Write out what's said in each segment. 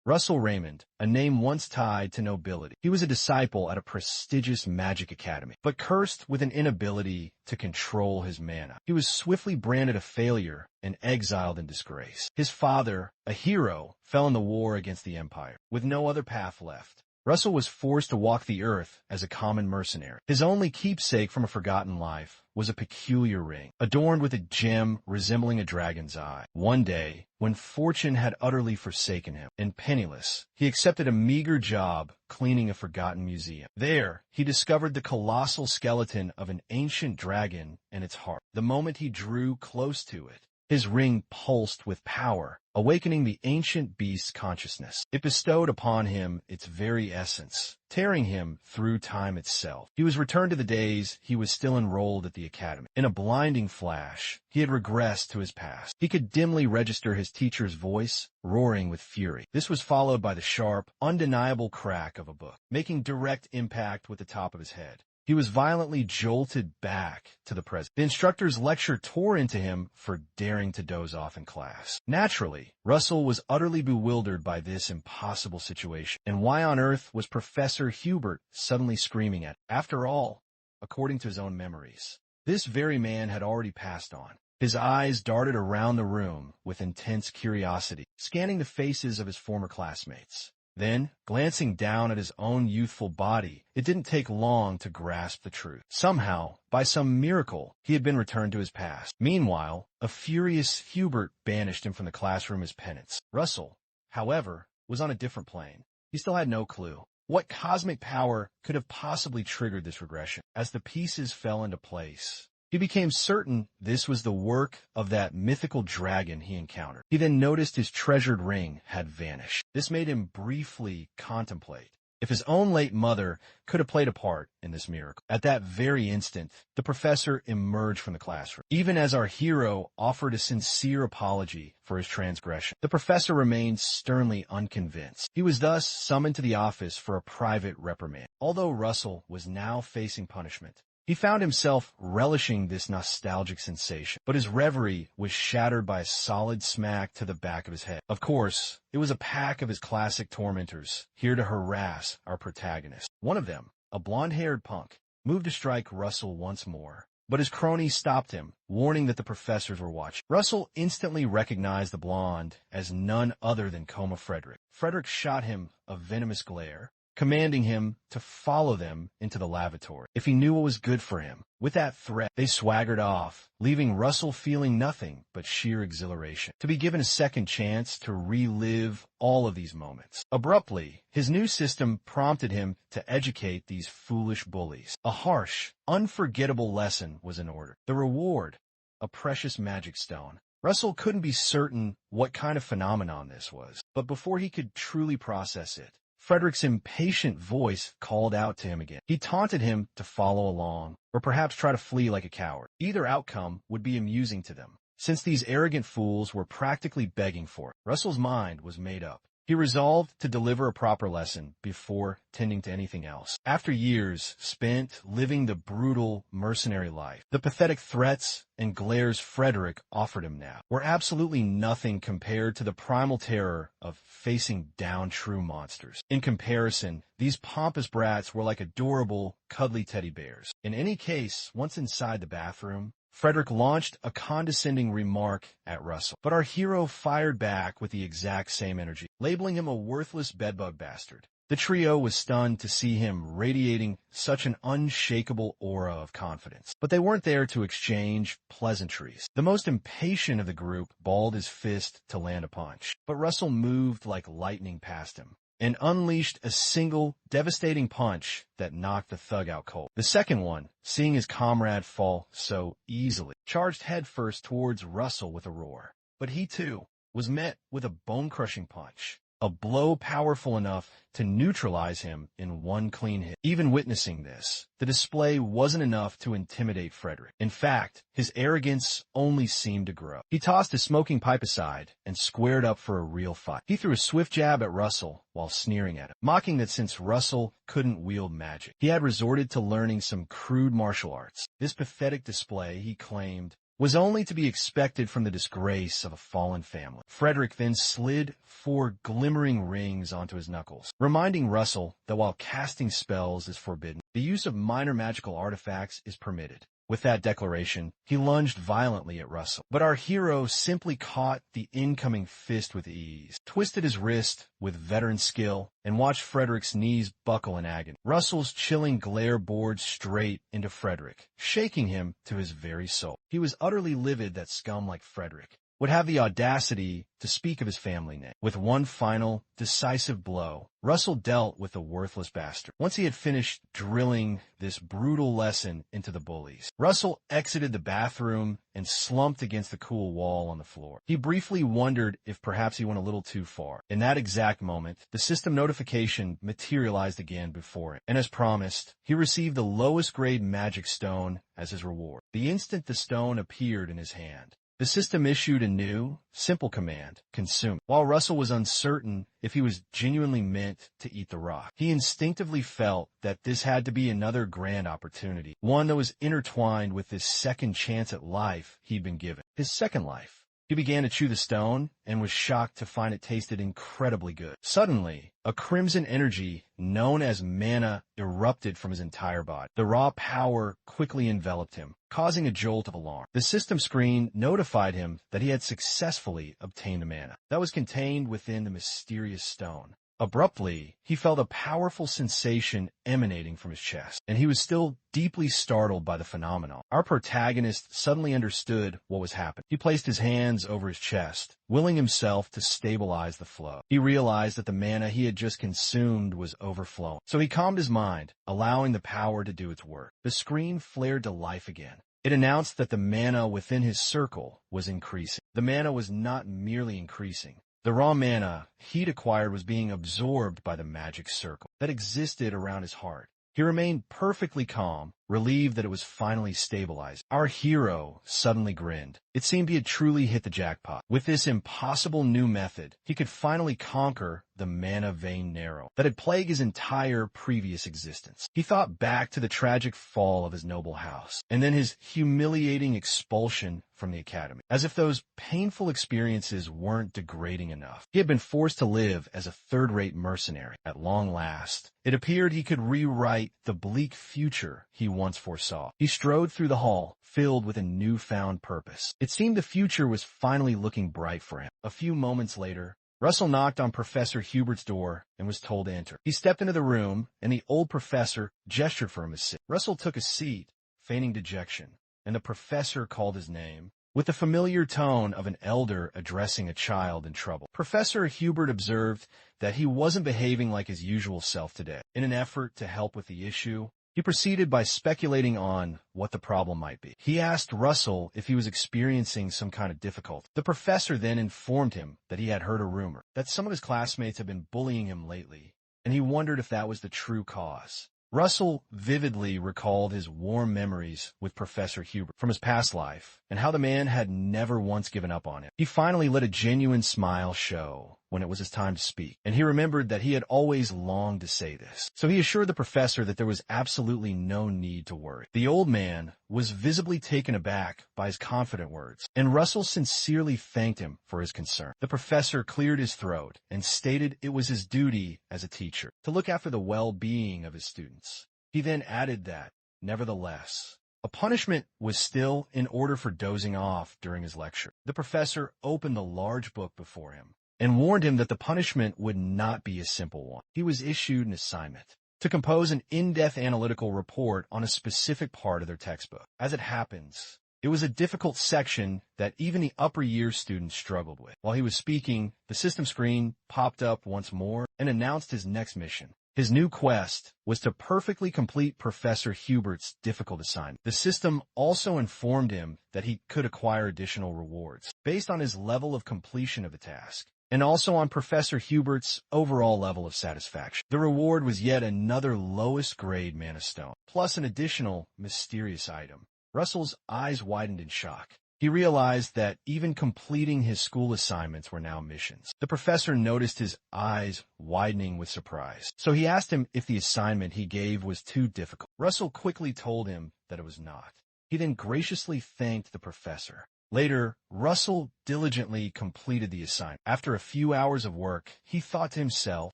Russell Raymond, a name once tied to nobility. He was a disciple at a prestigious magic academy, but cursed with an inability to control his mana. He was swiftly branded a failure and exiled in disgrace. His father, a hero, fell in the war against the Empire. With no other path left, Russell was forced to walk the earth as a common mercenary. His only keepsake from a forgotten life was a peculiar ring, adorned with a gem resembling a dragon's eye. One day, when fortune had utterly forsaken him, and penniless, he accepted a meager job cleaning a forgotten museum. There, he discovered the colossal skeleton of an ancient dragon and its heart. The moment he drew close to it, his ring pulsed with power, awakening the ancient beast's consciousness. It bestowed upon him its very essence, tearing him through time itself. He was returned to the days he was still enrolled at the academy. In a blinding flash, he had regressed to his past. He could dimly register his teacher's voice, roaring with fury. This was followed by the sharp, undeniable crack of a book, making direct impact with the top of his head. He was violently jolted back to the present. The instructor's lecture tore into him for daring to doze off in class. Naturally, Russell was utterly bewildered by this impossible situation. And why on earth was Professor Hubert suddenly screaming at him? After all, according to his own memories, this very man had already passed on. His eyes darted around the room with intense curiosity, scanning the faces of his former classmates. Then, glancing down at his own youthful body, it didn't take long to grasp the truth. Somehow, by some miracle, he had been returned to his past. Meanwhile, a furious Hubert banished him from the classroom as penance. Russell, however, was on a different plane. He still had no clue. What cosmic power could have possibly triggered this regression? As the pieces fell into place, he became certain this was the work of that mythical dragon he encountered. He then noticed his treasured ring had vanished. This made him briefly contemplate if his own late mother could have played a part in this miracle. At that very instant, the professor emerged from the classroom. Even as our hero offered a sincere apology for his transgression, the professor remained sternly unconvinced. He was thus summoned to the office for a private reprimand. Although Russell was now facing punishment, he found himself relishing this nostalgic sensation, but his reverie was shattered by a solid smack to the back of his head. Of course, it was a pack of his classic tormentors, here to harass our protagonist. One of them, a blonde-haired punk, moved to strike Russell once more, but his cronies stopped him, warning that the professors were watching. Russell instantly recognized the blonde as none other than Coma Frederick. Frederick shot him a venomous glare, commanding him to follow them into the lavatory if he knew what was good for him. With that threat, they swaggered off, leaving Russell feeling nothing but sheer exhilaration, to be given a second chance to relive all of these moments. Abruptly, his new system prompted him to educate these foolish bullies. A harsh, unforgettable lesson was in order. The reward, a precious magic stone. Russell couldn't be certain what kind of phenomenon this was, but before he could truly process it, Frederick's impatient voice called out to him again. He taunted him to follow along, or perhaps try to flee like a coward. Either outcome would be amusing to them, since these arrogant fools were practically begging for it. Russell's mind was made up. He resolved to deliver a proper lesson before tending to anything else. After years spent living the brutal mercenary life, the pathetic threats and glares Frederick offered him now were absolutely nothing compared to the primal terror of facing down true monsters. In comparison, these pompous brats were like adorable, cuddly teddy bears. In any case, once inside the bathroom, Frederick launched a condescending remark at Russell, but our hero fired back with the exact same energy, labeling him a worthless bedbug bastard. The trio was stunned to see him radiating such an unshakable aura of confidence, but they weren't there to exchange pleasantries. The most impatient of the group balled his fist to land a punch, but Russell moved like lightning past him and unleashed a single, devastating punch that knocked the thug out cold. The second one, seeing his comrade fall so easily, charged headfirst towards Russell with a roar. But he, too, was met with a bone-crushing punch, a blow powerful enough to neutralize him in one clean hit. Even witnessing this, the display wasn't enough to intimidate Frederick. In fact, his arrogance only seemed to grow. He tossed his smoking pipe aside and squared up for a real fight. He threw a swift jab at Russell while sneering at him, mocking that since Russell couldn't wield magic, he had resorted to learning some crude martial arts. This pathetic display, he claimed, was only to be expected from the disgrace of a fallen family. Frederick then slid 4 glimmering rings onto his knuckles, reminding Russell that while casting spells is forbidden, the use of minor magical artifacts is permitted. With that declaration, he lunged violently at Russell, but our hero simply caught the incoming fist with ease, twisted his wrist with veteran skill, and watched Frederick's knees buckle in agony. Russell's chilling glare bored straight into Frederick, shaking him to his very soul. He was utterly livid that scum like Frederick would have the audacity to speak of his family name. With one final, decisive blow, Russell dealt with the worthless bastard. Once he had finished drilling this brutal lesson into the bullies, Russell exited the bathroom and slumped against the cool wall on the floor. He briefly wondered if perhaps he went a little too far. In that exact moment, the system notification materialized again before him, and as promised, he received the lowest grade magic stone as his reward. The instant the stone appeared in his hand, the system issued a new, simple command: consume. While Russell was uncertain if he was genuinely meant to eat the rock, he instinctively felt that this had to be another grand opportunity, one that was intertwined with this second chance at life he'd been given, his second life. He began to chew the stone and was shocked to find it tasted incredibly good. Suddenly, a crimson energy known as mana erupted from his entire body. The raw power quickly enveloped him, causing a jolt of alarm. The system screen notified him that he had successfully obtained the mana that was contained within the mysterious stone. Abruptly, he felt a powerful sensation emanating from his chest, and he was still deeply startled by the phenomenon. Our protagonist suddenly understood what was happening. He placed his hands over his chest, willing himself to stabilize the flow. He realized that the mana he had just consumed was overflowing, so he calmed his mind, allowing the power to do its work. The screen flared to life again. It announced that the mana within his circle was increasing. The mana was not merely increasing. The raw mana he'd acquired was being absorbed by the magic circle that existed around his heart. He remained perfectly calm, relieved that it was finally stabilized. Our hero suddenly grinned. It seemed he had truly hit the jackpot. With this impossible new method, he could finally conquer the mana vein narrow that had plagued his entire previous existence. He thought back to the tragic fall of his noble house, and then his humiliating expulsion from the academy. As if those painful experiences weren't degrading enough, he had been forced to live as a third-rate mercenary. At long last, it appeared he could rewrite the bleak future he once foresaw. He strode through the hall, filled with a newfound purpose. It seemed the future was finally looking bright for him. A few moments later, Russell knocked on Professor Hubert's door and was told to enter. He stepped into the room, and the old professor gestured for him to sit. Russell took a seat, feigning dejection, and the professor called his name with the familiar tone of an elder addressing a child in trouble. Professor Hubert observed that he wasn't behaving like his usual self today. In an effort to help with the issue, he proceeded by speculating on what the problem might be. He asked Russell if he was experiencing some kind of difficulty. The professor then informed him that he had heard a rumor that some of his classmates had been bullying him lately, and he wondered if that was the true cause. Russell vividly recalled his warm memories with Professor Hubert from his past life and how the man had never once given up on him. He finally let a genuine smile show when it was his time to speak, and he remembered that he had always longed to say this. So he assured the professor that there was absolutely no need to worry. The old man was visibly taken aback by his confident words, and Russell sincerely thanked him for his concern. The professor cleared his throat and stated it was his duty as a teacher to look after the well-being of his students. He then added that, nevertheless, a punishment was still in order for dozing off during his lecture. The professor opened the large book before him and warned him that the punishment would not be a simple one. He was issued an assignment to compose an in-depth analytical report on a specific part of their textbook. As it happens, it was a difficult section that even the upper year students struggled with. While he was speaking, the system screen popped up once more and announced his next mission. His new quest was to perfectly complete Professor Hubert's difficult assignment. The system also informed him that he could acquire additional rewards based on his level of completion of the task, and also on Professor Hubert's overall level of satisfaction. The reward was yet another lowest grade mana stone, plus an additional mysterious item. Russell's eyes widened in shock. He realized that even completing his school assignments were now missions. The professor noticed his eyes widening with surprise, so he asked him if the assignment he gave was too difficult. Russell quickly told him that it was not. He then graciously thanked the professor. Later, Russell diligently completed the assignment. After a few hours of work, he thought to himself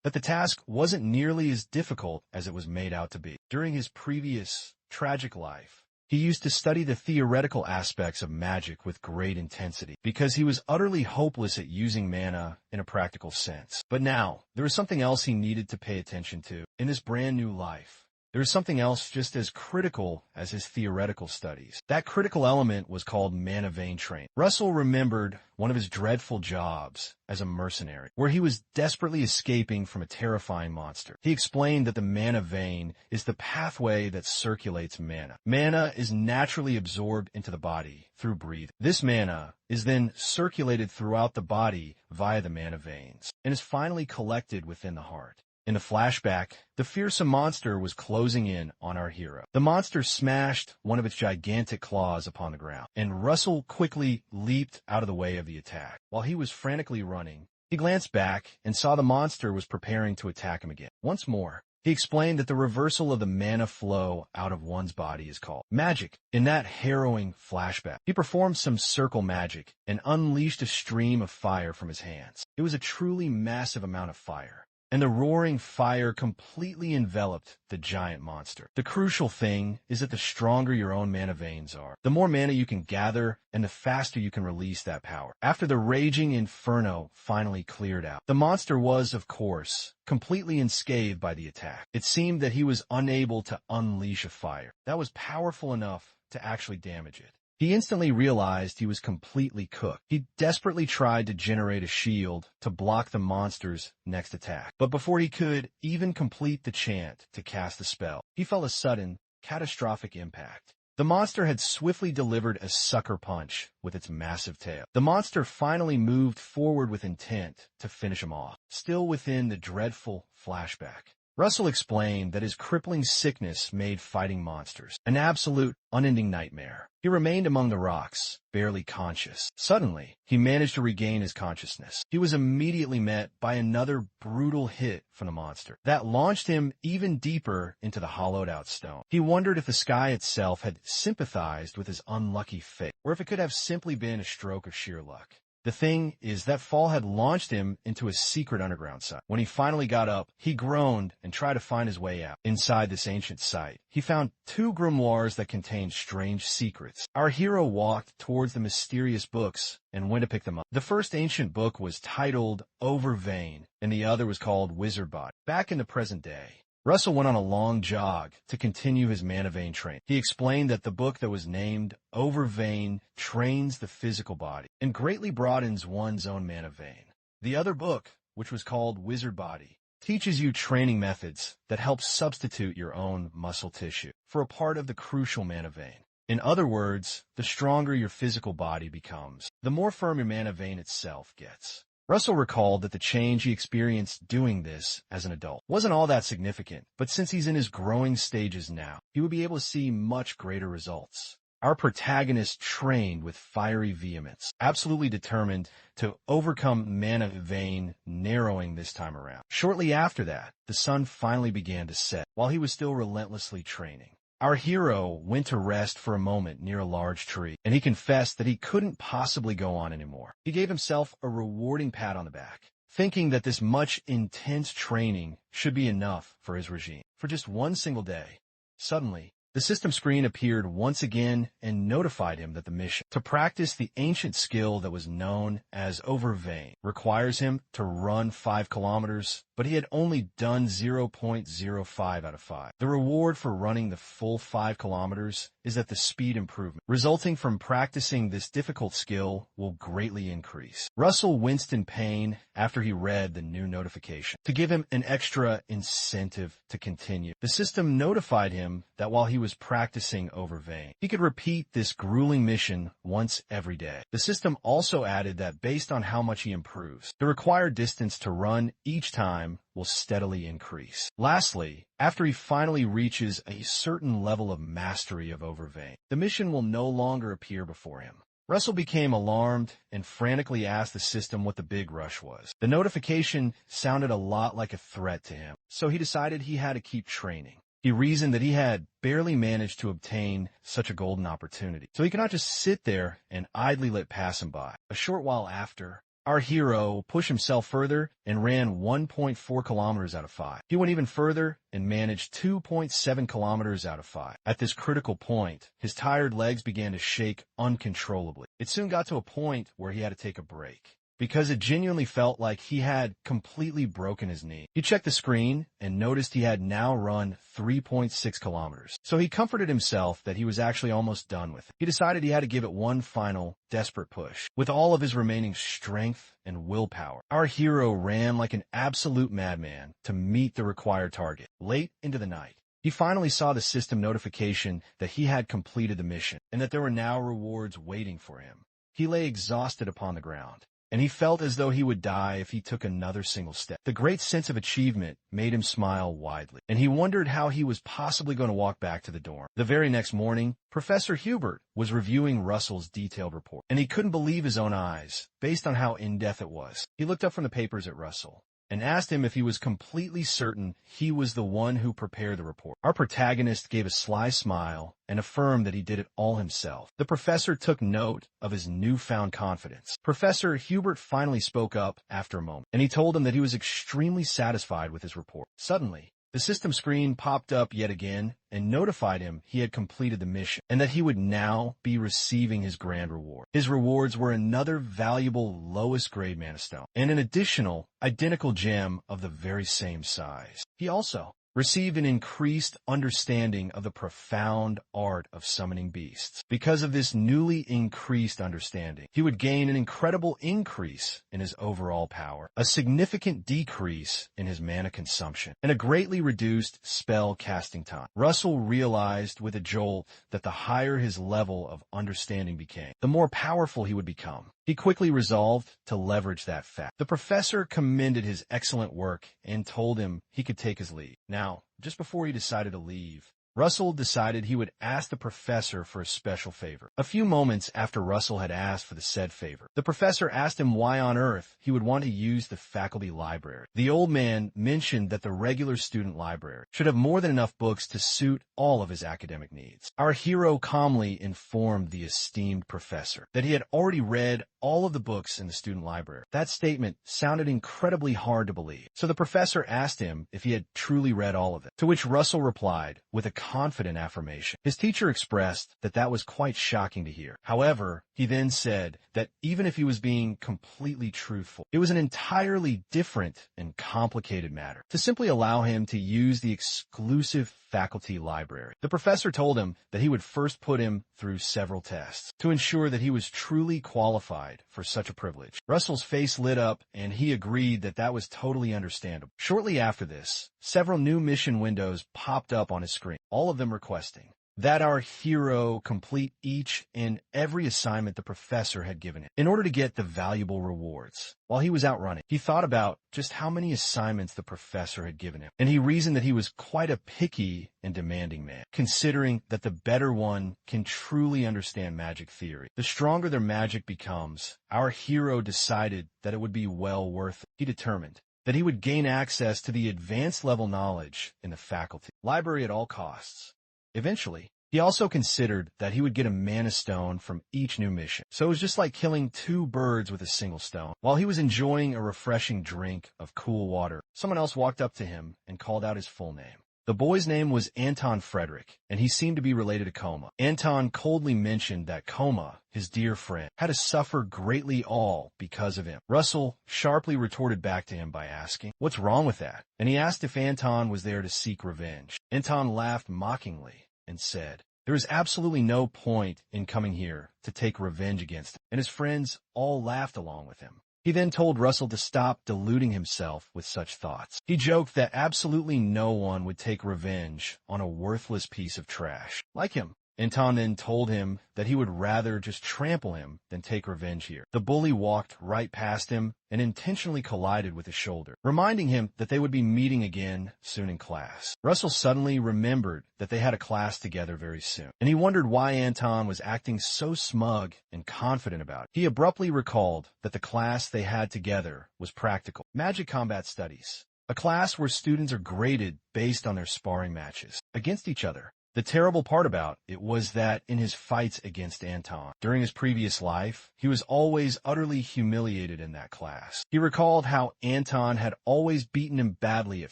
that the task wasn't nearly as difficult as it was made out to be. During his previous tragic life, he used to study the theoretical aspects of magic with great intensity because he was utterly hopeless at using mana in a practical sense. But now, there was something else he needed to pay attention to in his brand new life. There was something else just as critical as his theoretical studies. That critical element was called mana vein training. Russell remembered one of his dreadful jobs as a mercenary, where he was desperately escaping from a terrifying monster. He explained that the mana vein is the pathway that circulates mana. Mana is naturally absorbed into the body through breathing. This mana is then circulated throughout the body via the mana veins and is finally collected within the heart. In the flashback, the fearsome monster was closing in on our hero. The monster smashed one of its gigantic claws upon the ground, and Russell quickly leaped out of the way of the attack. While he was frantically running, he glanced back and saw the monster was preparing to attack him again. Once more, he explained that the reversal of the mana flow out of one's body is called magic. In that harrowing flashback, he performed some circle magic and unleashed a stream of fire from his hands. It was a truly massive amount of fire, and the roaring fire completely enveloped the giant monster. The crucial thing is that the stronger your own mana veins are, the more mana you can gather and the faster you can release that power. After the raging inferno finally cleared out, the monster was, of course, completely unscathed by the attack. It seemed that he was unable to unleash a fire that was powerful enough to actually damage it. He instantly realized he was completely cooked. He desperately tried to generate a shield to block the monster's next attack. But before he could even complete the chant to cast the spell, he felt a sudden, catastrophic impact. The monster had swiftly delivered a sucker punch with its massive tail. The monster finally moved forward with intent to finish him off, still within the dreadful flashback. Russell explained that his crippling sickness made fighting monsters an absolute, unending nightmare. He remained among the rocks, barely conscious. Suddenly, he managed to regain his consciousness. He was immediately met by another brutal hit from the monster that launched him even deeper into the hollowed-out stone. He wondered if the sky itself had sympathized with his unlucky fate, or if it could have simply been a stroke of sheer luck. The thing is, that fall had launched him into a secret underground site. When he finally got up, he groaned and tried to find his way out. Inside this ancient site, he found 2 grimoires that contained strange secrets. Our hero walked towards the mysterious books and went to pick them up. The first ancient book was titled Over Vein, and the other was called Wizard Body. Back in the present day, Russell went on a long jog to continue his mana vein training. He explained that the book that was named Over Vein trains the physical body and greatly broadens one's own mana vein. The other book, which was called Wizard Body, teaches you training methods that help substitute your own muscle tissue for a part of the crucial mana vein. In other words, the stronger your physical body becomes, the more firm your mana vein itself gets. Russell recalled that the change he experienced doing this as an adult wasn't all that significant, but since he's in his growing stages now, he would be able to see much greater results. Our protagonist trained with fiery vehemence, absolutely determined to overcome mana vein narrowing this time around. Shortly after that, the sun finally began to set, while he was still relentlessly training. Our hero went to rest for a moment near a large tree, and he confessed that he couldn't possibly go on anymore. He gave himself a rewarding pat on the back, thinking that this much intense training should be enough for his regime. For just one single day, suddenly, the system screen appeared once again and notified him that the mission to practice the ancient skill that was known as Over Vein requires him to run 5 kilometers, but he had only done 0.05 out of 5. The reward for running the full 5 kilometers is that the speed improvement resulting from practicing this difficult skill will greatly increase. Russell winced in pain after he read the new notification. To give him an extra incentive to continue, the system notified him that while he was practicing Over Vein, he could repeat this grueling mission once every day. The system also added that based on how much he improves, the required distance to run each time will steadily increase. Lastly, after he finally reaches a certain level of mastery of Over Vein, the mission will no longer appear before him. Russell became alarmed and frantically asked the system what the big rush was. The notification sounded a lot like a threat to him, so he decided he had to keep training. He reasoned that he had barely managed to obtain such a golden opportunity, so he could not just sit there and idly let pass him by. A short while after, our hero pushed himself further and ran 1.4 kilometers out of 5. He went even further and managed 2.7 kilometers out of 5. At this critical point, his tired legs began to shake uncontrollably. It soon got to a point where he had to take a break, because it genuinely felt like he had completely broken his knee. He checked the screen and noticed he had now run 3.6 kilometers. So he comforted himself that he was actually almost done with it. He decided he had to give it one final, desperate push. With all of his remaining strength and willpower, our hero ran like an absolute madman to meet the required target. Late into the night, he finally saw the system notification that he had completed the mission and that there were now rewards waiting for him. He lay exhausted upon the ground, and he felt as though he would die if he took another single step. The great sense of achievement made him smile widely, and he wondered how he was possibly going to walk back to the dorm. The very next morning, Professor Hubert was reviewing Russell's detailed report, and he couldn't believe his own eyes, based on how in-depth it was. He looked up from the papers at Russell and asked him if he was completely certain he was the one who prepared the report. Our protagonist gave a sly smile and affirmed that he did it all himself. The professor took note of his newfound confidence. Professor Hubert finally spoke up after a moment, and he told him that he was extremely satisfied with his report. Suddenly, the system screen popped up yet again and notified him he had completed the mission and that he would now be receiving his grand reward. His rewards were another valuable lowest grade mana stone and an additional identical gem of the very same size. He also received an increased understanding of the profound art of summoning beasts. Because of this newly increased understanding, he would gain an incredible increase in his overall power, a significant decrease in his mana consumption, and a greatly reduced spell casting time. Russell realized with a jolt that the higher his level of understanding became, the more powerful he would become. He quickly resolved to leverage that fact. The professor commended his excellent work and told him he could take his leave. Now, just before he decided to leave, Russell decided he would ask the professor for a special favor. A few moments after Russell had asked for the said favor, the professor asked him why on earth he would want to use the faculty library. The old man mentioned that the regular student library should have more than enough books to suit all of his academic needs. Our hero calmly informed the esteemed professor that he had already read all of the books in the student library. That statement sounded incredibly hard to believe, so the professor asked him if he had truly read all of it, to which Russell replied with a confident affirmation. His teacher expressed that that was quite shocking to hear. However, he then said that even if he was being completely truthful, it was an entirely different and complicated matter to simply allow him to use the exclusive faculty library. The professor told him that he would first put him through several tests to ensure that he was truly qualified for such a privilege. Russell's face lit up, and he agreed that that was totally understandable. Shortly after this, several new mission windows popped up on his screen, all of them requesting that our hero complete each and every assignment the professor had given him in order to get the valuable rewards. While he was out running, he thought about just how many assignments the professor had given him, and he reasoned that he was quite a picky and demanding man, considering that the better one can truly understand magic theory. The stronger their magic becomes, our hero decided that it would be well worth it. He determined that he would gain access to the advanced level knowledge in the faculty library at all costs. Eventually, he also considered that he would get a mana stone from each new mission. So it was just like killing two birds with a single stone. While he was enjoying a refreshing drink of cool water, someone else walked up to him and called out his full name. The boy's name was Anton Frederick, and he seemed to be related to Coma. Anton coldly mentioned that Coma, his dear friend, had to suffer greatly all because of him. Russell sharply retorted back to him by asking, "What's wrong with that?" And he asked if Anton was there to seek revenge. Anton laughed mockingly and said, "There is absolutely no point in coming here to take revenge against him," and his friends all laughed along with him. He then told Russell to stop deluding himself with such thoughts. He joked that absolutely no one would take revenge on a worthless piece of trash like him. Anton then told him that he would rather just trample him than take revenge here. The bully walked right past him and intentionally collided with his shoulder, reminding him that they would be meeting again soon in class. Russell suddenly remembered that they had a class together very soon, and he wondered why Anton was acting so smug and confident about it. He abruptly recalled that the class they had together was practical magic combat studies, a class where students are graded based on their sparring matches. against each other. The terrible part about it was that in his fights against Anton, during his previous life, he was always utterly humiliated in that class. He recalled how Anton had always beaten him badly at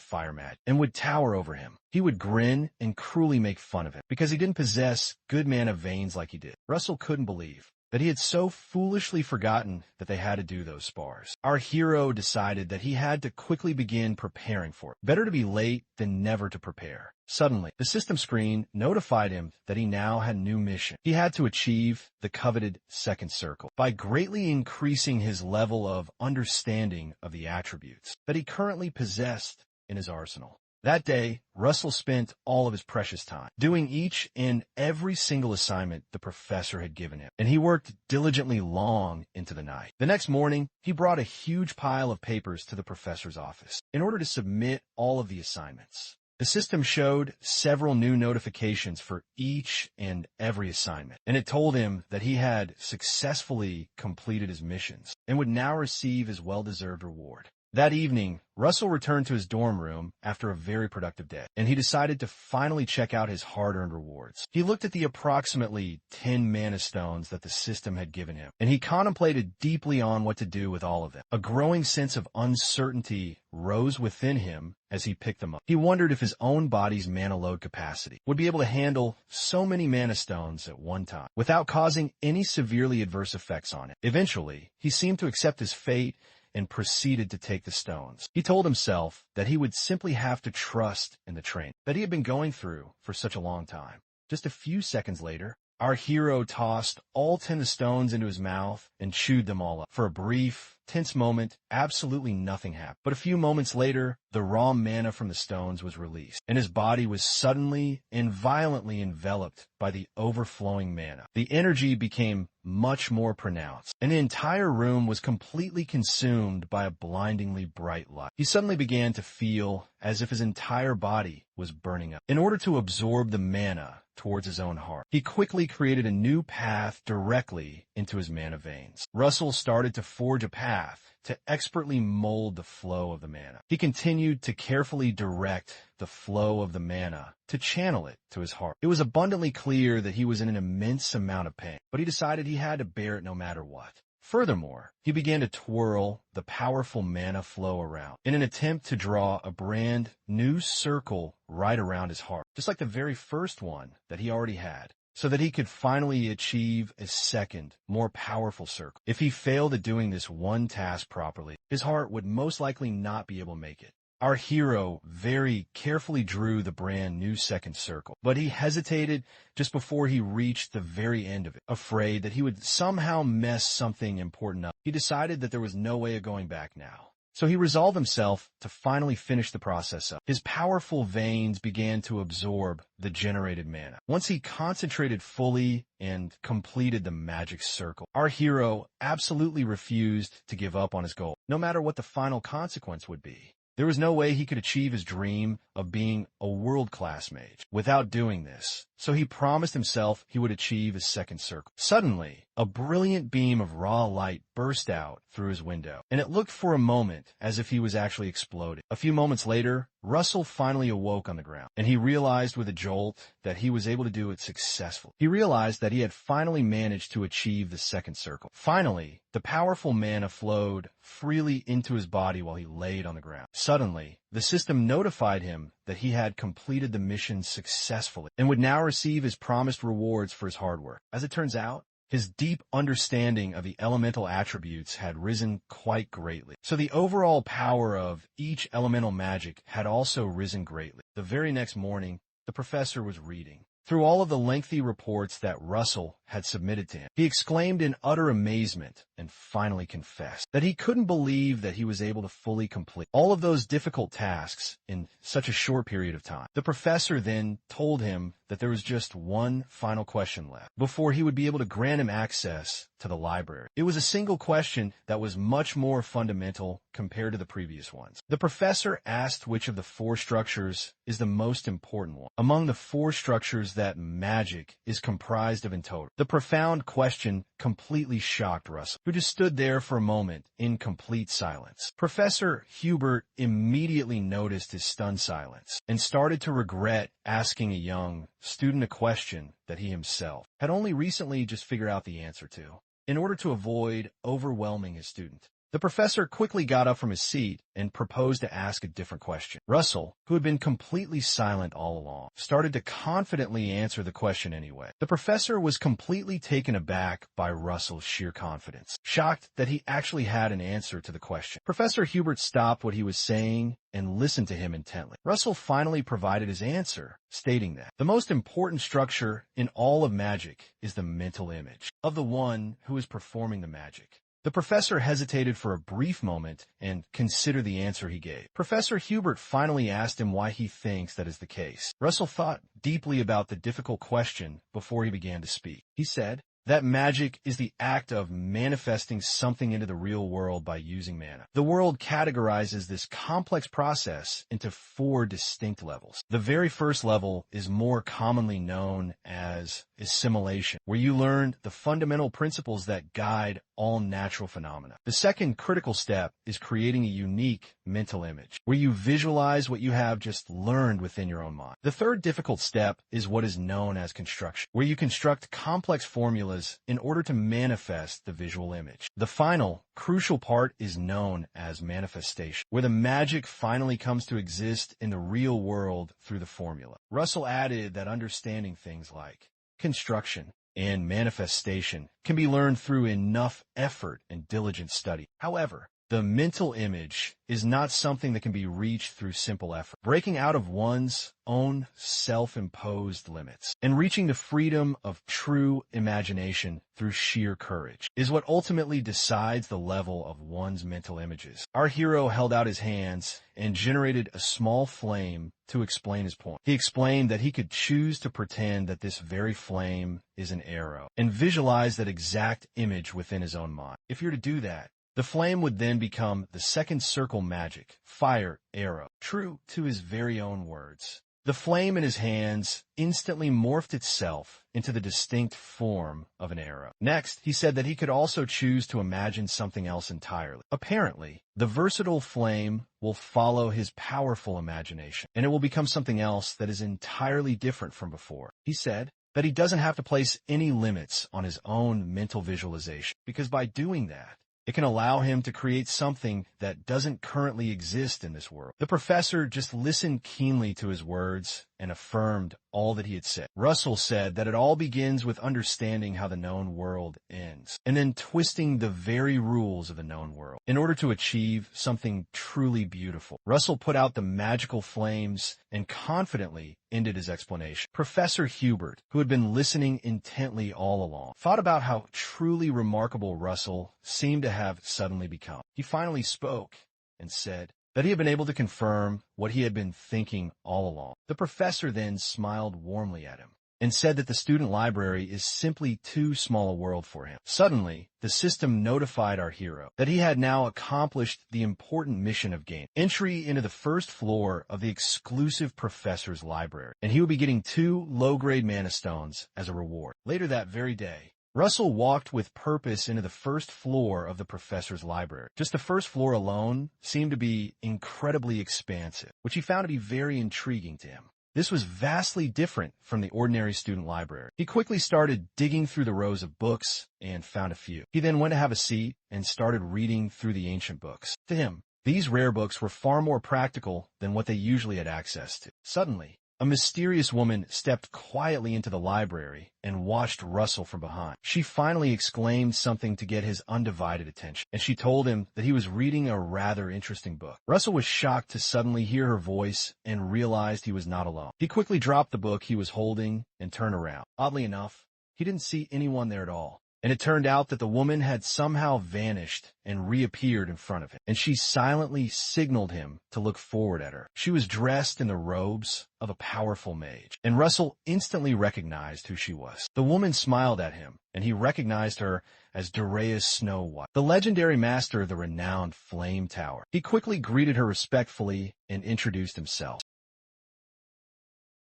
fire magic and would tower over him. He would grin and cruelly make fun of him because he didn't possess good mana veins like he did. Russell couldn't believe that he had so foolishly forgotten that they had to do those spars. Our hero decided that he had to quickly begin preparing for it. Better to be late than never to prepare. Suddenly, the system screen notified him that he now had a new mission. He had to achieve the coveted second circle by greatly increasing his level of understanding of the attributes that he currently possessed in his arsenal. That day, Russell spent all of his precious time doing each and every single assignment the professor had given him, and he worked diligently long into the night. The next morning, he brought a huge pile of papers to the professor's office in order to submit all of the assignments. The system showed several new notifications for each and every assignment, and it told him that he had successfully completed his missions and would now receive his well-deserved reward. That evening, Russell returned to his dorm room after a very productive day, and he decided to finally check out his hard-earned rewards. He looked at the approximately 10 mana stones that the system had given him, and he contemplated deeply on what to do with all of them. A growing sense of uncertainty rose within him as he picked them up. He wondered if his own body's mana load capacity would be able to handle so many mana stones at one time without causing any severely adverse effects on it. Eventually, he seemed to accept his fate and proceeded to take the stones. He told himself that he would simply have to trust in the training that he had been going through for such a long time. Just a few seconds later, our hero tossed all 10 of the stones into his mouth and chewed them all up. For a brief, tense moment, absolutely nothing happened. But a few moments later, the raw mana from the stones was released, and his body was suddenly and violently enveloped by the overflowing mana. The energy became much more pronounced, and the entire room was completely consumed by a blindingly bright light. He suddenly began to feel as if his entire body was burning up. In order to absorb the mana towards his own heart, he quickly created a new path directly into his mana veins. Russell started to forge a path to expertly mold the flow of the mana. He continued to carefully direct the flow of the mana to channel it to his heart. It was abundantly clear that he was in an immense amount of pain, but he decided he had to bear it no matter what. Furthermore, he began to twirl the powerful mana flow around in an attempt to draw a brand new circle right around his heart, just like the very first one that he already had, so that he could finally achieve a second, more powerful circle. If he failed at doing this one task properly, his heart would most likely not be able to make it. Our hero very carefully drew the brand new second circle, but he hesitated just before he reached the very end of it, afraid that he would somehow mess something important up. He decided that there was no way of going back now. So he resolved himself to finally finish the process up. His powerful veins began to absorb the generated mana. Once he concentrated fully and completed the magic circle, our hero absolutely refused to give up on his goal, no matter what the final consequence would be. There was no way he could achieve his dream of being a world-class mage without doing this, so he promised himself he would achieve his second circle. Suddenly, a brilliant beam of raw light burst out through his window, and it looked for a moment as if he was actually exploding. A few moments later, Russell finally awoke on the ground, and he realized with a jolt that he was able to do it successfully. He realized that he had finally managed to achieve the second circle. Finally, the powerful mana flowed freely into his body while he laid on the ground. Suddenly, the system notified him that he had completed the mission successfully and would now receive his promised rewards for his hard work. As it turns out, his deep understanding of the elemental attributes had risen quite greatly, so the overall power of each elemental magic had also risen greatly. The very next morning, the professor was reading through all of the lengthy reports that Russell had submitted to him. He exclaimed in utter amazement and finally confessed that he couldn't believe that he was able to fully complete all of those difficult tasks in such a short period of time. The professor then told him that there was just one final question left before he would be able to grant him access to the library. It was a single question that was much more fundamental compared to the previous ones. The professor asked which of the four structures is the most important one among the four structures that magic is comprised of in total. The profound question completely shocked Russell, who just stood there for a moment in complete silence. Professor Hubert immediately noticed his stunned silence and started to regret asking a young student a question that he himself had only recently just figured out the answer to. In order to avoid overwhelming his student, the professor quickly got up from his seat and proposed to ask a different question. Russell, who had been completely silent all along, started to confidently answer the question anyway. The professor was completely taken aback by Russell's sheer confidence, shocked that he actually had an answer to the question. Professor Hubert stopped what he was saying and listened to him intently. Russell finally provided his answer, stating that the most important structure in all of magic is the mental image of the one who is performing the magic. The professor hesitated for a brief moment and considered the answer he gave. Professor Hubert finally asked him why he thinks that is the case. Russell thought deeply about the difficult question before he began to speak. He said that magic is the act of manifesting something into the real world by using mana. The world categorizes this complex process into 4 distinct levels. The very first level is more commonly known as assimilation, where you learn the fundamental principles that guide all natural phenomena. The second critical step is creating a unique mental image, where you visualize what you have just learned within your own mind. The third difficult step is what is known as construction, where you construct complex formulas in order to manifest the visual image. The final, crucial part is known as manifestation, where the magic finally comes to exist in the real world through the formula. Russell added that understanding things like construction and manifestation can be learned through enough effort and diligent study. However, the mental image is not something that can be reached through simple effort. Breaking out of one's own self-imposed limits and reaching the freedom of true imagination through sheer courage is what ultimately decides the level of one's mental images. Our hero held out his hands and generated a small flame to explain his point. He explained that he could choose to pretend that this very flame is an arrow and visualize that exact image within his own mind. If you're to do that, the flame would then become the second circle magic, fire arrow. True to his very own words, the flame in his hands instantly morphed itself into the distinct form of an arrow. Next, he said that he could also choose to imagine something else entirely. Apparently, the versatile flame will follow his powerful imagination, and it will become something else that is entirely different from before. He said that he doesn't have to place any limits on his own mental visualization, because by doing that, it can allow him to create something that doesn't currently exist in this world. The professor just listened keenly to his words and affirmed all that he had said. Russell said that it all begins with understanding how the known world ends, and then twisting the very rules of the known world in order to achieve something truly beautiful. Russell put out the magical flames and confidently ended his explanation. Professor Hubert, who had been listening intently all along, thought about how truly remarkable Russell seemed to have suddenly become. He finally spoke and said that he had been able to confirm what he had been thinking all along. The professor then smiled warmly at him and said that the student library is simply too small a world for him. Suddenly, the system notified our hero that he had now accomplished the important mission of gaining entry into the first floor of the exclusive professor's library, and he would be getting 2 low-grade mana stones as a reward. Later that very day, Russell walked with purpose into the first floor of the professor's library. Just the first floor alone seemed to be incredibly expansive, which he found to be very intriguing to him. This was vastly different from the ordinary student library. He quickly started digging through the rows of books and found a few. He then went to have a seat and started reading through the ancient books. To him, these rare books were far more practical than what they usually had access to. Suddenly, a mysterious woman stepped quietly into the library and watched Russell from behind. She finally exclaimed something to get his undivided attention, and she told him that he was reading a rather interesting book. Russell was shocked to suddenly hear her voice and realized he was not alone. He quickly dropped the book he was holding and turned around. Oddly enough, he didn't see anyone there at all. And it turned out that the woman had somehow vanished and reappeared in front of him, and she silently signaled him to look forward at her. She was dressed in the robes of a powerful mage, and Russell instantly recognized who she was. The woman smiled at him, and he recognized her as Daya's Snow White, the legendary master of the renowned Flame Tower. He quickly greeted her respectfully and introduced himself.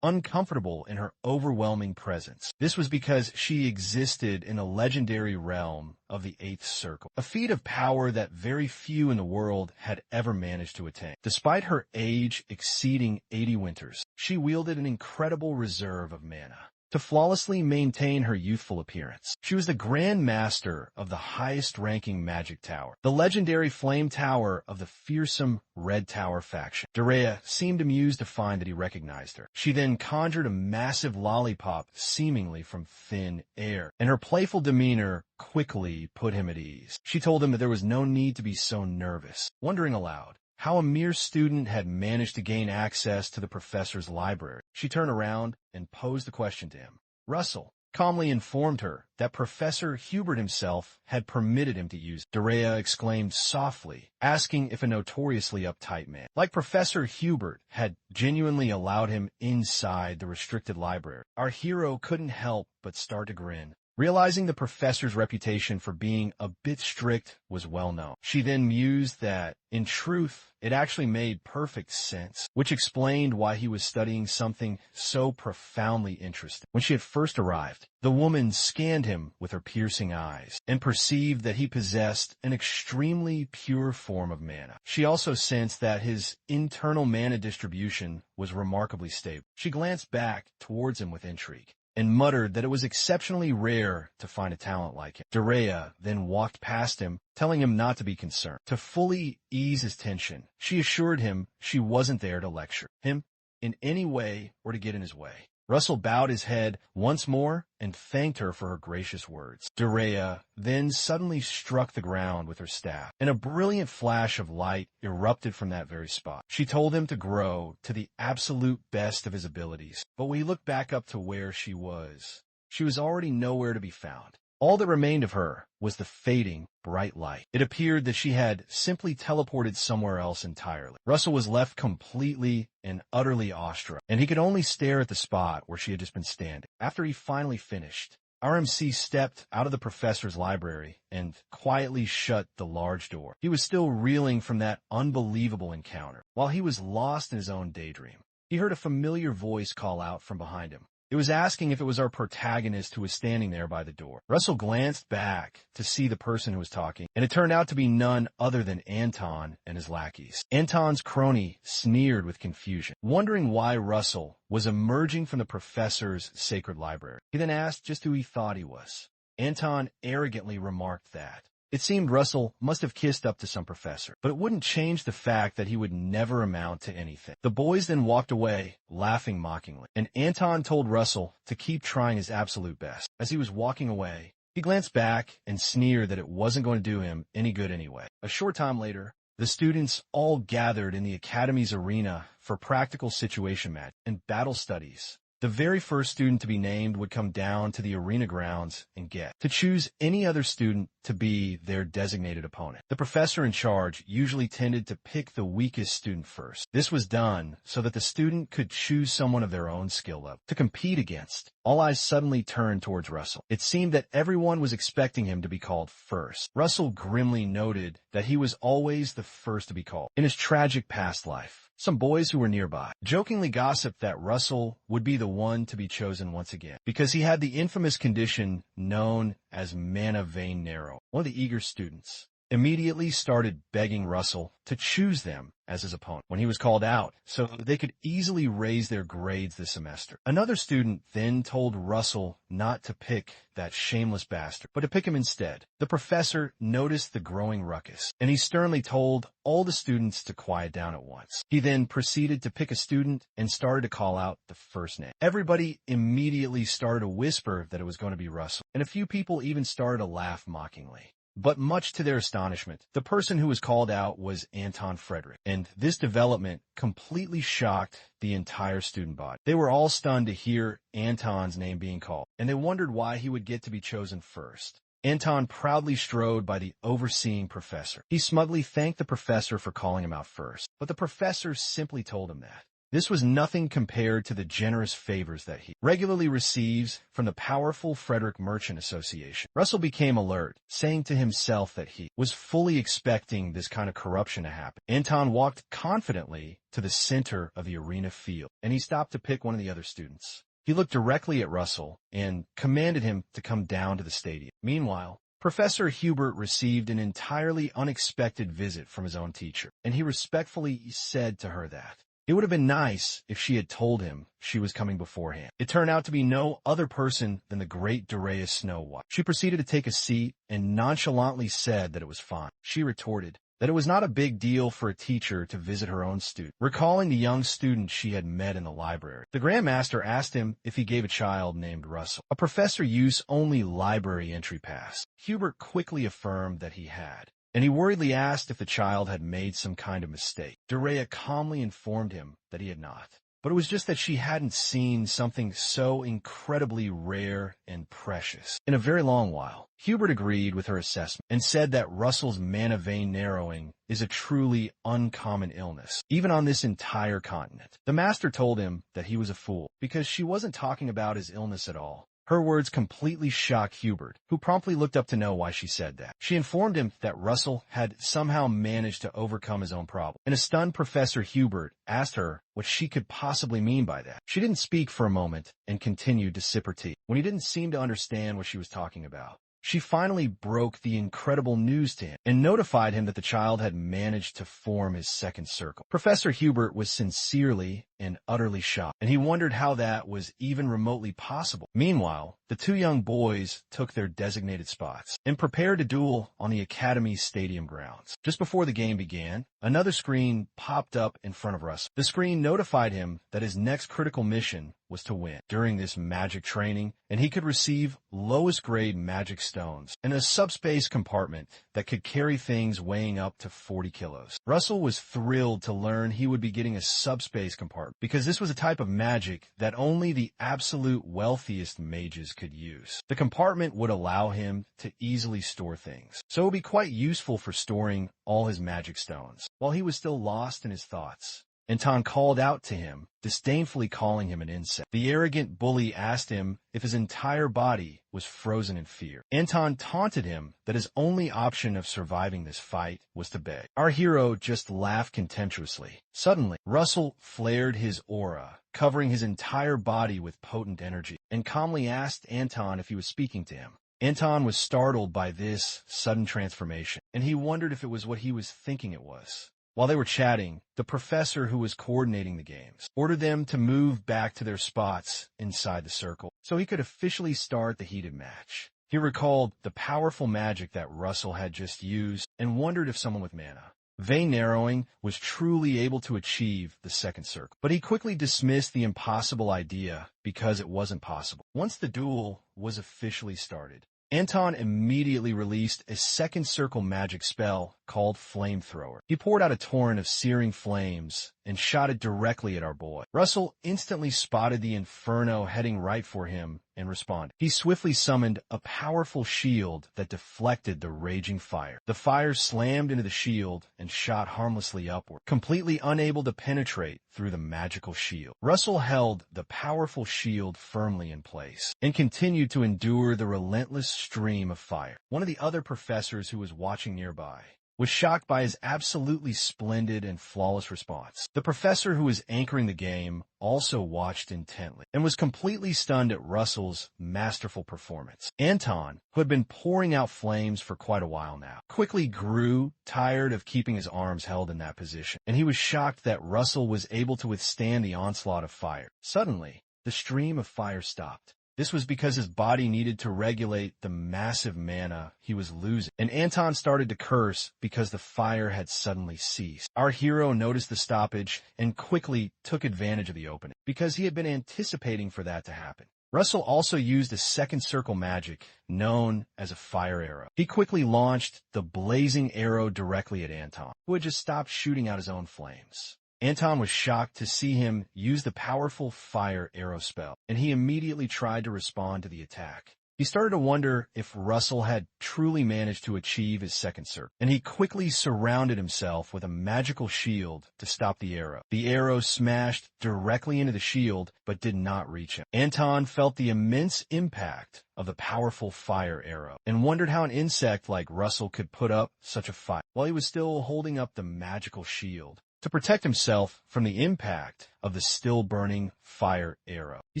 uncomfortable in her overwhelming presence. This was because she existed in a legendary realm of the Eighth Circle, a feat of power that very few in the world had ever managed to attain. Despite her age exceeding 80 winters, she wielded an incredible reserve of mana to flawlessly maintain her youthful appearance. She was the Grand Master of the highest-ranking magic tower, the legendary Flame Tower of the fearsome Red Tower faction. Daya seemed amused to find that he recognized her. She then conjured a massive lollipop seemingly from thin air, and her playful demeanor quickly put him at ease. She told him that there was no need to be so nervous, wondering aloud how a mere student had managed to gain access to the professor's library. She turned around and posed the question to him. Russell calmly informed her that Professor Hubert himself had permitted him to use it. Daya exclaimed softly, asking if a notoriously uptight man like Professor Hubert had genuinely allowed him inside the restricted library. Our hero couldn't help but start to grin, realizing the professor's reputation for being a bit strict was well known. She then mused that, in truth, it actually made perfect sense, which explained why he was studying something so profoundly interesting. When she had first arrived, the woman scanned him with her piercing eyes and perceived that he possessed an extremely pure form of mana. She also sensed that his internal mana distribution was remarkably stable. She glanced back towards him with intrigue and muttered that it was exceptionally rare to find a talent like him. Daya then walked past him, telling him not to be concerned. To fully ease his tension, she assured him she wasn't there to lecture him in any way or to get in his way. Russell bowed his head once more and thanked her for her gracious words. Daya then suddenly struck the ground with her staff, and a brilliant flash of light erupted from that very spot. She told him to grow to the absolute best of his abilities, but when he looked back up to where she was already nowhere to be found. All that remained of her was the fading, bright light. It appeared that she had simply teleported somewhere else entirely. Russell was left completely and utterly awestruck, and he could only stare at the spot where she had just been standing. After he finally finished, RMC stepped out of the professor's library and quietly shut the large door. He was still reeling from that unbelievable encounter. While he was lost in his own daydream, he heard a familiar voice call out from behind him. It was asking if it was our protagonist who was standing there by the door. Russell glanced back to see the person who was talking, and it turned out to be none other than Anton and his lackeys. Anton's crony sneered with confusion, wondering why Russell was emerging from the professor's sacred library. He then asked just who he thought he was. Anton arrogantly remarked that it seemed Russell must have kissed up to some professor, but it wouldn't change the fact that he would never amount to anything. The boys then walked away, laughing mockingly, and Anton told Russell to keep trying his absolute best. As he was walking away, he glanced back and sneered that it wasn't going to do him any good anyway. A short time later, the students all gathered in the academy's arena for practical situation match and battle studies. The very first student to be named would come down to the arena grounds and get to choose any other student to be their designated opponent. The professor in charge usually tended to pick the weakest student first. This was done so that the student could choose someone of their own skill level to compete against. All eyes suddenly turned towards Russell. It seemed that everyone was expecting him to be called first. Russell grimly noted that he was always the first to be called in his tragic past life. Some boys who were nearby jokingly gossiped that Russell would be the one to be chosen once again because he had the infamous condition known as mana vein narrow. One of the eager students immediately started begging Russell to choose them as his opponent when he was called out so they could easily raise their grades this semester. Another student then told Russell not to pick that shameless bastard, but to pick him instead. The professor noticed the growing ruckus, and he sternly told all the students to quiet down at once. He then proceeded to pick a student and started to call out the first name. Everybody immediately started to whisper that it was going to be Russell, and a few people even started to laugh mockingly. But much to their astonishment, the person who was called out was Anton Frederick, and this development completely shocked the entire student body. They were all stunned to hear Anton's name being called, and they wondered why he would get to be chosen first. Anton proudly strode by the overseeing professor. He smugly thanked the professor for calling him out first, but the professor simply told him that This was nothing compared to the generous favors that he regularly receives from the powerful Frederick Merchant Association. Russell became alert, saying to himself that he was fully expecting this kind of corruption to happen. Anton walked confidently to the center of the arena field, and he stopped to pick one of the other students. He looked directly at Russell and commanded him to come down to the stadium. Meanwhile, Professor Hubert received an entirely unexpected visit from his own teacher, and he respectfully said to her that it would have been nice if she had told him she was coming beforehand. It turned out to be no other person than the great Daya Snow White. She proceeded to take a seat and nonchalantly said that it was fine. She retorted that it was not a big deal for a teacher to visit her own student, recalling the young student she had met in the library. The Grand Master asked him if he gave a child named Russell a professor-use-only library entry pass. Hubert quickly affirmed that he had, and he worriedly asked if the child had made some kind of mistake. Daya calmly informed him that he had not, but it was just that she hadn't seen something so incredibly rare and precious in a very long while. Hubert agreed with her assessment and said that Russell's mana vein narrowing is a truly uncommon illness, even on this entire continent. The master told him that he was a fool because she wasn't talking about his illness at all. Her words completely shocked Hubert, who promptly looked up to know why she said that. She informed him that Russell had somehow managed to overcome his own problem, and a stunned Professor Hubert asked her what she could possibly mean by that. She didn't speak for a moment and continued to sip her tea. When he didn't seem to understand what she was talking about, she finally broke the incredible news to him and notified him that the child had managed to form his second circle. Professor Hubert was sincerely and utterly shocked, and he wondered how that was even remotely possible. Meanwhile, the two young boys took their designated spots and prepared to duel on the Academy's stadium grounds. Just before the game began, another screen popped up in front of Russell. The screen notified him that his next critical mission was to win during this magic training, and he could receive lowest grade magic stones in a subspace compartment that could carry things weighing up to 40 kilos. Russell was thrilled to learn he would be getting a subspace compartment because this was a type of magic that only the absolute wealthiest mages could use. The compartment would allow him to easily store things, so it would be quite useful for storing all his magic stones. While he was still lost in his thoughts, Anton called out to him, disdainfully calling him an insect. The arrogant bully asked him if his entire body was frozen in fear. Anton taunted him that his only option of surviving this fight was to beg. Our hero just laughed contemptuously. Suddenly, Russell flared his aura, covering his entire body with potent energy, and calmly asked Anton if he was speaking to him. Anton was startled by this sudden transformation, and he wondered if it was what he was thinking it was. While they were chatting, the professor who was coordinating the games ordered them to move back to their spots inside the circle so he could officially start the heated match. He recalled the powerful magic that Russell had just used and wondered if someone with mana vein narrowing was truly able to achieve the second circle. But he quickly dismissed the impossible idea because it wasn't possible. Once the duel was officially started, Anton immediately released a second circle magic spell called Flamethrower. He poured out a torrent of searing flames and shot it directly at our boy. Russell instantly spotted the inferno heading right for him and responded. He swiftly summoned a powerful shield that deflected the raging fire. The fire slammed into the shield and shot harmlessly upward, completely unable to penetrate through the magical shield. Russell held the powerful shield firmly in place and continued to endure the relentless stream of fire. One of the other professors who was watching nearby was shocked by his absolutely splendid and flawless response. The professor who was anchoring the game also watched intently and was completely stunned at Russell's masterful performance. Anton, who had been pouring out flames for quite a while now, quickly grew tired of keeping his arms held in that position, and he was shocked that Russell was able to withstand the onslaught of fire. Suddenly, the stream of fire stopped. This was because his body needed to regulate the massive mana he was losing, and Anton started to curse because the fire had suddenly ceased. Our hero noticed the stoppage and quickly took advantage of the opening, because he had been anticipating for that to happen. Russell also used a second circle magic known as a fire arrow. He quickly launched the blazing arrow directly at Anton, who had just stopped shooting out his own flames. Anton was shocked to see him use the powerful fire arrow spell, and he immediately tried to respond to the attack. He He started to wonder if Russell had truly managed to achieve his second circle, and he quickly surrounded himself with a magical shield to stop the arrow. The arrow smashed directly into the shield, but did not reach him. Anton felt the immense impact of the powerful fire arrow, and wondered how an insect like Russell could put up such a fight while he was still holding up the magical shield to protect himself from the impact of the still-burning fire arrow. He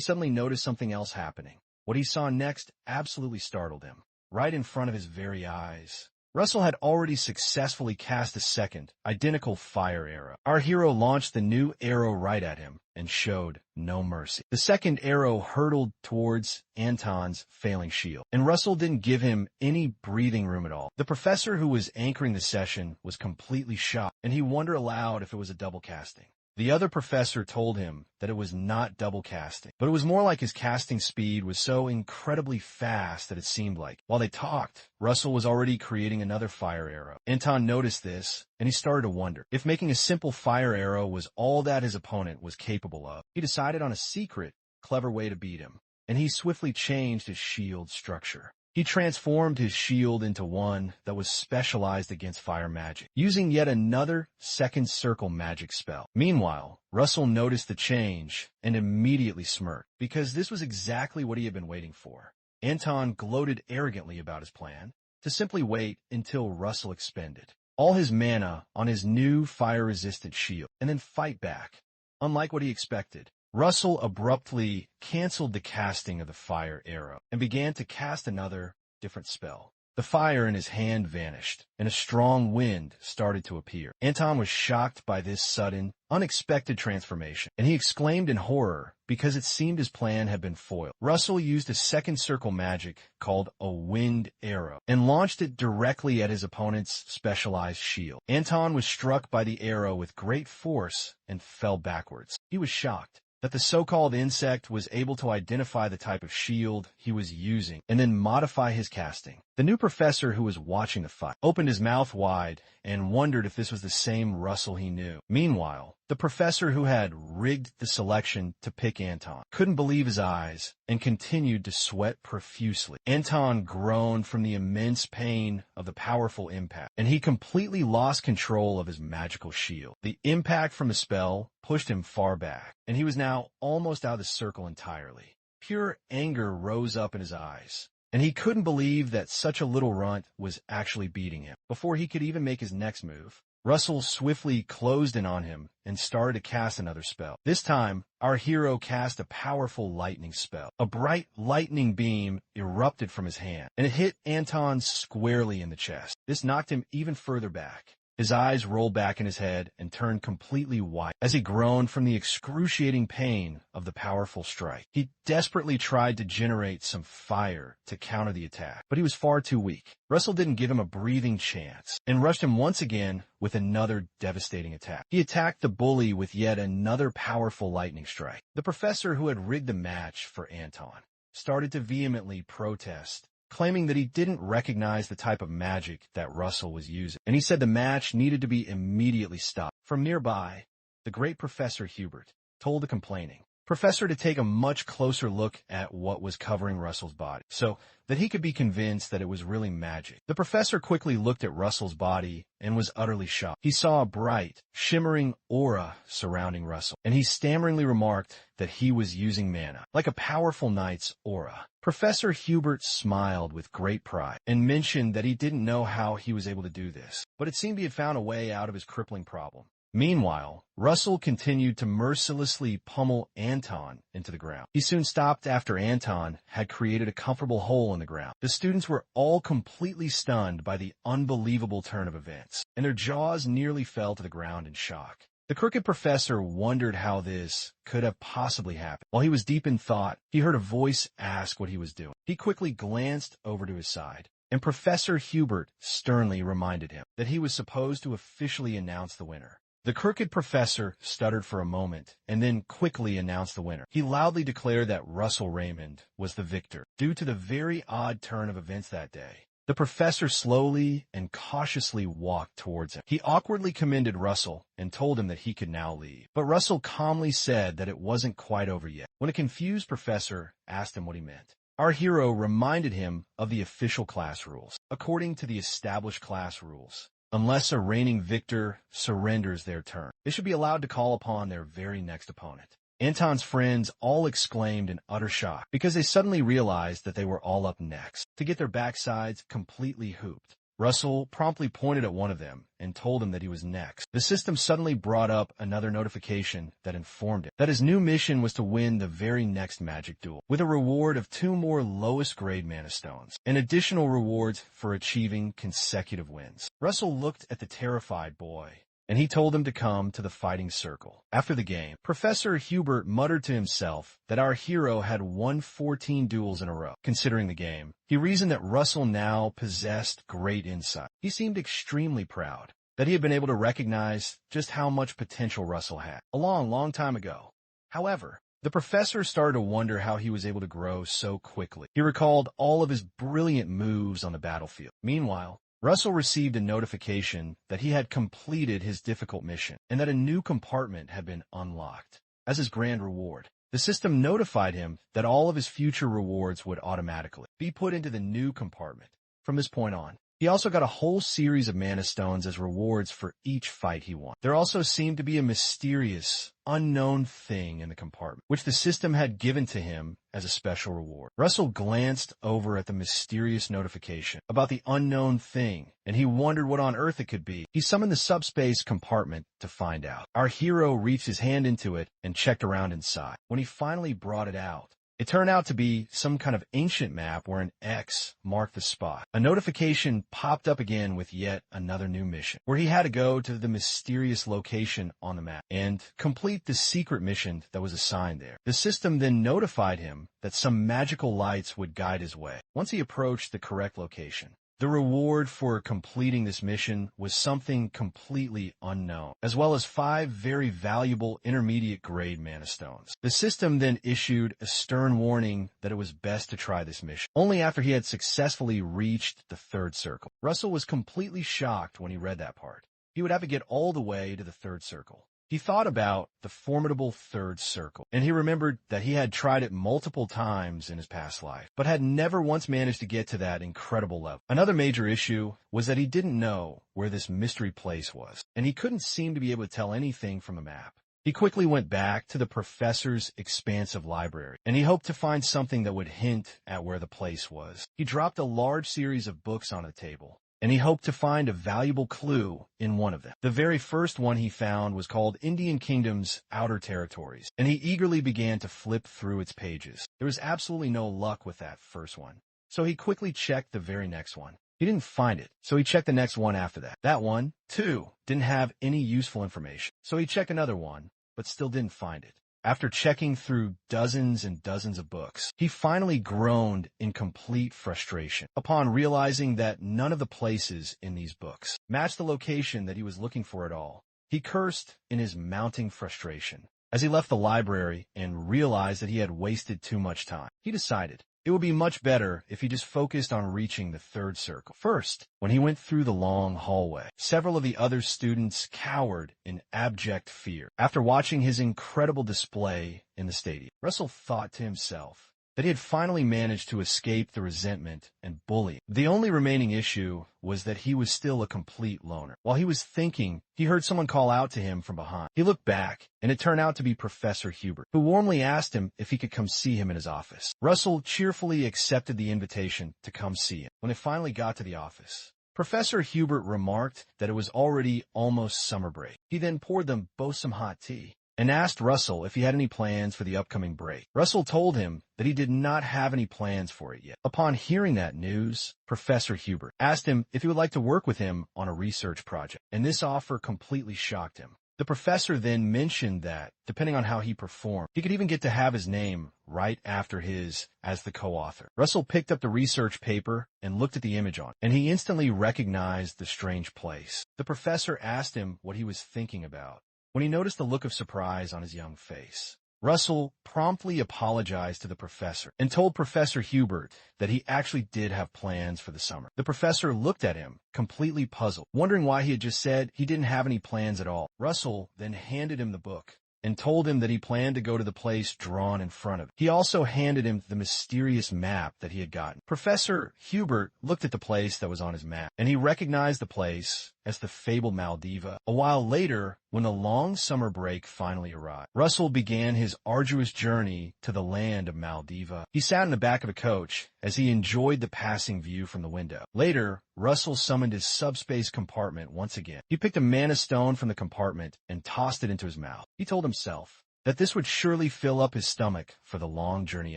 suddenly noticed something else happening. What he saw next absolutely startled him. Right in front of his very eyes, Russell had already successfully cast a second, identical fire arrow. Our hero launched the new arrow right at him and showed no mercy. The second arrow hurtled towards Anton's failing shield, and Russell didn't give him any breathing room at all. The professor who was anchoring the session was completely shocked, and he wondered aloud if it was a double casting. The other professor told him that it was not double casting, but it was more like his casting speed was so incredibly fast that it seemed like. While they talked, Russell was already creating another fire arrow. Anton noticed this, and he started to wonder if making a simple fire arrow was all that his opponent was capable of. He decided on a secret, clever way to beat him, and he swiftly changed his shield structure. He transformed his shield into one that was specialized against fire magic, using yet another second circle magic spell. Meanwhile, Russell noticed the change and immediately smirked, because this was exactly what he had been waiting for. Anton gloated arrogantly about his plan to simply wait until Russell expended all his mana on his new fire-resistant shield, and then fight back. Unlike what he expected, Russell abruptly canceled the casting of the fire arrow and began to cast another, different spell. The fire in his hand vanished, and a strong wind started to appear. Anton was shocked by this sudden, unexpected transformation, and he exclaimed in horror because it seemed his plan had been foiled. Russell used a second circle magic called a wind arrow and launched it directly at his opponent's specialized shield. Anton was struck by the arrow with great force and fell backwards. He was shocked that the so-called insect was able to identify the type of shield he was using and then modify his casting. The new professor who was watching the fight opened his mouth wide and wondered if this was the same Russell he knew. Meanwhile, the professor who had rigged the selection to pick Anton couldn't believe his eyes and continued to sweat profusely. Anton groaned from the immense pain of the powerful impact, and he completely lost control of his magical shield. The impact from the spell pushed him far back, and he was now almost out of the circle entirely. Pure anger rose up in his eyes, and he couldn't believe that such a little runt was actually beating him. Before he could even make his next move, Russell swiftly closed in on him and started to cast another spell. This time, our hero cast a powerful lightning spell. A bright lightning beam erupted from his hand, and it hit Anton squarely in the chest. This knocked him even further back. His eyes rolled back in his head and turned completely white as he groaned from the excruciating pain of the powerful strike. He desperately tried to generate some fire to counter the attack, but he was far too weak. Russell didn't give him a breathing chance and rushed him once again with another devastating attack. He attacked the bully with yet another powerful lightning strike. The professor who had rigged the match for Anton started to vehemently protest, claiming that he didn't recognize the type of magic that Russell was using, and he said the match needed to be immediately stopped. From nearby, the great Professor Hubert told the complaining professor to take a much closer look at what was covering Russell's body, so that he could be convinced that it was really magic. The professor quickly looked at Russell's body and was utterly shocked. He saw a bright, shimmering aura surrounding Russell, and he stammeringly remarked that he was using mana, like a powerful knight's aura. Professor Hubert smiled with great pride and mentioned that he didn't know how he was able to do this, but it seemed he had found a way out of his crippling problem. Meanwhile, Russell continued to mercilessly pummel Anton into the ground. He soon stopped after Anton had created a comfortable hole in the ground. The students were all completely stunned by the unbelievable turn of events, and their jaws nearly fell to the ground in shock. The crooked professor wondered how this could have possibly happened. While he was deep in thought, he heard a voice ask what he was doing. He quickly glanced over to his side, and Professor Hubert sternly reminded him that he was supposed to officially announce the winner. The crooked professor stuttered for a moment and then quickly announced the winner. He loudly declared that Russell Raymond was the victor, due to the very odd turn of events that day. The professor slowly and cautiously walked towards him. He awkwardly commended Russell and told him that he could now leave. But Russell calmly said that it wasn't quite over yet, when a confused professor asked him what he meant. Our hero reminded him of the official class rules. According to the established class rules, unless a reigning victor surrenders their turn, they should be allowed to call upon their very next opponent. Anton's friends all exclaimed in utter shock because they suddenly realized that they were all up next to get their backsides completely hooped. Russell promptly pointed at one of them and told him that he was next. The system suddenly brought up another notification that informed him that his new mission was to win the very next magic duel, with a reward of 2 more lowest grade mana stones, and additional rewards for achieving consecutive wins. Russell looked at the terrified boy, and he told him to come to the fighting circle. After the game, Professor Hubert muttered to himself that our hero had won 14 duels in a row. Considering the game, he reasoned that Russell now possessed great insight. He seemed extremely proud that he had been able to recognize just how much potential Russell had a long time ago. However, the professor started to wonder how he was able to grow so quickly. He recalled all of his brilliant moves on the battlefield. Meanwhile, Russell received a notification that he had completed his difficult mission and that a new compartment had been unlocked. As his grand reward, the system notified him that all of his future rewards would automatically be put into the new compartment. From this point on, he also got a whole series of mana stones as rewards for each fight he won. There also seemed to be a mysterious, unknown thing in the compartment, which the system had given to him as a special reward. Russell glanced over at the mysterious notification about the unknown thing, and he wondered what on earth it could be. He summoned the subspace compartment to find out. Our hero reached his hand into it and checked around inside. When he finally brought it out, it turned out to be some kind of ancient map where an X marked the spot. A notification popped up again with yet another new mission, where he had to go to the mysterious location on the map and complete the secret mission that was assigned there. The system then notified him that some magical lights would guide his way. Once he approached the correct location, the reward for completing this mission was something completely unknown, as well as 5 very valuable intermediate grade mana stones. The system then issued a stern warning that it was best to try this mission only after he had successfully reached the 3rd circle. Russell was completely shocked when he read that part. He would have to get all the way to the 3rd circle. He thought about the formidable 3rd circle, and he remembered that he had tried it multiple times in his past life, but had never once managed to get to that incredible level. Another major issue was that he didn't know where this mystery place was, and he couldn't seem to be able to tell anything from a map. He quickly went back to the professor's expansive library, and he hoped to find something that would hint at where the place was. He dropped a large series of books on the table, and he hoped to find a valuable clue in one of them. The very first one he found was called Indian Kingdom's Outer Territories, and he eagerly began to flip through its pages. There was absolutely no luck with that first one, so he quickly checked the very next one. He didn't find it, so he checked the next one after that. That one, too, didn't have any useful information, so he checked another one, but still didn't find it. After checking through dozens and dozens of books, he finally groaned in complete frustration upon realizing that none of the places in these books matched the location that he was looking for at all. He cursed in his mounting frustration as he left the library and realized that he had wasted too much time. He decided it would be much better if he just focused on reaching the 3rd circle. First, when he went through the long hallway, several of the other students cowered in abject fear after watching his incredible display in the stadium. Russell thought to himself that he had finally managed to escape the resentment and bullying. The only remaining issue was that he was still a complete loner. While he was thinking, he heard someone call out to him from behind. He looked back, and it turned out to be Professor Hubert, who warmly asked him if he could come see him in his office. Russell cheerfully accepted the invitation to come see him. When they finally got to the office, Professor Hubert remarked that it was already almost summer break. He then poured them both some hot tea and asked Russell if he had any plans for the upcoming break. Russell told him that he did not have any plans for it yet. Upon hearing that news, Professor Hubert asked him if he would like to work with him on a research project, and this offer completely shocked him. The professor then mentioned that, depending on how he performed, he could even get to have his name right after his as the co-author. Russell picked up the research paper and looked at the image on it, and he instantly recognized the strange place. The professor asked him what he was thinking about when he noticed the look of surprise on his young face. Russell promptly apologized to the professor and told Professor Hubert that he actually did have plans for the summer. The professor looked at him, completely puzzled, wondering why he had just said he didn't have any plans at all. Russell then handed him the book and told him that he planned to go to the place drawn in front of him. He also handed him the mysterious map that he had gotten. Professor Hubert looked at the place that was on his map, and he recognized the place as the fabled Maldiva. A while later, when the long summer break finally arrived, Russell began his arduous journey to the land of Maldiva. He sat in the back of a coach as he enjoyed the passing view from the window. Later, Russell summoned his subspace compartment once again. He picked a mana stone from the compartment and tossed it into his mouth. He told himself that this would surely fill up his stomach for the long journey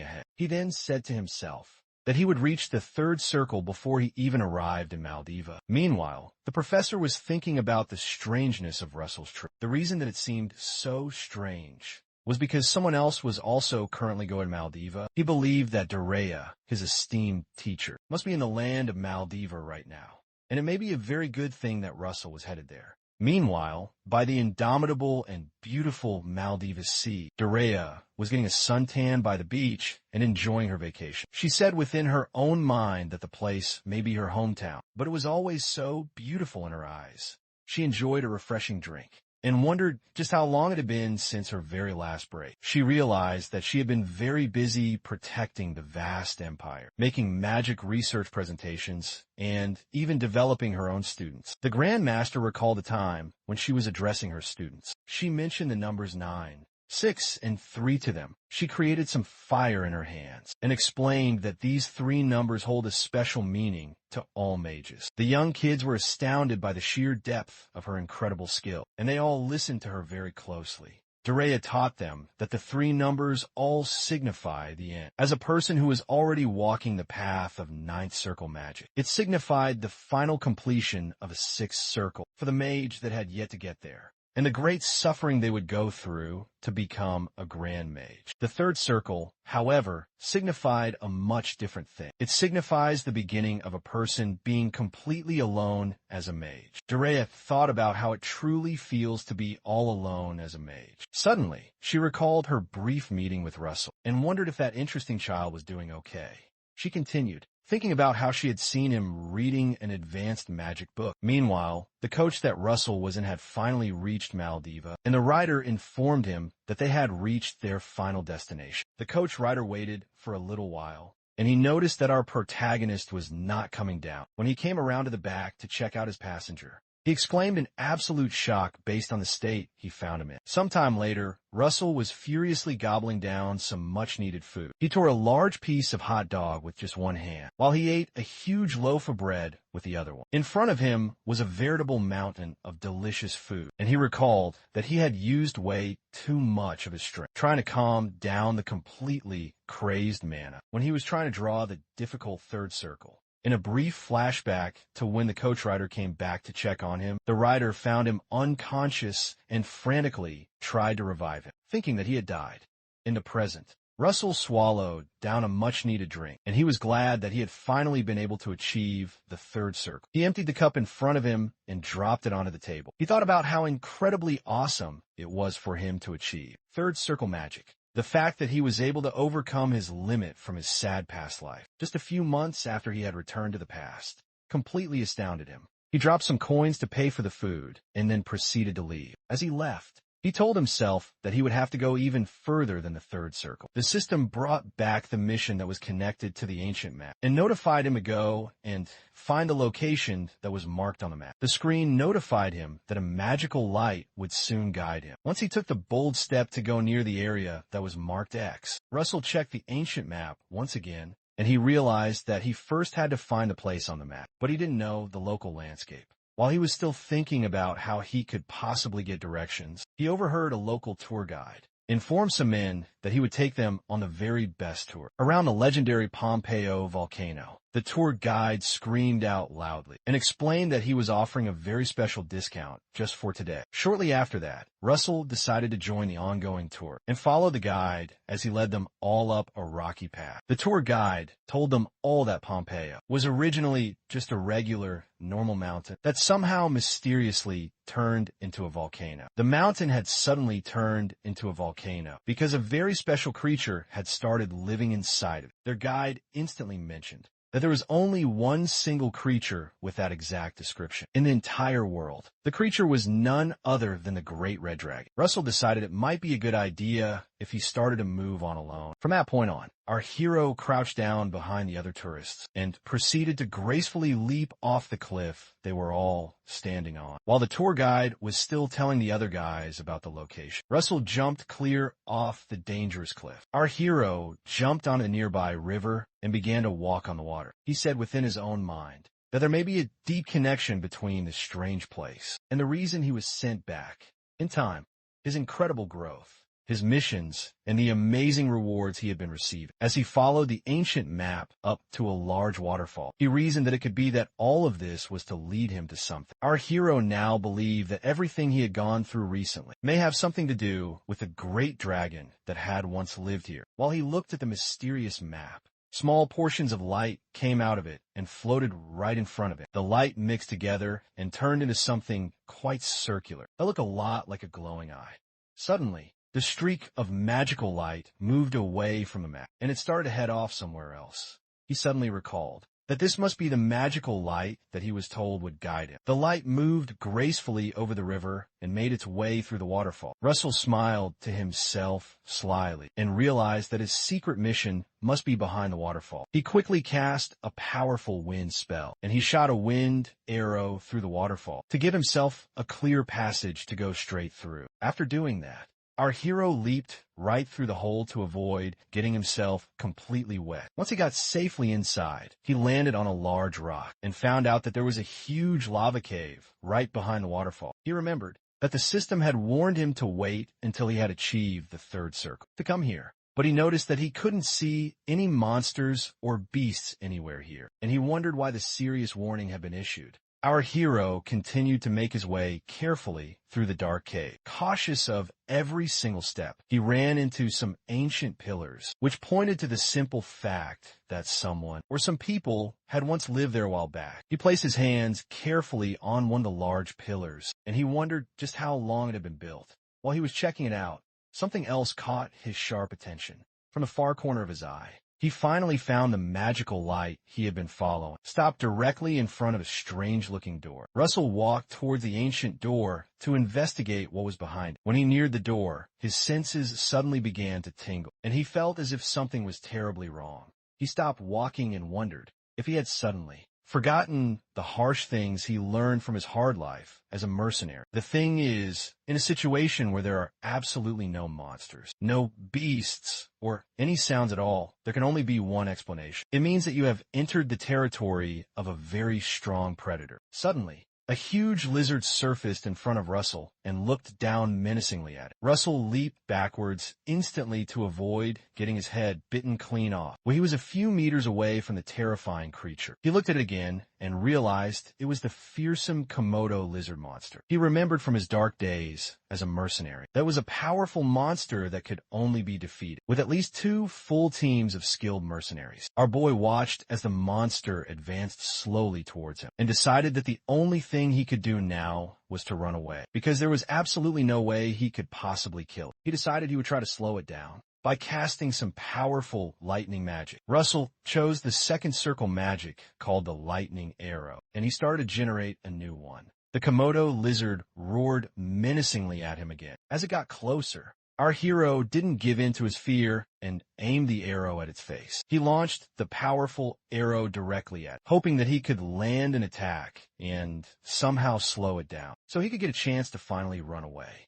ahead. He then said to himself that he would reach the third circle before he even arrived in Maldiva. Meanwhile, the professor was thinking about the strangeness of Russell's trip. The reason that it seemed so strange was because someone else was also currently going to Maldiva. He believed that Daya, his esteemed teacher, must be in the land of Maldiva right now, and it may be a very good thing that Russell was headed there. Meanwhile, by the indomitable and beautiful Maldiva Sea, Daya was getting a suntan by the beach and enjoying her vacation. She said within her own mind that the place may be her hometown, but it was always so beautiful in her eyes. She enjoyed a refreshing drink and wondered just how long it had been since her very last break. She realized that she had been very busy protecting the vast empire, making magic research presentations, and even developing her own students. The Grand Master recalled a time when she was addressing her students. She mentioned the numbers 9, 6, and 3 to them. She created some fire in her hands and explained that these 3 numbers hold a special meaning to all mages. The young kids were astounded by the sheer depth of her incredible skill, and they all listened to her very closely. Daya taught them that the 3 numbers all signify the end. As a person who was already walking the path of 9th circle magic, it signified the final completion of a 6th circle for the mage that had yet to get there, and the great suffering they would go through to become a grand mage. The 3rd circle, however, signified a much different thing. It signifies the beginning of a person being completely alone as a mage. Daya thought about how it truly feels to be all alone as a mage. Suddenly, she recalled her brief meeting with Russell and wondered if that interesting child was doing okay. She continued, thinking about how she had seen him reading an advanced magic book. Meanwhile, the coach that Russell was in had finally reached Maldiva, and the rider informed him that they had reached their final destination. The coach rider waited for a little while, and he noticed that our protagonist was not coming down. When he came around to the back to check out his passenger, he exclaimed in absolute shock based on the state he found him in. Sometime later, Russell was furiously gobbling down some much-needed food. He tore a large piece of hot dog with just one hand, while he ate a huge loaf of bread with the other one. In front of him was a veritable mountain of delicious food, and he recalled that he had used way too much of his strength, trying to calm down the completely crazed mana when he was trying to draw the difficult 3rd circle. In a brief flashback to when the coach rider came back to check on him, the rider found him unconscious and frantically tried to revive him, thinking that he had died. In the present, Russell swallowed down a much-needed drink, and he was glad that he had finally been able to achieve the 3rd circle. He emptied the cup in front of him and dropped it onto the table. He thought about how incredibly awesome it was for him to achieve 3rd circle magic. The fact that he was able to overcome his limit from his sad past life, just a few months after he had returned to the past, completely astounded him. He dropped some coins to pay for the food, and then proceeded to leave. As he left, he told himself that he would have to go even further than the 3rd circle. The system brought back the mission that was connected to the ancient map, and notified him to go and find the location that was marked on the map. The screen notified him that a magical light would soon guide him. Once he took the bold step to go near the area that was marked X, Russell checked the ancient map once again, and he realized that he first had to find the place on the map, but he didn't know the local landscape. While he was still thinking about how he could possibly get directions, he overheard a local tour guide inform some men that he would take them on the very best tour around the legendary Pompeo volcano. The tour guide screamed out loudly and explained that he was offering a very special discount just for today. Shortly after that, Russell decided to join the ongoing tour and follow the guide as he led them all up a rocky path. The tour guide told them all that Pompeo was originally just a regular, normal mountain that somehow mysteriously turned into a volcano. The mountain had suddenly turned into a volcano because a very special creature had started living inside of it. Their guide instantly mentioned that there was only one single creature with that exact description in the entire world. The creature was none other than the Great Red Dragon. Russell decided it might be a good idea if he started to move on alone. From that point on, our hero crouched down behind the other tourists and proceeded to gracefully leap off the cliff they were all standing on, while the tour guide was still telling the other guys about the location. Russell jumped clear off the dangerous cliff. Our hero jumped on a nearby river and began to walk on the water. He said within his own mind that there may be a deep connection between this strange place and the reason he was sent back. In time, his incredible growth, his missions, and the amazing rewards he had been receiving. As he followed the ancient map up to a large waterfall, he reasoned that it could be that all of this was to lead him to something. Our hero now believed that everything he had gone through recently may have something to do with the great dragon that had once lived here. While he looked at the mysterious map, small portions of light came out of it and floated right in front of it. The light mixed together and turned into something quite circular that looked a lot like a glowing eye. Suddenly, the streak of magical light moved away from the map, and it started to head off somewhere else. He suddenly recalled that this must be the magical light that he was told would guide him. The light moved gracefully over the river and made its way through the waterfall. Russell smiled to himself slyly and realized that his secret mission must be behind the waterfall. He quickly cast a powerful wind spell, and he shot a wind arrow through the waterfall to give himself a clear passage to go straight through. After doing that, our hero leaped right through the hole to avoid getting himself completely wet. Once he got safely inside, he landed on a large rock and found out that there was a huge lava cave right behind the waterfall. He remembered that the system had warned him to wait until he had achieved the third circle to come here. But he noticed that he couldn't see any monsters or beasts anywhere here, and he wondered why the serious warning had been issued. Our hero continued to make his way carefully through the dark cave, cautious of every single step. He ran into some ancient pillars, which pointed to the simple fact that someone or some people had once lived there a while back. He placed his hands carefully on one of the large pillars, and he wondered just how long it had been built. While he was checking it out, something else caught his sharp attention. From the far corner of his eye, he finally found the magical light he had been following, stopped directly in front of a strange-looking door. Russell walked toward the ancient door to investigate what was behind it. When he neared the door, his senses suddenly began to tingle, and he felt as if something was terribly wrong. He stopped walking and wondered if he had suddenly forgotten the harsh things he learned from his hard life as a mercenary. The thing is, in a situation where there are absolutely no monsters, no beasts, or any sounds at all, there can only be one explanation. It means that you have entered the territory of a very strong predator. Suddenly, a huge lizard surfaced in front of Russell and looked down menacingly at it. Russell leaped backwards instantly to avoid getting his head bitten clean off. Well, he was a few meters away from the terrifying creature. He looked at it again and realized it was the fearsome Komodo lizard monster. He remembered from his dark days as a mercenary that was a powerful monster that could only be defeated with at least 2 full teams of skilled mercenaries. Our boy watched as the monster advanced slowly towards him and decided that the only thing he could do now was to run away, because there was absolutely no way he could possibly kill it. He decided he would try to slow it down by casting some powerful lightning magic. Russell chose the second circle magic called the lightning arrow, and he started to generate a new one. The Komodo lizard roared menacingly at him again. As it got closer, our hero didn't give in to his fear and aimed the arrow at its face. He launched the powerful arrow directly at it, hoping that he could land an attack and somehow slow it down, so he could get a chance to finally run away.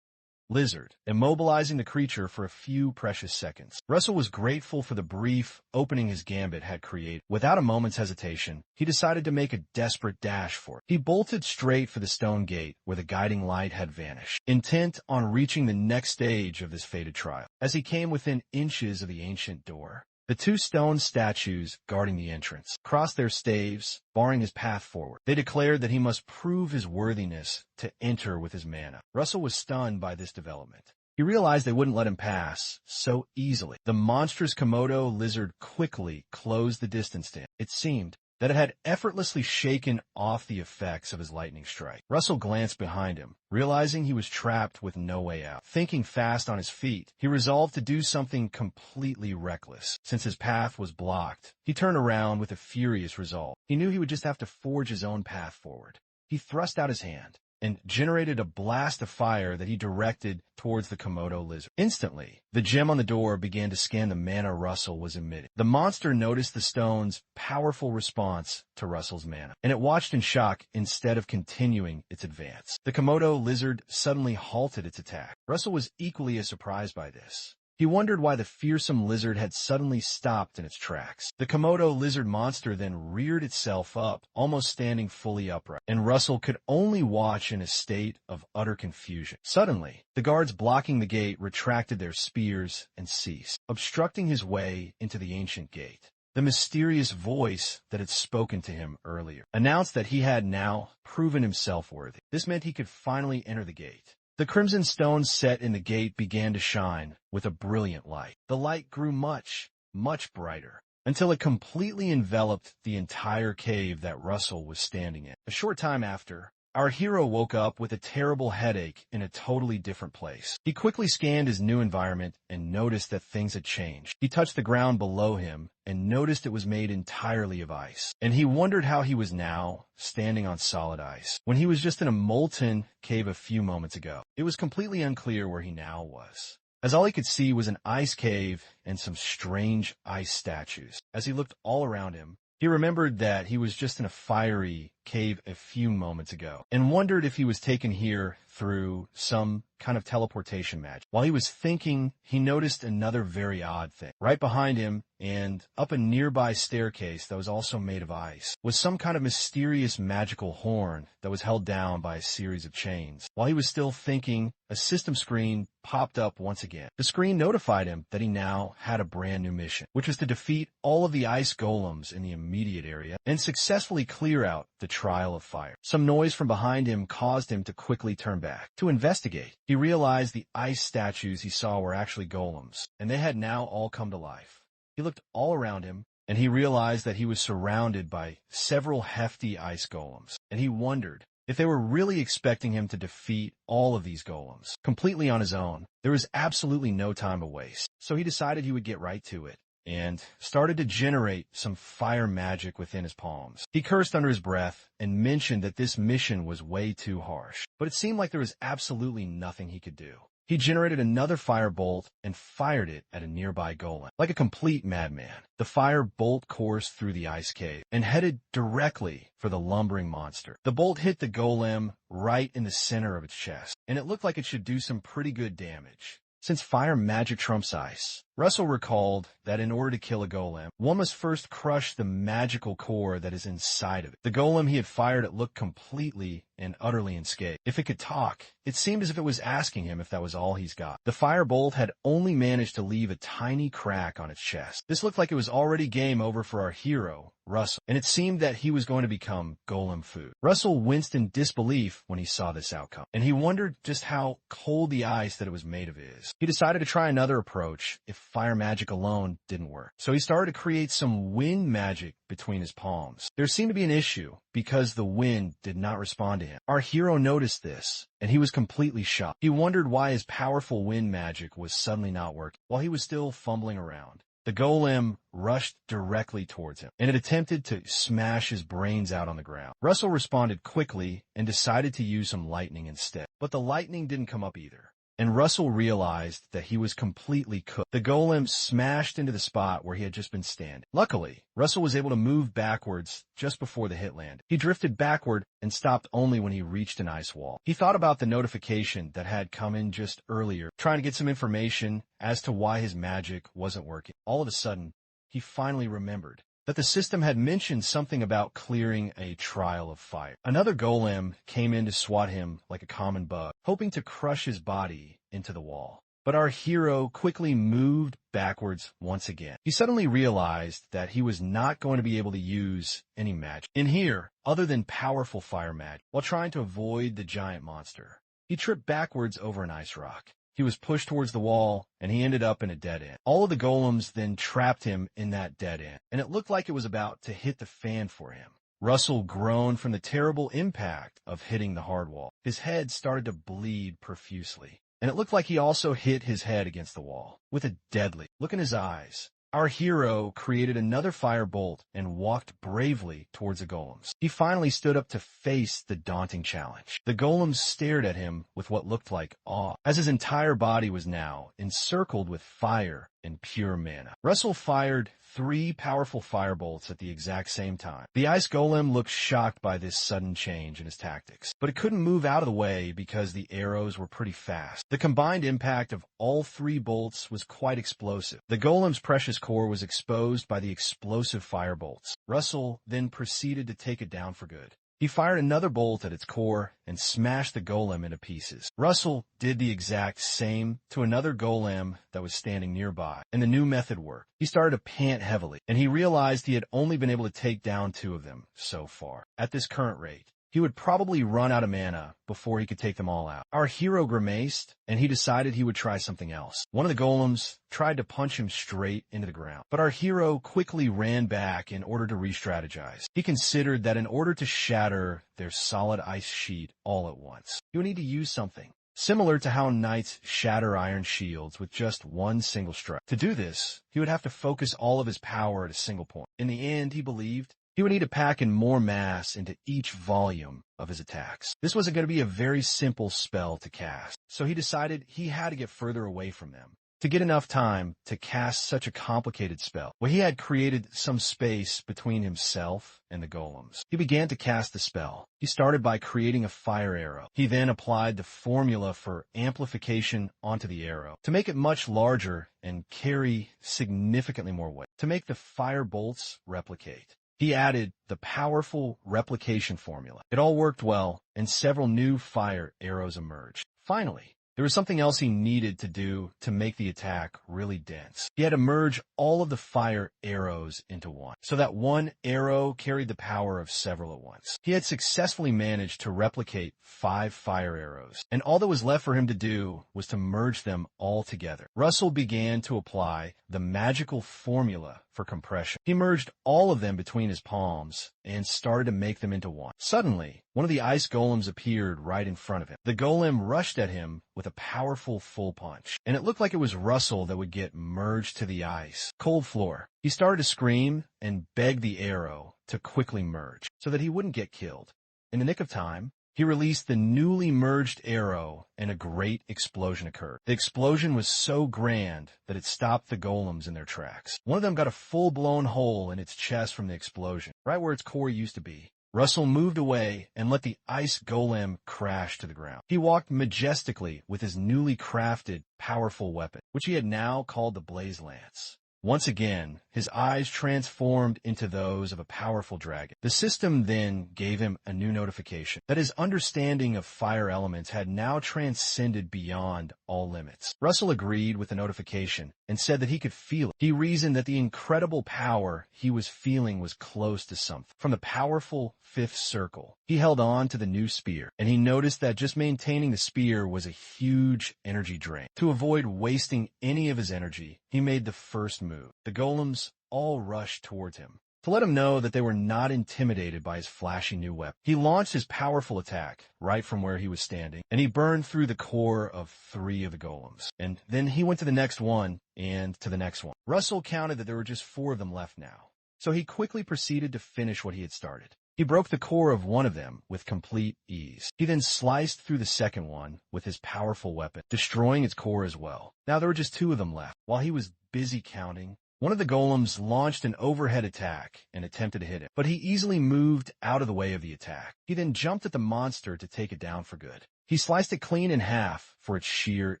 Lizard, immobilizing the creature for a few precious seconds. Russell was grateful for the brief opening his gambit had created. Without a moment's hesitation, he decided to make a desperate dash for it. He bolted straight for the stone gate where the guiding light had vanished, intent on reaching the next stage of this fated trial. As he came within inches of the ancient door, the 2 stone statues guarding the entrance crossed their staves, barring his path forward. They declared that he must prove his worthiness to enter with his mana. Russell was stunned by this development. He realized they wouldn't let him pass so easily. The monstrous Komodo lizard quickly closed the distance to him. It seemed that it had effortlessly shaken off the effects of his lightning strike. Russell glanced behind him, realizing he was trapped with no way out. Thinking fast on his feet, he resolved to do something completely reckless. Since his path was blocked, he turned around with a furious resolve. He knew he would just have to forge his own path forward. He thrust out his hand and generated a blast of fire that he directed towards the Komodo lizard. Instantly, the gem on the door began to scan the mana Russell was emitting. The monster noticed the stone's powerful response to Russell's mana, and it watched in shock instead of continuing its advance. The Komodo lizard suddenly halted its attack. Russell was equally as surprised by this. He wondered why the fearsome lizard had suddenly stopped in its tracks. The Komodo lizard monster then reared itself up, almost standing fully upright, and Russell could only watch in a state of utter confusion. Suddenly, the guards blocking the gate retracted their spears and ceased, obstructing his way into the ancient gate. The mysterious voice that had spoken to him earlier announced that he had now proven himself worthy. This meant he could finally enter the gate. The crimson stones set in the gate began to shine with a brilliant light. The light grew much, much brighter, until it completely enveloped the entire cave that Russell was standing in. A short time after, our hero woke up with a terrible headache in a totally different place. He quickly scanned his new environment and noticed that things had changed. He touched the ground below him and noticed it was made entirely of ice. And he wondered how he was now standing on solid ice, when he was just in a molten cave a few moments ago. It was completely unclear where he now was, as all he could see was an ice cave and some strange ice statues. As he looked all around him, he remembered that he was just in a fiery cave a few moments ago, and wondered if he was taken here through some kind of teleportation magic. While he was thinking, he noticed another very odd thing. Right behind him, and up a nearby staircase that was also made of ice, was some kind of mysterious magical horn that was held down by a series of chains. While he was still thinking, a system screen popped up once again. The screen notified him that he now had a brand new mission, which was to defeat all of the ice golems in the immediate area and successfully clear out the trial of fire. Some noise from behind him caused him to quickly turn back. To investigate, he realized the ice statues he saw were actually golems, and they had now all come to life. He looked all around him, and he realized that he was surrounded by several hefty ice golems, and he wondered if they were really expecting him to defeat all of these golems completely on his own. There was absolutely no time to waste, so he decided he would get right to it, and started to generate some fire magic within his palms. He cursed under his breath and mentioned that this mission was way too harsh, but it seemed like there was absolutely nothing he could do. He generated another fire bolt and fired it at a nearby golem. Like a complete madman, the fire bolt coursed through the ice cave and headed directly for the lumbering monster. The bolt hit the golem right in the center of its chest, and it looked like it should do some pretty good damage. Since fire magic trumps ice, Russell recalled that in order to kill a golem, one must first crush the magical core that is inside of it. The golem he had fired at looked completely and utterly unscathed. If it could talk, it seemed as if it was asking him if that was all he's got. The fire bolt had only managed to leave a tiny crack on its chest. This looked like it was already game over for our hero, Russell, and it seemed that he was going to become golem food. Russell winced in disbelief when he saw this outcome, and he wondered just how cold the ice that it was made of is. He decided to try another approach if fire magic alone didn't work. So he started to create some wind magic between his palms. There seemed to be an issue because the wind did not respond to him. Our hero noticed this, and he was completely shocked. He wondered why his powerful wind magic was suddenly not working. While he was still fumbling around, the golem rushed directly towards him, and it attempted to smash his brains out on the ground. Russell responded quickly and decided to use some lightning instead. But the lightning didn't come up either, and Russell realized that he was completely cooked. The golem smashed into the spot where he had just been standing. Luckily, Russell was able to move backwards just before the hit landed. He drifted backward and stopped only when he reached an ice wall. He thought about the notification that had come in just earlier, trying to get some information as to why his magic wasn't working. All of a sudden, he finally remembered that the system had mentioned something about clearing a trial of fire. Another golem came in to swat him like a common bug, hoping to crush his body into the wall. But our hero quickly moved backwards once again. He suddenly realized that he was not going to be able to use any magic in here other than powerful fire magic while trying to avoid the giant monster. He tripped backwards over an ice rock. He was pushed towards the wall, and he ended up in a dead end. All of the golems then trapped him in that dead end, and it looked like it was about to hit the fan for him. Russell groaned from the terrible impact of hitting the hard wall. His head started to bleed profusely, and it looked like he also hit his head against the wall with a deadly look in his eyes. Our hero created another fire bolt and walked bravely towards the golems. He finally stood up to face the daunting challenge. The golems stared at him with what looked like awe, as his entire body was now encircled with fire and pure mana. Russell fired 3 powerful firebolts at the exact same time. The ice golem looked shocked by this sudden change in his tactics, but it couldn't move out of the way because the arrows were pretty fast. The combined impact of all 3 bolts was quite explosive. The golem's precious core was exposed by the explosive firebolts. Russell then proceeded to take it down for good. He fired another bolt at its core and smashed the golem into pieces. Russell did the exact same to another golem that was standing nearby, and the new method worked. He started to pant heavily, and he realized he had only been able to take down 2 of them so far. At this current rate, he would probably run out of mana before he could take them all out. Our hero grimaced, and he decided he would try something else. One of the golems tried to punch him straight into the ground, but our hero quickly ran back in order to re-strategize. He considered that in order to shatter their solid ice sheet all at once, he would need to use something similar to how knights shatter iron shields with just one single strike. To do this, he would have to focus all of his power at a single point. In the end, he believed he would need to pack in more mass into each volume of his attacks. This wasn't going to be a very simple spell to cast, so he decided he had to get further away from them to get enough time to cast such a complicated spell. Well, he had created some space between himself and the golems. He began to cast the spell. He started by creating a fire arrow. He then applied the formula for amplification onto the arrow to make it much larger and carry significantly more weight, to make the fire bolts replicate. He added the powerful replication formula. It all worked well, and several new fire arrows emerged. Finally, there was something else he needed to do to make the attack really dense. He had to merge all of the fire arrows into one, so that one arrow carried the power of several at once. He had successfully managed to replicate 5 fire arrows, and all that was left for him to do was to merge them all together. Russell began to apply the magical formula for compression. He merged all of them between his palms and started to make them into one. Suddenly, one of the ice golems appeared right in front of him. The golem rushed at him with a powerful full punch, and it looked like it was Russell that would get merged to the ice. Cold floor. He started to scream and beg the arrow to quickly merge so that he wouldn't get killed. In the nick of time, he released the newly merged arrow, and a great explosion occurred. The explosion was so grand that it stopped the golems in their tracks. One of them got a full-blown hole in its chest from the explosion, right where its core used to be. Russell moved away and let the ice golem crash to the ground. He walked majestically with his newly crafted, powerful weapon, which he had now called the Blaze Lance. Once again, his eyes transformed into those of a powerful dragon. The system then gave him a new notification that his understanding of fire elements had now transcended beyond all limits. Russell agreed with the notification and said that he could feel it. He reasoned that the incredible power he was feeling was close to something. From the powerful 5th circle, he held on to the new spear, and he noticed that just maintaining the spear was a huge energy drain. To avoid wasting any of his energy, he made the first move. The golems all rushed towards him to let him know that they were not intimidated by his flashy new weapon. He launched his powerful attack right from where he was standing, and he burned through the core of 3 of the golems. And then he went to the next one and to the next one. Russell counted that there were just 4 of them left now, so he quickly proceeded to finish what he had started. He broke the core of one of them with complete ease. He then sliced through the second one with his powerful weapon, destroying its core as well. Now there were just 2 of them left. While he was busy counting, one of the golems launched an overhead attack and attempted to hit him, but he easily moved out of the way of the attack. He then jumped at the monster to take it down for good. He sliced it clean in half for its sheer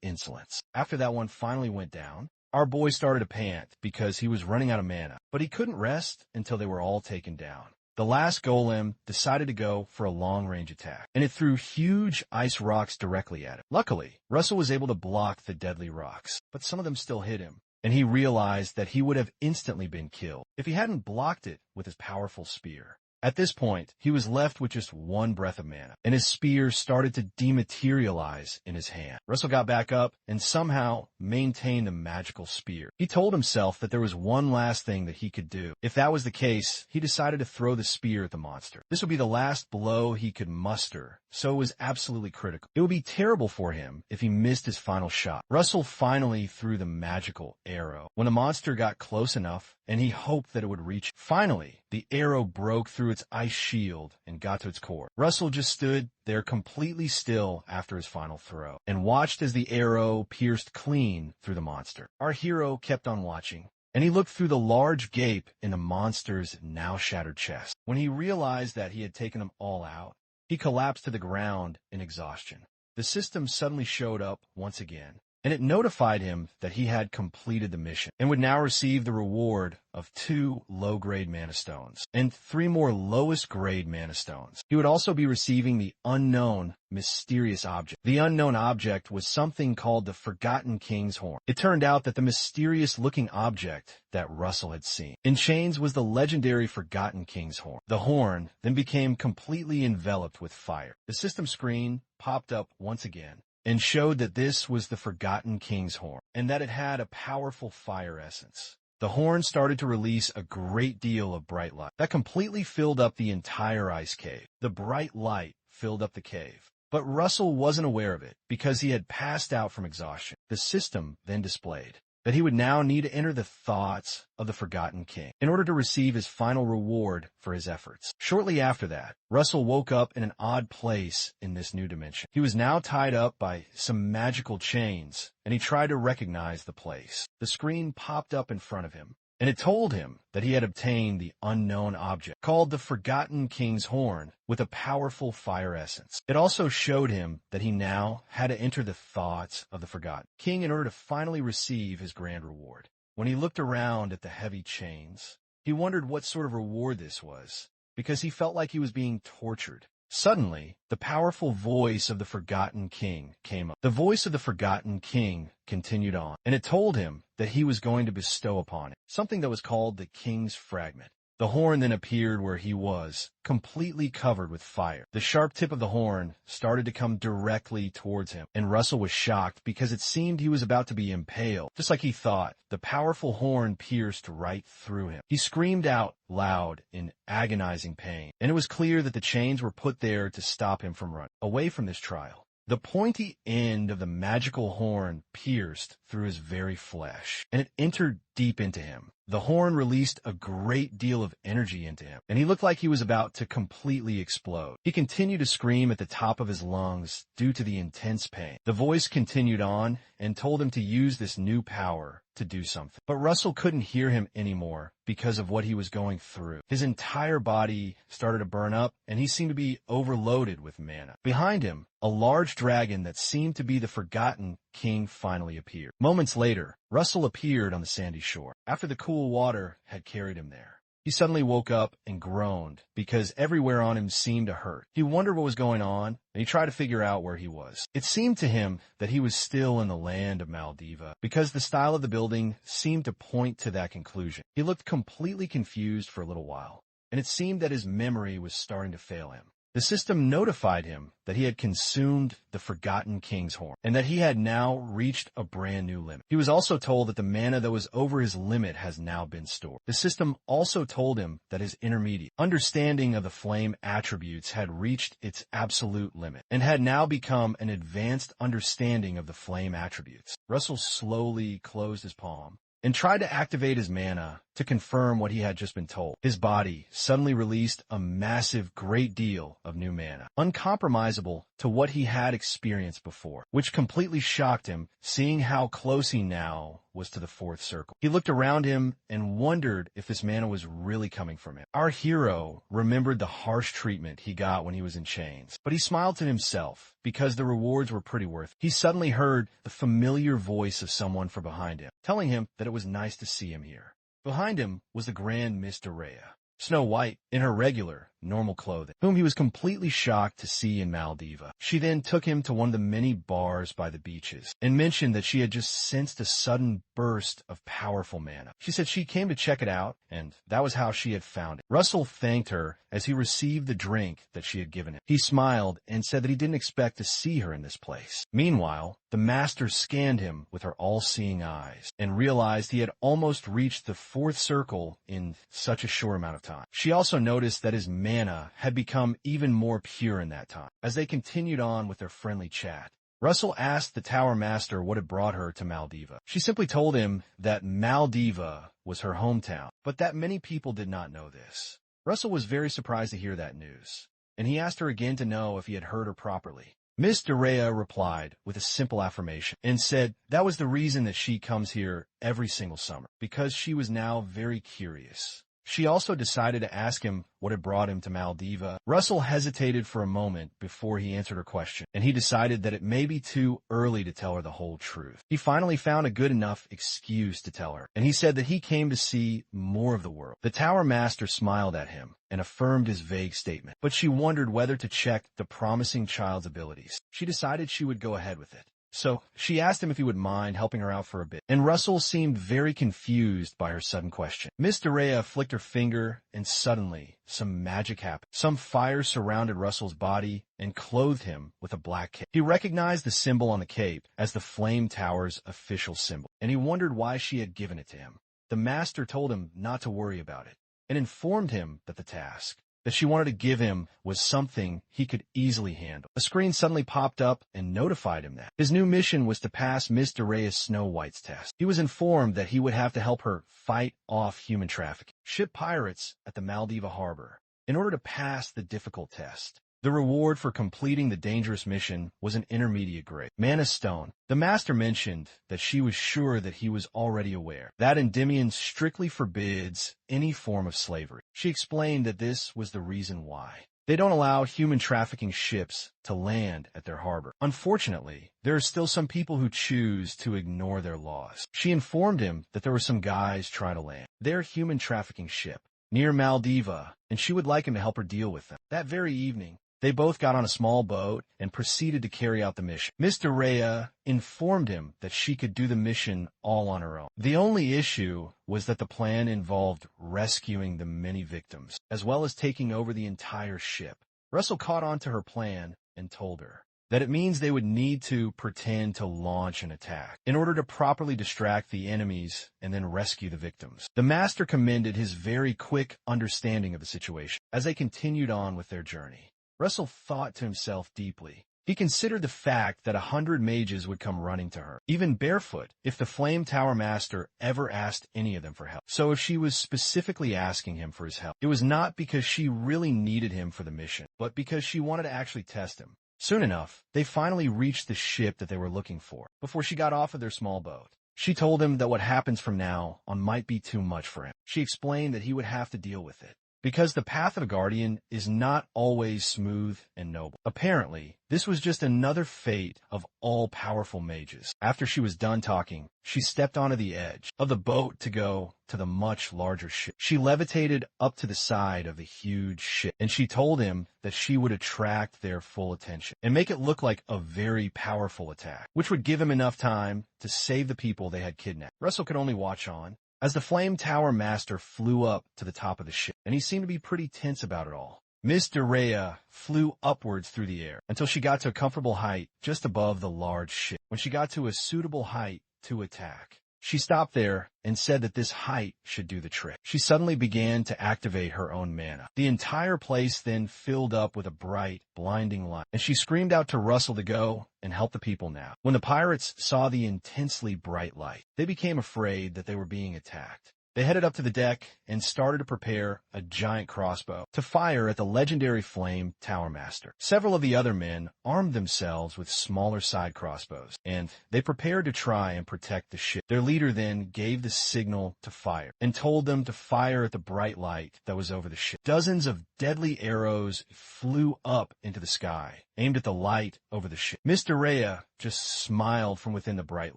insolence. After that one finally went down, our boy started to pant because he was running out of mana, but he couldn't rest until they were all taken down. The last golem decided to go for a long-range attack, and it threw huge ice rocks directly at him. Luckily, Russell was able to block the deadly rocks, but some of them still hit him, and he realized that he would have instantly been killed if he hadn't blocked it with his powerful spear. At this point, he was left with just one breath of mana, and his spear started to dematerialize in his hand. Russell got back up and somehow maintained the magical spear. He told himself that there was one last thing that he could do. If that was the case, he decided to throw the spear at the monster. This would be the last blow he could muster, so it was absolutely critical. It would be terrible for him if he missed his final shot. Russell finally threw the magical arrow. When the monster got close enough, and he hoped that it would reach, finally, the arrow broke through its ice shield and got to its core. Russell just stood there completely still after his final throw, and watched as the arrow pierced clean through the monster. Our hero kept on watching, and he looked through the large gape in the monster's now shattered chest. When he realized that he had taken them all out, he collapsed to the ground in exhaustion. The system suddenly showed up once again, and it notified him that he had completed the mission and would now receive the reward of 2 low-grade mana stones and 3 more lowest-grade mana stones. He would also be receiving the unknown, mysterious object. The unknown object was something called the Forgotten King's Horn. It turned out that the mysterious-looking object that Russell had seen in chains was the legendary Forgotten King's Horn. The horn then became completely enveloped with fire. The system screen popped up once again and showed that this was the Forgotten King's Horn, and that it had a powerful fire essence. The horn started to release a great deal of bright light that completely filled up the entire ice cave. The bright light filled up the cave, but Russell wasn't aware of it because he had passed out from exhaustion. The system then displayed that he would now need to enter the thoughts of the Forgotten King in order to receive his final reward for his efforts. Shortly after that, Russell woke up in an odd place in this new dimension. He was now tied up by some magical chains, and he tried to recognize the place. The screen popped up in front of him, and it told him that he had obtained the unknown object called the Forgotten King's Horn with a powerful fire essence. It also showed him that he now had to enter the thoughts of the Forgotten King in order to finally receive his grand reward. When he looked around at the heavy chains, he wondered what sort of reward this was, because he felt like he was being tortured. Suddenly, the powerful voice of the Forgotten King came up. The voice of the Forgotten King continued on, and it told him that he was going to bestow upon it something that was called the King's Fragment. The horn then appeared where he was, completely covered with fire. The sharp tip of the horn started to come directly towards him, and Russell was shocked because it seemed he was about to be impaled. Just like he thought, the powerful horn pierced right through him. He screamed out loud in agonizing pain, and it was clear that the chains were put there to stop him from running away from this trial. The pointy end of the magical horn pierced through his very flesh, and it entered deep into him. The horn released a great deal of energy into him, and he looked like he was about to completely explode. He continued to scream at the top of his lungs due to the intense pain. The voice continued on and told him to use this new power to do something. But Russell couldn't hear him anymore because of what he was going through. His entire body started to burn up, and he seemed to be overloaded with mana. Behind him, a large dragon that seemed to be the Forgotten King finally appeared. Moments later, Russell appeared on the sandy shore after the cool water had carried him there. He suddenly woke up and groaned because everywhere on him seemed to hurt. He wondered what was going on, and he tried to figure out where he was. It seemed to him that he was still in the land of Maldiva because the style of the building seemed to point to that conclusion. He looked completely confused for a little while, and it seemed that his memory was starting to fail him. The system notified him that he had consumed the Forgotten King's Horn, and that he had now reached a brand new limit. He was also told that the mana that was over his limit has now been stored. The system also told him that his intermediate understanding of the flame attributes had reached its absolute limit, and had now become an advanced understanding of the flame attributes. Russell slowly closed his palm and tried to activate his mana to confirm what he had just been told. His body suddenly released a massive great deal of new mana, uncompromisable to what he had experienced before, which completely shocked him, seeing how close he now was to the fourth circle. He looked around him and wondered if this mana was really coming from him. Our hero remembered the harsh treatment he got when he was in chains, but he smiled to himself because the rewards were pretty worth it. He suddenly heard the familiar voice of someone from behind him, telling him that it was nice to see him here. Behind him was the Grand Miss Daya, Snow White, in her regular, normal clothing, whom he was completely shocked to see in Maldiva. She then took him to one of the many bars by the beaches and mentioned that she had just sensed a sudden burst of powerful mana. She said she came to check it out, and that was how she had found it. Russell thanked her as he received the drink that she had given him. He smiled and said that he didn't expect to see her in this place. Meanwhile, the master scanned him with her all-seeing eyes and realized he had almost reached the fourth circle in such a short amount of time. She also noticed that his mana had become even more pure in that time. As they continued on with their friendly chat, Russell asked the Tower Master what had brought her to Maldiva. She simply told him that Maldiva was her hometown, but that many people did not know this. Russell was very surprised to hear that news, and he asked her again to know if he had heard her properly. Miss Daya replied with a simple affirmation and said that was the reason that she comes here every single summer, because she was now very curious. She also decided to ask him what had brought him to Maldiva. Russell hesitated for a moment before he answered her question, and he decided that it may be too early to tell her the whole truth. He finally found a good enough excuse to tell her, and he said that he came to see more of the world. The Tower Master smiled at him and affirmed his vague statement, but she wondered whether to check the promising child's abilities. She decided she would go ahead with it. So she asked him if he would mind helping her out for a bit, and Russell seemed very confused by her sudden question. Miss Daya flicked her finger, and suddenly some magic happened. Some fire surrounded Russell's body and clothed him with a black cape. He recognized the symbol on the cape as the Flame Tower's official symbol, and he wondered why she had given it to him. The master told him not to worry about it, and informed him that the task that she wanted to give him was something he could easily handle. A screen suddenly popped up and notified him that his new mission was to pass Miss Daya's Snow White's test. He was informed that he would have to help her fight off human trafficking, ship pirates at the Maldiva harbor, in order to pass the difficult test. The reward for completing the dangerous mission was an intermediate grade, Mana Stone. The master mentioned that she was sure that he was already aware that Endymion strictly forbids any form of slavery. She explained that this was the reason why they don't allow human trafficking ships to land at their harbor. Unfortunately, there are still some people who choose to ignore their laws. She informed him that there were some guys trying to land their human trafficking ship near Maldiva, and she would like him to help her deal with them. That very evening, they both got on a small boat and proceeded to carry out the mission. Miss Daya informed him that she could do the mission all on her own. The only issue was that the plan involved rescuing the many victims, as well as taking over the entire ship. Russell caught on to her plan and told her that it means they would need to pretend to launch an attack in order to properly distract the enemies and then rescue the victims. The master commended his very quick understanding of the situation as they continued on with their journey. Russell thought to himself deeply. He considered the fact that 100 mages would come running to her, even barefoot, if the Flame Tower Master ever asked any of them for help. So if she was specifically asking him for his help, it was not because she really needed him for the mission, but because she wanted to actually test him. Soon enough, they finally reached the ship that they were looking for, before she got off of their small boat. She told him that what happens from now on might be too much for him. She explained that he would have to deal with it, because the path of a guardian is not always smooth and noble. Apparently, this was just another fate of all-powerful mages. After she was done talking, she stepped onto the edge of the boat to go to the much larger ship. She levitated up to the side of the huge ship, and she told him that she would attract their full attention and make it look like a very powerful attack, which would give him enough time to save the people they had kidnapped. Russell could only watch on as the Flame Tower Master flew up to the top of the ship, and he seemed to be pretty tense about it all. Miss Daya flew upwards through the air until she got to a comfortable height just above the large ship. When she got to a suitable height to attack, she stopped there and said that this height should do the trick. She suddenly began to activate her own mana. The entire place then filled up with a bright, blinding light, and she screamed out to Russell to go and help the people now. When the pirates saw the intensely bright light, they became afraid that they were being attacked. They headed up to the deck and started to prepare a giant crossbow to fire at the legendary Flame Tower Master. Several of the other men armed themselves with smaller side crossbows, and they prepared to try and protect the ship. Their leader then gave the signal to fire and told them to fire at the bright light that was over the ship. Dozens of deadly arrows flew up into the sky, aimed at the light over the ship. Miss Daya just smiled from within the bright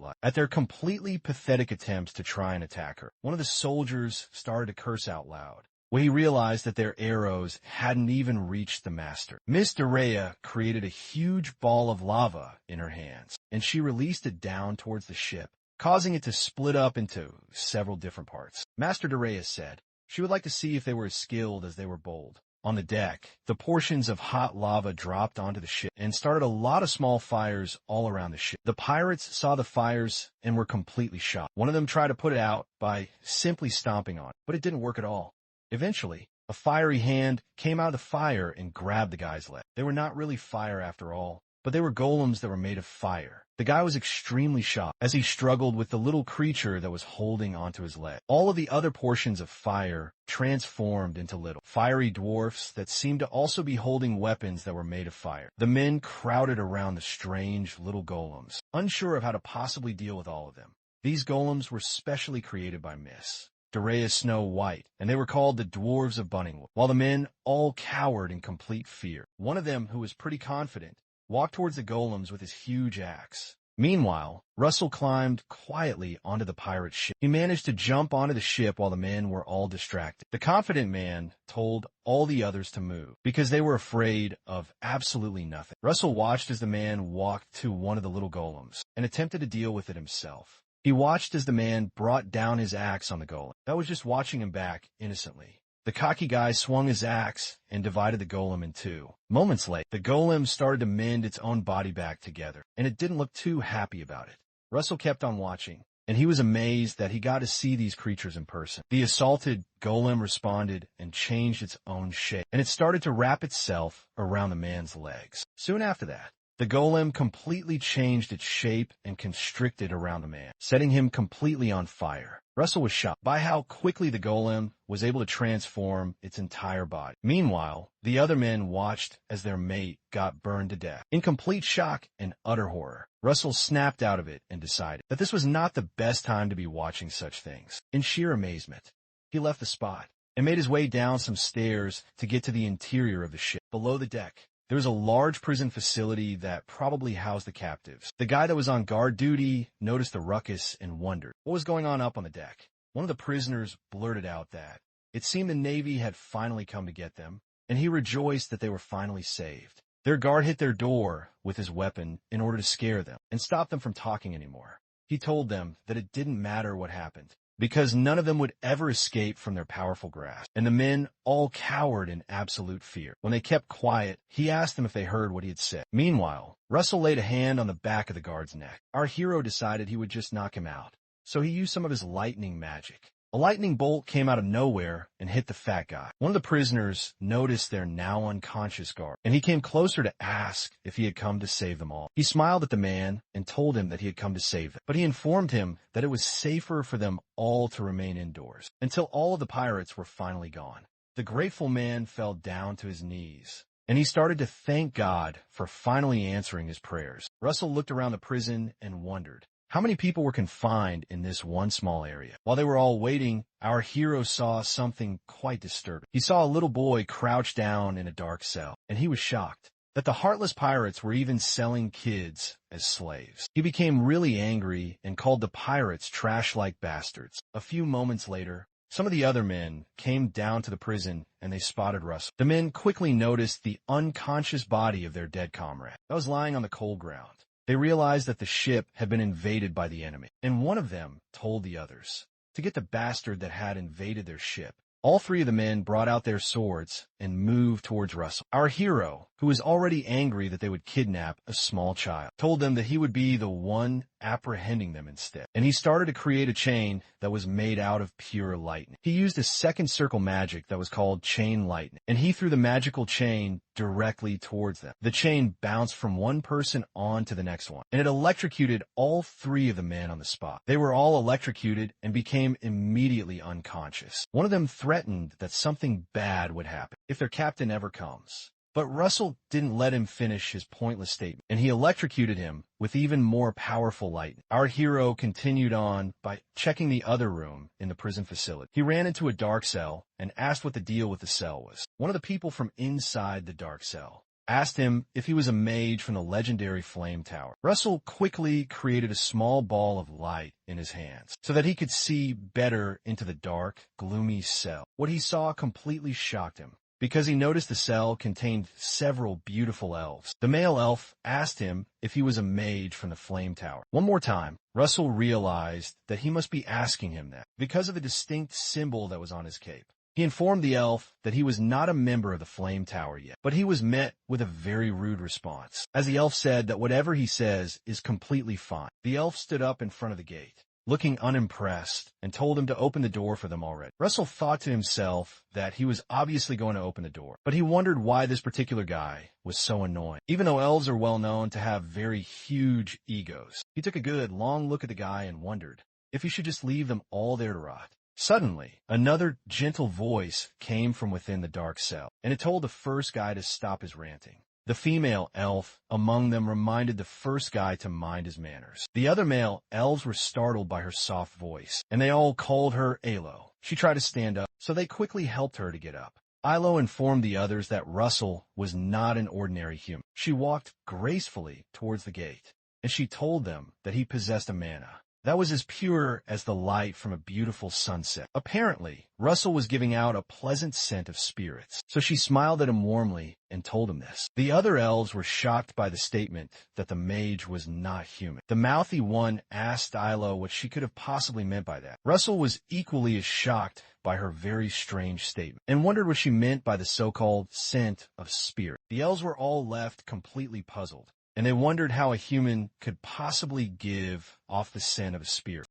light at their completely pathetic attempts to try and attack her. One of the soldiers started to curse out loud, when he realized that their arrows hadn't even reached the master. Miss Daya created a huge ball of lava in her hands, and she released it down towards the ship, causing it to split up into several different parts. Master Daya said she would like to see if they were as skilled as they were bold. On the deck, the portions of hot lava dropped onto the ship and started a lot of small fires all around the ship. The pirates saw the fires and were completely shocked. One of them tried to put it out by simply stomping on it, but it didn't work at all. Eventually, a fiery hand came out of the fire and grabbed the guy's leg. They were not really fire after all, but they were golems that were made of fire. The guy was extremely shocked as he struggled with the little creature that was holding onto his leg. All of the other portions of fire transformed into little fiery dwarfs that seemed to also be holding weapons that were made of fire. The men crowded around the strange little golems, unsure of how to possibly deal with all of them. These golems were specially created by Miss Daya Snow White, and they were called the Dwarves of Bunningwood, while the men all cowered in complete fear. One of them, who was pretty confident, walked towards the golems with his huge axe. Meanwhile, Russell climbed quietly onto the pirate ship. He managed to jump onto the ship while the men were all distracted. The confident man told all the others to move because they were afraid of absolutely nothing. Russell watched as the man walked to one of the little golems and attempted to deal with it himself. He watched as the man brought down his axe on the golem that was just watching him back innocently. The cocky guy swung his axe and divided the golem in two. Moments later, the golem started to mend its own body back together, and it didn't look too happy about it. Russell kept on watching, and he was amazed that he got to see these creatures in person. The assaulted golem responded and changed its own shape, and it started to wrap itself around the man's legs. Soon after that, the golem completely changed its shape and constricted around the man, setting him completely on fire. Russell was shocked by how quickly the golem was able to transform its entire body. Meanwhile, the other men watched as their mate got burned to death. In complete shock and utter horror, Russell snapped out of it and decided that this was not the best time to be watching such things. In sheer amazement, he left the spot and made his way down some stairs to get to the interior of the ship. Below the deck, there was a large prison facility that probably housed the captives. The guy that was on guard duty noticed the ruckus and wondered what was going on up on the deck. One of the prisoners blurted out that it seemed the Navy had finally come to get them, and he rejoiced that they were finally saved. Their guard hit their door with his weapon in order to scare them and stop them from talking anymore. He told them that it didn't matter what happened, because none of them would ever escape from their powerful grasp, and the men all cowered in absolute fear. When they kept quiet, he asked them if they heard what he had said. Meanwhile, Russell laid a hand on the back of the guard's neck. Our hero decided he would just knock him out, so he used some of his lightning magic. A lightning bolt came out of nowhere and hit the fat guy. One of the prisoners noticed their now unconscious guard, and he came closer to ask if he had come to save them all. He smiled at the man and told him that he had come to save them, but he informed him that it was safer for them all to remain indoors until all of the pirates were finally gone. The grateful man fell down to his knees, and he started to thank God for finally answering his prayers. Russell looked around the prison and wondered how many people were confined in this one small area. While they were all waiting, our hero saw something quite disturbing. He saw a little boy crouched down in a dark cell, and he was shocked that the heartless pirates were even selling kids as slaves. He became really angry and called the pirates trash-like bastards. A few moments later, some of the other men came down to the prison and they spotted Russell. The men quickly noticed the unconscious body of their dead comrade that was lying on the cold ground. They realized that the ship had been invaded by the enemy, and one of them told the others to get the bastard that had invaded their ship. All three of the men brought out their swords and moved towards Russell. Our hero, who was already angry that they would kidnap a small child, told them that he would be the one apprehending them instead. And he started to create a chain that was made out of pure lightning. He used a second circle magic that was called chain lightning, and he threw the magical chain directly towards them. The chain bounced from one person on to the next one, and it electrocuted all three of the men on the spot. They were all electrocuted and became immediately unconscious. One of them threatened that something bad would happen if their captain ever comes. But Russell didn't let him finish his pointless statement, and he electrocuted him with even more powerful lightning. Our hero continued on by checking the other room in the prison facility. He ran into a dark cell and asked what the deal with the cell was. One of the people from inside the dark cell asked him if he was a mage from the legendary Flame Tower. Russell quickly created a small ball of light in his hands so that he could see better into the dark, gloomy cell. What he saw completely shocked him, because he noticed the cell contained several beautiful elves. The male elf asked him if he was a mage from the Flame Tower. One more time, Russell realized that he must be asking him that because of a distinct symbol that was on his cape. He informed the elf that he was not a member of the Flame Tower yet, but he was met with a very rude response, as the elf said that whatever he says is completely fine. The elf stood up in front of the gate, looking unimpressed, and told him to open the door for them already. Russell thought to himself that he was obviously going to open the door, but he wondered why this particular guy was so annoying. Even though elves are well known to have very huge egos, he took a good, long look at the guy and wondered if he should just leave them all there to rot. Suddenly, another gentle voice came from within the dark cell, and it told the first guy to stop his ranting. The female elf among them reminded the first guy to mind his manners. The other male elves were startled by her soft voice, and they all called her Alo. She tried to stand up, so they quickly helped her to get up. Ilo informed the others that Russell was not an ordinary human. She walked gracefully towards the gate, and she told them that he possessed a mana that was as pure as the light from a beautiful sunset. Apparently, Russell was giving out a pleasant scent of spirits, so she smiled at him warmly and told him this. The other elves were shocked by the statement that the mage was not human. The mouthy one asked Ilo what she could have possibly meant by that. Russell was equally as shocked by her very strange statement, and wondered what she meant by the so-called scent of spirit. The elves were all left completely puzzled, and they wondered how a human could possibly give off the scent of a spirit.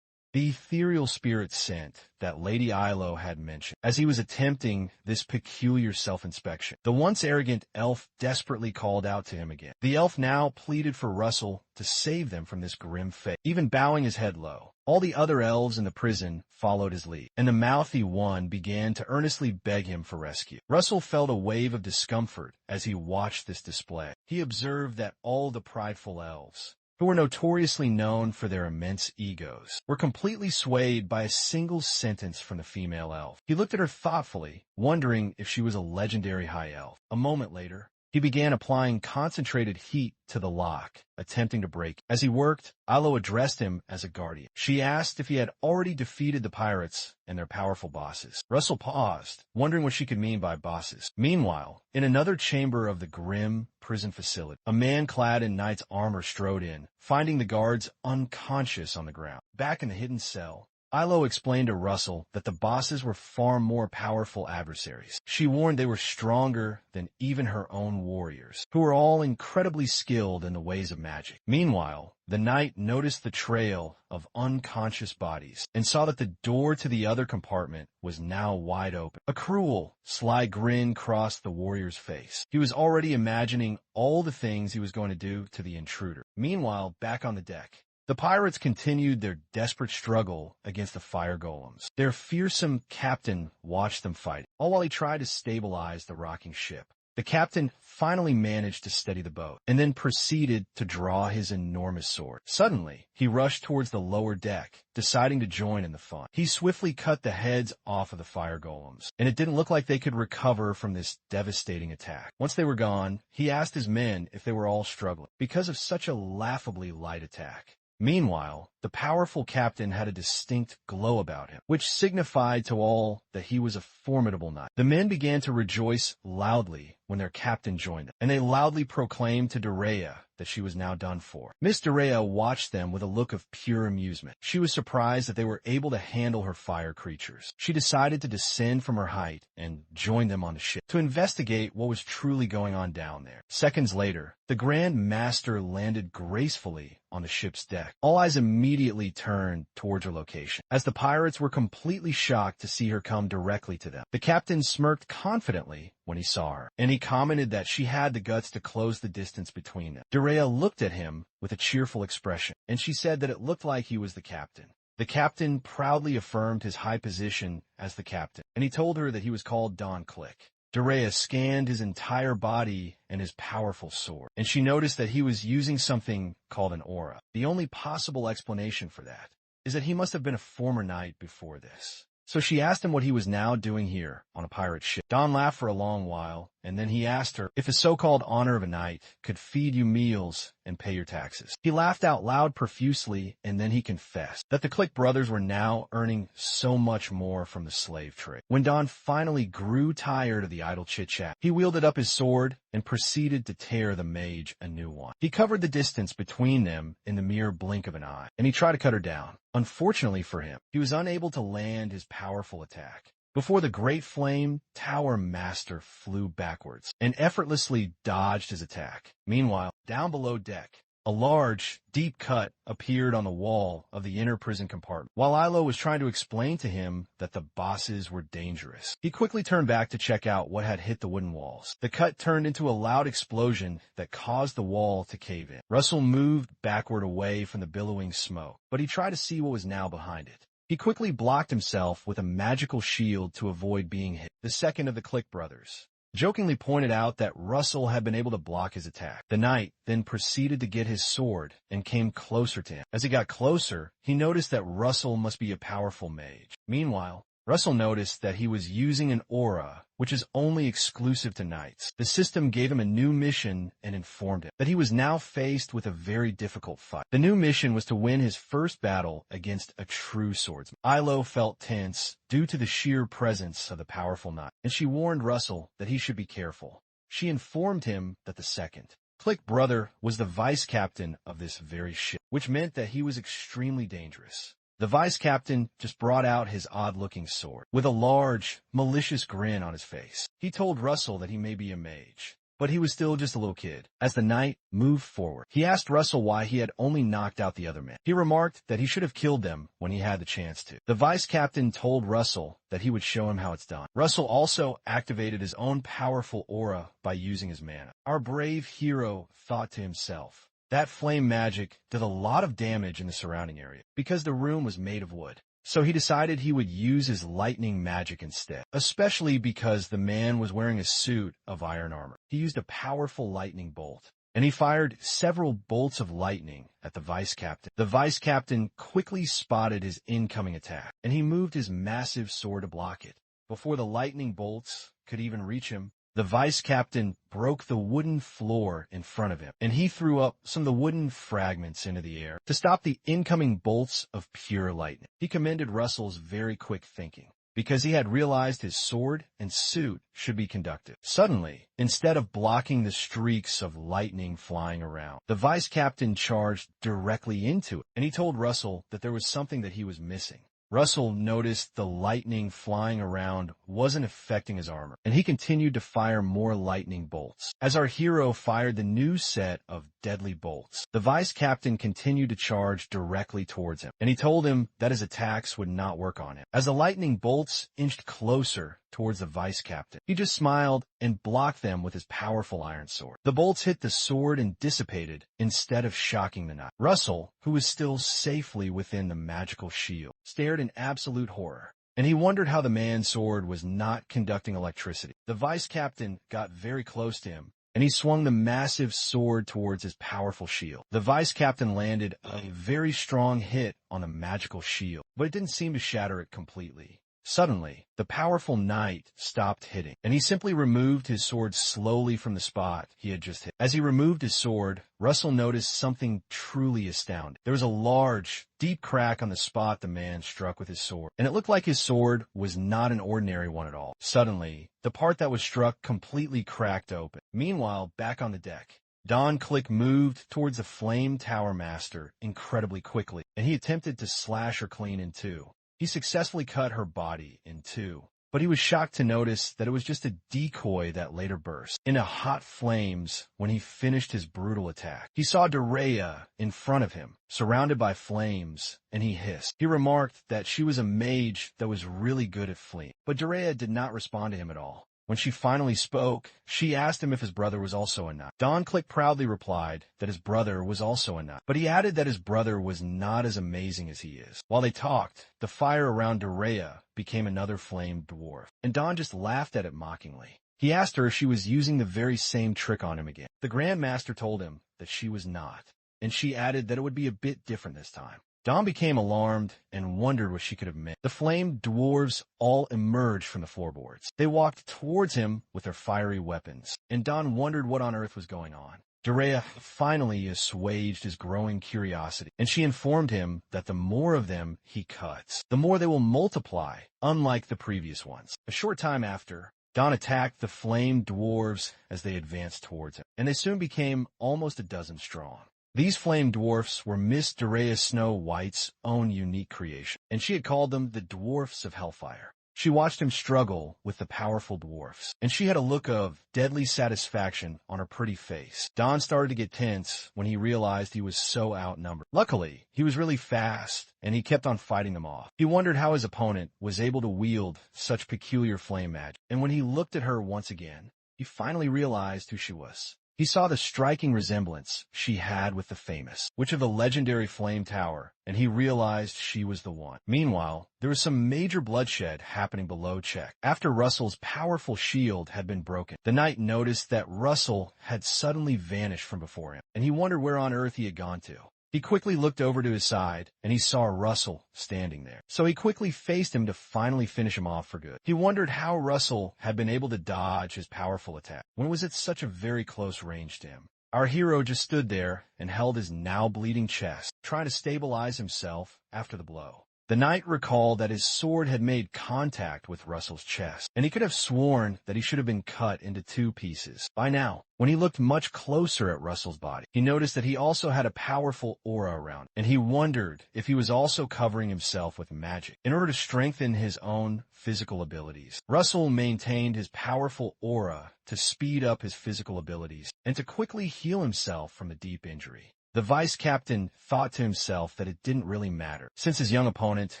The ethereal spirit scent that Lady Ilo had mentioned as he was attempting this peculiar self-inspection. The once arrogant elf desperately called out to him again. The elf now pleaded for Russell to save them from this grim fate, even bowing his head low. All the other elves in the prison followed his lead, and the mouthy one began to earnestly beg him for rescue. Russell felt a wave of discomfort as he watched this display. He observed that all the prideful elves, who were notoriously known for their immense egos, were completely swayed by a single sentence from the female elf. He looked at her thoughtfully, wondering if she was a legendary high elf. A moment later, he began applying concentrated heat to the lock, attempting to break it. As he worked, Ilo addressed him as a guardian. She asked if he had already defeated the pirates and their powerful bosses. Russell paused, wondering what she could mean by bosses. Meanwhile, in another chamber of the grim prison facility, a man clad in knight's armor strode in, finding the guards unconscious on the ground. Back in the hidden cell, Ilo explained to Russell that the bosses were far more powerful adversaries. She warned they were stronger than even her own warriors, who were all incredibly skilled in the ways of magic. Meanwhile, the knight noticed the trail of unconscious bodies and saw that the door to the other compartment was now wide open. A cruel, sly grin crossed the warrior's face. He was already imagining all the things he was going to do to the intruder. Meanwhile, back on the deck, the pirates continued their desperate struggle against the fire golems. Their fearsome captain watched them fight, all while he tried to stabilize the rocking ship. The captain finally managed to steady the boat, and then proceeded to draw his enormous sword. Suddenly, he rushed towards the lower deck, deciding to join in the fun. He swiftly cut the heads off of the fire golems, and it didn't look like they could recover from this devastating attack. Once they were gone, he asked his men if they were all struggling because of such a laughably light attack. Meanwhile, the powerful captain had a distinct glow about him, which signified to all that he was a formidable knight. The men began to rejoice loudly when their captain joined them, and they loudly proclaimed to Daya that she was now done for. Miss Daya watched them with a look of pure amusement. She was surprised that they were able to handle her fire creatures. She decided to descend from her height and join them on the ship to investigate what was truly going on down there. Seconds later, the Grand Master landed gracefully on the ship's deck. All eyes immediately turned towards her location, as the pirates were completely shocked to see her come directly to them. The captain smirked confidently when he saw her, and he commented that she had the guts to close the distance between them. Daya looked at him with a cheerful expression, and she said that it looked like he was the captain. The captain proudly affirmed his high position as the captain, and he told her that he was called Don Click. Daya scanned his entire body and his powerful sword, and she noticed that he was using something called an aura. The only possible explanation for that is that he must have been a former knight before this. So she asked him what he was now doing here on a pirate ship. Don laughed for a long while, and then he asked her if his so-called honor of a knight could feed you meals and pay your taxes. He laughed out loud profusely, and then he confessed that the Click brothers were now earning so much more from the slave trade. When Don finally grew tired of the idle chit-chat, he wielded up his sword and proceeded to tear the mage a new one. He covered the distance between them in the mere blink of an eye, and he tried to cut her down. Unfortunately for him, he was unable to land his powerful attack. Before the Great Flame, Tower Master flew backwards and effortlessly dodged his attack. Meanwhile, down below deck, a large, deep cut appeared on the wall of the inner prison compartment. While Yahello was trying to explain to him that the bosses were dangerous, he quickly turned back to check out what had hit the wooden walls. The cut turned into a loud explosion that caused the wall to cave in. Russell moved backward away from the billowing smoke, but he tried to see what was now behind it. He quickly blocked himself with a magical shield to avoid being hit. The second of the Click brothers jokingly pointed out that Russell had been able to block his attack. The knight then proceeded to get his sword and came closer to him. As he got closer, he noticed that Russell must be a powerful mage. Meanwhile, Russell noticed that he was using an aura, which is only exclusive to knights. The system gave him a new mission and informed him that he was now faced with a very difficult fight. The new mission was to win his first battle against a true swordsman. Yahello felt tense due to the sheer presence of the powerful knight, and she warned Russell that he should be careful. She informed him that the second Click brother was the vice captain of this very ship, which meant that he was extremely dangerous. The vice captain just brought out his odd-looking sword, with a large, malicious grin on his face. He told Russell that he may be a mage, but he was still just a little kid. As the knight moved forward, he asked Russell why he had only knocked out the other men. He remarked that he should have killed them when he had the chance to. The vice captain told Russell that he would show him how it's done. Russell also activated his own powerful aura by using his mana. Our brave hero thought to himself, that flame magic did a lot of damage in the surrounding area because the room was made of wood. So he decided he would use his lightning magic instead, especially because the man was wearing a suit of iron armor. He used a powerful lightning bolt, and he fired several bolts of lightning at the vice captain. The vice captain quickly spotted his incoming attack, and he moved his massive sword to block it. Before the lightning bolts could even reach him, the vice captain broke the wooden floor in front of him, and he threw up some of the wooden fragments into the air to stop the incoming bolts of pure lightning. He commended Russell's very quick thinking, because he had realized his sword and suit should be conductive. Suddenly, instead of blocking the streaks of lightning flying around, the vice captain charged directly into it, and he told Russell that there was something that he was missing. Russell noticed the lightning flying around wasn't affecting his armor, and he continued to fire more lightning bolts. As our hero fired the new set of deadly bolts, the vice captain continued to charge directly towards him, and he told him that his attacks would not work on him. As the lightning bolts inched closer towards the vice captain, he just smiled and blocked them with his powerful iron sword. The bolts hit the sword and dissipated instead of shocking the knight. Russell, who was still safely within the magical shield, stared in absolute horror, and he wondered how the man's sword was not conducting electricity. The vice captain got very close to him, and he swung the massive sword towards his powerful shield. The vice captain landed a very strong hit on the magical shield, but it didn't seem to shatter it completely. Suddenly, the powerful knight stopped hitting, and he simply removed his sword slowly from the spot he had just hit. As he removed his sword, Russell noticed something truly astounding. There was a large, deep crack on the spot the man struck with his sword, and it looked like his sword was not an ordinary one at all. Suddenly, the part that was struck completely cracked open. Meanwhile, back on the deck, Don Click moved towards the Flame Tower Master incredibly quickly, and he attempted to slash her clean in two. He successfully cut her body in two, but he was shocked to notice that it was just a decoy that later burst into hot flames when he finished his brutal attack. He saw Daya in front of him, surrounded by flames, and he hissed. He remarked that she was a mage that was really good at fleeing, but Daya did not respond to him at all. When she finally spoke, she asked him if his brother was also a knight. Don Click proudly replied that his brother was also a knight, but he added that his brother was not as amazing as he is. While they talked, the fire around Daya became another flamed dwarf, and Don just laughed at it mockingly. He asked her if she was using the very same trick on him again. The Grand Master told him that she was not, and she added that it would be a bit different this time. Dawn became alarmed and wondered what she could have meant. The flame dwarves all emerged from the floorboards. They walked towards him with their fiery weapons, and Dawn wondered what on earth was going on. Daya finally assuaged his growing curiosity, and she informed him that the more of them he cuts, the more they will multiply, unlike the previous ones. A short time after, Dawn attacked the flame dwarves as they advanced towards him, and they soon became almost a dozen strong. These flame dwarfs were Miss Daya Snow White's own unique creation, and she had called them the Dwarfs of Hellfire. She watched him struggle with the powerful dwarfs, and she had a look of deadly satisfaction on her pretty face. Dawn started to get tense when he realized he was so outnumbered. Luckily, he was really fast, and he kept on fighting them off. He wondered how his opponent was able to wield such peculiar flame magic, and when he looked at her once again, he finally realized who she was. He saw the striking resemblance she had with the famous Witch of the legendary Flame Tower, and he realized she was the one. Meanwhile, there was some major bloodshed happening below Check. After Russell's powerful shield had been broken, the knight noticed that Russell had suddenly vanished from before him, and he wondered where on earth he had gone to. He quickly looked over to his side, and he saw Russell standing there. So he quickly faced him to finally finish him off for good. He wondered how Russell had been able to dodge his powerful attack when it was at such a very close range to him. Our hero just stood there and held his now bleeding chest, trying to stabilize himself after the blow. The knight recalled that his sword had made contact with Russell's chest, and he could have sworn that he should have been cut into 2 pieces. By now, when he looked much closer at Russell's body, he noticed that he also had a powerful aura around, and he wondered if he was also covering himself with magic in order to strengthen his own physical abilities. Russell maintained his powerful aura to speed up his physical abilities and to quickly heal himself from a deep injury. The vice captain thought to himself that it didn't really matter, since his young opponent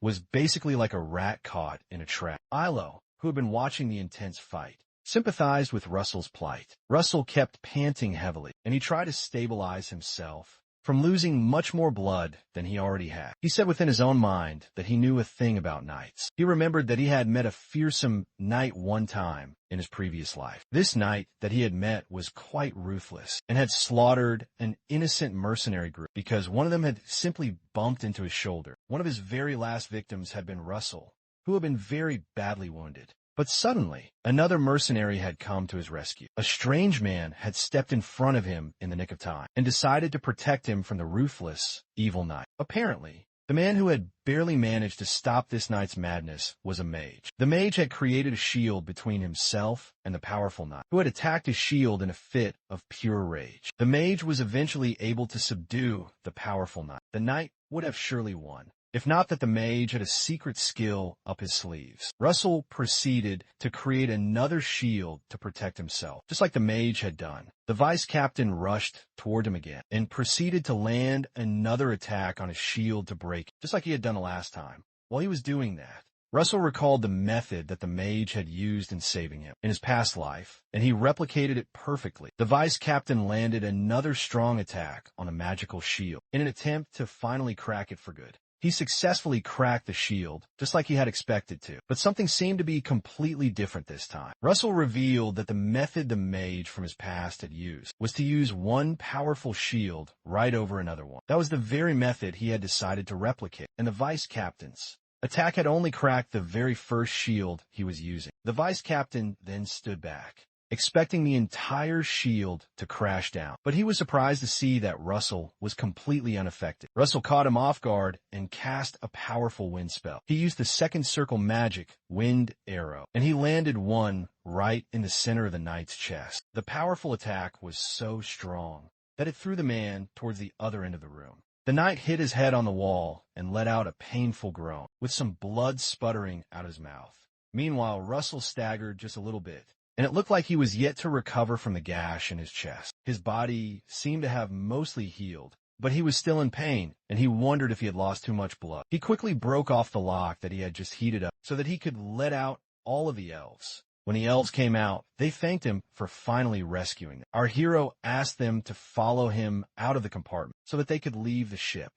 was basically like a rat caught in a trap. Yahello, who had been watching the intense fight, sympathized with Russell's plight. Russell kept panting heavily, and he tried to stabilize himself from losing much more blood than he already had. He said within his own mind that he knew a thing about knights. He remembered that he had met a fearsome knight one time in his previous life. This knight that he had met was quite ruthless and had slaughtered an innocent mercenary group because one of them had simply bumped into his shoulder. One of his very last victims had been Russell, who had been very badly wounded. But suddenly, another mercenary had come to his rescue. A strange man had stepped in front of him in the nick of time and decided to protect him from the ruthless, evil knight. Apparently, the man who had barely managed to stop this knight's madness was a mage. The mage had created a shield between himself and the powerful knight, who had attacked his shield in a fit of pure rage. The mage was eventually able to subdue the powerful knight. The knight would have surely won, if not that the mage had a secret skill up his sleeves. Russell proceeded to create another shield to protect himself, just like the mage had done. The vice captain rushed toward him again and proceeded to land another attack on his shield to break it, just like he had done the last time. While he was doing that, Russell recalled the method that the mage had used in saving him in his past life, and he replicated it perfectly. The vice captain landed another strong attack on a magical shield in an attempt to finally crack it for good. He successfully cracked the shield, just like he had expected to, but something seemed to be completely different this time. Russell revealed that the method the mage from his past had used was to use one powerful shield right over another one. That was the very method he had decided to replicate, and the vice captain's attack had only cracked the very first shield he was using. The vice captain then stood back, expecting the entire shield to crash down. But he was surprised to see that Russell was completely unaffected. Russell caught him off guard and cast a powerful wind spell. He used the second circle magic, Wind Arrow, and he landed one right in the center of the knight's chest. The powerful attack was so strong that it threw the man towards the other end of the room. The knight hit his head on the wall and let out a painful groan, with some blood sputtering out his mouth. Meanwhile, Russell staggered just a little bit, and it looked like he was yet to recover from the gash in his chest. His body seemed to have mostly healed, but he was still in pain, and he wondered if he had lost too much blood. He quickly broke off the lock that he had just heated up so that he could let out all of the elves. When the elves came out, they thanked him for finally rescuing them. Our hero asked them to follow him out of the compartment so that they could leave the ship.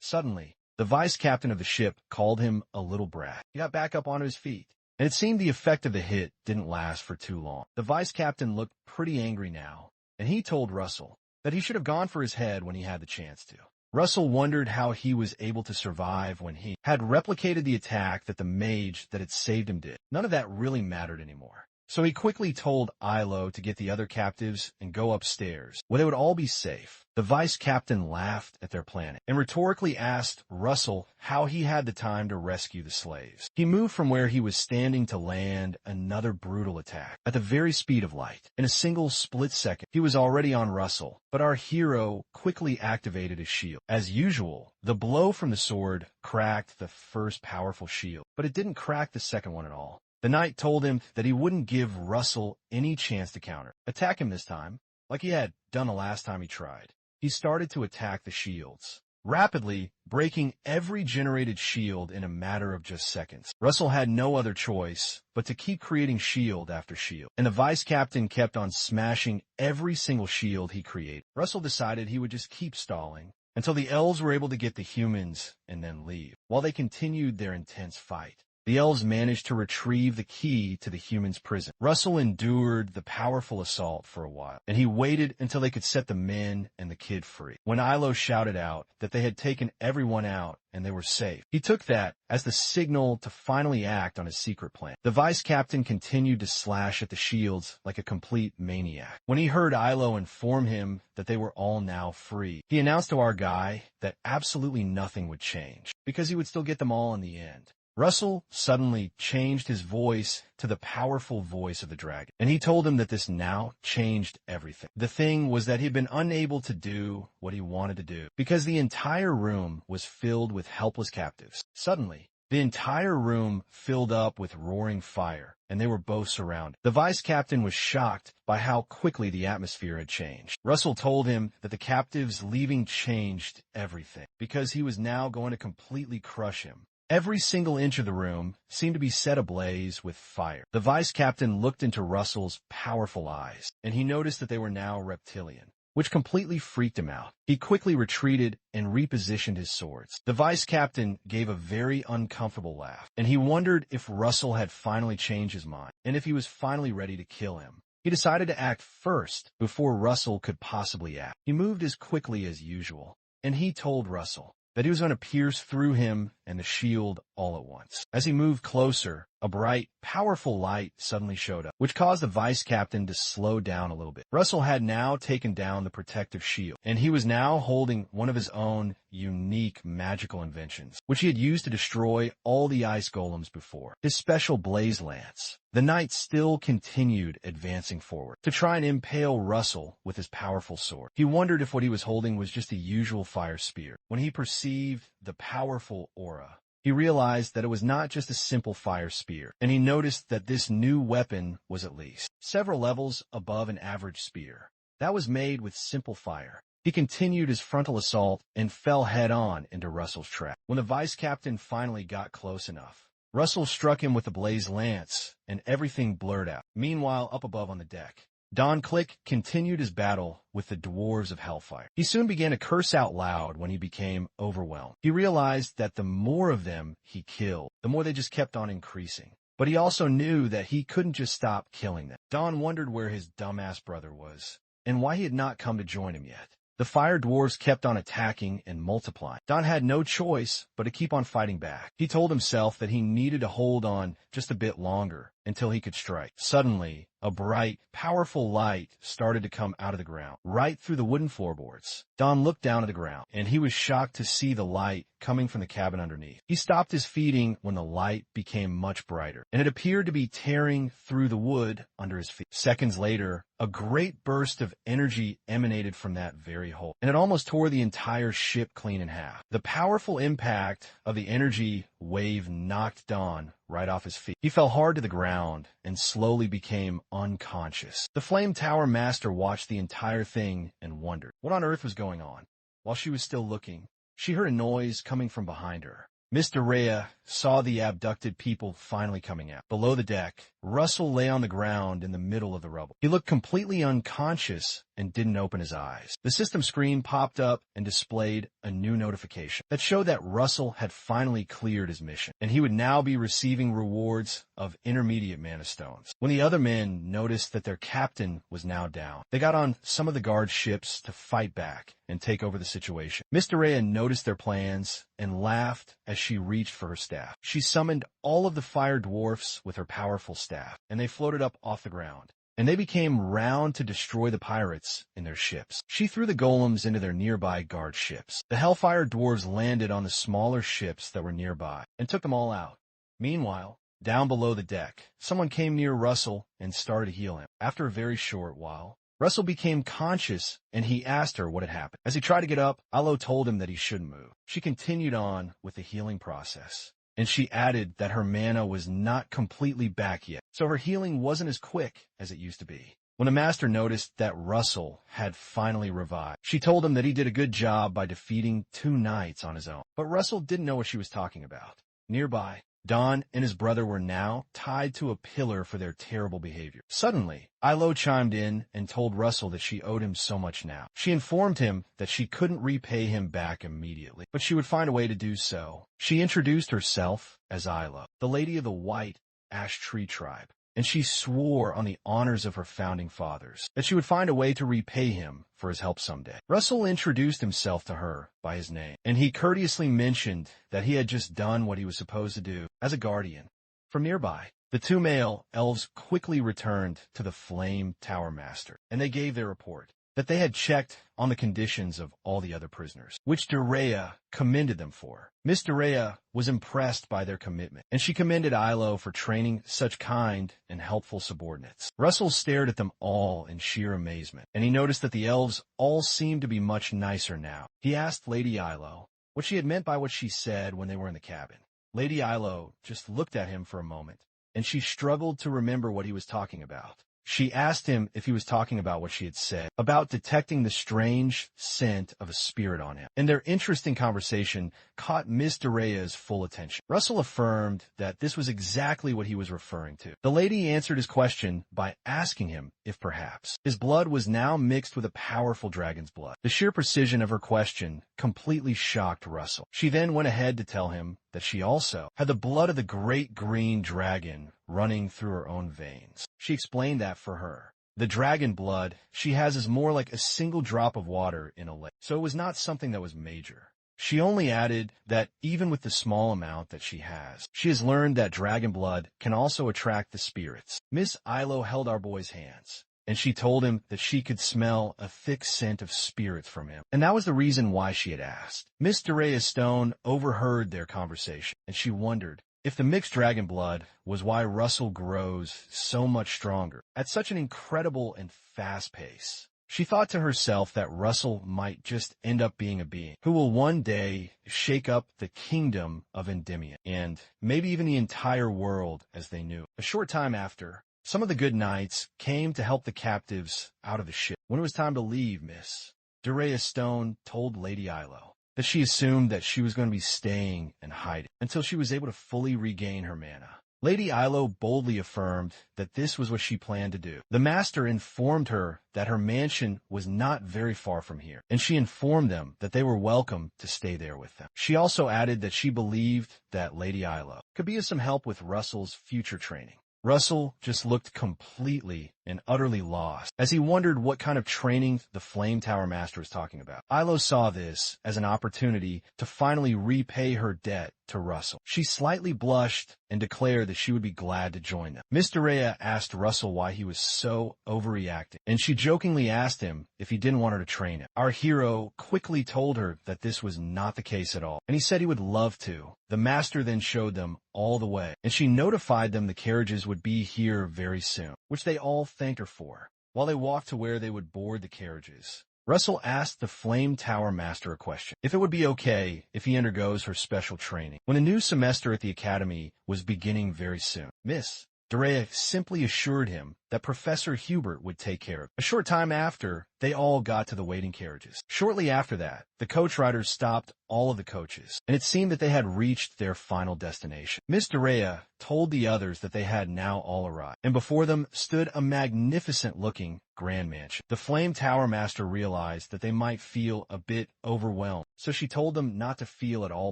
Suddenly, the vice captain of the ship called him a little brat. He got back up onto his feet, and it seemed the effect of the hit didn't last for too long. The vice captain looked pretty angry now, and he told Russell that he should have gone for his head when he had the chance to. Russell wondered how he was able to survive when he had replicated the attack that the mage that had saved him did. None of that really mattered anymore. So he quickly told Yahello to get the other captives and go upstairs, where they would all be safe. The vice captain laughed at their planning and rhetorically asked Russell how he had the time to rescue the slaves. He moved from where he was standing to land another brutal attack at the very speed of light. In a single split second, he was already on Russell, but our hero quickly activated his shield. As usual, the blow from the sword cracked the first powerful shield, but it didn't crack the second one at all. The knight told him that he wouldn't give Russell any chance to counter. Attack him this time, like he had done the last time he tried. He started to attack the shields, rapidly breaking every generated shield in a matter of just seconds. Russell had no other choice but to keep creating shield after shield, and the vice captain kept on smashing every single shield he created. Russell decided he would just keep stalling until the elves were able to get the humans and then leave, while they continued their intense fight. The elves managed to retrieve the key to the humans' prison. Russell endured the powerful assault for a while, and he waited until they could set the men and the kid free. When Yahello shouted out that they had taken everyone out and they were safe, he took that as the signal to finally act on his secret plan. The vice captain continued to slash at the shields like a complete maniac. When he heard Yahello inform him that they were all now free, he announced to our guy that absolutely nothing would change, because he would still get them all in the end. Russell suddenly changed his voice to the powerful voice of the dragon, and he told him that this now changed everything. The thing was that he'd been unable to do what he wanted to do, because the entire room was filled with helpless captives. Suddenly, the entire room filled up with roaring fire, and they were both surrounded. The vice captain was shocked by how quickly the atmosphere had changed. Russell told him that the captives leaving changed everything, because he was now going to completely crush him. Every single inch of the room seemed to be set ablaze with fire. The vice captain looked into Russell's powerful eyes, and he noticed that they were now reptilian, which completely freaked him out. He quickly retreated and repositioned his swords. The vice captain gave a very uncomfortable laugh, and he wondered if Russell had finally changed his mind, and if he was finally ready to kill him. He decided to act first before Russell could possibly act. He moved as quickly as usual, and he told Russell that he was going to pierce through him and the shield all at once. As he moved closer, a bright, powerful light suddenly showed up, which caused the vice captain to slow down a little bit. Russell had now taken down the protective shield, and he was now holding one of his own unique magical inventions, which he had used to destroy all the ice golems before, his special blaze lance. The knight still continued advancing forward to try and impale Russell with his powerful sword. He wondered if what he was holding was just a usual fire spear. When he perceived the powerful aura, he realized that it was not just a simple fire spear, and he noticed that this new weapon was at least several levels above an average spear. That was made with simple fire. He continued his frontal assault and fell head-on into Russell's trap. When the vice captain finally got close enough, Russell struck him with the blaze lance, and everything blurred out. Meanwhile, up above on the deck, Don Click continued his battle with the dwarves of Hellfire. He soon began to curse out loud when he became overwhelmed. He realized that the more of them he killed, the more they just kept on increasing. But he also knew that he couldn't just stop killing them. Don wondered where his dumbass brother was, and why he had not come to join him yet. The fire dwarves kept on attacking and multiplying. Don had no choice but to keep on fighting back. He told himself that he needed to hold on just a bit longer until he could strike. Suddenly, a bright, powerful light started to come out of the ground, right through the wooden floorboards. Don looked down at the ground, and he was shocked to see the light coming from the cabin underneath. He stopped his feeding when the light became much brighter, and it appeared to be tearing through the wood under his feet. Seconds later, a great burst of energy emanated from that very hole, and it almost tore the entire ship clean in half. The powerful impact of the energy wave knocked Don right off his feet. He fell hard to the ground and slowly became unconscious. The Flame Tower Master watched the entire thing and wondered what on earth was going on. While she was still looking, she heard a noise coming from behind her. Miss Daya saw the abducted people finally coming out. Below the deck, Russell lay on the ground in the middle of the rubble. He looked completely unconscious and didn't open his eyes. The system screen popped up and displayed a new notification that showed that Russell had finally cleared his mission, and he would now be receiving rewards of intermediate mana stones. When the other men noticed that their captain was now down, they got on some of the guard ships to fight back and take over the situation. Miss Daya noticed their plans and laughed as she reached for her staff. She summoned all of the fire dwarfs with her powerful staff, and they floated up off the ground, and they became round to destroy the pirates in their ships. She threw the golems into their nearby guard ships. The Hellfire dwarves landed on the smaller ships that were nearby and took them all out. Meanwhile, down below the deck, someone came near Russell and started to heal him. After a very short while, Russell became conscious, and he asked her what had happened. As he tried to get up, Yahello told him that he shouldn't move. She continued on with the healing process, and she added that her mana was not completely back yet, so her healing wasn't as quick as it used to be. When the master noticed that Russell had finally revived, she told him that he did a good job by defeating 2 knights on his own. But Russell didn't know what she was talking about. Nearby, Don and his brother were now tied to a pillar for their terrible behavior. Suddenly, Yahello chimed in and told Russell that she owed him so much now. She informed him that she couldn't repay him back immediately, but she would find a way to do so. She introduced herself as Yahello, the lady of the white ash tree tribe, and she swore on the honors of her founding fathers that she would find a way to repay him for his help someday. Russell introduced himself to her by his name, and he courteously mentioned that he had just done what he was supposed to do as a guardian. From nearby, the 2 male elves quickly returned to the Flame Tower Master, and they gave their report that they had checked on the conditions of all the other prisoners, which Daya commended them for. Miss Daya was impressed by their commitment, and she commended Yahello for training such kind and helpful subordinates. Russell stared at them all in sheer amazement, and he noticed that the elves all seemed to be much nicer now. He asked Lady Yahello what she had meant by what she said when they were in the cabin. Lady Yahello just looked at him for a moment, and she struggled to remember what he was talking about. She asked him if he was talking about what she had said, about detecting the strange scent of a spirit on him, and their interesting conversation caught Miss Daya's full attention. Russell affirmed that this was exactly what he was referring to. The lady answered his question by asking him if perhaps his blood was now mixed with a powerful dragon's blood. The sheer precision of her question completely shocked Russell. She then went ahead to tell him that she also had the blood of the great green dragon running through her own veins. She explained that for her, the dragon blood she has is more like a single drop of water in a lake, so it was not something that was major. She only added that even with the small amount that she has learned that dragon blood can also attract the spirits. Miss Yahello held our boy's hands, and she told him that she could smell a thick scent of spirits from him, and that was the reason why she had asked. Miss Daya Stone overheard their conversation, and she wondered if the mixed dragon blood was why Russell grows so much stronger at such an incredible and fast pace. She thought to herself that Russell might just end up being a being who will one day shake up the kingdom of Endymion, and maybe even the entire world as they knew. A short time after, some of the good knights came to help the captives out of the ship. When it was time to leave, Miss Daya Stone told Lady Yahello that she assumed that she was going to be staying and hiding until she was able to fully regain her mana. Lady Yahello boldly affirmed that this was what she planned to do. The master informed her that her mansion was not very far from here, and she informed them that they were welcome to stay there with them. She also added that she believed that Lady Yahello could be of some help with Russell's future training. Russell just looked completely and utterly lost as he wondered what kind of training the Flame Tower Master was talking about. Yahello saw this as an opportunity to finally repay her debt to Russell. She slightly blushed and declared that she would be glad to join them. Miss Daya asked Russell why he was so overreacting, and she jokingly asked him if he didn't want her to train him. Our hero quickly told her that this was not the case at all, and he said he would love to. The master then showed them all the way, and she notified them the carriages would be here very soon, which they all thanked her for. While they walked to where they would board the carriages, Russell asked the Flame Tower Master a question, if it would be okay if he undergoes her special training when a new semester at the academy was beginning very soon. Miss Daya simply assured him that Professor Hubert would take care of it. A short time after, they all got to the waiting carriages. Shortly after that, the coach riders stopped all of the coaches, and it seemed that they had reached their final destination. Miss Daya told the others that they had now all arrived, and before them stood a magnificent-looking grand mansion. The Flame Tower Master realized that they might feel a bit overwhelmed, so she told them not to feel at all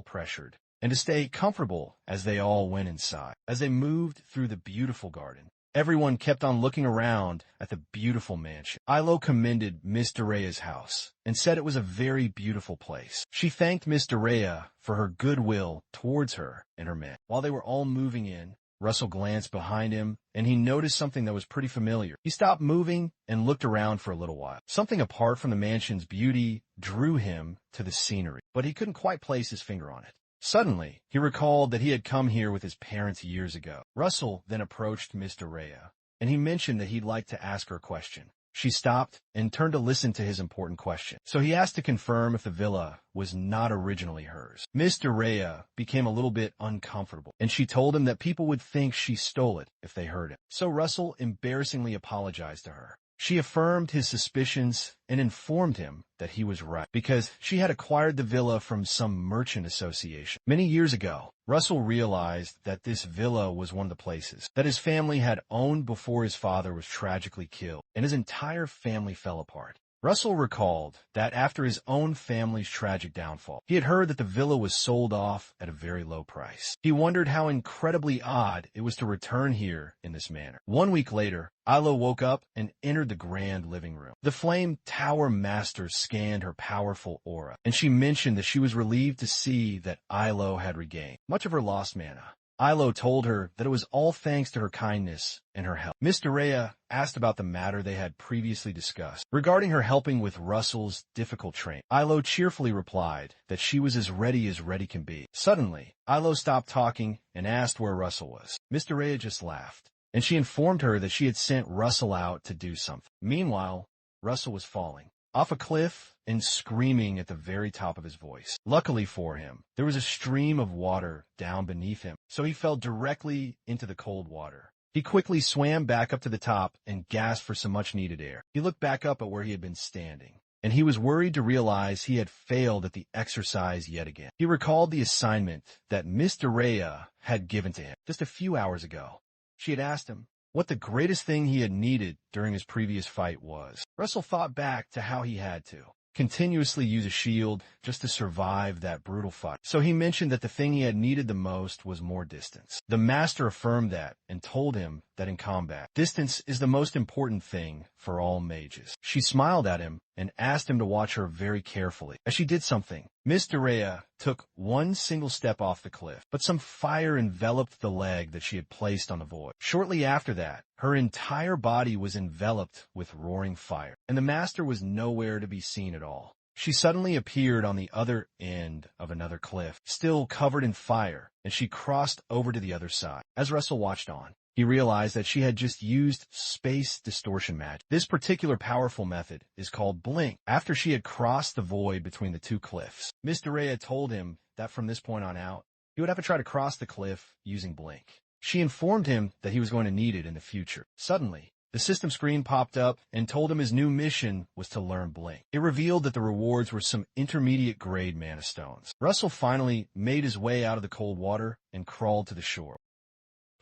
pressured, and to stay comfortable as they all went inside. As they moved through the beautiful garden, everyone kept on looking around at the beautiful mansion. Yahello commended Miss Daya's house and said it was a very beautiful place. She thanked Miss Daya for her goodwill towards her and her men. While they were all moving in, Russell glanced behind him, and he noticed something that was pretty familiar. He stopped moving and looked around for a little while. Something apart from the mansion's beauty drew him to the scenery, but he couldn't quite place his finger on it. Suddenly, he recalled that he had come here with his parents years ago. Russell then approached Miss Daya, and he mentioned that he'd like to ask her a question. She stopped and turned to listen to his important question. So he asked to confirm if the villa was not originally hers. Miss Daya became a little bit uncomfortable, and she told him that people would think she stole it if they heard him. So Russell embarrassingly apologized to her. She affirmed his suspicions and informed him that he was right, because she had acquired the villa from some merchant association. Many years ago, Russell realized that this villa was one of the places that his family had owned before his father was tragically killed, and his entire family fell apart. Russell recalled that after his own family's tragic downfall, he had heard that the villa was sold off at a very low price. He wondered how incredibly odd it was to return here in this manner. 1 week later, Yahello woke up and entered the grand living room. The Flame Tower Master scanned her powerful aura, and she mentioned that she was relieved to see that Yahello had regained much of her lost mana. Yahello told her that it was all thanks to her kindness and her help. Miss Daya asked about the matter they had previously discussed regarding her helping with Russell's difficult training. Yahello cheerfully replied that she was as ready can be. Suddenly, Yahello stopped talking and asked where Russell was. Miss Daya just laughed, and she informed her that she had sent Russell out to do something. Meanwhile, Russell was falling off a cliff and screaming at the very top of his voice. Luckily for him, there was a stream of water down beneath him, so he fell directly into the cold water. He quickly swam back up to the top and gasped for some much-needed air. He looked back up at where he had been standing, and he was worried to realize he had failed at the exercise yet again. He recalled the assignment that Miss Daya had given to him just a few hours ago. She had asked him what the greatest thing he had needed during his previous fight was. Russell thought back to how he had to continuously use a shield just to survive that brutal fight. So he mentioned that the thing he had needed the most was more distance. The master affirmed that and told him that in combat, distance is the most important thing for all mages. She smiled at him and asked him to watch her very carefully. As she did something, Miss Daya took one single step off the cliff, but some fire enveloped the leg that she had placed on the void. Shortly after that, her entire body was enveloped with roaring fire, and the master was nowhere to be seen at all. She suddenly appeared on the other end of another cliff, still covered in fire, and she crossed over to the other side. As Russell watched on, he realized that she had just used space distortion magic. This particular powerful method is called blink. After she had crossed the void between the two cliffs, Miss Daya told him that from this point on out, he would have to try to cross the cliff using blink. She informed him that he was going to need it in the future. Suddenly, the system screen popped up and told him his new mission was to learn blink. It revealed that the rewards were some intermediate grade mana stones. Russell finally made his way out of the cold water and crawled to the shore,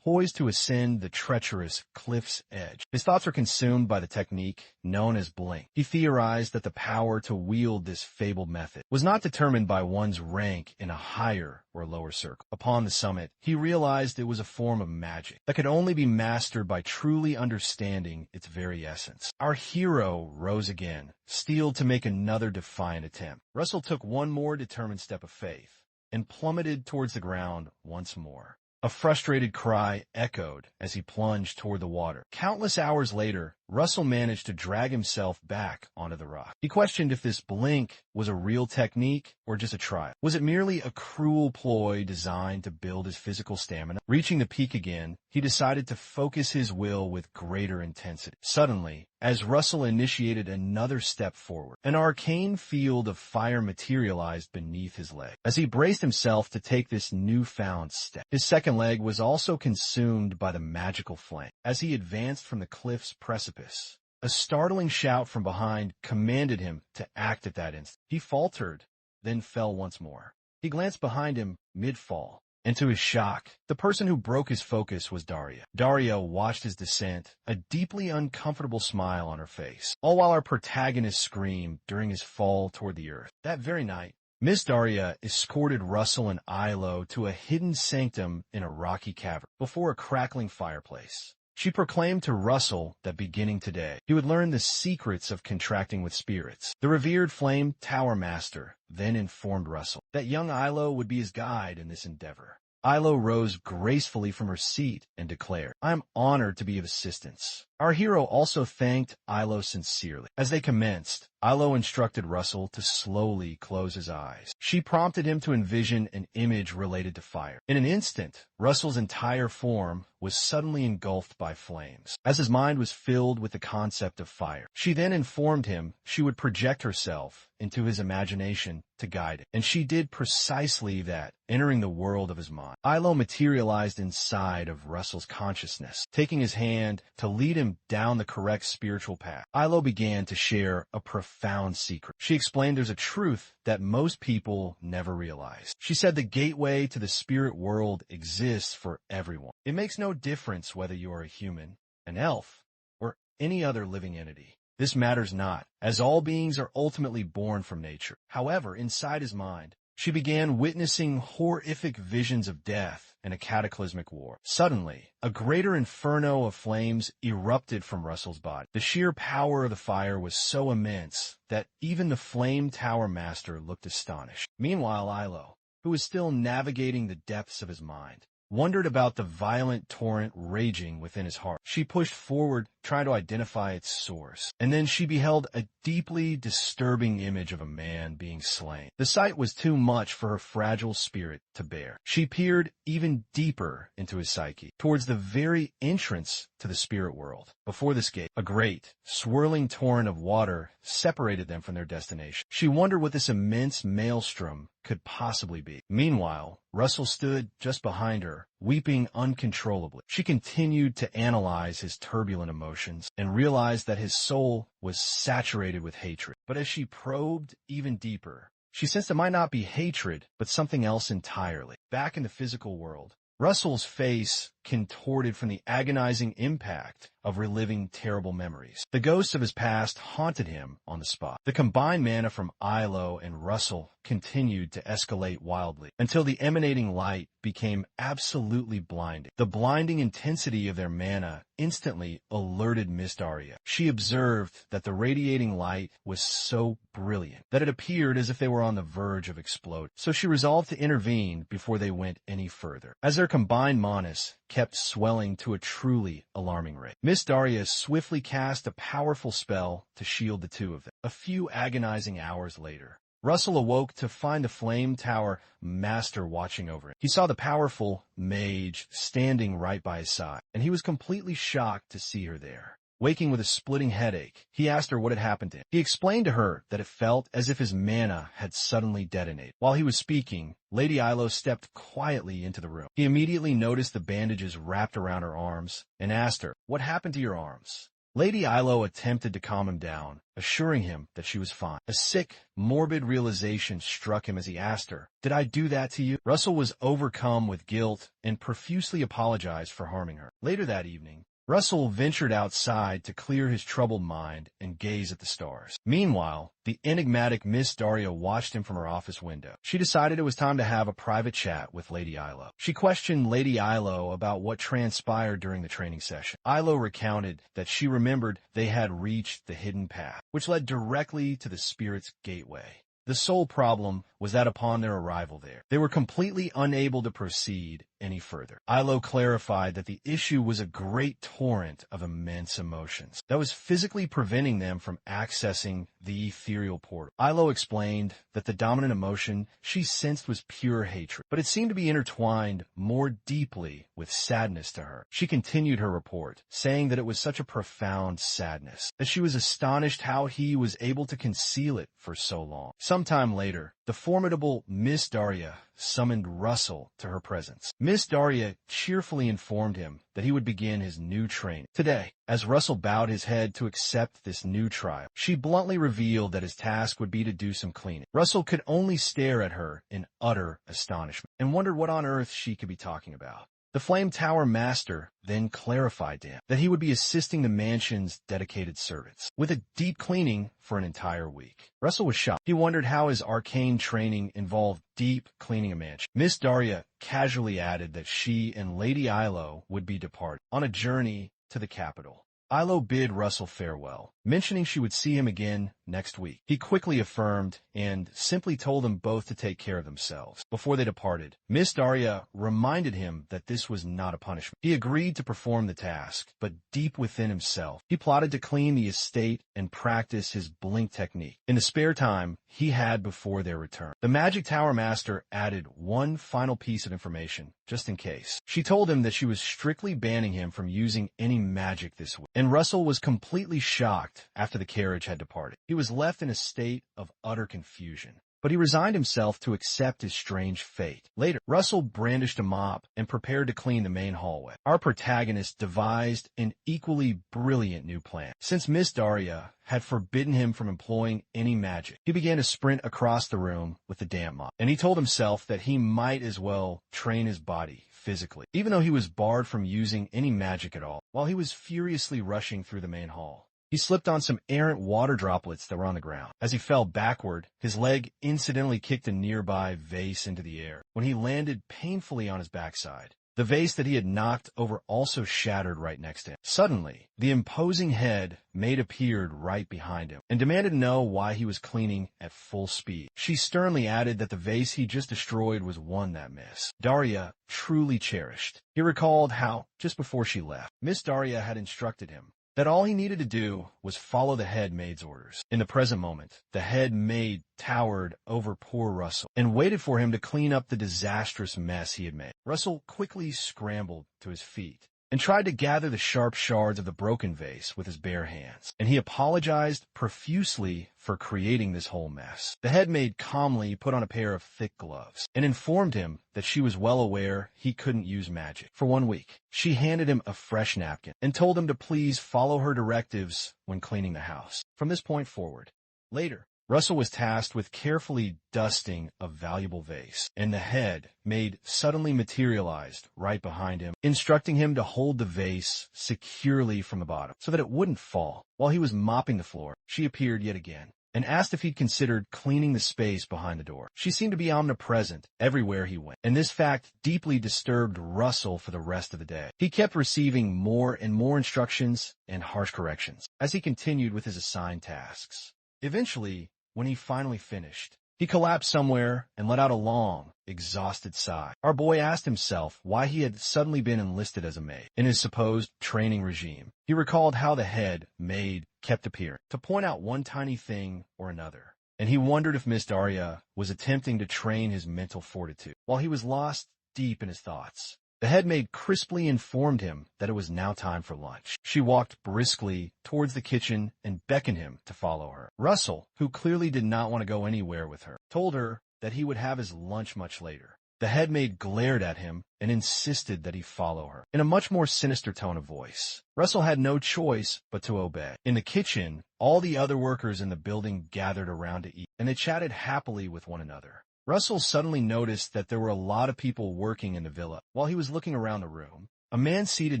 poised to ascend the treacherous cliff's edge. His thoughts were consumed by the technique known as blink. He theorized that the power to wield this fabled method was not determined by one's rank in a higher or lower circle. Upon the summit, he realized it was a form of magic that could only be mastered by truly understanding its very essence. Our hero rose again, steeled to make another defiant attempt. Russell took one more determined step of faith and plummeted towards the ground once more. A frustrated cry echoed as he plunged toward the water. Countless hours later, Russell managed to drag himself back onto the rock. He questioned if this blink was a real technique or just a trial. Was it merely a cruel ploy designed to build his physical stamina? Reaching the peak again, he decided to focus his will with greater intensity. Suddenly, as Russell initiated another step forward, an arcane field of fire materialized beneath his leg. As he braced himself to take this newfound step, his second leg was also consumed by the magical flame. As he advanced from the cliff's precipice, a startling shout from behind commanded him to act at that instant. He faltered, then fell once more. He glanced behind him mid-fall, and to his shock, the person who broke his focus was Daya. Daya watched his descent, a deeply uncomfortable smile on her face, all while our protagonist screamed during his fall toward the earth. That very night, Miss Daya escorted Russell and Yahello to a hidden sanctum in a rocky cavern before a crackling fireplace. She proclaimed to Russell that beginning today, he would learn the secrets of contracting with spirits. The revered Flame Tower Master then informed Russell that young Yahello would be his guide in this endeavor. Yahello rose gracefully from her seat and declared, "I am honored to be of assistance." Our hero also thanked Yahello sincerely. As they commenced, Yahello instructed Russell to slowly close his eyes. She prompted him to envision an image related to fire. In an instant, Russell's entire form was suddenly engulfed by flames, as his mind was filled with the concept of fire. She then informed him she would project herself into his imagination to guide it, and she did precisely that, entering the world of his mind. Yahello materialized inside of Russell's consciousness, taking his hand to lead him down the correct spiritual path. Yahello began to share a profound secret. She explained there's a truth that most people never realize. She said the gateway to the spirit world exists for everyone. It makes no difference whether you are a human, an elf, or any other living entity. This matters not, as all beings are ultimately born from nature. However, inside his mind, she began witnessing horrific visions of death and a cataclysmic war. Suddenly, a greater inferno of flames erupted from Russell's body. The sheer power of the fire was so immense that even the Flame Tower Master looked astonished. Meanwhile, Yahello, who was still navigating the depths of his mind, wondered about the violent torrent raging within his heart. She pushed forward, trying to identify its source, and then she beheld a deeply disturbing image of a man being slain. The sight was too much for her fragile spirit to bear. She peered even deeper into his psyche, towards the very entrance to the spirit world. Before this gate, a great, swirling torrent of water separated them from their destination. She wondered what this immense maelstrom could possibly be. Meanwhile, Russell stood just behind her, weeping uncontrollably. She continued to analyze his turbulent emotions and realized that his soul was saturated with hatred. But as she probed even deeper, she sensed it might not be hatred, but something else entirely. Back in the physical world, Russell's face contorted from the agonizing impact of reliving terrible memories. The ghosts of his past haunted him on the spot. The combined mana from Yahello and Russell continued to escalate wildly until the emanating light became absolutely blinding. The blinding intensity of their mana instantly alerted Miss Daya. She observed that the radiating light was so brilliant that it appeared as if they were on the verge of exploding. So she resolved to intervene before they went any further. As their combined manas kept swelling to a truly alarming rate, Miss Daya swiftly cast a powerful spell to shield the two of them. A few agonizing hours later, Russell awoke to find the Flame Tower Master watching over him. He saw the powerful mage standing right by his side, and he was completely shocked to see her there. Waking with a splitting headache, he asked her what had happened to him. He explained to her that it felt as if his mana had suddenly detonated. While he was speaking, Lady Yahello stepped quietly into the room. He immediately noticed the bandages wrapped around her arms and asked her, "What happened to your arms?" Lady Yahello attempted to calm him down, assuring him that she was fine. A sick, morbid realization struck him as he asked her, "Did I do that to you?" Russell was overcome with guilt and profusely apologized for harming her. Later that evening, Russell ventured outside to clear his troubled mind and gaze at the stars. Meanwhile, the enigmatic Miss Daya watched him from her office window. She decided it was time to have a private chat with Lady Yahello. She questioned Lady Yahello about what transpired during the training session. Yahello recounted that she remembered they had reached the hidden path, which led directly to the spirit's gateway. The sole problem was that upon their arrival there, they were completely unable to proceed any further. Yahello clarified that the issue was a great torrent of immense emotions that was physically preventing them from accessing the ethereal portal. Yahello explained that the dominant emotion she sensed was pure hatred, but it seemed to be intertwined more deeply with sadness to her. She continued her report, saying that it was such a profound sadness that she was astonished how he was able to conceal it for so long. Sometime later, the formidable Miss Daya summoned Russell to her presence. Miss Daya cheerfully informed him that he would begin his new training today. As Russell bowed his head to accept this new trial, she bluntly revealed that his task would be to do some cleaning. Russell could only stare at her in utter astonishment and wondered what on earth she could be talking about. The Flame Tower Master then clarified to him that he would be assisting the mansion's dedicated servants with a deep cleaning for an entire week. Russell was shocked. He wondered how his arcane training involved deep cleaning a mansion. Miss Daya casually added that she and Lady Yahello would be departing on a journey to the capital. Yahello bid Russell farewell, mentioning she would see him again next week. He quickly affirmed and simply told them both to take care of themselves. Before they departed, Miss Daya reminded him that this was not a punishment. He agreed to perform the task, but deep within himself, he plotted to clean the estate and practice his blink technique in the spare time he had before their return. The Magic Tower Master added one final piece of information, just in case. She told him that she was strictly banning him from using any magic this week, and Russell was completely shocked after the carriage had departed. He was left in a state of utter confusion, but he resigned himself to accept his strange fate. Later, Russell brandished a mop and prepared to clean the main hallway. Our protagonist devised an equally brilliant new plan. Since Miss Daya had forbidden him from employing any magic, he began to sprint across the room with the damp mop, and he told himself that he might as well train his body physically, even though he was barred from using any magic at all. While he was furiously rushing through the main hall, he slipped on some errant water droplets that were on the ground. As he fell backward, his leg incidentally kicked a nearby vase into the air. When he landed painfully on his backside, the vase that he had knocked over also shattered right next to him. Suddenly, the imposing head maid appeared right behind him and demanded to know why he was cleaning at full speed. She sternly added that the vase he just destroyed was one that Miss Daya truly cherished. He recalled how, just before she left, Miss Daya had instructed him that all he needed to do was follow the head maid's orders. In the present moment, the head maid towered over poor Russell and waited for him to clean up the disastrous mess he had made. Russell quickly scrambled to his feet and tried to gather the sharp shards of the broken vase with his bare hands, and he apologized profusely for creating this whole mess. The head maid calmly put on a pair of thick gloves and informed him that she was well aware he couldn't use magic for 1 week. She handed him a fresh napkin and told him to please follow her directives when cleaning the house. From this point forward, later, Russell was tasked with carefully dusting a valuable vase, and the head maid suddenly materialized right behind him, instructing him to hold the vase securely from the bottom so that it wouldn't fall. While he was mopping the floor, she appeared yet again and asked if he'd considered cleaning the space behind the door. She seemed to be omnipresent everywhere he went, and this fact deeply disturbed Russell for the rest of the day. He kept receiving more and more instructions and harsh corrections as he continued with his assigned tasks. Eventually, when he finally finished, he collapsed somewhere and let out a long, exhausted sigh. Our boy asked himself why he had suddenly been enlisted as a maid in his supposed training regime. He recalled how the head maid kept appearing to point out one tiny thing or another, and he wondered if Miss Daya was attempting to train his mental fortitude. While he was lost deep in his thoughts, the head maid crisply informed him that it was now time for lunch. She walked briskly towards the kitchen and beckoned him to follow her. Russell, who clearly did not want to go anywhere with her, told her that he would have his lunch much later. The head maid glared at him and insisted that he follow her in a much more sinister tone of voice. Russell had no choice but to obey. In the kitchen, all the other workers in the building gathered around to eat, and they chatted happily with one another. Russell suddenly noticed that there were a lot of people working in the villa. While he was looking around the room, a man seated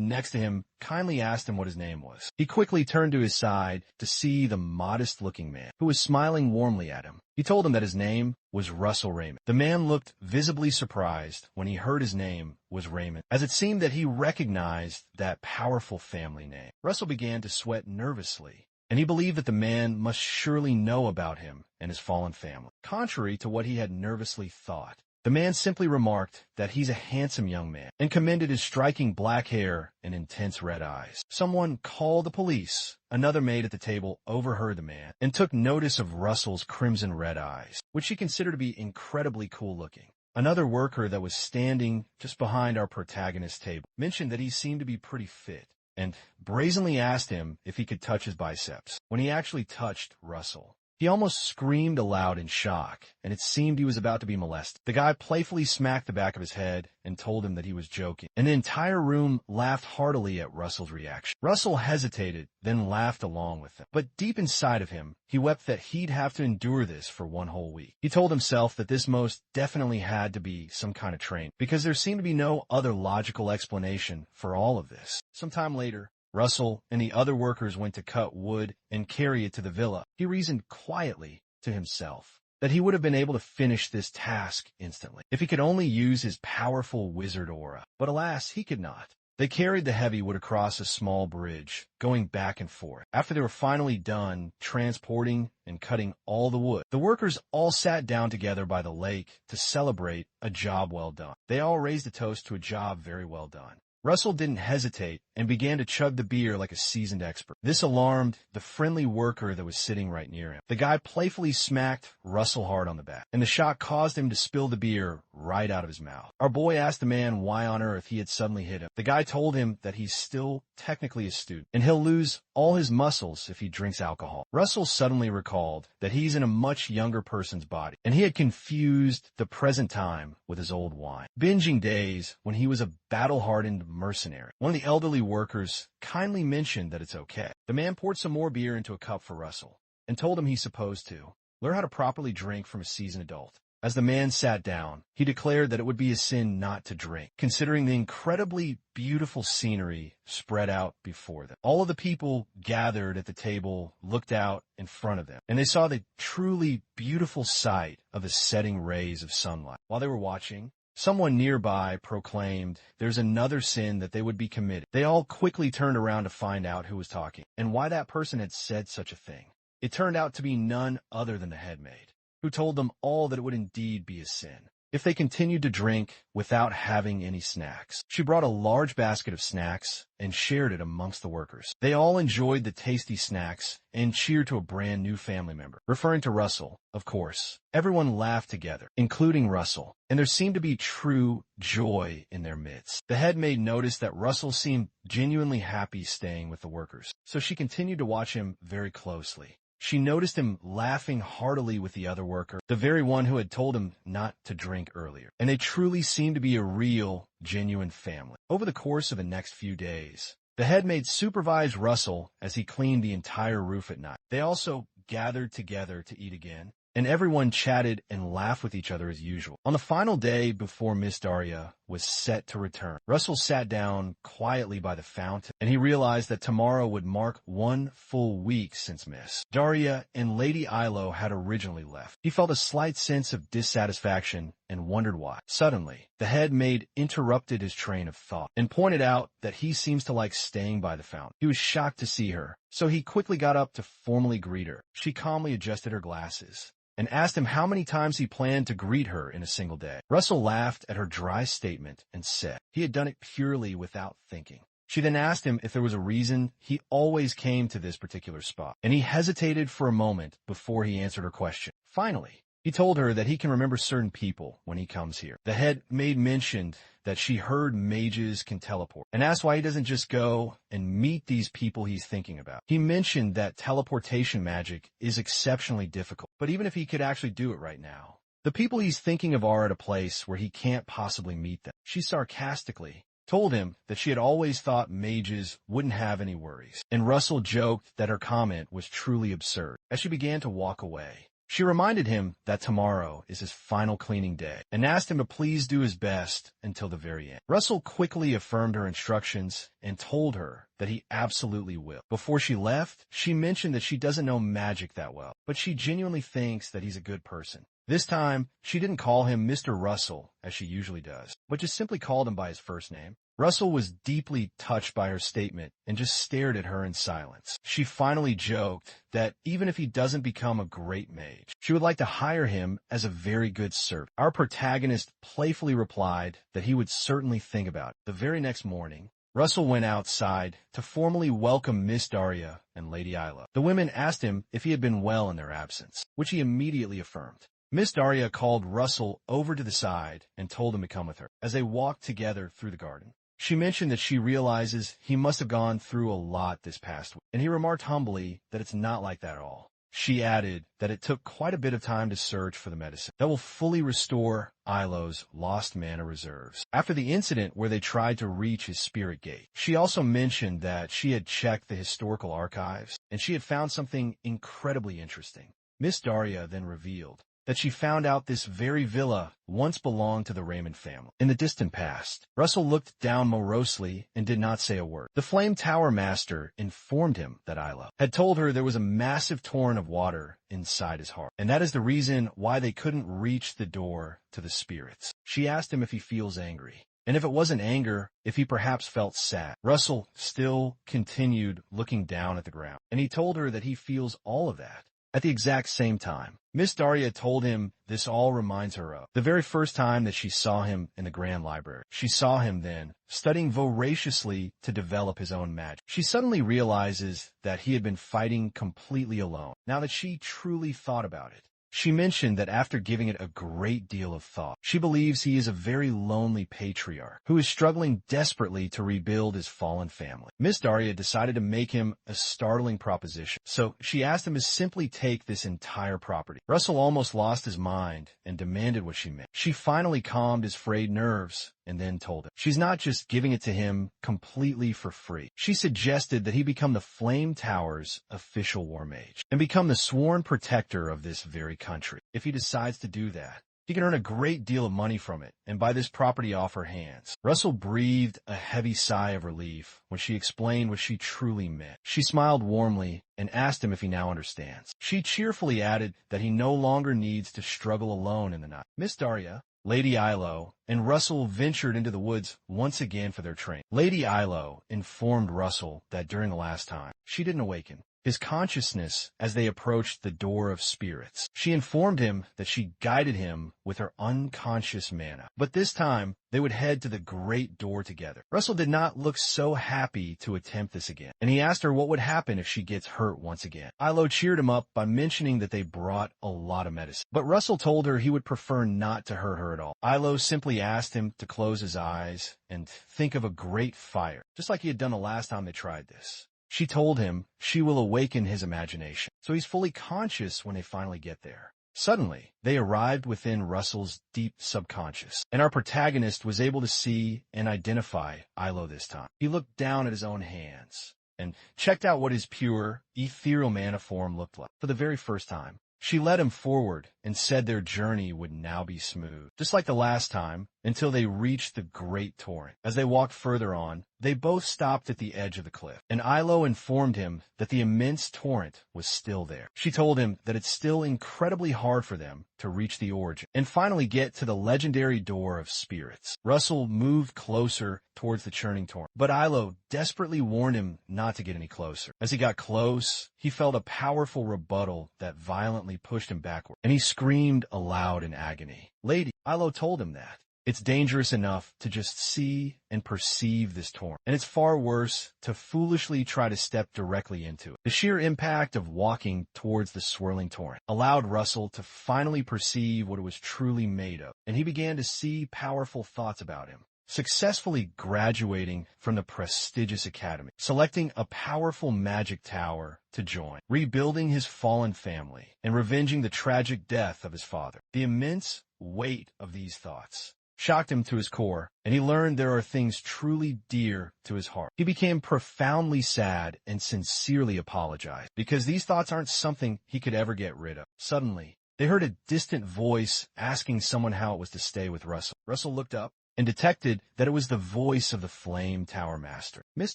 next to him kindly asked him what his name was. He quickly turned to his side to see the modest-looking man, who was smiling warmly at him. He told him that his name was Russell Raymond. The man looked visibly surprised when he heard his name was Raymond, as it seemed that he recognized that powerful family name. Russell began to sweat nervously and he believed that the man must surely know about him and his fallen family. Contrary to what he had nervously thought, the man simply remarked that he's a handsome young man and commended his striking black hair and intense red eyes. Someone called the police. Another maid at the table overheard the man and took notice of Russell's crimson red eyes, which she considered to be incredibly cool looking. Another worker that was standing just behind our protagonist's table mentioned that he seemed to be pretty fit and brazenly asked him if he could touch his biceps. When he actually touched Russell, he almost screamed aloud in shock, and it seemed he was about to be molested. The guy playfully smacked the back of his head and told him that he was joking, and the entire room laughed heartily at Russell's reaction. Russell hesitated, then laughed along with them. But deep inside of him, he wept that he'd have to endure this for one whole week. He told himself that this most definitely had to be some kind of training, because there seemed to be no other logical explanation for all of this. Sometime later, Russell and the other workers went to cut wood and carry it to the villa. He reasoned quietly to himself that he would have been able to finish this task instantly if he could only use his powerful wizard aura. But alas, he could not. They carried the heavy wood across a small bridge, going back and forth. After they were finally done transporting and cutting all the wood, the workers all sat down together by the lake to celebrate a job well done. They all raised a toast to a job very well done. Russell didn't hesitate and began to chug the beer like a seasoned expert. This alarmed the friendly worker that was sitting right near him. The guy playfully smacked Russell hard on the back, and the shock caused him to spill the beer right out of his mouth. Our boy asked the man why on earth he had suddenly hit him. The guy told him that he's still technically a student, and he'll lose all his muscles if he drinks alcohol. Russell suddenly recalled that he's in a much younger person's body, and he had confused the present time with his old wine. Binging days when he was a battle-hardened mercenary. One of the elderly workers kindly mentioned that it's okay. The man poured some more beer into a cup for Russell and told him he's supposed to learn how to properly drink from a seasoned adult. As the man sat down, he declared that it would be a sin not to drink, considering the incredibly beautiful scenery spread out before them. All of the people gathered at the table looked out in front of them, and they saw the truly beautiful sight of the setting rays of sunlight. While they were watching, someone nearby proclaimed there's another sin that they would be committed. They all quickly turned around to find out who was talking and why that person had said such a thing. It turned out to be none other than the headmaid, who told them all that it would indeed be a sin if they continued to drink without having any snacks. She brought a large basket of snacks and shared it amongst the workers. They all enjoyed the tasty snacks and cheered to a brand new family member. Referring to Russell, of course, everyone laughed together, including Russell, and there seemed to be true joy in their midst. The headmaid noticed that Russell seemed genuinely happy staying with the workers, so she continued to watch him very closely. She noticed him laughing heartily with the other worker, the very one who had told him not to drink earlier. And they truly seemed to be a real, genuine family. Over the course of the next few days, the headmaid supervised Russell as he cleaned the entire roof at night. They also gathered together to eat again, and everyone chatted and laughed with each other as usual. On the final day before Miss Daya was set to return, Russell sat down quietly by the fountain, and he realized that tomorrow would mark 1 full week since Miss Daya and Lady Yahello had originally left. He felt a slight sense of dissatisfaction and wondered why. Suddenly, the headmaid interrupted his train of thought and pointed out that he seems to like staying by the fountain. He was shocked to see her, so he quickly got up to formally greet her. She calmly adjusted her glasses and asked him how many times he planned to greet her in a single day. Russell laughed at her dry statement and said he had done it purely without thinking. She then asked him if there was a reason he always came to this particular spot, and he hesitated for a moment before he answered her question. Finally, he told her that he can remember certain people when he comes here. The headmaid mentioned that she heard mages can teleport, and asked why he doesn't just go and meet these people he's thinking about. He mentioned that teleportation magic is exceptionally difficult, but even if he could actually do it right now, the people he's thinking of are at a place where he can't possibly meet them. She sarcastically told him that she had always thought mages wouldn't have any worries, and Russell joked that her comment was truly absurd. As she began to walk away, she reminded him that tomorrow is his final cleaning day and asked him to please do his best until the very end. Russell quickly affirmed her instructions and told her that he absolutely will. Before she left, she mentioned that she doesn't know magic that well, but she genuinely thinks that he's a good person. This time, she didn't call him Mr. Russell, as she usually does, but just simply called him by his first name. Russell was deeply touched by her statement and just stared at her in silence. She finally joked that even if he doesn't become a great mage, she would like to hire him as a very good servant. Our protagonist playfully replied that he would certainly think about it. The very next morning, Russell went outside to formally welcome Miss Daya and Lady Yahello. The women asked him if he had been well in their absence, which he immediately affirmed. Miss Daya called Russell over to the side and told him to come with her. As they walked together through the garden, she mentioned that she realizes he must have gone through a lot this past week, and he remarked humbly that it's not like that at all. She added that it took quite a bit of time to search for the medicine that will fully restore Yahello's lost mana reserves after the incident where they tried to reach his spirit gate. She also mentioned that she had checked the historical archives, and she had found something incredibly interesting. Miss Daya then revealed that she found out this very villa once belonged to the Raymond family in the distant past. Russell looked down morosely and did not say a word. The Flame Tower Master informed him that Yahello had told her there was a massive torrent of water inside his heart, and that is the reason why they couldn't reach the door to the spirits. She asked him if he feels angry, and if it wasn't anger, if he perhaps felt sad. Russell still continued looking down at the ground, and he told her that he feels all of that. At the exact same time, Miss Daya told him this all reminds her of the very first time that she saw him in the Grand Library. She saw him then, studying voraciously to develop his own magic. She suddenly realizes that he had been fighting completely alone, now that she truly thought about it. She mentioned that after giving it a great deal of thought, she believes he is a very lonely patriarch who is struggling desperately to rebuild his fallen family. Miss Daya decided to make him a startling proposition, so she asked him to simply take this entire property. Russell almost lost his mind and demanded what she meant. She finally calmed his frayed nerves and then told him she's not just giving it to him completely for free. She suggested that he become the Flame Tower's official war mage and become the sworn protector of this very country. If he decides to do that, he can earn a great deal of money from it and buy this property off her hands. Russell breathed a heavy sigh of relief when she explained what she truly meant. She smiled warmly and asked him if he now understands. She cheerfully added that he no longer needs to struggle alone in the night. Miss Daya, Lady Yahello, and Russell ventured into the woods once again for their train. Lady Yahello informed Russell that during the last time, she didn't awaken his consciousness as they approached the door of spirits. She informed him that she guided him with her unconscious mana, but this time they would head to the great door together. Russell did not look so happy to attempt this again, and he asked her what would happen if she gets hurt once again. Yahello cheered him up by mentioning that they brought a lot of medicine, but Russell told her he would prefer not to hurt her at all. Yahello simply asked him to close his eyes and think of a great fire, just like he had done the last time they tried this. She told him she will awaken his imagination, so he's fully conscious when they finally get there. Suddenly, they arrived within Russell's deep subconscious, and our protagonist was able to see and identify Yahello this time. He looked down at his own hands and checked out what his pure, ethereal mana form looked like for the very first time. She led him forward and said their journey would now be smooth, just like the last time, until they reached the great torrent. As they walked further on, they both stopped at the edge of the cliff, and Yahello informed him that the immense torrent was still there. She told him that it's still incredibly hard for them to reach the origin and finally get to the legendary door of spirits. Russell moved closer towards the churning torrent, but Yahello desperately warned him not to get any closer. As he got close, he felt a powerful rebuttal that violently pushed him backward, and he screamed aloud in agony. Lady, Yahello told him that it's dangerous enough to just see and perceive this torrent, and it's far worse to foolishly try to step directly into it. The sheer impact of walking towards the swirling torrent allowed Russell to finally perceive what it was truly made of, and he began to see powerful thoughts about him. Successfully graduating from the prestigious academy, selecting a powerful magic tower to join, rebuilding his fallen family, and revenging the tragic death of his father. The immense weight of these thoughts shocked him to his core, and he learned there are things truly dear to his heart. He became profoundly sad and sincerely apologized, because these thoughts aren't something he could ever get rid of. Suddenly, they heard a distant voice asking someone how it was to stay with Russell. Russell looked up and detected that it was the voice of the Flame Tower Master. Miss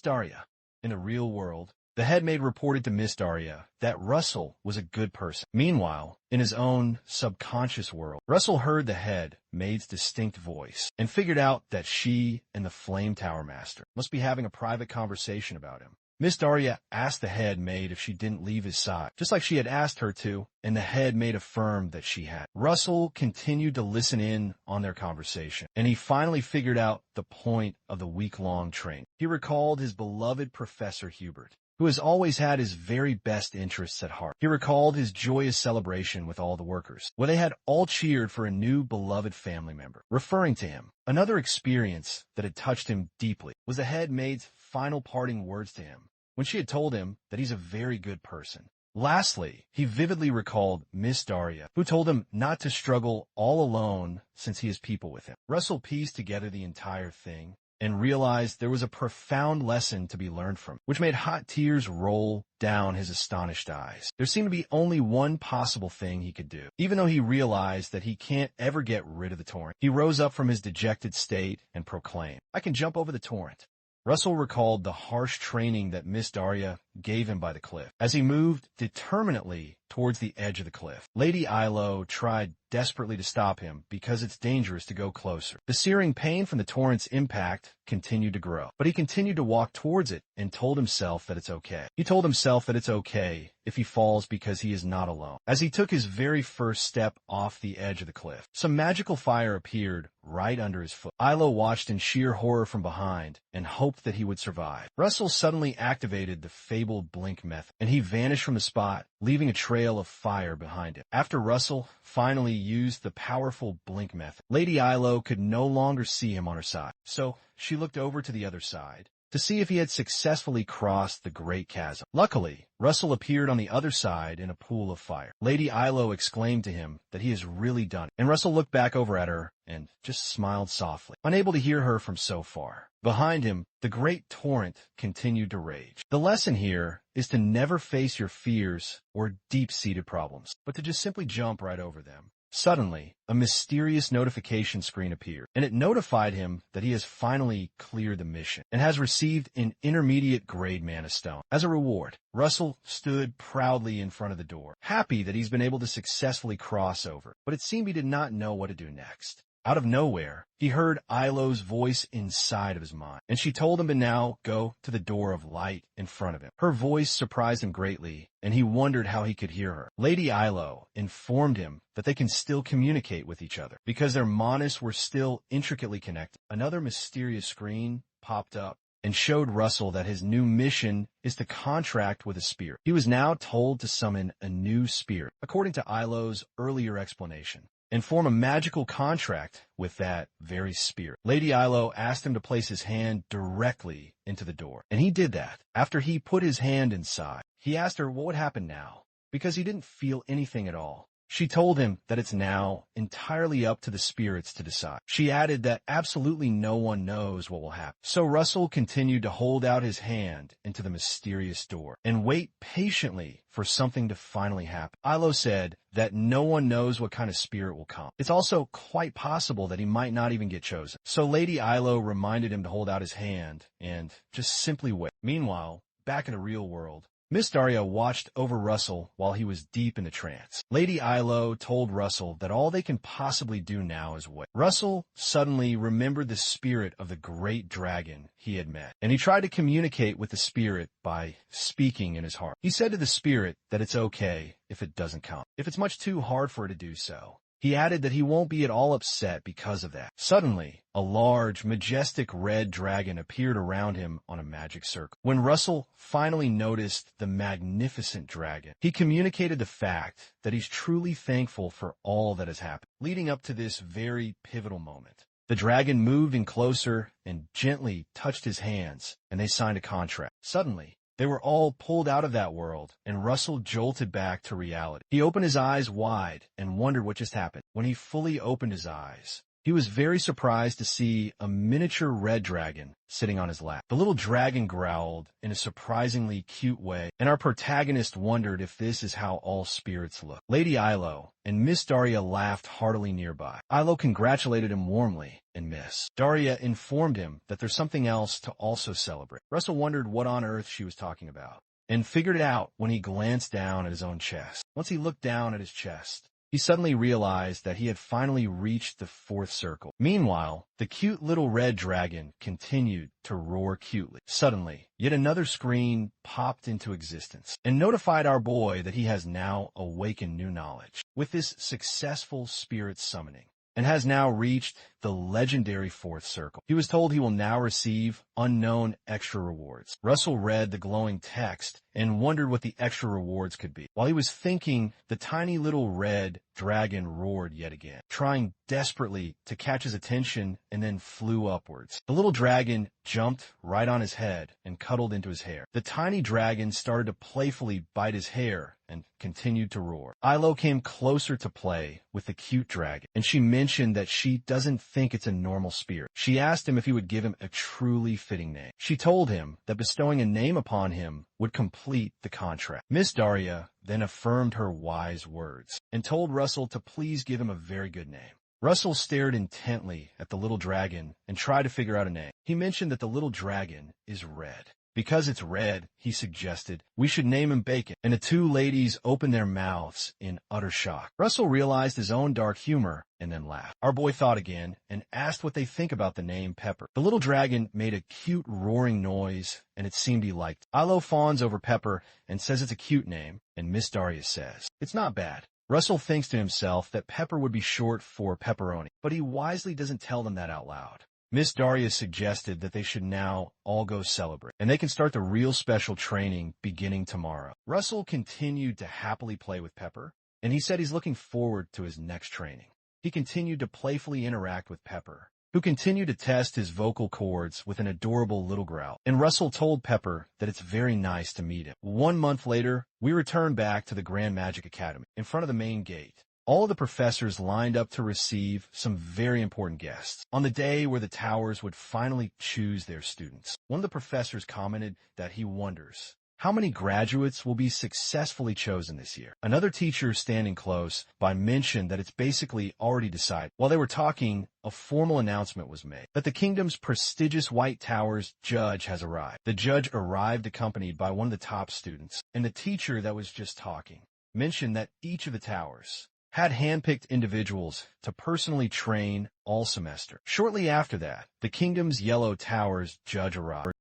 Daya, in the real world, The head maid reported to Miss Daria that Russell was a good person. Meanwhile, in his own subconscious world, Russell heard the head maid's distinct voice and figured out that she and the Flame Tower Master must be having a private conversation about him. Miss Daria asked the head maid if she didn't leave his side, just like she had asked her to, and the head maid affirmed that she had. Russell continued to listen in on their conversation, and he finally figured out the point of the week-long training. He recalled his beloved Professor Hubert, who has always had his very best interests at heart. He recalled his joyous celebration with all the workers, where they had all cheered for a new beloved family member, referring to him. Another experience that had touched him deeply was the head maid's final parting words to him, when she had told him that he's a very good person. Lastly, he vividly recalled Miss Daria, who told him not to struggle all alone since he has people with him. Russell pieced together the entire thing and realized there was a profound lesson to be learned from, which made hot tears roll down his astonished eyes. There seemed to be only one possible thing he could do. Even though he realized that he can't ever get rid of the torrent, he rose up from his dejected state and proclaimed, "I can jump over the torrent." Russell recalled the harsh training that Miss Daria gave him by the cliff. As he moved determinately towards the edge of the cliff, Lady Yahello tried desperately to stop him because it's dangerous to go closer. The searing pain from the torrent's impact continued to grow, but he continued to walk towards it and told himself that it's okay. He told himself that it's okay if he falls because he is not alone. As he took his very first step off the edge of the cliff, some magical fire appeared right under his foot. Yahello watched in sheer horror from behind and hoped that he would survive. Russell suddenly activated the fabled blink method, and he vanished from the spot, leaving a trail of fire behind him. After Russell finally used the powerful blink method, Lady Yahello could no longer see him on her side, so she looked over to the other side to see if he had successfully crossed the great chasm. Luckily, Russell appeared on the other side in a pool of fire. Lady Yahello exclaimed to him that he has really done it, and Russell looked back over at her and just smiled softly, unable to hear her from so far. Behind him, the great torrent continued to rage. The lesson here is to never face your fears or deep-seated problems, but to just simply jump right over them. Suddenly, a mysterious notification screen appeared, and it notified him that he has finally cleared the mission and has received an intermediate grade mana stone. As a reward, Russell stood proudly in front of the door, happy that he's been able to successfully cross over, but it seemed he did not know what to do next. Out of nowhere, he heard Yahello's voice inside of his mind, and she told him to now go to the door of light in front of him. Her voice surprised him greatly, and he wondered how he could hear her. Lady Yahello informed him that they can still communicate with each other because their manas were still intricately connected. Another mysterious screen popped up and showed Russell that his new mission is to contract with a spirit. He was now told to summon a new spirit, according to Yahello's earlier explanation, and form a magical contract with that very spirit. Lady Yahello asked him to place his hand directly into the door, and he did that. After he put his hand inside, he asked her what would happen now, because he didn't feel anything at all. She told him that it's now entirely up to the spirits to decide. She added that absolutely no one knows what will happen. So Russell continued to hold out his hand into the mysterious door and wait patiently for something to finally happen. Yahello said that no one knows what kind of spirit will come. It's also quite possible that he might not even get chosen. So Lady Yahello reminded him to hold out his hand and just simply wait. Meanwhile, back in the real world, Miss Daria watched over Russell while he was deep in the trance. Lady Yahello told Russell that all they can possibly do now is wait. Russell suddenly remembered the spirit of the great dragon he had met, and he tried to communicate with the spirit by speaking in his heart. He said to the spirit that it's okay if it doesn't come, if it's much too hard for it to do so. He added that he won't be at all upset because of that. Suddenly, a large, majestic red dragon appeared around him on a magic circle. When Russell finally noticed the magnificent dragon, he communicated the fact that he's truly thankful for all that has happened, leading up to this very pivotal moment. The dragon moved in closer and gently touched his hands, and they signed a contract. Suddenly, they were all pulled out of that world, and Russell jolted back to reality. He opened his eyes wide and wondered what just happened. When he fully opened his eyes, he was very surprised to see a miniature red dragon sitting on his lap. The little dragon growled in a surprisingly cute way, and our protagonist wondered if this is how all spirits look. Lady Yahello and Miss Daria laughed heartily nearby. Yahello congratulated him warmly, and Miss Daria informed him that there's something else to also celebrate. Russell wondered what on earth she was talking about. and figured it out when he glanced down at his own chest. Once he looked down at his chest, he suddenly realized that he had finally reached the fourth circle. Meanwhile, the cute little red dragon continued to roar cutely. Suddenly, yet another screen popped into existence and notified our boy that he has now awakened new knowledge with this successful spirit summoning, and has now reached the legendary fourth circle. He was told he will now receive unknown extra rewards. Russell read the glowing text and wondered what the extra rewards could be. While he was thinking, the tiny little red dragon roared yet again, trying desperately to catch his attention, and then flew upwards. The little dragon jumped right on his head and cuddled into his hair. The tiny dragon started to playfully bite his hair and continued to roar. Yahello came closer to play with the cute dragon, and she mentioned that she doesn't think it's a normal spirit. She asked him if he would give him a truly fitting name. She told him that bestowing a name upon him would complete the contract. Miss Daya then affirmed her wise words and told Russell to please give him a very good name. Russell stared intently at the little dragon and tried to figure out a name. He mentioned that the little dragon is red. Because it's red, he suggested, we should name him Bacon, and the two ladies opened their mouths in utter shock. Russell realized his own dark humor and then laughed. Our boy thought again and asked what they think about the name Pepper. The little dragon made a cute roaring noise, and it seemed he liked it. Yahello fawns over Pepper and says it's a cute name, and Miss Daya says, it's not bad. Russell thinks to himself that Pepper would be short for pepperoni, but he wisely doesn't tell them that out loud. Miss Daya suggested that they should now all go celebrate, and they can start the real special training beginning tomorrow. Russell continued to happily play with Pepper, and he said he's looking forward to his next training. He continued to playfully interact with Pepper, who continued to test his vocal cords with an adorable little growl. And Russell told Pepper that it's very nice to meet him. 1 month later, we returned back to the Grand Magic Academy, in front of the main gate. All of the professors lined up to receive some very important guests on the day where the towers would finally choose their students. One of the professors commented that he wonders how many graduates will be successfully chosen this year. Another teacher standing close by mentioned that it's basically already decided. While they were talking, a formal announcement was made that the kingdom's prestigious White Towers judge has arrived. The judge arrived accompanied by one of the top students, and the teacher that was just talking mentioned that each of the towers had handpicked individuals to personally train all semester. Shortly after that, the kingdom's Yellow Towers judge arrived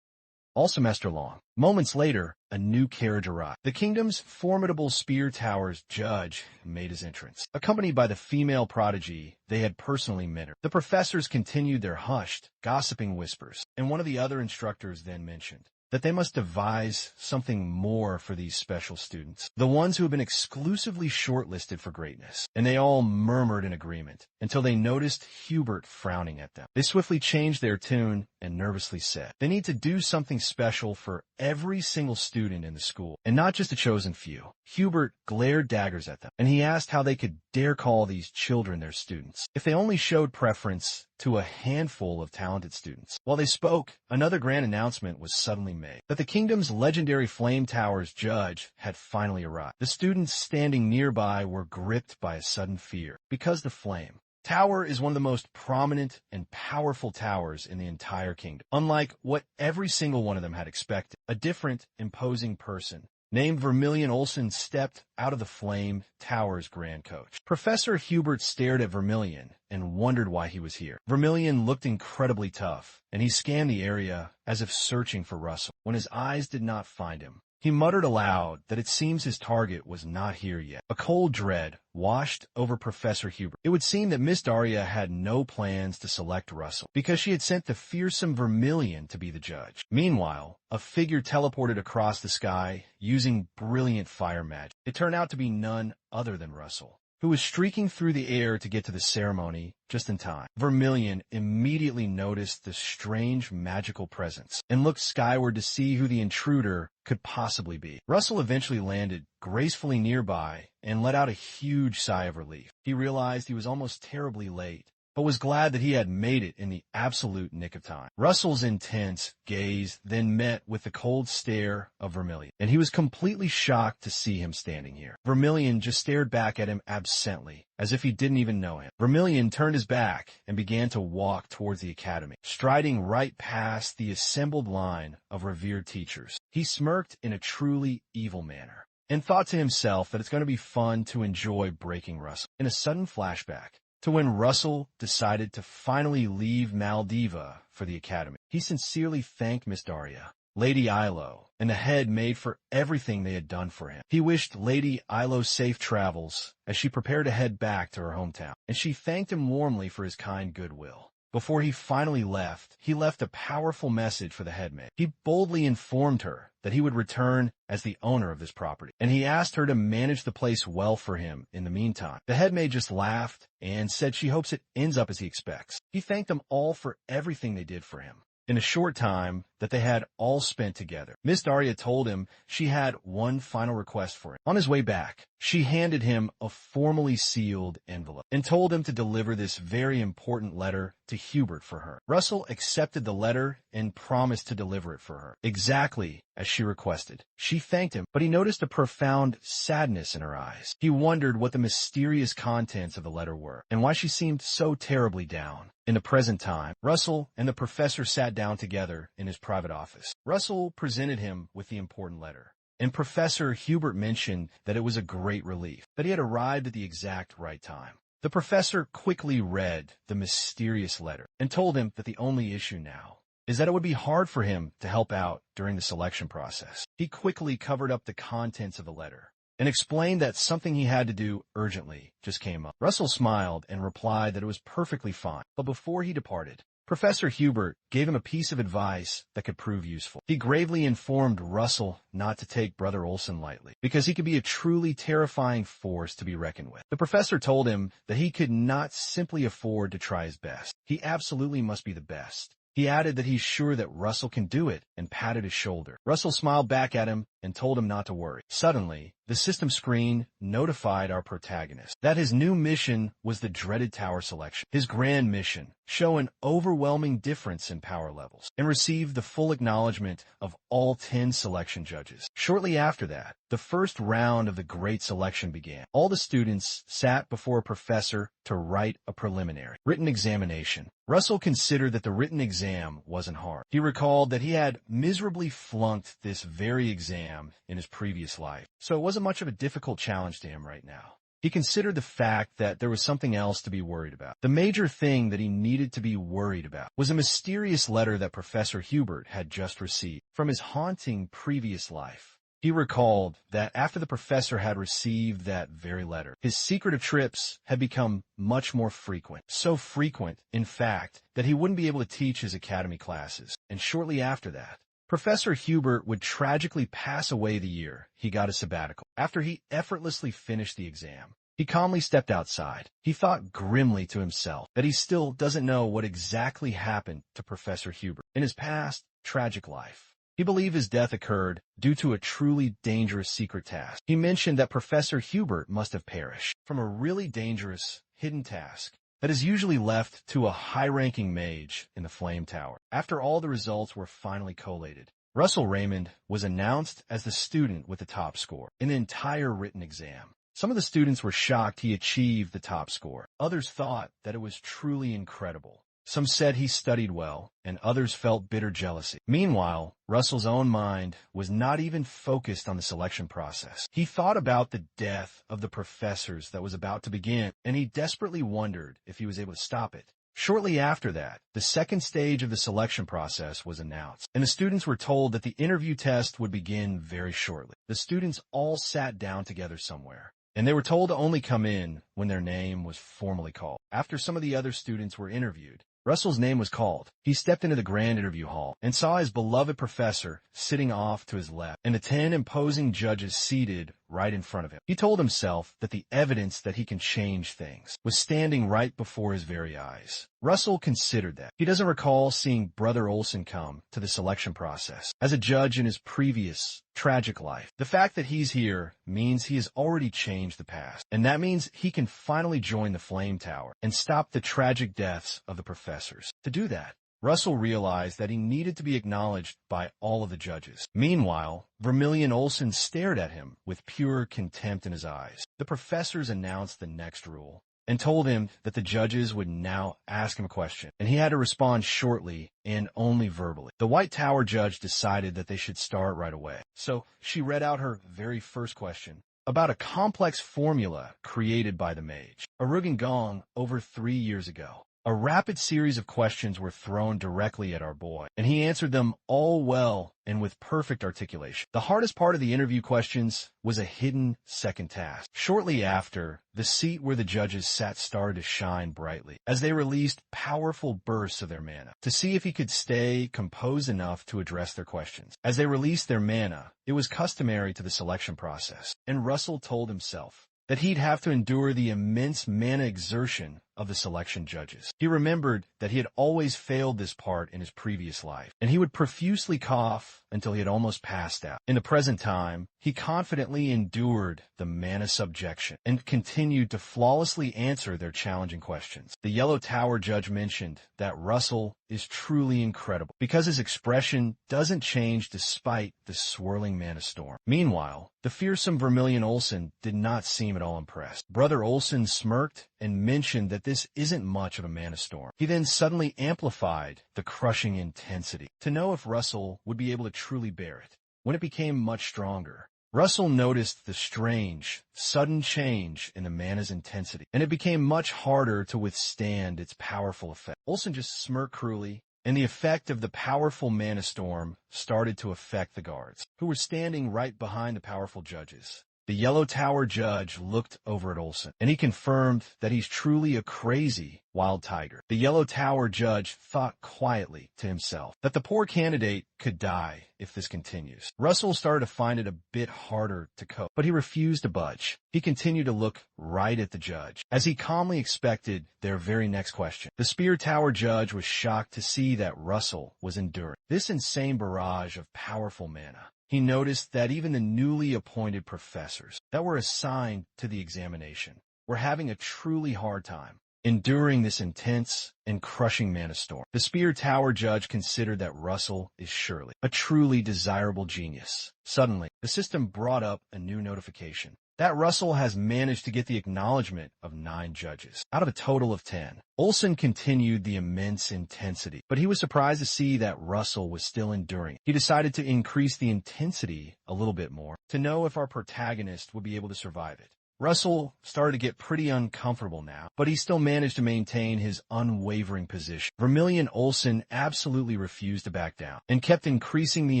all semester long. Moments later, a new carriage arrived. The kingdom's formidable Spear Towers judge made his entrance, accompanied by the female prodigy they had personally mentored. The professors continued their hushed, gossiping whispers, and one of the other instructors then mentioned that they must devise something more for these special students, the ones who have been exclusively shortlisted for greatness. And they all murmured in agreement until they noticed Hubert frowning at them. They swiftly changed their tune and nervously said, they need to do something special for every single student in the school, and not just a chosen few. Hubert glared daggers at them, and he asked how they could dare call these children their students if they only showed preference to a handful of talented students. While they spoke, another grand announcement was suddenly made, that the kingdom's legendary Flame Towers judge had finally arrived. The students standing nearby were gripped by a sudden fear, because the Flame Tower is one of the most prominent and powerful towers in the entire kingdom. Unlike what every single one of them had expected, a different, imposing person named Vermilion Olsen stepped out of the Flame Tower's grand coach. Professor Hubert stared at Vermilion and wondered why he was here. Vermilion looked incredibly tough, and he scanned the area as if searching for Russell. When his eyes did not find him, he muttered aloud that it seems his target was not here yet. A cold dread washed over Professor Hubert. It would seem that Miss Daya had no plans to select Russell, because she had sent the fearsome Vermilion to be the judge. Meanwhile, a figure teleported across the sky using brilliant fire magic. It turned out to be none other than Russell, who was streaking through the air to get to the ceremony just in time. Vermilion immediately noticed the strange magical presence and looked skyward to see who the intruder could possibly be. Russell eventually landed gracefully nearby and let out a huge sigh of relief. He realized he was almost terribly late but was glad that he had made it in the absolute nick of time. Russell's intense gaze then met with the cold stare of Vermilion, and he was completely shocked to see him standing here. Vermilion just stared back at him absently, as if he didn't even know him. Vermilion turned his back and began to walk towards the academy, striding right past the assembled line of revered teachers. He smirked in a truly evil manner, and thought to himself that it's going to be fun to enjoy breaking Russell. In a sudden flashback to when Russell decided to finally leave Maldiva for the academy, he sincerely thanked Miss Daya, Lady Yahello, and the head maid for everything they had done for him. He wished Lady Yahello safe travels as she prepared to head back to her hometown, and she thanked him warmly for his kind goodwill. Before he finally left, he left a powerful message for the headmaid. He boldly informed her that he would return as the owner of this property, and he asked her to manage the place well for him in the meantime. The headmaid just laughed and said she hopes it ends up as he expects. He thanked them all for everything they did for him in a short time that they had all spent together. Miss Daya told him she had one final request for him. On his way back, she handed him a formally sealed envelope and told him to deliver this very important letter to Hubert for her. Russell accepted the letter and promised to deliver it for her, exactly as she requested. She thanked him, but he noticed a profound sadness in her eyes. He wondered what the mysterious contents of the letter were, and why she seemed so terribly down. In the present time, Russell and the professor sat down together in his private office. Russell presented him with the important letter, and Professor Hubert mentioned that it was a great relief that he had arrived at the exact right time. The professor quickly read the mysterious letter and told him that the only issue now is that it would be hard for him to help out during the selection process. He quickly covered up the contents of the letter and explained that something he had to do urgently just came up. Russell smiled and replied that it was perfectly fine, but before he departed, Professor Hubert gave him a piece of advice that could prove useful. He gravely informed Russell not to take Brother Olsen lightly, because he could be a truly terrifying force to be reckoned with. The professor told him that he could not simply afford to try his best. He absolutely must be the best. He added that he's sure that Russell can do it and patted his shoulder. Russell smiled back at him and told him not to worry. Suddenly, the system screen notified our protagonist that his new mission was the dreaded tower selection. His grand mission show an overwhelming difference in power levels and received the full acknowledgement of all 10 selection judges. Shortly after that, the first round of the great selection began. All the students sat before a professor to write a preliminary written examination. Russell considered that the written exam wasn't hard. He recalled that he had miserably flunked this very exam in his previous life, so it wasn't much of a difficult challenge to him right now. He considered the fact that there was something else to be worried about. The major thing that he needed to be worried about was a mysterious letter that Professor Hubert had just received from his haunting previous life. He recalled that after the professor had received that very letter, his secretive trips had become much more frequent. So frequent, in fact, that he wouldn't be able to teach his academy classes. And shortly after that, Professor Hubert would tragically pass away the year he got a sabbatical. After he effortlessly finished the exam, he calmly stepped outside. He thought grimly to himself that he still doesn't know what exactly happened to Professor Hubert in his past tragic life. He believed his death occurred due to a truly dangerous secret task. He mentioned that Professor Hubert must have perished from a really dangerous, hidden task that is usually left to a high-ranking mage in the Flame Tower. After all the results were finally collated, Russell Raymond was announced as the student with the top score in the entire written exam. Some of the students were shocked he achieved the top score. Others thought that it was truly incredible. Some said he studied well, and others felt bitter jealousy. Meanwhile, Russell's own mind was not even focused on the selection process. He thought about the death of the professors that was about to begin, and he desperately wondered if he was able to stop it. Shortly after that, the second stage of the selection process was announced, and the students were told that the interview test would begin very shortly. The students all sat down together somewhere, and they were told to only come in when their name was formally called. After some of the other students were interviewed, Russell's name was called. He stepped into the grand interview hall and saw his beloved professor sitting off to his left and the 10 imposing judges seated right in front of him. He told himself that the evidence that he can change things was standing right before his very eyes. Russell considered that. He doesn't recall seeing Brother Olsen come to the selection process as a judge in his previous tragic life. The fact that he's here means he has already changed the past, and that means he can finally join the Flame Tower and stop the tragic deaths of the professors. To do that, Russell realized that he needed to be acknowledged by all of the judges. Meanwhile, Vermilion Olsen stared at him with pure contempt in his eyes. The professors announced the next rule and told him that the judges would now ask him a question, and he had to respond shortly and only verbally. The White Tower judge decided that they should start right away. So she read out her very first question about a complex formula created by the mage, Arugan Gong, over 3 years ago. A rapid series of questions were thrown directly at our boy, and he answered them all well and with perfect articulation. The hardest part of the interview questions was a hidden second task. Shortly after, the seat where the judges sat started to shine brightly as they released powerful bursts of their mana to see if he could stay composed enough to address their questions. As they released their mana, it was customary to the selection process, and Russell told himself that he'd have to endure the immense mana exertion of the selection judges. He remembered that he had always failed this part in his previous life, and he would profusely cough until he had almost passed out. In the present time, he confidently endured the mana subjection and continued to flawlessly answer their challenging questions. The Yellow Tower judge mentioned that Russell is truly incredible because his expression doesn't change despite the swirling mana storm. Meanwhile, the fearsome Vermilion Olsen did not seem at all impressed. Brother Olsen smirked and mentioned that this isn't much of a mana storm. He then suddenly amplified the crushing intensity to know if Russell would be able to truly bear it. When it became much stronger, Russell noticed the strange, sudden change in the mana's intensity, and it became much harder to withstand its powerful effect. Olsen just smirked cruelly, and the effect of the powerful mana storm started to affect the guards, who were standing right behind the powerful judges. The Yellow Tower judge looked over at Olsen, and he confirmed that he's truly a crazy wild tiger. The Yellow Tower judge thought quietly to himself that the poor candidate could die if this continues. Russell started to find it a bit harder to cope, but he refused to budge. He continued to look right at the judge, as he calmly expected their very next question. The Spear Tower judge was shocked to see that Russell was enduring this insane barrage of powerful mana. He noticed that even the newly appointed professors that were assigned to the examination were having a truly hard time enduring this intense and crushing mana storm. The Spear Tower judge considered that Russell is surely a truly desirable genius. Suddenly, the system brought up a new notification that Russell has managed to get the acknowledgement of 9 judges out of a total of 10. Olsen continued the immense intensity, but he was surprised to see that Russell was still enduring. He decided to increase the intensity a little bit more to know if our protagonist would be able to survive it. Russell started to get pretty uncomfortable now, but he still managed to maintain his unwavering position. Vermilion Olsen absolutely refused to back down and kept increasing the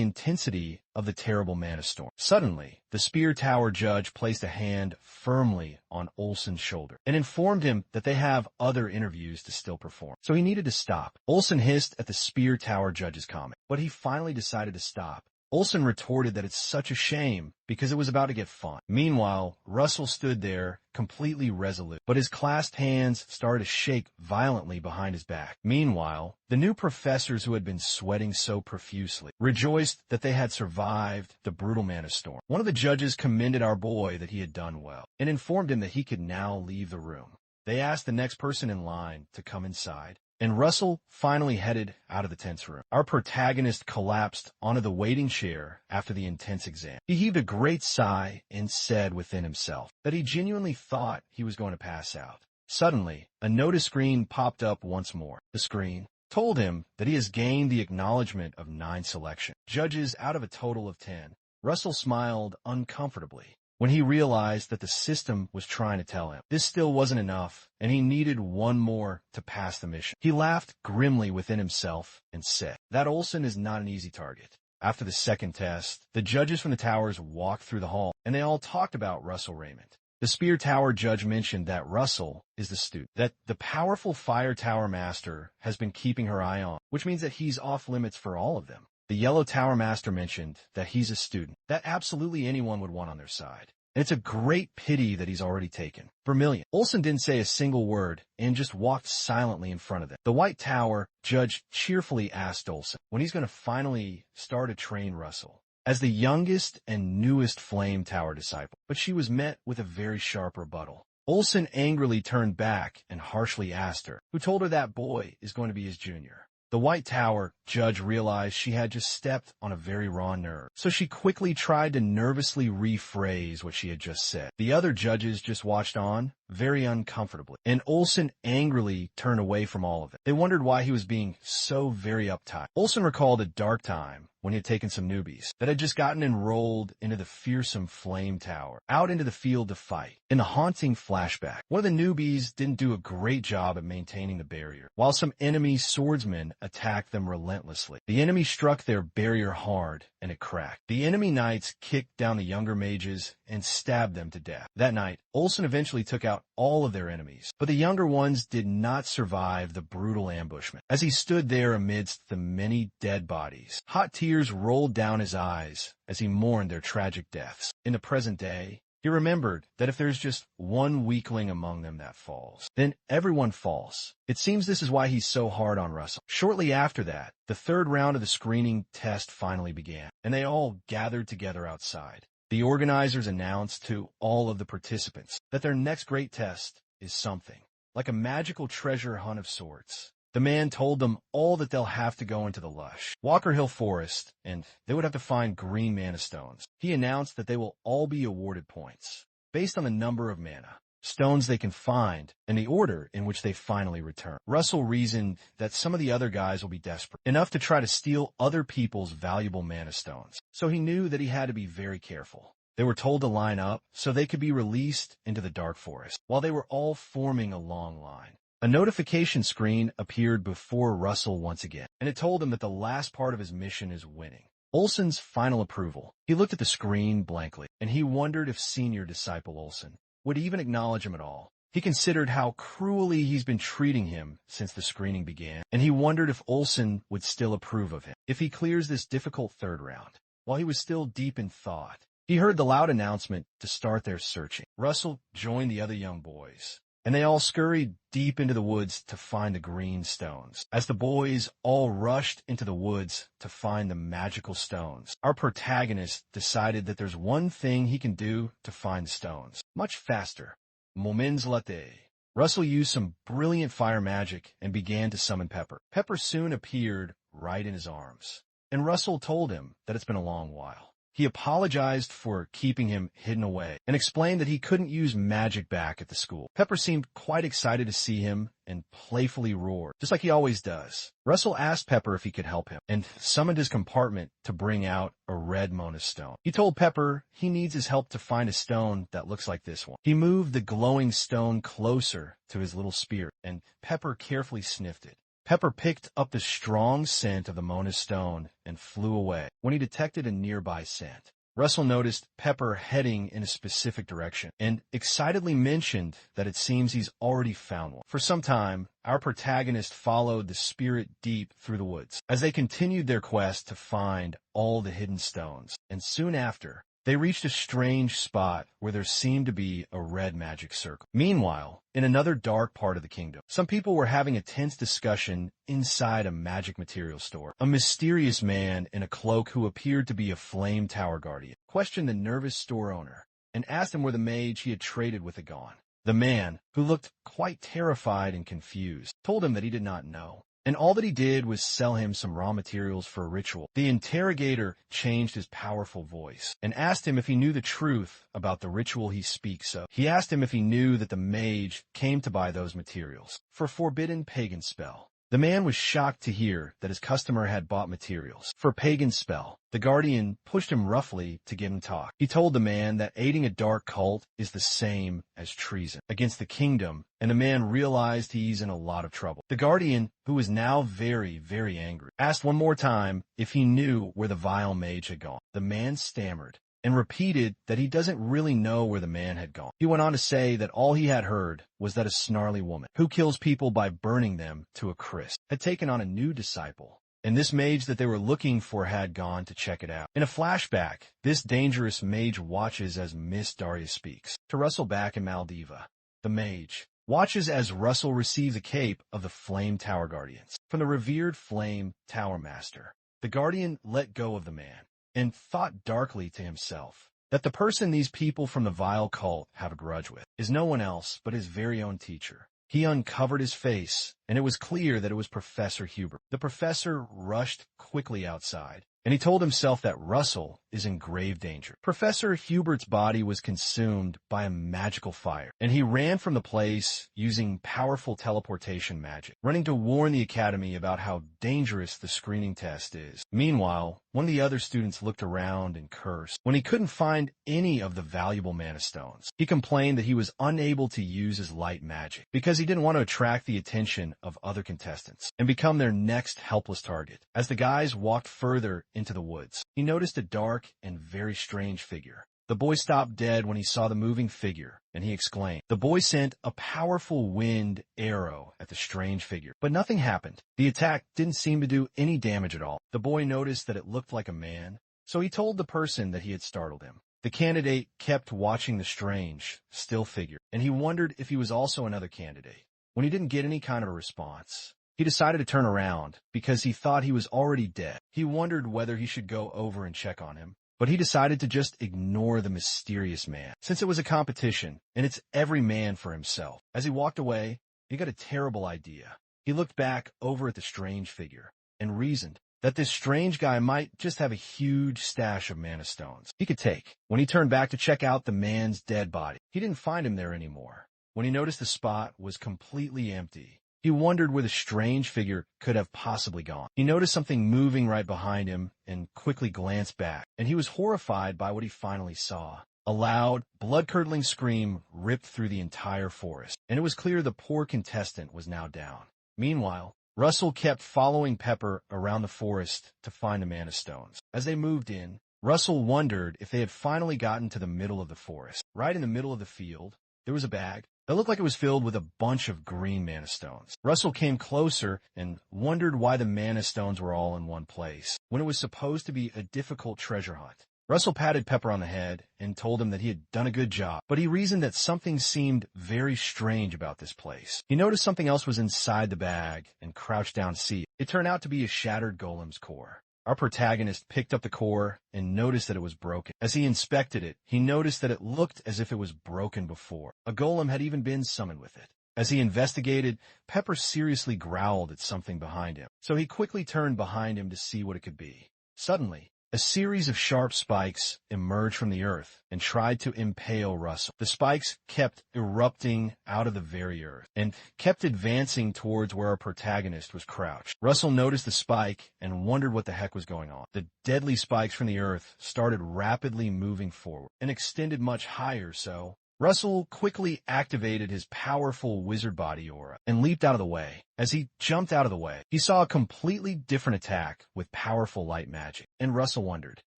intensity of the terrible mana storm. Suddenly, the Spear Tower judge placed a hand firmly on Olsen's shoulder and informed him that they have other interviews to still perform, so he needed to stop. Olsen hissed at the Spear Tower judge's comment, but he finally decided to stop. Olsen retorted that it's such a shame because it was about to get fun. Meanwhile, Russell stood there completely resolute, but his clasped hands started to shake violently behind his back. Meanwhile, the new professors who had been sweating so profusely rejoiced that they had survived the brutal mana storm. One of the judges commended our boy that he had done well and informed him that he could now leave the room. They asked the next person in line to come inside, and Russell finally headed out of the tense room. Our protagonist collapsed onto the waiting chair after the intense exam. He heaved a great sigh and said within himself that he genuinely thought he was going to pass out. Suddenly, a notice screen popped up once more. The screen told him that he has gained the acknowledgement of 9 selection judges out of a total of 10. Russell smiled uncomfortably when he realized that the system was trying to tell him this still wasn't enough, and he needed one more to pass the mission. He laughed grimly within himself and said that Olsen is not an easy target. After the second test, the judges from the towers walked through the hall, and they all talked about Russell Raymond. The Spear Tower judge mentioned that Russell is the student that the powerful Fire Tower master has been keeping her eye on, which means that he's off limits for all of them. The Yellow Tower master mentioned that he's a student that absolutely anyone would want on their side. and it's a great pity that he's already taken. Vermilion. Olsen didn't say a single word and just walked silently in front of them. The White Tower judge cheerfully asked Olsen when he's going to finally start to train Russell as the youngest and newest Flame Tower disciple, but she was met with a very sharp rebuttal. Olsen angrily turned back and harshly asked her, who told her that boy is going to be his junior. The White Tower judge realized she had just stepped on a very raw nerve, so she quickly tried to nervously rephrase what she had just said. The other judges just watched on, very uncomfortably, and Olsen angrily turned away from all of it. They wondered why he was being so very uptight. Olsen recalled a dark time when he had taken some newbies that had just gotten enrolled into the fearsome Flame Tower, out into the field to fight. In the haunting flashback, one of the newbies didn't do a great job at maintaining the barrier, while some enemy swordsmen attacked them relentlessly. The enemy struck their barrier hard, and it cracked. The enemy knights kicked down the younger mages and stabbed them to death. That night, Olsen eventually took out all of their enemies, but the younger ones did not survive the brutal ambushment. As he stood there amidst the many dead bodies, hot tears rolled down his eyes as he mourned their tragic deaths. In the present day, he remembered that if there's just one weakling among them that falls, then everyone falls. It seems this is why he's so hard on Russell. Shortly after that, the third round of the screening test finally began, and they all gathered together outside. The organizers announced to all of the participants that their next great test is something like a magical treasure hunt of sorts. The man told them all that they'll have to go into the lush Walker Hill Forest, and they would have to find green mana stones. He announced that they will all be awarded points based on the number of mana stones they can find and the order in which they finally return. Russell reasoned that some of the other guys will be desperate enough to try to steal other people's valuable mana stones, so he knew that he had to be very careful. They were told to line up so they could be released into the dark forest while they were all forming a long line. A notification screen appeared before Russell once again, and it told him that the last part of his mission is winning. Olsen's final approval. He looked at the screen blankly, and he wondered if senior disciple Olsen would even acknowledge him at all. He considered how cruelly he's been treating him since the screening began, and he wondered if Olsen would still approve of him if he clears this difficult third round. While he was still deep in thought, he heard the loud announcement to start their searching. Russell joined the other young boys, and they all scurried deep into the woods to find the green stones. As the boys all rushed into the woods to find the magical stones, our protagonist decided that there's one thing he can do to find stones much faster. Moments latte. Russell used some brilliant fire magic and began to summon Pepper. Pepper soon appeared right in his arms, and Russell told him that it's been a long while. He apologized for keeping him hidden away and explained that he couldn't use magic back at the school. Pepper seemed quite excited to see him and playfully roared, just like he always does. Russell asked Pepper if he could help him and summoned his compartment to bring out a red Mona stone. He told Pepper he needs his help to find a stone that looks like this one. He moved the glowing stone closer to his little spear, and Pepper carefully sniffed it. Pepper picked up the strong scent of the Mona stone and flew away when he detected a nearby scent. Russell noticed Pepper heading in a specific direction and excitedly mentioned that it seems he's already found one. For some time, our protagonist followed the spirit deep through the woods as they continued their quest to find all the hidden stones, and soon after, they reached a strange spot where there seemed to be a red magic circle. Meanwhile, in another dark part of the kingdom, some people were having a tense discussion inside a magic material store. A mysterious man in a cloak who appeared to be a Flame Tower guardian questioned the nervous store owner and asked him where the mage he had traded with had gone. The man, who looked quite terrified and confused, told him that he did not know, and all that he did was sell him some raw materials for a ritual. The interrogator changed his powerful voice and asked him if he knew the truth about the ritual he speaks of. He asked him if he knew that the mage came to buy those materials for a forbidden pagan spell. The man was shocked to hear that his customer had bought materials for a pagan spell. The guardian pushed him roughly to get him talk. He told the man that aiding a dark cult is the same as treason against the kingdom, and the man realized he's in a lot of trouble. The guardian, who was now very, very angry, asked one more time if he knew where the vile mage had gone. The man stammered and repeated that he doesn't really know where the man had gone. He went on to say that all he had heard was that a snarly woman, who kills people by burning them to a crisp, had taken on a new disciple and this mage that they were looking for had gone to check it out. In a flashback, this dangerous mage watches as Miss Daria speaks to Russell back in Maldiva. The mage watches as Russell receives a cape of the Flame Tower Guardians from the revered Flame Tower Master. The Guardian let go of the man and thought darkly to himself that the person these people from the vile cult have a grudge with is no one else but his very own teacher. He uncovered his face, and it was clear that it was Professor Hubert. The professor rushed quickly outside, and he told himself that Russell is in grave danger. Professor Hubert's body was consumed by a magical fire, and he ran from the place using powerful teleportation magic, running to warn the academy about how dangerous the screening test is. Meanwhile, one of the other students looked around and cursed when he couldn't find any of the valuable mana stones. He complained that he was unable to use his light magic because he didn't want to attract the attention of other contestants and become their next helpless target. As the guys walked further into the woods, he noticed a dark and very strange figure. The boy stopped dead when he saw the moving figure, and he exclaimed. The boy sent a powerful wind arrow at the strange figure, but nothing happened. The attack didn't seem to do any damage at all. The boy noticed that it looked like a man, so he told the person that he had startled him. The candidate kept watching the strange, still figure, and he wondered if he was also another candidate. When he didn't get any kind of a response, he decided to turn around because he thought he was already dead. He wondered whether he should go over and check on him, but he decided to just ignore the mysterious man, since it was a competition, and it's every man for himself. As he walked away, he got a terrible idea. He looked back over at the strange figure and reasoned that this strange guy might just have a huge stash of mana stones he could take. When he turned back to check out the man's dead body, he didn't find him there anymore. When he noticed the spot was completely empty, he wondered where the strange figure could have possibly gone. He noticed something moving right behind him and quickly glanced back, and he was horrified by what he finally saw. A loud, blood-curdling scream ripped through the entire forest, and it was clear the poor contestant was now down. Meanwhile, Russell kept following Pepper around the forest to find the mana stones. As they moved in, Russell wondered if they had finally gotten to the middle of the forest. Right in the middle of the field, there was a bag that looked like it was filled with a bunch of green mana stones. Russell came closer and wondered why the mana stones were all in one place, when it was supposed to be a difficult treasure hunt. Russell patted Pepper on the head and told him that he had done a good job, but he reasoned that something seemed very strange about this place. He noticed something else was inside the bag and crouched down to see it. It turned out to be a shattered golem's core. Our protagonist picked up the core and noticed that it was broken. As he inspected it, he noticed that it looked as if it was broken before. A golem had even been summoned with it. As he investigated, Pepper seriously growled at something behind him, so he quickly turned behind him to see what it could be. Suddenly, a series of sharp spikes emerged from the earth and tried to impale Russell. The spikes kept erupting out of the very earth and kept advancing towards where our protagonist was crouched. Russell noticed the spike and wondered what the heck was going on. The deadly spikes from the earth started rapidly moving forward and extended much higher, so Russell quickly activated his powerful wizard body aura and leaped out of the way. As he jumped out of the way, he saw a completely different attack with powerful light magic, and Russell wondered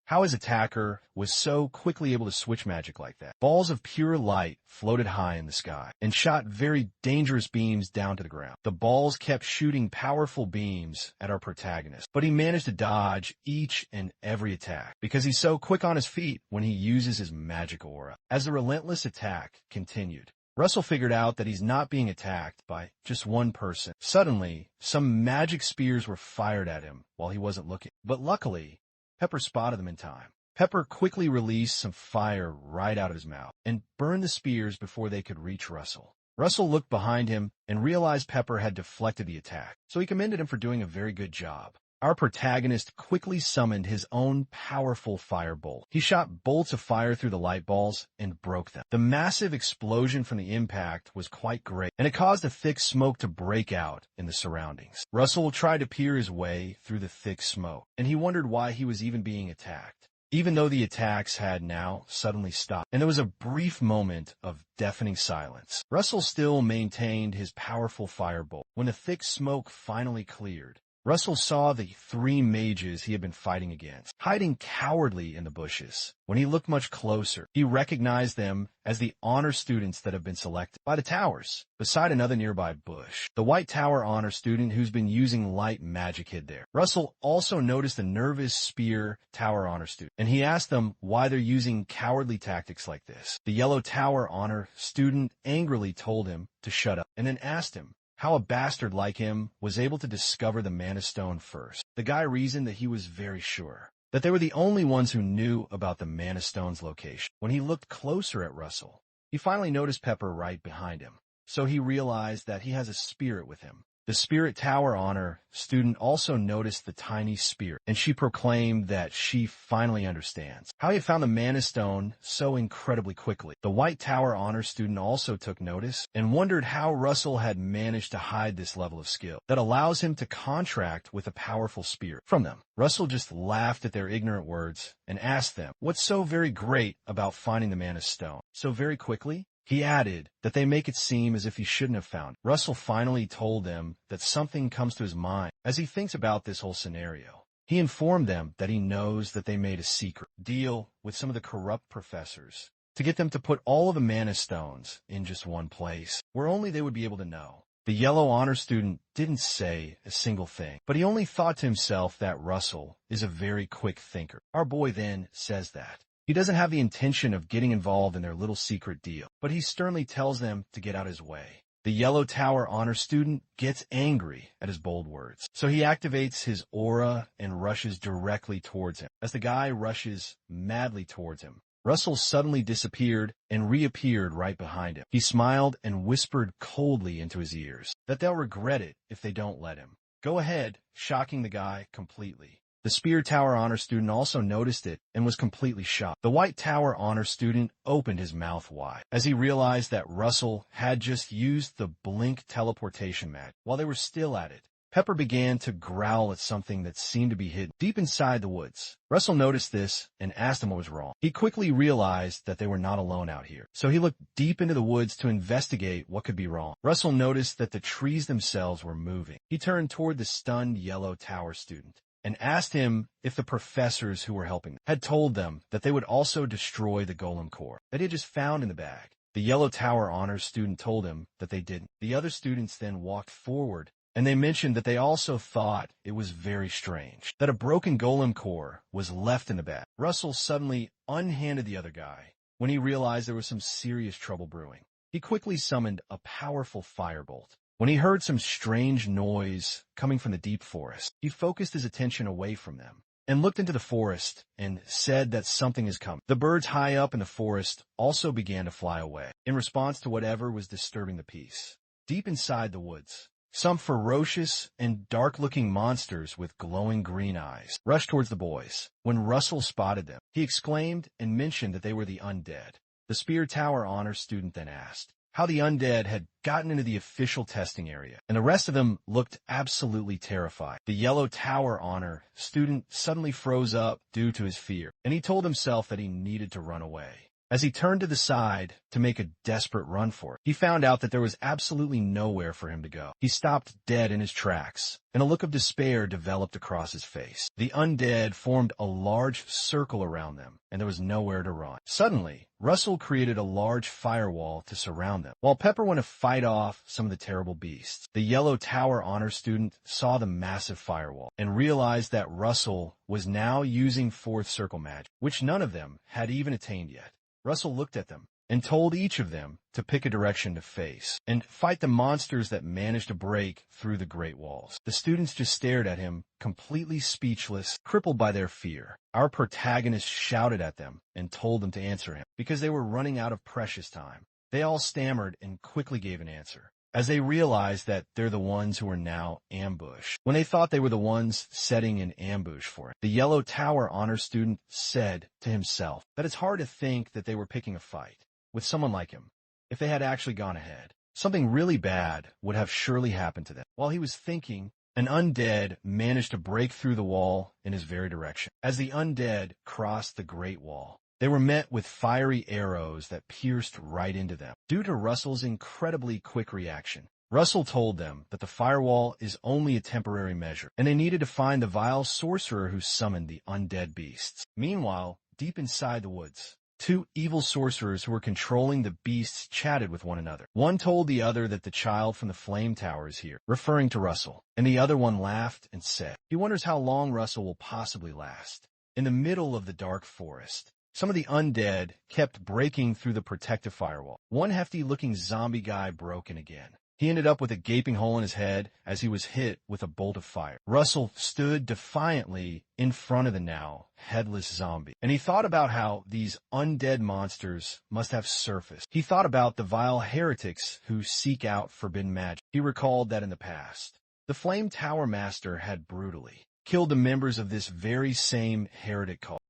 how his attacker was so quickly able to switch magic like that. Balls of pure light floated high in the sky and shot very dangerous beams down to the ground. The balls kept shooting powerful beams at our protagonist, but he managed to dodge each and every attack because he's so quick on his feet when he uses his magic aura. As the relentless attack continued, Russell figured out that he's not being attacked by just one person. Suddenly, some magic spears were fired at him while he wasn't looking, but luckily, Pepper spotted them in time. Pepper quickly released some fire right out of his mouth and burned the spears before they could reach Russell. Russell looked behind him and realized Pepper had deflected the attack, so he commended him for doing a very good job. Our protagonist quickly summoned his own powerful firebolt. He shot bolts of fire through the light balls and broke them. The massive explosion from the impact was quite great, and it caused a thick smoke to break out in the surroundings. Russell tried to peer his way through the thick smoke, and he wondered why he was even being attacked, even though the attacks had now suddenly stopped, and there was a brief moment of deafening silence. Russell still maintained his powerful firebolt. When the thick smoke finally cleared, Russell saw the three mages he had been fighting against, hiding cowardly in the bushes. When he looked much closer, he recognized them as the honor students that have been selected by the towers, beside another nearby bush. The White Tower honor student who's been using light magic hid there. Russell also noticed the nervous Spear Tower honor student, and he asked them why they're using cowardly tactics like this. The Yellow Tower honor student angrily told him to shut up, and then asked him how a bastard like him was able to discover the Mana Stone first. The guy reasoned that he was very sure that they were the only ones who knew about the Mana Stone's location. When he looked closer at Russell, he finally noticed Pepper right behind him, so he realized that he has a spirit with him. The Spirit Tower honor student also noticed the tiny spirit, and she proclaimed that she finally understands how he found the Mana Stone so incredibly quickly. The White Tower honor student also took notice and wondered how Russell had managed to hide this level of skill that allows him to contract with a powerful spirit from them. Russell just laughed at their ignorant words and asked them what's so very great about finding the Mana Stone so very quickly. He added that they make it seem as if he shouldn't have found it. Russell finally told them that something comes to his mind as he thinks about this whole scenario. He informed them that he knows that they made a secret deal with some of the corrupt professors to get them to put all of the Mana Stones in just one place, where only they would be able to know. The Yellow honor student didn't say a single thing, but he only thought to himself that Russell is a very quick thinker. Our boy then says that he doesn't have the intention of getting involved in their little secret deal, but he sternly tells them to get out his way. The Yellow Tower honor student gets angry at his bold words, so he activates his aura and rushes directly towards him. As the guy rushes madly towards him, Russell suddenly disappeared and reappeared right behind him. He smiled and whispered coldly into his ears that they'll regret it if they don't let him go ahead, shocking the guy completely. The Spear Tower honor student also noticed it and was completely shocked. The White Tower honor student opened his mouth wide as he realized that Russell had just used the blink teleportation magic. While they were still at it, Pepper began to growl at something that seemed to be hidden deep inside the woods. Russell noticed this and asked him what was wrong. He quickly realized that they were not alone out here, so he looked deep into the woods to investigate what could be wrong. Russell noticed that the trees themselves were moving. He turned toward the stunned Yellow Tower student and asked him if the professors who were helping them had told them that they would also destroy the golem core that he had just found in the bag. The Yellow Tower honors student told him that they didn't. The other students then walked forward, and they mentioned that they also thought it was very strange that a broken golem core was left in the bag. Russell suddenly unhanded the other guy when he realized there was some serious trouble brewing. He quickly summoned a powerful firebolt. When he heard some strange noise coming from the deep forest, he focused his attention away from them and looked into the forest and said that something is coming. The birds high up in the forest also began to fly away in response to whatever was disturbing the peace. Deep inside the woods, some ferocious and dark-looking monsters with glowing green eyes rushed towards the boys. When Russell spotted them, he exclaimed and mentioned that they were the undead. The Spear Tower honor student then asked how the undead had gotten into the official testing area, and the rest of them looked absolutely terrified. The Yellow Tower honor student suddenly froze up due to his fear, and he told himself that he needed to run away. As he turned to the side to make a desperate run for it, he found out that there was absolutely nowhere for him to go. He stopped dead in his tracks, and a look of despair developed across his face. The undead formed a large circle around them, and there was nowhere to run. Suddenly, Russell created a large firewall to surround them, while Pepper went to fight off some of the terrible beasts. The Yellow Tower honor student saw the massive firewall and realized that Russell was now using fourth circle magic, which none of them had even attained yet. Russell looked at them and told each of them to pick a direction to face and fight the monsters that managed to break through the Great Walls. The students just stared at him, completely speechless, crippled by their fear. Our protagonist shouted at them and told them to answer him because they were running out of precious time. They all stammered and quickly gave an answer, as they realized that they're the ones who are now ambushed, when they thought they were the ones setting an ambush for it. The Yellow Tower honor student said to himself that it's hard to think that they were picking a fight with someone like him. If they had actually gone ahead, something really bad would have surely happened to them. While he was thinking, an undead managed to break through the wall in his very direction. As the undead crossed the Great Wall, they were met with fiery arrows that pierced right into them. Due to Russell's incredibly quick reaction, Russell told them that the firewall is only a temporary measure, and they needed to find the vile sorcerer who summoned the undead beasts. Meanwhile, deep inside the woods, two evil sorcerers who were controlling the beasts chatted with one another. One told the other that the child from the flame tower is here, referring to Russell, and the other one laughed and said, he wonders how long Russell will possibly last. In the middle of the dark forest, some of the undead kept breaking through the protective firewall. One hefty-looking zombie guy broke in again. He ended up with a gaping hole in his head as he was hit with a bolt of fire. Russell stood defiantly in front of the now headless zombie, and he thought about how these undead monsters must have surfaced. He thought about the vile heretics who seek out forbidden magic. He recalled that in the past, the Flame Tower Master had brutally killed the members of this very same heretic cult.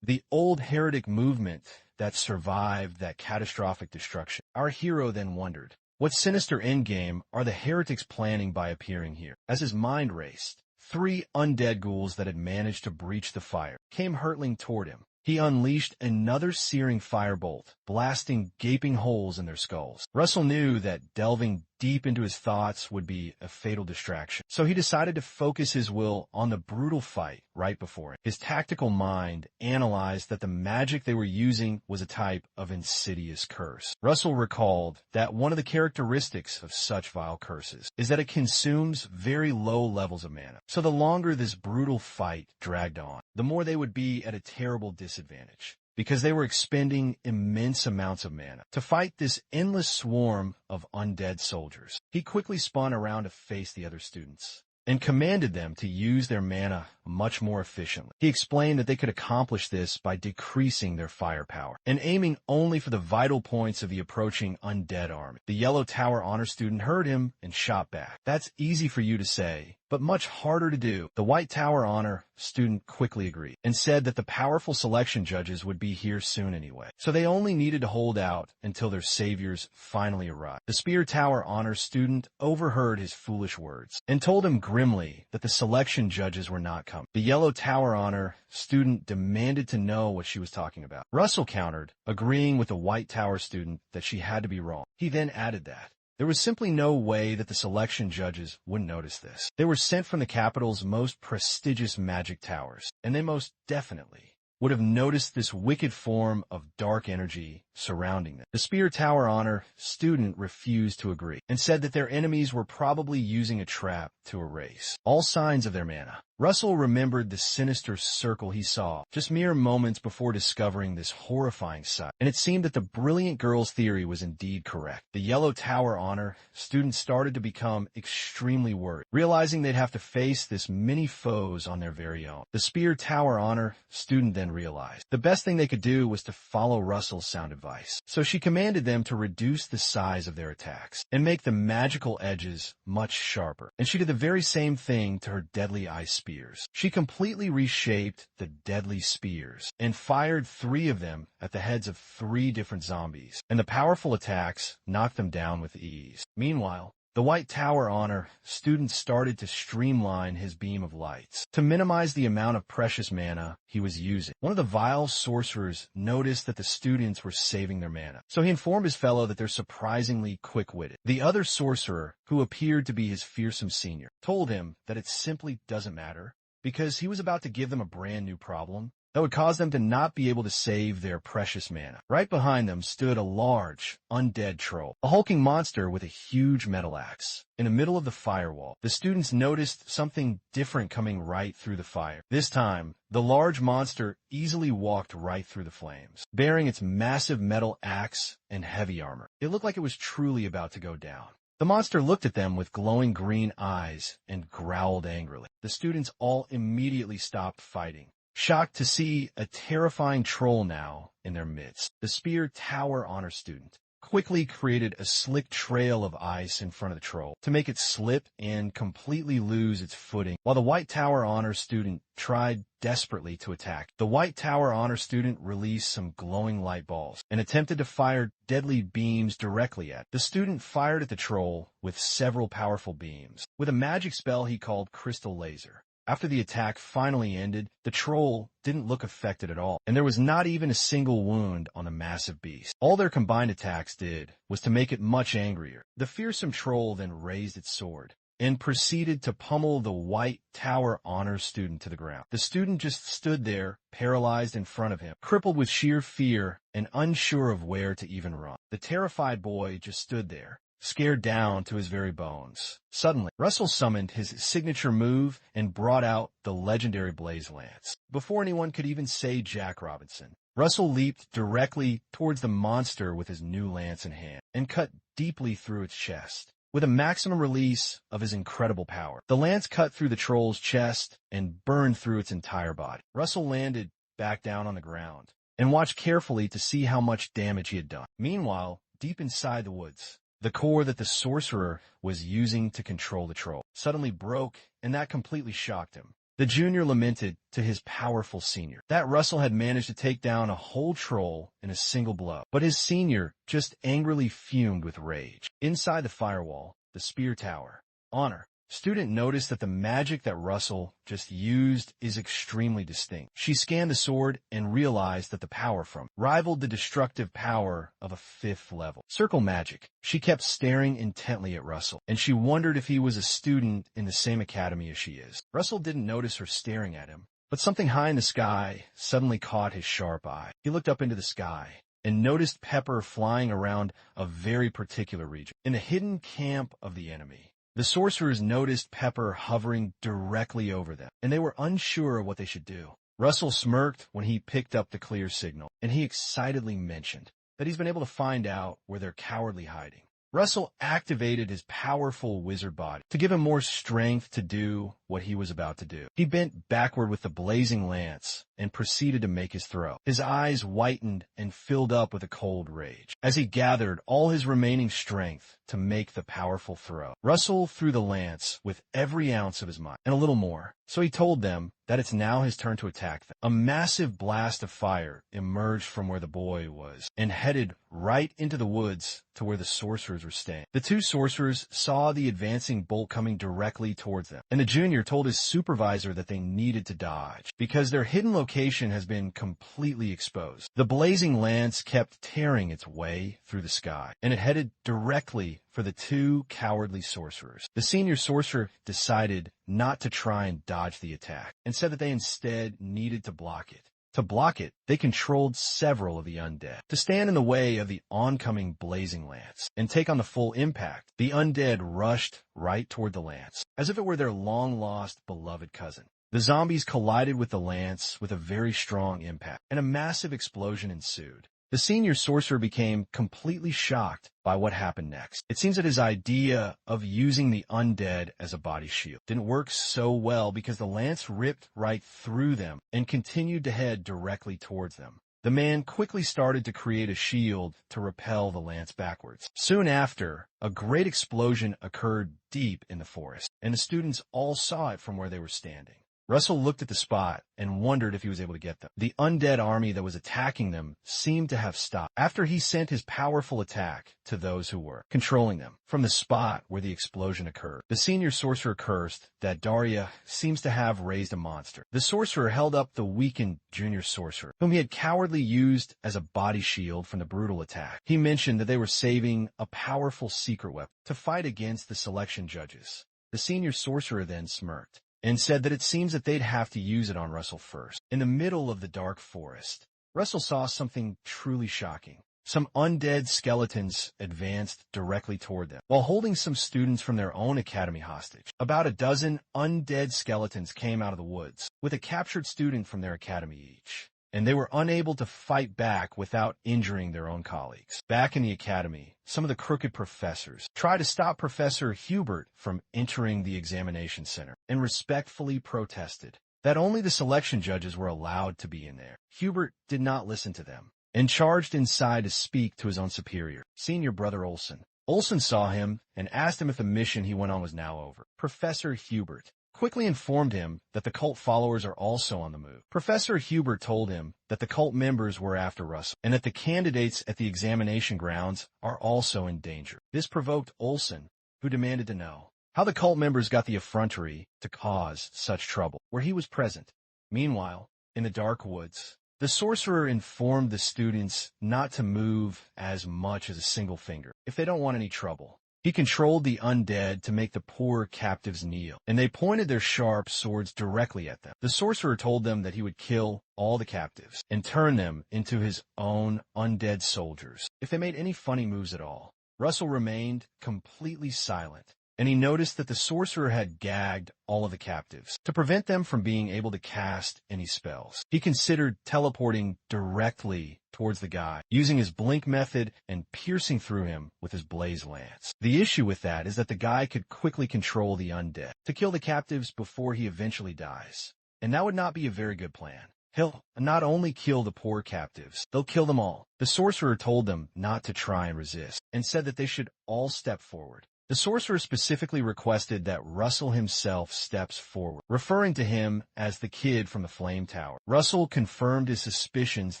The old heretic movement that survived that catastrophic destruction. Our hero then wondered, what sinister endgame are the heretics planning by appearing here? As his mind raced, three undead ghouls that had managed to breach the fire came hurtling toward him. He unleashed another searing firebolt, blasting gaping holes in their skulls. Russell knew that delving deep into his thoughts would be a fatal distraction, so he decided to focus his will on the brutal fight right before him. His tactical mind analyzed that the magic they were using was a type of insidious curse. Russell recalled that one of the characteristics of such vile curses is that it consumes very low levels of mana. So the longer this brutal fight dragged on, the more they would be at a terrible disadvantage, because they were expending immense amounts of mana to fight this endless swarm of undead soldiers. He quickly spun around to face the other students and commanded them to use their mana much more efficiently. He explained that they could accomplish this by decreasing their firepower and aiming only for the vital points of the approaching undead army. The Yellow Tower Honor student heard him and shot back. That's easy for you to say, but much harder to do. The White Tower Honor student quickly agreed and said that the powerful selection judges would be here soon anyway, so they only needed to hold out until their saviors finally arrived. The Spear Tower Honor student overheard his foolish words and told him grimly that the selection judges were not coming. The Yellow Tower Honor student demanded to know what she was talking about. Russell countered, agreeing with the White Tower student that she had to be wrong. He then added that there was simply no way that the selection judges wouldn't notice this. They were sent from the capital's most prestigious magic towers, and they most definitely would have noticed this wicked form of dark energy surrounding them. The Spear Tower Honor student refused to agree and said that their enemies were probably using a trap to erase all signs of their mana. Russell remembered the sinister circle he saw just mere moments before discovering this horrifying sight, and it seemed that the brilliant girl's theory was indeed correct. The Yellow Tower Honor students started to become extremely worried, realizing they'd have to face this many foes on their very own. The Spear Tower Honor student then realized the best thing they could do was to follow Russell's sound advice, so she commanded them to reduce the size of their attacks and make the magical edges much sharper, and she did the very same thing to her deadly ice spears. She completely reshaped the deadly spears and fired 3 of them at the heads of 3 different zombies, and the powerful attacks knocked them down with ease. Meanwhile, the White Tower Honor student started to streamline his beam of lights to minimize the amount of precious mana he was using. One of the vile sorcerers noticed that the students were saving their mana, so he informed his fellow that they're surprisingly quick-witted. The other sorcerer, who appeared to be his fearsome senior, told him that it simply doesn't matter because he was about to give them a brand new problem that would cause them to not be able to save their precious mana. Right behind them stood a large, undead troll, a hulking monster with a huge metal axe. In the middle of the firewall, the students noticed something different coming right through the fire. This time, the large monster easily walked right through the flames, bearing its massive metal axe and heavy armor. It looked like it was truly about to go down. The monster looked at them with glowing green eyes and growled angrily. The students all immediately stopped fighting, shocked to see a terrifying troll now in their midst. The Spear Tower Honor student quickly created a slick trail of ice in front of the troll to make it slip and completely lose its footing, while the White Tower Honor student tried desperately to attack. The White Tower Honor student released some glowing light balls and attempted to fire deadly beams directly at it. The student fired at the troll with several powerful beams, with a magic spell he called Crystal Laser. After the attack finally ended, the troll didn't look affected at all, and there was not even a single wound on the massive beast. All their combined attacks did was to make it much angrier. The fearsome troll then raised its sword and proceeded to pummel the white tower honors student to the ground. The student just stood there, paralyzed in front of him, crippled with sheer fear and unsure of where to even run. The terrified boy just stood there, scared down to his very bones. Suddenly, Russell summoned his signature move and brought out the legendary Blaze Lance. Before anyone could even say Jack Robinson, Russell leaped directly towards the monster with his new lance in hand and cut deeply through its chest. With a maximum release of his incredible power, the lance cut through the troll's chest and burned through its entire body. Russell landed back down on the ground and watched carefully to see how much damage he had done. Meanwhile, deep inside the woods, the core that the sorcerer was using to control the troll suddenly broke, and that completely shocked him. The junior lamented to his powerful senior that Russell had managed to take down a whole troll in a single blow, but his senior just angrily fumed with rage. Inside the firewall, the spear tower, honor, student noticed that the magic that Russell just used is extremely distinct. She scanned the sword and realized that the power from it rivaled the destructive power of a 5th level. Circle magic. She kept staring intently at Russell, and she wondered if he was a student in the same academy as she is. Russell didn't notice her staring at him, but something high in the sky suddenly caught his sharp eye. He looked up into the sky and noticed Pepper flying around a very particular region, in a hidden camp of the enemy. The sorcerers noticed Pepper hovering directly over them, and they were unsure of what they should do. Russell smirked when he picked up the clear signal, and he excitedly mentioned that he's been able to find out where they're cowardly hiding. Russell activated his powerful wizard body to give him more strength to do what he was about to do. He bent backward with the blazing lance and proceeded to make his throw. His eyes whitened and filled up with a cold rage as he gathered all his remaining strength to make the powerful throw. Russell threw the lance with every ounce of his might, and a little more, so he told them that it's now his turn to attack them. A massive blast of fire emerged from where the boy was and headed right into the woods to where the sorcerers were staying. The two sorcerers saw the advancing bolt coming directly towards them, and the junior told his supervisor that they needed to dodge because their hidden location has been completely exposed. The blazing lance kept tearing its way through the sky, and it headed directly for the two cowardly sorcerers. The senior sorcerer decided not to try and dodge the attack and said that they instead needed to block it. To block it, they controlled several of the undead to stand in the way of the oncoming blazing lance and take on the full impact. The undead rushed right toward the lance, as if it were their long-lost beloved cousin. The zombies collided with the lance with a very strong impact, and a massive explosion ensued. The senior sorcerer became completely shocked by what happened next. It seems that his idea of using the undead as a body shield didn't work so well because the lance ripped right through them and continued to head directly towards them. The man quickly started to create a shield to repel the lance backwards. Soon after, a great explosion occurred deep in the forest, and the students all saw it from where they were standing. Russell looked at the spot and wondered if he was able to get them. The undead army that was attacking them seemed to have stopped after he sent his powerful attack to those who were controlling them from the spot where the explosion occurred. The senior sorcerer cursed that Daya seems to have raised a monster. The sorcerer held up the weakened junior sorcerer, whom he had cowardly used as a body shield from the brutal attack. He mentioned that they were saving a powerful secret weapon to fight against the selection judges. The senior sorcerer then smirked and said that it seems that they'd have to use it on Russell first. In the middle of the dark forest, Russell saw something truly shocking. Some undead skeletons advanced directly toward them, while holding some students from their own academy hostage. About a dozen undead skeletons came out of the woods, with a captured student from their academy each, and they were unable to fight back without injuring their own colleagues. Back in the academy, some of the crooked professors tried to stop Professor Hubert from entering the examination center and respectfully protested that only the selection judges were allowed to be in there. Hubert did not listen to them and charged inside to speak to his own superior, senior brother Olson. Olson saw him and asked him if the mission he went on was now over. Professor Hubert quickly informed him that the cult followers are also on the move. Professor Hubert told him that the cult members were after Russell and that the candidates at the examination grounds are also in danger. This provoked Olson, who demanded to know how the cult members got the effrontery to cause such trouble, where he was present. Meanwhile, in the dark woods, the sorcerer informed the students not to move as much as a single finger if they don't want any trouble. He controlled the undead to make the poor captives kneel, and they pointed their sharp swords directly at them. The sorcerer told them that he would kill all the captives and turn them into his own undead soldiers if they made any funny moves at all. Russell remained completely silent, and he noticed that the sorcerer had gagged all of the captives to prevent them from being able to cast any spells. He considered teleporting directly towards the guy, using his blink method and piercing through him with his blaze lance. The issue with that is that the guy could quickly control the undead to kill the captives before he eventually dies, and that would not be a very good plan. He'll not only kill the poor captives, they'll kill them all. The sorcerer told them not to try and resist, and said that they should all step forward. The sorcerer specifically requested that Russell himself steps forward, referring to him as the kid from the flame tower. Russell confirmed his suspicions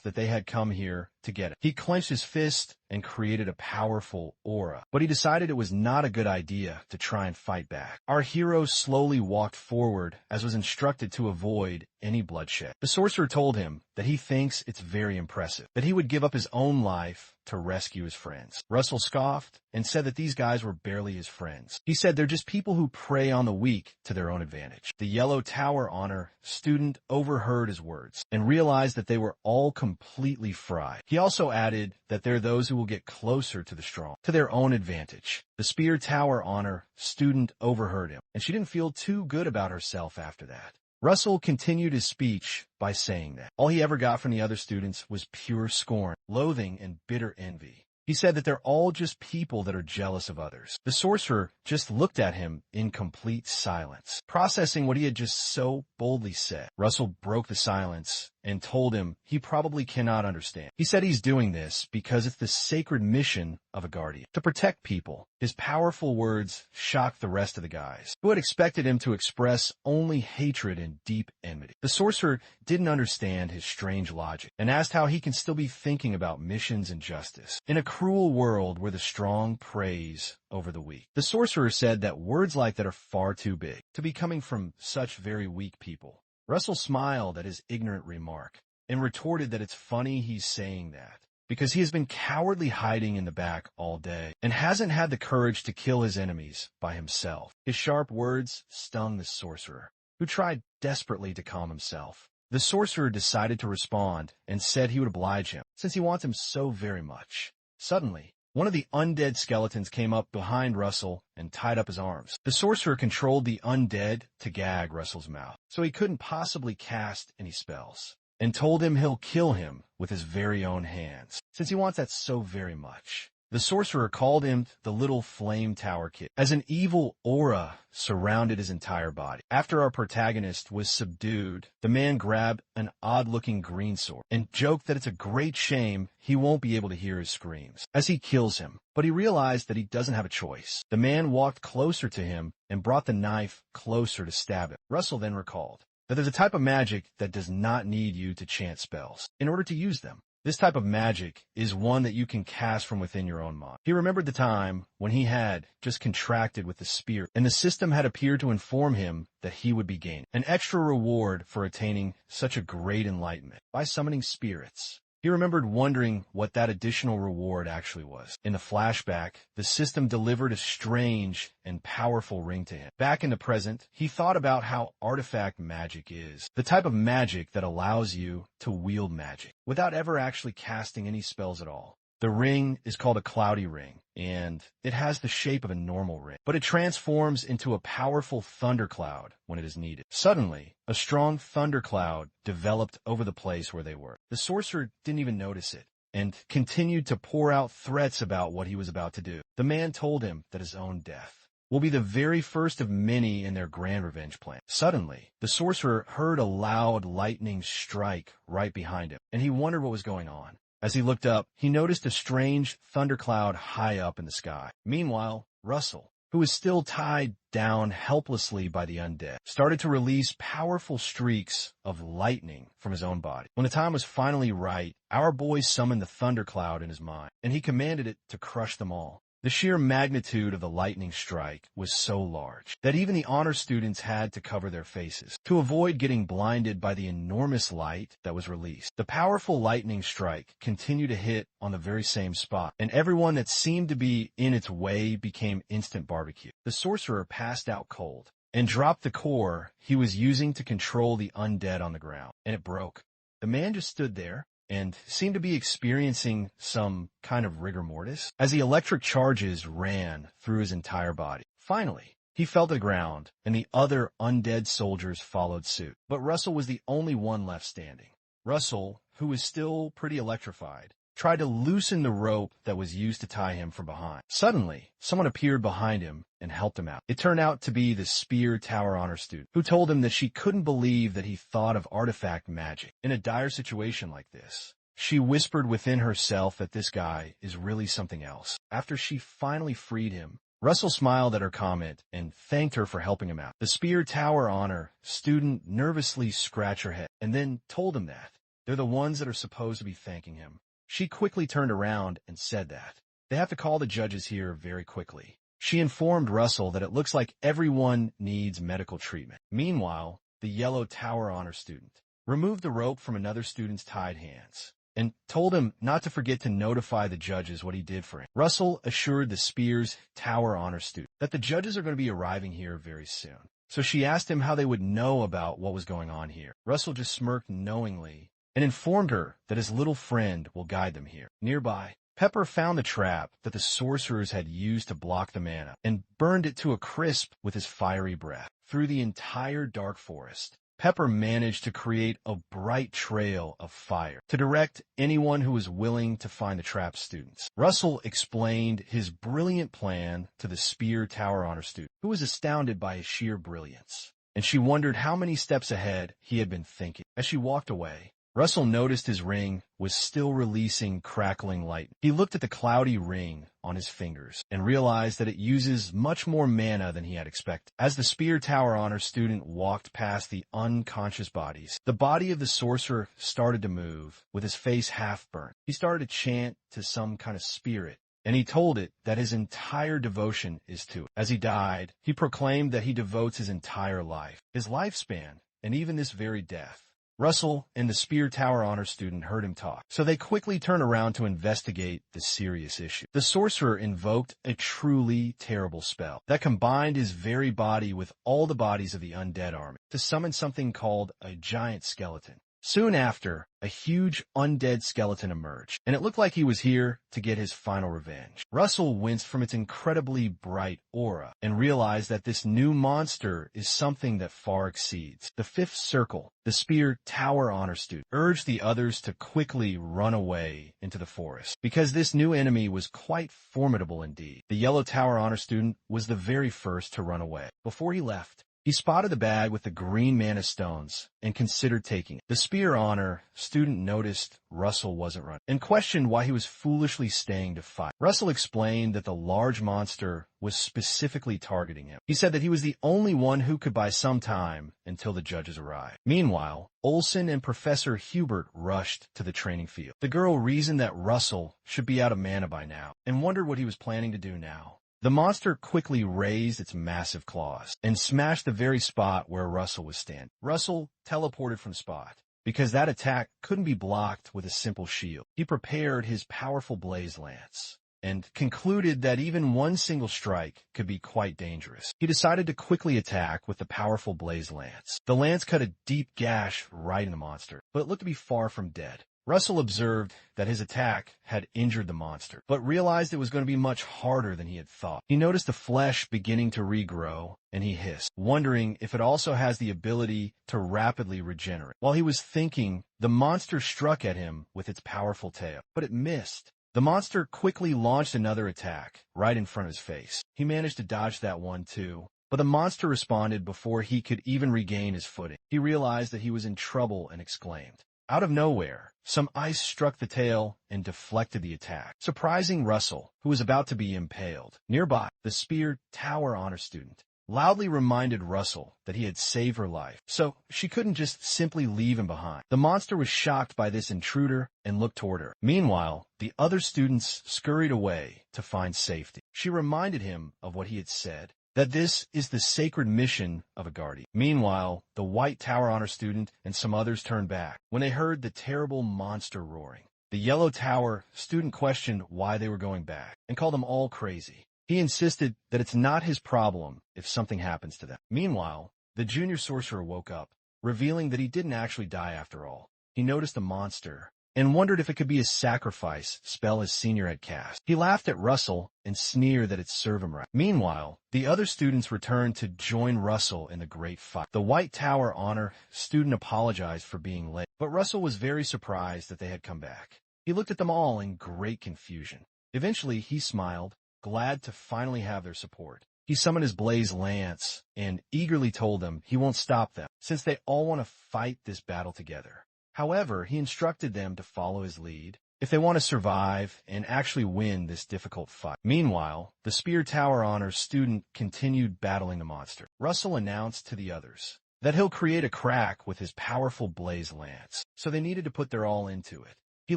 that they had come here to get it. He clenched his fist and created a powerful aura, but he decided it was not a good idea to try and fight back. Our hero slowly walked forward as was instructed to avoid any bloodshed. The sorcerer told him that he thinks it's very impressive, that he would give up his own life to rescue his friends. Russell scoffed and said that these guys were barely his friends. He said they're just people who prey on the weak to their own advantage. The Yellow Tower honor student overheard his words and realized that they were all completely fried. He also added that there are those who will get closer to the strong, to their own advantage. The Spear Tower honor student overheard him, and she didn't feel too good about herself after that. Russell continued his speech by saying that all he ever got from the other students was pure scorn, loathing, and bitter envy. He said that they're all just people that are jealous of others. The sorcerer just looked at him in complete silence, processing what he had just so boldly said. Russell broke the silence and told him he probably cannot understand. He said he's doing this because it's the sacred mission of a guardian, to protect people. His powerful words shocked the rest of the guys, who had expected him to express only hatred and deep enmity. The sorcerer didn't understand his strange logic and asked how he can still be thinking about missions and justice in a cruel world where the strong praise over the weak. The sorcerer said that words like that are far too big to be coming from such very weak people. Russell smiled at his ignorant remark and retorted that it's funny he's saying that because he has been cowardly hiding in the back all day and hasn't had the courage to kill his enemies by himself. His sharp words stung the sorcerer, who tried desperately to calm himself. The sorcerer decided to respond and said he would oblige him since he wants him so very much. Suddenly, one of the undead skeletons came up behind Russell and tied up his arms. The sorcerer controlled the undead to gag Russell's mouth, so he couldn't possibly cast any spells, and told him he'll kill him with his very own hands, since he wants that so very much. The sorcerer called him the Little Flame Tower Kid, as an evil aura surrounded his entire body. After our protagonist was subdued, the man grabbed an odd-looking green sword and joked that it's a great shame he won't be able to hear his screams as he kills him, but he realized that he doesn't have a choice. The man walked closer to him and brought the knife closer to stab him. Russell then recalled that there's a type of magic that does not need you to chant spells in order to use them. This type of magic is one that you can cast from within your own mind. He remembered the time when he had just contracted with the spirit, and the system had appeared to inform him that he would be gaining an extra reward for attaining such a great enlightenment by summoning spirits. He remembered wondering what that additional reward actually was. In the flashback, the system delivered a strange and powerful ring to him. Back in the present, he thought about how artifact magic is, the type of magic that allows you to wield magic without ever actually casting any spells at all. The ring is called a cloudy ring, and it has the shape of a normal ring, but it transforms into a powerful thundercloud when it is needed. Suddenly, a strong thundercloud developed over the place where they were. The sorcerer didn't even notice it, and continued to pour out threats about what he was about to do. The man told him that his own death will be the very first of many in their grand revenge plan. Suddenly, the sorcerer heard a loud lightning strike right behind him, and he wondered what was going on. As he looked up, he noticed a strange thundercloud high up in the sky. Meanwhile, Russell, who was still tied down helplessly by the undead, started to release powerful streaks of lightning from his own body. When the time was finally right, our boy summoned the thundercloud in his mind, and he commanded it to crush them all. The sheer magnitude of the lightning strike was so large that even the honor students had to cover their faces to avoid getting blinded by the enormous light that was released. The powerful lightning strike continued to hit on the very same spot, and everyone that seemed to be in its way became instant barbecue. The sorcerer passed out cold and dropped the core he was using to control the undead on the ground, and it broke. The man just stood there and seemed to be experiencing some kind of rigor mortis as the electric charges ran through his entire body. Finally, he fell to the ground, and the other undead soldiers followed suit. But Russell was the only one left standing. Russell, who was still pretty electrified, tried to loosen the rope that was used to tie him from behind. Suddenly, someone appeared behind him and helped him out. It turned out to be the Spear Tower Honor student, who told him that she couldn't believe that he thought of artifact magic. In a dire situation like this, she whispered within herself that this guy is really something else. After she finally freed him, Russell smiled at her comment and thanked her for helping him out. The Spear Tower Honor student nervously scratched her head and then told him that they're the ones that are supposed to be thanking him. She quickly turned around and said that they have to call the judges here very quickly. She informed Russell that it looks like everyone needs medical treatment. Meanwhile, the Yellow Tower Honor student removed the rope from another student's tied hands and told him not to forget to notify the judges what he did for him. Russell assured the Spears Tower Honor student that the judges are going to be arriving here very soon. So she asked him how they would know about what was going on here. Russell just smirked knowingly and informed her that his little friend will guide them here. Nearby, Pepper found the trap that the sorcerers had used to block the mana and burned it to a crisp with his fiery breath. Through the entire dark forest, Pepper managed to create a bright trail of fire to direct anyone who was willing to find the trap students. Russell explained his brilliant plan to the Spear Tower Honor student, who was astounded by his sheer brilliance, and she wondered how many steps ahead he had been thinking. As she walked away, Russell noticed his ring was still releasing crackling light. He looked at the cloudy ring on his fingers and realized that it uses much more mana than he had expected. As the Spear Tower Honor student walked past the unconscious bodies, the body of the sorcerer started to move, with his face half burnt. He started to chant to some kind of spirit, and he told it that his entire devotion is to it. As he died, he proclaimed that he devotes his entire life, his lifespan, and even this very death. Russell and the Spear Tower Honor student heard him talk, so they quickly turned around to investigate the serious issue. The sorcerer invoked a truly terrible spell that combined his very body with all the bodies of the undead army to summon something called a giant skeleton. Soon after, a huge undead skeleton emerged, and it looked like he was here to get his final revenge. Russell winced from its incredibly bright aura and realized that this new monster is something that far exceeds. The fifth circle, the Spear Tower Honor student, urged the others to quickly run away into the forest, because this new enemy was quite formidable indeed. The Yellow Tower Honor student was the very first to run away. Before he left, he spotted the bag with the green mana stones and considered taking it. The Spear Honor student noticed Russell wasn't running and questioned why he was foolishly staying to fight. Russell explained that the large monster was specifically targeting him. He said that he was the only one who could buy some time until the judges arrived. Meanwhile, Olsen and Professor Hubert rushed to the training field. The girl reasoned that Russell should be out of mana by now and wondered what he was planning to do now. The monster quickly raised its massive claws and smashed the very spot where Russell was standing. Russell teleported from the spot because that attack couldn't be blocked with a simple shield. He prepared his powerful blaze lance and concluded that even one single strike could be quite dangerous. He decided to quickly attack with the powerful blaze lance. The lance cut a deep gash right in the monster, but it looked to be far from dead. Russell observed that his attack had injured the monster, but realized it was going to be much harder than he had thought. He noticed the flesh beginning to regrow, and he hissed, wondering if it also has the ability to rapidly regenerate. While he was thinking, the monster struck at him with its powerful tail, but it missed. The monster quickly launched another attack right in front of his face. He managed to dodge that one too, but the monster responded before he could even regain his footing. He realized that he was in trouble and exclaimed. Out of nowhere, some ice struck the tail and deflected the attack, surprising Russell, who was about to be impaled. Nearby, the Spear Tower Honor student loudly reminded Russell that he had saved her life, so she couldn't just simply leave him behind. The monster was shocked by this intruder and looked toward her. Meanwhile, the other students scurried away to find safety. She reminded him of what he had said, that this is the sacred mission of a guardian. Meanwhile, the White Tower Honor student and some others turned back when they heard the terrible monster roaring. The Yellow Tower student questioned why they were going back and called them all crazy. He insisted that it's not his problem if something happens to them. Meanwhile, the junior sorcerer woke up, revealing that he didn't actually die after all. He noticed a monster and wondered if it could be a sacrifice spell his senior had cast. He laughed at Russell and sneered that it'd serve him right. Meanwhile, the other students returned to join Russell in the great fight. The White Tower Honor student apologized for being late, but Russell was very surprised that they had come back. He looked at them all in great confusion. Eventually, he smiled, glad to finally have their support. He summoned his blaze lance and eagerly told them he won't stop them, since they all want to fight this battle together. However, he instructed them to follow his lead if they want to survive and actually win this difficult fight. Meanwhile, the Spear Tower Honor student continued battling the monster. Russell announced to the others that he'll create a crack with his powerful blaze lance, so they needed to put their all into it. He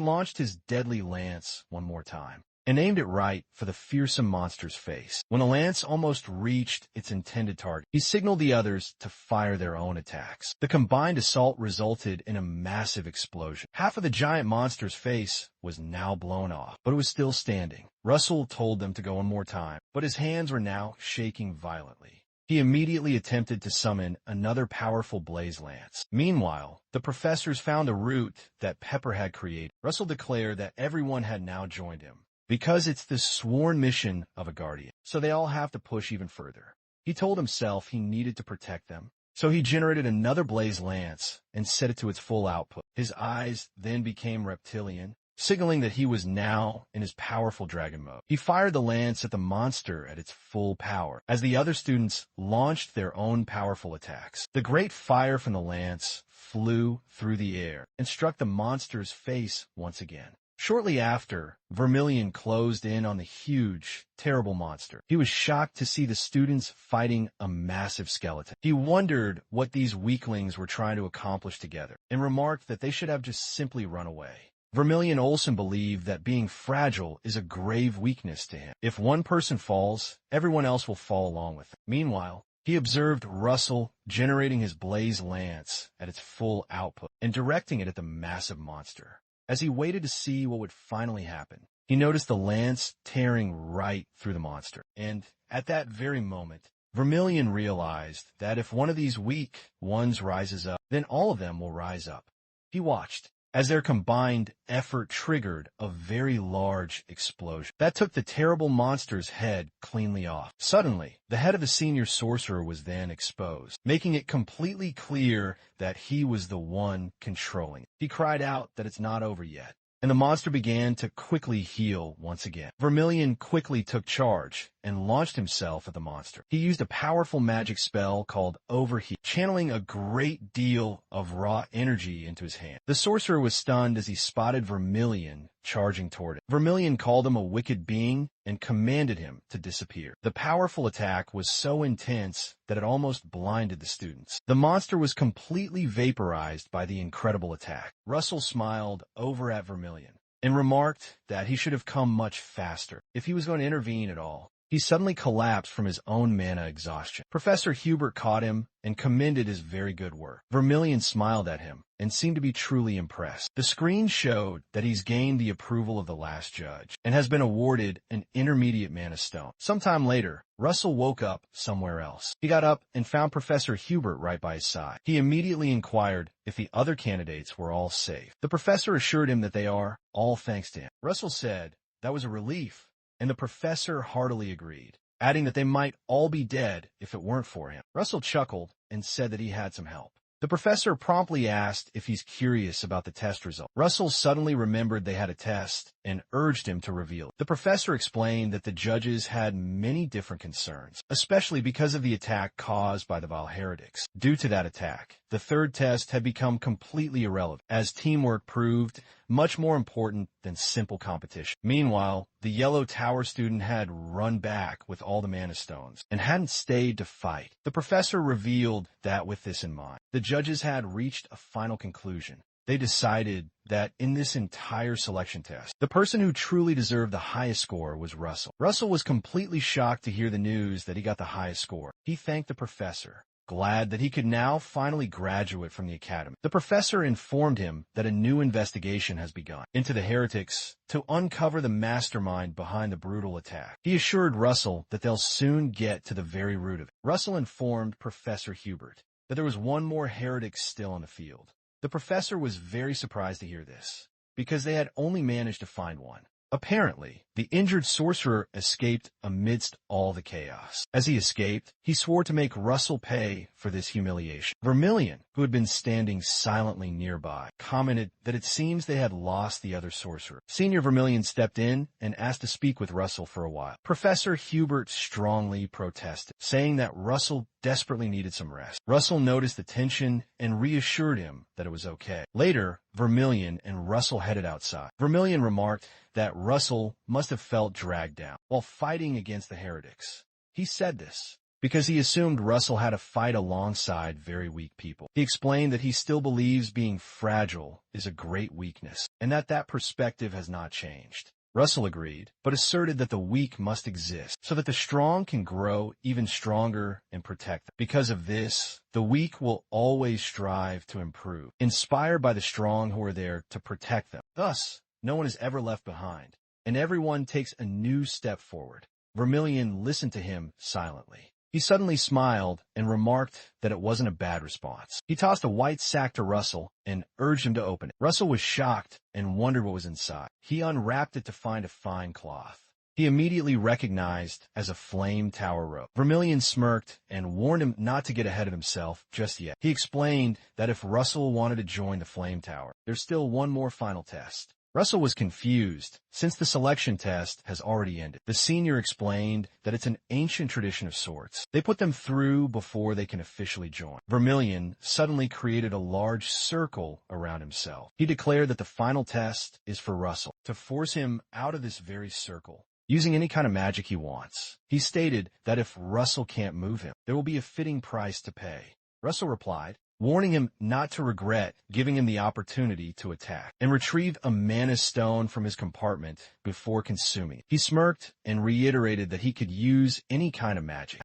launched his deadly lance one more time and aimed it right for the fearsome monster's face. When the lance almost reached its intended target, he signaled the others to fire their own attacks. The combined assault resulted in a massive explosion. Half of the giant monster's face was now blown off, but it was still standing. Russell told them to go one more time, but his hands were now shaking violently. He immediately attempted to summon another powerful blaze lance. Meanwhile, the professors found a route that Pepper had created. Russell declared that everyone had now joined him, because it's the sworn mission of a guardian, so they all have to push even further. He told himself he needed to protect them, so he generated another blaze lance and set it to its full output. His eyes then became reptilian, signaling that he was now in his powerful dragon mode. He fired the lance at the monster at its full power, as the other students launched their own powerful attacks. The great fire from the lance flew through the air and struck the monster's face once again. Shortly after, Vermilion closed in on the huge, terrible monster. He was shocked to see the students fighting a massive skeleton. He wondered what these weaklings were trying to accomplish together, and remarked that they should have just simply run away. Vermilion Olsen believed that being fragile is a grave weakness to him. If one person falls, everyone else will fall along with him. Meanwhile, he observed Russell generating his blaze lance at its full output and directing it at the massive monster. As he waited to see what would finally happen, he noticed the lance tearing right through the monster. And at that very moment, Vermilion realized that if one of these weak ones rises up, then all of them will rise up. He watched as their combined effort triggered a very large explosion that took the terrible monster's head cleanly off. Suddenly, the head of the senior sorcerer was then exposed, making it completely clear that he was the one controlling it. He cried out that it's not over yet, and the monster began to quickly heal once again. Vermilion quickly took charge and launched himself at the monster. He used a powerful magic spell called Overheat, channeling a great deal of raw energy into his hand. The sorcerer was stunned as he spotted Vermilion charging toward him. Vermilion called him a wicked being and commanded him to disappear. The powerful attack was so intense that it almost blinded the students. The monster was completely vaporized by the incredible attack. Russell smiled over at Vermilion and remarked that he should have come much faster if he was going to intervene at all. He suddenly collapsed from his own mana exhaustion. Professor Hubert caught him and commended his very good work. Vermilion smiled at him and seemed to be truly impressed. The screen showed that he's gained the approval of the last judge and has been awarded an intermediate mana stone. Sometime later, Russell woke up somewhere else. He got up and found Professor Hubert right by his side. He immediately inquired if the other candidates were all safe. The professor assured him that they are, all thanks to him. Russell said that was a relief, and the professor heartily agreed, adding that they might all be dead if it weren't for him. Russell chuckled and said that he had some help. The professor promptly asked if he's curious about the test result. Russell suddenly remembered they had a test and urged him to reveal it. The professor explained that the judges had many different concerns, especially because of the attack caused by the Vile Heretics. Due to that attack, the third test had become completely irrelevant, as teamwork proved much more important than simple competition. Meanwhile, the Yellow Tower student had run back with all the mana stones and hadn't stayed to fight. The professor revealed that with this in mind, the judges had reached a final conclusion. They decided that in this entire selection test, the person who truly deserved the highest score was Russell. Russell was completely shocked to hear the news that he got the highest score. He thanked the professor, glad that he could now finally graduate from the academy. The professor informed him that a new investigation has begun into the heretics to uncover the mastermind behind the brutal attack. He assured Russell that they'll soon get to the very root of it. Russell informed Professor Hubert that there was one more heretic still in the field. The professor was very surprised to hear this, because they had only managed to find one. Apparently, the injured sorcerer escaped amidst all the chaos. As he escaped, he swore to make Russell pay for this humiliation. Vermilion, who had been standing silently nearby, commented that it seems they had lost the other sorcerer. Senior Vermilion stepped in and asked to speak with Russell for a while. Professor Hubert strongly protested, saying that Russell desperately needed some rest. Russell noticed the tension and reassured him that it was okay. Later, Vermilion and Russell headed outside. Vermilion remarked that Russell must have felt dragged down while fighting against the heretics. He said this because he assumed Russell had to fight alongside very weak people. He explained that he still believes being fragile is a great weakness, and that perspective has not changed. Russell agreed, but asserted that the weak must exist so that the strong can grow even stronger and protect them. Because of this, the weak will always strive to improve, inspired by the strong who are there to protect them. Thus, no one is ever left behind, and everyone takes a new step forward. Vermilion listened to him silently. He suddenly smiled and remarked that it wasn't a bad response. He tossed a white sack to Russell and urged him to open it. Russell was shocked and wondered what was inside. He unwrapped it to find a fine cloth he immediately recognized as a flame tower rope. Vermilion smirked and warned him not to get ahead of himself just yet. He explained that if Russell wanted to join the flame tower, there's still one more final test. Russell was confused, since the selection test has already ended. The senior explained that it's an ancient tradition of sorts. They put them through before they can officially join. Vermilion suddenly created a large circle around himself. He declared that the final test is for Russell, to force him out of this very circle, using any kind of magic he wants. He stated that if Russell can't move him, there will be a fitting price to pay. Russell replied, warning him not to regret giving him the opportunity to attack and retrieve a mana stone from his compartment before consuming it. He smirked and reiterated that he could use any kind of magic.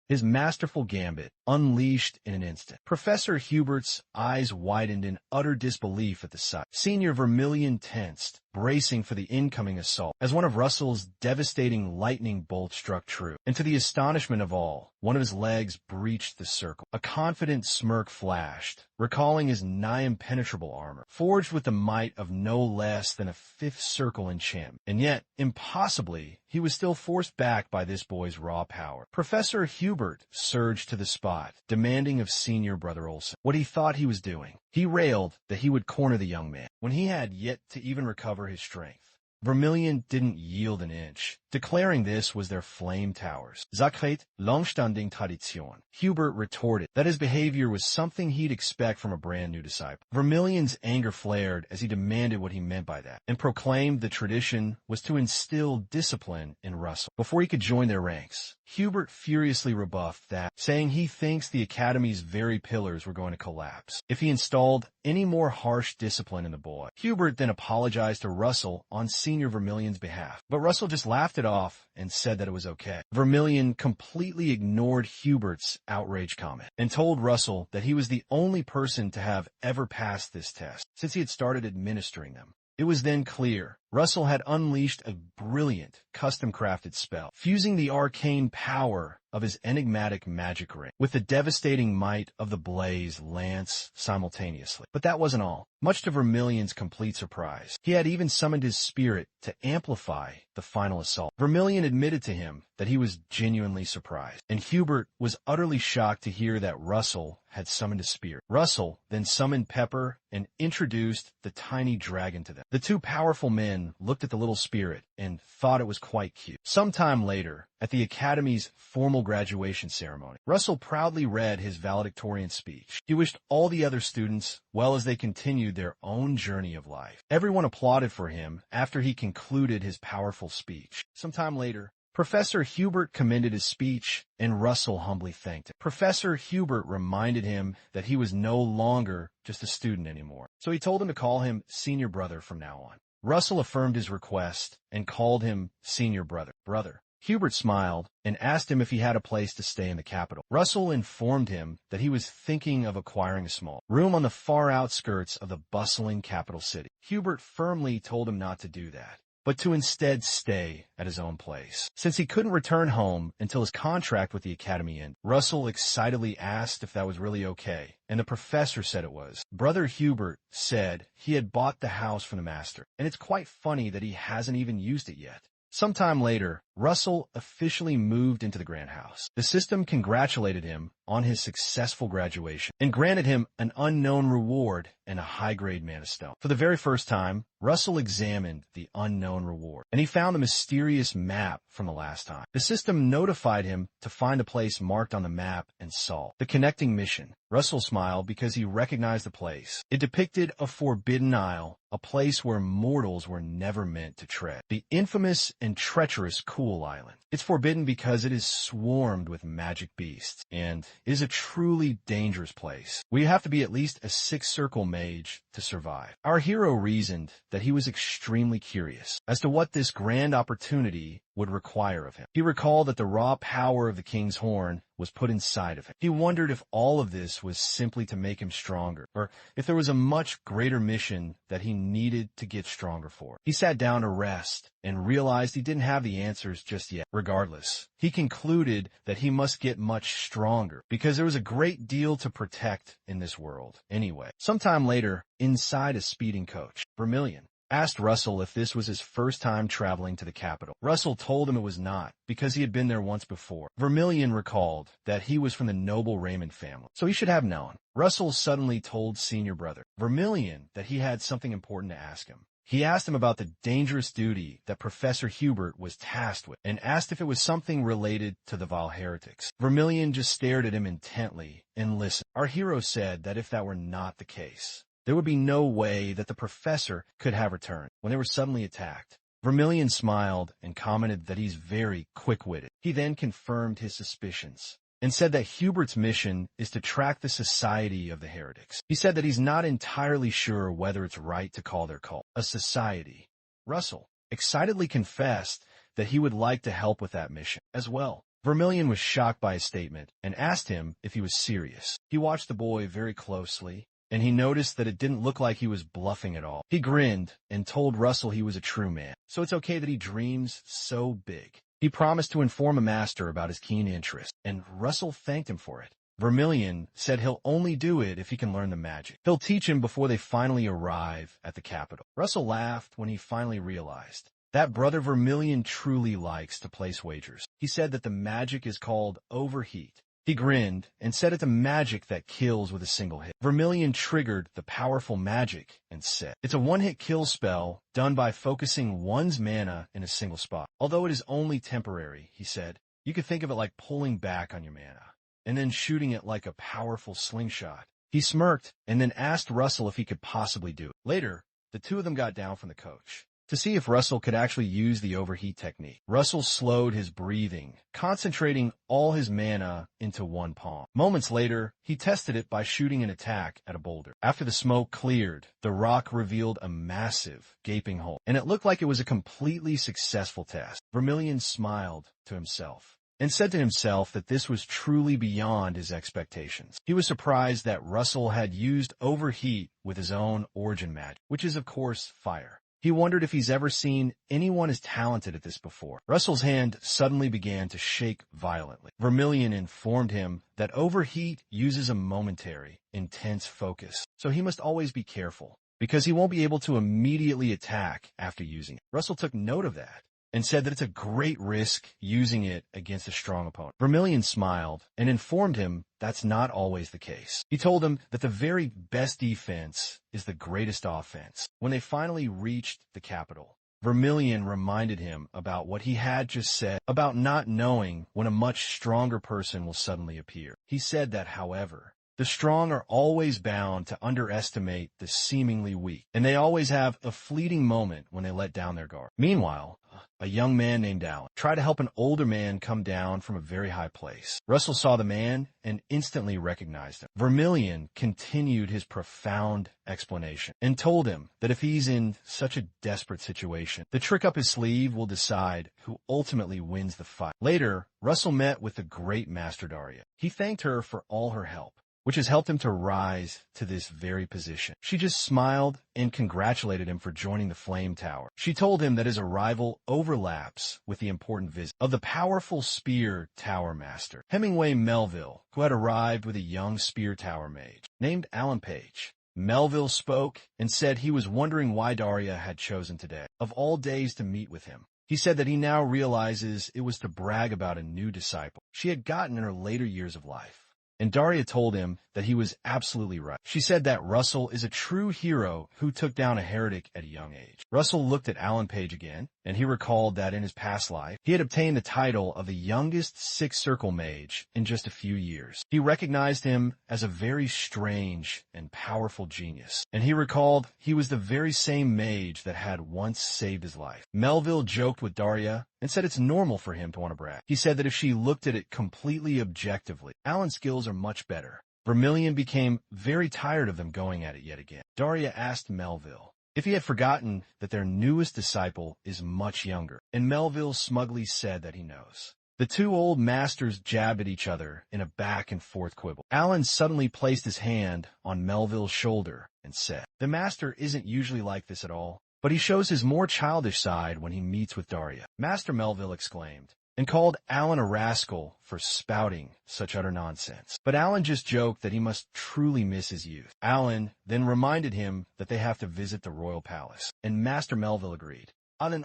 His masterful gambit unleashed in an instant. Professor Hubert's eyes widened in utter disbelief at the sight. Senior Vermilion tensed, bracing for the incoming assault, as one of Russell's devastating lightning bolts struck true. And to the astonishment of all, one of his legs breached the circle. A confident smirk flashed, recalling his nigh impenetrable armor, forged with the might of no less than a fifth circle enchantment. And yet, impossibly, he was still forced back by this boy's raw power. Professor Hubert surged to the spot, demanding of senior brother Olsen what he thought he was doing. He railed that he would corner the young man when he had yet to even recover his strength. Vermilion didn't yield an inch, declaring this was their flame towers. Sacred longstanding tradition. Hubert retorted that his behavior was something he'd expect from a brand new disciple. Vermilion's anger flared as he demanded what he meant by that, and proclaimed the tradition was to instill discipline in Russell before he could join their ranks. Hubert furiously rebuffed that, saying he thinks the Academy's very pillars were going to collapse if he installed any more harsh discipline in the boy. Hubert then apologized to Russell on Senior Vermilion's behalf, but Russell just laughed it off and said that it was okay. Vermilion completely ignored Hubert's outraged comment and told Russell that he was the only person to have ever passed this test since he had started administering them. It was then clear Russell had unleashed a brilliant, custom-crafted spell, fusing the arcane power of his enigmatic magic ring with the devastating might of the blaze lance simultaneously. But that wasn't all. Much to Vermilion's complete surprise, he had even summoned his spirit to amplify the final assault. Vermilion admitted to him that he was genuinely surprised, and Hubert was utterly shocked to hear that Russell had summoned a spirit. Russell then summoned Pepper and introduced the tiny dragon to them. The two powerful men looked at the little spirit and thought it was quite cute. Sometime later, at the Academy's formal graduation ceremony, Russell proudly read his valedictorian speech. He wished all the other students well as they continued their own journey of life. Everyone applauded for him after he concluded his powerful speech. Sometime later, Professor Hubert commended his speech, and Russell humbly thanked him. Professor Hubert reminded him that he was no longer just a student anymore, so he told him to call him Senior Brother from now on. Russell affirmed his request and called him Senior Brother. Hubert smiled and asked him if he had a place to stay in the capital. Russell informed him that he was thinking of acquiring a small room on the far outskirts of the bustling capital city. Hubert firmly told him not to do that, but to instead stay at his own place. Since he couldn't return home until his contract with the Academy ended, Russell excitedly asked if that was really okay, and the professor said it was. Brother Hubert said he had bought the house from the master, and it's quite funny that he hasn't even used it yet. Sometime later, Russell officially moved into the Grand House. The system congratulated him on his successful graduation and granted him an unknown reward and a high-grade mana stone. For the very first time, Russell examined the unknown reward, and he found the mysterious map from the last time. The system notified him to find a place marked on the map and solve the connecting mission. Russell smiled because he recognized the place. It depicted a forbidden isle, a place where mortals were never meant to tread. The infamous and treacherous Cool Island. It's forbidden because it is swarmed with magic beasts and is a truly dangerous place, where you have to be at least a 6-circle mage to survive. Our hero reasoned that he was extremely curious as to what this grand opportunity would require of him. He recalled that the raw power of the King's Horn was put inside of him. He wondered if all of this was simply to make him stronger, or if there was a much greater mission that he needed to get stronger for. He sat down to rest and realized he didn't have the answers just yet. Regardless, he concluded that he must get much stronger because there was a great deal to protect in this world. Anyway, sometime later, inside a speeding coach, Vermilion asked Russell if this was his first time traveling to the capital. Russell told him it was not, because he had been there once before. Vermilion recalled that he was from the noble Raymond family, so he should have known. Russell suddenly told Senior Brother Vermilion that he had something important to ask him. He asked him about the dangerous duty that Professor Hubert was tasked with, and asked if it was something related to the Vile Heretics. Vermilion just stared at him intently and listened. Our hero said that if that were not the case, there would be no way that the professor could have returned when they were suddenly attacked. Vermilion smiled and commented that he's very quick-witted. He then confirmed his suspicions and said that Hubert's mission is to track the society of the heretics. He said that he's not entirely sure whether it's right to call their cult a society. Russell excitedly confessed that he would like to help with that mission as well. Vermilion was shocked by his statement and asked him if he was serious. He watched the boy very closely, and he noticed that it didn't look like he was bluffing at all. He grinned and told Russell he was a true man, so it's okay that he dreams so big. He promised to inform a master about his keen interest, and Russell thanked him for it. Vermilion said he'll only do it if he can learn the magic. He'll teach him before they finally arrive at the capital. Russell laughed when he finally realized that Brother Vermilion truly likes to place wagers. He said that the magic is called overheat. He grinned and said it's a magic that kills with a single hit. Vermilion triggered the powerful magic and said, it's a one-hit kill spell done by focusing one's mana in a single spot. Although it is only temporary, he said, you could think of it like pulling back on your mana and then shooting it like a powerful slingshot. He smirked and then asked Russell if he could possibly do it. Later, the two of them got down from the coach to see if Russell could actually use the overheat technique. Russell slowed his breathing, concentrating all his mana into one palm. Moments later, he tested it by shooting an attack at a boulder. After the smoke cleared, the rock revealed a massive, gaping hole, and it looked like it was a completely successful test. Vermilion smiled to himself and said to himself that this was truly beyond his expectations. He was surprised that Russell had used overheat with his own origin magic, which is of course fire. He wondered if he's ever seen anyone as talented at this before. Russell's hand suddenly began to shake violently. Vermilion informed him that overheat uses a momentary, intense focus, so he must always be careful, because he won't be able to immediately attack after using it. Russell took note of that and said that it's a great risk using it against a strong opponent. Vermilion smiled and informed him that's not always the case. He told him that the very best defense is the greatest offense. When they finally reached the capital, Vermilion reminded him about what he had just said about not knowing when a much stronger person will suddenly appear. He said that, however, the strong are always bound to underestimate the seemingly weak, and they always have a fleeting moment when they let down their guard. Meanwhile, a young man named Alan tried to help an older man come down from a very high place. Russell saw the man and instantly recognized him. Vermilion continued his profound explanation and told him that if he's in such a desperate situation, the trick up his sleeve will decide who ultimately wins the fight. Later, Russell met with the great Master Daya. He thanked her for all her help, which has helped him to rise to this very position. She just smiled and congratulated him for joining the Flame Tower. She told him that his arrival overlaps with the important visit of the powerful Spear Tower Master, Hemingway Melville, who had arrived with a young Spear Tower mage named Alan Page. Melville spoke and said he was wondering why Daria had chosen today, of all days, to meet with him. He said that he now realizes it was to brag about a new disciple she had gotten in her later years of life. And Daria told him that he was absolutely right. She said that Russell is a true hero who took down a heretic at a young age. Russell looked at Alan Page again, and he recalled that in his past life, he had obtained the title of the youngest Sixth Circle mage in just a few years. He recognized him as a very strange and powerful genius, and he recalled he was the very same mage that had once saved his life. Melville joked with Daria and said it's normal for him to want to brag. He said that if she looked at it completely objectively, Alan's skills are much better. Vermilion became very tired of them going at it yet again. Daria asked Melville if he had forgotten that their newest disciple is much younger, and Melville smugly said that he knows. The two old masters jabbed at each other in a back-and-forth quibble. Alan suddenly placed his hand on Melville's shoulder and said, "The master isn't usually like this at all, but he shows his more childish side when he meets with Daria." Master Melville exclaimed, and called Alan a rascal for spouting such utter nonsense. But Alan just joked that he must truly miss his youth. Alan then reminded him that they have to visit the royal palace, and Master Melville agreed, and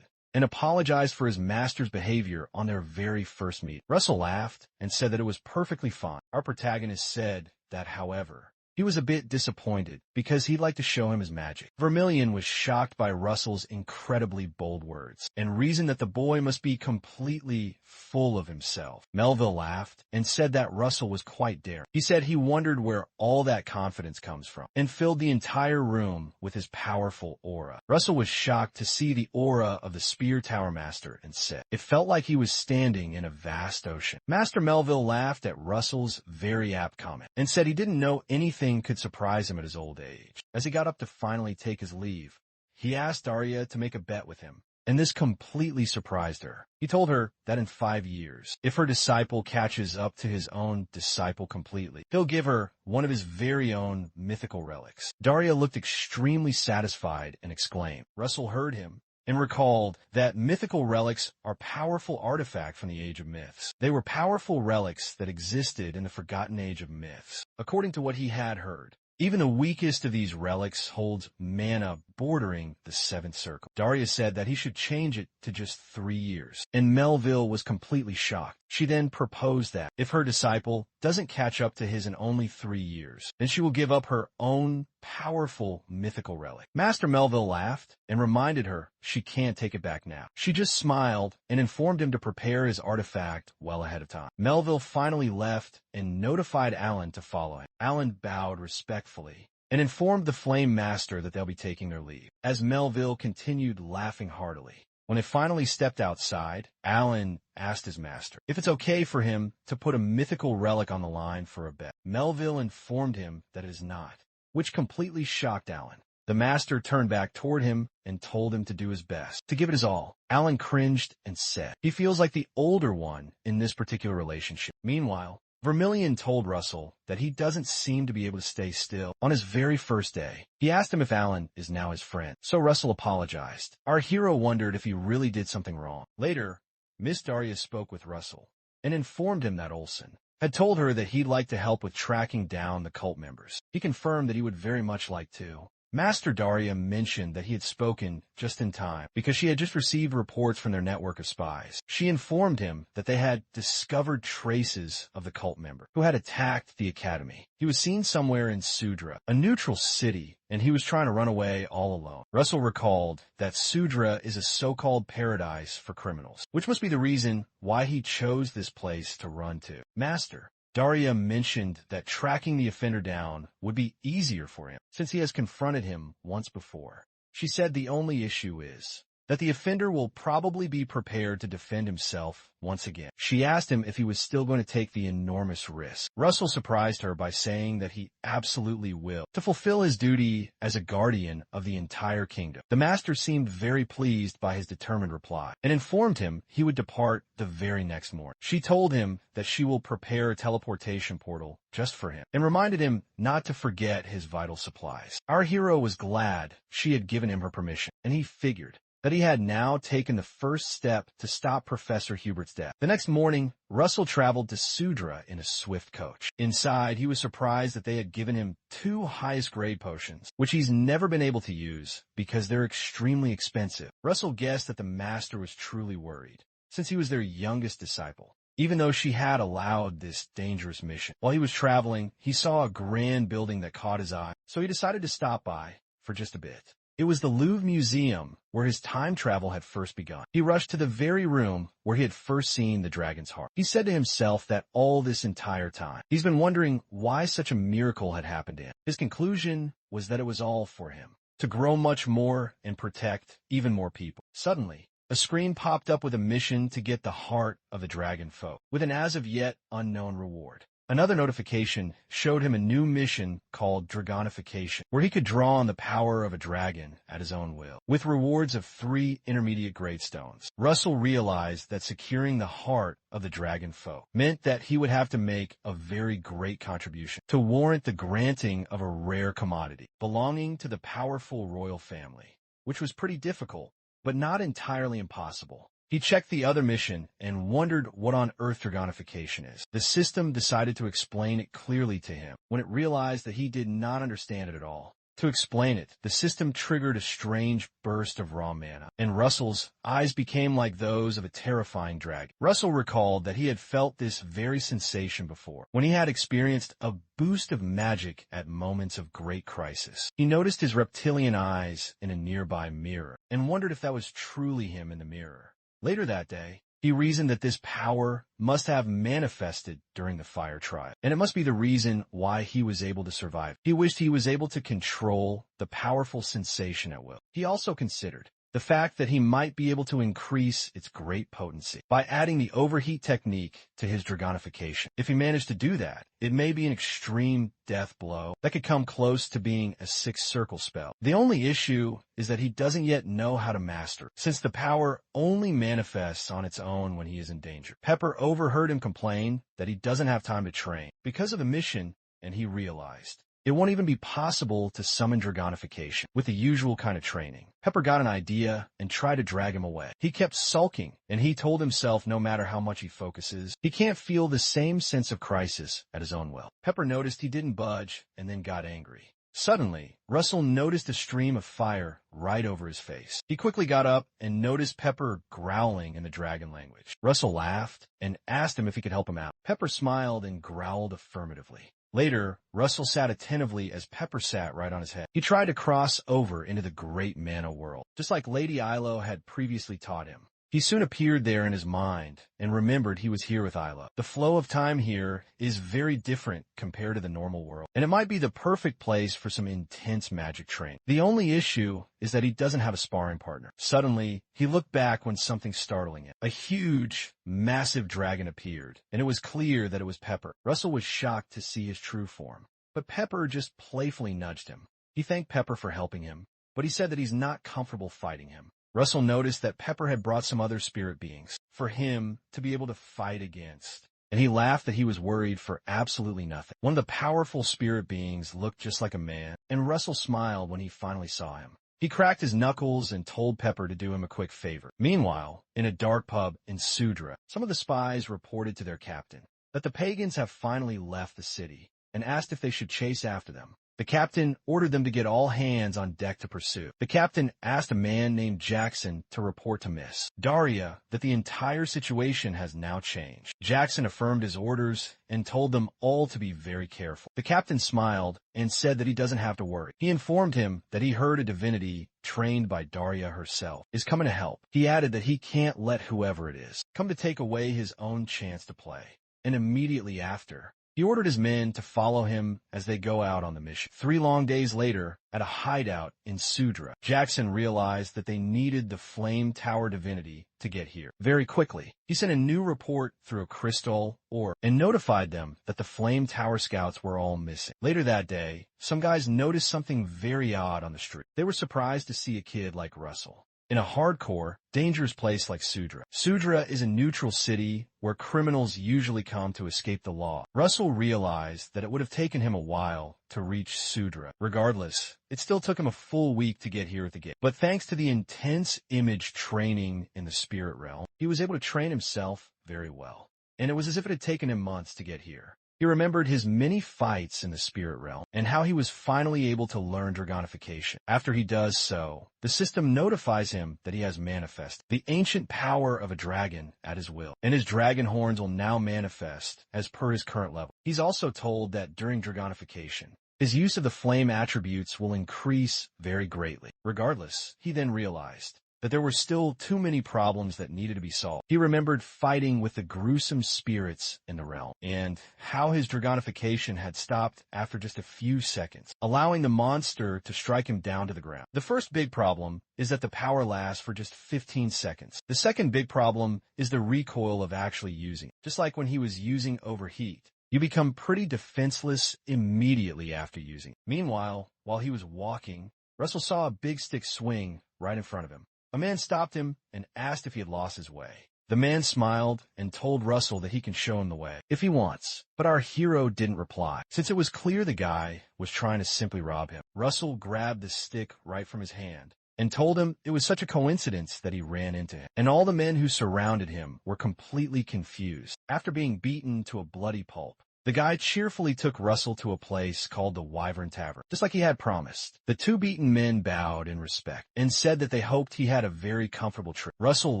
apologized for his master's behavior on their very first meet. Russell laughed and said that it was perfectly fine. Our protagonist said that, however, he was a bit disappointed because he'd like to show him his magic. Vermilion was shocked by Russell's incredibly bold words and reasoned that the boy must be completely full of himself. Melville laughed and said that Russell was quite daring. He said he wondered where all that confidence comes from and filled the entire room with his powerful aura. Russell was shocked to see the aura of the Spear Tower Master and said it felt like he was standing in a vast ocean. Master Melville laughed at Russell's very apt comment and said he didn't know anything could surprise him at his old age. As he got up to finally take his leave, he asked Daria to make a bet with him, and this completely surprised her. He told her that in 5 years, if her disciple catches up to his own disciple completely, he'll give her one of his very own mythical relics. Daria looked extremely satisfied and exclaimed. Russell heard him and recalled that mythical relics are powerful artifacts from the Age of Myths. They were powerful relics that existed in the forgotten Age of Myths. According to what he had heard, even the weakest of these relics holds mana bordering the seventh circle. Daria said that he should change it to just 3 years, and Melville was completely shocked. She then proposed that if her disciple doesn't catch up to his in only 3 years, then she will give up her own powerful mythical relic. Master Melville laughed and reminded her she can't take it back now. She just smiled and informed him to prepare his artifact well ahead of time. Melville finally left and notified Alan to follow him. Alan bowed respectfully and informed the Flame Master that they'll be taking their leave, as Melville continued laughing heartily. When they finally stepped outside, Alan asked his master if it's okay for him to put a mythical relic on the line for a bet. Melville informed him that it is not, which completely shocked Alan. The master turned back toward him and told him to do his best, to give it his all. Alan cringed and said he feels like the older one in this particular relationship. Meanwhile, Vermilion told Russell that he doesn't seem to be able to stay still. On his very first day, he asked him if Alan is now his friend, so Russell apologized. Our hero wondered if he really did something wrong. Later, Miss Daya spoke with Russell and informed him that Olsen had told her that he'd like to help with tracking down the cult members. He confirmed that he would very much like to. Master Daya mentioned that he had spoken just in time because she had just received reports from their network of spies. She informed him that they had discovered traces of the cult member who had attacked the academy. He was seen somewhere in Sudra, a neutral city, and he was trying to run away all alone. Russell recalled that Sudra is a so-called paradise for criminals, which must be the reason why he chose this place to run to. Master Daya mentioned that tracking the offender down would be easier for him, since he has confronted him once before. She said the only issue is that the offender will probably be prepared to defend himself once again. She asked him if he was still going to take the enormous risk. Russell surprised her by saying that he absolutely will, to fulfill his duty as a guardian of the entire kingdom. The master seemed very pleased by his determined reply, and informed him he would depart the very next morning. She told him that she will prepare a teleportation portal just for him, and reminded him not to forget his vital supplies. Our hero was glad she had given him her permission, and he figured that he had now taken the first step to stop Professor Hubert's death. The next morning, Russell traveled to Sudra in a swift coach. Inside, he was surprised that they had given him 2 highest grade potions, which he's never been able to use because they're extremely expensive. Russell guessed that the master was truly worried, since he was their youngest disciple, even though she had allowed this dangerous mission. While he was traveling, he saw a grand building that caught his eye, so he decided to stop by for just a bit. It was the Louvre Museum where his time travel had first begun. He rushed to the very room where he had first seen the dragon's heart. He said to himself that all this entire time, he's been wondering why such a miracle had happened to him. His conclusion was that it was all for him, to grow much more and protect even more people. Suddenly, a screen popped up with a mission to get the heart of the dragon folk, with an as-of-yet unknown reward. Another notification showed him a new mission called Dragonification, where he could draw on the power of a dragon at his own will, with rewards of 3 intermediate grade stones. Russell realized that securing the heart of the dragon folk meant that he would have to make a very great contribution to warrant the granting of a rare commodity belonging to the powerful royal family, which was pretty difficult, but not entirely impossible. He checked the other mission and wondered what on earth Dragonification is. The system decided to explain it clearly to him when it realized that he did not understand it at all. To explain it, the system triggered a strange burst of raw mana, and Russell's eyes became like those of a terrifying dragon. Russell recalled that he had felt this very sensation before, when he had experienced a boost of magic at moments of great crisis. He noticed his reptilian eyes in a nearby mirror, and wondered if that was truly him in the mirror. Later that day, he reasoned that this power must have manifested during the fire trial, and it must be the reason why he was able to survive. He wished he was able to control the powerful sensation at will. He also considered the fact that he might be able to increase its great potency by adding the overheat technique to his Dragonification. If he managed to do that, it may be an extreme death blow that could come close to being a 6-circle spell. The only issue is that he doesn't yet know how to master it, since the power only manifests on its own when he is in danger. Pepper overheard him complain that he doesn't have time to train because of the mission, and he realized it won't even be possible to summon Dragonification with the usual kind of training. Pepper got an idea and tried to drag him away. He kept sulking, and he told himself no matter how much he focuses, he can't feel the same sense of crisis at his own will. Pepper noticed he didn't budge and then got angry. Suddenly, Russell noticed a stream of fire right over his face. He quickly got up and noticed Pepper growling in the dragon language. Russell laughed and asked him if he could help him out. Pepper smiled and growled affirmatively. Later, Russell sat attentively as Pepper sat right on his head. He tried to cross over into the great mana world, just like Lady Yahello had previously taught him. He soon appeared there in his mind and remembered he was here with Yahello. The flow of time here is very different compared to the normal world, and it might be the perfect place for some intense magic training. The only issue is that he doesn't have a sparring partner. Suddenly, he looked back when something startling him. A huge, massive dragon appeared, and it was clear that it was Pepper. Russell was shocked to see his true form, but Pepper just playfully nudged him. He thanked Pepper for helping him, but he said that he's not comfortable fighting him. Russell noticed that Pepper had brought some other spirit beings for him to be able to fight against. and he laughed that he was worried for absolutely nothing. One of the powerful spirit beings looked just like a man, and Russell smiled when he finally saw him. He cracked his knuckles and told Pepper to do him a quick favor. Meanwhile, in a dark pub in Sudra, some of the spies reported to their captain that the pagans have finally left the city and asked if they should chase after them. The captain ordered them to get all hands on deck to pursue. The captain asked a man named Jackson to report to Miss Daya that the entire situation has now changed. Jackson affirmed his orders and told them all to be very careful. The captain smiled and said that he doesn't have to worry. He informed him that he heard a divinity trained by Daya herself is coming to help. He added that he can't let whoever it is come to take away his own chance to play. And immediately after, he ordered his men to follow him as they go out on the mission. 3 long days later, at a hideout in Sudra, Jackson realized that they needed the Flame Tower divinity to get here. Very quickly, he sent a new report through a crystal orb and notified them that the Flame Tower scouts were all missing. Later that day, some guys noticed something very odd on the street. They were surprised to see a kid like Russell in a hardcore, dangerous place like Sudra. Sudra is a neutral city where criminals usually come to escape the law. Russell realized that it would have taken him a while to reach Sudra. Regardless, it still took him a full week to get here at the gate. But thanks to the intense image training in the spirit realm, he was able to train himself very well. And it was as if it had taken him months to get here. He remembered his many fights in the spirit realm and how he was finally able to learn dragonification. After he does so, the system notifies him that he has manifest the ancient power of a dragon at his will, and his dragon horns will now manifest as per his current level. He's also told that during dragonification, his use of the flame attributes will increase very greatly. Regardless, he then realized that there were still too many problems that needed to be solved. He remembered fighting with the gruesome spirits in the realm, and how his dragonification had stopped after just a few seconds, allowing the monster to strike him down to the ground. The first big problem is that the power lasts for just 15 seconds. The second big problem is the recoil of actually using it. Just like when he was using overheat, you become pretty defenseless immediately after using it. Meanwhile, while he was walking, Russell saw a big stick swing right in front of him. A man stopped him and asked if he had lost his way. The man smiled and told Russell that he can show him the way if he wants, but our hero didn't reply. Since it was clear the guy was trying to simply rob him, Russell grabbed the stick right from his hand and told him it was such a coincidence that he ran into him. And all the men who surrounded him were completely confused. After being beaten to a bloody pulp, the guy cheerfully took Russell to a place called the Wyvern Tavern, just like he had promised. The 2 beaten men bowed in respect and said that they hoped he had a very comfortable trip. Russell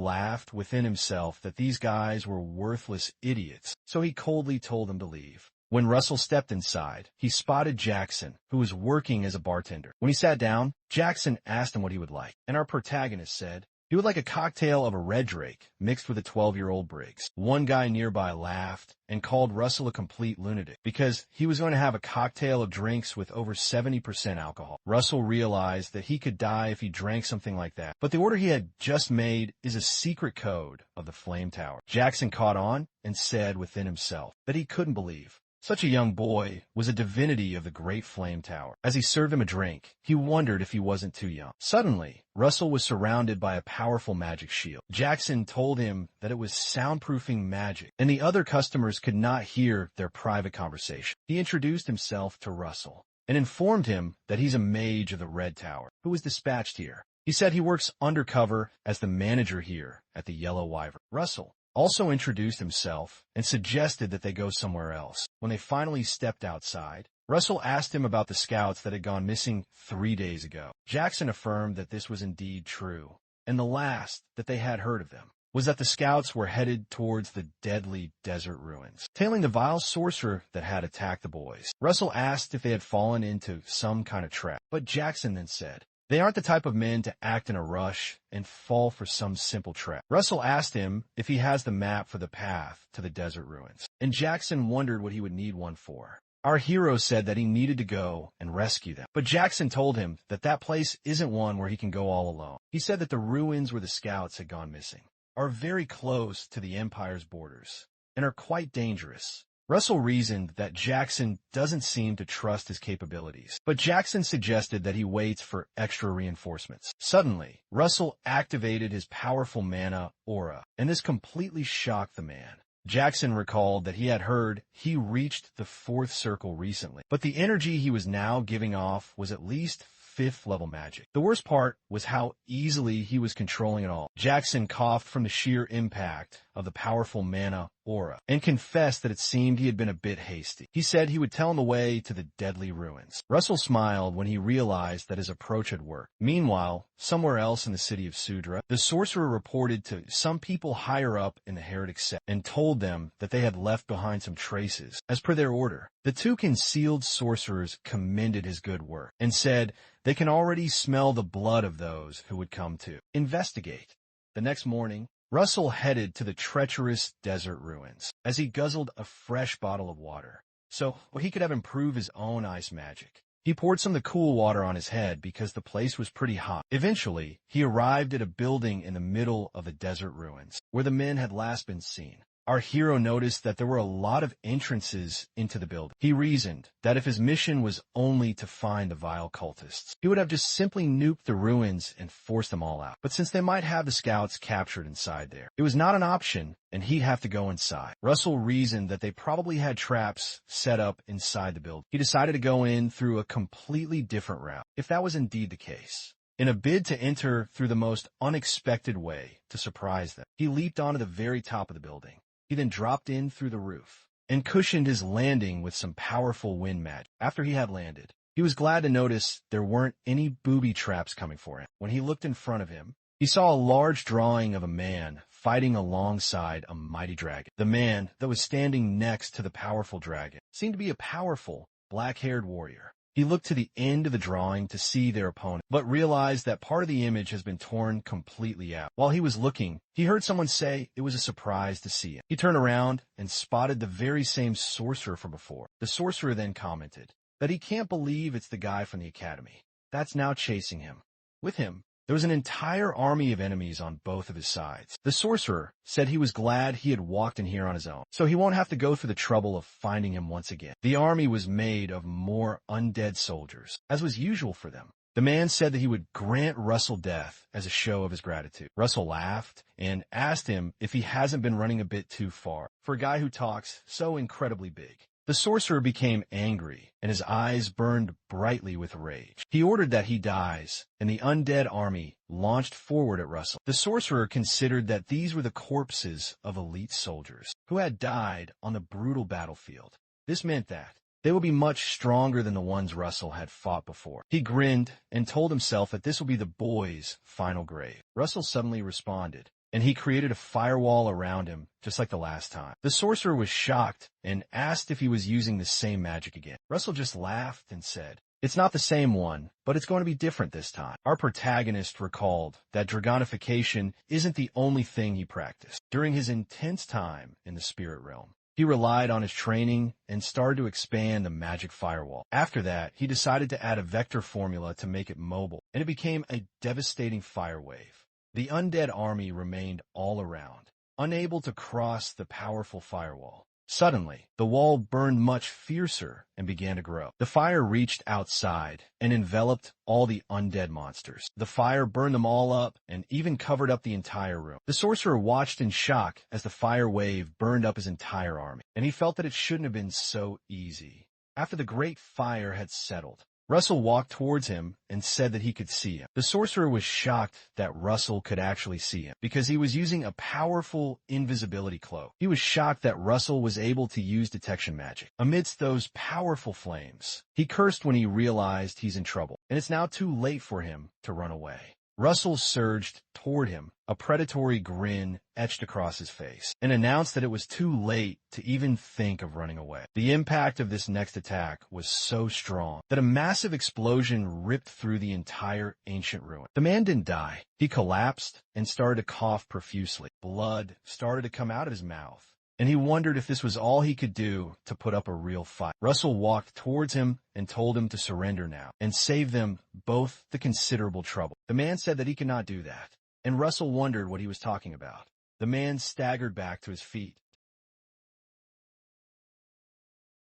laughed within himself that these guys were worthless idiots, so he coldly told them to leave. When Russell stepped inside, he spotted Jackson, who was working as a bartender. When he sat down, Jackson asked him what he would like, and our protagonist said he would like a cocktail of a red drake mixed with a 12-year-old Briggs. One guy nearby laughed and called Russell a complete lunatic because he was going to have a cocktail of drinks with over 70% alcohol. Russell realized that he could die if he drank something like that, but the order he had just made is a secret code of the Flame Tower. Jackson caught on and said within himself that he couldn't believe such a young boy was a divinity of the Great Flame Tower. As he served him a drink, he wondered if he wasn't too young. Suddenly, Russell was surrounded by a powerful magic shield. Jackson told him that it was soundproofing magic, and the other customers could not hear their private conversation. He introduced himself to Russell and informed him that he's a mage of the Red Tower who was dispatched here. He said he works undercover as the manager here at the Yellow Wyvern. Russell also introduced himself and suggested that they go somewhere else. When they finally stepped outside, Russell asked him about the scouts that had gone missing 3 days ago. Jackson affirmed that this was indeed true, and the last that they had heard of them was that the scouts were headed towards the deadly desert ruins, tailing the vile sorcerer that had attacked the boys. Russell asked if they had fallen into some kind of trap, but Jackson then said they aren't the type of men to act in a rush and fall for some simple trap. Russell asked him if he has the map for the path to the desert ruins, and Jackson wondered what he would need one for. Our hero said that he needed to go and rescue them, but Jackson told him that that place isn't one where he can go all alone. He said that the ruins where the scouts had gone missing are very close to the Empire's borders and are quite dangerous. Russell reasoned that Jackson doesn't seem to trust his capabilities, but Jackson suggested that he waits for extra reinforcements. Suddenly, Russell activated his powerful mana aura, and this completely shocked the man. Jackson recalled that he had heard he reached the 4th circle recently, but the energy he was now giving off was at least 5th level magic. The worst part was how easily he was controlling it all. Jackson coughed from the sheer impact of the powerful mana aura and confessed that it seemed he had been a bit hasty. He said he would tell him the way to the deadly ruins. Russell smiled when he realized that his approach had worked. Meanwhile, somewhere else in the city of Sudra, the sorcerer reported to some people higher up in the heretic sect and told them that they had left behind some traces, as per their order. The 2 concealed sorcerers commended his good work and said they can already smell the blood of those who would come to investigate. The next morning, Russell headed to the treacherous desert ruins as he guzzled a fresh bottle of water, so he could have improved his own ice magic. He poured some of the cool water on his head because the place was pretty hot. Eventually, he arrived at a building in the middle of the desert ruins, where the men had last been seen. Our hero noticed that there were a lot of entrances into the building. He reasoned that if his mission was only to find the vile cultists, he would have just simply nuked the ruins and forced them all out. But since they might have the scouts captured inside there, it was not an option, and he'd have to go inside. Russell reasoned that they probably had traps set up inside the building. He decided to go in through a completely different route, if that was indeed the case. In a bid to enter through the most unexpected way to surprise them, he leaped onto the very top of the building. He then dropped in through the roof and cushioned his landing with some powerful wind magic. After he had landed, he was glad to notice there weren't any booby traps coming for him. When he looked in front of him, he saw a large drawing of a man fighting alongside a mighty dragon. The man that was standing next to the powerful dragon seemed to be a powerful, black-haired warrior. He looked to the end of the drawing to see their opponent, but realized that part of the image has been torn completely out. While he was looking, he heard someone say it was a surprise to see him. He turned around and spotted the very same sorcerer from before. The sorcerer then commented that he can't believe it's the guy from the academy that's now chasing him. With him, there was an entire army of enemies on both of his sides. The sorcerer said he was glad he had walked in here on his own, so he won't have to go through the trouble of finding him once again. The army was made of more undead soldiers, as was usual for them. The man said that he would grant Russell death as a show of his gratitude. Russell laughed and asked him if he hasn't been running a bit too far for a guy who talks so incredibly big. The sorcerer became angry, and his eyes burned brightly with rage. He ordered that he dies, and the undead army launched forward at Russell. The sorcerer considered that these were the corpses of elite soldiers who had died on the brutal battlefield. This meant that they would be much stronger than the ones Russell had fought before. He grinned and told himself that this would be the boy's final grave. Russell suddenly responded, and he created a firewall around him, just like the last time. The sorcerer was shocked and asked if he was using the same magic again. Russell just laughed and said, "It's not the same one, but it's going to be different this time." Our protagonist recalled that dragonification isn't the only thing he practiced. During his intense time in the spirit realm, he relied on his training and started to expand the magic firewall. After that, he decided to add a vector formula to make it mobile, and it became a devastating fire wave. The undead army remained all around, unable to cross the powerful firewall. Suddenly, the wall burned much fiercer and began to grow. The fire reached outside and enveloped all the undead monsters. The fire burned them all up and even covered up the entire room. The sorcerer watched in shock as the fire wave burned up his entire army, and he felt that it shouldn't have been so easy. After the great fire had settled, Russell walked towards him and said that he could see him. The sorcerer was shocked that Russell could actually see him because he was using a powerful invisibility cloak. He was shocked that Russell was able to use detection magic. Amidst those powerful flames, he cursed when he realized he's in trouble, and it's now too late for him to run away. Russell surged toward him, a predatory grin etched across his face, and announced that it was too late to even think of running away. The impact of this next attack was so strong that a massive explosion ripped through the entire ancient ruin. The man didn't die. He collapsed and started to cough profusely. Blood started to come out of his mouth, and he wondered if this was all he could do to put up a real fight. Russell walked towards him and told him to surrender now and save them both the considerable trouble. The man said that he could not do that, and Russell wondered what he was talking about. The man staggered back to his feet.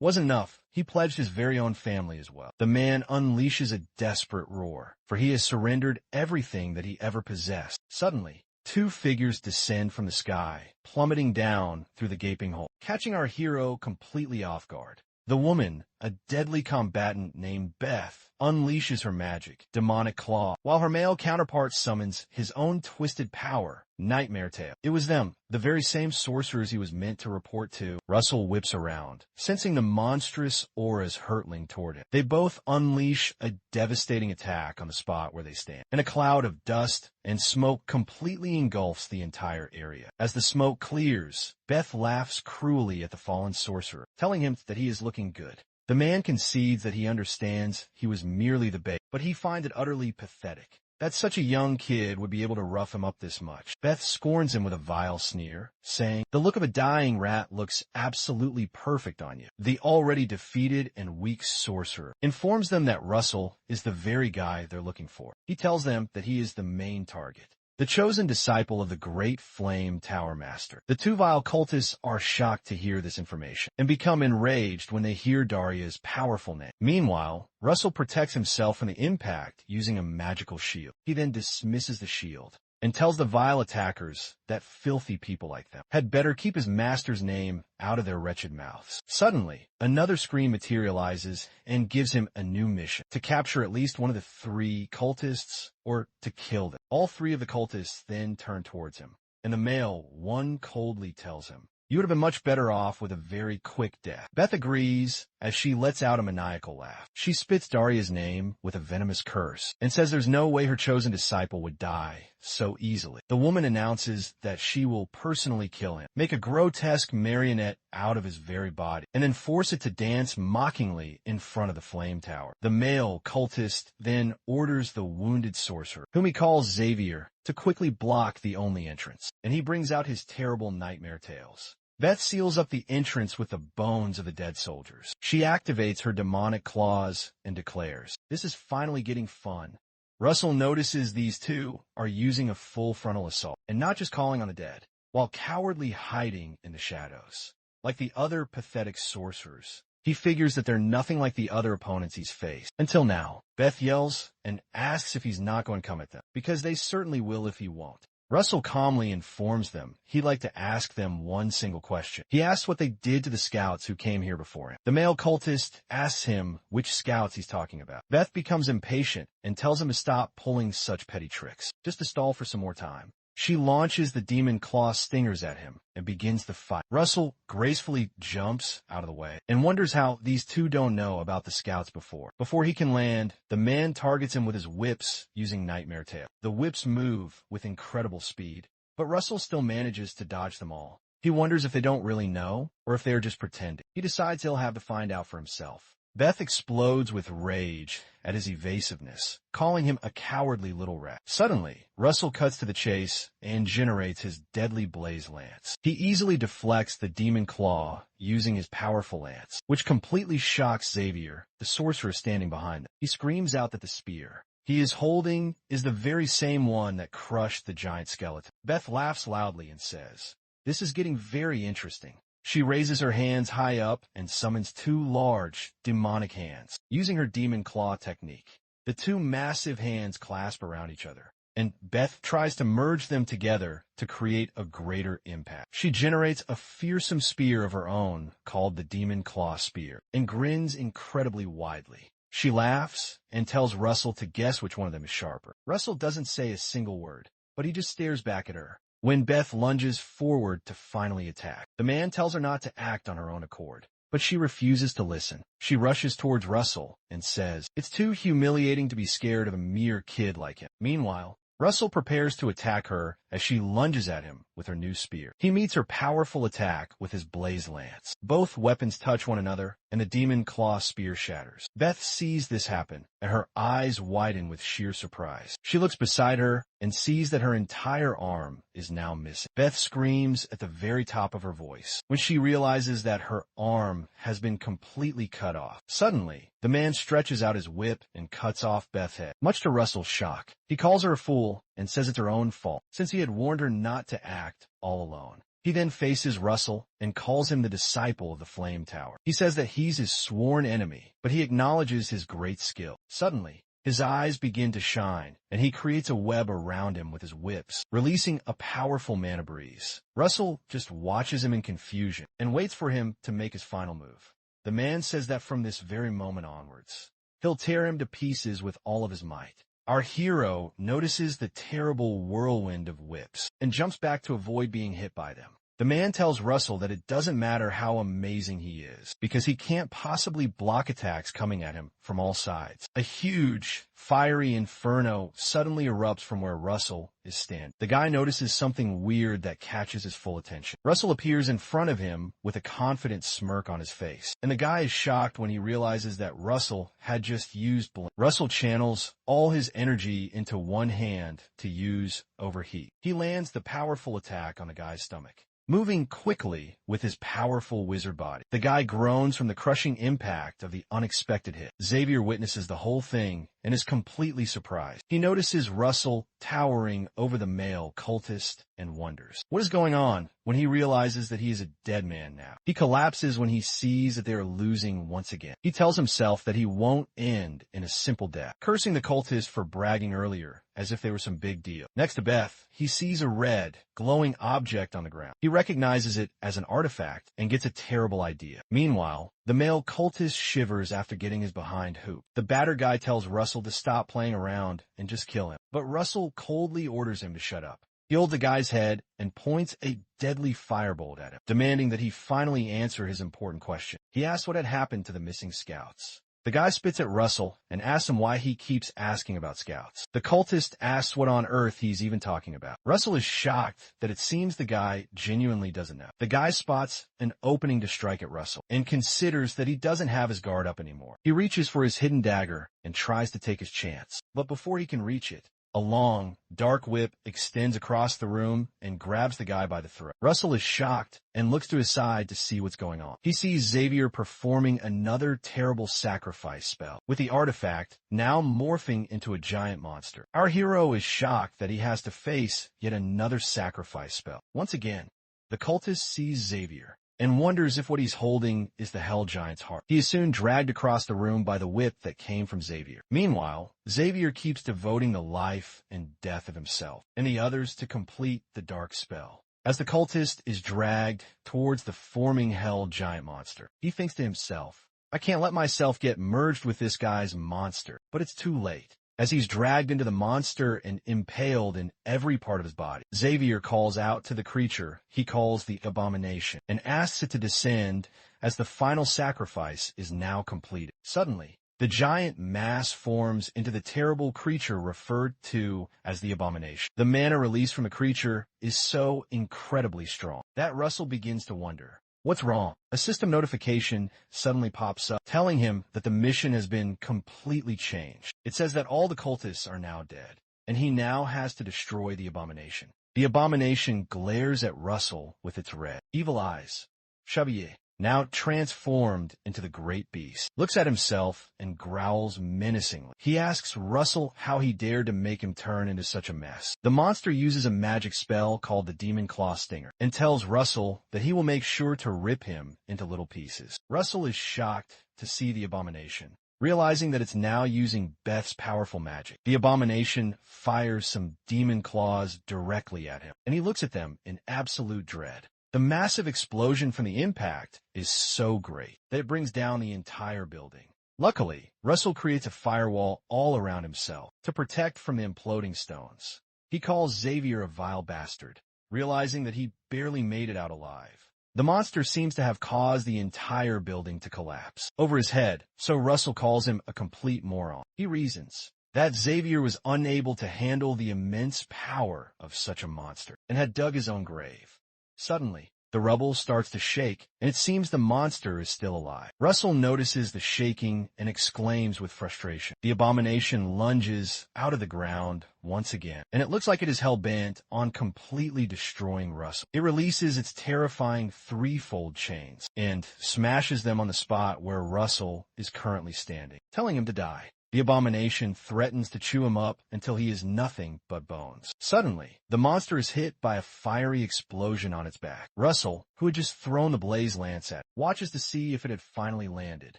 Wasn't enough. He pledged his very own family as well. The man unleashes a desperate roar, for he has surrendered everything that he ever possessed. Suddenly, two figures descend from the sky, plummeting down through the gaping hole, catching our hero completely off guard. The woman, a deadly combatant named Beth, unleashes her magic, demonic claw, while her male counterpart summons his own twisted power, Nightmare Tail. It was them, the very same sorcerers he was meant to report to. Russell whips around, sensing the monstrous auras hurtling toward him. They both unleash a devastating attack on the spot where they stand, and a cloud of dust and smoke completely engulfs the entire area. As the smoke clears, Beth laughs cruelly at the fallen sorcerer, telling him that he is looking good. The man concedes that he understands he was merely the bait, but he finds it utterly pathetic that such a young kid would be able to rough him up this much. Beth scorns him with a vile sneer, saying, "The look of a dying rat looks absolutely perfect on you." The already defeated and weak sorcerer informs them that Russell is the very guy they're looking for. He tells them that he is the main target, the chosen disciple of the great Flame Tower Master. The two vile cultists are shocked to hear this information and become enraged when they hear Daria's powerful name. Meanwhile, Russell protects himself from the impact using a magical shield. He then dismisses the shield and tells the vile attackers that filthy people like them had better keep his master's name out of their wretched mouths. Suddenly, another screen materializes and gives him a new mission: to capture at least one of the three cultists or to kill them. All three of the cultists then turn towards him, and the male one coldly tells him, "You would have been much better off with a very quick death." Beth agrees as she lets out a maniacal laugh. She spits Daria's name with a venomous curse and says there's no way her chosen disciple would die so easily. The woman announces that she will personally kill him, make a grotesque marionette out of his very body, and then force it to dance mockingly in front of the flame tower. The male cultist then orders the wounded sorcerer, whom he calls Xavier, to quickly block the only entrance, and he brings out his terrible nightmare tails. Beth seals up the entrance with the bones of the dead soldiers. She activates her demonic claws and declares, "This is finally getting fun." Russell notices these two are using a full frontal assault, and not just calling on the dead, while cowardly hiding in the shadows. Like the other pathetic sorcerers, he figures that they're nothing like the other opponents he's faced. Until now, Beth yells and asks if he's not going to come at them, because they certainly will if he won't. Russell calmly informs them he'd like to ask them one single question. He asks what they did to the scouts who came here before him. The male cultist asks him which scouts he's talking about. Beth becomes impatient and tells him to stop pulling such petty tricks, just to stall for some more time. She launches the demon claw stingers at him and begins the fight. Russell gracefully jumps out of the way and wonders how these two don't know about the scouts before. Before he can land, the man targets him with his whips using Nightmare Tail. The whips move with incredible speed, but Russell still manages to dodge them all. He wonders if they don't really know or if they are just pretending. He decides he'll have to find out for himself. Beth explodes with rage at his evasiveness, calling him a cowardly little rat. Suddenly, Russell cuts to the chase and generates his deadly blaze lance. He easily deflects the demon claw using his powerful lance, which completely shocks Xavier, the sorcerer standing behind them. He screams out that the spear he is holding is the very same one that crushed the giant skeleton. Beth laughs loudly and says, "This is getting very interesting." She raises her hands high up and summons two large, demonic hands, using her demon claw technique. The two massive hands clasp around each other, and Beth tries to merge them together to create a greater impact. She generates a fearsome spear of her own called the Demon Claw Spear, and grins incredibly widely. She laughs and tells Russell to guess which one of them is sharper. Russell doesn't say a single word, but he just stares back at her. When Beth lunges forward to finally attack, the man tells her not to act on her own accord, but she refuses to listen. She rushes towards Russell and says, "It's too humiliating to be scared of a mere kid like him." Meanwhile, Russell prepares to attack her as she lunges at him with her new spear. He meets her powerful attack with his blaze lance. Both weapons touch one another, and the demon claw spear shatters. Beth sees this happen, and her eyes widen with sheer surprise. She looks beside her and sees that her entire arm is now missing. Beth screams at the very top of her voice when she realizes that her arm has been completely cut off. Suddenly, the man stretches out his whip and cuts off Beth's head, much to Russell's shock. He calls her a fool and says it's her own fault, since he had warned her not to act all alone. He then faces Russell and calls him the disciple of the Flame Tower. He says that he's his sworn enemy, but he acknowledges his great skill. Suddenly, His eyes begin to shine, and he creates a web around him with his whips, releasing a powerful mana breeze. Russell just watches him in confusion and waits for him to make his final move. The man says that from this very moment onwards, he'll tear him to pieces with all of his might. Our hero notices the terrible whirlwind of whips and jumps back to avoid being hit by them. The man tells Russell that it doesn't matter how amazing he is, because he can't possibly block attacks coming at him from all sides. A huge, fiery inferno suddenly erupts from where Russell is standing. The guy notices something weird that catches his full attention. Russell appears in front of him with a confident smirk on his face, and the guy is shocked when he realizes that Russell had just used blink. Russell channels all his energy into one hand to use overheat. He lands the powerful attack on the guy's stomach, moving quickly with his powerful wizard body. The guy groans from the crushing impact of the unexpected hit. Xavier witnesses the whole thing and is completely surprised. He notices Russell towering over the male cultist and wonders what is going on when he realizes that he is a dead man now. He collapses when he sees that they are losing once again. He tells himself that he won't end in a simple death, cursing the cultist for bragging earlier as if they were some big deal. Next to Beth, he sees a red, glowing object on the ground. He recognizes it as an artifact and gets a terrible idea. Meanwhile, the male cultist shivers after getting his behind hooped. The batter guy tells Russell to stop playing around and just kill him, but Russell coldly orders him to shut up. He holds the guy's head and points a deadly firebolt at him, demanding that he finally answer his important question. He asks what had happened to the missing scouts. The guy spits at Russell and asks him why he keeps asking about scouts. The cultist asks what on earth he's even talking about. Russell is shocked that it seems the guy genuinely doesn't know. The guy spots an opening to strike at Russell and considers that he doesn't have his guard up anymore. He reaches for his hidden dagger and tries to take his chance. But before he can reach it, a long, dark whip extends across the room and grabs the guy by the throat. Russell is shocked and looks to his side to see what's going on. He sees Xavier performing another terrible sacrifice spell, with the artifact now morphing into a giant monster. Our hero is shocked that he has to face yet another sacrifice spell. Once again, the cultist sees Xavier and wonders if what he's holding is the Hell Giant's heart. He is soon dragged across the room by the whip that came from Xavier. Meanwhile, Xavier keeps devoting the life and death of himself and the others to complete the dark spell. As the cultist is dragged towards the forming Hell Giant monster, he thinks to himself, I can't let myself get merged with this guy's monster, but it's too late. As he's dragged into the monster and impaled in every part of his body, Xavier calls out to the creature he calls the Abomination and asks it to descend as the final sacrifice is now completed. Suddenly, the giant mass forms into the terrible creature referred to as the Abomination. The mana released from the creature is so incredibly strong that Russell begins to wonder, what's wrong? A system notification suddenly pops up, telling him that the mission has been completely changed. It says that all the cultists are now dead, and he now has to destroy the Abomination. The Abomination glares at Russell with its red, evil eyes. Xavier, now transformed into the great beast, looks at himself and growls menacingly. He asks Russell how he dared to make him turn into such a mess. The monster uses a magic spell called the Demon Claw Stinger and tells Russell that he will make sure to rip him into little pieces. Russell is shocked to see the Abomination, realizing that it's now using Beth's powerful magic. The Abomination fires some demon claws directly at him, and he looks at them in absolute dread. The massive explosion from the impact is so great that it brings down the entire building. Luckily, Russell creates a firewall all around himself to protect from the imploding stones. He calls Xavier a vile bastard, realizing that he barely made it out alive. The monster seems to have caused the entire building to collapse over his head, so Russell calls him a complete moron. He reasons that Xavier was unable to handle the immense power of such a monster and had dug his own grave. Suddenly, the rubble starts to shake, and it seems the monster is still alive. Russell notices the shaking and exclaims with frustration. The Abomination lunges out of the ground once again, and it looks like it is hell-bent on completely destroying Russell. It releases its terrifying threefold chains and smashes them on the spot where Russell is currently standing, telling him to die. The Abomination threatens to chew him up until he is nothing but bones. Suddenly, the monster is hit by a fiery explosion on its back. Russell, who had just thrown the blaze lance at it, watches to see if it had finally landed.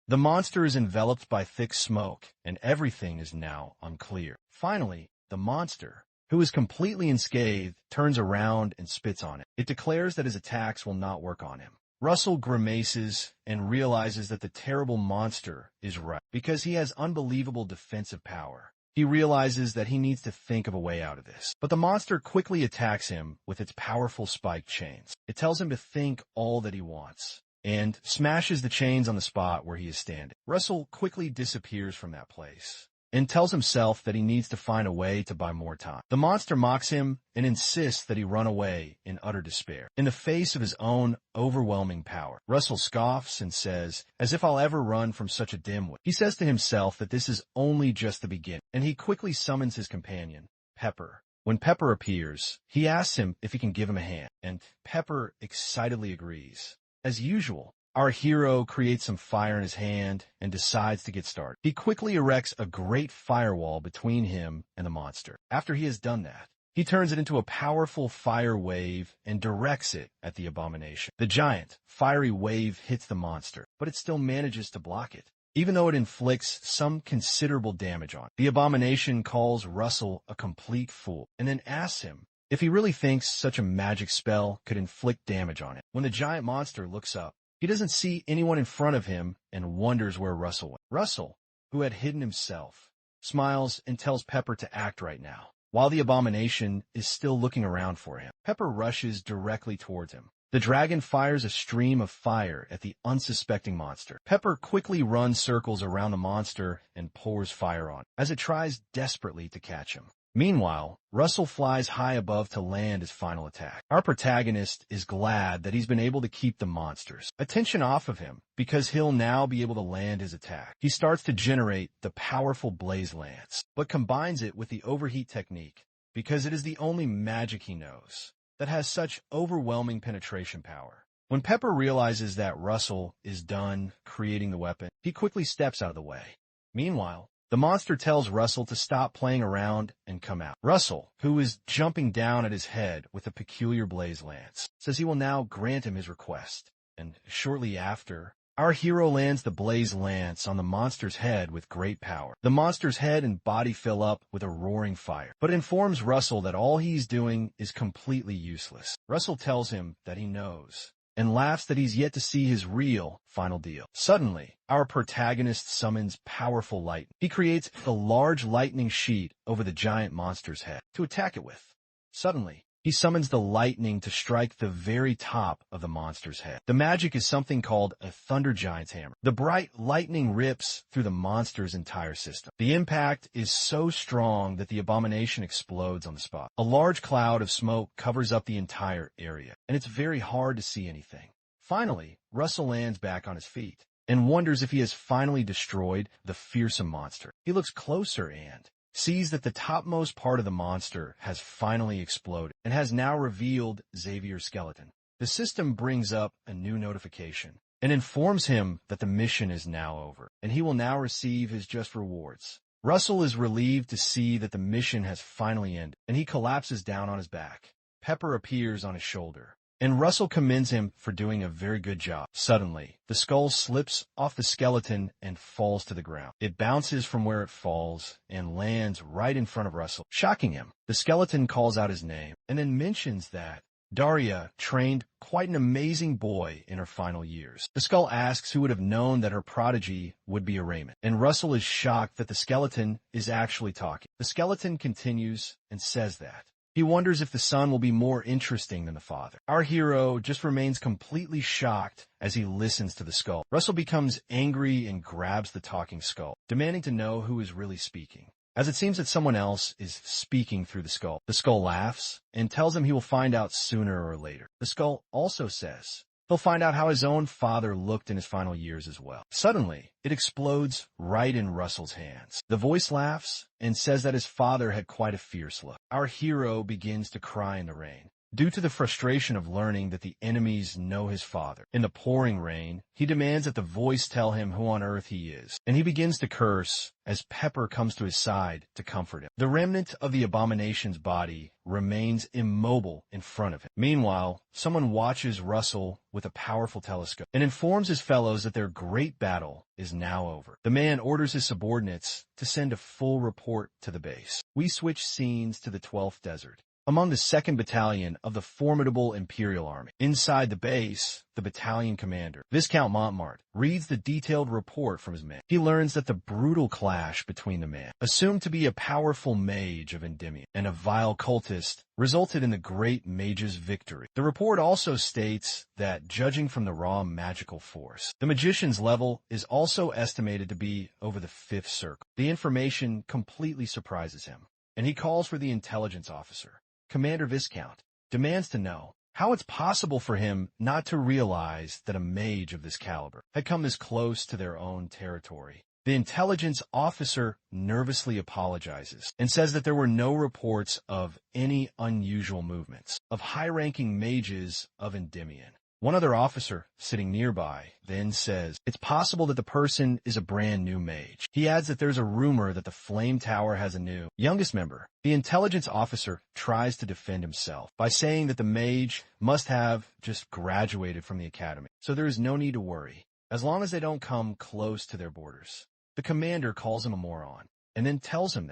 The monster is enveloped by thick smoke, and everything is now unclear. Finally, the monster, who is completely unscathed, turns around and spits on it. It declares that his attacks will not work on him. Russell grimaces and realizes that the terrible monster is right, because he has unbelievable defensive power. He realizes that he needs to think of a way out of this. But the monster quickly attacks him with its powerful spiked chains. It tells him to think all that he wants, and smashes the chains on the spot where he is standing. Russell quickly disappears from that place and tells himself that he needs to find a way to buy more time. The monster mocks him and insists that he run away in utter despair. In the face of his own overwhelming power, Russell scoffs and says, "As if I'll ever run from such a dimwit." He says to himself that this is only just the beginning, and he quickly summons his companion, Pepper. When Pepper appears, he asks him if he can give him a hand, and Pepper excitedly agrees. As usual, our hero creates some fire in his hand and decides to get started. He quickly erects a great firewall between him and the monster. After he has done that, he turns it into a powerful fire wave and directs it at the Abomination. The giant, fiery wave hits the monster, but it still manages to block it, even though it inflicts some considerable damage on it. The Abomination calls Russell a complete fool and then asks him if he really thinks such a magic spell could inflict damage on it. When the giant monster looks up, he doesn't see anyone in front of him and wonders where Russell went. Russell, who had hidden himself, smiles and tells Pepper to act right now, while the Abomination is still looking around for him. Pepper rushes directly towards him. The dragon fires a stream of fire at the unsuspecting monster. Pepper quickly runs circles around the monster and pours fire on it as it tries desperately to catch him. Meanwhile, Russell flies high above to land his final attack. Our protagonist is glad that he's been able to keep the monster's attention off of him, because he'll now be able to land his attack. He starts to generate the powerful blaze lance, but combines it with the overheat technique, because it is the only magic he knows that has such overwhelming penetration power. When Pepper realizes that Russell is done creating the weapon, he quickly steps out of the way. Meanwhile, the monster tells Russell to stop playing around and come out. Russell, who is jumping down at his head with a peculiar blaze lance, says he will now grant him his request. And shortly after, our hero lands the blaze lance on the monster's head with great power. The monster's head and body fill up with a roaring fire, but informs Russell that all he's doing is completely useless. Russell tells him that he knows, and laughs that he's yet to see his real final deal. Suddenly, our protagonist summons powerful lightning. He creates a large lightning sheet over the giant monster's head to attack it with. Suddenly, he summons the lightning to strike the very top of the monster's head. The magic is something called a thunder giant's hammer. The bright lightning rips through the monster's entire system. The impact is so strong that the Abomination explodes on the spot. A large cloud of smoke covers up the entire area, and it's very hard to see anything. Finally, Russell lands back on his feet and wonders if he has finally destroyed the fearsome monster. He looks closer and sees that the topmost part of the monster has finally exploded and has now revealed Xavier's skeleton. The system brings up a new notification and informs him that the mission is now over, and he will now receive his just rewards. Russell is relieved to see that the mission has finally ended, and he collapses down on his back. Pepper appears on his shoulder, and Russell commends him for doing a very good job. Suddenly, the skull slips off the skeleton and falls to the ground. It bounces from where it falls and lands right in front of Russell, shocking him. The skeleton calls out his name and then mentions that Daya trained quite an amazing boy in her final years. The skull asks who would have known that her prodigy would be a Raymond, and Russell is shocked that the skeleton is actually talking. The skeleton continues and says that he wonders if the son will be more interesting than the father. Our hero just remains completely shocked as he listens to the skull. Russell becomes angry and grabs the talking skull, demanding to know who is really speaking, as it seems that someone else is speaking through the skull. The skull laughs and tells him he will find out sooner or later. The skull also says he'll find out how his own father looked in his final years as well. Suddenly, it explodes right in Russell's hands. The voice laughs and says that his father had quite a fierce look. Our hero begins to cry in the rain due to the frustration of learning that the enemies know his father. In the pouring rain, he demands that the voice tell him who on earth he is, and he begins to curse as Pepper comes to his side to comfort him. The remnant of the Abomination's body remains immobile in front of him. Meanwhile, someone watches Russell with a powerful telescope and informs his fellows that their great battle is now over. The man orders his subordinates to send a full report to the base. We switch scenes to the 12th Desert, among the 2nd Battalion of the formidable Imperial Army. Inside the base, the battalion commander, Viscount Montmart, reads the detailed report from his men. He learns that the brutal clash between the man, assumed to be a powerful mage of Endymion, and a vile cultist, resulted in the great mage's victory. The report also states that, judging from the raw magical force, the magician's level is also estimated to be over the 5th circle. The information completely surprises him, and he calls for the intelligence officer. Commander Viscount demands to know how it's possible for him not to realize that a mage of this caliber had come this close to their own territory. The intelligence officer nervously apologizes and says that there were no reports of any unusual movements of high-ranking mages of Endymion. One other officer, sitting nearby, then says it's possible that the person is a brand new mage. He adds that there's a rumor that the Flame Tower has a new, youngest member. The intelligence officer tries to defend himself by saying that the mage must have just graduated from the academy, so there is no need to worry, as long as they don't come close to their borders. The commander calls him a moron, and then tells him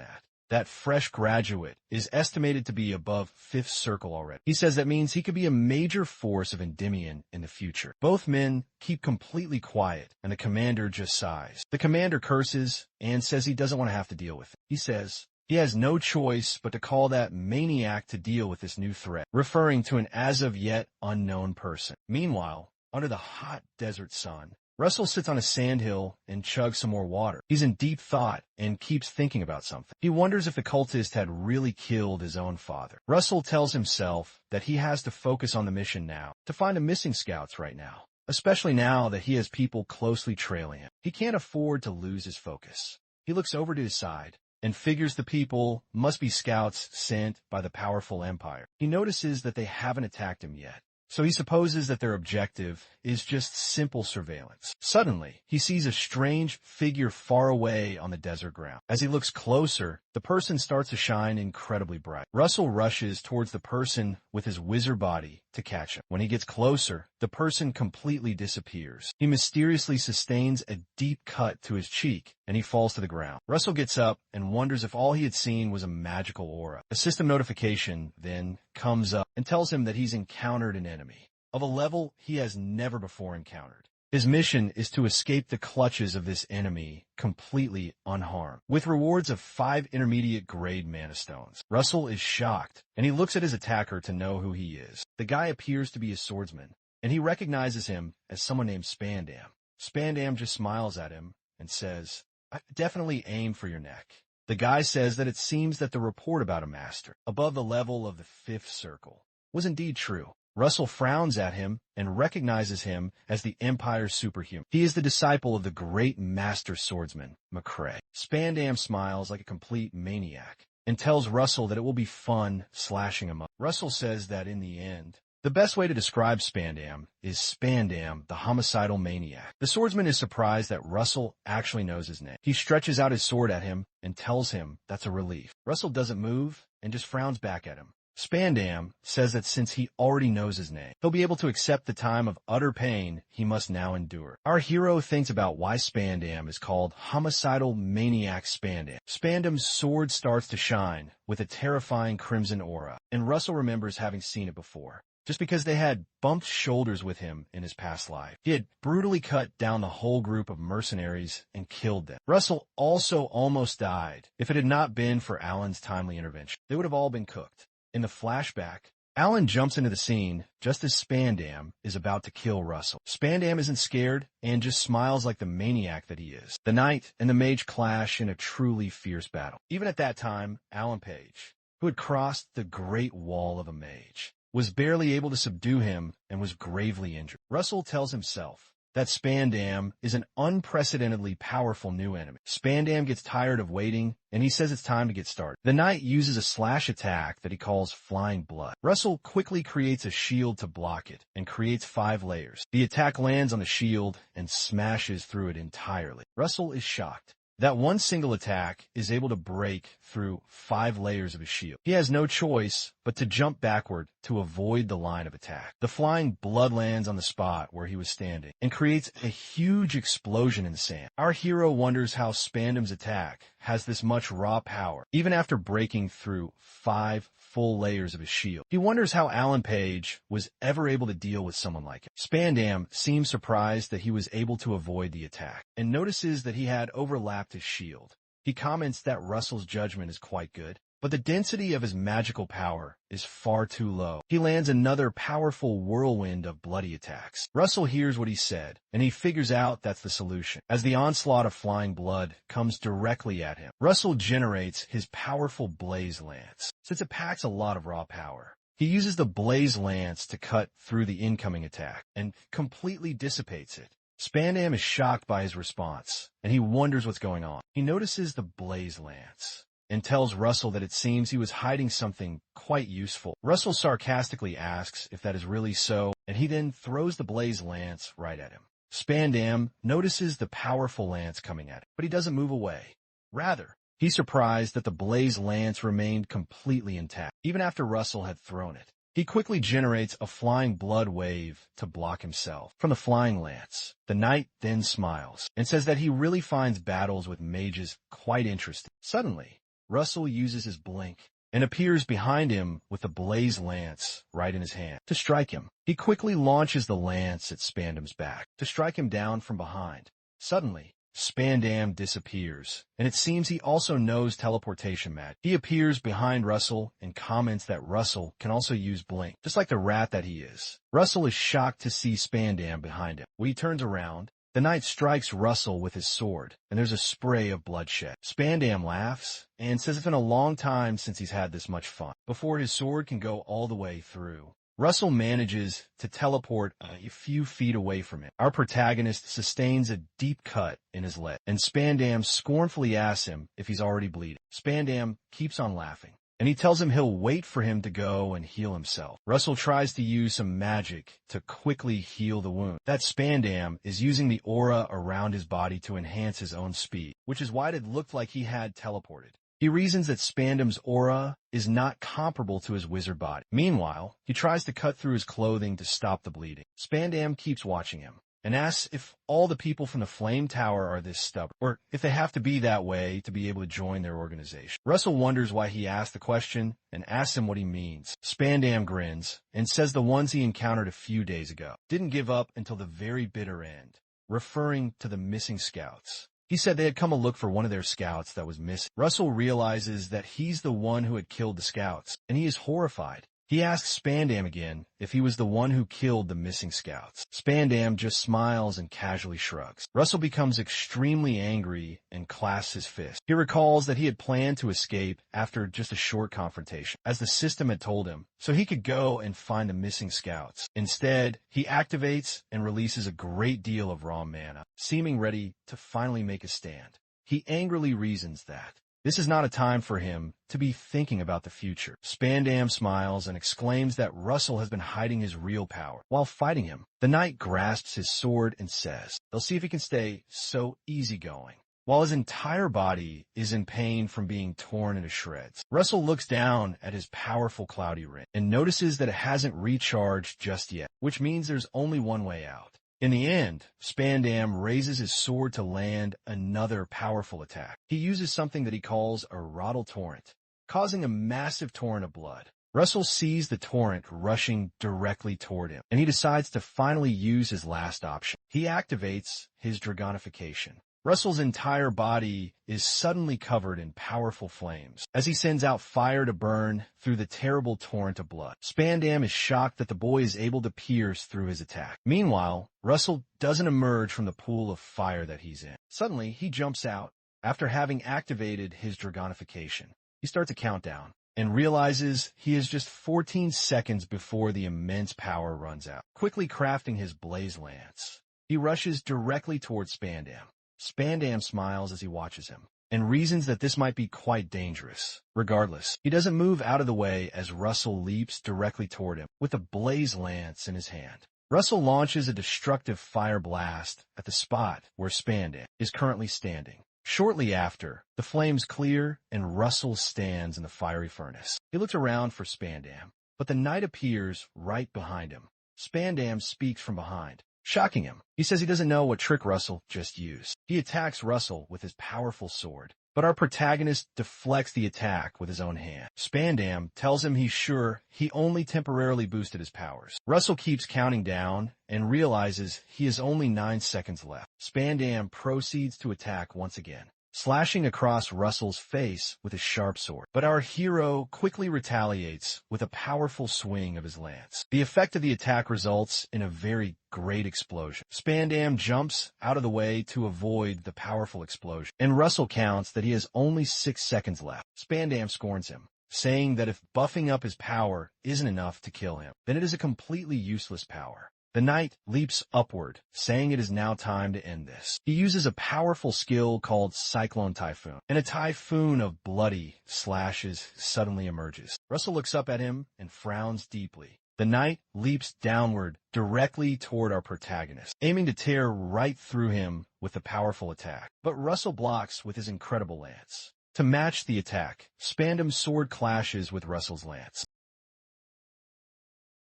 that fresh graduate is estimated to be above 5th circle already. He says that means he could be a major force of Endymion in the future. Both men keep completely quiet, and the commander just sighs. The commander curses and says he doesn't want to have to deal with it. He says he has no choice but to call that maniac to deal with this new threat, referring to an as-of-yet unknown person. Meanwhile, under the hot desert sun, Russell sits on a sandhill and chugs some more water. He's in deep thought and keeps thinking about something. He wonders if the cultist had really killed his own father. Russell tells himself that he has to focus on the mission now, to find the missing scouts right now, especially now that he has people closely trailing him. He can't afford to lose his focus. He looks over to his side and figures the people must be scouts sent by the powerful Empire. He notices that they haven't attacked him yet, so he supposes that their objective is just simple surveillance. Suddenly, he sees a strange figure far away on the desert ground. As he looks closer, the person starts to shine incredibly bright. Russell rushes towards the person with his wizard body to catch him. When he gets closer, the person completely disappears. He mysteriously sustains a deep cut to his cheek, and he falls to the ground. Russell gets up and wonders if all he had seen was a magical aura. A system notification then comes up and tells him that he's encountered an enemy of a level he has never before encountered. His mission is to escape the clutches of this enemy completely unharmed, with rewards of 5 intermediate grade mana stones. Russell is shocked, and he looks at his attacker to know who he is. The guy appears to be a swordsman, and he recognizes him as someone named Spandam. Spandam just smiles at him and says, "I definitely aim for your neck." The guy says that it seems that the report about a master, above the level of the 5th circle, was indeed true. Russell frowns at him and recognizes him as the Empire's superhuman. He is the disciple of the great master swordsman, McCrae. Spandam smiles like a complete maniac and tells Russell that it will be fun slashing him up. Russell says that in the end, the best way to describe Spandam is Spandam, the homicidal maniac. The swordsman is surprised that Russell actually knows his name. He stretches out his sword at him and tells him that's a relief. Russell doesn't move and just frowns back at him. Spandam says that since he already knows his name, he'll be able to accept the time of utter pain he must now endure. Our hero thinks about why Spandam is called Homicidal Maniac Spandam. Spandam's sword starts to shine with a terrifying crimson aura, and Russell remembers having seen it before, just because they had bumped shoulders with him in his past life. He had brutally cut down the whole group of mercenaries and killed them. Russell also almost died. If it had not been for Alan's timely intervention, they would have all been cooked. In the flashback, Alan jumps into the scene just as Spandam is about to kill Russell. Spandam isn't scared and just smiles like the maniac that he is. The knight and the mage clash in a truly fierce battle. Even at that time, Alan Page, who had crossed the great wall of a mage, was barely able to subdue him and was gravely injured. Russell tells himself that Spandam is an unprecedentedly powerful new enemy. Spandam gets tired of waiting, and he says it's time to get started. The knight uses a slash attack that he calls Flying Blood. Russell quickly creates a shield to block it, and creates 5 layers. The attack lands on the shield and smashes through it entirely. Russell is shocked that one single attack is able to break through 5 layers of his shield. He has no choice but to jump backward to avoid the line of attack. The flying blood lands on the spot where he was standing and creates a huge explosion in the sand. Our hero wonders how Spandam's attack has this much raw power, even after breaking through 5 full layers of his shield. He wonders how Alan Page was ever able to deal with someone like him. Spandam seems surprised that he was able to avoid the attack, and notices that he had overlapped his shield. He comments that Russell's judgment is quite good, but the density of his magical power is far too low. He lands another powerful whirlwind of bloody attacks. Russell hears what he said, and he figures out that's the solution. As the onslaught of flying blood comes directly at him, Russell generates his powerful Blaze Lance. Since it packs a lot of raw power, he uses the Blaze Lance to cut through the incoming attack, and completely dissipates it. Spandam is shocked by his response, and he wonders what's going on. He notices the Blaze Lance, and tells Russell that it seems he was hiding something quite useful. Russell sarcastically asks if that is really so, and he then throws the Blaze Lance right at him. Spandam notices the powerful lance coming at him, but he doesn't move away. Rather, he's surprised that the Blaze Lance remained completely intact, even after Russell had thrown it. He quickly generates a flying blood wave to block himself from the flying lance. The knight then smiles, and says that he really finds battles with mages quite interesting. Suddenly, Russell uses his blink and appears behind him with the Blaze Lance right in his hand to strike him. He quickly launches the lance at Spandam's back to strike him down from behind. Suddenly, Spandam disappears, and it seems he also knows teleportation magic. He appears behind Russell and comments that Russell can also use blink, just like the rat that he is. Russell is shocked to see Spandam behind him. When he turns around, the knight strikes Russell with his sword, and there's a spray of bloodshed. Spandam laughs and says it's been a long time since he's had this much fun. Before his sword can go all the way through, Russell manages to teleport a few feet away from it. Our protagonist sustains a deep cut in his leg, and Spandam scornfully asks him if he's already bleeding. Spandam keeps on laughing, and he tells him he'll wait for him to go and heal himself. Russell tries to use some magic to quickly heal the wound. That Spandam is using the aura around his body to enhance his own speed, which is why it looked like he had teleported. He reasons that Spandam's aura is not comparable to his wizard body. Meanwhile, he tries to cut through his clothing to stop the bleeding. Spandam keeps watching him, and asks if all the people from the Flame Tower are this stubborn, or if they have to be that way to be able to join their organization. Russell wonders why he asked the question, and asks him what he means. Spandam grins, and says the ones he encountered a few days ago didn't give up until the very bitter end, referring to the missing scouts. He said they had come to look for one of their scouts that was missing. Russell realizes that he's the one who had killed the scouts, and he is horrified. He asks Spandam again if he was the one who killed the missing scouts. Spandam just smiles and casually shrugs. Russell becomes extremely angry and clasps his fist. He recalls that he had planned to escape after just a short confrontation, as the system had told him, so he could go and find the missing scouts. Instead, he activates and releases a great deal of raw mana, seeming ready to finally make a stand. He angrily reasons that this is not a time for him to be thinking about the future. Spandam smiles and exclaims that Russell has been hiding his real power while fighting him. The knight grasps his sword and says they'll see if he can stay so easygoing, while his entire body is in pain from being torn into shreds. Russell looks down at his powerful cloudy ring and notices that it hasn't recharged just yet, which means there's only one way out. In the end, Spandam raises his sword to land another powerful attack. He uses something that he calls a Rottle Torrent, causing a massive torrent of blood. Russell sees the torrent rushing directly toward him, and he decides to finally use his last option. He activates his Dragonification. Russell's entire body is suddenly covered in powerful flames as he sends out fire to burn through the terrible torrent of blood. Spandam is shocked that the boy is able to pierce through his attack. Meanwhile, Russell doesn't emerge from the pool of fire that he's in. Suddenly, he jumps out after having activated his Dragonification. He starts a countdown and realizes he is just 14 seconds before the immense power runs out. Quickly crafting his Blaze Lance, He rushes directly towards Spandam. Spandam smiles as he watches him, and reasons that this might be quite dangerous. Regardless, he doesn't move out of the way as Russell leaps directly toward him with a blaze lance in his hand. Russell launches a destructive fire blast at the spot where Spandam is currently standing. Shortly after, the flames clear and Russell stands in the fiery furnace. He looks around for Spandam, but the knight appears right behind him. Spandam speaks from behind, shocking him. He says he doesn't know what trick Russell just used. He attacks Russell with his powerful sword, but our protagonist deflects the attack with his own hand. Spandam tells him he's sure he only temporarily boosted his powers. Russell keeps counting down and realizes he has only 9 seconds left. Spandam proceeds to attack once again, slashing across Russell's face with his sharp sword. But our hero quickly retaliates with a powerful swing of his lance. The effect of the attack results in a very great explosion. Spandam jumps out of the way to avoid the powerful explosion, and Russell counts that he has only 6 seconds left. Spandam scorns him, saying that if buffing up his power isn't enough to kill him, then it is a completely useless power. The knight leaps upward, saying it is now time to end this. He uses a powerful skill called Cyclone Typhoon, and a typhoon of bloody slashes suddenly emerges. Russell looks up at him and frowns deeply. The knight leaps downward directly toward our protagonist, aiming to tear right through him with a powerful attack. But Russell blocks with his incredible lance. To match the attack, Spandam's sword clashes with Russell's lance.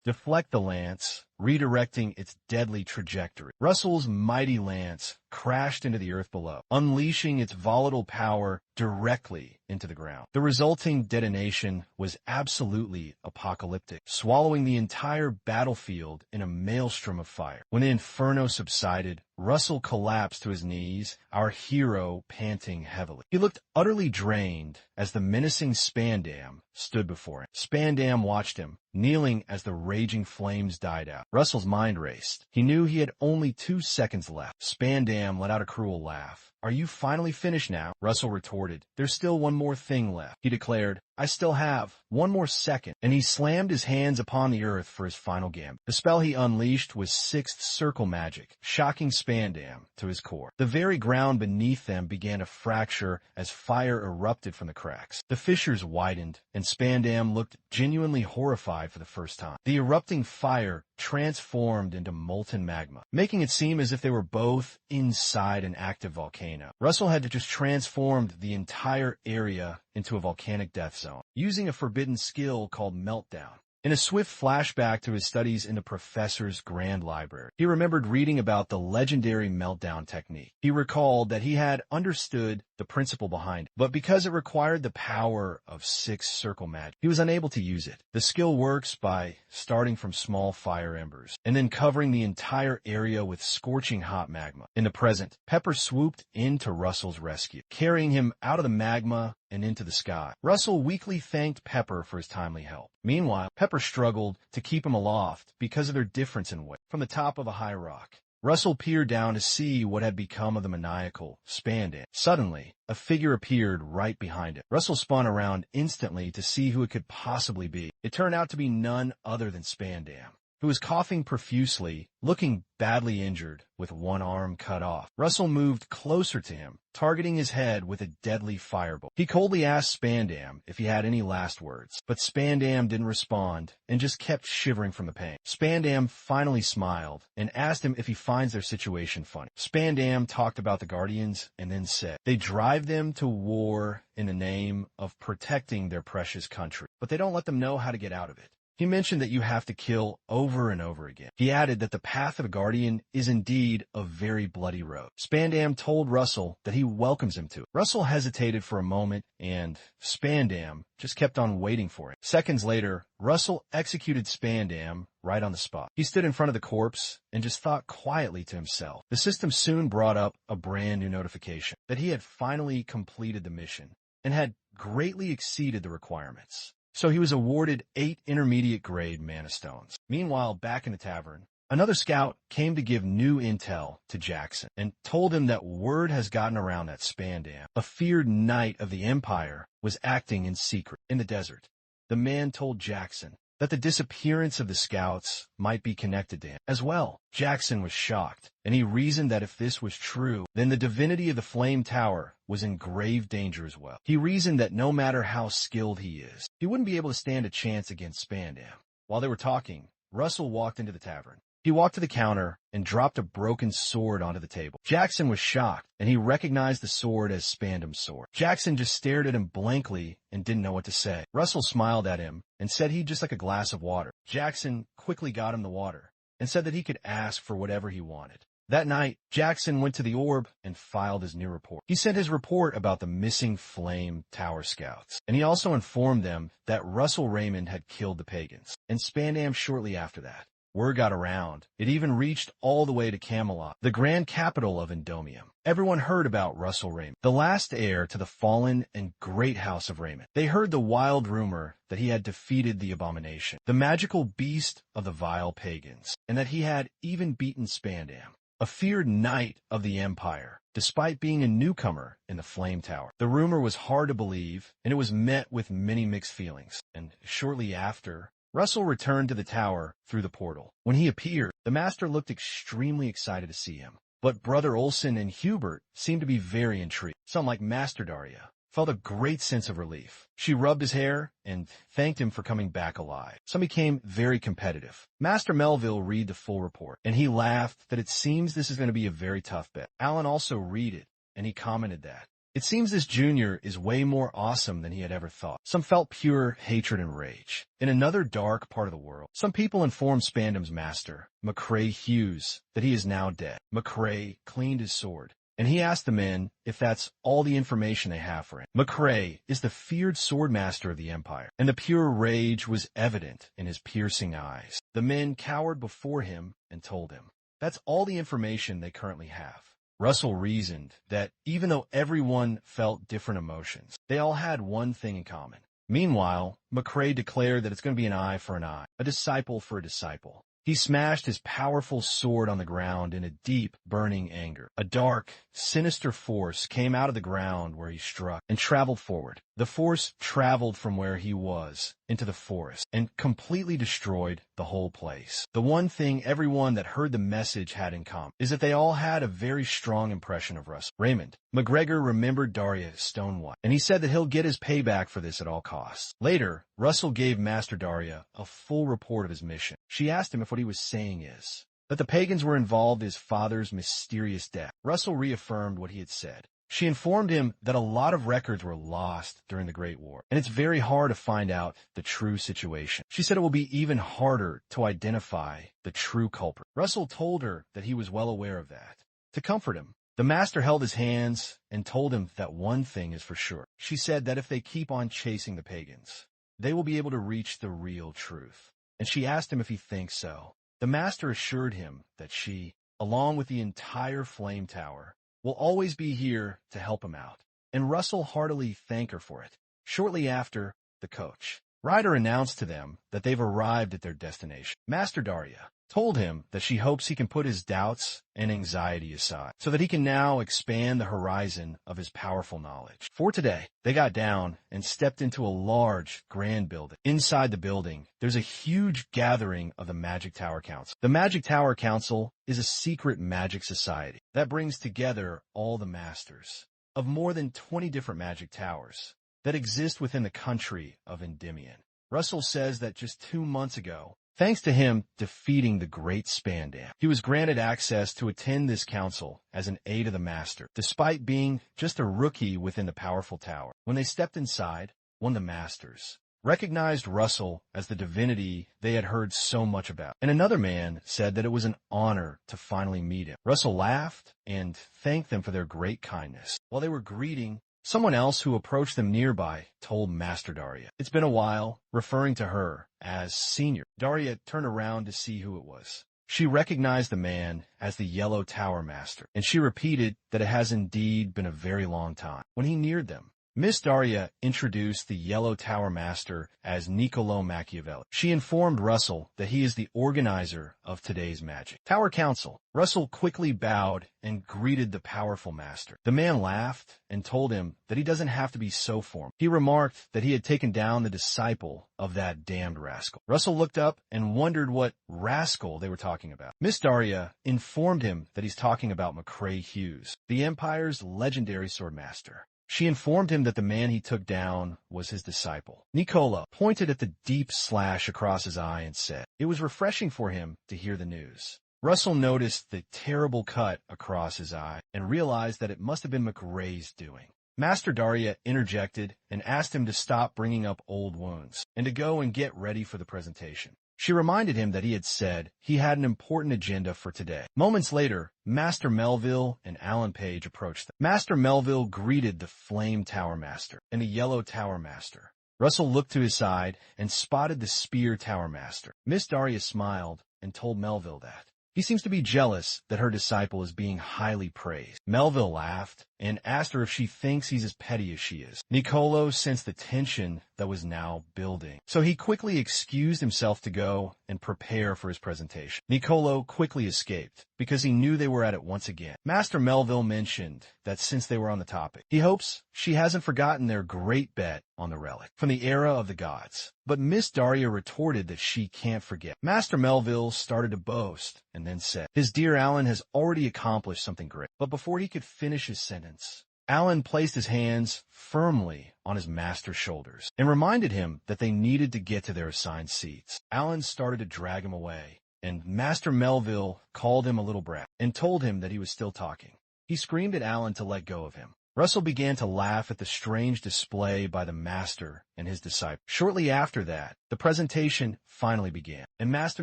Deflect the lance, redirecting its deadly trajectory. Russell's mighty lance crashed into the earth below, unleashing its volatile power directly into the ground. The resulting detonation was absolutely apocalyptic, swallowing the entire battlefield in a maelstrom of fire. When the inferno subsided, Russell collapsed to his knees, our hero panting heavily. He looked utterly drained as the menacing Spandam stood before him. Spandam watched him, kneeling as the raging flames died out. Russell's mind raced. He knew he had only 2 seconds left. Spandam let out a cruel laugh. "Are you finally finished now?" Russell retorted. "There's still one more thing left." He declared, "I still have one more second," and he slammed his hands upon the earth for his final gambit. The spell he unleashed was sixth circle magic, shocking Spandam to his core. The very ground beneath them began to fracture as fire erupted from the cracks. The fissures widened, and Spandam looked genuinely horrified for the first time. The erupting fire transformed into molten magma, making it seem as if they were both inside an active volcano. Russell had to just transform the entire area into a volcanic death zone, using a forbidden skill called Meltdown. In a swift flashback to his studies in the professor's grand library, he remembered reading about the legendary meltdown technique. He recalled that he had understood the principle behind it, but because it required the power of 6 circle magic, he was unable to use it. The skill works by starting from small fire embers and then covering the entire area with scorching hot magma. In the present, Pepper swooped in to Russell's rescue, carrying him out of the magma and into the sky. Russell weakly thanked Pepper for his timely help. Meanwhile, Pepper struggled to keep him aloft because of their difference in weight. From the top of a high rock, Russell peered down to see what had become of the maniacal Spandam. Suddenly, a figure appeared right behind him. Russell spun around instantly to see who it could possibly be. It turned out to be none other than Spandam, who was coughing profusely, looking badly injured, with one arm cut off. Russell moved closer to him, targeting his head with a deadly firebolt. He coldly asked Spandam if he had any last words, but Spandam didn't respond and just kept shivering from the pain. Spandam finally smiled and asked him if he finds their situation funny. Spandam talked about the Guardians and then said, "They drive them to war in the name of protecting their precious country, but they don't let them know how to get out of it." He mentioned that you have to kill over and over again. He added that the path of a guardian is indeed a very bloody road. Spandam told Russell that he welcomes him to it. Russell hesitated for a moment, and Spandam just kept on waiting for him. Seconds later, Russell executed Spandam right on the spot. He stood in front of the corpse and just thought quietly to himself. The system soon brought up a brand new notification that he had finally completed the mission and had greatly exceeded the requirements. So he was awarded 8 intermediate grade mana stones. Meanwhile, back in the tavern, another scout came to give new intel to Jackson and told him that word has gotten around that Spandam, a feared knight of the Empire, was acting in secret in the desert. The man told Jackson that the disappearance of the scouts might be connected to him as well. Jackson was shocked, and he reasoned that if this was true, then the divinity of the Flame Tower was in grave danger as well. He reasoned that no matter how skilled he is, he wouldn't be able to stand a chance against Spandam. While they were talking, Russell walked into the tavern. He walked to the counter and dropped a broken sword onto the table. Jackson was shocked, and he recognized the sword as Spandam's sword. Jackson just stared at him blankly and didn't know what to say. Russell smiled at him and said he'd just like a glass of water. Jackson quickly got him the water and said that he could ask for whatever he wanted. That night, Jackson went to the orb and filed his new report. He sent his report about the missing Flame Tower scouts, and he also informed them that Russell Raymond had killed the pagans, and Spandam shortly after that. Word got around. It even reached all the way to Camelot, the grand capital of Endomium. Everyone heard about Russell Raymond, the last heir to the fallen and great house of Raymond. They heard the wild rumor that he had defeated the Abomination, the magical beast of the vile pagans, and that he had even beaten Spandam, a feared knight of the Empire, despite being a newcomer in the Flame Tower. The rumor was hard to believe, and it was met with many mixed feelings. And shortly after, Russell returned to the tower through the portal. When he appeared, the master looked extremely excited to see him. But Brother Olsen and Hubert seemed to be very intrigued. Some, like Master Daya, felt a great sense of relief. She rubbed his hair and thanked him for coming back alive. Some became very competitive. Master Melville read the full report, and he laughed that it seems this is going to be a very tough bet. Alan also read it, and he commented that it seems this junior is way more awesome than he had ever thought. Some felt pure hatred and rage. In another dark part of the world, some people informed Spandam's master, McCrae Hughes, that he is now dead. McCrae cleaned his sword, and he asked the men if that's all the information they have for him. McCrae is the feared swordmaster of the Empire, and the pure rage was evident in his piercing eyes. The men cowered before him and told him that's all the information they currently have. Russell reasoned that even though everyone felt different emotions, they all had one thing in common. Meanwhile, McCrae declared that it's going to be an eye for an eye, a disciple for a disciple. He smashed his powerful sword on the ground in a deep, burning anger. A dark, sinister force came out of the ground where he struck and traveled forward. The force traveled from where he was into the forest and completely destroyed the whole place. The one thing everyone that heard the message had in common is that they all had a very strong impression of Russell Raymond. McGregor remembered Daya Stonewhite, and he said that he'll get his payback for this at all costs. Later, Russell gave Master Daya a full report of his mission. She asked him if what he was saying is that the pagans were involved in his father's mysterious death. Russell reaffirmed what he had said. She informed him that a lot of records were lost during the Great War, and it's very hard to find out the true situation. She said it will be even harder to identify the true culprit. Russell told her that he was well aware of that. To comfort him, the master held his hands and told him that one thing is for sure. She said that if they keep on chasing the pagans, they will be able to reach the real truth. And she asked him if he thinks so. The master assured him that she, along with the entire Flame Tower, will always be here to help him out, and Russell heartily thanked her for it. Shortly after, the coach rider announced to them that they've arrived at their destination. Master Daya told him that she hopes he can put his doubts and anxiety aside so that he can now expand the horizon of his powerful knowledge. For today, they got down and stepped into a large, grand building. Inside the building, there's a huge gathering of the Magic Tower Council. The Magic Tower Council is a secret magic society that brings together all the masters of more than 20 different magic towers that exist within the country of Endymion. Russell says that just 2 months ago, thanks to him defeating the great Spandam, he was granted access to attend this council as an aide of the master, despite being just a rookie within the powerful tower. When they stepped inside, one of the masters recognized Russell as the divinity they had heard so much about, and another man said that it was an honor to finally meet him. Russell laughed and thanked them for their great kindness. While they were greeting, someone else who approached them nearby told Master Daya it's been a while, referring to her as Senior. Daya turned around to see who it was. She recognized the man as the Yellow Tower Master, and she repeated that it has indeed been a very long time. When he neared them, Miss Daria introduced the Yellow Tower Master as Niccolo Machiavelli. She informed Russell that he is the organizer of today's magic. Tower Council. Russell quickly bowed and greeted the powerful master. The man laughed and told him that he doesn't have to be so formal. He remarked that he had taken down the disciple of that damned rascal. Russell looked up and wondered what rascal they were talking about. Miss Daria informed him that he's talking about McCrae Hughes, the Empire's legendary swordmaster. She informed him that the man he took down was his disciple. Niccolo pointed at the deep slash across his eye and said, it was refreshing for him to hear the news. Russell noticed the terrible cut across his eye and realized that it must have been McRae's doing. Master Daria interjected and asked him to stop bringing up old wounds and to go and get ready for the presentation. She reminded him that he had said he had an important agenda for today. Moments later, Master Melville and Alan Page approached them. Master Melville greeted the Flame Tower Master and the Yellow Tower Master. Russell looked to his side and spotted the Spear Tower Master. Miss Daria smiled and told Melville that he seems to be jealous that her disciple is being highly praised. Melville laughed and asked her if she thinks he's as petty as she is. Niccolo sensed the tension that was now building, so he quickly excused himself to go and prepare for his presentation. Niccolo quickly escaped because he knew they were at it once again. Master Melville mentioned that since they were on the topic, he hopes she hasn't forgotten their great bet on the relic from the era of the gods. But Miss Daria retorted that she can't forget. Master Melville started to boast and then said, his dear Alan has already accomplished something great. But before he could finish his sentence, Alan placed his hands firmly on his master's shoulders and reminded him that they needed to get to their assigned seats. Alan started to drag him away, and Master Melville called him a little brat and told him that he was still talking. He screamed at Alan to let go of him. Russell began to laugh at the strange display by the master and his disciple. Shortly after that, the presentation finally began, and Master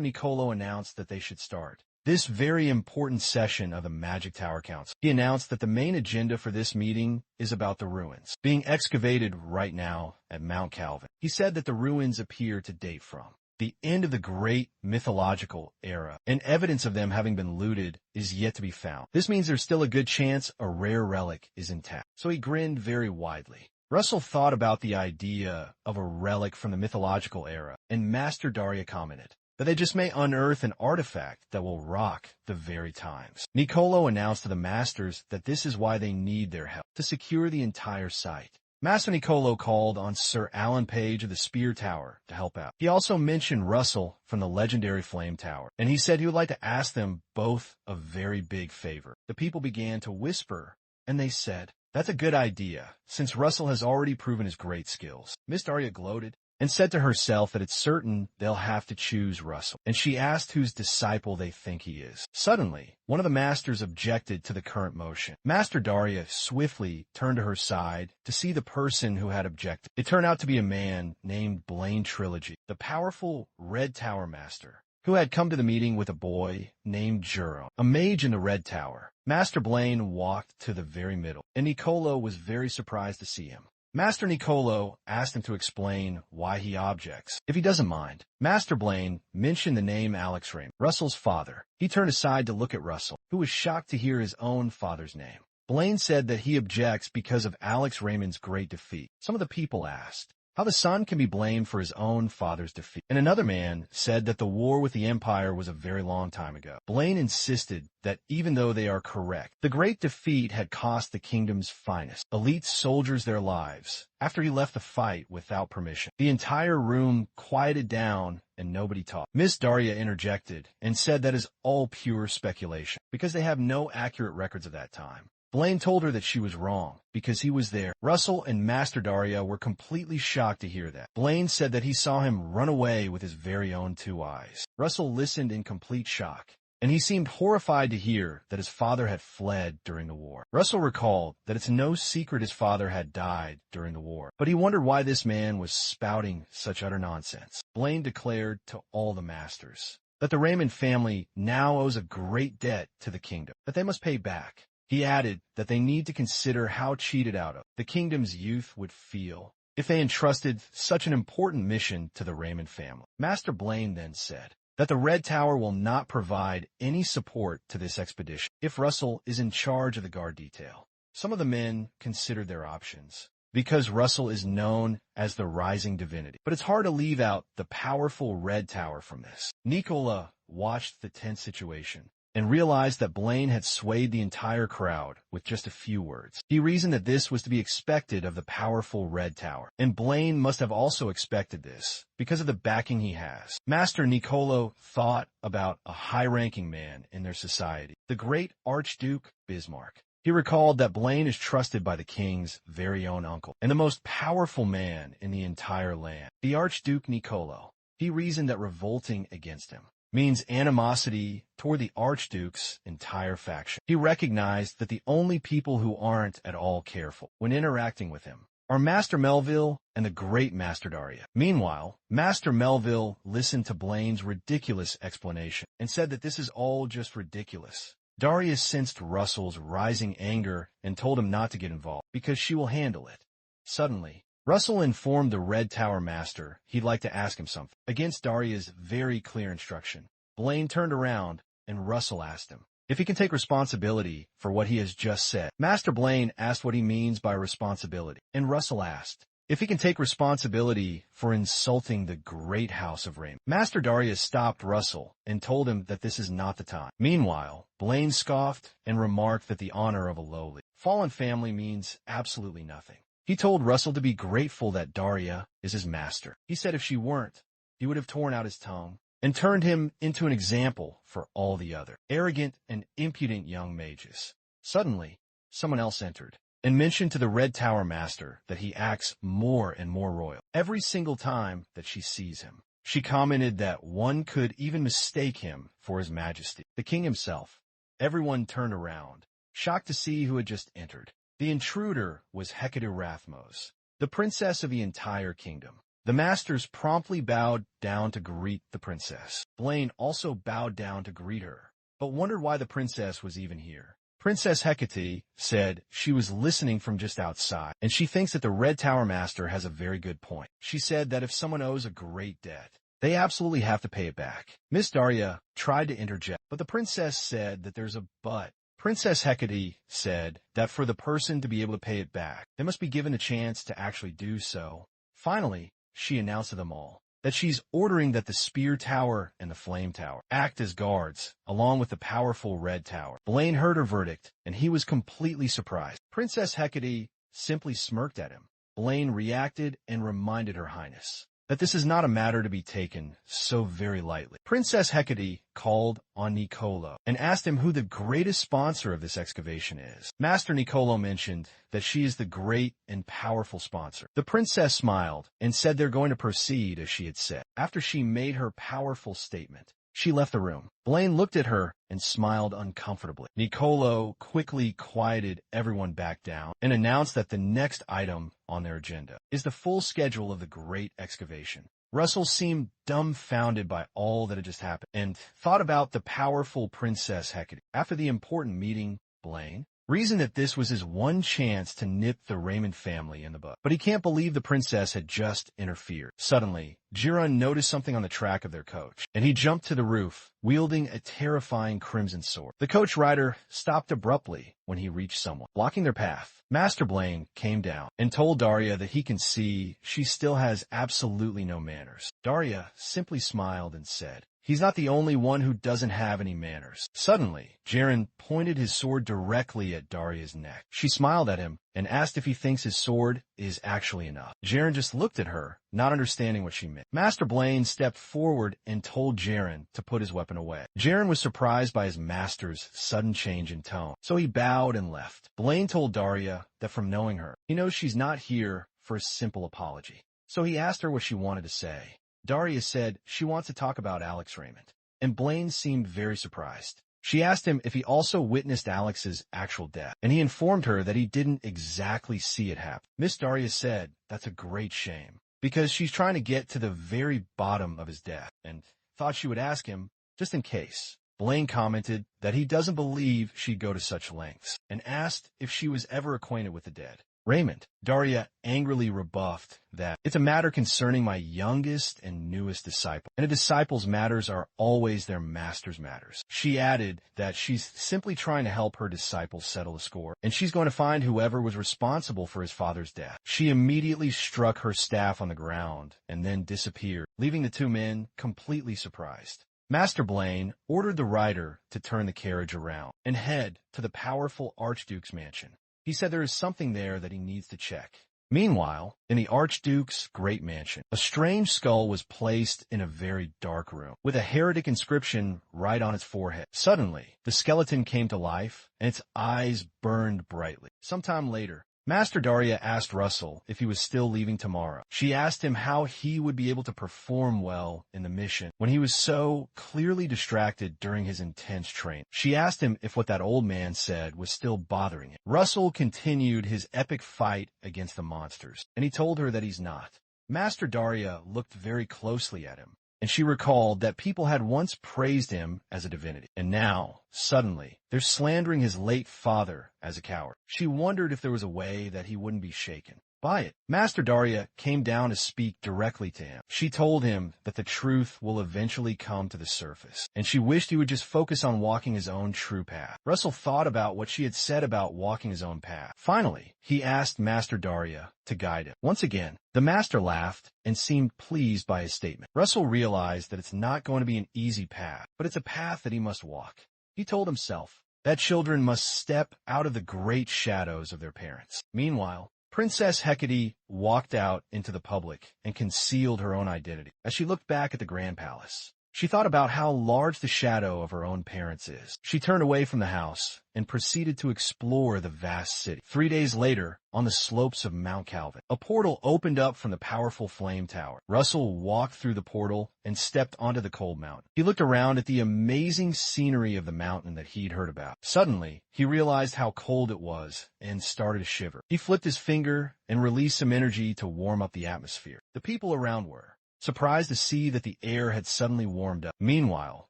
Niccolo announced that they should start this very important session of the Magic Tower Council. He announced that the main agenda for this meeting is about the ruins being excavated right now at Mount Calvin. He said that the ruins appear to date from the end of the great mythological era, and evidence of them having been looted is yet to be found. This means there's still a good chance a rare relic is intact. So he grinned very widely. Russell thought about the idea of a relic from the mythological era, and Master Daria commented that they just may unearth an artifact that will rock the very times. Niccolo announced to the masters that this is why they need their help, to secure the entire site. Master Niccolo called on Sir Alan Page of the Spear Tower to help out. He also mentioned Russell from the legendary Flame Tower, and he said he would like to ask them both a very big favor. The people began to whisper, and they said, that's a good idea, since Russell has already proven his great skills. Miss Daria gloated and said to herself that it's certain they'll have to choose Russell, and she asked whose disciple they think he is. Suddenly, one of the masters objected to the current motion. Master Daria swiftly turned to her side to see the person who had objected. It turned out to be a man named Blaine Trilogy, the powerful Red Tower Master, who had come to the meeting with a boy named Juro, a mage in the Red Tower. Master Blaine walked to the very middle, and Niccolo was very surprised to see him. Master Niccolo asked him to explain why he objects, if he doesn't mind. Master Blaine mentioned the name Alex Raymond, Russell's father. He turned aside to look at Russell, who was shocked to hear his own father's name. Blaine said that he objects because of Alex Raymond's great defeat. Some of the people asked how the son can be blamed for his own father's defeat. And another man said that the war with the Empire was a very long time ago. Blaine insisted that even though they are correct, the great defeat had cost the kingdom's finest elite soldiers their lives after he left the fight without permission. The entire room quieted down and nobody talked. Miss Daria interjected and said that is all pure speculation because they have no accurate records of that time. Blaine told her that she was wrong, because he was there. Russell and Master Daria were completely shocked to hear that. Blaine said that he saw him run away with his very own 2 eyes. Russell listened in complete shock, and he seemed horrified to hear that his father had fled during the war. Russell recalled that it's no secret his father had died during the war, but he wondered why this man was spouting such utter nonsense. Blaine declared to all the masters that the Raymond family now owes a great debt to the kingdom, that they must pay back. He added that they need to consider how cheated out of the kingdom's youth would feel if they entrusted such an important mission to the Raymond family. Master Blaine then said that the Red Tower will not provide any support to this expedition if Russell is in charge of the guard detail. Some of the men considered their options. because Russell is known as the rising divinity. But it's hard to leave out the powerful red tower from this. Nicola watched the tense situation and realized that Blaine had swayed the entire crowd with just a few words. He reasoned that this was to be expected of the powerful red tower, and Blaine must have also expected this because of the backing he has. Master Niccolo thought about a high-ranking man in their society, the great Archduke Bismarck. He recalled that Blaine is trusted by the king's very own uncle, and the most powerful man in the entire land, the Archduke Niccolo. He reasoned that revolting against him means animosity toward the Archduke's entire faction. He recognized that the only people who aren't at all careful when interacting with him are Master Melville and the great Master Daya. Meanwhile, Master Melville listened to Blaine's ridiculous explanation and said that this is all just ridiculous. Darius sensed Russell's rising anger and told him not to get involved because she will handle it. Suddenly, Russell informed the Red Tower Master he'd like to ask him something. Against Daria's very clear instruction, Blaine turned around and Russell asked him if he can take responsibility for what he has just said. Master Blaine asked what he means by responsibility, and Russell asked if he can take responsibility for insulting the great house of Raymond. Master Darius stopped Russell and told him that this is not the time. Meanwhile, Blaine scoffed and remarked that the honor of a lowly, fallen family means absolutely nothing. He told Russell to be grateful that Daria is his master. He said if she weren't, he would have torn out his tongue and turned him into an example for all the other arrogant and impudent young mages. Suddenly, someone else entered and mentioned to the Red Tower Master that he acts more and more royal every single time that she sees him. She commented that one could even mistake him for his majesty, the king himself. Everyone turned around, shocked to see who had just entered. The intruder was Hecate Rathmos, the princess of the entire kingdom. The masters promptly bowed down to greet the princess. Blaine also bowed down to greet her, but wondered why the princess was even here. Princess Hecate said she was listening from just outside, and she thinks that the Red Tower Master has a very good point. She said that if someone owes a great debt, they absolutely have to pay it back. Miss Daria tried to interject, but the princess said that there's a but. Princess Hecate said that for the person to be able to pay it back, they must be given a chance to actually do so. Finally, she announced to them all that she's ordering that the Spear Tower and the Flame Tower act as guards, along with the powerful Red Tower. Blaine heard her verdict, and he was completely surprised. Princess Hecate simply smirked at him. Blaine reacted and reminded Her Highness that this is not a matter to be taken so very lightly. Princess Hecate called on Niccolo and asked him who the greatest sponsor of this excavation is. Master Niccolo mentioned that she is the great and powerful sponsor. The princess smiled and said they're going to proceed as she had said. After she made her powerful statement, she left the room. Blaine looked at her and smiled uncomfortably. Niccolo quickly quieted everyone back down and announced that the next item on their agenda is the full schedule of the great excavation. Russell seemed dumbfounded by all that had just happened and thought about the powerful Princess Hecate. After the important meeting, Blaine reasoned that this was his one chance to nip the Raymond family in the bud. But he can't believe the princess had just interfered. Suddenly, Jiren noticed something on the track of their coach, and he jumped to the roof, wielding a terrifying crimson sword. The coach rider stopped abruptly when he reached someone, blocking their path. Master Blaine came down and told Daria that he can see she still has absolutely no manners. Daria simply smiled and said, "He's not the only one who doesn't have any manners." Suddenly, Jiren pointed his sword directly at Daria's neck. She smiled at him and asked if he thinks his sword is actually enough. Jiren just looked at her, not understanding what she meant. Master Blaine stepped forward and told Jiren to put his weapon away. Jiren was surprised by his master's sudden change in tone, so he bowed and left. Blaine told Daria that from knowing her, he knows she's not here for a simple apology. So he asked her what she wanted to say. Daria said she wants to talk about Alex Raymond, and Blaine seemed very surprised. She asked him if he also witnessed Alex's actual death, and he informed her that he didn't exactly see it happen. Miss Daria said that's a great shame, because she's trying to get to the very bottom of his death, and thought she would ask him just in case. Blaine commented that he doesn't believe she'd go to such lengths, and asked if she was ever acquainted with the dead. Raymond. Daria angrily rebuffed that it's a matter concerning my youngest and newest disciple, and a disciple's matters are always their master's matters. She added that she's simply trying to help her disciple settle the score, and she's going to find whoever was responsible for his father's death. She immediately struck her staff on the ground and then disappeared, leaving the two men completely surprised. Master Blaine ordered the rider to turn the carriage around and head to the powerful Archduke's mansion. He said there is something there that he needs to check. Meanwhile, in the Archduke's great mansion, a strange skull was placed in a very dark room, with a heretic inscription right on its forehead. Suddenly, the skeleton came to life, and its eyes burned brightly. Sometime later, Master Daria asked Russell if he was still leaving tomorrow. She asked him how he would be able to perform well in the mission when he was so clearly distracted during his intense training. She asked him if what that old man said was still bothering him. Russell continued his epic fight against the monsters, and he told her that he's not. Master Daria looked very closely at him, and she recalled that people had once praised him as a divinity, and now, suddenly, they're slandering his late father as a coward. She wondered if there was a way that he wouldn't be shaken by it. Master Daria came down to speak directly to him. She told him that the truth will eventually come to the surface, and she wished he would just focus on walking his own true path. Russell thought about what she had said about walking his own path. Finally, he asked Master Daria to guide him. Once again, the master laughed and seemed pleased by his statement. Russell realized that it's not going to be an easy path, but it's a path that he must walk. He told himself that children must step out of the great shadows of their parents. Meanwhile, Princess Hecate walked out into the public and concealed her own identity. As she looked back at the Grand Palace, she thought about how large the shadow of her own parents is. She turned away from the house and proceeded to explore the vast city. 3 days later, on the slopes of Mount Calvin, a portal opened up from the powerful flame tower. Russell walked through the portal and stepped onto the cold mountain. He looked around at the amazing scenery of the mountain that he'd heard about. Suddenly, he realized how cold it was and started to shiver. He flipped his finger and released some energy to warm up the atmosphere. The people around were surprised to see that the air had suddenly warmed up. Meanwhile,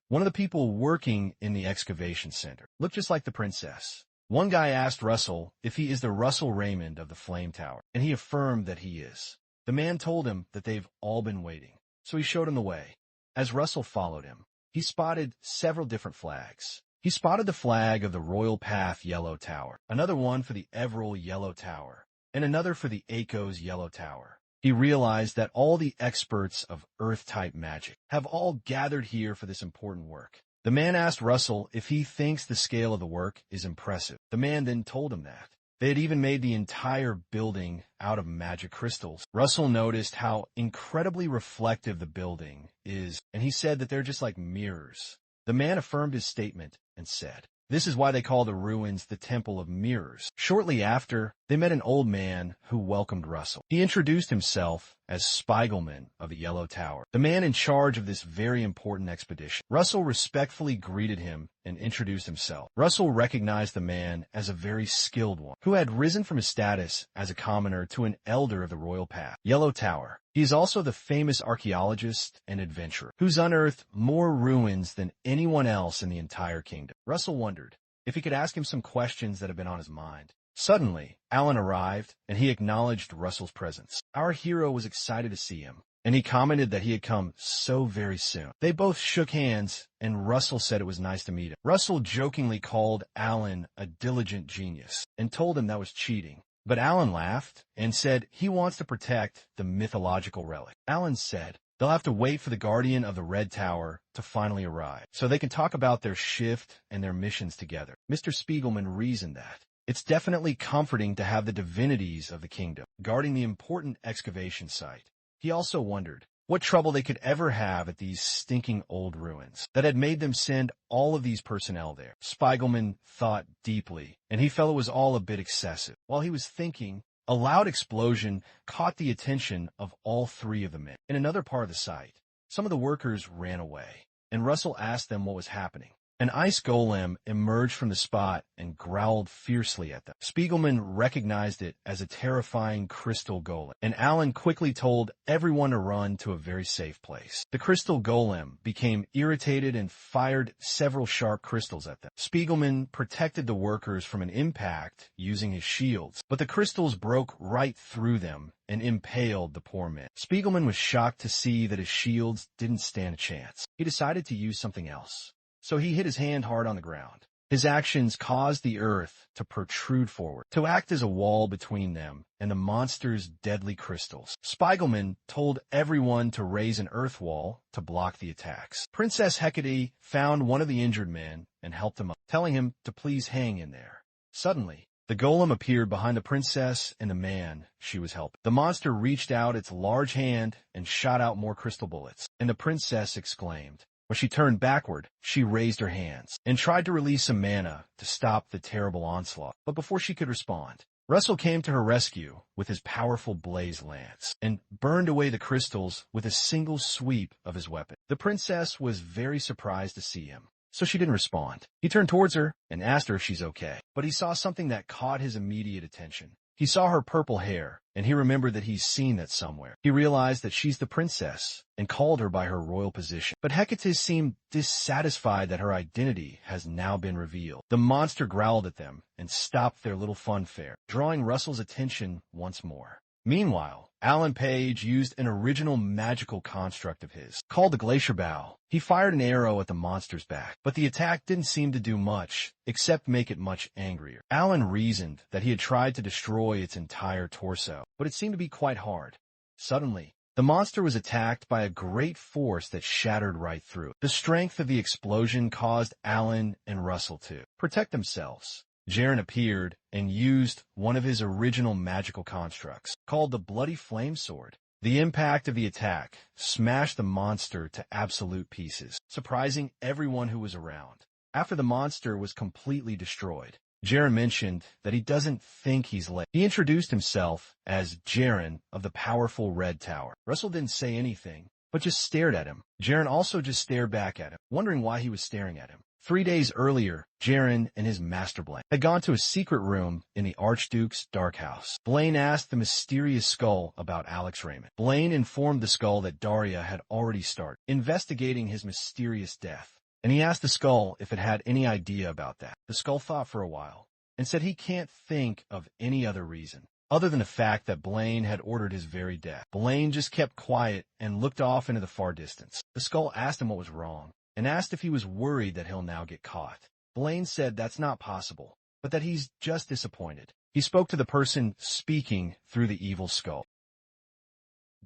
one of the people working in the excavation center looked just like the princess. One guy asked Russell if he is the Russell Raymond of the Flame Tower, and he affirmed that he is. The man told him that they've all been waiting, so he showed him the way. As Russell followed him, he spotted several different flags. He spotted the flag of the Royal Path Yellow Tower, another one for the Everil Yellow Tower, and another for the Echo's Yellow Tower. He realized that all the experts of Earth-type magic have all gathered here for this important work. The man asked Russell if he thinks the scale of the work is impressive. The man then told him that they had even made the entire building out of magic crystals. Russell noticed how incredibly reflective the building is, and he said that they're just like mirrors. The man affirmed his statement and said, "This is why they call the ruins the Temple of Mirrors." Shortly after, they met an old man who welcomed Russell. He introduced himself as Spiegelman of the Yellow Tower, the man in charge of this very important expedition. Russell respectfully greeted him and introduced himself. Russell recognized the man as a very skilled one, who had risen from his status as a commoner to an elder of the Royal Path, Yellow Tower. He is also the famous archaeologist and adventurer, who's unearthed more ruins than anyone else in the entire kingdom. Russell wondered if he could ask him some questions that had been on his mind. Suddenly, Alan arrived, and he acknowledged Russell's presence. Our hero was excited to see him, and he commented that he had come so very soon. They both shook hands, and Russell said it was nice to meet him. Russell jokingly called Alan a diligent genius, and told him that was cheating. But Alan laughed and said he wants to protect the mythological relic. Alan said they'll have to wait for the Guardian of the Red Tower to finally arrive, so they can talk about their shift and their missions together. Mr. Spiegelman reasoned that it's definitely comforting to have the divinities of the kingdom guarding the important excavation site. He also wondered what trouble they could ever have at these stinking old ruins that had made them send all of these personnel there. Spiegelman thought deeply, and he felt it was all a bit excessive. While he was thinking, a loud explosion caught the attention of all three of the men. In another part of the site, some of the workers ran away, and Russell asked them what was happening. An ice golem emerged from the spot and growled fiercely at them. Spiegelman recognized it as a terrifying crystal golem, and Alan quickly told everyone to run to a very safe place. The crystal golem became irritated and fired several sharp crystals at them. Spiegelman protected the workers from an impact using his shields, but the crystals broke right through them and impaled the poor men. Spiegelman was shocked to see that his shields didn't stand a chance. He decided to use something else. So he hit his hand hard on the ground. His actions caused the earth to protrude forward, to act as a wall between them and the monster's deadly crystals. Spiegelman told everyone to raise an earth wall to block the attacks. Princess Hecate found one of the injured men and helped him up, telling him to please hang in there. Suddenly, the golem appeared behind the princess and the man she was helping. The monster reached out its large hand and shot out more crystal bullets, and the princess exclaimed. When she turned backward, she raised her hands and tried to release some mana to stop the terrible onslaught. But before she could respond, Russell came to her rescue with his powerful blaze lance and burned away the crystals with a single sweep of his weapon. The princess was very surprised to see him, so she didn't respond. He turned towards her and asked her if she's okay, but he saw something that caught his immediate attention. He saw her purple hair, and he remembered that he's seen that somewhere. He realized that she's the princess and called her by her royal position. But Hecate seemed dissatisfied that her identity has now been revealed. The monster growled at them and stopped their little funfair, drawing Russell's attention once more. Meanwhile, Alan Page used an original magical construct of his, called the Glacier Bow. He fired an arrow at the monster's back, but the attack didn't seem to do much, except make it much angrier. Alan reasoned that he had tried to destroy its entire torso, but it seemed to be quite hard. Suddenly, the monster was attacked by a great force that shattered right through it. The strength of the explosion caused Alan and Russell to protect themselves. Jaren appeared and used one of his original magical constructs, called the Bloody Flame Sword. The impact of the attack smashed the monster to absolute pieces, surprising everyone who was around. After the monster was completely destroyed, Jaren mentioned that he doesn't think he's late. He introduced himself as Jaren of the powerful Red Tower. Russell didn't say anything, but just stared at him. Jaren also just stared back at him, wondering why he was staring at him. 3 days earlier, Jaren and his master Blaine had gone to a secret room in the Archduke's dark house. Blaine asked the mysterious skull about Alex Raymond. Blaine informed the skull that Daya had already started investigating his mysterious death, and he asked the skull if it had any idea about that. The skull thought for a while and said he can't think of any other reason other than the fact that Blaine had ordered his very death. Blaine just kept quiet and looked off into the far distance. The skull asked him what was wrong, and asked if he was worried that he'll now get caught. Blaine said that's not possible, but that he's just disappointed. He spoke to the person speaking through the evil skull.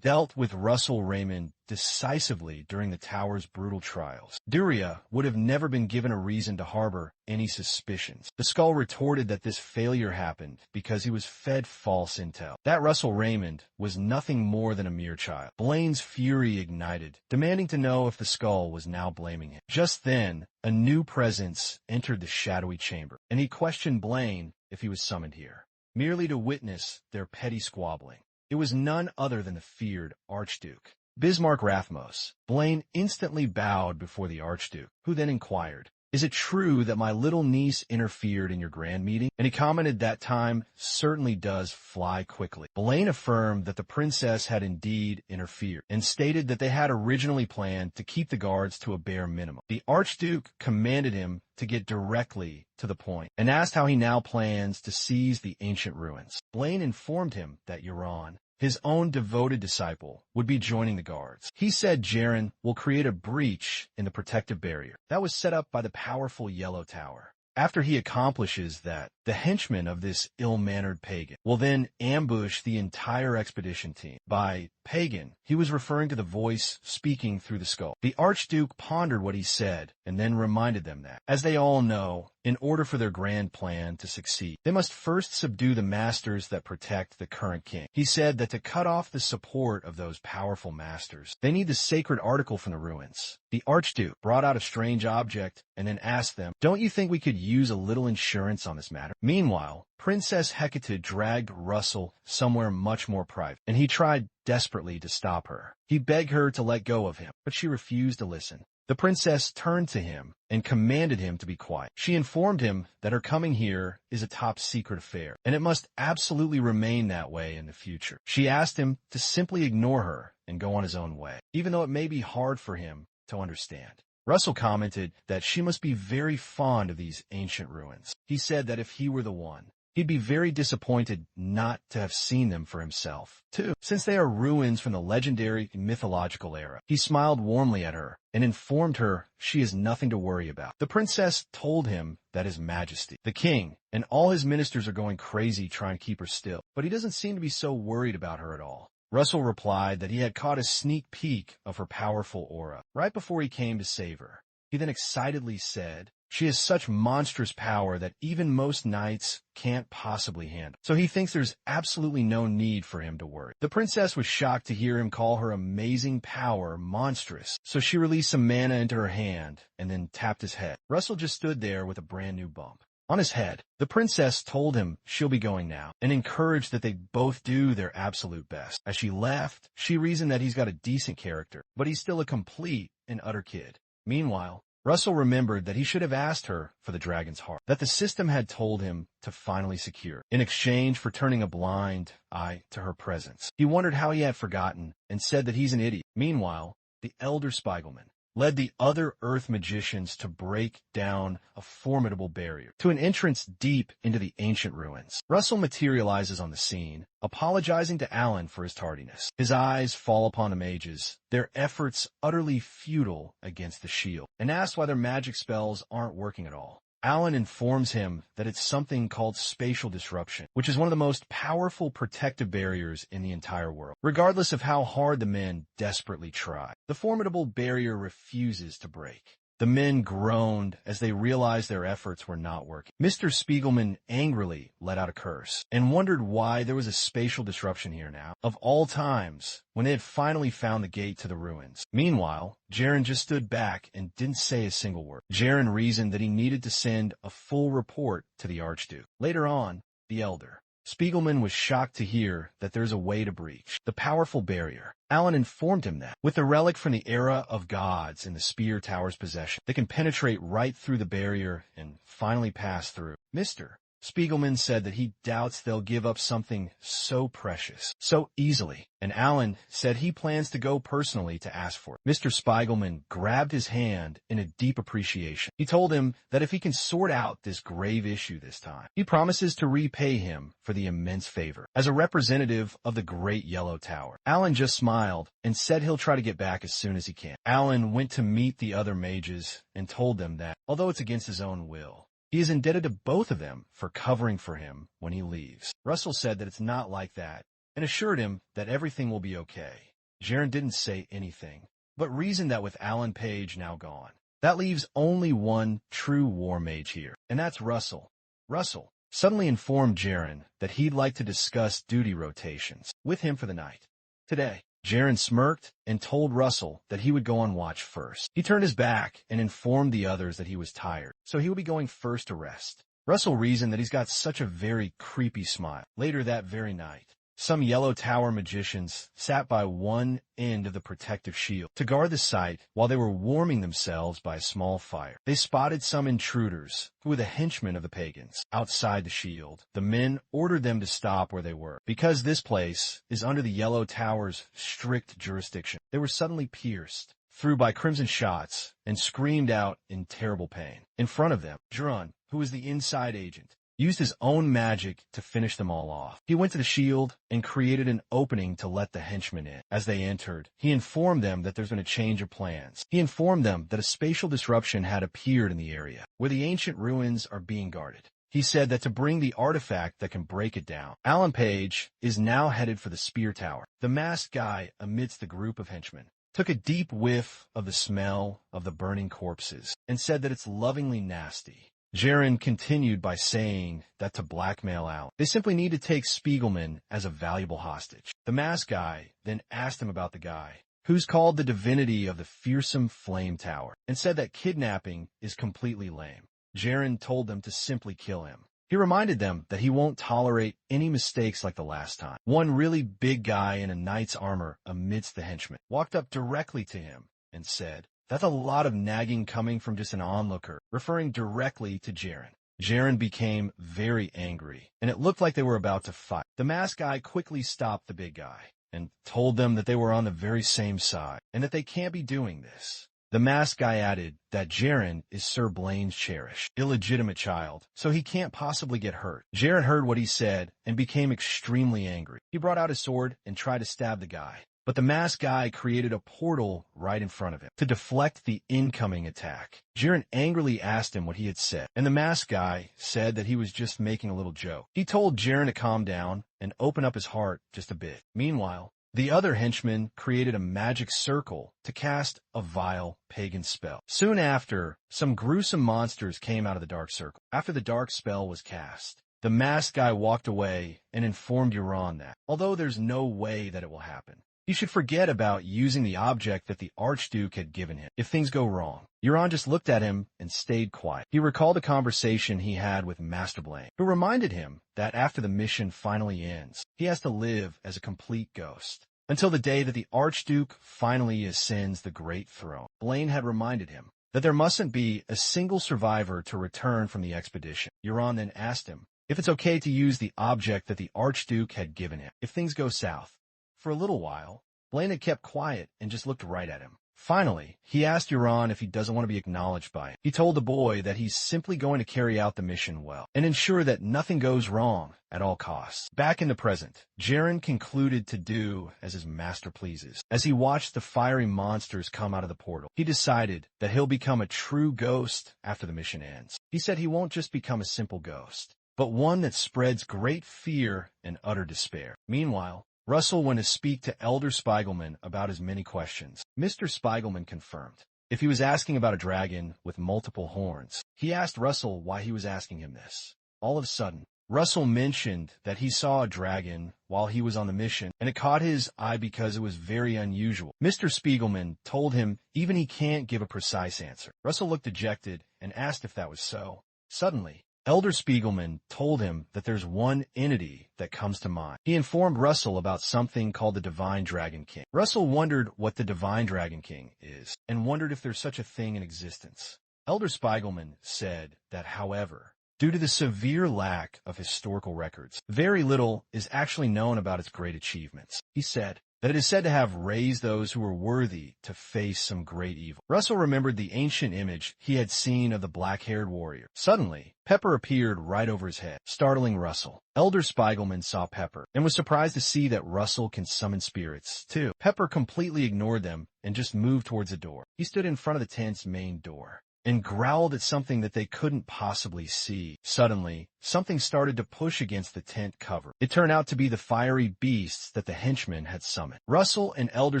Dealt with Russell Raymond decisively during the tower's brutal trials. Duria would have never been given a reason to harbor any suspicions. The skull retorted that this failure happened because he was fed false intel, that Russell Raymond was nothing more than a mere child. Blaine's fury ignited, demanding to know if the skull was now blaming him. Just then, a new presence entered the shadowy chamber, and he questioned Blaine if he was summoned here, merely to witness their petty squabbling. It was none other than the feared Archduke, Bismarck Rathmos. Blaine instantly bowed before the Archduke, who then inquired, "Is it true that my little niece interfered in your grand meeting?" And he commented that time certainly does fly quickly. Blaine affirmed that the princess had indeed interfered, and stated that they had originally planned to keep the guards to a bare minimum. The Archduke commanded him to get directly to the point, and asked how he now plans to seize the ancient ruins. Blaine informed him that Euron, his own devoted disciple, would be joining the guards. He said Jaren will create a breach in the protective barrier that was set up by the powerful Yellow Tower. After he accomplishes that, the henchmen of this ill-mannered pagan will then ambush the entire expedition team. By pagan, he was referring to the voice speaking through the skull. The Archduke pondered what he said and then reminded them that, as they all know, in order for their grand plan to succeed, they must first subdue the masters that protect the current king. He said that to cut off the support of those powerful masters, they need the sacred article from the ruins. The Archduke brought out a strange object and then asked them, "Don't you think we could use a little insurance on this matter?" Meanwhile, Princess Hecate dragged Russell somewhere much more private, and he tried desperately to stop her. He begged her to let go of him, but she refused to listen. The The princess turned to him and commanded him to be quiet. She informed him that her coming here is a top-secret affair, and it must absolutely remain that way in the future. She asked him to simply ignore her and go on his own way, even though it may be hard for him to understand. Russell commented that she must be very fond of these ancient ruins. He said that if he were the one, he'd be very disappointed not to have seen them for himself, too, since they are ruins from the legendary mythological era. He smiled warmly at her and informed her she has nothing to worry about. The princess told him that His Majesty, the king, and all his ministers are going crazy trying to keep her still, but he doesn't seem to be so worried about her at all. Russell replied that he had caught a sneak peek of her powerful aura right before he came to save her. He then excitedly said, "She has such monstrous power that even most knights can't possibly handle. So he thinks there's absolutely no need for him to worry." The princess was shocked to hear him call her amazing power monstrous, so she released some mana into her hand and then tapped his head. Russell just stood there with a brand new bump on his head. The princess told him she'll be going now and encouraged that they both do their absolute best. As she left, she reasoned that he's got a decent character, but he's still a complete and utter kid. Meanwhile, Russell remembered that he should have asked her for the dragon's heart, that the system had told him to finally secure, in exchange for turning a blind eye to her presence. He wondered how he had forgotten and said that he's an idiot. Meanwhile, the elder Spiegelman led the other Earth magicians to break down a formidable barrier to an entrance deep into the ancient ruins. Russell materializes on the scene, apologizing to Alan for his tardiness. His eyes fall upon the mages, their efforts utterly futile against the shield, and asks why their magic spells aren't working at all. Alan informs him that it's something called spatial disruption, which is one of the most powerful protective barriers in the entire world. Regardless of how hard the men desperately try, the formidable barrier refuses to break. The men groaned as they realized their efforts were not working. Mr. Spiegelman angrily let out a curse and wondered why there was a spatial disruption here now, of all times, when they had finally found the gate to the ruins. Meanwhile, Jaren just stood back and didn't say a single word. Jaren reasoned that he needed to send a full report to the Archduke. Later on, the Elder Spiegelman was shocked to hear that there's a way to breach the powerful barrier. Alan informed him that, with the relic from the era of gods in the Spear Tower's possession, they can penetrate right through the barrier and finally pass through. Mr. Spiegelman said that he doubts they'll give up something so precious so easily, and Alan said he plans to go personally to ask for it. Mr. Spiegelman grabbed his hand in a deep appreciation. He told him that if he can sort out this grave issue this time, he promises to repay him for the immense favor. As a representative of the Great Yellow Tower, Alan just smiled and said he'll try to get back as soon as he can. Alan went to meet the other mages and told them that, although it's against his own will, he is indebted to both of them for covering for him when he leaves. Russell said that it's not like that and assured him that everything will be okay. Jaren didn't say anything, but reasoned that with Alan Page now gone, that leaves only one true war mage here, and that's Russell. Russell suddenly informed Jaren that he'd like to discuss duty rotations with him for the night. Today, Jaren smirked and told Russell that he would go on watch first. He turned his back and informed the others that he was tired, so he would be going first to rest. Russell reasoned that he's got such a very creepy smile. Later that very night, some Yellow Tower magicians sat by one end of the protective shield to guard the site while they were warming themselves by a small fire. They spotted some intruders who were the henchmen of the pagans outside the shield. The men ordered them to stop where they were, because this place is under the Yellow Tower's strict jurisdiction. They were suddenly pierced through by crimson shots and screamed out in terrible pain. In front of them, Drun, who was the inside agent, used his own magic to finish them all off. He went to the shield and created an opening to let the henchmen in. As they entered, he informed them that there's been a change of plans. He informed them that a spatial disruption had appeared in the area where the ancient ruins are being guarded. He said that to bring the artifact that can break it down, Alan Page is now headed for the Spear Tower. The masked guy, amidst the group of henchmen, took a deep whiff of the smell of the burning corpses and said that it's lovingly nasty. Jaren continued by saying that to blackmail Alan, they simply need to take Spiegelman as a valuable hostage. The masked guy then asked him about the guy, who's called the divinity of the fearsome flame tower, and said that kidnapping is completely lame. Jaren told them to simply kill him. He reminded them that he won't tolerate any mistakes like the last time. One really big guy in a knight's armor amidst the henchmen walked up directly to him and said, That's a lot of nagging coming from just an onlooker, referring directly to Jaren. Jaren became very angry, and it looked like they were about to fight. The masked guy quickly stopped the big guy and told them that they were on the very same side, and that they can't be doing this. The masked guy added that Jaren is Sir Blaine's cherished, illegitimate child, so he can't possibly get hurt. Jaren heard what he said and became extremely angry. He brought out his sword and tried to stab the guy, but the masked guy created a portal right in front of him to deflect the incoming attack. Jaren angrily asked him what he had said, and the masked guy said that he was just making a little joke. He told Jaren to calm down and open up his heart just a bit. Meanwhile, the other henchman created a magic circle to cast a vile pagan spell. Soon after, some gruesome monsters came out of the dark circle. After the dark spell was cast, the masked guy walked away and informed Euron that, although there's no way that it will happen, he should forget about using the object that the Archduke had given him if things go wrong. Euron just looked at him and stayed quiet. He recalled a conversation he had with Master Blaine, who reminded him that after the mission finally ends, he has to live as a complete ghost until the day that the Archduke finally ascends the great throne. Blaine had reminded him that there mustn't be a single survivor to return from the expedition. Euron then asked him if it's okay to use the object that the Archduke had given him if things go south. For a little while, Blaine had kept quiet and just looked right at him. Finally, he asked Euron if he doesn't want to be acknowledged by him. He told the boy that he's simply going to carry out the mission well and ensure that nothing goes wrong at all costs. Back in the present, Jaren concluded to do as his master pleases. As he watched the fiery monsters come out of the portal, he decided that he'll become a true ghost after the mission ends. He said he won't just become a simple ghost, but one that spreads great fear and utter despair. Meanwhile, Russell went to speak to Elder Spiegelman about his many questions. Mr. Spiegelman confirmed if he was asking about a dragon with multiple horns. He asked Russell why he was asking him this. All of a sudden, Russell mentioned that he saw a dragon while he was on the mission, and it caught his eye because it was very unusual. Mr. Spiegelman told him even he can't give a precise answer. Russell looked dejected and asked if that was so. Suddenly, Elder Spiegelman told him that there's one entity that comes to mind. He informed Russell about something called the Divine Dragon King. Russell wondered what the Divine Dragon King is, and wondered if there's such a thing in existence. Elder Spiegelman said that, however, due to the severe lack of historical records, very little is actually known about its great achievements. He said that it is said to have raised those who were worthy to face some great evil. Russell remembered the ancient image he had seen of the black-haired warrior. Suddenly, Pepper appeared right over his head, startling Russell. Elder Spiegelman saw Pepper and was surprised to see that Russell can summon spirits, too. Pepper completely ignored them and just moved towards the door. He stood in front of the tent's main door and growled at something that they couldn't possibly see. Suddenly, something started to push against the tent cover. It turned out to be the fiery beasts that the henchmen had summoned. Russell and Elder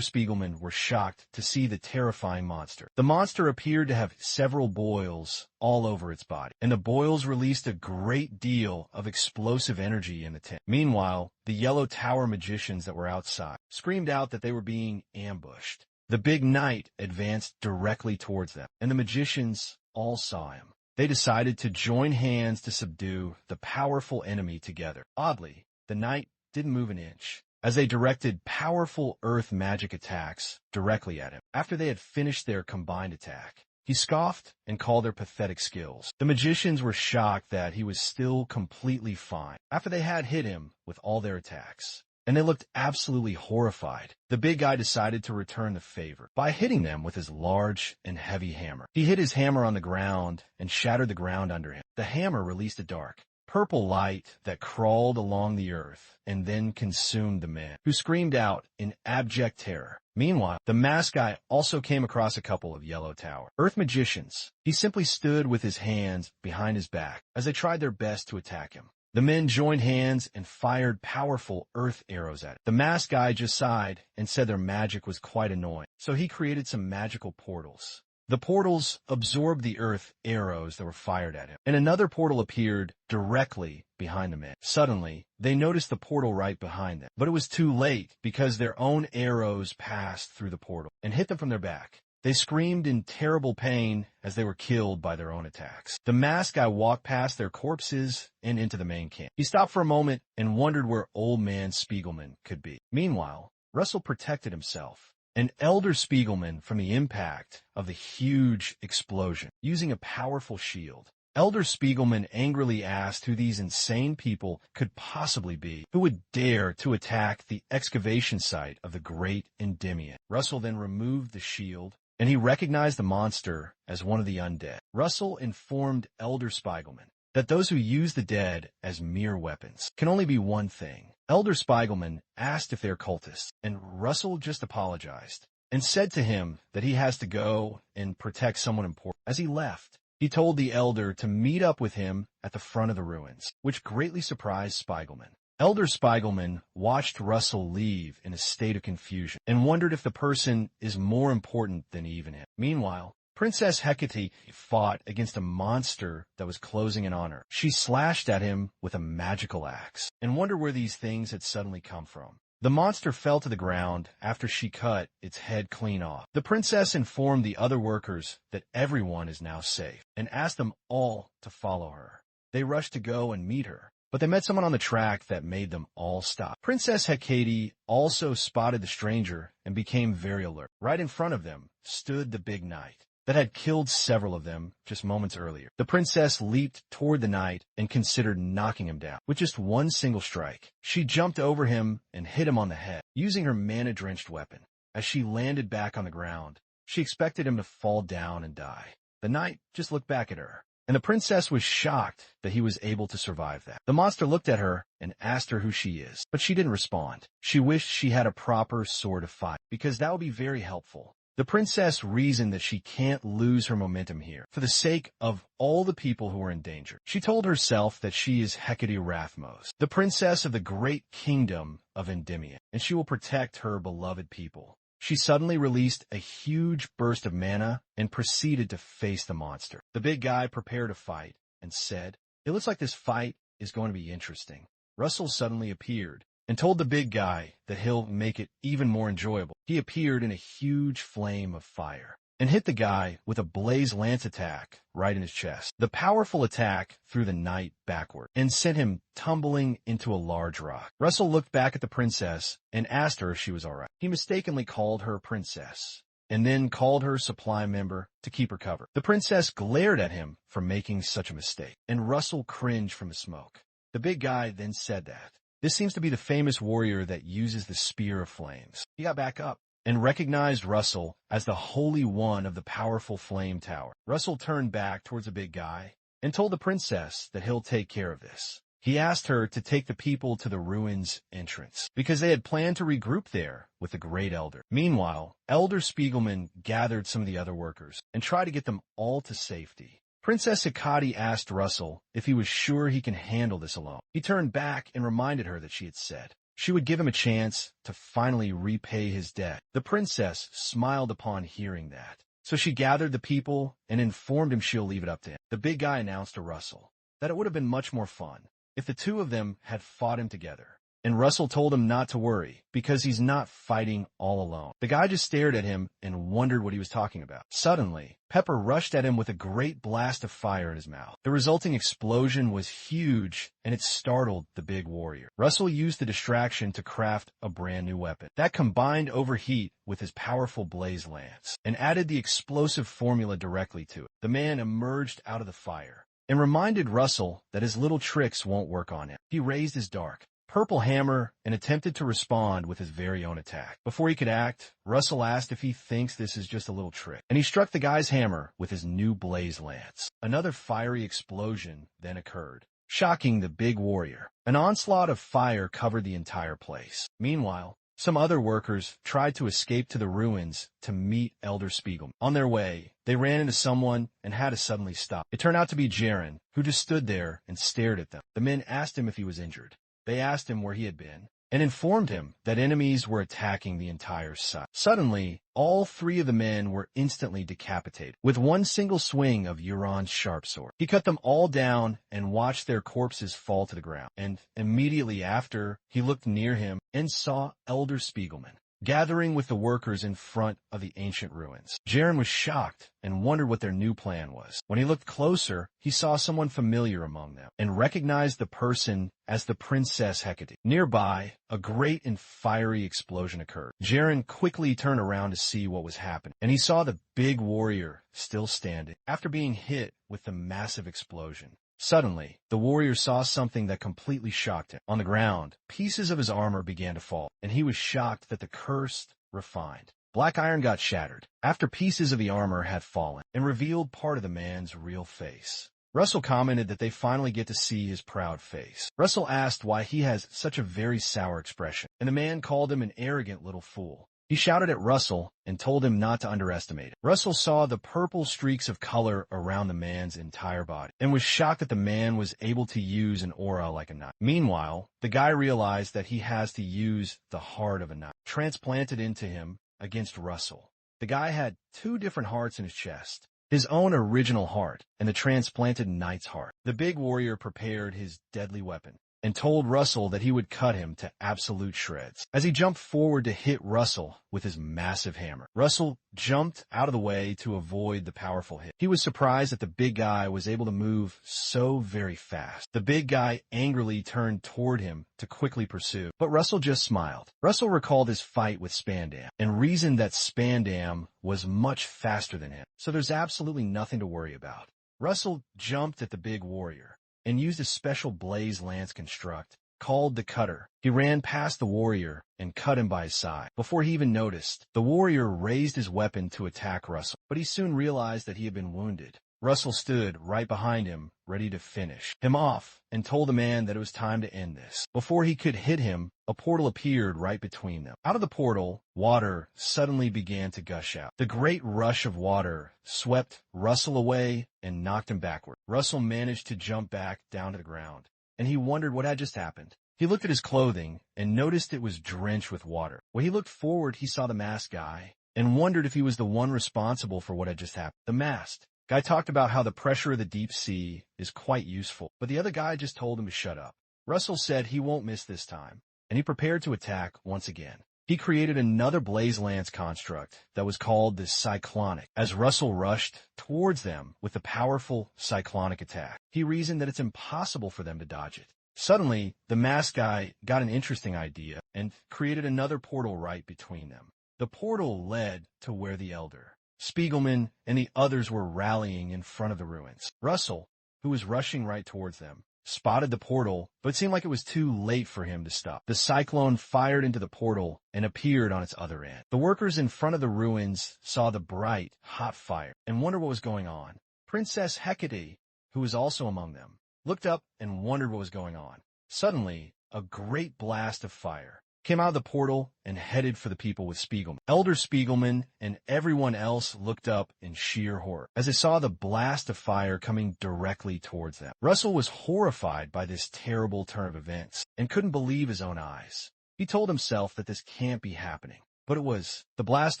Spiegelman were shocked to see the terrifying monster. The monster appeared to have several boils all over its body, and the boils released a great deal of explosive energy in the tent. Meanwhile, the Yellow Tower magicians that were outside screamed out that they were being ambushed. The big knight advanced directly towards them, and the magicians all saw him. They decided to join hands to subdue the powerful enemy together. Oddly, the knight didn't move an inch, as they directed powerful earth magic attacks directly at him. After they had finished their combined attack, he scoffed and called their pathetic skills. The magicians were shocked that he was still completely fine after they had hit him with all their attacks, and they looked absolutely horrified. The big guy decided to return the favor by hitting them with his large and heavy hammer. He hit his hammer on the ground and shattered the ground under him. The hammer released a dark, purple light that crawled along the earth and then consumed the men, who screamed out in abject terror. Meanwhile, the masked guy also came across a couple of Yellow Tower earth magicians. He simply stood with his hands behind his back as they tried their best to attack him. The men joined hands and fired powerful earth arrows at it. The masked guy just sighed and said their magic was quite annoying, so he created some magical portals. The portals absorbed the earth arrows that were fired at him, and another portal appeared directly behind the men. Suddenly, they noticed the portal right behind them, but it was too late because their own arrows passed through the portal and hit them from their back. They screamed in terrible pain as they were killed by their own attacks. The masked guy walked past their corpses and into the main camp. He stopped for a moment and wondered where Old Man Spiegelman could be. Meanwhile, Russell protected himself an elder Spiegelman from the impact of the huge explosion, using a powerful shield. Elder Spiegelman angrily asked who these insane people could possibly be, who would dare to attack the excavation site of the great Endymion. Russell then removed the shield, and he recognized the monster as one of the undead. Russell informed Elder Spiegelman that those who use the dead as mere weapons can only be one thing. Elder Spiegelman asked if they're cultists, and Russell just apologized and said to him that he has to go and protect someone important. As he left, he told the elder to meet up with him at the front of the ruins, which greatly surprised Spiegelman. Elder Spiegelman watched Russell leave in a state of confusion and wondered if the person is more important than even him. Meanwhile, Princess Hecate fought against a monster that was closing in on her. She slashed at him with a magical axe and wondered where these things had suddenly come from. The monster fell to the ground after she cut its head clean off. The princess informed the other workers that everyone is now safe and asked them all to follow her. They rushed to go and meet her, but they met someone on the track that made them all stop. Princess Hecate also spotted the stranger and became very alert. Right in front of them stood the big knight that had killed several of them just moments earlier. The princess leaped toward the knight and considered knocking him down. With just one single strike, she jumped over him and hit him on the head, using her mana-drenched weapon. As she landed back on the ground, she expected him to fall down and die. The knight just looked back at her, and the princess was shocked that he was able to survive that. The monster looked at her and asked her who she is, but she didn't respond. She wished she had a proper sword of fire, because that would be very helpful. The princess reasoned that she can't lose her momentum here, for the sake of all the people who are in danger. She told herself that she is Hecate Rathmos, the princess of the great kingdom of Endymion, and she will protect her beloved people. She suddenly released a huge burst of mana and proceeded to face the monster. The big guy prepared to fight and said, "It looks like this fight is going to be interesting." Russell suddenly appeared and told the big guy that he'll make it even more enjoyable. He appeared in a huge flame of fire and hit the guy with a blaze lance attack right in his chest. The powerful attack threw the knight backward and sent him tumbling into a large rock. Russell looked back at the princess and asked her if she was all right. He mistakenly called her princess and then called her supply member to keep her covered. The princess glared at him for making such a mistake, and Russell cringed from the smoke. The big guy then said that this seems to be the famous warrior that uses the Spear of Flames. He got back up and recognized Russell as the Holy One of the powerful Flame Tower. Russell turned back towards the big guy and told the princess that he'll take care of this. He asked her to take the people to the ruins entrance, because they had planned to regroup there with the Great Elder. Meanwhile, Elder Spiegelman gathered some of the other workers and tried to get them all to safety. Princess Hecate asked Russell if he was sure he can handle this alone. He turned back and reminded her that she had said she would give him a chance to finally repay his debt. The princess smiled upon hearing that, so she gathered the people and informed him she'll leave it up to him. The big guy announced to Russell that it would have been much more fun if the two of them had fought him together. And Russell told him not to worry, because he's not fighting all alone. The guy just stared at him and wondered what he was talking about. Suddenly, Pepper rushed at him with a great blast of fire in his mouth. The resulting explosion was huge, and it startled the big warrior. Russell used the distraction to craft a brand new weapon that combined overheat with his powerful blaze lance, and added the explosive formula directly to it. The man emerged out of the fire and reminded Russell that his little tricks won't work on him. He raised his dark purple hammer and attempted to respond with his very own attack. Before he could act, Russell asked if he thinks this is just a little trick, and he struck the guy's hammer with his new blaze lance. Another fiery explosion then occurred, shocking the big warrior. An onslaught of fire covered the entire place. Meanwhile, some other workers tried to escape to the ruins to meet Elder Spiegelman. On their way, they ran into someone and had to suddenly stop. It turned out to be Jaren, who just stood there and stared at them. The men asked him if he was injured. They asked him where he had been and informed him that enemies were attacking the entire site. Suddenly, all three of the men were instantly decapitated with one single swing of Euron's sharp sword. He cut them all down and watched their corpses fall to the ground. And immediately after, he looked near him and saw Elder Spiegelman. gathering with the workers in front of the ancient ruins. Jaren was shocked and wondered what their new plan was. When he looked closer, he saw someone familiar among them and recognized the person as the Princess Hecate. Nearby, a great and fiery explosion occurred. Jaren quickly turned around to see what was happening, and he saw the big warrior still standing after being hit with the massive explosion. Suddenly, the warrior saw something that completely shocked him. On the ground, pieces of his armor began to fall, and he was shocked that the cursed refined. Black iron got shattered after pieces of the armor had fallen and revealed part of the man's real face. Russell commented that they finally get to see his proud face. Russell asked why he has such a very sour expression, and the man called him an arrogant little fool. He shouted at Russell and told him not to underestimate it. Russell saw the purple streaks of color around the man's entire body and was shocked that the man was able to use an aura like a knife. Meanwhile, the guy realized that he has to use the heart of a knife transplanted into him against Russell. The guy had two different hearts in his chest, his own original heart and the transplanted knight's heart. The big warrior prepared his deadly weapon and told Russell that he would cut him to absolute shreds. As he jumped forward to hit Russell with his massive hammer, Russell jumped out of the way to avoid the powerful hit. He was surprised that the big guy was able to move so very fast. The big guy angrily turned toward him to quickly pursue, but Russell just smiled. Russell recalled his fight with Spandam and reasoned that Spandam was much faster than him, so there's absolutely nothing to worry about. Russell jumped at the big warrior and used a special blaze lance construct called the Cutter. He ran past the warrior and cut him by his side. Before he even noticed, the warrior raised his weapon to attack Russell, but he soon realized that he had been wounded. Russell stood right behind him, ready to finish him off, and told the man that it was time to end this. Before he could hit him, a portal appeared right between them. Out of the portal, water suddenly began to gush out. The great rush of water swept Russell away and knocked him backward. Russell managed to jump back down to the ground, and he wondered what had just happened. He looked at his clothing and noticed it was drenched with water. When he looked forward, he saw the masked guy and wondered if he was the one responsible for what had just happened. The masked guy talked about how the pressure of the deep sea is quite useful, but the other guy just told him to shut up. Russell said he won't miss this time, and he prepared to attack once again. He created another blaze lance construct that was called the Cyclonic. As Russell rushed towards them with the powerful cyclonic attack, he reasoned that it's impossible for them to dodge it. Suddenly, the masked guy got an interesting idea and created another portal right between them. The portal led to where the elder, Spiegelman, and the others were rallying in front of the ruins. Russell, who was rushing right towards them, spotted the portal, but it seemed like it was too late for him to stop. The cyclone fired into the portal and appeared on its other end. The workers in front of the ruins saw the bright, hot fire and wondered what was going on. Princess Hecate, who was also among them, looked up and wondered what was going on. Suddenly, a great blast of fire came out of the portal and headed for the people with Spiegelman. Elder Spiegelman and everyone else looked up in sheer horror as they saw the blast of fire coming directly towards them. Russell was horrified by this terrible turn of events and couldn't believe his own eyes. He told himself that this can't be happening. But it was. The blast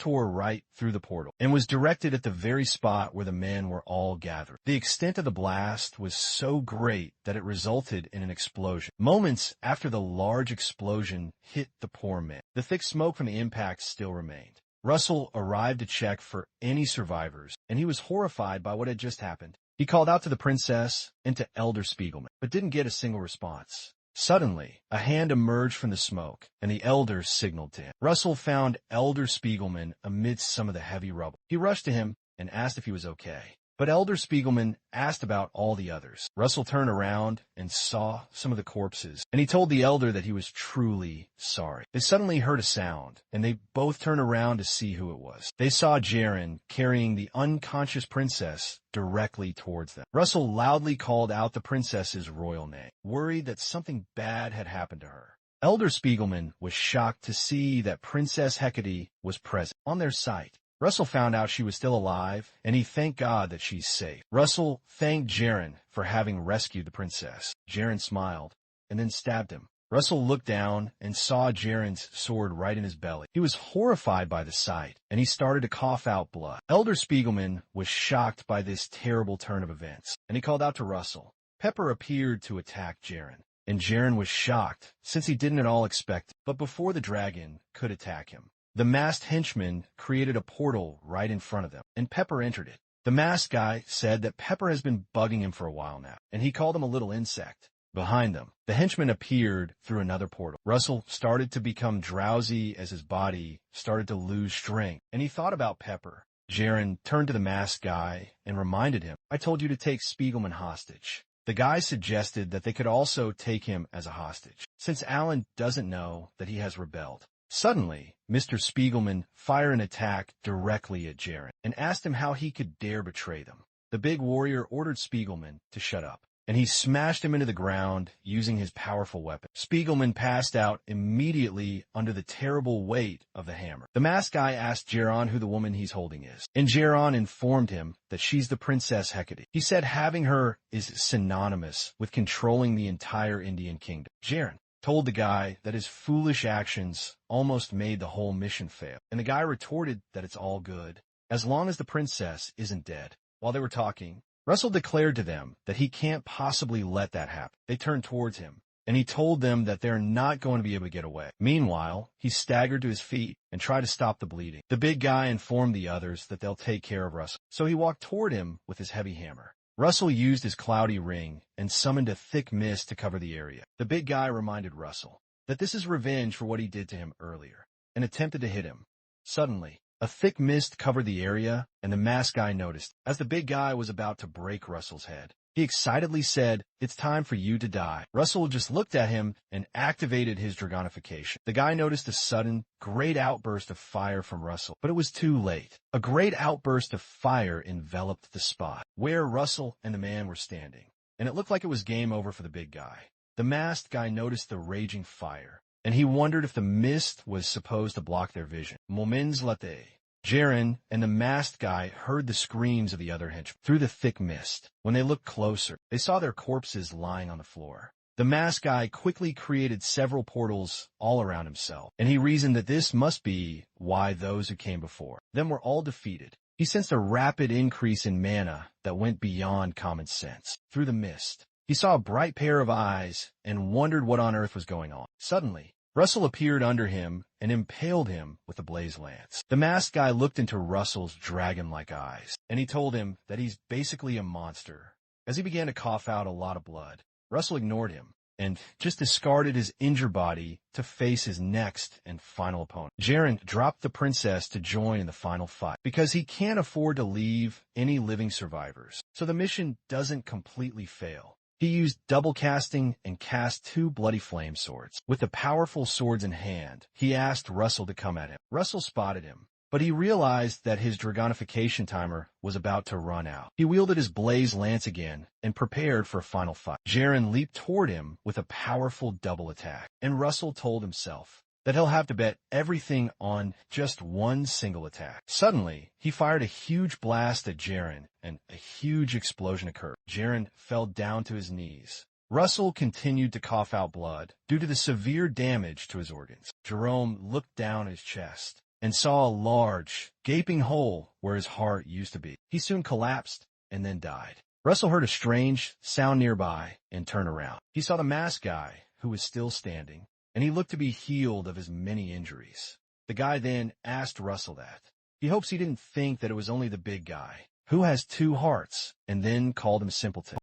tore right through the portal and was directed at the very spot where the men were all gathered. The extent of the blast was so great that it resulted in an explosion. Moments after the large explosion hit the poor men, the thick smoke from the impact still remained. Russell arrived to check for any survivors, and he was horrified by what had just happened. He called out to the princess and to Elder Spiegelman, but didn't get a single response. Suddenly, a hand emerged from the smoke, and the elder signaled to him. Russell found Elder Spiegelman amidst some of the heavy rubble. He rushed to him and asked if he was okay. But Elder Spiegelman asked about all the others. Russell turned around and saw some of the corpses, and he told the elder that he was truly sorry. They suddenly heard a sound, and they both turned around to see who it was. They saw Jaren carrying the unconscious princess directly towards them. Russell loudly called out the princess's royal name, worried that something bad had happened to her. Elder Spiegelman was shocked to see that Princess Hecate was present on their site. Russell found out she was still alive, and he thanked God that she's safe. Russell thanked Jaren for having rescued the princess. Jaren smiled, and then stabbed him. Russell looked down and saw Jaren's sword right in his belly. He was horrified by the sight, and he started to cough out blood. Elder Spiegelman was shocked by this terrible turn of events, and he called out to Russell. Pepper appeared to attack Jaren, and Jaren was shocked, since he didn't at all expect it. But before the dragon could attack him, The masked henchman created a portal right in front of them, and Pepper entered it. The masked guy said that Pepper has been bugging him for a while now, and he called him a little insect. Behind them, the henchman appeared through another portal. Russell started to become drowsy as his body started to lose strength, and he thought about Pepper. Jaren turned to the masked guy and reminded him, "I told you to take Spiegelman hostage." The guy suggested that they could also take him as a hostage, since Alan doesn't know that he has rebelled. Suddenly, Mr. Spiegelman fired an attack directly at Jaren and asked him how he could dare betray them. The big warrior ordered Spiegelman to shut up, and he smashed him into the ground using his powerful weapon. Spiegelman passed out immediately under the terrible weight of the hammer. The masked guy asked Jaron who the woman he's holding is, and Jaron informed him that she's the Princess Hecate. He said having her is synonymous with controlling the entire Indian kingdom. Jaron told the guy that his foolish actions almost made the whole mission fail, and the guy retorted that it's all good, as long as the princess isn't dead. While they were talking, Russell declared to them that he can't possibly let that happen. They turned towards him, and he told them that they're not going to be able to get away. Meanwhile, he staggered to his feet and tried to stop the bleeding. The big guy informed the others that they'll take care of Russell, so he walked toward him with his heavy hammer. Russell used his cloudy ring and summoned a thick mist to cover the area. The big guy reminded Russell that this is revenge for what he did to him earlier, and attempted to hit him. Suddenly, a thick mist covered the area, and the masked guy noticed, as the big guy was about to break Russell's head. He excitedly said, "It's time for you to die." Russell just looked at him and activated his dragonification. The guy noticed a sudden, great outburst of fire from Russell, but it was too late. A great outburst of fire enveloped the spot where Russell and the man were standing, and it looked like it was game over for the big guy. The masked guy noticed the raging fire, and he wondered if the mist was supposed to block their vision. Moments later, Jaren and the masked guy heard the screams of the other henchmen through the thick mist. When they looked closer, they saw their corpses lying on the floor. The masked guy quickly created several portals all around himself, and he reasoned that this must be why those who came before them were all defeated. He sensed a rapid increase in mana that went beyond common sense. Through the mist, he saw a bright pair of eyes and wondered what on earth was going on. Suddenly, Russell appeared under him and impaled him with a blaze lance. The masked guy looked into Russell's dragon-like eyes, and he told him that he's basically a monster. As he began to cough out a lot of blood, Russell ignored him and just discarded his injured body to face his next and final opponent. Jaren dropped the princess to join in the final fight because he can't afford to leave any living survivors, so the mission doesn't completely fail. He used double casting and cast 2 bloody flame swords. With the powerful swords in hand, he asked Russell to come at him. Russell spotted him, but he realized that his dragonification timer was about to run out. He wielded his blaze lance again and prepared for a final fight. Jaren leaped toward him with a powerful double attack, and Russell told himself that he'll have to bet everything on just one single attack. Suddenly, he fired a huge blast at Jaren, and a huge explosion occurred. Jaren fell down to his knees. Russell continued to cough out blood due to the severe damage to his organs. Jerome looked down his chest and saw a large, gaping hole where his heart used to be. He soon collapsed and then died. Russell heard a strange sound nearby and turned around. He saw the masked guy, who was still standing, and he looked to be healed of his many injuries. The guy then asked Russell that. He hopes he didn't think that it was only the big guy, who has 2 hearts, and then called him simpleton.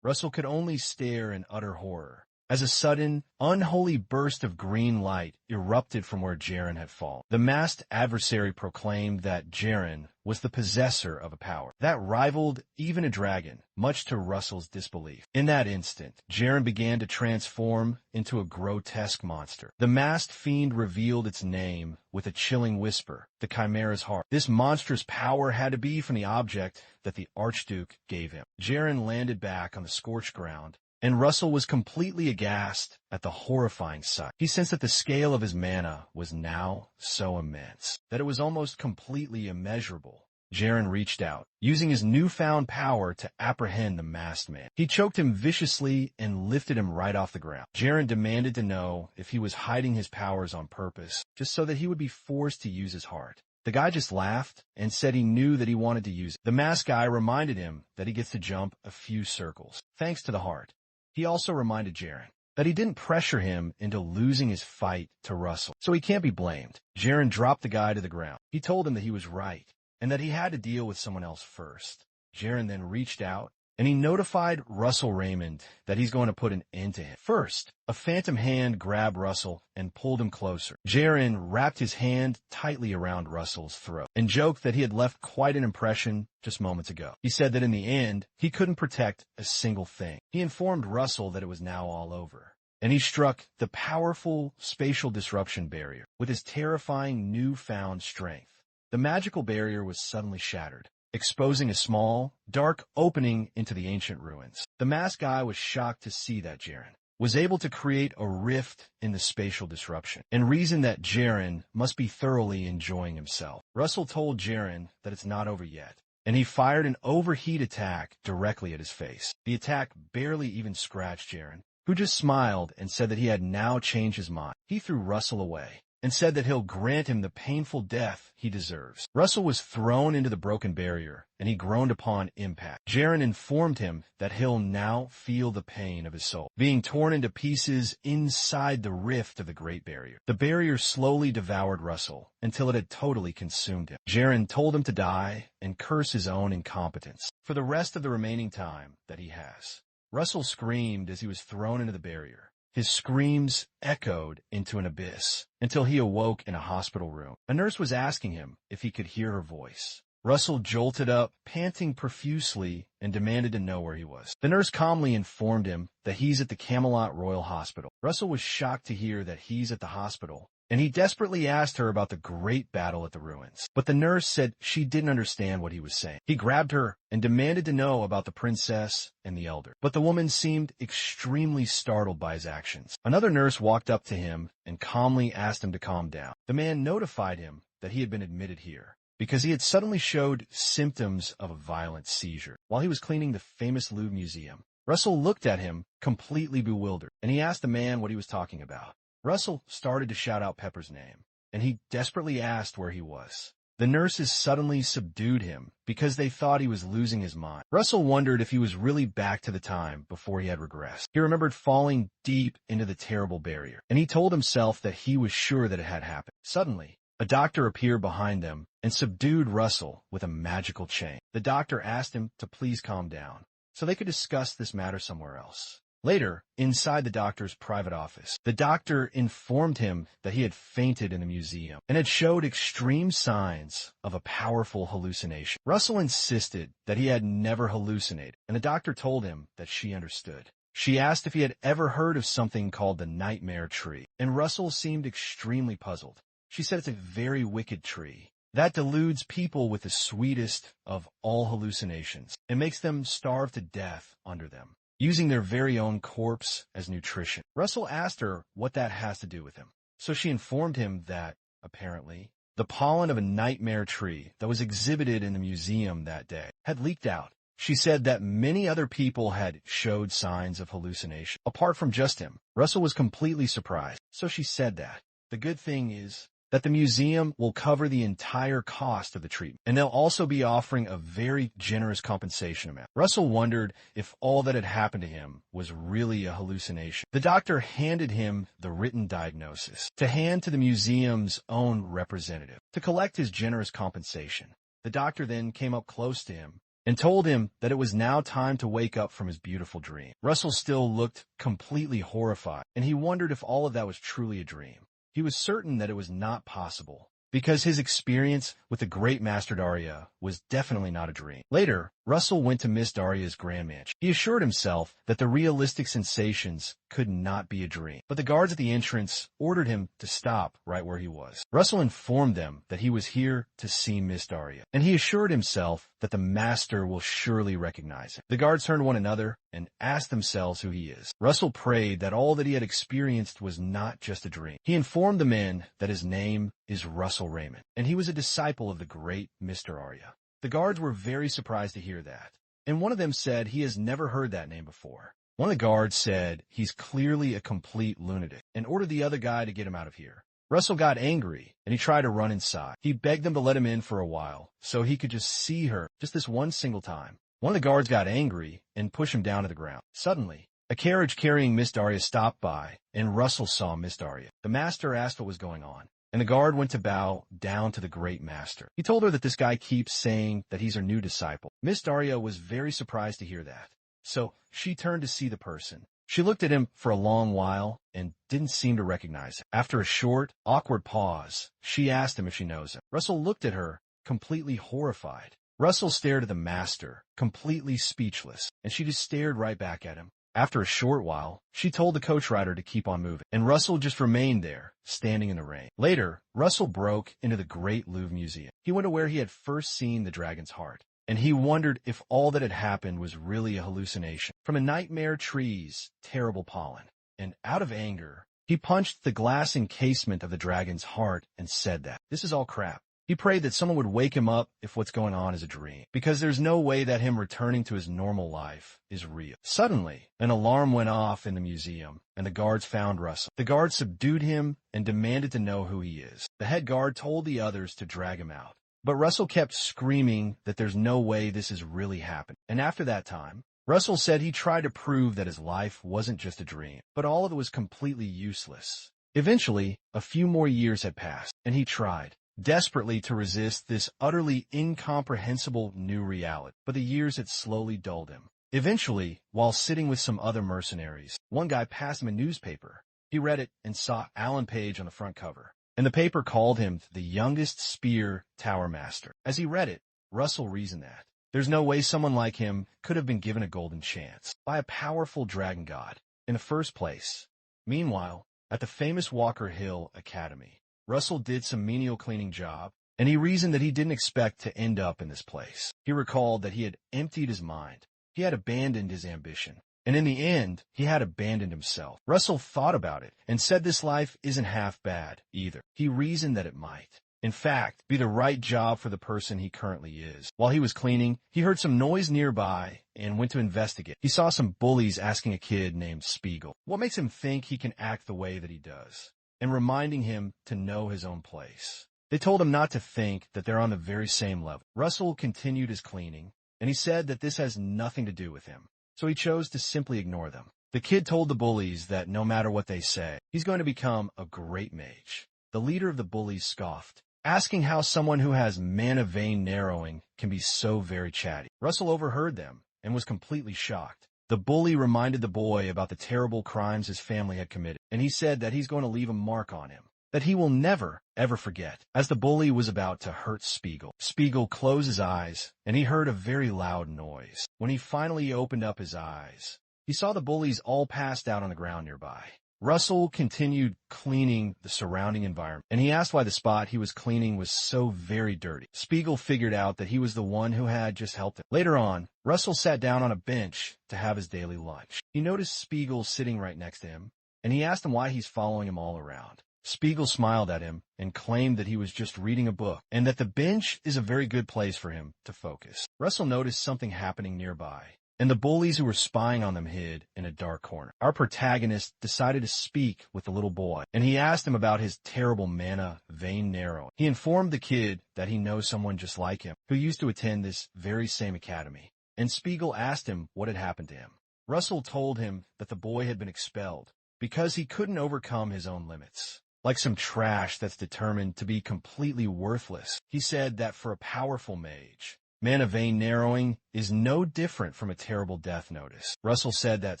Russell could only stare in utter horror as a sudden, unholy burst of green light erupted from where Jaren had fallen. The masked adversary proclaimed that Jaren was the possessor of a power that rivaled even a dragon, much to Russell's disbelief. In that instant, Jaren began to transform into a grotesque monster. The masked fiend revealed its name with a chilling whisper, the Chimera's heart. This monstrous power had to be from the object that the Archduke gave him. Jaren landed back on the scorched ground, and Russell was completely aghast at the horrifying sight. He sensed that the scale of his mana was now so immense that it was almost completely immeasurable. Jaren reached out, using his newfound power to apprehend the masked man. He choked him viciously and lifted him right off the ground. Jaren demanded to know if he was hiding his powers on purpose, just so that he would be forced to use his heart. The guy just laughed and said he knew that he wanted to use it. The masked guy reminded him that he gets to jump a few circles, thanks to the heart. He also reminded Jaren that he didn't pressure him into losing his fight to Russell, so he can't be blamed. Jaren dropped the guy to the ground. He told him that he was right, and that he had to deal with someone else first. Jaren then reached out, and he notified Russell Raymond that he's going to put an end to him. First, a phantom hand grabbed Russell and pulled him closer. Jaren wrapped his hand tightly around Russell's throat and joked that he had left quite an impression just moments ago. He said that in the end, he couldn't protect a single thing. He informed Russell that it was now all over, and he struck the powerful spatial disruption barrier with his terrifying newfound strength. The magical barrier was suddenly shattered, exposing a small, dark opening into the ancient ruins. The masked guy was shocked to see that Jaren was able to create a rift in the spatial disruption, and reasoned that Jaren must be thoroughly enjoying himself. Russell told Jaren that it's not over yet, and he fired an overheat attack directly at his face. The attack barely even scratched Jaren, who just smiled and said that he had now changed his mind. He threw Russell away and said that he'll grant him the painful death he deserves. Russell was thrown into the broken barrier, and he groaned upon impact. Jaren informed him that he'll now feel the pain of his soul, being torn into pieces inside the rift of the Great Barrier. The barrier slowly devoured Russell until it had totally consumed him. Jaren told him to die and curse his own incompetence for the rest of the remaining time that he has. Russell screamed as he was thrown into the barrier. His screams echoed into an abyss until he awoke in a hospital room. A nurse was asking him if he could hear her voice. Russell jolted up, panting profusely, and demanded to know where he was. The nurse calmly informed him that he's at the Camelot Royal Hospital. Russell was shocked to hear that he's at the hospital, and he desperately asked her about the great battle at the ruins. But the nurse said she didn't understand what he was saying. He grabbed her and demanded to know about the princess and the elder. But the woman seemed extremely startled by his actions. Another nurse walked up to him and calmly asked him to calm down. The man notified him that he had been admitted here because he had suddenly showed symptoms of a violent seizure while he was cleaning the famous Louvre Museum. Russell looked at him completely bewildered, and he asked the man what he was talking about. Russell started to shout out Pepper's name, and he desperately asked where he was. The nurses suddenly subdued him because they thought he was losing his mind. Russell wondered if he was really back to the time before he had regressed. He remembered falling deep into the terrible barrier, and he told himself that he was sure that it had happened. Suddenly, a doctor appeared behind them and subdued Russell with a magical chain. The doctor asked him to please calm down so they could discuss this matter somewhere else. Later, inside the doctor's private office, the doctor informed him that he had fainted in the museum and had showed extreme signs of a powerful hallucination. Russell insisted that he had never hallucinated, and the doctor told him that she understood. She asked if he had ever heard of something called the nightmare tree, and Russell seemed extremely puzzled. She said it's a very wicked tree that deludes people with the sweetest of all hallucinations and makes them starve to death under them, using their very own corpse as nutrition. Russell asked her what that has to do with him. So she informed him that, apparently, the pollen of a nightmare tree that was exhibited in the museum that day had leaked out. She said that many other people had showed signs of hallucination, apart from just him. Russell was completely surprised. So she said that the good thing is that the museum will cover the entire cost of the treatment, and they'll also be offering a very generous compensation amount. Russell wondered if all that had happened to him was really a hallucination. The doctor handed him the written diagnosis to hand to the museum's own representative to collect his generous compensation. The doctor then came up close to him and told him that it was now time to wake up from his beautiful dream. Russell still looked completely horrified, and he wondered if all of that was truly a dream. He was certain that it was not possible, because his experience with the great Master Daya was definitely not a dream. Later, Russell went to Miss Daria's grand mansion. He assured himself that the realistic sensations could not be a dream, but the guards at the entrance ordered him to stop right where he was. Russell informed them that he was here to see Miss Daria, and he assured himself that the master will surely recognize him. The guards turned to one another and asked themselves who he is. Russell prayed that all that he had experienced was not just a dream. He informed the men that his name is Russell Raymond, and he was a disciple of the great Mr. Arya. The guards were very surprised to hear that, and one of them said he has never heard that name before. One of the guards said he's clearly a complete lunatic and ordered the other guy to get him out of here. Russell got angry, and he tried to run inside. He begged them to let him in for a while so he could just see her just this one single time. One of the guards got angry and pushed him down to the ground. Suddenly, A carriage carrying Miss Daria stopped by, and Russell saw Miss Daria. The master asked what was going on, and the guard went to bow down to the great master. He told her that this guy keeps saying that he's her new disciple. Miss Daria was very surprised to hear that, so she turned to see the person. She looked at him for a long while and didn't seem to recognize him. After a short, awkward pause, she asked him if she knows him. Russell looked at her, completely horrified. Russell stared at the master, completely speechless, and she just stared right back at him. After a short while, she told the coach rider to keep on moving, and Russell just remained there, standing in the rain. Later, Russell broke into the Great Louvre Museum. He went to where he had first seen the dragon's heart, and he wondered if all that had happened was really a hallucination from a nightmare tree's terrible pollen. And out of anger, he punched the glass encasement of the dragon's heart and said that this is all crap. He prayed that someone would wake him up if what's going on is a dream, because there's no way that him returning to his normal life is real. Suddenly, an alarm went off in the museum, and the guards found Russell. The guards subdued him and demanded to know who he is. The head guard told the others to drag him out, but Russell kept screaming that there's no way this is really happening. And after that time, Russell said he tried to prove that his life wasn't just a dream, but all of it was completely useless. Eventually, a few more years had passed, and he tried desperately to resist this utterly incomprehensible new reality, but the years had slowly dulled him. Eventually, while sitting with some other mercenaries, one guy passed him a newspaper. He read it and saw Alan Page on the front cover, and the paper called him the youngest spear tower master. As he read it, Russell reasoned that there's no way someone like him could have been given a golden chance by a powerful dragon god in the first place. Meanwhile, at the famous Walker Hill Academy, Russell did some menial cleaning job, and he reasoned that he didn't expect to end up in this place. He recalled that he had emptied his mind. He had abandoned his ambition. And in the end, he had abandoned himself. Russell thought about it and said this life isn't half bad either. He reasoned that it might, in fact, be the right job for the person he currently is. While he was cleaning, he heard some noise nearby and went to investigate. He saw some bullies asking a kid named Spiegel what makes him think he can act the way that he does, and reminding him to know his own place. They told him not to think that they're on the very same level. Russell continued his cleaning, and he said that this has nothing to do with him, so he chose to simply ignore them. The kid told the bullies that no matter what they say, he's going to become a great mage. The leader of the bullies scoffed, asking how someone who has mana vein narrowing can be so very chatty. Russell overheard them and was completely shocked. The bully reminded the boy about the terrible crimes his family had committed, and he said that he's going to leave a mark on him that he will never, ever forget. As the bully was about to hurt Spiegel, Spiegel closed his eyes, and he heard a very loud noise. When he finally opened up his eyes, he saw the bullies all passed out on the ground nearby. Russell continued cleaning the surrounding environment, and he asked why the spot he was cleaning was so very dirty. Spiegel figured out that he was the one who had just helped him. Later on, Russell sat down on a bench to have his daily lunch. He noticed Spiegel sitting right next to him, and he asked him why he's following him all around. Spiegel smiled at him and claimed that he was just reading a book, and that the bench is a very good place for him to focus. Russell noticed something happening nearby, and the bullies who were spying on them hid in a dark corner. Our protagonist decided to speak with the little boy, and he asked him about his terrible mana vein narrowing. He informed the kid that he knows someone just like him, who used to attend this very same academy, and Spiegel asked him what had happened to him. Russell told him that the boy had been expelled because he couldn't overcome his own limits. Like some trash that's determined to be completely worthless, he said that for a powerful mage, mana vein narrowing is no different from a terrible death notice. Russell said that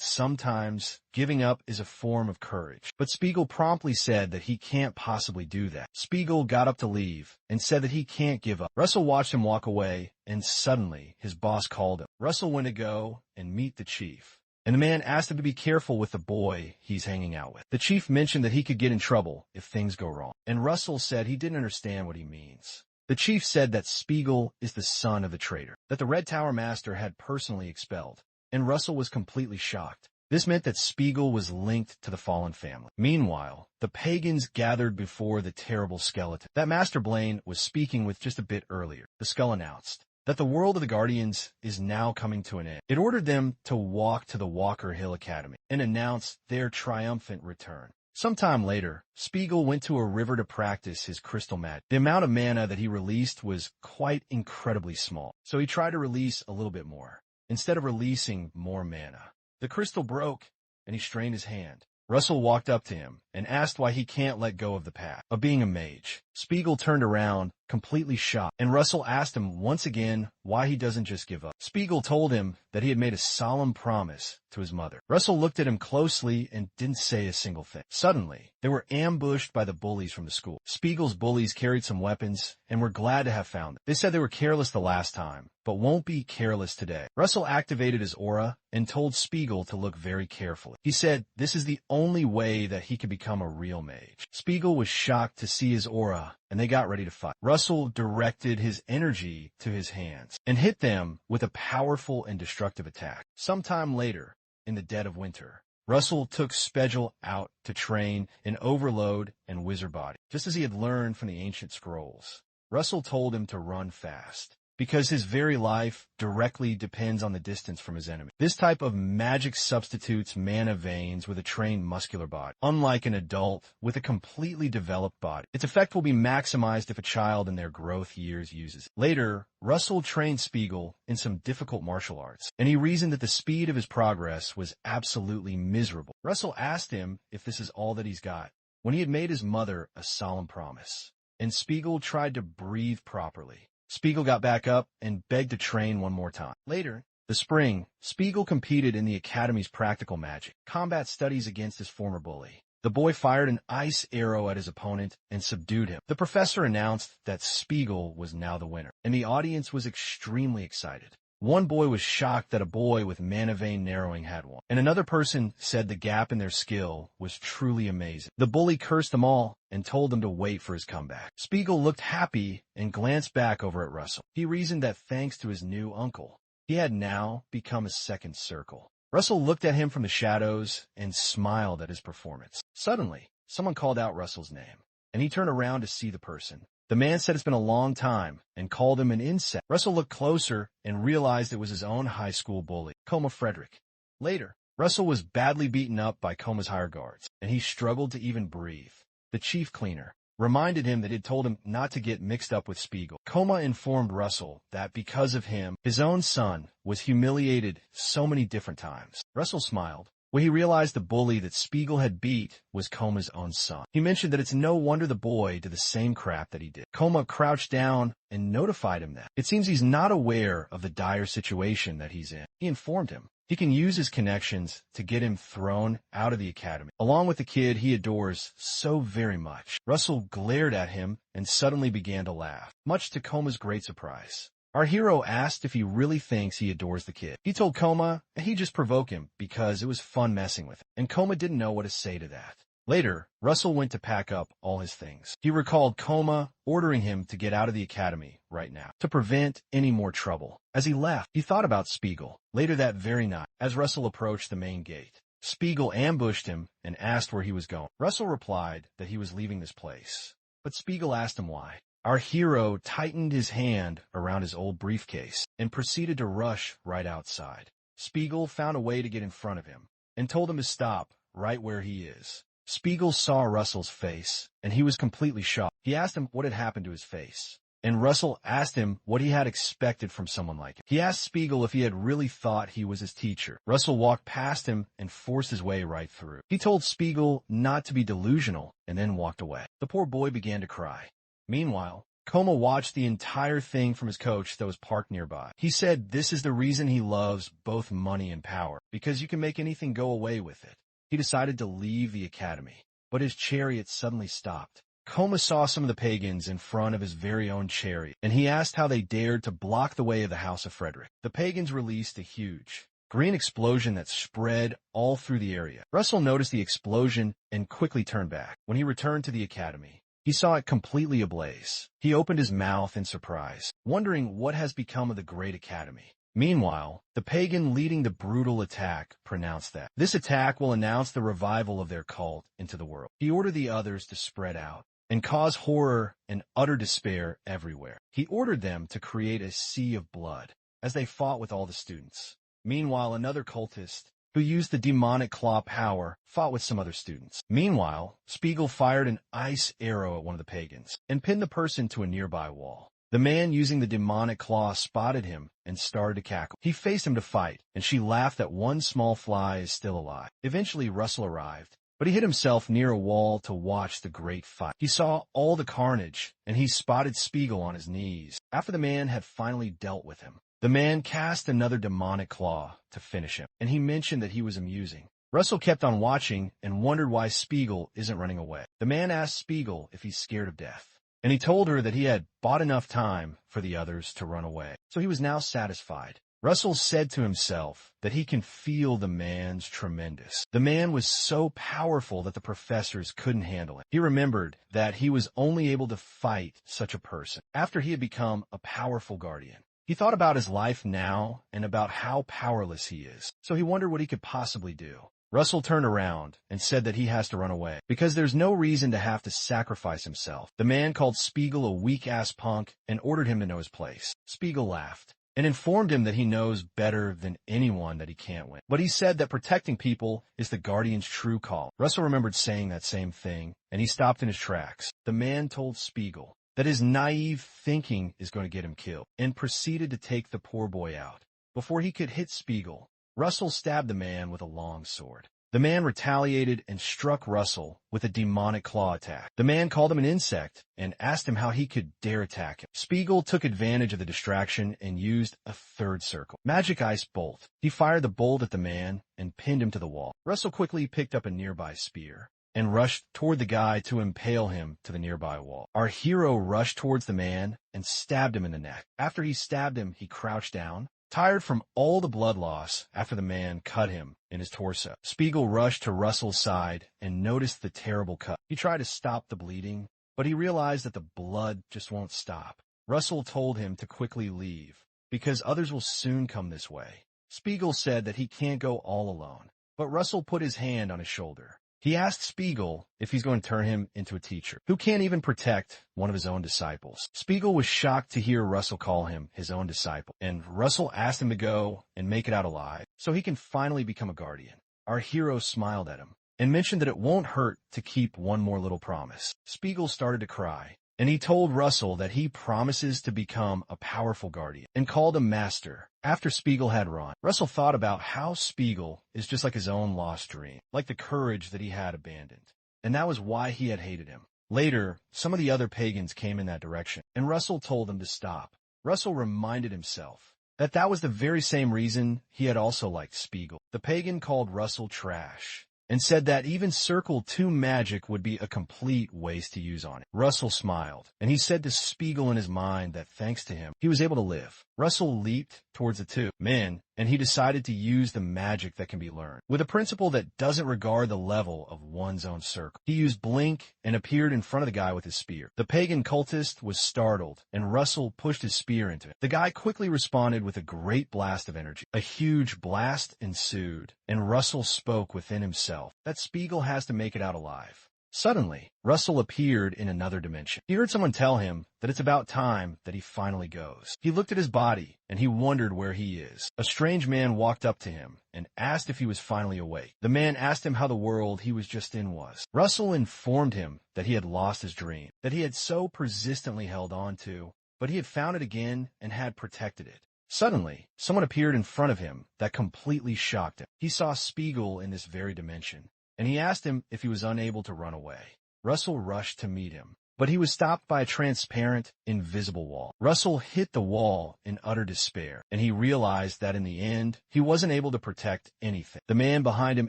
sometimes giving up is a form of courage, but Spiegel promptly said that he can't possibly do that. Spiegel got up to leave and said that he can't give up. Russell watched him walk away, and suddenly his boss called him. Russell went to go and meet the chief, and the man asked him to be careful with the boy he's hanging out with. The chief mentioned that he could get in trouble if things go wrong, and Russell said he didn't understand what he means. The chief said that Spiegel is the son of the traitor that the Red Tower Master had personally expelled, and Russell was completely shocked. This meant that Spiegel was linked to the fallen family. Meanwhile, the pagans gathered before the terrible skeleton that Master Blaine was speaking with just a bit earlier. The skull announced that the world of the Guardians is now coming to an end. It ordered them to walk to the Walker Hill Academy and announce their triumphant return. Sometime later, Spiegel went to a river to practice his crystal magic. The amount of mana that he released was quite incredibly small, so he tried to release a little bit more, instead of releasing more mana. The crystal broke, and he strained his hand. Russell walked up to him and asked why he can't let go of the path of being a mage. Spiegel turned around, completely shocked, and Russell asked him once again why he doesn't just give up. Spiegel told him that he had made a solemn promise to his mother. Russell looked at him closely and didn't say a single thing. Suddenly, they were ambushed by the bullies from the school. Spiegel's bullies carried some weapons and were glad to have found them. They said they were careless the last time, but won't be careless today. Russell activated his aura and told Spiegel to look very carefully. He said this is the only way that he could become a real mage. Spiegel was shocked to see his aura, and they got ready to fight. Russell directed his energy to his hands and hit them with a powerful and destructive attack. Sometime later, in the dead of winter, Russell took Spegel out to train in Overload and Wizard Body, just as he had learned from the ancient scrolls. Russell told him to run fast, because his very life directly depends on the distance from his enemy. This type of magic substitutes mana veins with a trained muscular body, unlike an adult with a completely developed body. Its effect will be maximized if a child in their growth years uses it. Later, Russell trained Spiegel in some difficult martial arts, and he reasoned that the speed of his progress was absolutely miserable. Russell asked him if this is all that he's got, when he had made his mother a solemn promise, and Spiegel tried to breathe properly. Spiegel got back up and begged to train one more time. Later, the spring, Spiegel competed in the Academy's practical magic combat studies against his former bully. The boy fired an ice arrow at his opponent and subdued him. The professor announced that Spiegel was now the winner, and the audience was extremely excited. One boy was shocked that a boy with mana vein narrowing had one, and another person said the gap in their skill was truly amazing. The bully cursed them all and told them to wait for his comeback. Spiegel looked happy and glanced back over at Russell. He reasoned that thanks to his new uncle, he had now become a second circle. Russell looked at him from the shadows and smiled at his performance. Suddenly, someone called out Russell's name, and he turned around to see the person. The man said it's been a long time and called him an insect. Russell looked closer and realized it was his own high school bully, Coma Frederick. Later, Russell was badly beaten up by Coma's higher guards, and he struggled to even breathe. The chief cleaner reminded him that he'd told him not to get mixed up with Spiegel. Coma informed Russell that because of him, his own son was humiliated so many different times. Russell smiled when he realized the bully that Spiegel had beat was Coma's own son. He mentioned that it's no wonder the boy did the same crap that he did. Coma crouched down and notified him that it seems he's not aware of the dire situation that he's in. He informed him he can use his connections to get him thrown out of the academy, along with the kid he adores so very much. Russell glared at him and suddenly began to laugh, much to Coma's great surprise. Our hero asked if he really thinks he adores the kid. He told Coma he'd just provoke him because it was fun messing with him, and Coma didn't know what to say to that. Later, Russell went to pack up all his things. He recalled Coma ordering him to get out of the academy right now to prevent any more trouble. As he left, he thought about Spiegel. Later that very night, as Russell approached the main gate, Spiegel ambushed him and asked where he was going. Russell replied that he was leaving this place, but Spiegel asked him why. Our hero tightened his hand around his old briefcase and proceeded to rush right outside. Spiegel found a way to get in front of him and told him to stop right where he is. Spiegel saw Russell's face, and he was completely shocked. He asked him what had happened to his face, and Russell asked him what he had expected from someone like him. He asked Spiegel if he had really thought he was his teacher. Russell walked past him and forced his way right through. He told Spiegel not to be delusional and then walked away. The poor boy began to cry. Meanwhile, Coma watched the entire thing from his coach that was parked nearby. He said this is the reason he loves both money and power, because you can make anything go away with it. He decided to leave the academy, but his chariot suddenly stopped. Coma saw some of the pagans in front of his very own chariot, and he asked how they dared to block the way of the House of Frederick. The pagans released a huge green explosion that spread all through the area. Russell noticed the explosion and quickly turned back. When he returned to the academy, he saw it completely ablaze. He opened his mouth in surprise, wondering what has become of the great academy. Meanwhile, the pagan leading the brutal attack pronounced that this attack will announce the revival of their cult into the world. He ordered the others to spread out and cause horror and utter despair everywhere. He ordered them to create a sea of blood as they fought with all the students. Meanwhile, another cultist who used the demonic claw power fought with some other students. Meanwhile, Spiegel fired an ice arrow at one of the pagans and pinned the person to a nearby wall. The man using the demonic claw spotted him and started to cackle. He faced him to fight, and she laughed that one small fly is still alive. Eventually, Russell arrived, but he hid himself near a wall to watch the great fight. He saw all the carnage, and he spotted Spiegel on his knees. After the man had finally dealt with him, the man cast another demonic claw to finish him, and he mentioned that he was amusing. Russell kept on watching and wondered why Spiegel isn't running away. The man asked Spiegel if he's scared of death, and he told her that he had bought enough time for the others to run away, so he was now satisfied. Russell said to himself that he can feel the man's tremendous. The man was so powerful that the professors couldn't handle it. He remembered that he was only able to fight such a person after he had become a powerful guardian. He thought about his life now and about how powerless he is, so he wondered what he could possibly do. Russell turned around and said that he has to run away because there's no reason to have to sacrifice himself. The man called Spiegel a weak-ass punk and ordered him to know his place. Spiegel laughed and informed him that he knows better than anyone that he can't win. But he said that protecting people is the Guardian's true call. Russell remembered saying that same thing, and he stopped in his tracks. The man told Spiegel that his naive thinking is going to get him killed, and proceeded to take the poor boy out. Before he could hit Spiegel, Russell stabbed the man with a long sword. The man retaliated and struck Russell with a demonic claw attack. The man called him an insect and asked him how he could dare attack him. Spiegel took advantage of the distraction and used a third circle. Magic ice bolt. He fired the bolt at the man and pinned him to the wall. Russell quickly picked up a nearby spear and rushed toward the guy to impale him to the nearby wall. Our hero rushed towards the man and stabbed him in the neck. After he stabbed him, he crouched down, tired from all the blood loss after the man cut him in his torso. Spiegel rushed to Russell's side and noticed the terrible cut. He tried to stop the bleeding, but he realized that the blood just won't stop. Russell told him to quickly leave, because others will soon come this way. Spiegel said that he can't go all alone, but Russell put his hand on his shoulder. He asked Spiegel if he's going to turn him into a teacher who can't even protect one of his own disciples. Spiegel was shocked to hear Russell call him his own disciple, and Russell asked him to go and make it out alive so he can finally become a guardian. Our hero smiled at him and mentioned that it won't hurt to keep one more little promise. Spiegel started to cry, and he told Russell that he promises to become a powerful guardian and called him master. After Spiegel had run, Russell thought about how Spiegel is just like his own lost dream, like the courage that he had abandoned, and that was why he had hated him. Later, some of the other pagans came in that direction, and Russell told them to stop. Russell reminded himself that that was the very same reason he had also liked Spiegel. The pagan called Russell trash and said that even Circle 2 magic would be a complete waste to use on it. Russell smiled, and he said to Spiegel in his mind that thanks to him, he was able to live. Russell leaped towards the two men, and he decided to use the magic that can be learned, with a principle that doesn't regard the level of one's own circle. He used Blink and appeared in front of the guy with his spear. The pagan cultist was startled, and Russell pushed his spear into him. The guy quickly responded with a great blast of energy. A huge blast ensued, and Russell spoke within himself that Spiegel has to make it out alive. Suddenly, Russell appeared in another dimension. He heard someone tell him that it's about time that he finally goes. He looked at his body, and he wondered where he is. A strange man walked up to him and asked if he was finally awake. The man asked him how the world he was just in was. Russell informed him that he had lost his dream, that he had so persistently held on to, but he had found it again and had protected it. Suddenly, someone appeared in front of him that completely shocked him. He saw Spiegel in this very dimension, and he asked him if he was unable to run away. Russell rushed to meet him, but he was stopped by a transparent, invisible wall. Russell hit the wall in utter despair, and he realized that in the end, he wasn't able to protect anything. The man behind him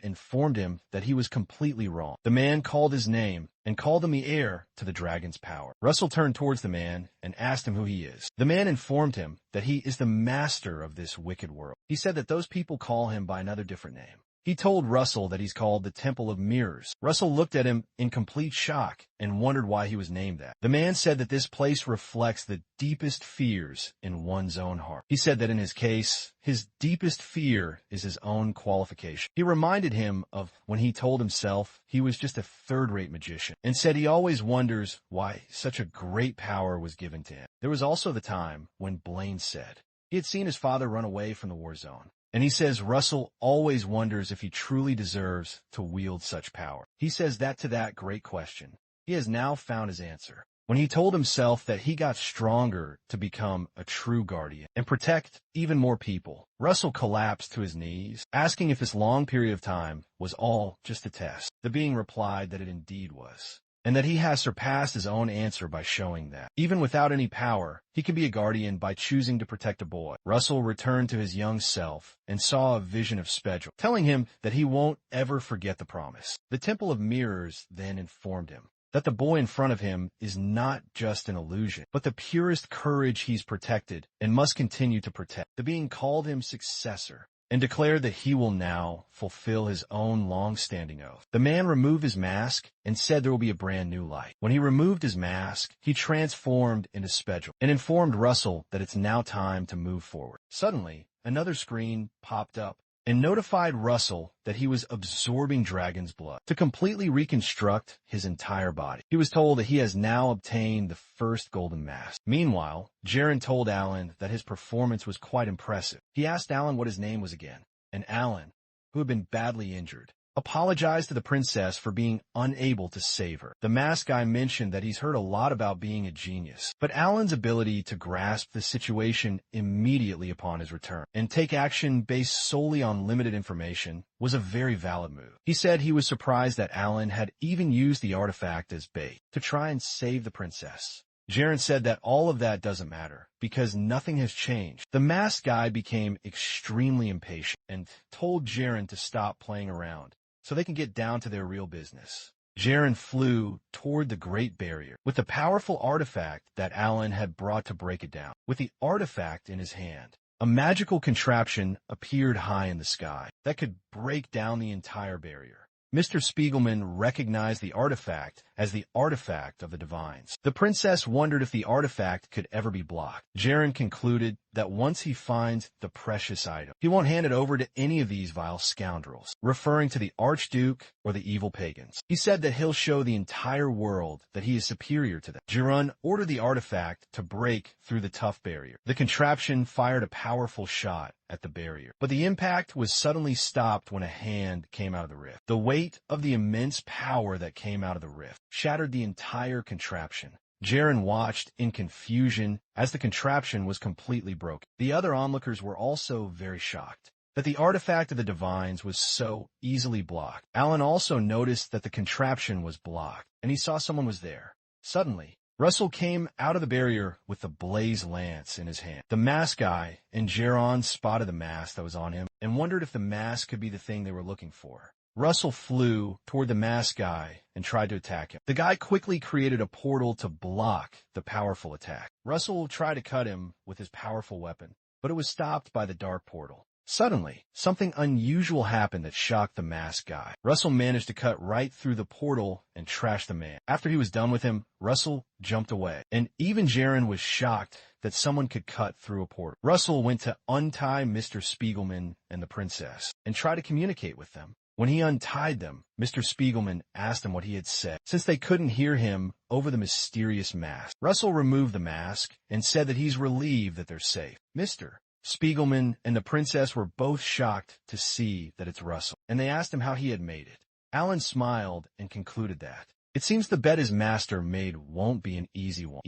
informed him that he was completely wrong. The man called his name and called him the heir to the dragon's power. Russell turned towards the man and asked him who he is. The man informed him that he is the master of this wicked world. He said that those people call him by another different name. He told Russell that he's called the Temple of Mirrors. Russell looked at him in complete shock and wondered why he was named that. The man said that this place reflects the deepest fears in one's own heart. He said that in his case, his deepest fear is his own qualification. He reminded him of when he told himself he was just a third-rate magician, and said he always wonders why such a great power was given to him. There was also the time when Blaine said he had seen his father run away from the war zone. And he says Russell always wonders if he truly deserves to wield such power. He says that to that great question, he has now found his answer. when he told himself that he got stronger to become a true guardian and protect even more people. Russell collapsed to his knees, asking if this long period of time was all just a test. The being replied that it indeed was, and that he has surpassed his own answer by showing that, even without any power, he can be a guardian by choosing to protect a boy. Russell returned to his young self and saw a vision of Spedrel, telling him that he won't ever forget the promise. The Temple of Mirrors then informed him that the boy in front of him is not just an illusion, but the purest courage he's protected and must continue to protect. The being called him successor and declared that he will now fulfill his own long-standing oath. The man removed his mask and said there will be a brand new light. When he removed his mask, he transformed into Spedrel and informed Russell that it's now time to move forward. Suddenly, another screen popped up and notified Russell that he was absorbing dragon's blood to completely reconstruct his entire body. He was told that he has now obtained the first golden mask. Meanwhile, Jaren told Alan that his performance was quite impressive. He asked Alan what his name was again, and Alan, who had been badly injured, apologized to the princess for being unable to save her. The mask guy mentioned that he's heard a lot about being a genius, but Alan's ability to grasp the situation immediately upon his return and take action based solely on limited information was a very valid move. He said he was surprised that Alan had even used the artifact as bait to try and save the princess. Jaren said that all of that doesn't matter because nothing has changed. The masked guy became extremely impatient and told Jaren to stop playing around so they can get down to their real business. Jaren flew toward the Great Barrier with the powerful artifact that Alan had brought to break it down. With the artifact in his hand, a magical contraption appeared high in the sky that could break down the entire barrier. Mr. Spiegelman recognized the artifact as the artifact of the divines. The princess wondered if the artifact could ever be blocked. Jaren concluded that once he finds the precious item, he won't hand it over to any of these vile scoundrels, referring to the Archduke or the evil pagans. He said that he'll show the entire world that he is superior to them. Jaren ordered the artifact to break through the tough barrier. The contraption fired a powerful shot at the barrier, but the impact was suddenly stopped when a hand came out of the rift. The weight of the immense power that came out of the rift shattered the entire contraption. Jaren watched in confusion as the contraption was completely broken. The other onlookers were also very shocked that the artifact of the divines was so easily blocked. Alan also noticed that the contraption was blocked, and he saw someone was there. Suddenly, Russell came out of the barrier with the blaze lance in his hand. The mask guy and Jaren spotted the mask that was on him and wondered if the mask could be the thing they were looking for. Russell flew toward the masked guy and tried to attack him. The guy quickly created a portal to block the powerful attack. Russell tried to cut him with his powerful weapon, but it was stopped by the dark portal. Suddenly, something unusual happened that shocked the masked guy. Russell managed to cut right through the portal and trash the man. After he was done with him, Russell jumped away, and even Jaren was shocked that someone could cut through a portal. Russell went to untie Mr. Spiegelman and the princess and try to communicate with them. When he untied them, Mr. Spiegelman asked him what he had said, since they couldn't hear him over the mysterious mask. Russell removed the mask and said that he's relieved that they're safe. Mr. Spiegelman and the princess were both shocked to see that it's Russell, and they asked him how he had made it. Alan smiled and concluded that it seems the bet his master made won't be an easy one.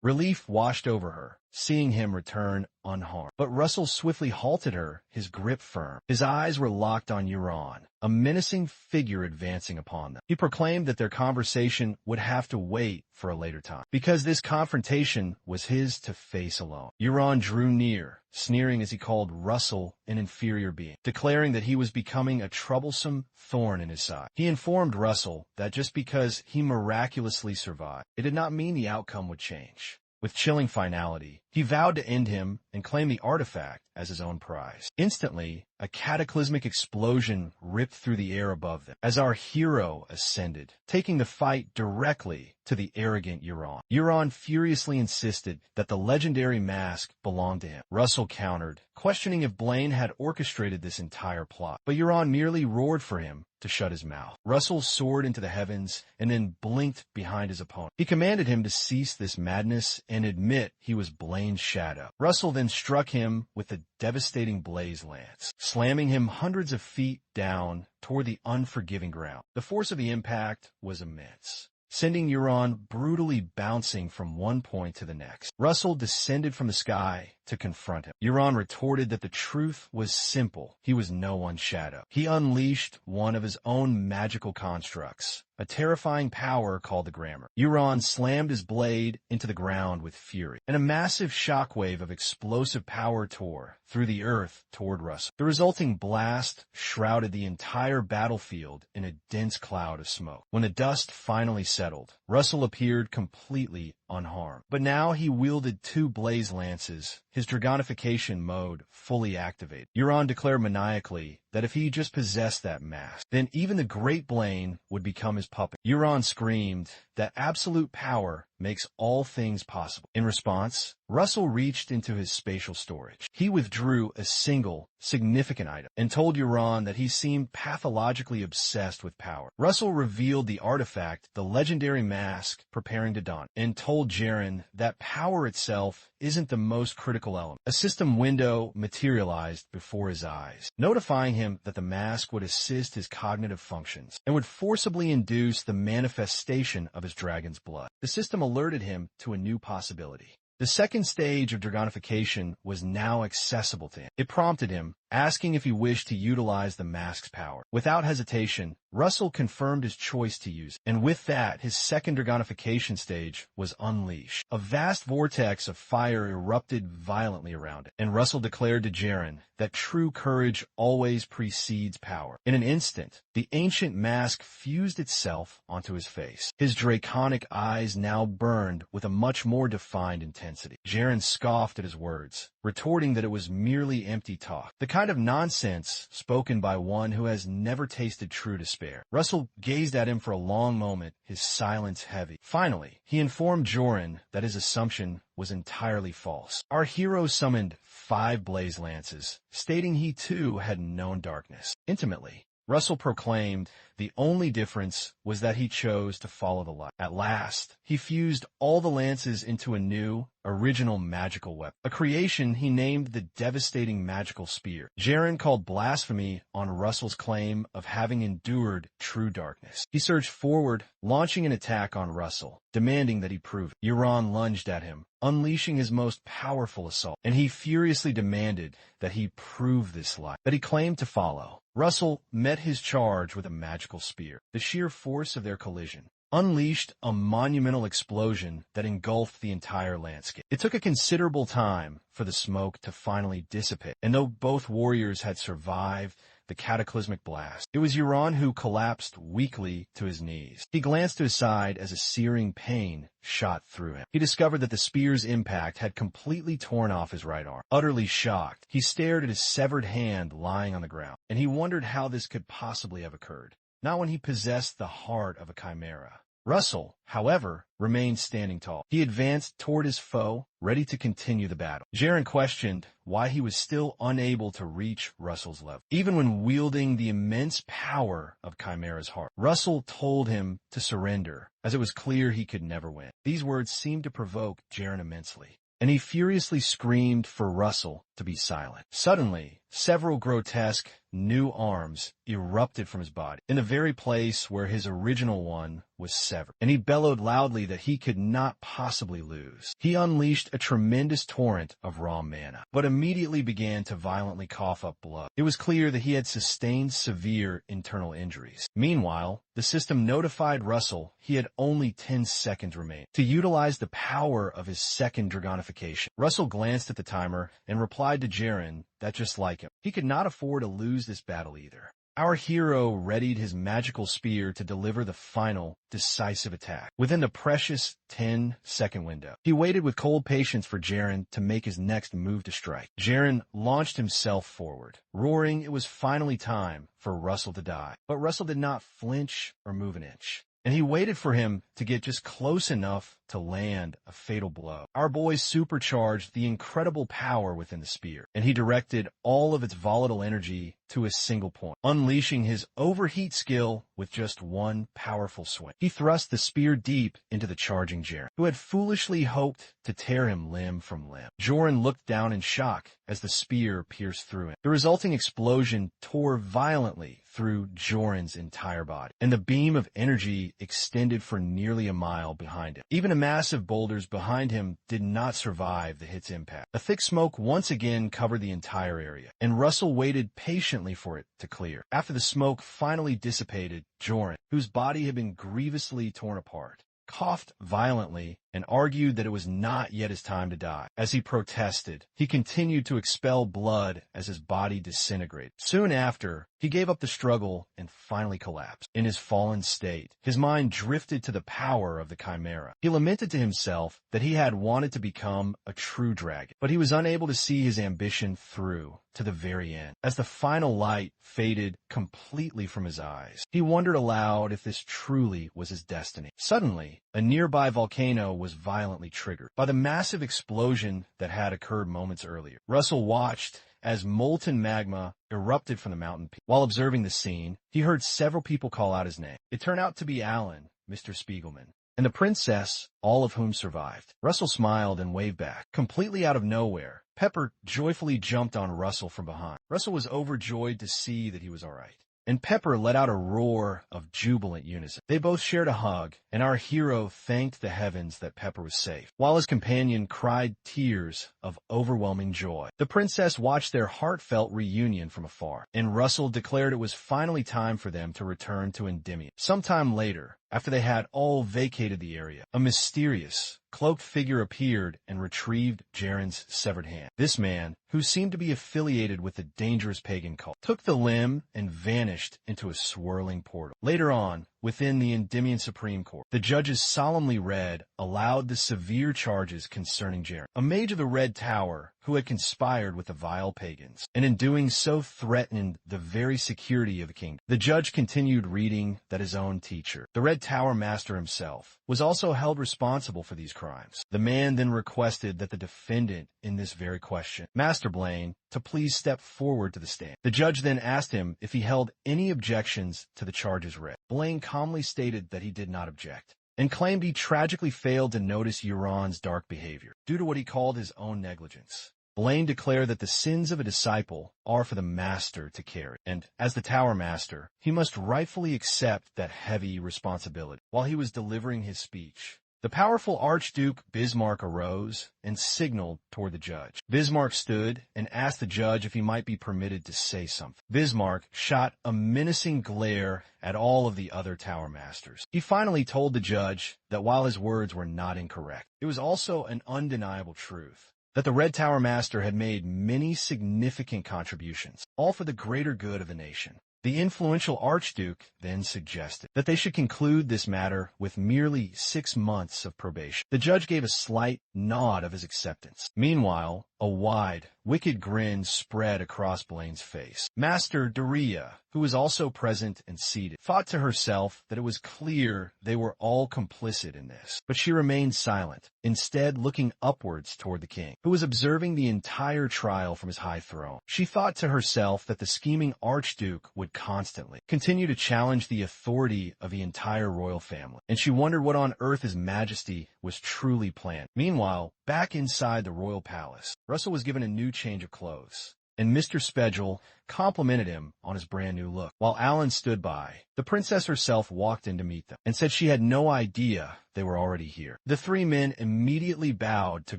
Relief washed over her, seeing him return unharmed. But Russell swiftly halted her, his grip firm. His eyes were locked on Euron, a menacing figure advancing upon them. He proclaimed that their conversation would have to wait for a later time, because this confrontation was his to face alone. Euron drew near, sneering as he called Russell an inferior being, declaring that he was becoming a troublesome thorn in his side. He informed Russell that just because he miraculously survived, it did not mean the outcome would change. With chilling finality, he vowed to end him and claim the artifact as his own prize. Instantly, a cataclysmic explosion ripped through the air above them as our hero ascended, taking the fight directly to the arrogant Euron. Euron furiously insisted that the legendary mask belonged to him. Russell countered, questioning if Blaine had orchestrated this entire plot, but Euron merely roared for him to shut his mouth. Russell soared into the heavens and then blinked behind his opponent. He commanded him to cease this madness and admit he was Blaine's shadow. Russell then struck him with the devastating blaze lance, slamming him hundreds of feet down toward the unforgiving ground. The force of the impact was immense, sending Euron brutally bouncing from one point to the next. Russell descended from the sky to confront him. Euron retorted that the truth was simple. He was no one's shadow. He unleashed one of his own magical constructs, a terrifying power called the Grammar. Euron slammed his blade into the ground with fury, and a massive shockwave of explosive power tore through the earth toward Russell. The resulting blast shrouded the entire battlefield in a dense cloud of smoke. When the dust finally settled, Russell appeared completely unharmed. But now he wielded two blaze lances, his dragonification mode fully activated. Euron declared maniacally that if he just possessed that mask, then even the Great Blaine would become his puppet. Euron screamed that absolute power makes all things possible. In response, Russell reached into his spatial storage. He withdrew a single, significant item and told Euron that he seemed pathologically obsessed with power. Russell revealed the artifact, the legendary mask, preparing to don, and told Jaren that power itself isn't the most critical element. A system window materialized before his eyes, notifying him that the mask would assist his cognitive functions and would forcibly induce the manifestation of his dragon's blood. The system alerted him to a new possibility. The second stage of dragonification was now accessible to him. It prompted him, asking if he wished to utilize the mask's power. Without hesitation, Russell confirmed his choice to use it, and with that, his second dragonification stage was unleashed. A vast vortex of fire erupted violently around it, and Russell declared to Jaren that true courage always precedes power. In an instant, the ancient mask fused itself onto his face. His draconic eyes now burned with a much more defined intensity. Jaren scoffed at his words, retorting that it was merely empty talk, the kind of nonsense spoken by one who has never tasted true despair. Russell gazed at him for a long moment, his silence heavy. Finally, he informed Joran that his assumption was entirely false. Our hero summoned 5 blaze lances, stating he too had known darkness intimately. Russell proclaimed the only difference was that he chose to follow the light. At last, he fused all the lances into a new, original magical weapon, a creation he named the devastating magical spear. Jaren called blasphemy on Russell's claim of having endured true darkness. He surged forward, launching an attack on Russell, demanding that he prove it. Euron lunged at him, unleashing his most powerful assault, and he furiously demanded that he prove this lie that he claimed to follow. Russell met his charge with a magical spear. The sheer force of their collision unleashed a monumental explosion that engulfed the entire landscape. It took a considerable time for the smoke to finally dissipate, and though both warriors had survived the cataclysmic blast, it was Euron who collapsed weakly to his knees. He glanced to his side as a searing pain shot through him. He discovered that the spear's impact had completely torn off his right arm. Utterly shocked, he stared at his severed hand lying on the ground, and he wondered how this could possibly have occurred. Not when he possessed the heart of a chimera. Russell, however, remained standing tall. He advanced toward his foe, ready to continue the battle. Jaren questioned why he was still unable to reach Russell's level, even when wielding the immense power of Chimera's heart. Russell told him to surrender, as it was clear he could never win. These words seemed to provoke Jaren immensely, and he furiously screamed for Russell to be silent. Suddenly, several grotesque, new arms erupted from his body, in the very place where his original one was severed, and he bellowed loudly that he could not possibly lose. He unleashed a tremendous torrent of raw mana, but immediately began to violently cough up blood. It was clear that he had sustained severe internal injuries. Meanwhile, the system notified Russell he had only 10 seconds remaining to utilize the power of his second dragonification. Russell glanced at the timer and replied to Jaren that just like him, he could not afford to lose this battle either. Our hero readied his magical spear to deliver the final, decisive attack within the precious 10-second window. He waited with cold patience for Jaren to make his next move to strike. Jaren launched himself forward, roaring it was finally time for Russell to die. But Russell did not flinch or move an inch, and he waited for him to get just close enough to land a fatal blow. Our boy supercharged the incredible power within the spear, and he directed all of its volatile energy to a single point, unleashing his overheat skill with just one powerful swing. He thrust the spear deep into the charging Jaren, who had foolishly hoped to tear him limb from limb. Joran looked down in shock as the spear pierced through him. The resulting explosion tore violently through Joran's entire body, and the beam of energy extended for nearly a mile behind him. Even the massive boulders behind him did not survive the hit's impact. A thick smoke once again covered the entire area, and Russell waited patiently for it to clear. After the smoke finally dissipated, Joran, whose body had been grievously torn apart, coughed violently and argued that it was not yet his time to die. As he protested, he continued to expel blood as his body disintegrated. Soon after, he gave up the struggle and finally collapsed. In his fallen state, his mind drifted to the power of the Chimera. He lamented to himself that he had wanted to become a true dragon, but he was unable to see his ambition through to the very end. As the final light faded completely from his eyes, he wondered aloud if this truly was his destiny. Suddenly, a nearby volcano was violently triggered by the massive explosion that had occurred moments earlier. Russell watched as molten magma erupted from the mountain peak. While observing the scene, he heard several people call out his name. It turned out to be Alan, Mr. Spiegelman, and the princess, all of whom survived. Russell smiled and waved back. Completely out of nowhere, Pepper joyfully jumped on Russell from behind. Russell was overjoyed to see that he was all right, and Pepper let out a roar of jubilant unison. They both shared a hug, and our hero thanked the heavens that Pepper was safe, while his companion cried tears of overwhelming joy. The princess watched their heartfelt reunion from afar, and Russell declared it was finally time for them to return to Endymion. Sometime later, after they had all vacated the area, a mysterious, cloaked figure appeared and retrieved Jaren's severed hand. This man, who seemed to be affiliated with the dangerous pagan cult, took the limb and vanished into a swirling portal. Later on, within the Endymion Supreme Court, the judges solemnly read aloud the severe charges concerning Jaren, a mage of the Red Tower who had conspired with the vile pagans, and in doing so threatened the very security of the kingdom. The judge continued reading that his own teacher, the Red Tower Master himself, was also held responsible for these crimes. The man then requested that the defendant in this very question, Master Blaine, to please step forward to the stand. The judge then asked him if he held any objections to the charges read. Blaine calmly stated that he did not object, and claimed he tragically failed to notice Euron's dark behavior, due to what he called his own negligence. Blaine declared that the sins of a disciple are for the master to carry, and as the Tower Master, he must rightfully accept that heavy responsibility. While he was delivering his speech, the powerful Archduke Bismarck arose and signaled toward the judge. Bismarck stood and asked the judge if he might be permitted to say something. Bismarck shot a menacing glare at all of the other Tower Masters. He finally told the judge that while his words were not incorrect, it was also an undeniable truth that the Red Tower Master had made many significant contributions, all for the greater good of the nation. The influential Archduke then suggested that they should conclude this matter with merely 6 months of probation. The judge gave a slight nod of his acceptance. Meanwhile, a wide, wicked grin spread across Blaine's face. Master Daria, who was also present and seated, thought to herself that it was clear they were all complicit in this, but she remained silent, instead looking upwards toward the king, who was observing the entire trial from his high throne. She thought to herself that the scheming Archduke would constantly continue to challenge the authority of the entire royal family, and she wondered what on earth His Majesty was truly planning. Meanwhile, back inside the royal palace, Russell was given a new change of clothes, and Mr. Spedgel complimented him on his brand new look. While Alan stood by, the princess herself walked in to meet them and said she had no idea they were already here. The 3 men immediately bowed to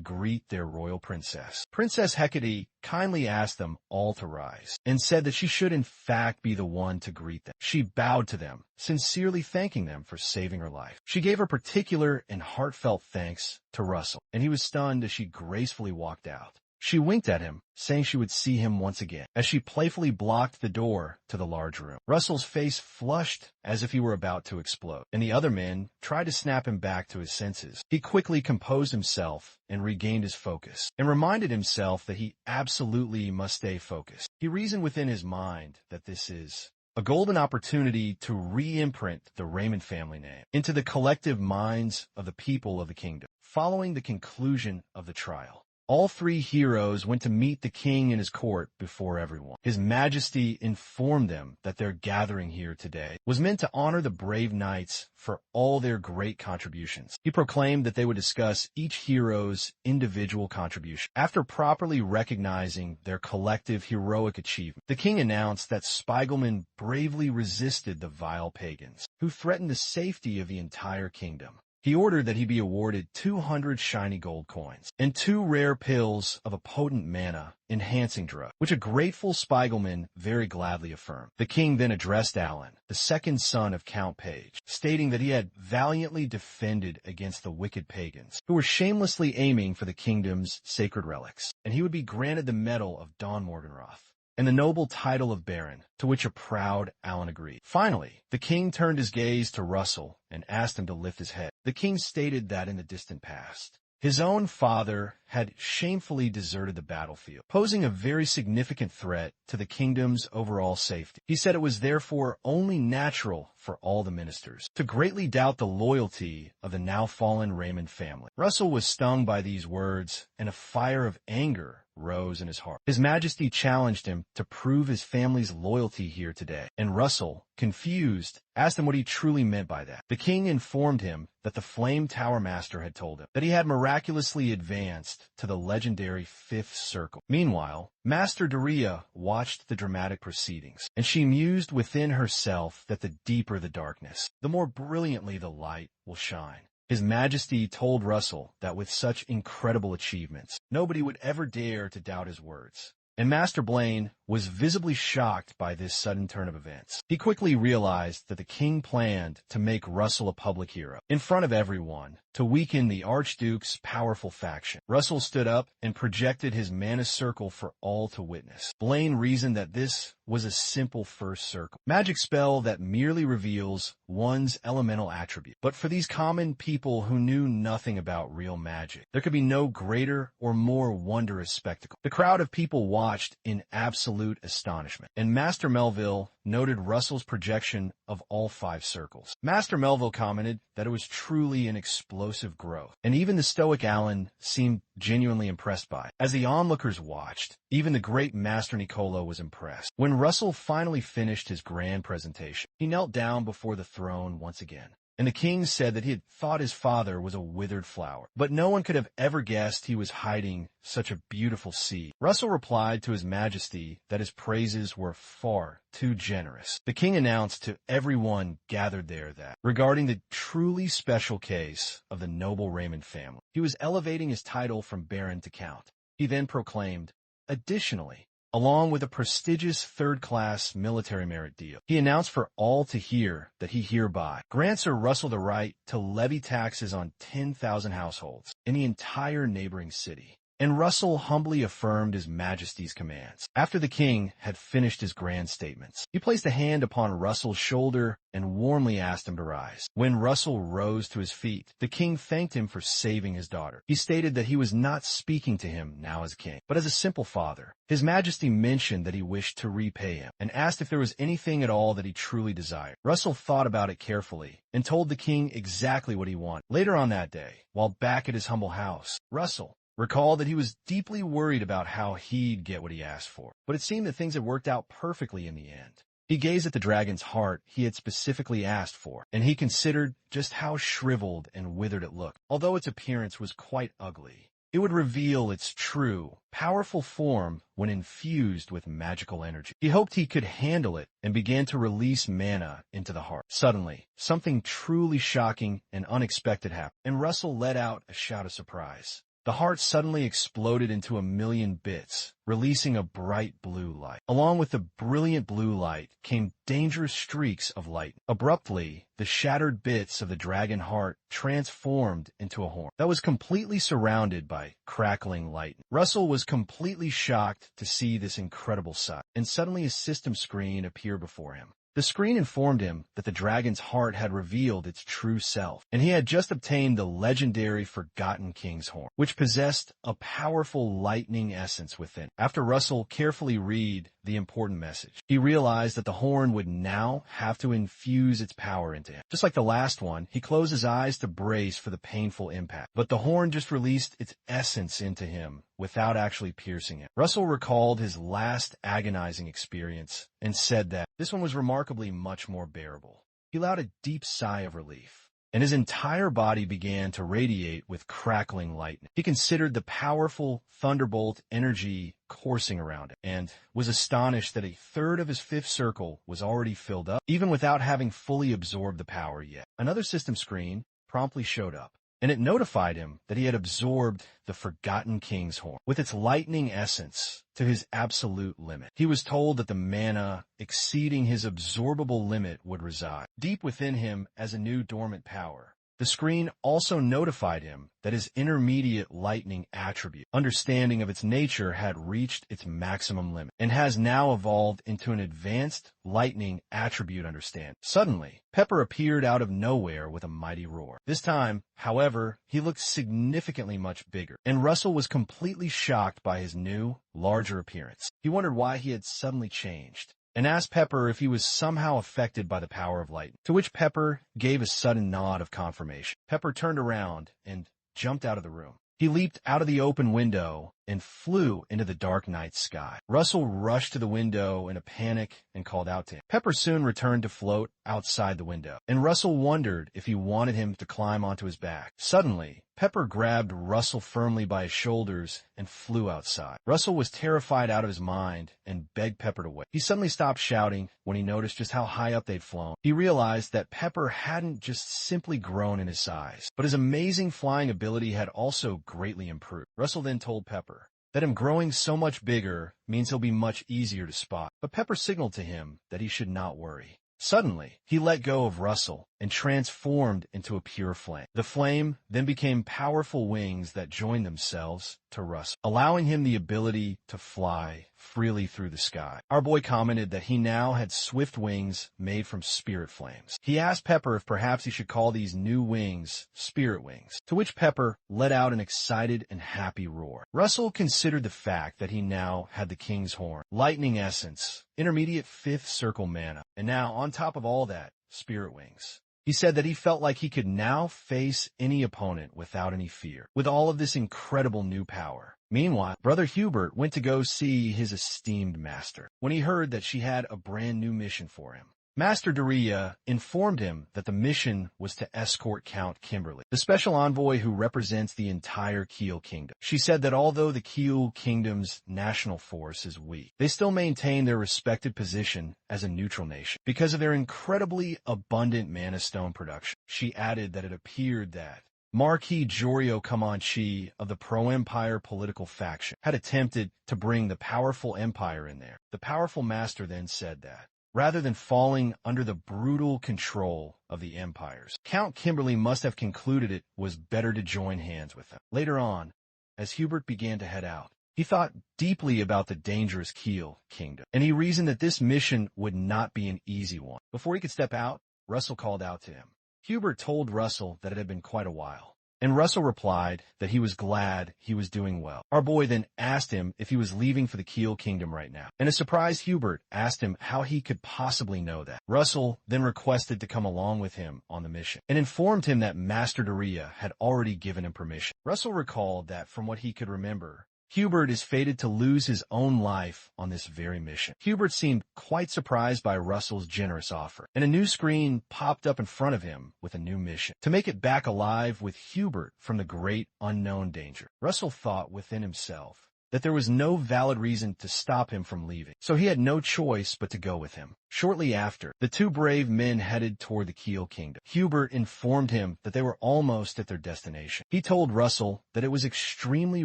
greet their royal princess. Princess Hecate kindly asked them all to rise and said that she should in fact be the one to greet them. She bowed to them, sincerely thanking them for saving her life. She gave her particular and heartfelt thanks to Russell, and he was stunned as she gracefully walked out. She winked at him, saying she would see him once again, as she playfully blocked the door to the large room. Russell's face flushed as if he were about to explode, and the other men tried to snap him back to his senses. He quickly composed himself and regained his focus, and reminded himself that he absolutely must stay focused. He reasoned within his mind that this is a golden opportunity to re-imprint the Raymond family name into the collective minds of the people of the kingdom. Following the conclusion of the trial, All three heroes went to meet the king in his court before everyone. His Majesty informed them that their gathering here today was meant to honor the brave knights for all their great contributions. He proclaimed that they would discuss each hero's individual contribution. After properly recognizing their collective heroic achievement, the king announced that Spiegelman bravely resisted the vile pagans, who threatened the safety of the entire kingdom. He ordered that he be awarded 200 shiny gold coins and 2 rare pills of a potent mana-enhancing drug, which a grateful Spiegelman very gladly affirmed. The king then addressed Alan, the second son of Count Page, stating that he had valiantly defended against the wicked pagans, who were shamelessly aiming for the kingdom's sacred relics, and he would be granted the medal of Don Morgenroth and the noble title of Baron, to which a proud Alan agreed. Finally, the king turned his gaze to Russell and asked him to lift his head. The king stated that in the distant past, his own father had shamefully deserted the battlefield, posing a very significant threat to the kingdom's overall safety. He said it was therefore only natural for all the ministers to greatly doubt the loyalty of the now fallen Raymond family. Russell was stung by these words, and a fire of anger rose in his heart. His Majesty challenged him to prove his family's loyalty here today, and Russell, confused, asked him what he truly meant by that. The king informed him that the Flame Tower Master had told him that he had miraculously advanced to the legendary 5th circle. Meanwhile, Master Daria watched the dramatic proceedings, and she mused within herself that the deeper the darkness, the more brilliantly the light will shine. His Majesty told Russell that with such incredible achievements, nobody would ever dare to doubt his words. And Master Blaine was visibly shocked by this sudden turn of events. He quickly realized that the king planned to make Russell a public hero, in front of everyone, to weaken the Archduke's powerful faction. Russell stood up and projected his mana circle for all to witness. Blaine reasoned that this was a simple first circle, magic spell that merely reveals one's elemental attribute. But for these common people who knew nothing about real magic, there could be no greater or more wondrous spectacle. The crowd of people watched in absolute astonishment, and Master Melville noted Russell's projection of all 5 circles. Master Melville commented that it was truly an explosive growth, and even the stoic Alan seemed genuinely impressed by it. As the onlookers watched, even the great Master Niccolo was impressed. When Russell finally finished his grand presentation, he knelt down before the throne once again. And the king said that he had thought his father was a withered flower, but no one could have ever guessed he was hiding such a beautiful seed. Russell replied to his Majesty that his praises were far too generous. The king announced to everyone gathered there that, regarding the truly special case of the noble Raymond family, he was elevating his title from Baron to Count. He then proclaimed, additionally, along with a prestigious 3rd-class military merit deal, he announced for all to hear that he hereby grants Sir Russell the right to levy taxes on 10,000 households in the entire neighboring city. And Russell humbly affirmed his Majesty's commands. After the king had finished his grand statements, he placed a hand upon Russell's shoulder and warmly asked him to rise. When Russell rose to his feet, the king thanked him for saving his daughter. He stated that he was not speaking to him now as king, but as a simple father. His Majesty mentioned that he wished to repay him, and asked if there was anything at all that he truly desired. Russell thought about it carefully, and told the king exactly what he wanted. Later on that day, while back at his humble house, Russell recalled that he was deeply worried about how he'd get what he asked for, but it seemed that things had worked out perfectly in the end. He gazed at the dragon's heart he had specifically asked for, and he considered just how shriveled and withered it looked. Although its appearance was quite ugly, it would reveal its true, powerful form when infused with magical energy. He hoped he could handle it and began to release mana into the heart. Suddenly, something truly shocking and unexpected happened, and Russell let out a shout of surprise. The heart suddenly exploded into 1,000,000 bits, releasing a bright blue light. Along with the brilliant blue light came dangerous streaks of light. Abruptly, the shattered bits of the dragon heart transformed into a horn that was completely surrounded by crackling light. Russell was completely shocked to see this incredible sight, and suddenly a system screen appeared before him. The screen informed him that the dragon's heart had revealed its true self, and he had just obtained the legendary Forgotten King's Horn, which possessed a powerful lightning essence within. After Russell carefully read the important message, he realized that the horn would now have to infuse its power into him. Just like the last one, he closed his eyes to brace for the painful impact, but the horn just released its essence into him without actually piercing him. Russell recalled his last agonizing experience and said that this one was remarkably much more bearable. He allowed a deep sigh of relief, and his entire body began to radiate with crackling lightning. He considered the powerful thunderbolt energy coursing around him, and was astonished that a third of his fifth circle was already filled up, even without having fully absorbed the power yet. Another system screen promptly showed up, and it notified him that he had absorbed the Forgotten King's Horn with its lightning essence to his absolute limit. He was told that the mana exceeding his absorbable limit would reside deep within him as a new dormant power. The screen also notified him that his intermediate lightning attribute, understanding of its nature, had reached its maximum limit and has now evolved into an advanced lightning attribute understanding. Suddenly, Pepper appeared out of nowhere with a mighty roar. This time, however, he looked significantly much bigger, and Russell was completely shocked by his new, larger appearance. He wondered why he had suddenly changed, and asked Pepper if he was somehow affected by the power of lightning, to which Pepper gave a sudden nod of confirmation. Pepper turned around and jumped out of the room. He leaped out of the open window and flew into the dark night sky. Russell rushed to the window in a panic and called out to him. Pepper soon returned to float outside the window, and Russell wondered if he wanted him to climb onto his back. Suddenly, Pepper grabbed Russell firmly by his shoulders and flew outside. Russell was terrified out of his mind and begged Pepper to wait. He suddenly stopped shouting when he noticed just how high up they'd flown. He realized that Pepper hadn't just simply grown in his size, but his amazing flying ability had also greatly improved. Russell then told Pepper that him growing so much bigger means he'll be much easier to spot, but Pepper signaled to him that he should not worry. Suddenly, he let go of Russell and transformed into a pure flame. The flame then became powerful wings that joined themselves to Russell, allowing him the ability to fly freely through the sky. Our boy commented that he now had swift wings made from spirit flames. He asked Pepper if perhaps he should call these new wings spirit wings, to which Pepper let out an excited and happy roar. Russell considered the fact that he now had the King's Horn, lightning essence, intermediate fifth circle mana, and now, on top of all that, spirit wings. He said that he felt like he could now face any opponent without any fear, with all of this incredible new power. Meanwhile, Brother Hubert went to go see his esteemed master when he heard that she had a brand new mission for him. Master Daya informed him that the mission was to escort Count Kimberly, the special envoy who represents the entire Keel Kingdom. She said that although the Keel Kingdom's national force is weak, they still maintain their respected position as a neutral nation because of their incredibly abundant mana stone production. She added that it appeared that Marquis Jorio Comanche of the pro-empire political faction had attempted to bring the powerful empire in there. The powerful master then said that, rather than falling under the brutal control of the empires, Count Kimberly must have concluded it was better to join hands with them. Later on, as Hubert began to head out, he thought deeply about the dangerous Keel Kingdom, and he reasoned that this mission would not be an easy one. Before he could step out, Russell called out to him. Hubert told Russell that it had been quite a while, and Russell replied that he was glad he was doing well. Our boy then asked him if he was leaving for the Keel Kingdom right now, and a surprised Hubert asked him how he could possibly know that. Russell then requested to come along with him on the mission, and informed him that Master Daya had already given him permission. Russell recalled that from what he could remember, Hubert is fated to lose his own life on this very mission. Hubert seemed quite surprised by Russell's generous offer, and a new screen popped up in front of him with a new mission: to make it back alive with Hubert from the great unknown danger. Russell thought within himself that there was no valid reason to stop him from leaving, so he had no choice but to go with him. Shortly after, the two brave men headed toward the Keel Kingdom. Hubert informed him that they were almost at their destination. He told Russell that it was extremely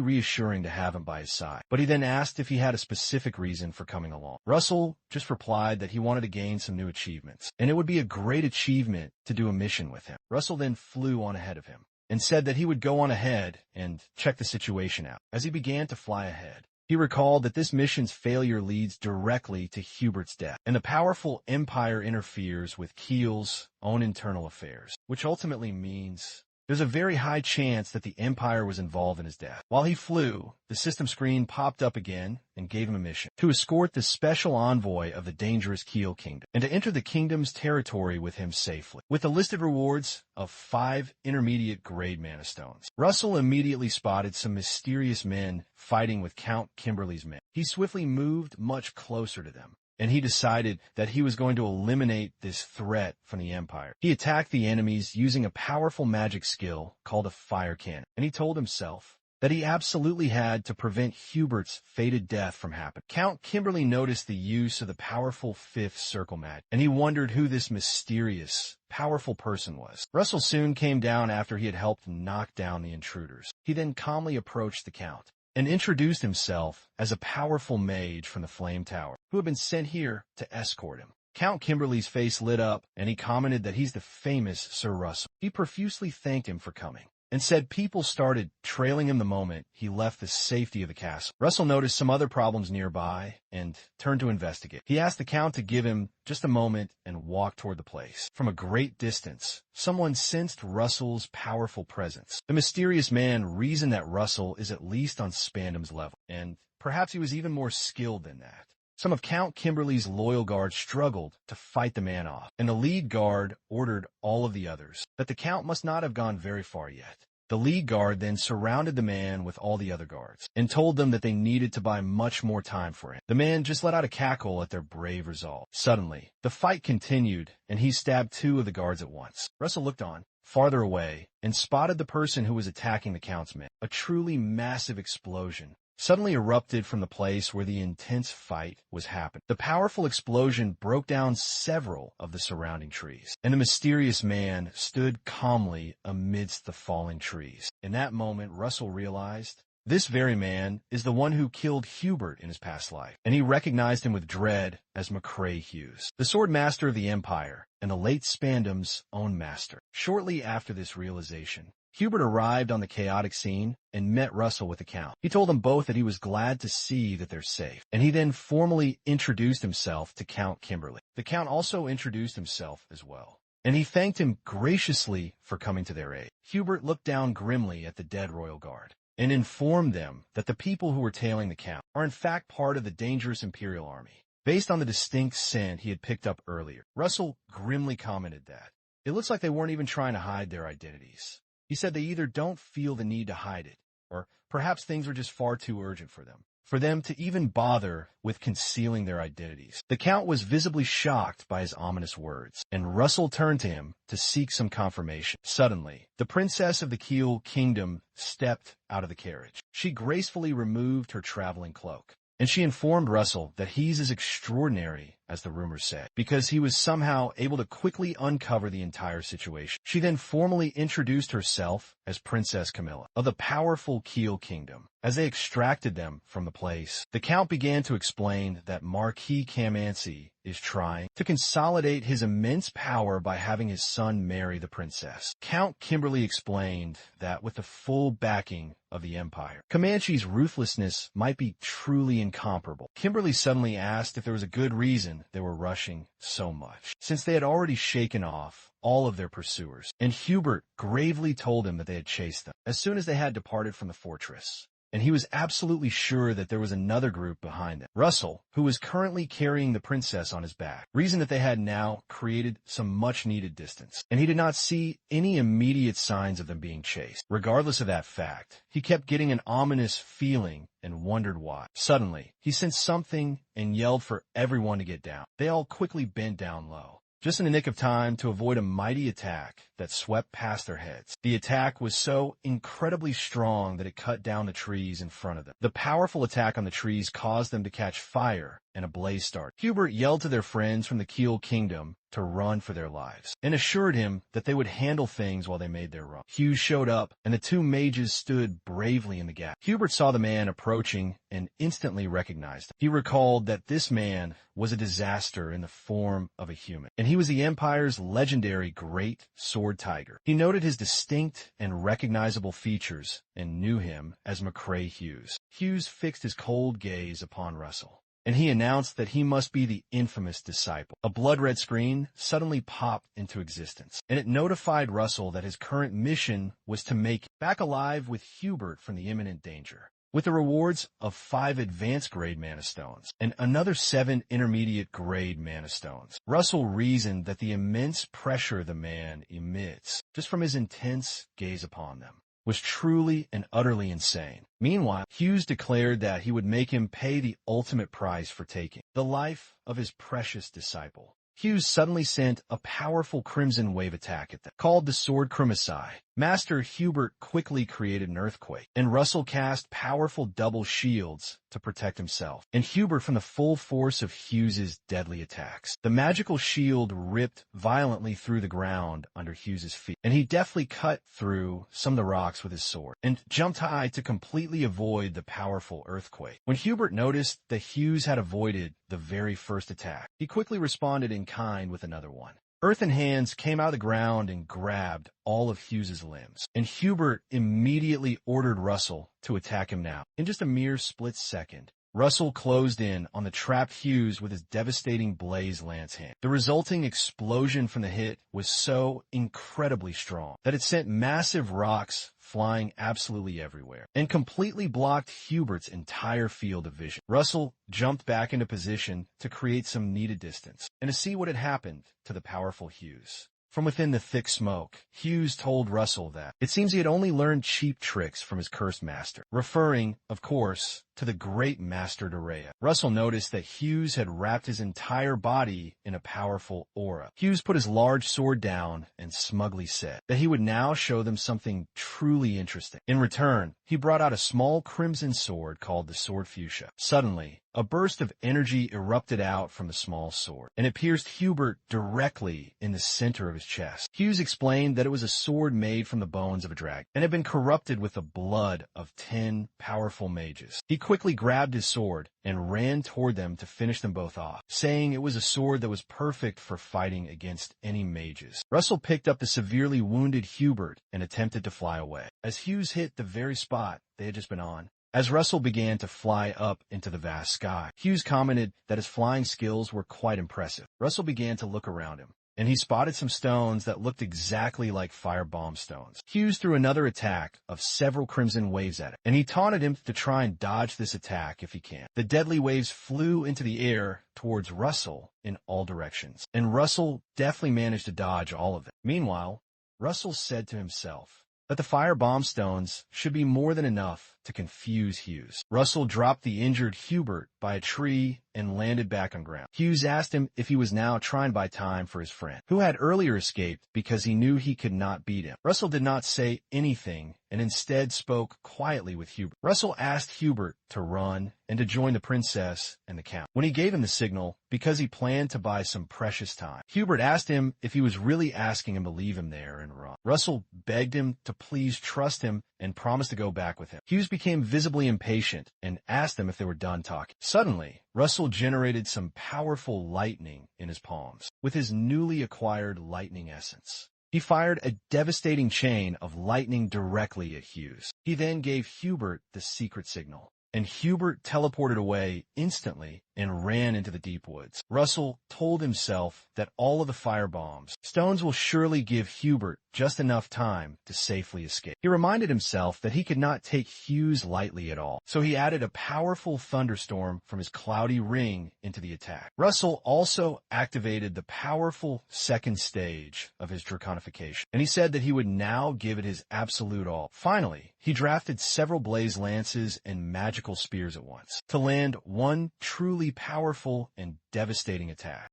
reassuring to have him by his side, but he then asked if he had a specific reason for coming along. Russell just replied that he wanted to gain some new achievements, and it would be a great achievement to do a mission with him. Russell then flew on ahead of him, and said that he would go on ahead and check the situation out. As he began to fly ahead, He recalled that this mission's failure leads directly to Hubert's death, and the powerful Empire interferes with Keel's own internal affairs, which ultimately means there's a very high chance that the Empire was involved in his death. While he flew, the system screen popped up again and gave him a mission to escort the special envoy of the dangerous Keel Kingdom and to enter the kingdom's territory with him safely, with the listed rewards of 5 intermediate grade mana stones. Russell immediately spotted some mysterious men fighting with Count Kimberly's men. He swiftly moved much closer to them, and he decided that he was going to eliminate this threat from the Empire. He attacked the enemies using a powerful magic skill called a fire cannon, and he told himself that he absolutely had to prevent Hubert's fated death from happening. Count Kimberly noticed the use of the powerful 5th circle magic, and he wondered who this mysterious, powerful person was. Russell soon came down after he had helped knock down the intruders. He then calmly approached the Count and introduced himself as a powerful mage from the Flame Tower, who had been sent here to escort him. Count Kimberly's face lit up, and he commented that he's the famous Sir Russell. He profusely thanked him for coming, and said people started trailing him the moment he left the safety of the castle. Russell noticed some other problems nearby and turned to investigate. He asked the Count to give him just a moment and walk toward the place. From a great distance, someone sensed Russell's powerful presence. The mysterious man reasoned that Russell is at least on Spandam's level, and perhaps he was even more skilled than that. Some of Count Kimberly's loyal guards struggled to fight the man off, and the lead guard ordered all of the others that the Count must not have gone very far yet. The lead guard then surrounded the man with all the other guards and told them that they needed to buy much more time for him. The man just let out a cackle at their brave resolve. Suddenly, the fight continued, and he stabbed 2 of the guards at once. Russell looked on, farther away, and spotted the person who was attacking the Count's men. A truly massive explosion suddenly erupted from the place where the intense fight was happening. The powerful explosion broke down several of the surrounding trees, and the mysterious man stood calmly amidst the falling trees. In that moment, Russell realized this very man is the one who killed Hubert in his past life, and he recognized him with dread as McCrae Hughes, the sword master of the Empire and the late Spandam's own master. Shortly after this realization, Hubert arrived on the chaotic scene and met Russell with the Count. He told them both that he was glad to see that they're safe, and he then formally introduced himself to Count Kimberly. The Count also introduced himself as well, and he thanked him graciously for coming to their aid. Hubert looked down grimly at the dead royal guard and informed them that the people who were tailing the Count are in fact part of the dangerous Imperial army, based on the distinct scent he had picked up earlier. Russell grimly commented that it looks like they weren't even trying to hide their identities. He said they either don't feel the need to hide it, or perhaps things were just far too urgent for them to even bother with concealing their identities. The Count was visibly shocked by his ominous words, and Russell turned to him to seek some confirmation. Suddenly, the princess of the Keel Kingdom stepped out of the carriage. She gracefully removed her traveling cloak, and she informed Russell that he's as extraordinary as the rumors said, because he was somehow able to quickly uncover the entire situation. She then formally introduced herself as Princess Camilla of the powerful Keel Kingdom. As they extracted them from the place, the Count began to explain that Marquis Camancy is trying to consolidate his immense power by having his son marry the princess. Count Kimberly explained that with the full backing of the Empire, Comanche's ruthlessness might be truly incomparable. Kimberly suddenly asked if there was a good reason they were rushing so much, since they had already shaken off all of their pursuers, and Hubert gravely told him that they had chased them as soon as they had departed from the fortress, and he was absolutely sure that there was another group behind them. Russell, who was currently carrying the princess on his back, reasoned that they had now created some much-needed distance, and he did not see any immediate signs of them being chased. Regardless of that fact, he kept getting an ominous feeling and wondered why. Suddenly, he sensed something and yelled for everyone to get down. They all quickly bent down low, just in the nick of time to avoid a mighty attack that swept past their heads. The attack was so incredibly strong that it cut down the trees in front of them. The powerful attack on the trees caused them to catch fire, and a blaze started. Hubert yelled to their friends from the Keel Kingdom to run for their lives and assured him that they would handle things while they made their run. Hughes showed up, and the two mages stood bravely in the gap. Hubert saw the man approaching and instantly recognized him. He recalled that this man was a disaster in the form of a human, and he was the Empire's legendary Great Sword Tiger. He noted his distinct and recognizable features and knew him as McCrae Hughes. Hughes fixed his cold gaze upon Russell, and he announced that he must be the infamous disciple. A blood-red screen suddenly popped into existence, and it notified Russell that his current mission was to make it back alive with Hubert from the imminent danger. With the rewards of 5 advanced grade mana stones and another 7 intermediate grade mana stones, Russell reasoned that the immense pressure the man emits just from his intense gaze upon them was truly and utterly insane. Meanwhile, Hughes declared that he would make him pay the ultimate price for taking the life of his precious disciple. Hughes suddenly sent a powerful Crimson Wave attack at them, called the Sword Crimacai. Master Hubert quickly created an earthquake, and Russell cast powerful double shields to protect himself and Hubert from the full force of Hughes's deadly attacks. The magical shield ripped violently through the ground under Hughes's feet, and he deftly cut through some of the rocks with his sword and jumped high to completely avoid the powerful earthquake. When Hubert noticed that Hughes had avoided the very first attack, he quickly responded in kind with another one. Earthen hands came out of the ground and grabbed all of Hughes's limbs, and Hubert immediately ordered Russell to attack him now. In just a mere split second, Russell closed in on the trapped Hughes with his devastating blaze lance hand. The resulting explosion from the hit was so incredibly strong that it sent massive rocks flying absolutely everywhere and completely blocked Hubert's entire field of vision. Russell jumped back into position to create some needed distance and to see what had happened to the powerful Hughes. From within the thick smoke, Hughes told Russell that it seems he had only learned cheap tricks from his cursed master, referring, of course, to the great master Daya. Russell noticed that Hughes had wrapped his entire body in a powerful aura. Hughes put his large sword down and smugly said that he would now show them something truly interesting. In return, he brought out a small crimson sword called the Sword Fuchsia. Suddenly, a burst of energy erupted out from the small sword, and it pierced Hubert directly in the center of his chest. Hughes explained that it was a sword made from the bones of a dragon, and had been corrupted with the blood of 10 powerful mages. He quickly grabbed his sword and ran toward them to finish them both off, saying it was a sword that was perfect for fighting against any mages. Russell picked up the severely wounded Hubert and attempted to fly away. As Hughes hit the very spot they had just been on, as Russell began to fly up into the vast sky, Hughes commented that his flying skills were quite impressive. Russell began to look around him, and he spotted some stones that looked exactly like firebomb stones. Hughes threw another attack of several crimson waves at it, and he taunted him to try and dodge this attack if he can. The deadly waves flew into the air towards Russell in all directions, and Russell deftly managed to dodge all of them. Meanwhile, Russell said to himself that the firebomb stones should be more than enough to confuse Hughes. Russell dropped the injured Hubert by a tree and landed back on ground. Hughes asked him if he was now trying to buy time for his friend, who had earlier escaped because he knew he could not beat him. Russell did not say anything and instead spoke quietly with Hubert. Russell asked Hubert to run and to join the princess and the count. When he gave him the signal, because he planned to buy some precious time, Hubert asked him if he was really asking him to leave him there and run. Russell begged him to please trust him and promised to go back with him. Hughes became visibly impatient and asked them if they were done talking. Suddenly, Russell generated some powerful lightning in his palms with his newly acquired lightning essence. He fired a devastating chain of lightning directly at Hughes. He then gave Hubert the secret signal, and Hubert teleported away instantly and ran into the deep woods. Russell told himself that all of the firebombs stones will surely give Hubert just enough time to safely escape. He reminded himself that he could not take Hughes lightly at all, so he added a powerful thunderstorm from his cloudy ring into the attack. Russell also activated the powerful second stage of his draconification, and he said that he would now give it his absolute all. Finally, he drafted several blaze lances and magical spears at once to land one truly powerful and devastating attack.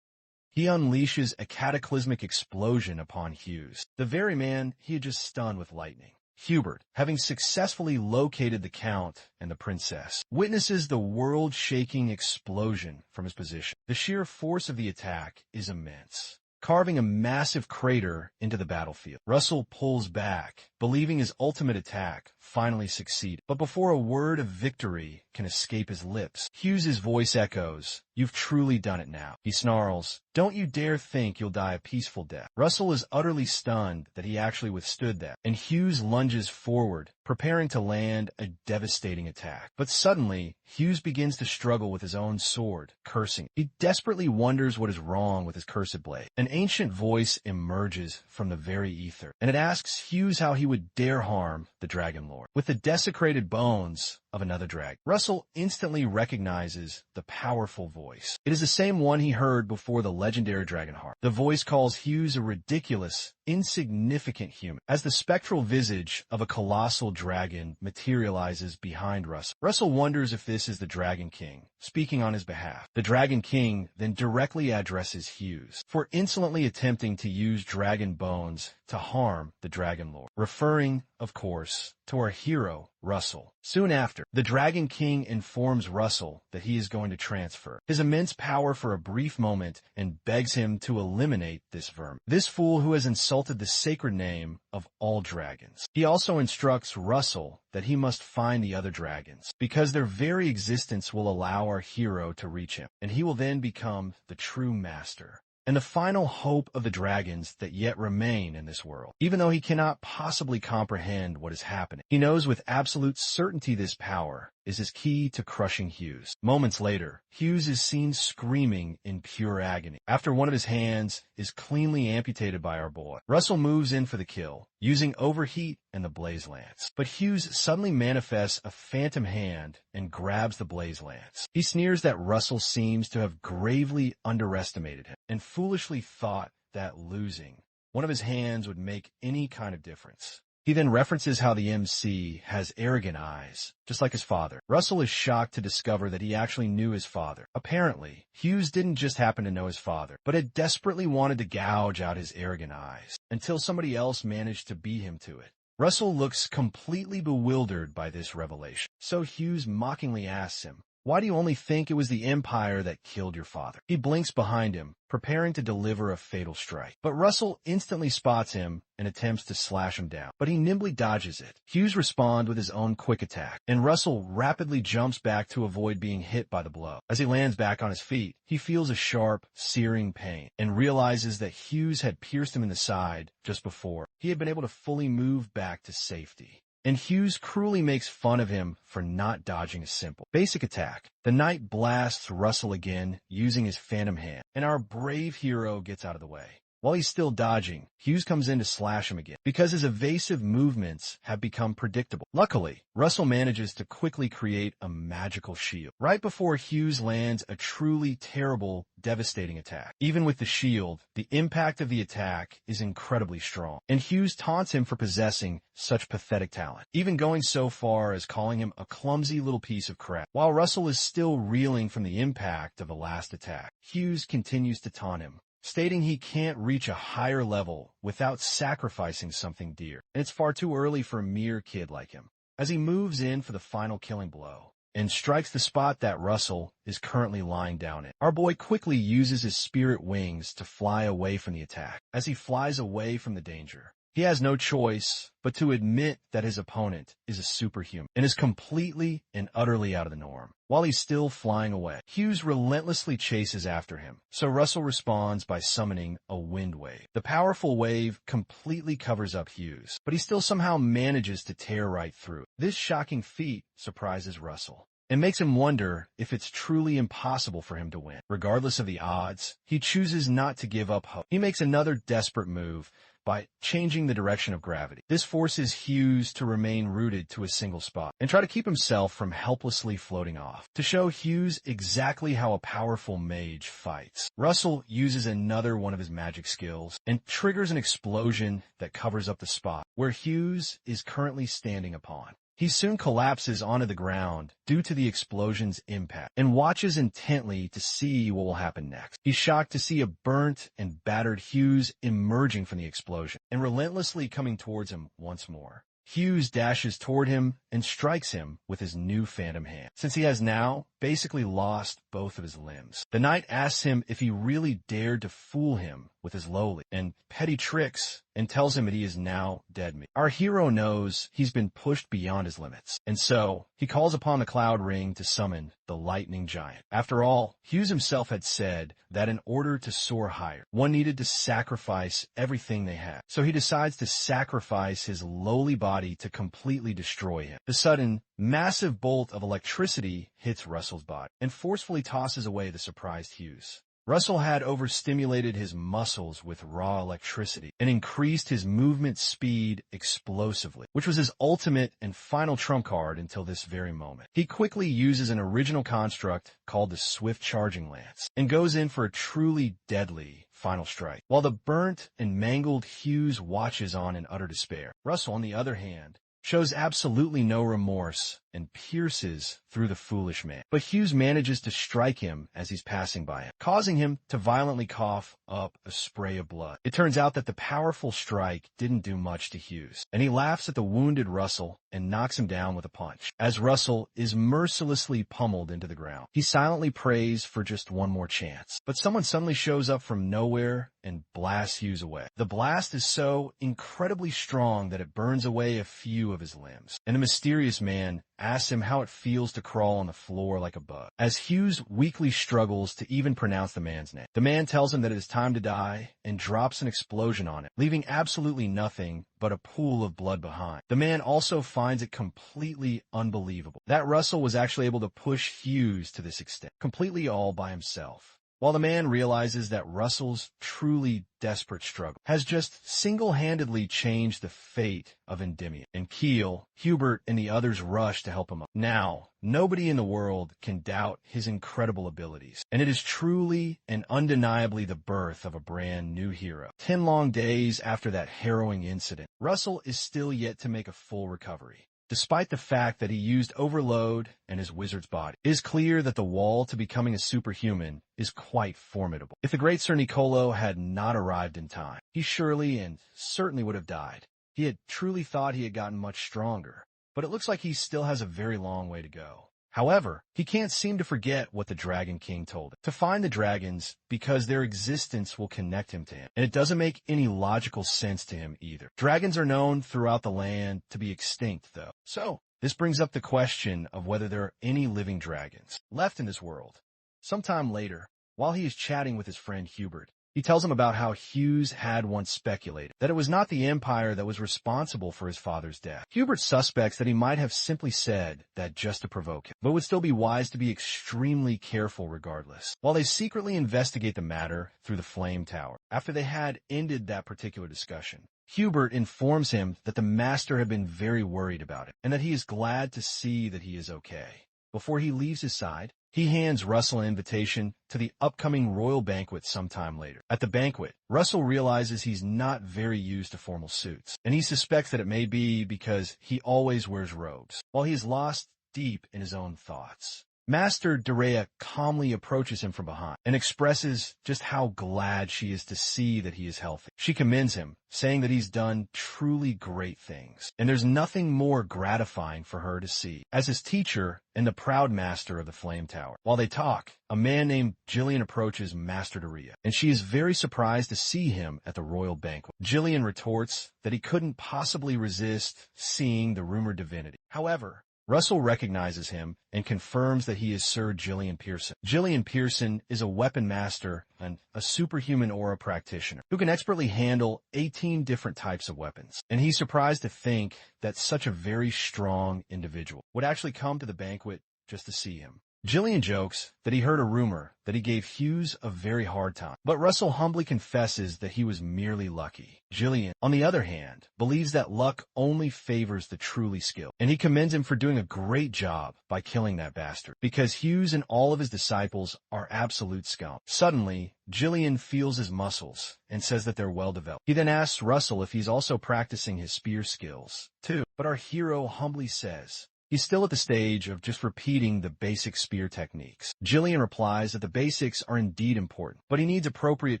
He unleashes a cataclysmic explosion upon Hughes, the very man he had just stunned with lightning. Hubert, having successfully located the Count and the Princess, witnesses the world-shaking explosion from his position. The sheer force of the attack is immense, carving a massive crater into the battlefield. Russell pulls back, believing his ultimate attack finally succeeded. But before a word of victory can escape his lips, Hughes's voice echoes, "You've truly done it now." He snarls, "Don't you dare think you'll die a peaceful death." Russell is utterly stunned that he actually withstood that, and Hughes lunges forward, preparing to land a devastating attack. But suddenly, Hughes begins to struggle with his own sword, cursing. He desperately wonders what is wrong with his cursed blade. An ancient voice emerges from the very ether, and it asks Hughes how he would dare harm the Dragon Lord with the desecrated bones of another dragon. Russell instantly recognizes the powerful voice. It is the same one he heard before the legendary Dragonheart. The voice calls Hughes a ridiculous, insignificant human. As the spectral visage of a colossal dragon materializes behind Russell, Russell wonders if this is the Dragon King speaking on his behalf. The Dragon King then directly addresses Hughes for insolently attempting to use dragon bones to harm the Dragon Lord, referring, of course, to our hero, Russell. Soon after, the Dragon King informs Russell that he is going to transfer his immense power for a brief moment and begs him to eliminate this vermin, this fool who has insulted the sacred name of all dragons. He also instructs Russell that he must find the other dragons, because their very existence will allow our hero to reach him, and he will then become the true master and the final hope of the dragons that yet remain in this world. Even though he cannot possibly comprehend what is happening, he knows with absolute certainty this power is his key to crushing Hughes. Moments later, Hughes is seen screaming in pure agony after one of his hands is cleanly amputated by our boy. Russell moves in for the kill, using overheat and the blaze lance. But Hughes suddenly manifests a phantom hand and grabs the blaze lance. He sneers that Russell seems to have gravely underestimated him and foolishly thought that losing one of his hands would make any kind of difference. He then references how the MC has arrogant eyes, just like his father. Russell is shocked to discover that he actually knew his father. Apparently, Hughes didn't just happen to know his father, but had desperately wanted to gouge out his arrogant eyes, until somebody else managed to beat him to it. Russell looks completely bewildered by this revelation, so Hughes mockingly asks him, "Why do you only think it was the Empire that killed your father?" He blinks behind him, preparing to deliver a fatal strike. But Russell instantly spots him and attempts to slash him down, but he nimbly dodges it. Hughes responds with his own quick attack, and Russell rapidly jumps back to avoid being hit by the blow. As he lands back on his feet, he feels a sharp, searing pain and realizes that Hughes had pierced him in the side just before he had been able to fully move back to safety. And Hughes cruelly makes fun of him for not dodging a simple, basic attack. The knight blasts Russell again using his phantom hand, and our brave hero gets out of the way. While he's still dodging, Hughes comes in to slash him again, because his evasive movements have become predictable. Luckily, Russell manages to quickly create a magical shield right before Hughes lands a truly terrible, devastating attack. Even with the shield, the impact of the attack is incredibly strong, and Hughes taunts him for possessing such pathetic talent, even going so far as calling him a clumsy little piece of crap. While Russell is still reeling from the impact of the last attack, Hughes continues to taunt him, stating he can't reach a higher level without sacrificing something dear, and it's far too early for a mere kid like him. As he moves in for the final killing blow and strikes the spot that Russell is currently lying down in, our boy quickly uses his spirit wings to fly away from the attack. As he flies away from the danger, he has no choice but to admit that his opponent is a superhuman and is completely and utterly out of the norm. While he's still flying away, Hughes relentlessly chases after him, so Russell responds by summoning a wind wave. The powerful wave completely covers up Hughes, but he still somehow manages to tear right through it. This shocking feat surprises Russell and makes him wonder if it's truly impossible for him to win. Regardless of the odds, he chooses not to give up hope. He makes another desperate move by changing the direction of gravity. This forces Hughes to remain rooted to a single spot and try to keep himself from helplessly floating off. To show Hughes exactly how a powerful mage fights, Russell uses another one of his magic skills and triggers an explosion that covers up the spot where Hughes is currently standing upon. He soon collapses onto the ground due to the explosion's impact and watches intently to see what will happen next. He's shocked to see a burnt and battered Hughes emerging from the explosion and relentlessly coming towards him once more. Hughes dashes toward him and strikes him with his new phantom hand, since he has now basically lost both of his limbs. The knight asks him if he really dared to fool him with his lowly and petty tricks and tells him that he is now dead meat. Our hero knows he's been pushed beyond his limits, and so he calls upon the Cloud Ring to summon the lightning giant. After all, Hughes himself had said that in order to soar higher, one needed to sacrifice everything they had. So he decides to sacrifice his lowly body to completely destroy him. The sudden, massive bolt of electricity hits Russell's body and forcefully tosses away the surprised Hughes. Russell had overstimulated his muscles with raw electricity and increased his movement speed explosively, which was his ultimate and final trump card until this very moment. He quickly uses an original construct called the Swift Charging Lance and goes in for a truly deadly final strike, while the burnt and mangled Hughes watches on in utter despair. Russell, on the other hand, shows absolutely no remorse and pierces through the foolish man. But Hughes manages to strike him as he's passing by him, causing him to violently cough up a spray of blood. It turns out that the powerful strike didn't do much to Hughes, and he laughs at the wounded Russell and knocks him down with a punch, as Russell is mercilessly pummeled into the ground. He silently prays for just one more chance, but someone suddenly shows up from nowhere and blasts Hughes away. The blast is so incredibly strong that it burns away a few of his limbs, and the mysterious man asks him how it feels to crawl on the floor like a bug, as Hughes weakly struggles to even pronounce the man's name. The man tells him that it is time to die and drops an explosion on it, leaving absolutely nothing but a pool of blood behind. The man also finds it completely unbelievable that Russell was actually able to push Hughes to this extent, completely all by himself. While the man realizes that Russell's truly desperate struggle has just single-handedly changed the fate of Endymion, and Keel, Hubert, and the others rush to help him up. Now, nobody in the world can doubt his incredible abilities, and it is truly and undeniably the birth of a brand new hero. 10 long days after that harrowing incident, Russell is still yet to make a full recovery. Despite the fact that he used overload and his wizard's body, it is clear that the wall to becoming a superhuman is quite formidable. If the great Sir Nicolo had not arrived in time, he surely and certainly would have died. He had truly thought he had gotten much stronger, but it looks like he still has a very long way to go. However, he can't seem to forget what the Dragon King told him: to find the dragons because their existence will connect him to him. And it doesn't make any logical sense to him either. Dragons are known throughout the land to be extinct, though. So, this brings up the question of whether there are any living dragons left in this world. Sometime later, while he is chatting with his friend Hubert, he tells him about how Hughes had once speculated that it was not the Empire that was responsible for his father's death. Hubert suspects that he might have simply said that just to provoke him, but would still be wise to be extremely careful regardless. While they secretly investigate the matter through the Flame Tower, after they had ended that particular discussion, Hubert informs him that the master had been very worried about him, and that he is glad to see that he is okay. Before he leaves his side, he hands Russell an invitation to the upcoming royal banquet sometime later. At the banquet, Russell realizes he's not very used to formal suits, and he suspects that it may be because he always wears robes, while he is lost deep in his own thoughts. Master Daya calmly approaches him from behind and expresses just how glad she is to see that he is healthy. She commends him, saying that he's done truly great things, and there's nothing more gratifying for her to see as his teacher and the proud master of the Flame Tower. While they talk, a man named Jillian approaches Master Daya, and she is very surprised to see him at the royal banquet. Jillian retorts that he couldn't possibly resist seeing the rumored divinity. However, Russell recognizes him and confirms that he is Sir Gillian Pearson. Gillian Pearson is a weapon master and a superhuman aura practitioner who can expertly handle 18 different types of weapons. And he's surprised to think that such a very strong individual would actually come to the banquet just to see him. Gillian jokes that he heard a rumor that he gave Hughes a very hard time, but Russell humbly confesses that he was merely lucky. Gillian, on the other hand, believes that luck only favors the truly skilled, and he commends him for doing a great job by killing that bastard, because Hughes and all of his disciples are absolute scum. Suddenly, Gillian feels his muscles and says that they're well developed. He then asks Russell if he's also practicing his spear skills, too, but our hero humbly says he's still at the stage of just repeating the basic spear techniques. Gillian replies that the basics are indeed important, but he needs appropriate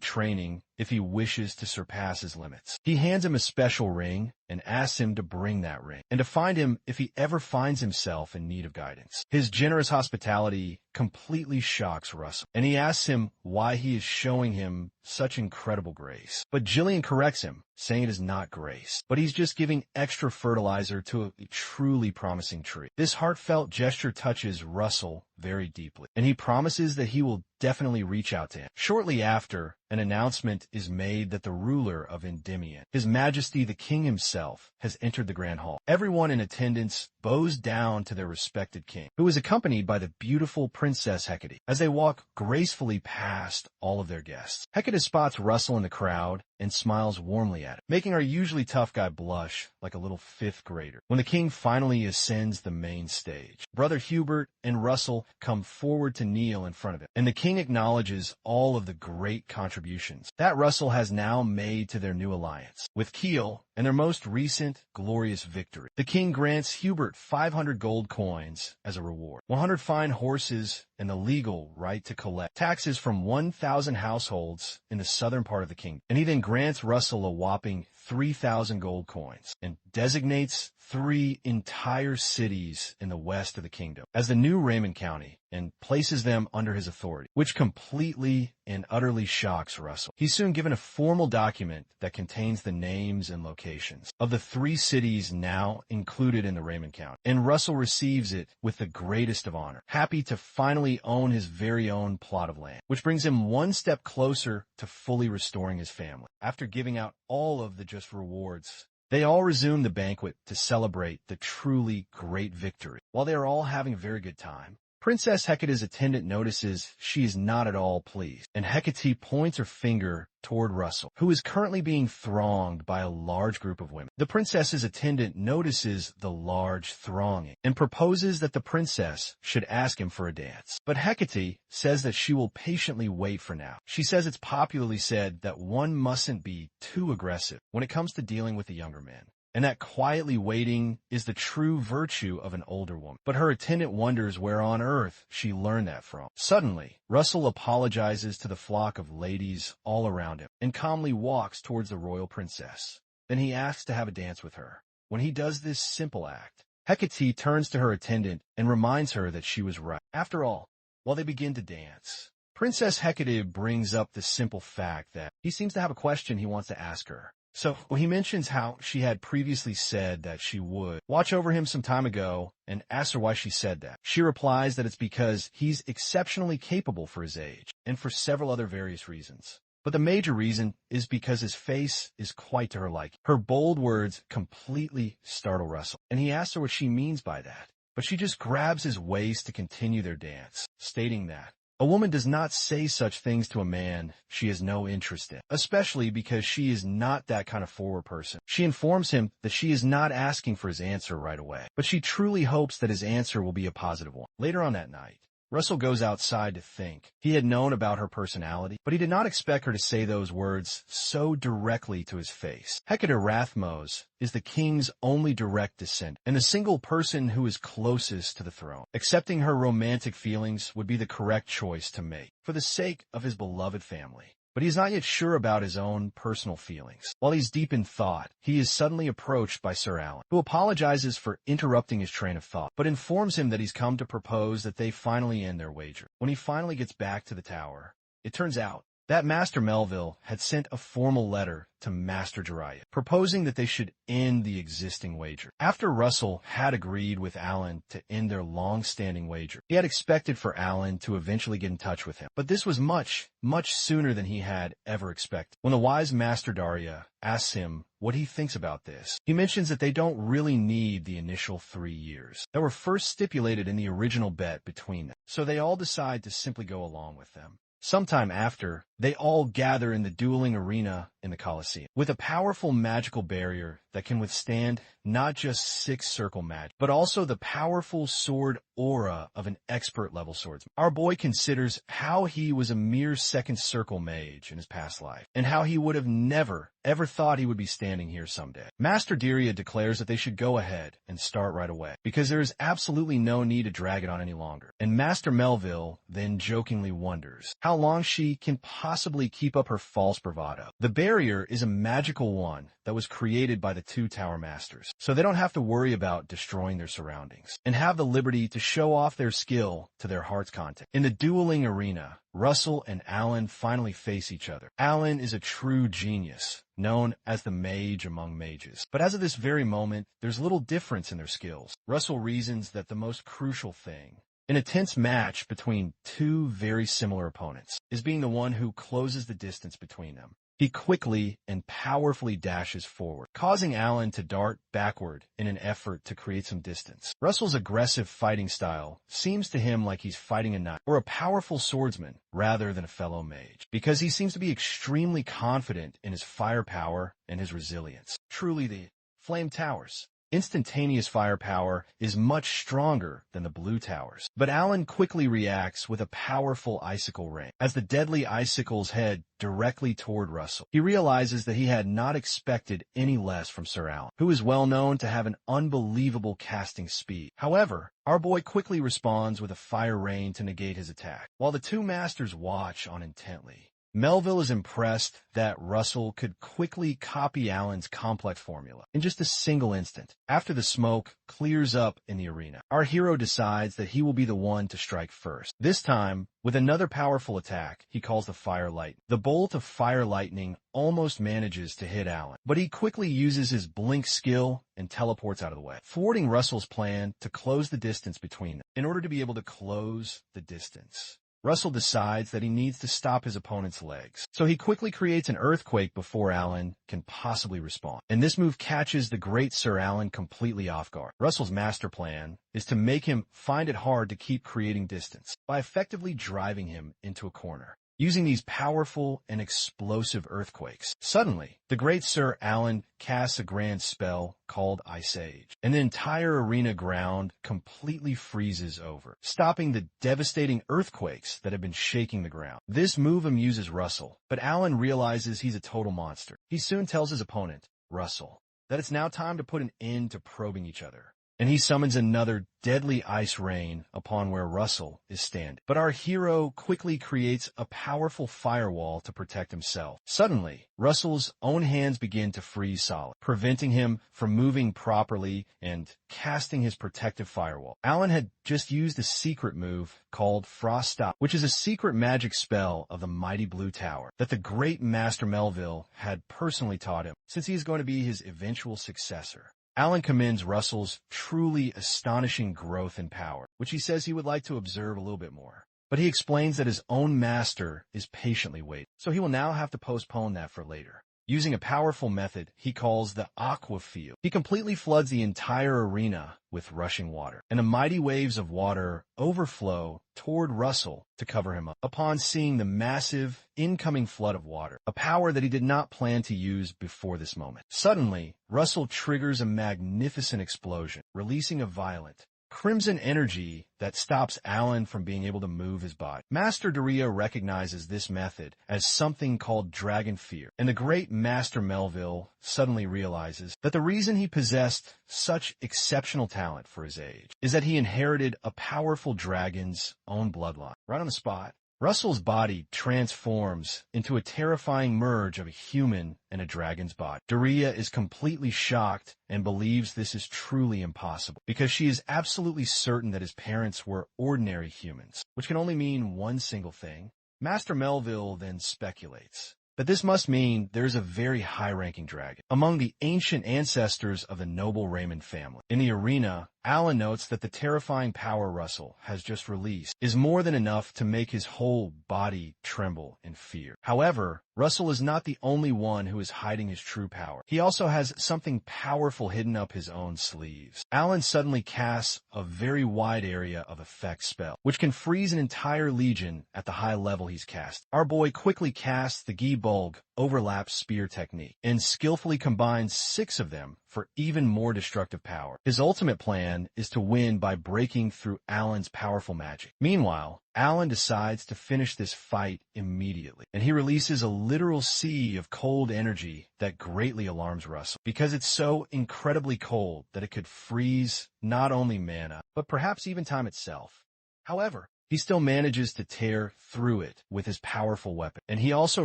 training if he wishes to surpass his limits. He hands him a special ring and asks him to bring that ring, and to find him if he ever finds himself in need of guidance. His generous hospitality completely shocks Russell, and he asks him why he is showing him such incredible grace. But Jillian corrects him, saying it is not grace, but he's just giving extra fertilizer to a truly promising tree. This heartfelt gesture touches Russell very deeply, and he promises that he will definitely reach out to him. Shortly after, an announcement is made that the ruler of Endymion, His Majesty the King himself, has entered the Grand Hall. Everyone in attendance bows down to their respected king, who is accompanied by the beautiful Princess Hecate, as they walk gracefully past all of their guests. Hecate spots Russell in the crowd and smiles warmly at him, making our usually tough guy blush like a little fifth grader. When the king finally ascends the main stage, Brother Hubert and Russell come forward to kneel in front of him, and the king acknowledges all of the great contributions that Russell has now made to their new alliance with Kiel and their most recent glorious victory. The king grants Hubert 500 gold coins as a reward, 100 fine horses, and the legal right to collect taxes from 1,000 households in the southern part of the kingdom. And he then grants Russell a whopping 3,000 gold coins and designates 3 entire cities in the west of the kingdom as the new Raymond County and places them under his authority, which completely and utterly shocks Russell. He's soon given a formal document that contains the names and locations of the 3 cities now included in the Raymond County, and Russell receives it with the greatest of honor, happy to finally own his very own plot of land, which brings him one step closer to fully restoring his family. After giving out all of the just rewards, they all resume the banquet to celebrate the truly great victory. While they are all having a very good time, Princess Hecate's attendant notices she is not at all pleased, and Hecate points her finger toward Russell, who is currently being thronged by a large group of women. The princess's attendant notices the large thronging and proposes that the princess should ask him for a dance. But Hecate says that she will patiently wait for now. She says it's popularly said that one mustn't be too aggressive when it comes to dealing with the younger men, and that quietly waiting is the true virtue of an older woman. But her attendant wonders where on earth she learned that from. Suddenly, Russell apologizes to the flock of ladies all around him and calmly walks towards the royal princess. Then he asks to have a dance with her. When he does this simple act, Hecate turns to her attendant and reminds her that she was right. After all, while they begin to dance, Princess Hecate brings up the simple fact that he seems to have a question he wants to ask her. So he mentions how she had previously said that she would watch over him some time ago and asks her why she said that. She replies that it's because he's exceptionally capable for his age and for several other various reasons. But the major reason is because his face is quite to her liking. Her bold words completely startle Russell, and he asks her what she means by that. But she just grabs his waist to continue their dance, stating that a woman does not say such things to a man she has no interest in, especially because she is not that kind of forward person. She informs him that she is not asking for his answer right away, but she truly hopes that his answer will be a positive one. Later on that night, Russell goes outside to think. He had known about her personality, but he did not expect her to say those words so directly to his face. Hecate Rathmos is the king's only direct descendant, and the single person who is closest to the throne. Accepting her romantic feelings would be the correct choice to make, for the sake of his beloved family. But he's not yet sure about his own personal feelings. While he's deep in thought, he is suddenly approached by Sir Alan, who apologizes for interrupting his train of thought, but informs him that he's come to propose that they finally end their wager. When he finally gets back to the tower, it turns out that Master Melville had sent a formal letter to Master Jiraiya, proposing that they should end the existing wager. After Russell had agreed with Alan to end their long-standing wager, he had expected for Alan to eventually get in touch with him. But this was much, much sooner than he had ever expected. When the wise Master Daya asks him what he thinks about this, he mentions that they don't really need the initial 3 years that were first stipulated in the original bet between them, so they all decide to simply go along with them. Sometime after, they all gather in the dueling arena in the Colosseum. With a powerful magical barrier that can withstand not just 6-circle magic, but also the powerful sword aura of an expert-level swordsman. Our boy considers how he was a mere 2nd-circle mage in his past life, and how he would have never, ever thought he would be standing here someday. Master Daya declares that they should go ahead and start right away, because there is absolutely no need to drag it on any longer. And Master Melville then jokingly wonders how long she can possibly keep up her false bravado. The barrier is a magical one that was created by the 2 Tower Masters, so they don't have to worry about destroying their surroundings, and have the liberty to show off their skill to their heart's content. In the dueling arena, Russell and Alan finally face each other. Alan is a true genius, known as the mage among mages. But as of this very moment, there's little difference in their skills. Russell reasons that the most crucial thing in a tense match between 2 very similar opponents is being the one who closes the distance between them. He quickly and powerfully dashes forward, causing Alan to dart backward in an effort to create some distance. Russell's aggressive fighting style seems to him like he's fighting a knight or a powerful swordsman rather than a fellow mage, because he seems to be extremely confident in his firepower and his resilience. Truly, the Flame Towers. Instantaneous firepower is much stronger than the blue towers, but Alan quickly reacts with a powerful icicle rain. As the deadly icicles head directly toward Russell, he realizes that he had not expected any less from Sir Alan, who is well known to have an unbelievable casting speed. However, our boy quickly responds with a fire rain to negate his attack, while the 2 masters watch on intently. Melville is impressed that Russell could quickly copy Alan's complex formula in just a single instant. After the smoke clears up in the arena, our hero decides that he will be the one to strike first. This time, with another powerful attack he calls the Fire Light. The bolt of fire lightning almost manages to hit Alan, but he quickly uses his blink skill and teleports out of the way, thwarting Russell's plan to close the distance between them. In order to be able to close the distance, Russell decides that he needs to stop his opponent's legs, so he quickly creates an earthquake before Alan can possibly respond. And this move catches the great Sir Alan completely off guard. Russell's master plan is to make him find it hard to keep creating distance by effectively driving him into a corner, using these powerful and explosive earthquakes. Suddenly, the great Sir Alan casts a grand spell called Ice Age, and the entire arena ground completely freezes over, stopping the devastating earthquakes that have been shaking the ground. This move amuses Russell, but Alan realizes he's a total monster. He soon tells his opponent, Russell, that it's now time to put an end to probing each other, and he summons another deadly ice rain upon where Russell is standing. But our hero quickly creates a powerful firewall to protect himself. Suddenly, Russell's own hands begin to freeze solid, preventing him from moving properly and casting his protective firewall. Alan had just used a secret move called Frost Stop, which is a secret magic spell of the mighty Blue Tower that the great Master Melville had personally taught him, since he is going to be his eventual successor. Alan commends Russell's truly astonishing growth in power, which he says he would like to observe a little bit more. But he explains that his own master is patiently waiting, so he will now have to postpone that for later. Using a powerful method he calls the Aqua Field, he completely floods the entire arena with rushing water, and the mighty waves of water overflow toward Russell to cover him up. Upon seeing the massive incoming flood of water, a power that he did not plan to use before this moment, suddenly Russell triggers a magnificent explosion, releasing a violent crimson energy that stops Alan from being able to move his body. Master Daya recognizes this method as something called Dragon Fear, and the great Master Melville suddenly realizes that the reason he possessed such exceptional talent for his age is that he inherited a powerful dragon's own bloodline. Right on the spot, Russell's body transforms into a terrifying merge of a human and a dragon's body. Daya is completely shocked and believes this is truly impossible, because she is absolutely certain that his parents were ordinary humans, which can only mean one single thing. Master Melville then speculates that this must mean there's a very high-ranking dragon among the ancient ancestors of the noble Raymond family. In the arena, Alan notes that the terrifying power Russell has just released is more than enough to make his whole body tremble in fear. However, Russell is not the only one who is hiding his true power. He also has something powerful hidden up his own sleeves. Alan suddenly casts a very wide area of effect spell, which can freeze an entire legion at the high level he's cast. Our boy quickly casts the Gi Bulg overlap spear technique and skillfully combines 6 of them for even more destructive power. His ultimate plan is to win by breaking through Alan's powerful magic. Meanwhile, Alan decides to finish this fight immediately, and he releases a literal sea of cold energy that greatly alarms Russell, because it's so incredibly cold that it could freeze not only mana, but perhaps even time itself. However, he still manages to tear through it with his powerful weapon, and he also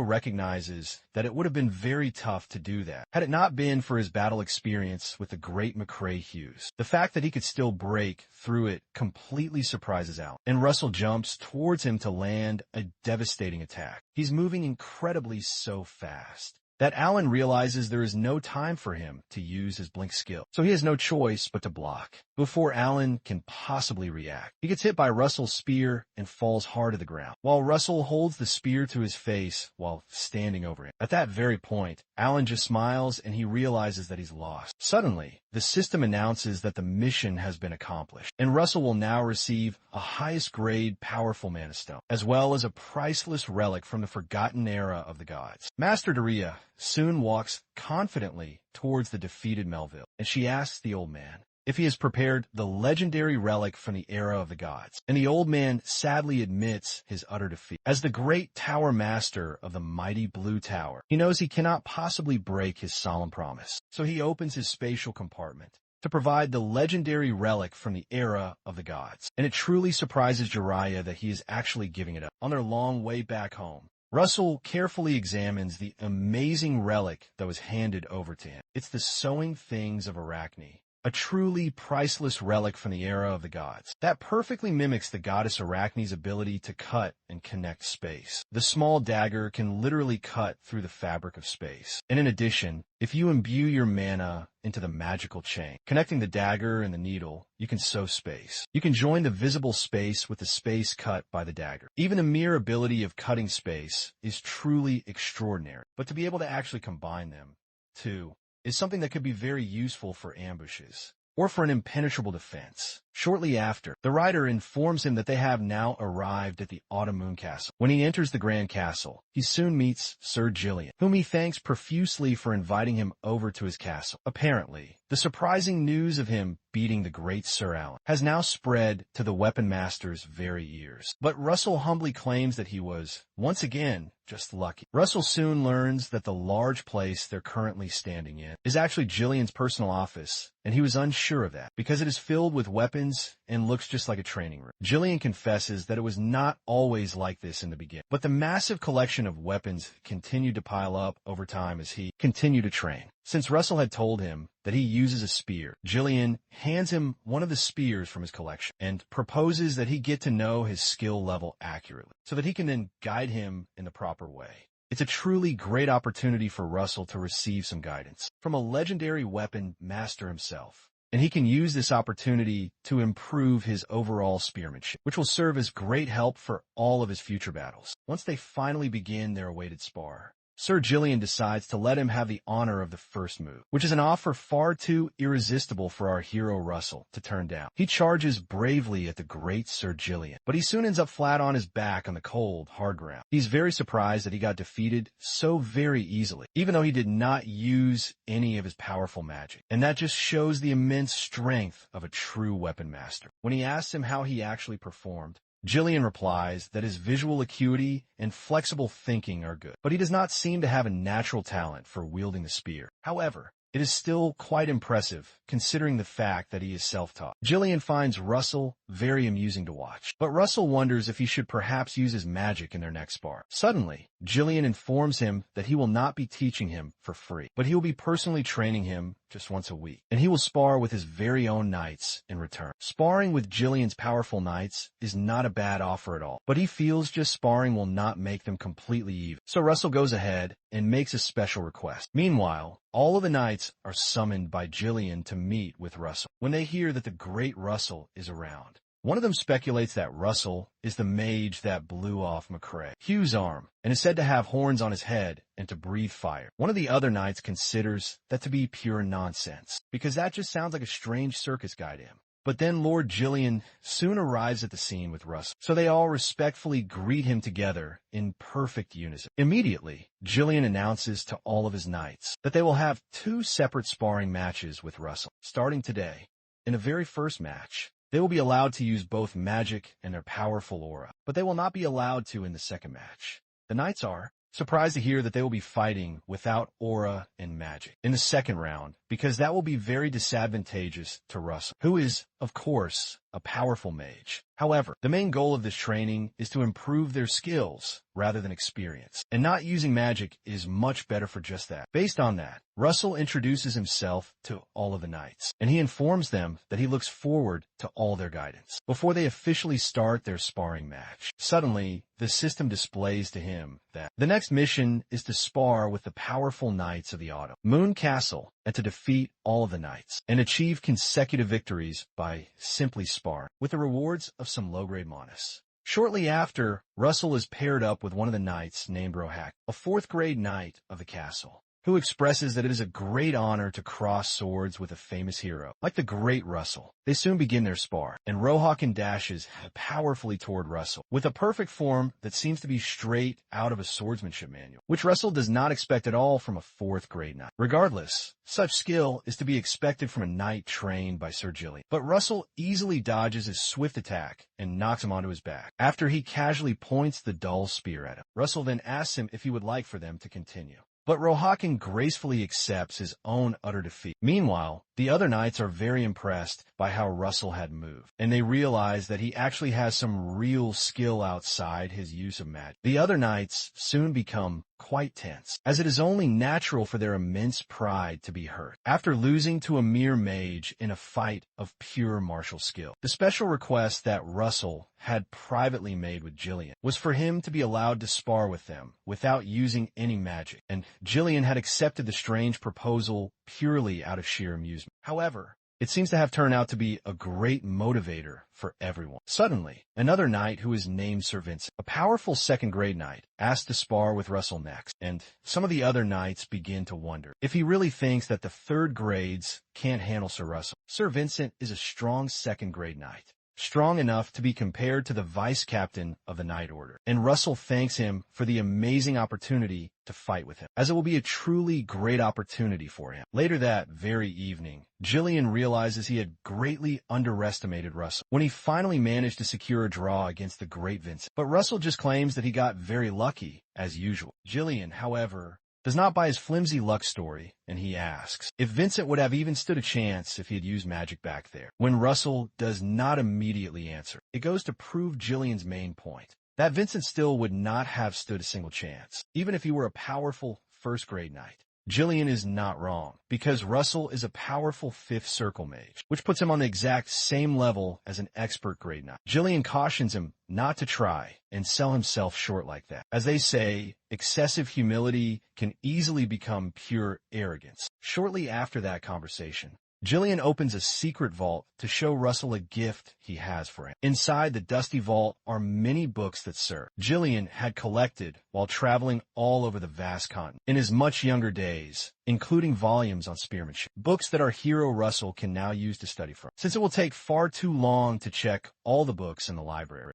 recognizes that it would have been very tough to do that had it not been for his battle experience with the great McCrae Hughes. The fact that he could still break through it completely surprises Alan, and Russell jumps towards him to land a devastating attack. He's moving incredibly so fast that Alan realizes there is no time for him to use his blink skill, so he has no choice but to block before Alan can possibly react. He gets hit by Russell's spear and falls hard to the ground, while Russell holds the spear to his face while standing over him. At that very point, Alan just smiles and he realizes that he's lost. Suddenly, the system announces that the mission has been accomplished, and Russell will now receive a highest grade powerful mana stone, as well as a priceless relic from the forgotten era of the gods. Master Daya soon walks confidently towards the defeated Melville, and she asks the old man if he has prepared the legendary relic from the era of the gods. And the old man sadly admits his utter defeat. As the great tower master of the mighty Blue Tower, he knows he cannot possibly break his solemn promise. So he opens his spatial compartment to provide the legendary relic from the era of the gods. And it truly surprises Jiraiya that he is actually giving it up. On their long way back home, Russell carefully examines the amazing relic that was handed over to him. It's the Sewing Things of Arachne, a truly priceless relic from the era of the gods that perfectly mimics the goddess Arachne's ability to cut and connect space. The small dagger can literally cut through the fabric of space. And in addition, if you imbue your mana into the magical chain, connecting the dagger and the needle, you can sew space. You can join the visible space with the space cut by the dagger. Even the mere ability of cutting space is truly extraordinary. But to be able to actually combine them, too, is something that could be very useful for ambushes or for an impenetrable defense. Shortly after, the writer informs him that they have now arrived at the Autumn Moon Castle. When he enters the Grand Castle, he soon meets Sir Gillian, whom he thanks profusely for inviting him over to his castle. Apparently, the surprising news of him beating the great Sir Alan has now spread to the weapon master's very ears. But Russell humbly claims that he was, once again, just lucky. Russell soon learns that the large place they're currently standing in is actually Gillian's personal office, and he was unsure of that because it is filled with weapons and looks just like a training room. Gillian confesses that it was not always like this in the beginning, but the massive collection of weapons continued to pile up over time as he continued to train. Since Russell had told him that he uses a spear, Gillian hands him one of the spears from his collection and proposes that he get to know his skill level accurately so that he can then guide him in the proper way. It's a truly great opportunity for Russell to receive some guidance from a legendary weapon master himself. And he can use this opportunity to improve his overall spearmanship, which will serve as great help for all of his future battles. Once they finally begin their awaited spar, Sir Gillian decides to let him have the honor of the first move, which is an offer far too irresistible for our hero Russell to turn down. He charges bravely at the great Sir Gillian, but he soon ends up flat on his back on the cold, hard ground. He's very surprised that he got defeated so very easily, even though he did not use any of his powerful magic. And that just shows the immense strength of a true weapon master. When he asks him how he actually performed, Gillian replies that his visual acuity and flexible thinking are good, but he does not seem to have a natural talent for wielding the spear. However, it is still quite impressive, considering the fact that he is self-taught. Gillian finds Russell very amusing to watch, but Russell wonders if he should perhaps use his magic in their next spar. Suddenly, Gillian informs him that he will not be teaching him for free, but he will be personally training him just once a week, and he will spar with his very own knights in return. Sparring with Gillian's powerful knights is not a bad offer at all, but he feels just sparring will not make them completely even. So Russell goes ahead and makes a special request. Meanwhile, all of the knights are summoned by Gillian to meet with Russell when they hear that the great Russell is around. One of them speculates that Russell is the mage that blew off McCrae Hughes' arm and is said to have horns on his head and to breathe fire. One of the other knights considers that to be pure nonsense because that just sounds like a strange circus guy to him. But then Lord Gillian soon arrives at the scene with Russell, so they all respectfully greet him together in perfect unison. Immediately, Gillian announces to all of his knights that they will have 2 separate sparring matches with Russell, starting today. In the very first match, they will be allowed to use both magic and their powerful aura, but they will not be allowed to in the second match. The knights are surprised to hear that they will be fighting without aura and magic in the second round, because that will be very disadvantageous to Russell, who is, of course, a powerful mage. However, the main goal of this training is to improve their skills rather than experience, and not using magic is much better for just that. Based on that, Russell introduces himself to all of the knights, and he informs them that he looks forward to all their guidance before they officially start their sparring match. Suddenly, the system displays to him that the next mission is to spar with the powerful knights of the autumn, Moon Castle, and to defeat all of the knights and achieve consecutive victories by simply sparring, with the rewards of some low-grade monas. Shortly after, Russell is paired up with one of the knights named Rohak, a 4th-grade knight of the castle, who expresses that it is a great honor to cross swords with a famous hero, like the great Russell. They soon begin their spar, and Rohak dashes powerfully toward Russell, with a perfect form that seems to be straight out of a swordsmanship manual, which Russell does not expect at all from a 4th-grade knight. Regardless, such skill is to be expected from a knight trained by Sir Gillian, but Russell easily dodges his swift attack and knocks him onto his back. After he casually points the dull spear at him, Russell then asks him if he would like for them to continue. But Rohak gracefully accepts his own utter defeat. Meanwhile, the other knights are very impressed by how Russell had moved, and they realize that he actually has some real skill outside his use of magic. The other knights soon become quite tense, as it is only natural for their immense pride to be hurt after losing to a mere mage in a fight of pure martial skill. The special request that Russell had privately made with Gillian was for him to be allowed to spar with them without using any magic, and Gillian had accepted the strange proposal purely out of sheer amusement. However, it seems to have turned out to be a great motivator for everyone. Suddenly, another knight who is named Sir Vincent, a powerful 2nd-grade knight, asks to spar with Russell next, and some of the other knights begin to wonder if he really thinks that the 3rd grades can't handle Sir Russell. Sir Vincent is a strong 2nd-grade knight, strong enough to be compared to the vice-captain of the Knight Order, and Russell thanks him for the amazing opportunity to fight with him, as it will be a truly great opportunity for him. Later that very evening, Gillian realizes he had greatly underestimated Russell when he finally managed to secure a draw against the great Vincent. But Russell just claims that he got very lucky, as usual. Gillian, however, does not buy his flimsy luck story, and he asks if Vincent would have even stood a chance if he had used magic back there, when Russell does not immediately answer. It goes to prove Gillian's main point, that Vincent still would not have stood a single chance, even if he were a powerful 1st-grade knight. Gillian is not wrong, because Russell is a powerful 5th circle mage, which puts him on the exact same level as an expert grade knight. Gillian cautions him not to try and sell himself short like that. As they say, excessive humility can easily become pure arrogance. Shortly after that conversation, Gillian opens a secret vault to show Russell a gift he has for him. Inside the dusty vault are many books that Sir Gillian had collected while traveling all over the vast continent in his much younger days, including volumes on spearmanship, books that our hero Russell can now use to study from, since it will take far too long to check all the books in the library.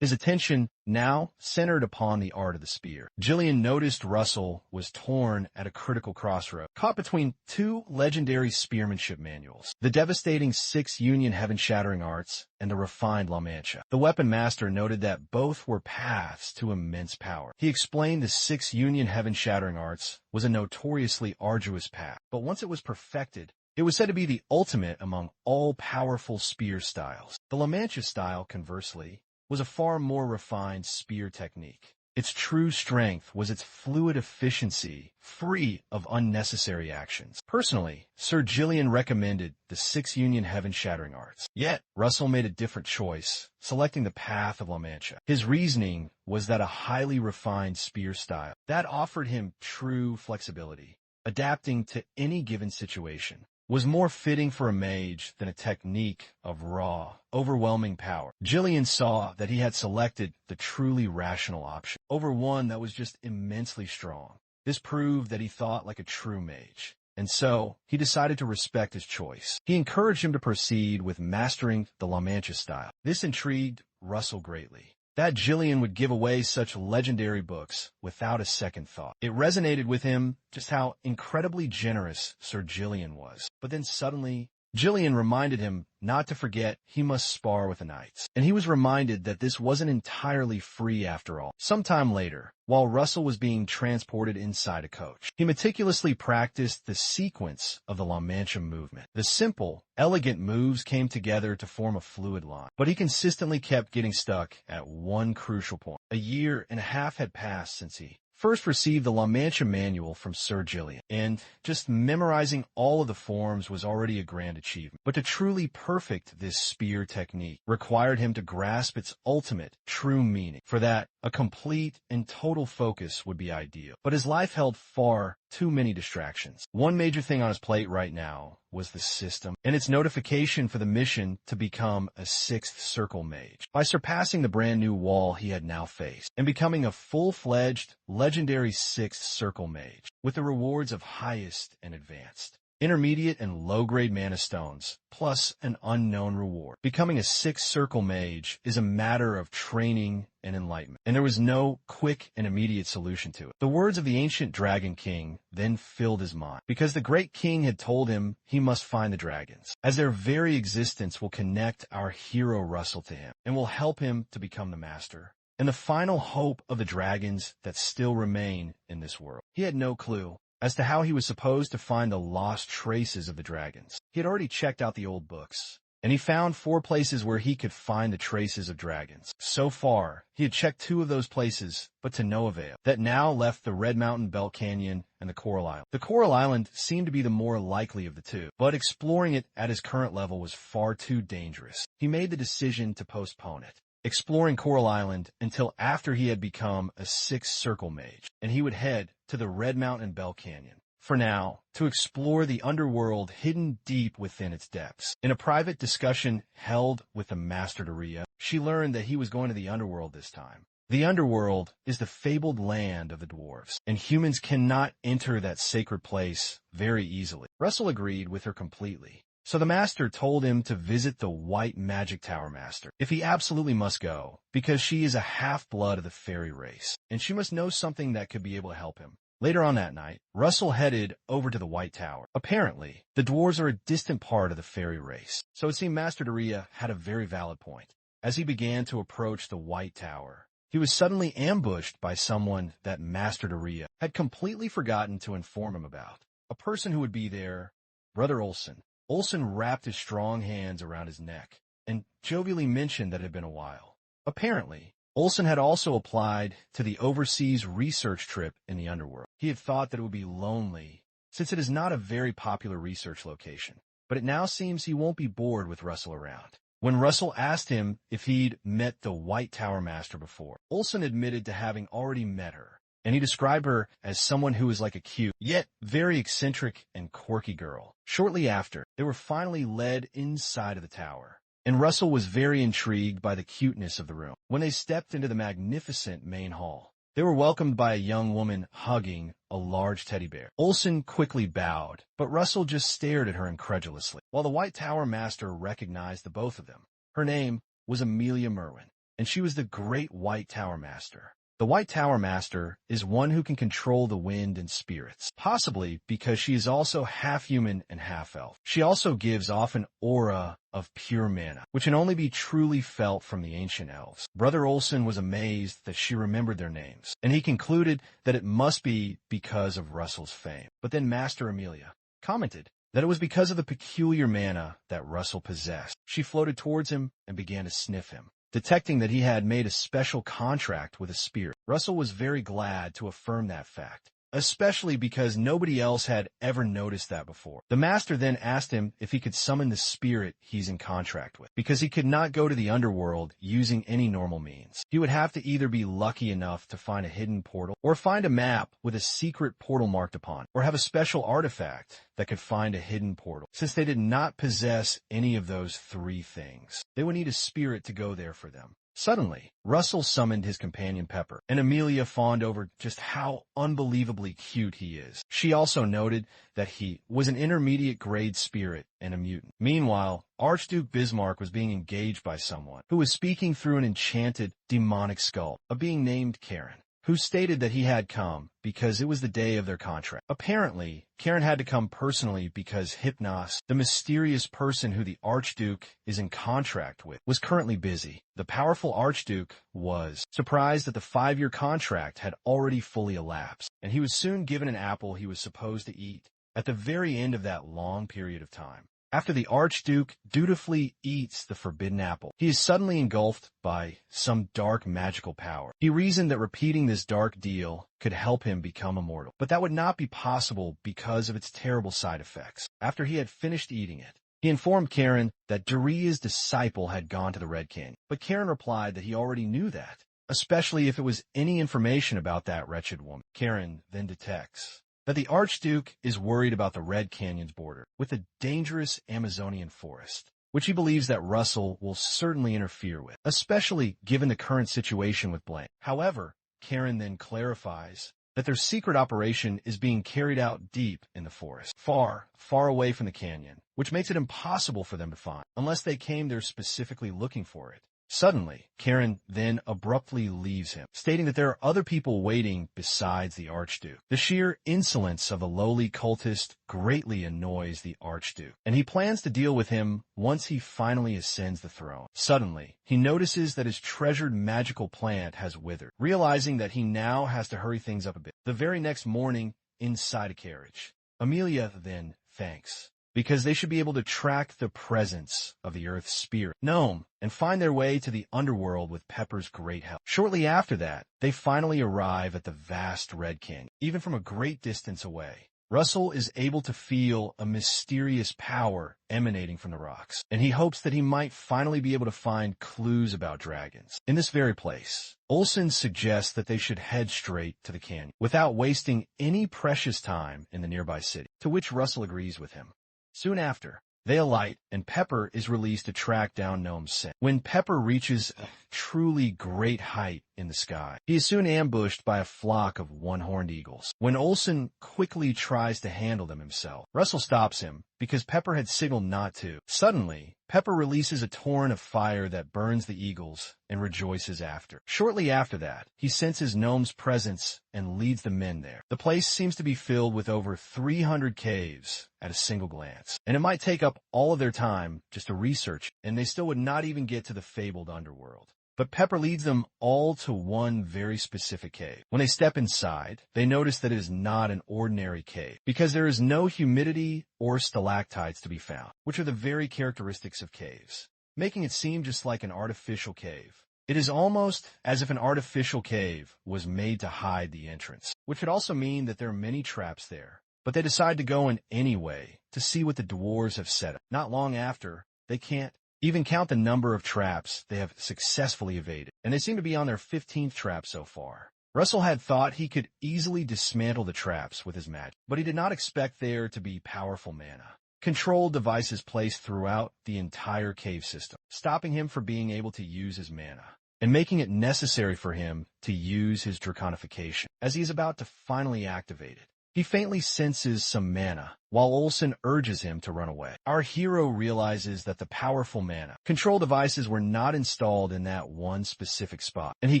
His attention now centered upon the art of the spear. Gillian noticed Russell was torn at a critical crossroad, caught between 2 legendary spearmanship manuals, the devastating 6 Union Heaven-Shattering Arts and the refined La Mancha. The weapon master noted that both were paths to immense power. He explained the 6 Union Heaven-Shattering Arts was a notoriously arduous path, but once it was perfected, it was said to be the ultimate among all powerful spear styles. The La Mancha style, conversely, was a far more refined spear technique. Its true strength was its fluid efficiency, free of unnecessary actions. Personally, Sir Gillian recommended the 6 Union Heaven-Shattering Arts. Yet, Russell made a different choice, selecting the path of La Mancha. His reasoning was that a highly refined spear style that offered him true flexibility, adapting to any given situation, was more fitting for a mage than a technique of raw, overwhelming power. Gillian saw that he had selected the truly rational option over one that was just immensely strong. This proved that he thought like a true mage, and so he decided to respect his choice. He encouraged him to proceed with mastering the La Mancha style. This intrigued Russell greatly. That Jillian would give away such legendary books without a second thought. It resonated with him just how incredibly generous Sir Jillian was. But then suddenly, Jillian reminded him not to forget he must spar with the knights, and he was reminded that this wasn't entirely free after all. Sometime later, while Russell was being transported inside a coach, he meticulously practiced the sequence of the La Mancha movement. The simple, elegant moves came together to form a fluid line, but he consistently kept getting stuck at one crucial point. A year and a half had passed since he first received the La Mancha manual from Sir Jillian, and just memorizing all of the forms was already a grand achievement. But to truly perfect this spear technique required him to grasp its ultimate, true meaning. For that, a complete and total focus would be ideal. But his life held far too many distractions. One major thing on his plate right now was the system and its notification for the mission to become a 6th circle mage. By surpassing the brand new wall he had now faced and becoming a full-fledged, legendary 6th circle mage with the rewards of highest and advanced, intermediate and low-grade mana stones, plus an unknown reward. Becoming a 6th circle mage is a matter of training and enlightenment, and there was no quick and immediate solution to it. The words of the ancient Dragon King then filled his mind, because the great king had told him he must find the dragons, as their very existence will connect our hero Russell to him, and will help him to become the master, and the final hope of the dragons that still remain in this world. He had no clue as to how he was supposed to find the lost traces of the dragons. He had already checked out the old books, and he found 4 places where he could find the traces of dragons. So far, he had checked 2 of those places, but to no avail. That now left the Red Mountain Belt Canyon and the Coral Island. The Coral Island seemed to be the more likely of the 2, but exploring it at his current level was far too dangerous. He made the decision to postpone it, exploring Coral Island until after he had become a 6th circle mage, and he would head to the Red Mountain Bell Canyon, for now, to explore the underworld hidden deep within its depths. In a private discussion held with the Master Daya, she learned that he was going to the underworld this time. The underworld is the fabled land of the dwarves, and humans cannot enter that sacred place very easily. Russell agreed with her completely. So the master told him to visit the White Magic Tower Master, if he absolutely must go, because she is a half-blood of the fairy race, and she must know something that could be able to help him. Later on that night, Russell headed over to the White Tower. Apparently, the dwarves are a distant part of the fairy race, so it seemed Master Daya had a very valid point. As he began to approach the White Tower, he was suddenly ambushed by someone that Master Daya had completely forgotten to inform him about. A person who would be there, Brother Olsen. Olsen wrapped his strong hands around his neck and jovially mentioned that it had been a while. Apparently, Olsen had also applied to the overseas research trip in the underworld. He had thought that it would be lonely, since it is not a very popular research location, but it now seems he won't be bored with Russell around. When Russell asked him if he'd met the White Tower Master before, Olsen admitted to having already met her, and he described her as someone who was like a cute, yet very eccentric and quirky girl. Shortly after, they were finally led inside of the tower, and Russell was very intrigued by the cuteness of the room. When they stepped into the magnificent main hall, they were welcomed by a young woman hugging a large teddy bear. Olsen quickly bowed, but Russell just stared at her incredulously, while the White Tower Master recognized the both of them. Her name was Amelia Merwin, and she was the Great White Tower Master. The White Tower Master is one who can control the wind and spirits, possibly because she is also half human and half elf. She also gives off an aura of pure mana, which can only be truly felt from the ancient elves. Brother Olsen was amazed that she remembered their names, and he concluded that it must be because of Russell's fame. But then Master Amelia commented that it was because of the peculiar mana that Russell possessed. She floated towards him and began to sniff him, detecting that he had made a special contract with a spirit. Russell was very glad to affirm that fact, especially because nobody else had ever noticed that before. The master then asked him if he could summon the spirit he's in contract with, because he could not go to the underworld using any normal means. He would have to either be lucky enough to find a hidden portal, or find a map with a secret portal marked upon it, or have a special artifact that could find a hidden portal. Since they did not possess any of those 3 things, they would need a spirit to go there for them. Suddenly, Russell summoned his companion Pepper, and Amelia fawned over just how unbelievably cute he is. She also noted that he was an intermediate grade spirit and a mutant. Meanwhile, Archduke Bismarck was being engaged by someone who was speaking through an enchanted demonic skull, a being named Karen, who stated that he had come because it was the day of their contract. Apparently, Karen had to come personally because Hypnos, the mysterious person who the Archduke is in contract with, was currently busy. The powerful Archduke was surprised that the 5-year contract had already fully elapsed, and he was soon given an apple he was supposed to eat at the very end of that long period of time. After the Archduke dutifully eats the forbidden apple, he is suddenly engulfed by some dark magical power. He reasoned that repeating this dark deal could help him become immortal, but that would not be possible because of its terrible side effects. After he had finished eating it, he informed Karen that Daria's disciple had gone to the Red Canyon, but Karen replied that he already knew that, especially if it was any information about that wretched woman. Karen then detects that the Archduke is worried about the Red Canyon's border with a dangerous Amazonian forest, which he believes that Russell will certainly interfere with, especially given the current situation with Blaine. However, Karen then clarifies that their secret operation is being carried out deep in the forest, far, far away from the canyon, which makes it impossible for them to find, unless they came there specifically looking for it. Suddenly, Karen then abruptly leaves him, stating that there are other people waiting besides the Archduke. The sheer insolence of the lowly cultist greatly annoys the Archduke, and he plans to deal with him once he finally ascends the throne. Suddenly, he notices that his treasured magical plant has withered, realizing that he now has to hurry things up a bit. The very next morning, inside a carriage, Amelia then thanks, because they should be able to track the presence of the Earth's spirit, Gnome, and find their way to the underworld with Pepper's great help. Shortly after that, they finally arrive at the vast Red Canyon. Even from a great distance away, Russell is able to feel a mysterious power emanating from the rocks, and he hopes that he might finally be able to find clues about dragons. In this very place, Olsen suggests that they should head straight to the canyon, without wasting any precious time in the nearby city, to which Russell agrees with him. Soon after, they alight, and Pepper is released to track down Gnome's scent. When Pepper reaches a truly great height in the sky, he is soon ambushed by a flock of one-horned eagles. When Olsen quickly tries to handle them himself, Russell stops him because Pepper had signaled not to. Suddenly, Pepper releases a torrent of fire that burns the eagles and rejoices after. Shortly after that, he senses Gnome's presence and leads the men there. The place seems to be filled with over 300 caves at a single glance, and it might take up all of their time just to research, and they still would not even get to the fabled underworld. But Pepper leads them all to one very specific cave. When they step inside, they notice that it is not an ordinary cave, because there is no humidity or stalactites to be found, which are the very characteristics of caves, making it seem just like an artificial cave. It is almost as if an artificial cave was made to hide the entrance, which would also mean that there are many traps there. But they decide to go in anyway to see what the dwarves have set up. Not long after, they can't even count the number of traps they have successfully evaded, and they seem to be on their 15th trap so far. Russell had thought he could easily dismantle the traps with his magic, but he did not expect there to be powerful mana control devices placed throughout the entire cave system, stopping him from being able to use his mana, and making it necessary for him to use his draconification as he is about to finally activate it. He faintly senses some mana, while Olsen urges him to run away. Our hero realizes that the powerful mana control devices were not installed in that one specific spot, and he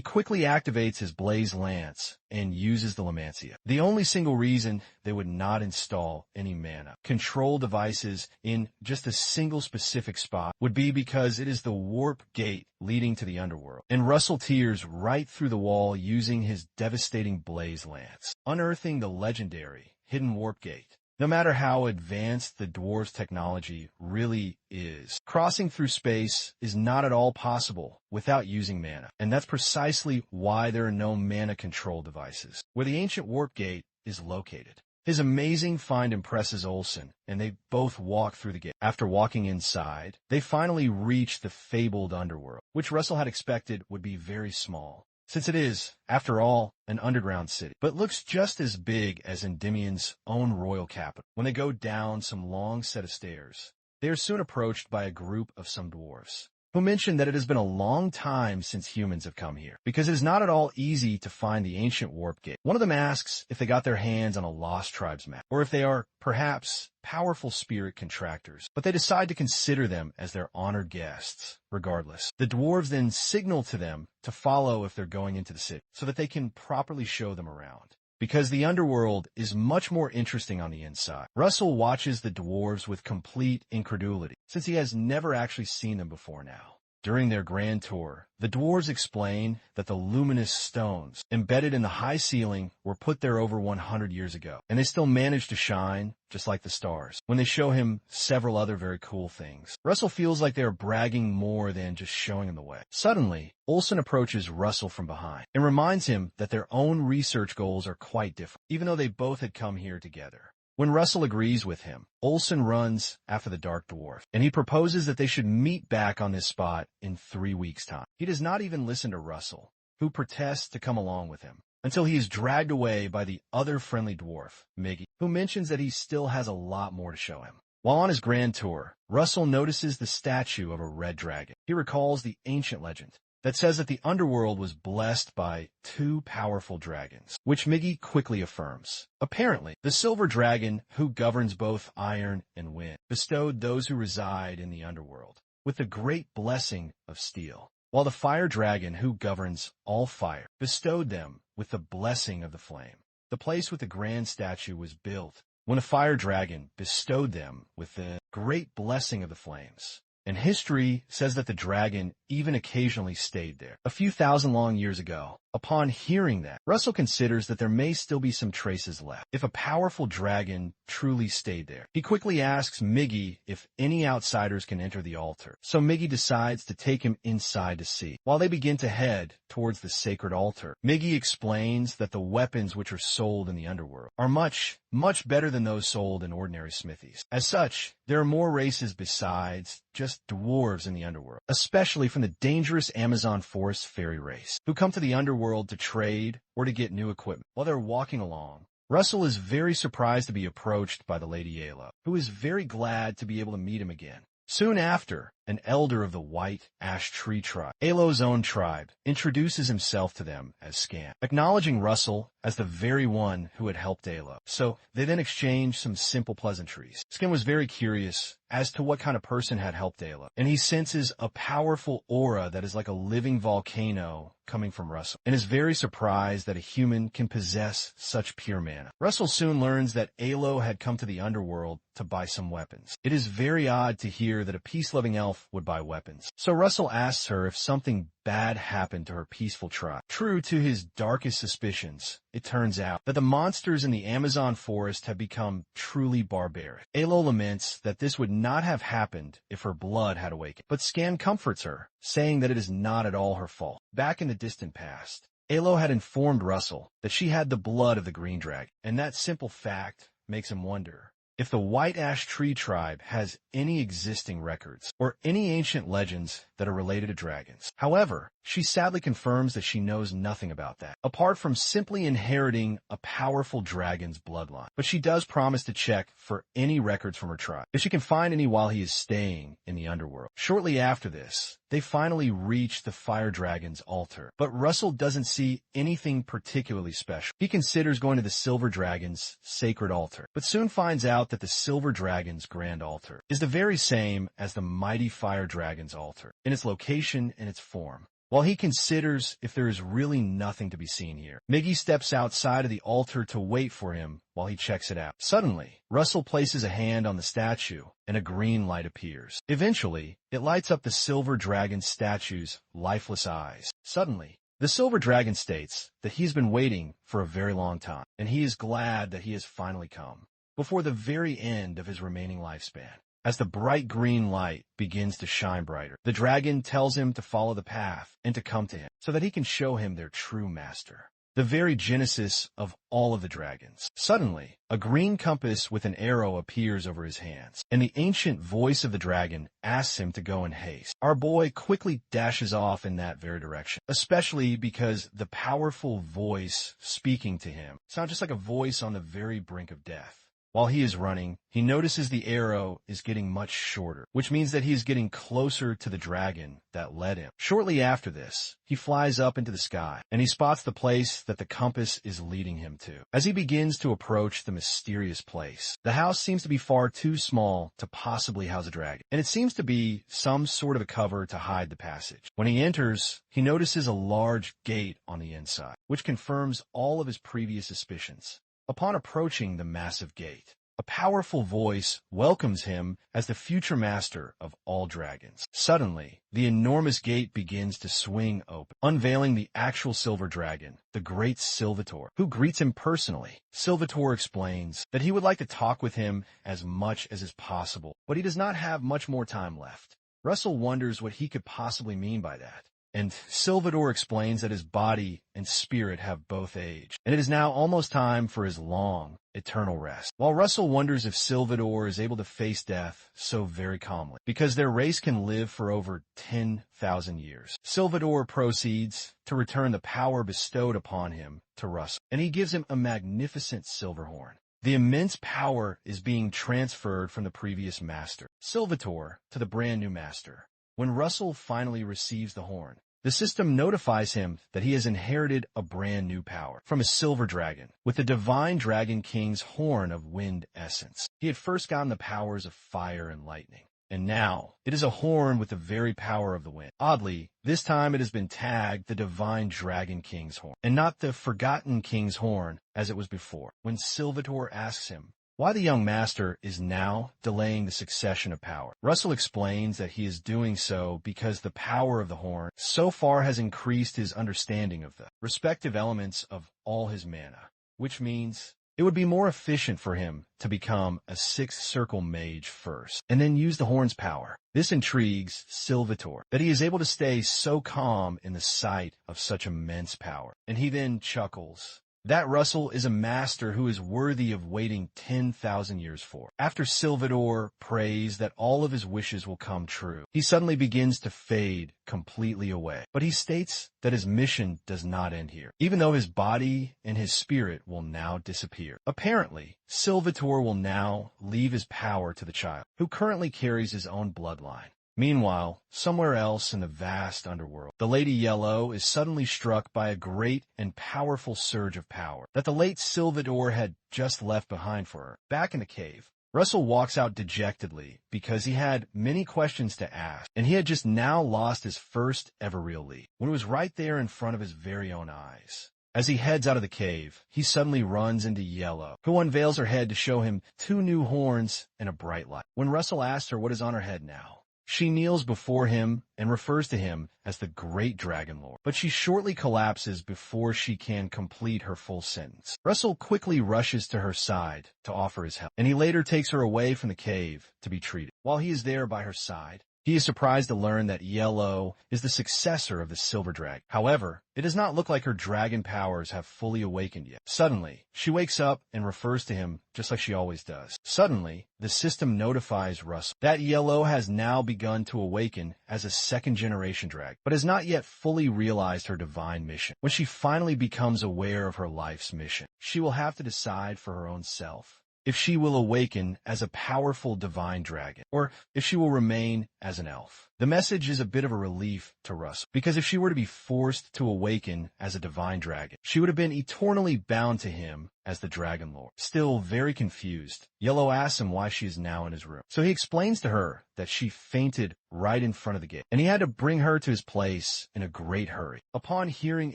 quickly activates his Blaze Lance and uses the Lamancia. The only single reason they would not install any mana control devices in just a single specific spot would be because it is the warp gate leading to the underworld, and Russell tears right through the wall using his devastating Blaze Lance, unearthing the legendary hidden warp gate. No matter how advanced the dwarves' technology really is, crossing through space is not at all possible without using mana, and that's precisely why there are no mana control devices where the ancient warp gate is located. His amazing find impresses Olsen, and they both walk through the gate. After walking inside, they finally reach the fabled underworld, which Russell had expected would be very small, since it is, after all, an underground city, but looks just as big as Endymion's own royal capital. When they go down some long set of stairs, they are soon approached by a group of some dwarves. who mentioned that it has been a long time since humans have come here, because it is not at all easy to find the ancient warp gate. One of them asks if they got their hands on a Lost Tribes map, or if they are, perhaps, powerful spirit contractors, but they decide to consider them as their honored guests. Regardless, the dwarves then signal to them to follow if they're going into the city, so that they can properly show them around. Because the underworld is much more interesting on the inside. Russell watches the dwarves with complete incredulity, since he has never actually seen them before now. During their grand tour, the dwarves explain that the luminous stones embedded in the high ceiling were put there over 100 years ago, and they still manage to shine just like the stars. When they show him several other very cool things, Russell feels like they are bragging more than just showing him the way. Suddenly, Olsen approaches Russell from behind and reminds him that their own research goals are quite different, even though they both had come here together. When Russell agrees with him, Olsen runs after the Dark Dwarf, and he proposes that they should meet back on this spot in 3 weeks' time. He does not even listen to Russell, who protests to come along with him, until he is dragged away by the other friendly dwarf, Miggy, who mentions that he still has a lot more to show him. While on his grand tour, Russell notices the statue of a red dragon. He recalls the ancient legend that says that the underworld was blessed by 2 powerful dragons, which Miggy quickly affirms. Apparently, the silver dragon, who governs both iron and wind, bestowed those who reside in the underworld with the great blessing of steel, while the fire dragon, who governs all fire, bestowed them with the blessing of the flame. The place with the grand statue was built when the fire dragon bestowed them with the great blessing of the flames. And history says that the dragon even occasionally stayed there. A few thousand long years ago, upon hearing that, Russell considers that there may still be some traces left, if a powerful dragon truly stayed there. He quickly asks Miggy if any outsiders can enter the altar, so Miggy decides to take him inside to see. While they begin to head towards the sacred altar, Miggy explains that the weapons which are sold in the underworld are much better than those sold in ordinary smithies. As such, there are more races besides just dwarves in the underworld, especially from the dangerous Amazon forest fairy race, who come to the underworld to trade or to get new equipment. While they're walking along, Russell is very surprised to be approached by the Lady Yahello, who is very glad to be able to meet him again. Soon after, an elder of the White Ash Tree tribe, Yahello's own tribe, introduces himself to them as Scan, acknowledging Russell as the very one who had helped Yahello. So they then exchange some simple pleasantries. Skin was very curious as to what kind of person had helped Yahello, and he senses a powerful aura that is like a living volcano coming from Russell, and is very surprised that a human can possess such pure mana. Russell soon learns that Yahello had come to the underworld to buy some weapons. It is very odd to hear that a peace-loving elf would buy weapons, so Russell asks her if something bad happened to her peaceful tribe. True to his darkest suspicions, it turns out that the monsters in the Amazon forest have become truly barbaric. Yahello laments that this would not have happened if her blood had awakened, but Scan comforts her, saying that it is not at all her fault. Back in the distant past, Yahello had informed Russell that she had the blood of the green dragon, and that simple fact makes him wonder if the White Ash Tree tribe has any existing records or any ancient legends that are related to dragons. However, she sadly confirms that she knows nothing about that, apart from simply inheriting a powerful dragon's bloodline. But she does promise to check for any records from her tribe, if she can find any while he is staying in the underworld. Shortly after this, they finally reach the fire dragon's altar, but Russell doesn't see anything particularly special. He considers going to the silver dragon's sacred altar, but soon finds out that the silver dragon's grand altar is the very same as the mighty fire dragon's altar, in its location and its form. While he considers if there is really nothing to be seen here, Miggy steps outside of the altar to wait for him while he checks it out. Suddenly, Russell places a hand on the statue, and a green light appears. Eventually, it lights up the silver dragon statue's lifeless eyes. Suddenly, the silver dragon states that he's been waiting for a very long time, and he is glad that he has finally come, before the very end of his remaining lifespan. As the bright green light begins to shine brighter, the dragon tells him to follow the path and to come to him so that he can show him their true master, the very genesis of all of the dragons. Suddenly, a green compass with an arrow appears over his hands, and the ancient voice of the dragon asks him to go in haste. Our boy quickly dashes off in that very direction, especially because the powerful voice speaking to him sounds just like a voice on the very brink of death. While he is running, he notices the arrow is getting much shorter, which means that he is getting closer to the dragon that led him. Shortly after this, he flies up into the sky, and he spots the place that the compass is leading him to. As he begins to approach the mysterious place, the house seems to be far too small to possibly house a dragon, and it seems to be some sort of a cover to hide the passage. When he enters, he notices a large gate on the inside, which confirms all of his previous suspicions. Upon approaching the massive gate, a powerful voice welcomes him as the future master of all dragons. Suddenly, the enormous gate begins to swing open, unveiling the actual silver dragon, the great Silvator, who greets him personally. Silvator explains that he would like to talk with him as much as is possible, but he does not have much more time left. Russell wonders what he could possibly mean by that. And Silvator explains that his body and spirit have both aged, and it is now almost time for his long, eternal rest. While Russell wonders if Silvator is able to face death so very calmly, because their race can live for over 10,000 years. Silvator proceeds to return the power bestowed upon him to Russell, and he gives him a magnificent silver horn. The immense power is being transferred from the previous master, Silvator, to the brand new master. When Russell finally receives the horn, the system notifies him that he has inherited a brand new power from a silver dragon with the divine dragon king's horn of wind essence. He had first gotten the powers of fire and lightning, and now it is a horn with the very power of the wind. Oddly, this time it has been tagged the divine dragon king's horn, and not the forgotten king's horn as it was before. When Silvator asks him why the young master is now delaying the succession of power, Russell explains that he is doing so because the power of the horn so far has increased his understanding of the respective elements of all his mana, which means it would be more efficient for him to become a sixth circle mage first, and then use the horn's power. This intrigues Silvator, that he is able to stay so calm in the sight of such immense power, and he then chuckles that Russell is a master who is worthy of waiting 10,000 years for. After Silvator prays that all of his wishes will come true, he suddenly begins to fade completely away. But he states that his mission does not end here, even though his body and his spirit will now disappear. Apparently, Silvator will now leave his power to the child, who currently carries his own bloodline. Meanwhile, somewhere else in the vast underworld, the Lady Yahello is suddenly struck by a great and powerful surge of power that the late Silvator had just left behind for her. Back in the cave, Russell walks out dejectedly because he had many questions to ask, and he had just now lost his first ever real lead, when it was right there in front of his very own eyes. As he heads out of the cave, he suddenly runs into Yahello, who unveils her head to show him 2 new horns and a bright light. When Russell asks her what is on her head now, she kneels before him and refers to him as the Great Dragon Lord, but she shortly collapses before she can complete her full sentence. Russell quickly rushes to her side to offer his help, and he later takes her away from the cave to be treated. While he is there by her side, he is surprised to learn that Yahello is the successor of the Silver Dragon. However, it does not look like her dragon powers have fully awakened yet. Suddenly, she wakes up and refers to him just like she always does. Suddenly, the system notifies Russell that Yahello has now begun to awaken as a second-generation dragon, but has not yet fully realized her divine mission. When she finally becomes aware of her life's mission, she will have to decide for her own self if she will awaken as a powerful divine dragon, or if she will remain as an elf. The message is a bit of a relief to Russell, because if she were to be forced to awaken as a divine dragon, she would have been eternally bound to him as the Dragon Lord. Still very confused, Yahello asks him why she is now in his room. So he explains to her that she fainted right in front of the gate, and he had to bring her to his place in a great hurry. Upon hearing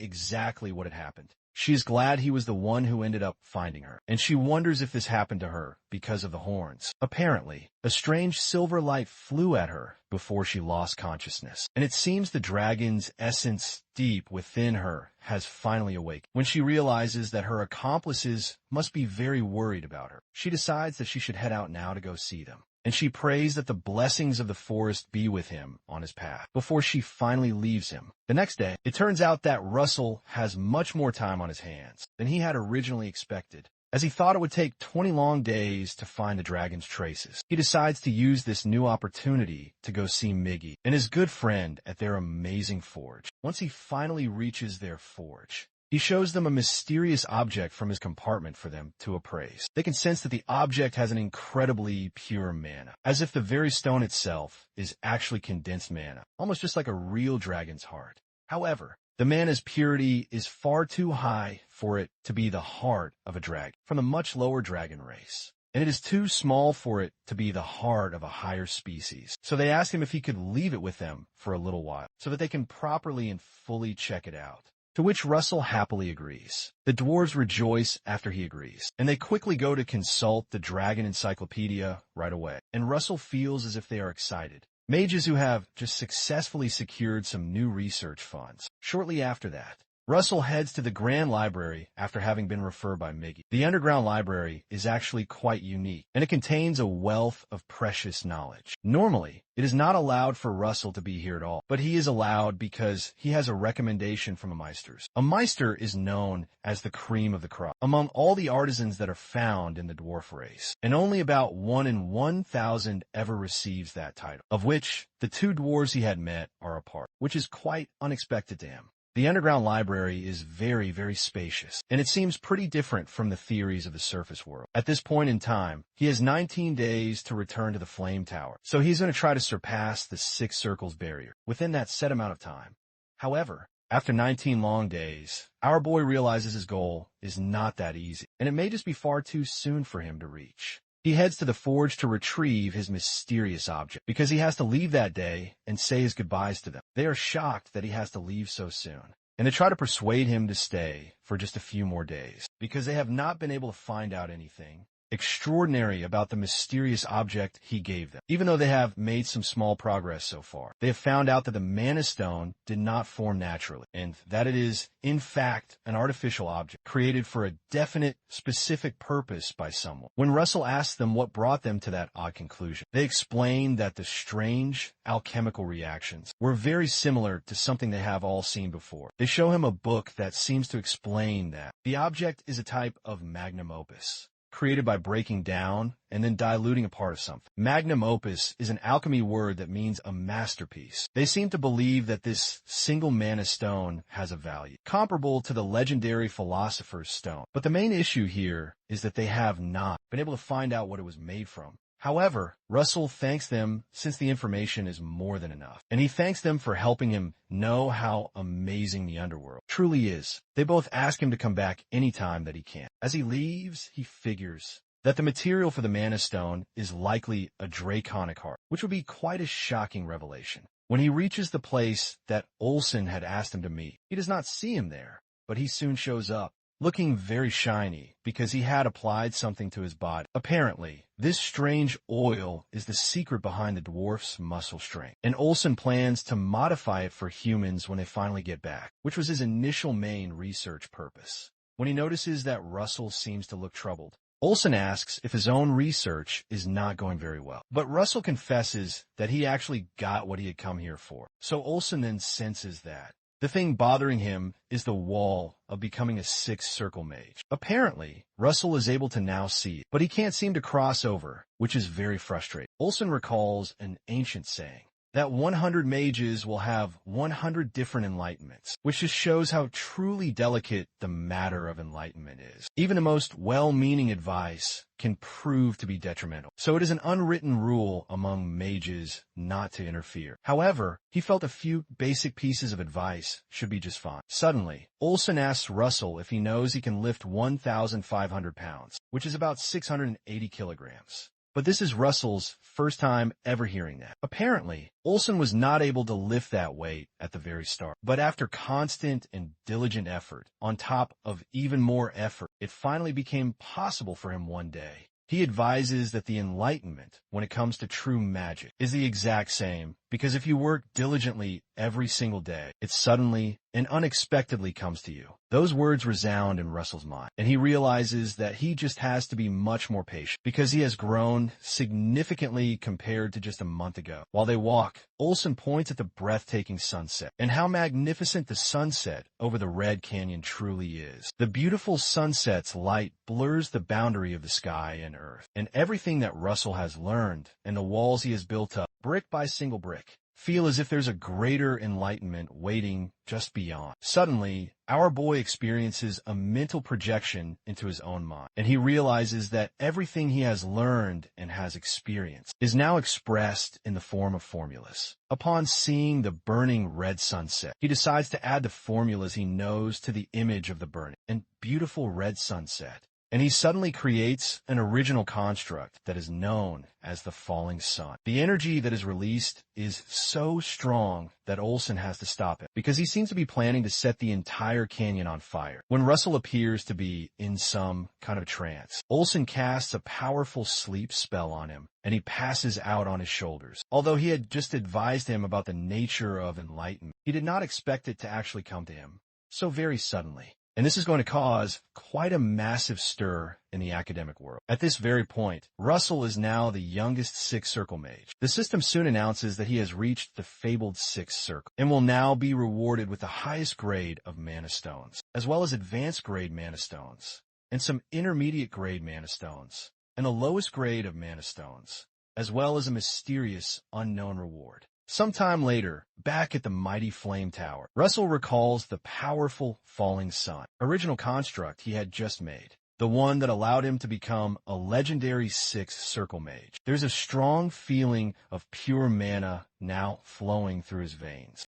exactly what had happened, she is glad he was the one who ended up finding her, and she wonders if this happened to her because of the horns. Apparently, a strange silver light flew at her before she lost consciousness, and it seems the dragon's essence deep within her has finally awakened. When she realizes that her accomplices must be very worried about her, she decides that she should head out now to go see them. And she prays that the blessings of the forest be with him on his path before she finally leaves him. The next day, it turns out that Russell has much more time on his hands than he had originally expected, as he thought it would take 20 long days to find the dragon's traces. He decides to use this new opportunity to go see Miggy and his good friend at their amazing forge. Once he finally reaches their forge, He shows them a mysterious object from his compartment for them to appraise. They can sense that the object has an incredibly pure mana, as if the very stone itself is actually condensed mana, almost just like a real dragon's heart. However, the mana's purity is far too high for it to be the heart of a dragon from a much lower dragon race, and it is too small for it to be the heart of a higher species. So they ask him if he could leave it with them for a little while so that they can properly and fully check it out. To which Russell happily agrees. The dwarves rejoice after he agrees, and they quickly go to consult the Dragon Encyclopedia right away, and Russell feels as if they are excited. Mages who have just successfully secured some new research funds. Shortly after that, Russell heads to the Grand Library after having been referred by Miggy. The underground library is actually quite unique, and it contains a wealth of precious knowledge. Normally, it is not allowed for Russell to be here at all, but he is allowed because he has a recommendation from a Meisters. A Meister is known as the cream of the crop among all the artisans that are found in the dwarf race, and only about 1 in 1,000 ever receives that title, of which the 2 dwarves he had met are a part, which is quite unexpected to him. The underground library is very, very spacious, and it seems pretty different from the theories of the surface world. At this point in time, he has 19 days to return to the Flame Tower, so he's going to try to surpass the 6 circles barrier within that set amount of time. However, after 19 long days, our boy realizes his goal is not that easy, and it may just be far too soon for him to reach. He heads to the forge to retrieve his mysterious object, because he has to leave that day and say his goodbyes to them. They are shocked that he has to leave so soon, and they try to persuade him to stay for just a few more days, because they have not been able to find out anything extraordinary about the mysterious object he gave them. Even though they have made some small progress so far, they have found out that the mana stone did not form naturally, and that it is, in fact, an artificial object created for a definite, specific purpose by someone. When Russell asks them what brought them to that odd conclusion, they explain that the strange alchemical reactions were very similar to something they have all seen before. They show him a book that seems to explain that the object is a type of magnum opus, created by breaking down and then diluting a part of something. Magnum opus is an alchemy word that means a masterpiece. They seem to believe that this single mana stone has a value, comparable to the legendary philosopher's stone. But the main issue here is that they have not been able to find out what it was made from. However, Russell thanks them since the information is more than enough, and he thanks them for helping him know how amazing the underworld truly is. They both ask him to come back anytime that he can. As he leaves, he figures that the material for the Mana Stone is likely a draconic heart, which would be quite a shocking revelation. When he reaches the place that Olsen had asked him to meet, he does not see him there, but he soon shows up, looking very shiny because he had applied something to his body. Apparently, this strange oil is the secret behind the dwarf's muscle strength, and Olsen plans to modify it for humans when they finally get back, which was his initial main research purpose. When he notices that Russell seems to look troubled, Olsen asks if his own research is not going very well, but Russell confesses that he actually got what he had come here for. So Olsen then senses that the thing bothering him is the wall of becoming a 6-circle mage. Apparently, Russell is able to now see it, but he can't seem to cross over, which is very frustrating. Olsen recalls an ancient saying that 100 mages will have 100 different enlightenments, which just shows how truly delicate the matter of enlightenment is. Even the most well-meaning advice can prove to be detrimental. So it is an unwritten rule among mages not to interfere. However, he felt a few basic pieces of advice should be just fine. Suddenly, Olsen asks Russell if he knows he can lift 1,500 pounds, which is about 680 kilograms. But this is Russell's first time ever hearing that. Apparently, Olsen was not able to lift that weight at the very start, but after constant and diligent effort, on top of even more effort, it finally became possible for him one day. He advises that the enlightenment, when it comes to true magic, is the exact same, because if you work diligently every single day, it suddenly and unexpectedly comes to you. Those words resound in Russell's mind, and he realizes that he just has to be much more patient, because he has grown significantly compared to just a month ago. While they walk, Olsen points at the breathtaking sunset, and how magnificent the sunset over the Red Canyon truly is. The beautiful sunset's light blurs the boundary of the sky and earth, and everything that Russell has learned, and the walls he has built up, brick by single brick, feel as if there's a greater enlightenment waiting just beyond. Suddenly, our boy experiences a mental projection into his own mind, and he realizes that everything he has learned and has experienced is now expressed in the form of formulas. Upon seeing the burning red sunset, he decides to add the formulas he knows to the image of the burning and beautiful red sunset. And he suddenly creates an original construct that is known as the falling sun. The energy that is released is so strong that Olsen has to stop him, because he seems to be planning to set the entire canyon on fire. When Russell appears to be in some kind of trance, Olsen casts a powerful sleep spell on him, and he passes out on his shoulders. Although he had just advised him about the nature of enlightenment, he did not expect it to actually come to him so very suddenly. And this is going to cause quite a massive stir in the academic world. At this very point, Russell is now the youngest Sixth Circle mage. The system soon announces that he has reached the fabled Sixth Circle and will now be rewarded with the highest grade of mana stones, as well as advanced grade mana stones, and some intermediate grade mana stones, and the lowest grade of mana stones, as well as a mysterious unknown reward. Sometime later, back at the mighty Flame Tower, Russell recalls the powerful falling sun, original construct he had just made, the one that allowed him to become a legendary Sixth Circle mage. There's a strong feeling of pure mana now flowing through his veins.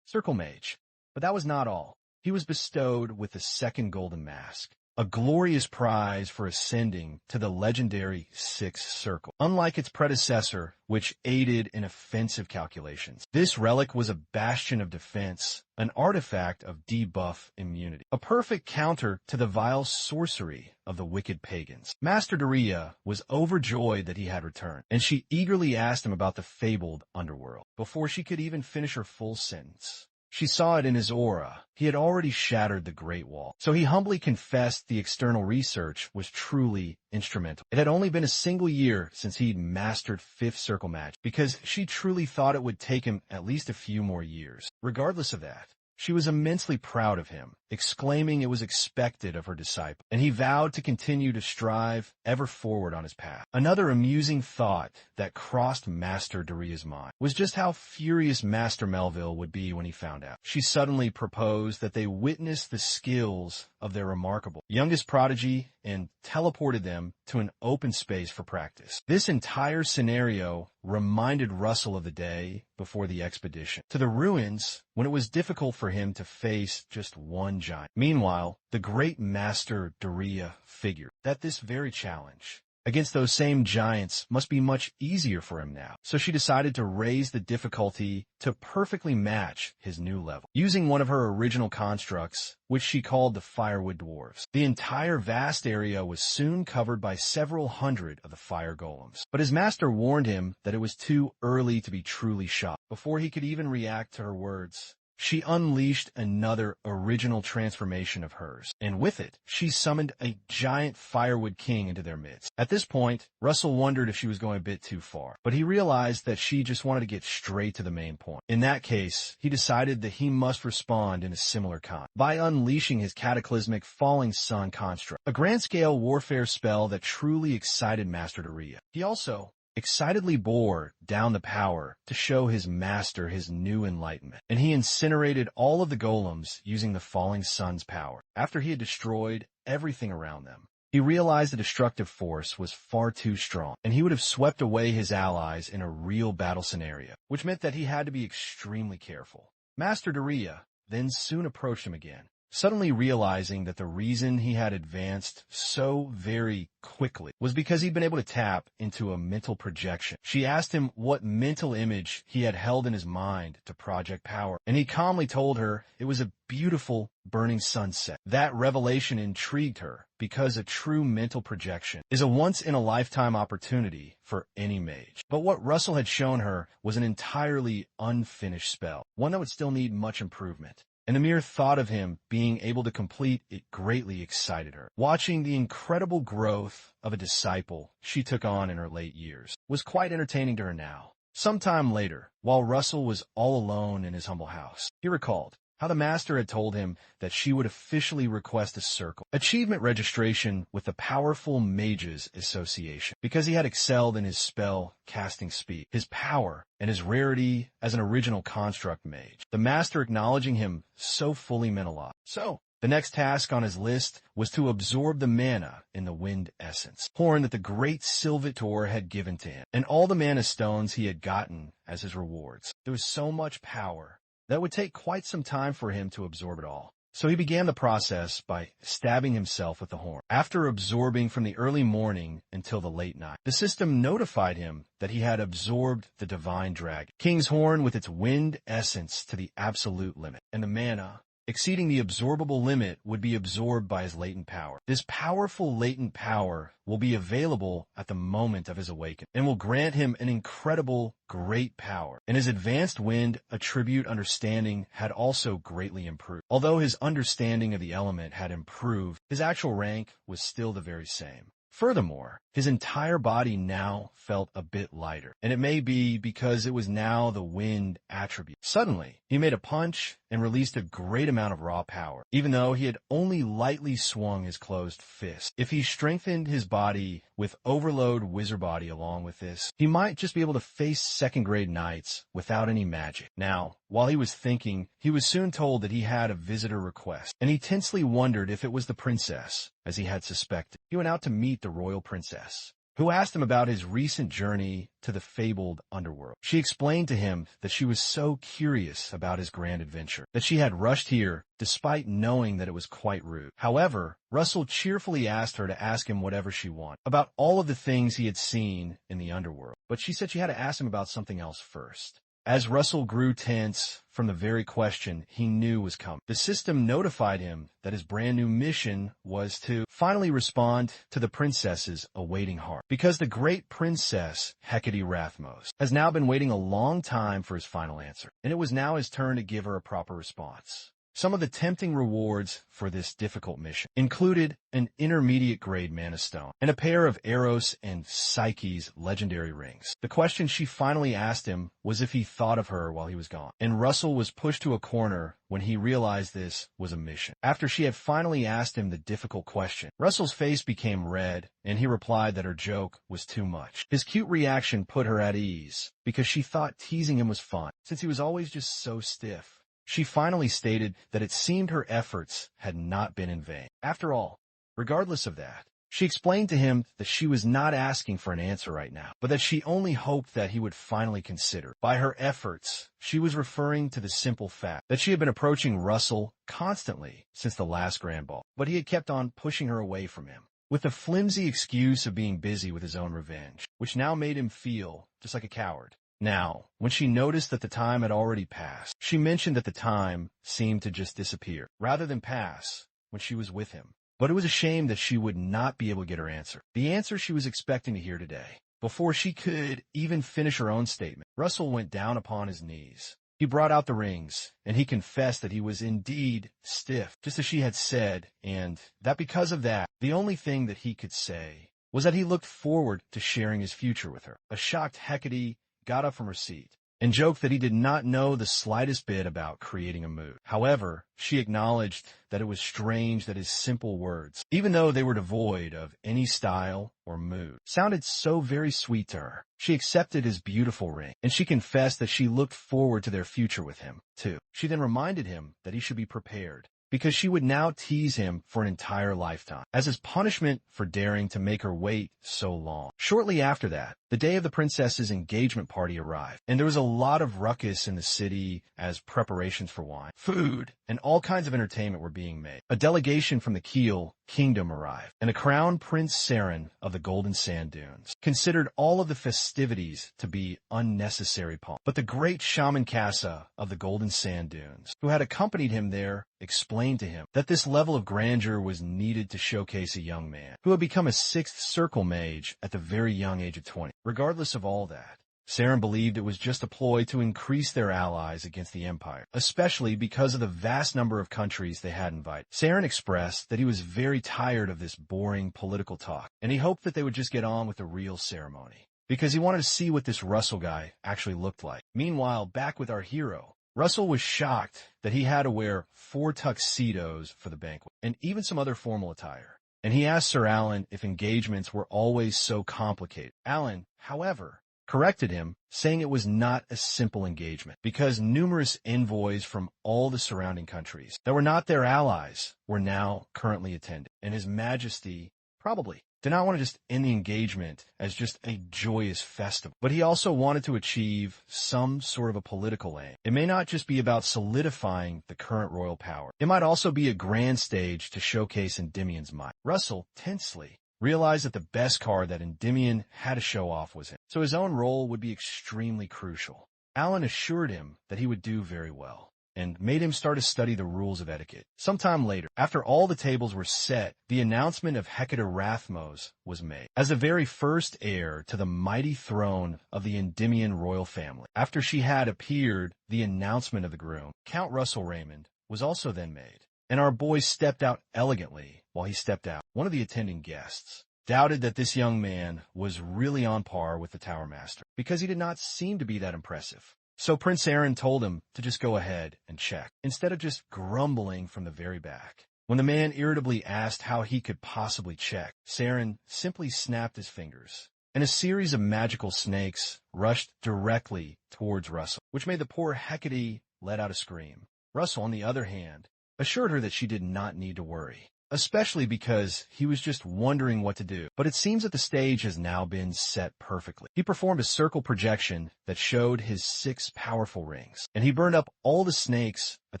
Circle mage. But that was not all. He was bestowed with the second golden mask, a glorious prize for ascending to the legendary Sixth Circle. Unlike its predecessor, which aided in offensive calculations, this relic was a bastion of defense, an artifact of debuff immunity, a perfect counter to the vile sorcery of the wicked pagans. Master Daya was overjoyed that he had returned, and she eagerly asked him about the fabled underworld. Before she could even finish her full sentence, she saw it in his aura. He had already shattered the Great Wall. So he humbly confessed the external research was truly instrumental. It had only been a single year since he'd mastered Fifth Circle magic, because she truly thought it would take him at least a few more years. Regardless of that, she was immensely proud of him, exclaiming it was expected of her disciple, and he vowed to continue to strive ever forward on his path. Another amusing thought that crossed Master Daya's mind was just how furious Master Melville would be when he found out. She suddenly proposed that they witness the skills of their remarkable youngest prodigy and teleported them to an open space for practice. This entire scenario reminded Russell of the day before the expedition to the ruins when it was difficult for him to face just one giant. Meanwhile, the great Master Daya figured that this very challenge against those same giants must be much easier for him now. So she decided to raise the difficulty to perfectly match his new level, using one of her original constructs, which she called the Firewood Dwarves. The entire vast area was soon covered by several hundred of the fire golems. But his master warned him that it was too early to be truly shocked. Before he could even react to her words, she unleashed another original transformation of hers, and with it, she summoned a giant firewood king into their midst. At this point, Russell wondered if she was going a bit too far, but he realized that she just wanted to get straight to the main point. In that case, he decided that he must respond in a similar kind, by unleashing his cataclysmic falling sun construct, a grand-scale warfare spell that truly excited Master Daya. He also excitedly bore down the power to show his master his new enlightenment, and he incinerated all of the golems using the falling sun's power. After he had destroyed everything around them, he realized the destructive force was far too strong, and he would have swept away his allies in a real battle scenario, which meant that he had to be extremely careful. Master Daya then soon approached him again, suddenly realizing that the reason he had advanced so very quickly was because he'd been able to tap into a mental projection. She asked him what mental image he had held in his mind to project power, and he calmly told her it was a beautiful burning sunset. That revelation intrigued her, because a true mental projection is a once-in-a-lifetime opportunity for any mage. But what Russell had shown her was an entirely unfinished spell, one that would still need much improvement. And the mere thought of him being able to complete it greatly excited her. Watching the incredible growth of a disciple she took on in her late years was quite entertaining to her now. Sometime later, while Russell was all alone in his humble house, he recalled how the master had told him that she would officially request a circle achievement registration with the Powerful Mages Association because he had excelled in his spell casting speed, his power, and his rarity as an original construct mage. The master acknowledging him so fully meant a lot. So, the next task on his list was to absorb the mana in the wind essence, horn that the great Sylvator had given to him, and all the mana stones he had gotten as his rewards. There was so much power that would take quite some time for him to absorb it all. So he began the process by stabbing himself with the horn. After absorbing from the early morning until the late night, the system notified him that he had absorbed the divine dragon, King's Horn with its wind essence to the absolute limit, and the mana exceeding the absorbable limit would be absorbed by his latent power. This powerful latent power will be available at the moment of his awakening and will grant him an incredible, great power. And his advanced wind attribute understanding had also greatly improved. Although his understanding of the element had improved, his actual rank was still the very same. Furthermore, his entire body now felt a bit lighter, and it may be because it was now the wind attribute. Suddenly, he made a punch and released a great amount of raw power, even though he had only lightly swung his closed fist. If he strengthened his body with Overload Wizard Body along with this, he might just be able to face second-grade knights without any magic. Now, while he was thinking, he was soon told that he had a visitor request, and he tensely wondered if it was the princess, as he had suspected. He went out to meet the royal princess, who asked him about his recent journey to the fabled underworld. She explained to him that she was so curious about his grand adventure, that she had rushed here despite knowing that it was quite rude. However, Russell cheerfully asked her to ask him whatever she wanted, about all of the things he had seen in the underworld. But she said she had to ask him about something else first. As Russell grew tense from the very question he knew was coming, the system notified him that his brand new mission was to finally respond to the princess's awaiting heart. Because the great princess, Hecate Rathmos, has now been waiting a long time for his final answer, and it was now his turn to give her a proper response. Some of the tempting rewards for this difficult mission included an intermediate grade mana stone and a pair of Eros and Psyche's legendary rings. The question she finally asked him was if he thought of her while he was gone, and Russell was pushed to a corner when he realized this was a mission. After she had finally asked him the difficult question, Russell's face became red, and he replied that her joke was too much. His cute reaction put her at ease, because she thought teasing him was fun, since he was always just so stiff. She finally stated that it seemed her efforts had not been in vain. After all, regardless of that, she explained to him that she was not asking for an answer right now, but that she only hoped that he would finally consider. By her efforts, she was referring to the simple fact that she had been approaching Russell constantly since the last Grand Ball, but he had kept on pushing her away from him, with the flimsy excuse of being busy with his own revenge, which now made him feel just like a coward. Now, when she noticed that the time had already passed, she mentioned that the time seemed to just disappear, rather than pass, when she was with him. But it was a shame that she would not be able to get her answer, the answer she was expecting to hear today. Before she could even finish her own statement, Russell went down upon his knees. He brought out the rings, and he confessed that he was indeed stiff, just as she had said, and that because of that, the only thing that he could say was that he looked forward to sharing his future with her. A shocked Hecate got up from her seat and joked that he did not know the slightest bit about creating a mood. However, she acknowledged that it was strange that his simple words, even though they were devoid of any style or mood, sounded so very sweet to her. She accepted his beautiful ring, and she confessed that she looked forward to their future with him, too. She then reminded him that he should be prepared, because she would now tease him for an entire lifetime, as his punishment for daring to make her wait so long. Shortly after that, the day of the princess's engagement party arrived, and there was a lot of ruckus in the city as preparations for wine, food, and all kinds of entertainment were being made. A delegation from the Keel Kingdom arrived, and the crown Prince Saren of the Golden Sand Dunes considered all of the festivities to be unnecessary pomp. But the great Shaman Casa of the Golden Sand Dunes, who had accompanied him there, explained to him that this level of grandeur was needed to showcase a young man who had become a sixth circle mage at the very young age of 20. Regardless of all that, Saren believed it was just a ploy to increase their allies against the Empire, especially because of the vast number of countries they had invited. Saren expressed that he was very tired of this boring political talk, and he hoped that they would just get on with the real ceremony, because he wanted to see what this Russell guy actually looked like. Meanwhile, back with our hero, Russell was shocked that he had to wear 4 tuxedos for the banquet, and even some other formal attire. And he asked Sir Alan if engagements were always so complicated. Alan, however, corrected him, saying it was not a simple engagement, because numerous envoys from all the surrounding countries that were not their allies were now currently attending, and His Majesty probably did not want to just end the engagement as just a joyous festival, but he also wanted to achieve some sort of a political aim. It may not just be about solidifying the current royal power. It might also be a grand stage to showcase Endymion's might. Russell, tensely, realized that the best card that Endymion had to show off was him, so his own role would be extremely crucial. Alan assured him that he would do very well, and made him start to study the rules of etiquette. Sometime later, after all the tables were set, the announcement of Hecate Rathmos was made as the very first heir to the mighty throne of the Endymion royal family. After she had appeared, the announcement of the groom, Count Russell Raymond, was also then made, and our boy stepped out elegantly. While he stepped out, one of the attending guests doubted that this young man was really on par with the Tower Master, because he did not seem to be that impressive. So Prince Aaron told him to just go ahead and check, instead of just grumbling from the very back. When the man irritably asked how he could possibly check, Saren simply snapped his fingers, and a series of magical snakes rushed directly towards Russell, which made the poor Hecate let out a scream. Russell, on the other hand, assured her that she did not need to worry, especially because he was just wondering what to do. But it seems that the stage has now been set perfectly. He performed a circle projection that showed his 6 powerful rings, and he burned up all the snakes at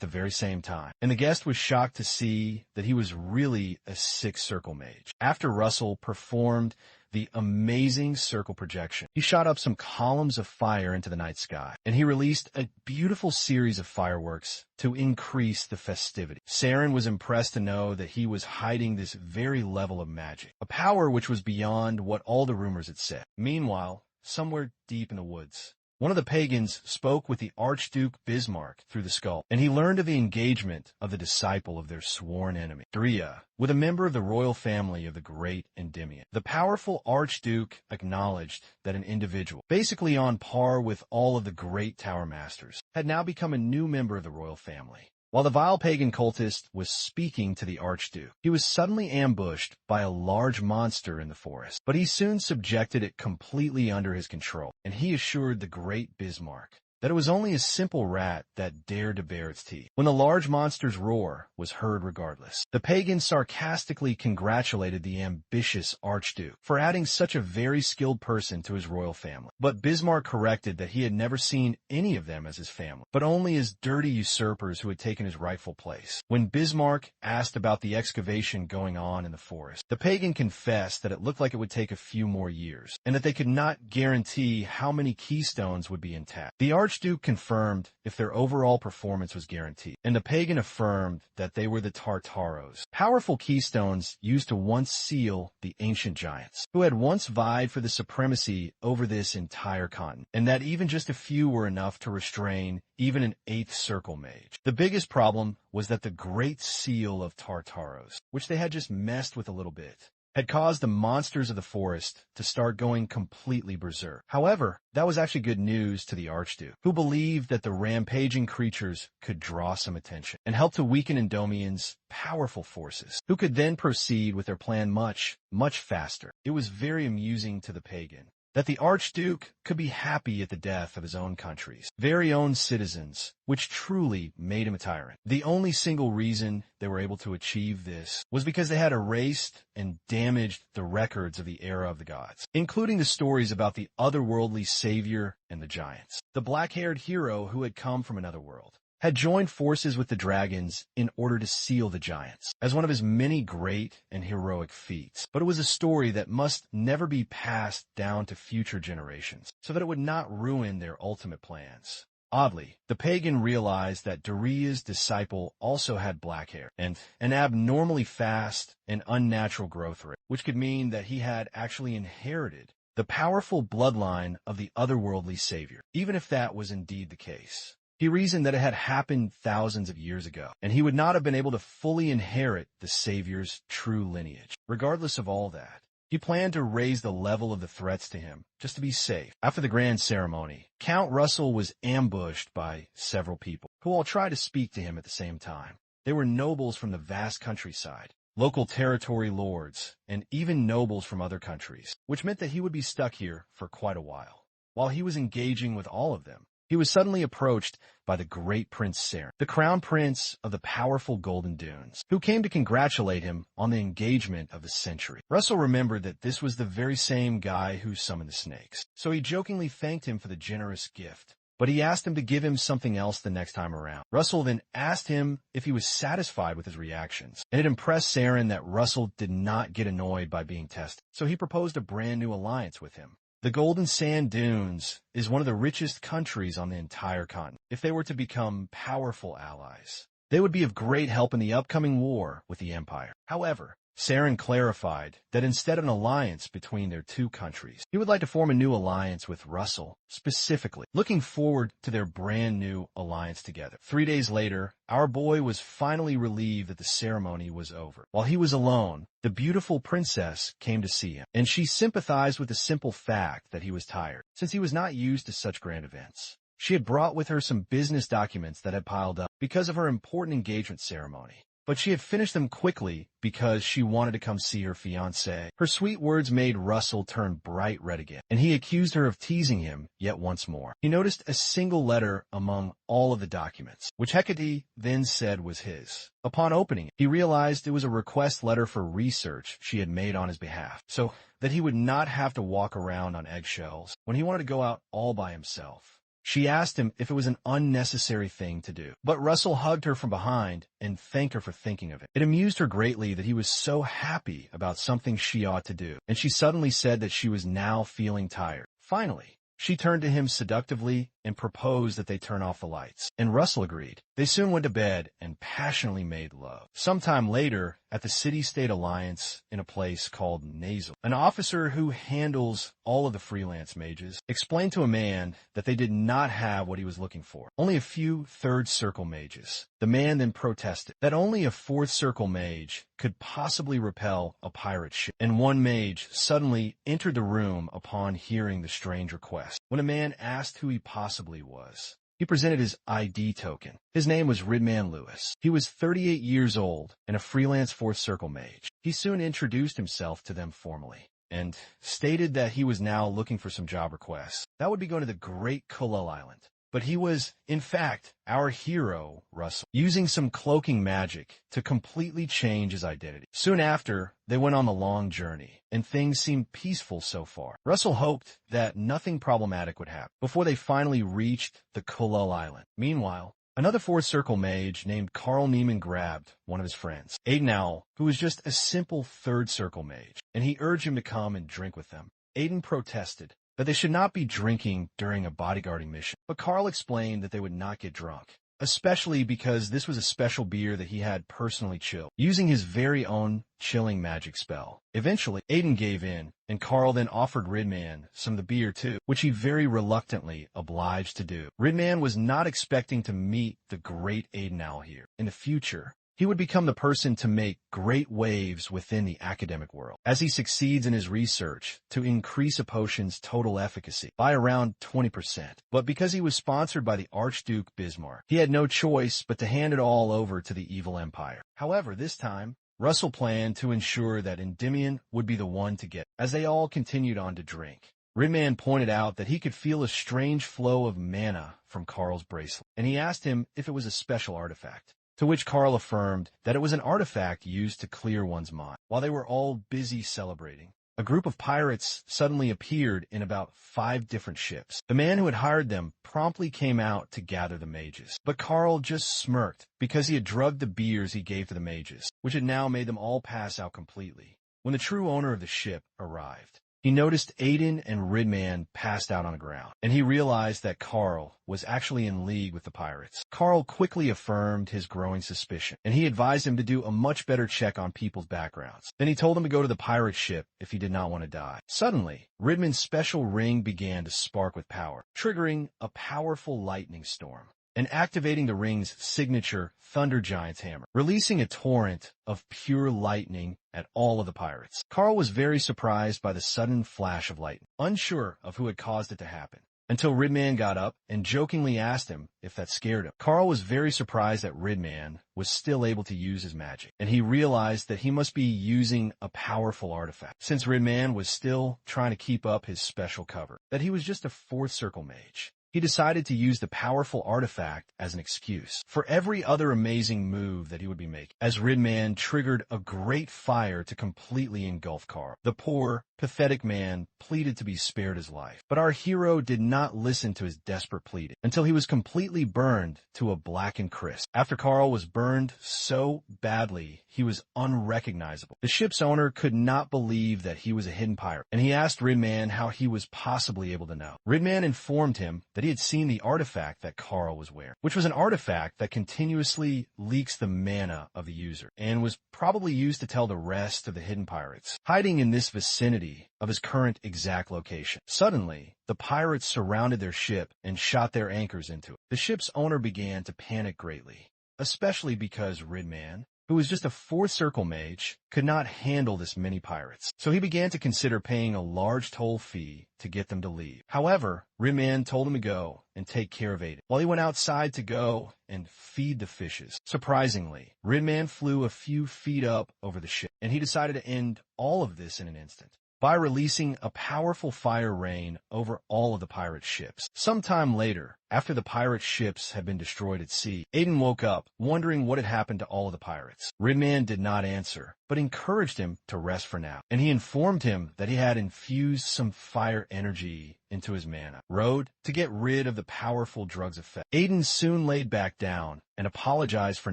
the very same time. And the guest was shocked to see that he was really a 6-circle mage. After Russell performed the amazing circle projection, he shot up some columns of fire into the night sky, and he released a beautiful series of fireworks to increase the festivity. Saren was impressed to know that he was hiding this very level of magic, a power which was beyond what all the rumors had said. Meanwhile, somewhere deep in the woods, one of the pagans spoke with the Archduke Bismarck through the skull, and he learned of the engagement of the disciple of their sworn enemy, Daya, with a member of the royal family of the great Endymion. The powerful Archduke acknowledged that an individual, basically on par with all of the great Tower Masters, had now become a new member of the royal family. While the vile pagan cultist was speaking to the Archduke, he was suddenly ambushed by a large monster in the forest, but he soon subjected it completely under his control, and he assured the great Bismarck that it was only a simple rat that dared to bare its teeth. When the large monster's roar was heard regardless, the pagan sarcastically congratulated the ambitious Archduke for adding such a very skilled person to his royal family. But Bismarck corrected that he had never seen any of them as his family, but only as dirty usurpers who had taken his rightful place. When Bismarck asked about the excavation going on in the forest, the pagan confessed that it looked like it would take a few more years, and that they could not guarantee how many keystones would be intact. The Archduke confirmed if their overall performance was guaranteed, and the pagan affirmed that they were the Tartaros, powerful keystones used to once seal the ancient giants, who had once vied for the supremacy over this entire continent, and that even just a few were enough to restrain even an 8th circle mage. The biggest problem was that the great seal of Tartaros, which they had just messed with a little bit, had caused the monsters of the forest to start going completely berserk. However, that was actually good news to the Archduke, who believed that the rampaging creatures could draw some attention and help to weaken Endymion's powerful forces, who could then proceed with their plan much, much faster. It was very amusing to the pagan that the Archduke could be happy at the death of his own country's very own citizens, which truly made him a tyrant. The only single reason they were able to achieve this was because they had erased and damaged the records of the era of the gods, including the stories about the otherworldly savior and the giants. The black-haired hero who had come from another world had joined forces with the dragons in order to seal the giants, as one of his many great and heroic feats. But it was a story that must never be passed down to future generations, so that it would not ruin their ultimate plans. Oddly, the pagan realized that Daya's disciple also had black hair and an abnormally fast and unnatural growth rate, which could mean that he had actually inherited the powerful bloodline of the otherworldly savior, even if that was indeed the case. He reasoned that it had happened thousands of years ago, and he would not have been able to fully inherit the Savior's true lineage. Regardless of all that, He planned to raise the level of the threats to him, just to be safe. After the grand ceremony, Count Russell was ambushed by several people, who all tried to speak to him at the same time. They were nobles from the vast countryside, local territory lords, and even nobles from other countries, which meant that he would be stuck here for quite a while. While he was engaging with all of them, he was suddenly approached by the great Prince Saren, the crown prince of the powerful Golden Dunes, who came to congratulate him on the engagement of the century. Russell remembered that this was the very same guy who summoned the snakes, so he jokingly thanked him for the generous gift. But he asked him to give him something else the next time around. Russell then asked him if he was satisfied with his reactions, and it impressed Saren that Russell did not get annoyed by being tested, so he proposed a brand new alliance with him. The Golden Sand Dunes is one of the richest countries on the entire continent. If they were to become powerful allies, they would be of great help in the upcoming war with the Empire. However, Saren clarified that instead of an alliance between their two countries, he would like to form a new alliance with Russell, specifically, looking forward to their brand new alliance together. 3 days later, our boy was finally relieved that the ceremony was over. While he was alone, the beautiful princess came to see him, and she sympathized with the simple fact that he was tired, since he was not used to such grand events. She had brought with her some business documents that had piled up because of her important engagement ceremony, but she had finished them quickly because she wanted to come see her fiancé. Her sweet words made Russell turn bright red again, and he accused her of teasing him yet once more. He noticed a single letter among all of the documents, which Hecate then said was his. Upon opening it, he realized it was a request letter for research she had made on his behalf, so that he would not have to walk around on eggshells when he wanted to go out all by himself. She asked him if it was an unnecessary thing to do, but Russell hugged her from behind and thanked her for thinking of it. It amused her greatly that he was so happy about something she ought to do, and she suddenly said that she was now feeling tired. Finally, she turned to him seductively and proposed that they turn off the lights, and Russell agreed. They soon went to bed and passionately made love. Sometime later, at the City-State Alliance in a place called Nasal, an officer who handles all of the freelance mages explained to a man that they did not have what he was looking for, only a few third circle mages. The man then protested that only a fourth circle mage could possibly repel a pirate ship, and one mage suddenly entered the room upon hearing the strange request. When a man asked who he possibly was, he presented his ID token. His name was Ridman Lewis. He was 38 years old and a freelance fourth circle mage. He soon introduced himself to them formally and stated that he was now looking for some job requests. That would be going to the Great Kulal Island. But he was, in fact, our hero, Russell, using some cloaking magic to completely change his identity. Soon after, they went on the long journey, and things seemed peaceful so far. Russell hoped that nothing problematic would happen before they finally reached the Kulal Island. Meanwhile, another fourth circle mage named Carl Neiman grabbed one of his friends, Aiden Owl, who was just a simple third circle mage, and he urged him to come and drink with them. Aiden protested that they should not be drinking during a bodyguarding mission, but Carl explained that they would not get drunk, especially because this was a special beer that he had personally chilled, using his very own chilling magic spell. Eventually, Aiden gave in, and Carl then offered Ridman some of the beer too, which he very reluctantly obliged to do. Ridman was not expecting to meet the great Aiden Owl here. In the future, he would become the person to make great waves within the academic world, as he succeeds in his research to increase a potion's total efficacy by around 20%. But because he was sponsored by the Archduke Bismarck, he had no choice but to hand it all over to the evil empire. However, this time, Russell planned to ensure that Endymion would be the one to get it, as they all continued on to drink. Ridman pointed out that he could feel a strange flow of mana from Carl's bracelet, and he asked him if it was a special artifact, to which Carl affirmed that it was an artifact used to clear one's mind. While they were all busy celebrating, a group of pirates suddenly appeared in about 5 different ships. The man who had hired them promptly came out to gather the mages, but Carl just smirked because he had drugged the beers he gave to the mages, which had now made them all pass out completely. When the true owner of the ship arrived, he noticed Aiden and Ridman passed out on the ground, and he realized that Carl was actually in league with the pirates. Carl quickly affirmed his growing suspicion, and he advised him to do a much better check on people's backgrounds. Then he told him to go to the pirate ship if he did not want to die. Suddenly, Ridman's special ring began to spark with power, triggering a powerful lightning storm. and activating the ring's signature Thunder Giant's hammer, releasing a torrent of pure lightning at all of the pirates. Carl was very surprised by the sudden flash of lightning, unsure of who had caused it to happen, until Ridman got up and jokingly asked him if that scared him. Carl was very surprised that Ridman was still able to use his magic, and he realized that he must be using a powerful artifact, since Ridman was still trying to keep up his special cover, that he was just a fourth circle mage. He decided to use the powerful artifact as an excuse for every other amazing move that he would be making, as Ridman triggered a great fire to completely engulf Carl. The poor, pathetic man pleaded to be spared his life, but our hero did not listen to his desperate pleading until he was completely burned to a blackened crisp. After Carl was burned so badly, he was unrecognizable. The ship's owner could not believe that he was a hidden pirate, and he asked Ridman how he was possibly able to know. Ridman informed him that he had seen the artifact that Carl was wearing, which was an artifact that continuously leaks the mana of the user, and was probably used to tell the rest of the hidden pirates, hiding in this vicinity of his current exact location. Suddenly, the pirates surrounded their ship and shot their anchors into it. The ship's owner began to panic greatly, especially because Ridman, who was just a fourth circle mage, could not handle this many pirates. So he began to consider paying a large toll fee to get them to leave. However, Ridman told him to go and take care of Aiden, while he went outside to go and feed the fishes. Surprisingly, Ridman flew a few feet up over the ship, and he decided to end all of this in an instant by releasing a powerful fire rain over all of the pirate ships. Sometime later, after the pirate ships had been destroyed at sea, Aiden woke up, wondering what had happened to all of the pirates. Ridman did not answer, but encouraged him to rest for now, and he informed him that he had infused some fire energy into his mana, rode to get rid of the powerful drug's effect. Aiden soon laid back down and apologized for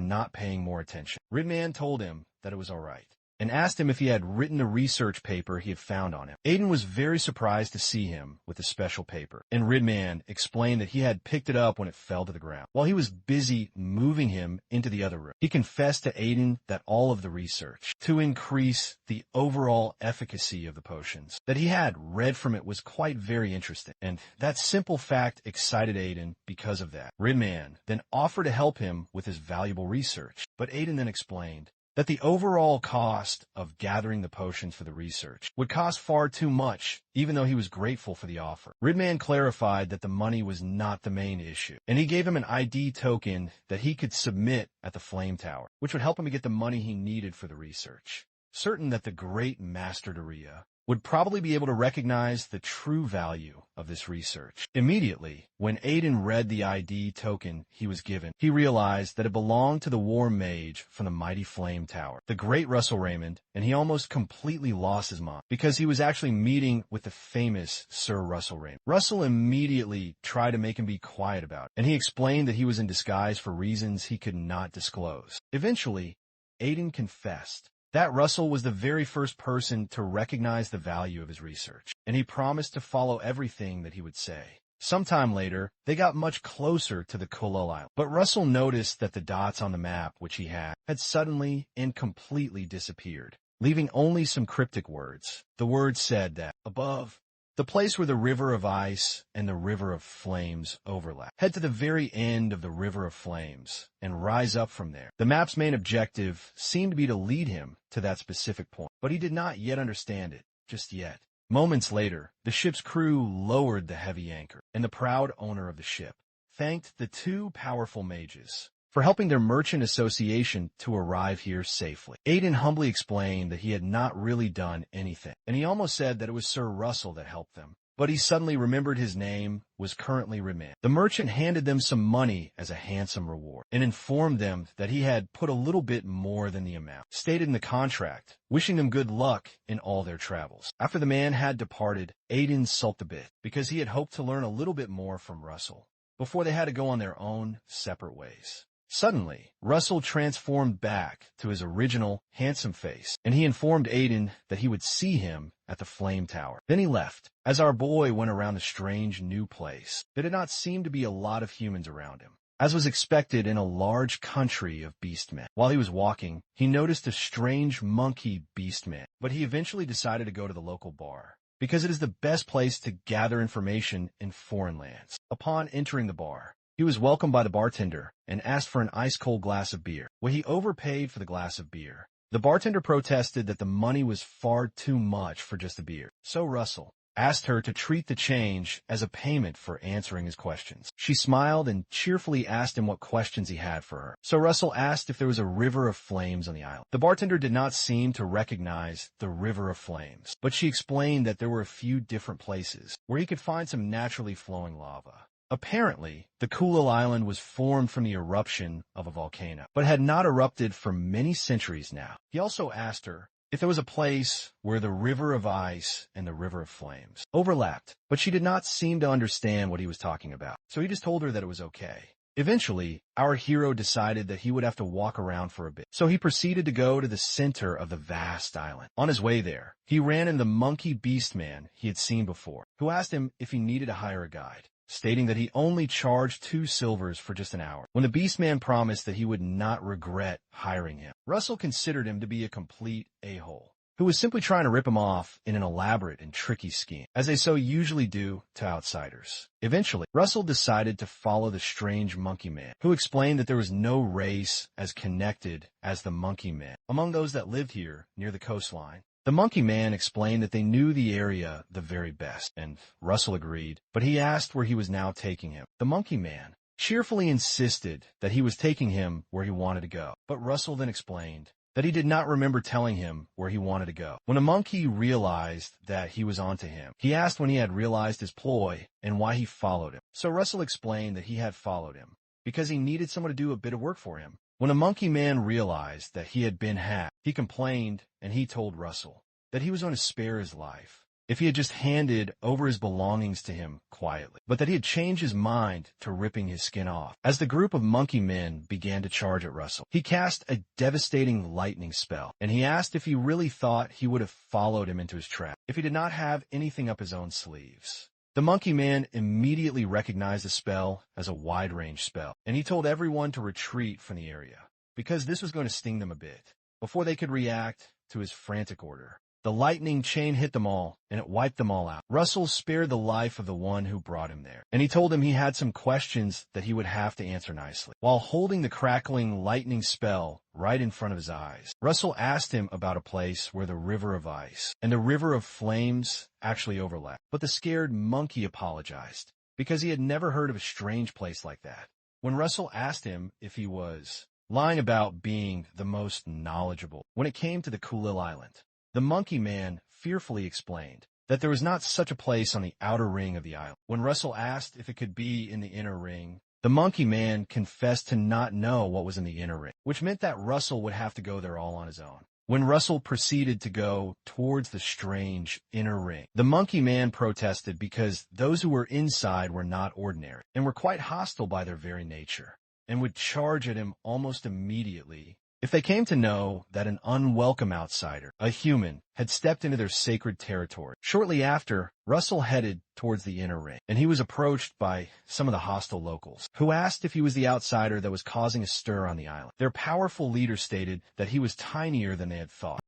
not paying more attention. Ridman told him that it was all right, and asked him if he had written the research paper he had found on him. Aiden was very surprised to see him with the special paper, and Ridman explained that he had picked it up when it fell to the ground, while he was busy moving him into the other room. He confessed to Aiden that all of the research to increase the overall efficacy of the potions that he had read from it was quite very interesting, and that simple fact excited Aiden because of that. Ridman then offered to help him with his valuable research, but Aiden then explained that the overall cost of gathering the potions for the research would cost far too much, even though he was grateful for the offer. Ridman clarified that the money was not the main issue, and he gave him an ID token that he could submit at the Flame Tower, which would help him to get the money he needed for the research. Certain that the great Master Daya would probably be able to recognize the true value of this research. Immediately, when Aiden read the ID token he was given, he realized that it belonged to the war mage from the mighty Flame Tower, the great Russell Raymond, and he almost completely lost his mind because he was actually meeting with the famous Sir Russell Raymond. Russell immediately tried to make him be quiet about it, and he explained that he was in disguise for reasons he could not disclose. Eventually, Aiden confessed that Russell was the very first person to recognize the value of his research, and he promised to follow everything that he would say. Sometime later, they got much closer to the Kolol Island, but Russell noticed that the dots on the map which he had suddenly and completely disappeared, leaving only some cryptic words. The words said that, above, the place where the river of ice and the river of flames overlap. Head to the very end of the river of flames and rise up from there. The map's main objective seemed to be to lead him to that specific point, but he did not yet understand it, just yet. Moments later, the ship's crew lowered the heavy anchor, and the proud owner of the ship thanked the two powerful mages for helping their merchant association to arrive here safely. Aiden humbly explained that he had not really done anything, and he almost said that it was Sir Russell that helped them. But he suddenly remembered his name was currently Ridman. The merchant handed them some money as a handsome reward, and informed them that he had put a little bit more than the amount stated in the contract, wishing them good luck in all their travels. After the man had departed, Aiden sulked a bit, because he had hoped to learn a little bit more from Russell before they had to go on their own separate ways. Suddenly, Russell transformed back to his original handsome face, and he informed Aiden that he would see him at the Flame Tower. Then he left. As our boy went around the strange new place, there did not seem to be a lot of humans around him, as was expected in a large country of beastmen. While he was walking, he noticed a strange monkey beastman, but he eventually decided to go to the local bar, because it is the best place to gather information in foreign lands. Upon entering the bar, He was welcomed by the bartender and asked for an ice-cold glass of beer. Well, he overpaid for the glass of beer. The bartender protested that the money was far too much for just a beer. So Russell asked her to treat the change as a payment for answering his questions. She smiled and cheerfully asked him what questions he had for her. So Russell asked if there was a river of flames on the island. The bartender did not seem to recognize the river of flames, but she explained that there were a few different places where he could find some naturally flowing lava. Apparently, the Kulil Island was formed from the eruption of a volcano, but had not erupted for many centuries now. He also asked her if there was a place where the river of ice and the river of flames overlapped, but she did not seem to understand what he was talking about, so he just told her that it was okay. Eventually, our hero decided that he would have to walk around for a bit, so he proceeded to go to the center of the vast island. On his way there, he ran into the monkey beast man he had seen before, who asked him if he needed to hire a guide, stating that he only charged 2 silvers for just an hour, when the Beastman promised that he would not regret hiring him. Russell considered him to be a complete a-hole, who was simply trying to rip him off in an elaborate and tricky scheme, as they so usually do to outsiders. Eventually, Russell decided to follow the strange monkey man, who explained that there was no race as connected as the monkey man among those that lived here near the coastline. The monkey man explained that they knew the area the very best, and Russell agreed, but he asked where he was now taking him. The monkey man cheerfully insisted that he was taking him where he wanted to go, but Russell then explained that he did not remember telling him where he wanted to go. When the monkey realized that he was onto him, he asked when he had realized his ploy and why he followed him. So Russell explained that he had followed him because he needed someone to do a bit of work for him. When the monkey man realized that he had been hacked, he complained and he told Russell that he was going to spare his life if he had just handed over his belongings to him quietly, but that he had changed his mind to ripping his skin off. As the group of monkey men began to charge at Russell, he cast a devastating lightning spell, and he asked if he really thought he would have followed him into his trap if he did not have anything up his own sleeves. The monkey man immediately recognized the spell as a wide-range spell, and he told everyone to retreat from the area, because this was going to sting them a bit, before they could react to his frantic order. The lightning chain hit them all, and it wiped them all out. Russell spared the life of the one who brought him there, and he told him he had some questions that he would have to answer nicely. While holding the crackling lightning spell right in front of his eyes, Russell asked him about a place where the river of ice and the river of flames actually overlap. But the scared monkey apologized, because he had never heard of a strange place like that. When Russell asked him if he was lying about being the most knowledgeable when it came to the Kulil Island, the monkey man fearfully explained that there was not such a place on the outer ring of the island. When Russell asked if it could be in the inner ring, the monkey man confessed to not know what was in the inner ring, which meant that Russell would have to go there all on his own. When Russell proceeded to go towards the strange inner ring, the monkey man protested because those who were inside were not ordinary and were quite hostile by their very nature, and would charge at him almost immediately if they came to know that an unwelcome outsider, a human, had stepped into their sacred territory. Shortly after, Russell headed towards the inner ring, and he was approached by some of the hostile locals, who asked if he was the outsider that was causing a stir on the island. Their powerful leader stated that he was tinier than they had thought.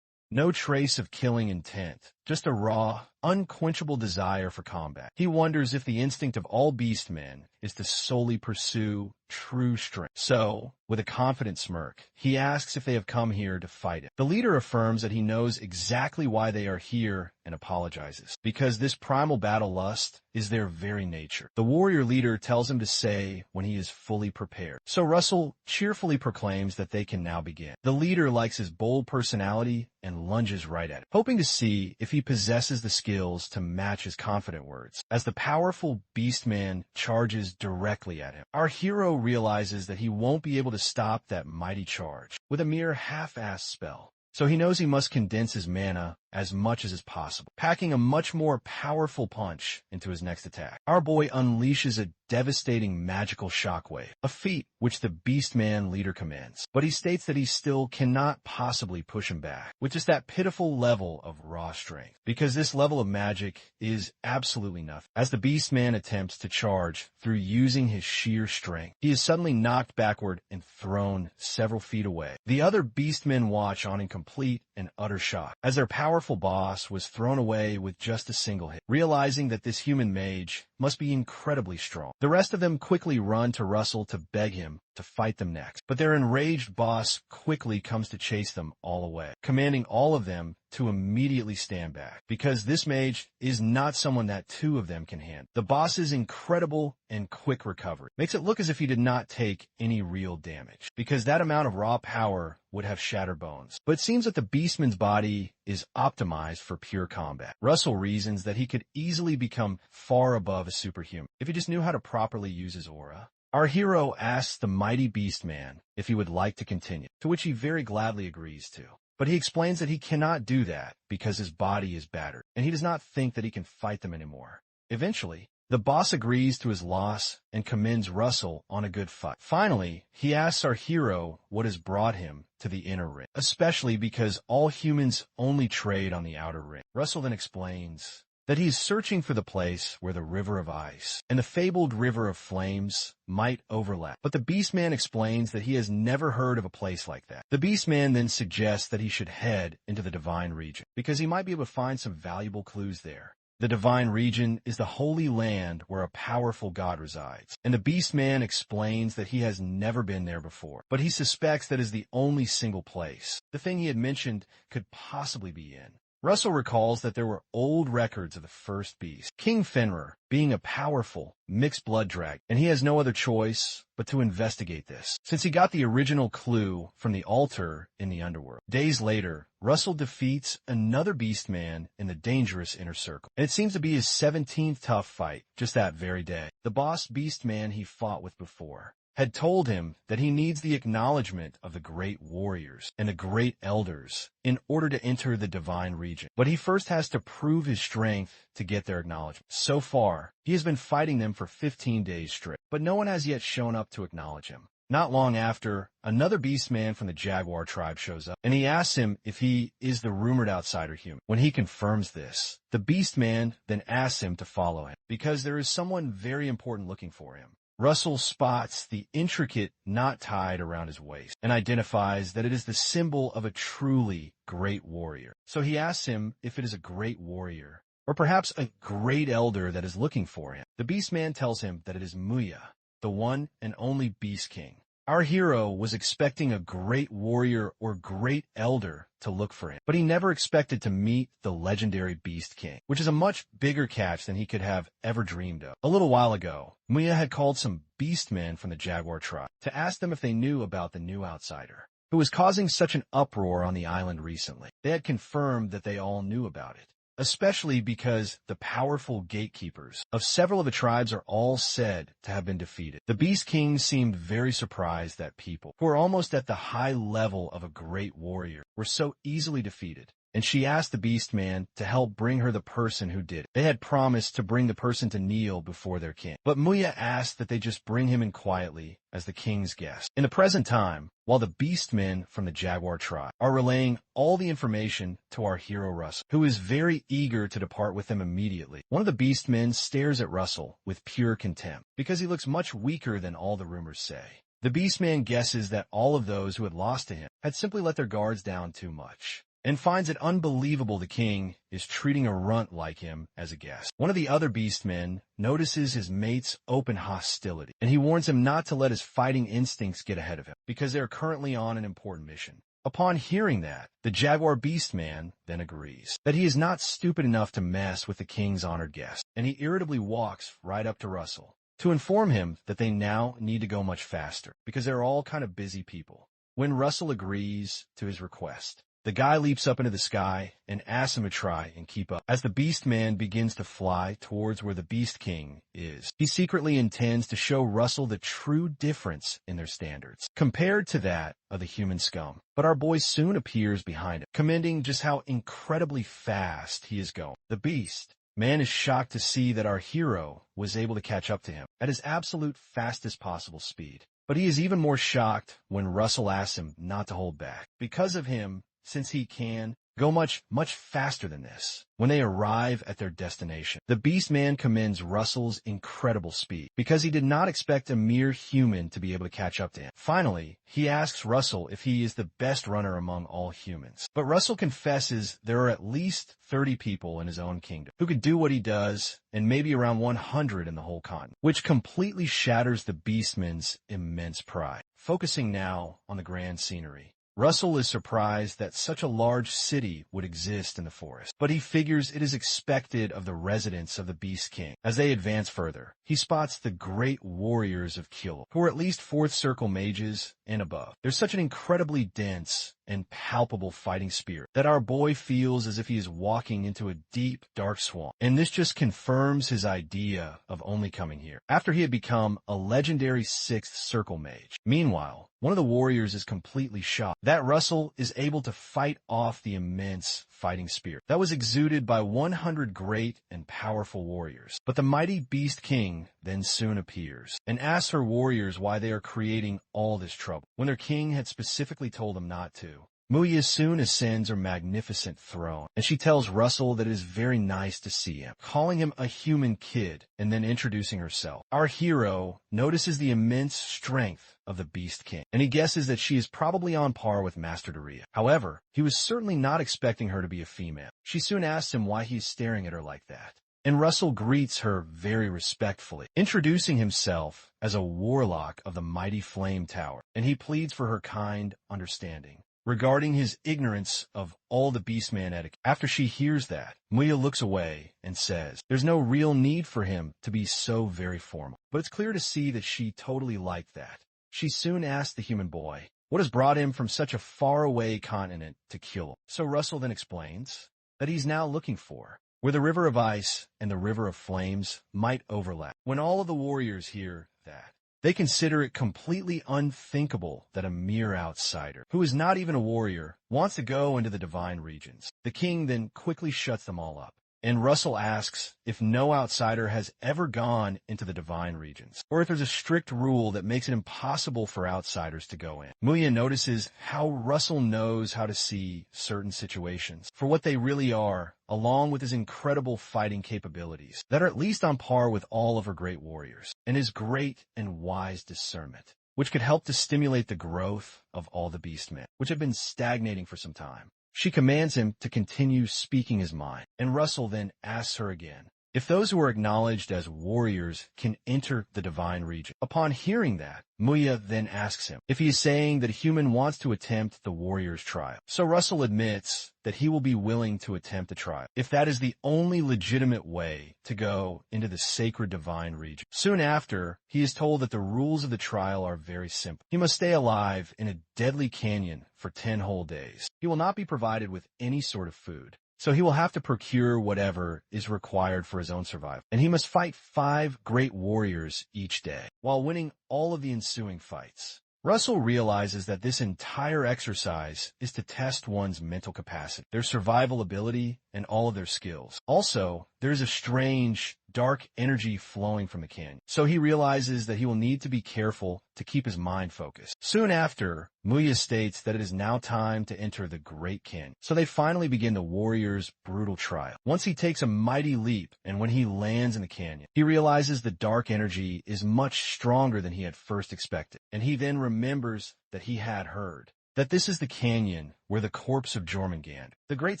No trace of killing intent, just a raw, unquenchable desire for combat. He wonders if the instinct of all beast men is to solely pursue true strength. So, with a confident smirk, he asks if they have come here to fight him. The leader affirms that he knows exactly why they are here and apologizes, because this primal battle lust is their very nature. The warrior leader tells him to say when he is fully prepared. So Russell cheerfully proclaims that they can now begin. The leader likes his bold personality and lunges right at it, hoping to see if he possesses the skills to match his confident words, as the powerful beast man charges directly at him. Our hero realizes that he won't be able to stop that mighty charge with a mere half-assed spell, so he knows he must condense his mana as much as is possible, packing a much more powerful punch into his next attack. Our boy unleashes a devastating magical shockwave, a feat which the Beastman leader commands, but he states that he still cannot possibly push him back with just that pitiful level of raw strength, because this level of magic is absolutely nothing. As the Beastman attempts to charge through using his sheer strength, he is suddenly knocked backward and thrown several feet away. The other Beastmen watch on in complete and utter shock, as their powerful boss was thrown away with just a single hit. Realizing that this human mage must be incredibly strong. The rest of them quickly run to Russell to beg him to fight them next, but their enraged boss quickly comes to chase them all away, commanding all of them to immediately stand back, because this mage is not someone that two of them can handle. The boss's incredible and quick recovery makes it look as if he did not take any real damage, because that amount of raw power would have shattered bones. But it seems that the beastman's body is optimized for pure combat. Russell reasons that he could easily become far above a superhuman if he just knew how to properly use his aura. Our hero asks the mighty Beastman if he would like to continue, to which he very gladly agrees to. But he explains that he cannot do that because his body is battered, and he does not think that he can fight them anymore. Eventually, the boss agrees to his loss and commends Russell on a good fight. Finally, he asks our hero what has brought him to the inner ring, especially because all humans only trade on the outer ring. Russell then explains that he is searching for the place where the river of ice and the fabled river of flames might overlap. But the Beastman explains that he has never heard of a place like that. The Beastman then suggests that he should head into the divine region, because he might be able to find some valuable clues there. The divine region is the holy land where a powerful god resides, and the Beastman explains that he has never been there before, but he suspects that is the only single place the thing he had mentioned could possibly be in. Russell recalls that there were old records of the first beast, King Fenrir, being a powerful, mixed-blood dragon, and he has no other choice but to investigate this, since he got the original clue from the altar in the underworld. Days later, Russell defeats another Beastman in the dangerous Inner Circle, and it seems to be his 17th tough fight just that very day. The boss Beastman he fought with before had told him that he needs the acknowledgement of the great warriors and the great elders in order to enter the divine region. But he first has to prove his strength to get their acknowledgement. So far, he has been fighting them for 15 days straight, but no one has yet shown up to acknowledge him. Not long after, another Beastman from the Jaguar tribe shows up, and he asks him if he is the rumored outsider human. When he confirms this, the Beastman then asks him to follow him, because there is someone very important looking for him. Russell spots the intricate knot tied around his waist and identifies that it is the symbol of a truly great warrior. So he asks him if it is a great warrior, or perhaps a great elder that is looking for him. The Beastman tells him that it is Muya, the one and only Beast King. Our hero was expecting a great warrior or great elder to look for him, but he never expected to meet the legendary Beast King, which is a much bigger catch than he could have ever dreamed of. A little while ago, Muya had called some beastmen from the Jaguar tribe to ask them if they knew about the new outsider, who was causing such an uproar on the island recently. They had confirmed that they all knew about it, especially because the powerful gatekeepers of several of the tribes are all said to have been defeated. The Beast King seemed very surprised that people, who are almost at the high level of a great warrior, were so easily defeated, and she asked the Beastman to help bring her the person who did it. They had promised to bring the person to kneel before their king, but Muya asked that they just bring him in quietly as the king's guest. In the present time, while the Beastmen from the Jaguar tribe are relaying all the information to our hero Russell, who is very eager to depart with them immediately, one of the Beastmen stares at Russell with pure contempt, because he looks much weaker than all the rumors say. The Beastman guesses that all of those who had lost to him had simply let their guards down too much, and finds it unbelievable the king is treating a runt like him as a guest. One of the other Beastmen notices his mate's open hostility, and he warns him not to let his fighting instincts get ahead of him, because they are currently on an important mission. Upon hearing that, the Jaguar Beastman then agrees that he is not stupid enough to mess with the king's honored guest, and he irritably walks right up to Russell to inform him that they now need to go much faster, because they're all kind of busy people. When Russell agrees to his request, the guy leaps up into the sky and asks him to try and keep up. As the Beastman begins to fly towards where the Beast King is, he secretly intends to show Russell the true difference in their standards, compared to that of the human scum. But our boy soon appears behind him, commending just how incredibly fast he is going. The Beastman is shocked to see that our hero was able to catch up to him at his absolute fastest possible speed. But he is even more shocked when Russell asks him not to hold back. Because of him, since he can go much, much faster than this. When they arrive at their destination, the Beastman commends Russell's incredible speed because he did not expect a mere human to be able to catch up to him. Finally, he asks Russell if he is the best runner among all humans. But Russell confesses there are at least 30 people in his own kingdom who could do what he does, and maybe around 100 in the whole continent, which completely shatters the Beastman's immense pride. Focusing now on the grand scenery. Russell is surprised that such a large city would exist in the forest, but he figures it is expected of the residents of the Beast King. As they advance further, he spots the great warriors of Kyll, who are at least 4th circle mages and above. There's such an incredibly dense and palpable fighting spirit that our boy feels as if he is walking into a deep, dark swamp, and this just confirms his idea of only coming here after he had become a legendary 6th circle mage. Meanwhile, one of the warriors is completely shocked that Russell is able to fight off the immense fighting spirit that was exuded by 100 great and powerful warriors. But the mighty Beast King then soon appears and asks her warriors why they are creating all this trouble when their king had specifically told them not to. Muya soon ascends her magnificent throne, and she tells Russell that it is very nice to see him, calling him a human kid and then introducing herself. Our hero notices the immense strength of the Beast King, and he guesses that she is probably on par with Master Daya. However, he was certainly not expecting her to be a female. She soon asks him why he is staring at her like that, and Russell greets her very respectfully, introducing himself as a warlock of the mighty Flame Tower, and he pleads for her kind understanding regarding his ignorance of all the Beastman etiquette. After she hears that, Muya looks away and says there's no real need for him to be so very formal, but it's clear to see that she totally liked that. She soon asks the human boy what has brought him from such a faraway continent to Kyll. So Russell then explains that he's now looking for where the River of Ice and the River of Flames might overlap. When all of the warriors hear that, they consider it completely unthinkable that a mere outsider, who is not even a warrior, wants to go into the divine regions. The king then quickly shuts them all up, and Russell asks if no outsider has ever gone into the divine regions, or if there's a strict rule that makes it impossible for outsiders to go in. Muya notices how Russell knows how to see certain situations for what they really are, along with his incredible fighting capabilities that are at least on par with all of her great warriors, and his great and wise discernment, which could help to stimulate the growth of all the Beastmen, which have been stagnating for some time. She commands him to continue speaking his mind, and Russell then asks her again if those who are acknowledged as warriors can enter the divine region. Upon hearing that, Muya then asks him if he is saying that a human wants to attempt the warrior's trial. So Russell admits that he will be willing to attempt the trial if that is the only legitimate way to go into the sacred divine region. Soon after, he is told that the rules of the trial are very simple. He must stay alive in a deadly canyon for 10 whole days. He will not be provided with any sort of food, so he will have to procure whatever is required for his own survival. And he must fight 5 great warriors each day, while winning all of the ensuing fights. Russell realizes that this entire exercise is to test one's mental capacity, their survival ability, and all of their skills. Also, there is a strange, dark energy flowing from the canyon, so he realizes that he will need to be careful to keep his mind focused. Soon after, Muya states that it is now time to enter the Great Canyon, so they finally begin the warrior's brutal trial. Once he takes a mighty leap, and when he lands in the canyon, he realizes the dark energy is much stronger than he had first expected, and he then remembers that he had heard that this is the canyon where the corpse of Jormungand, the great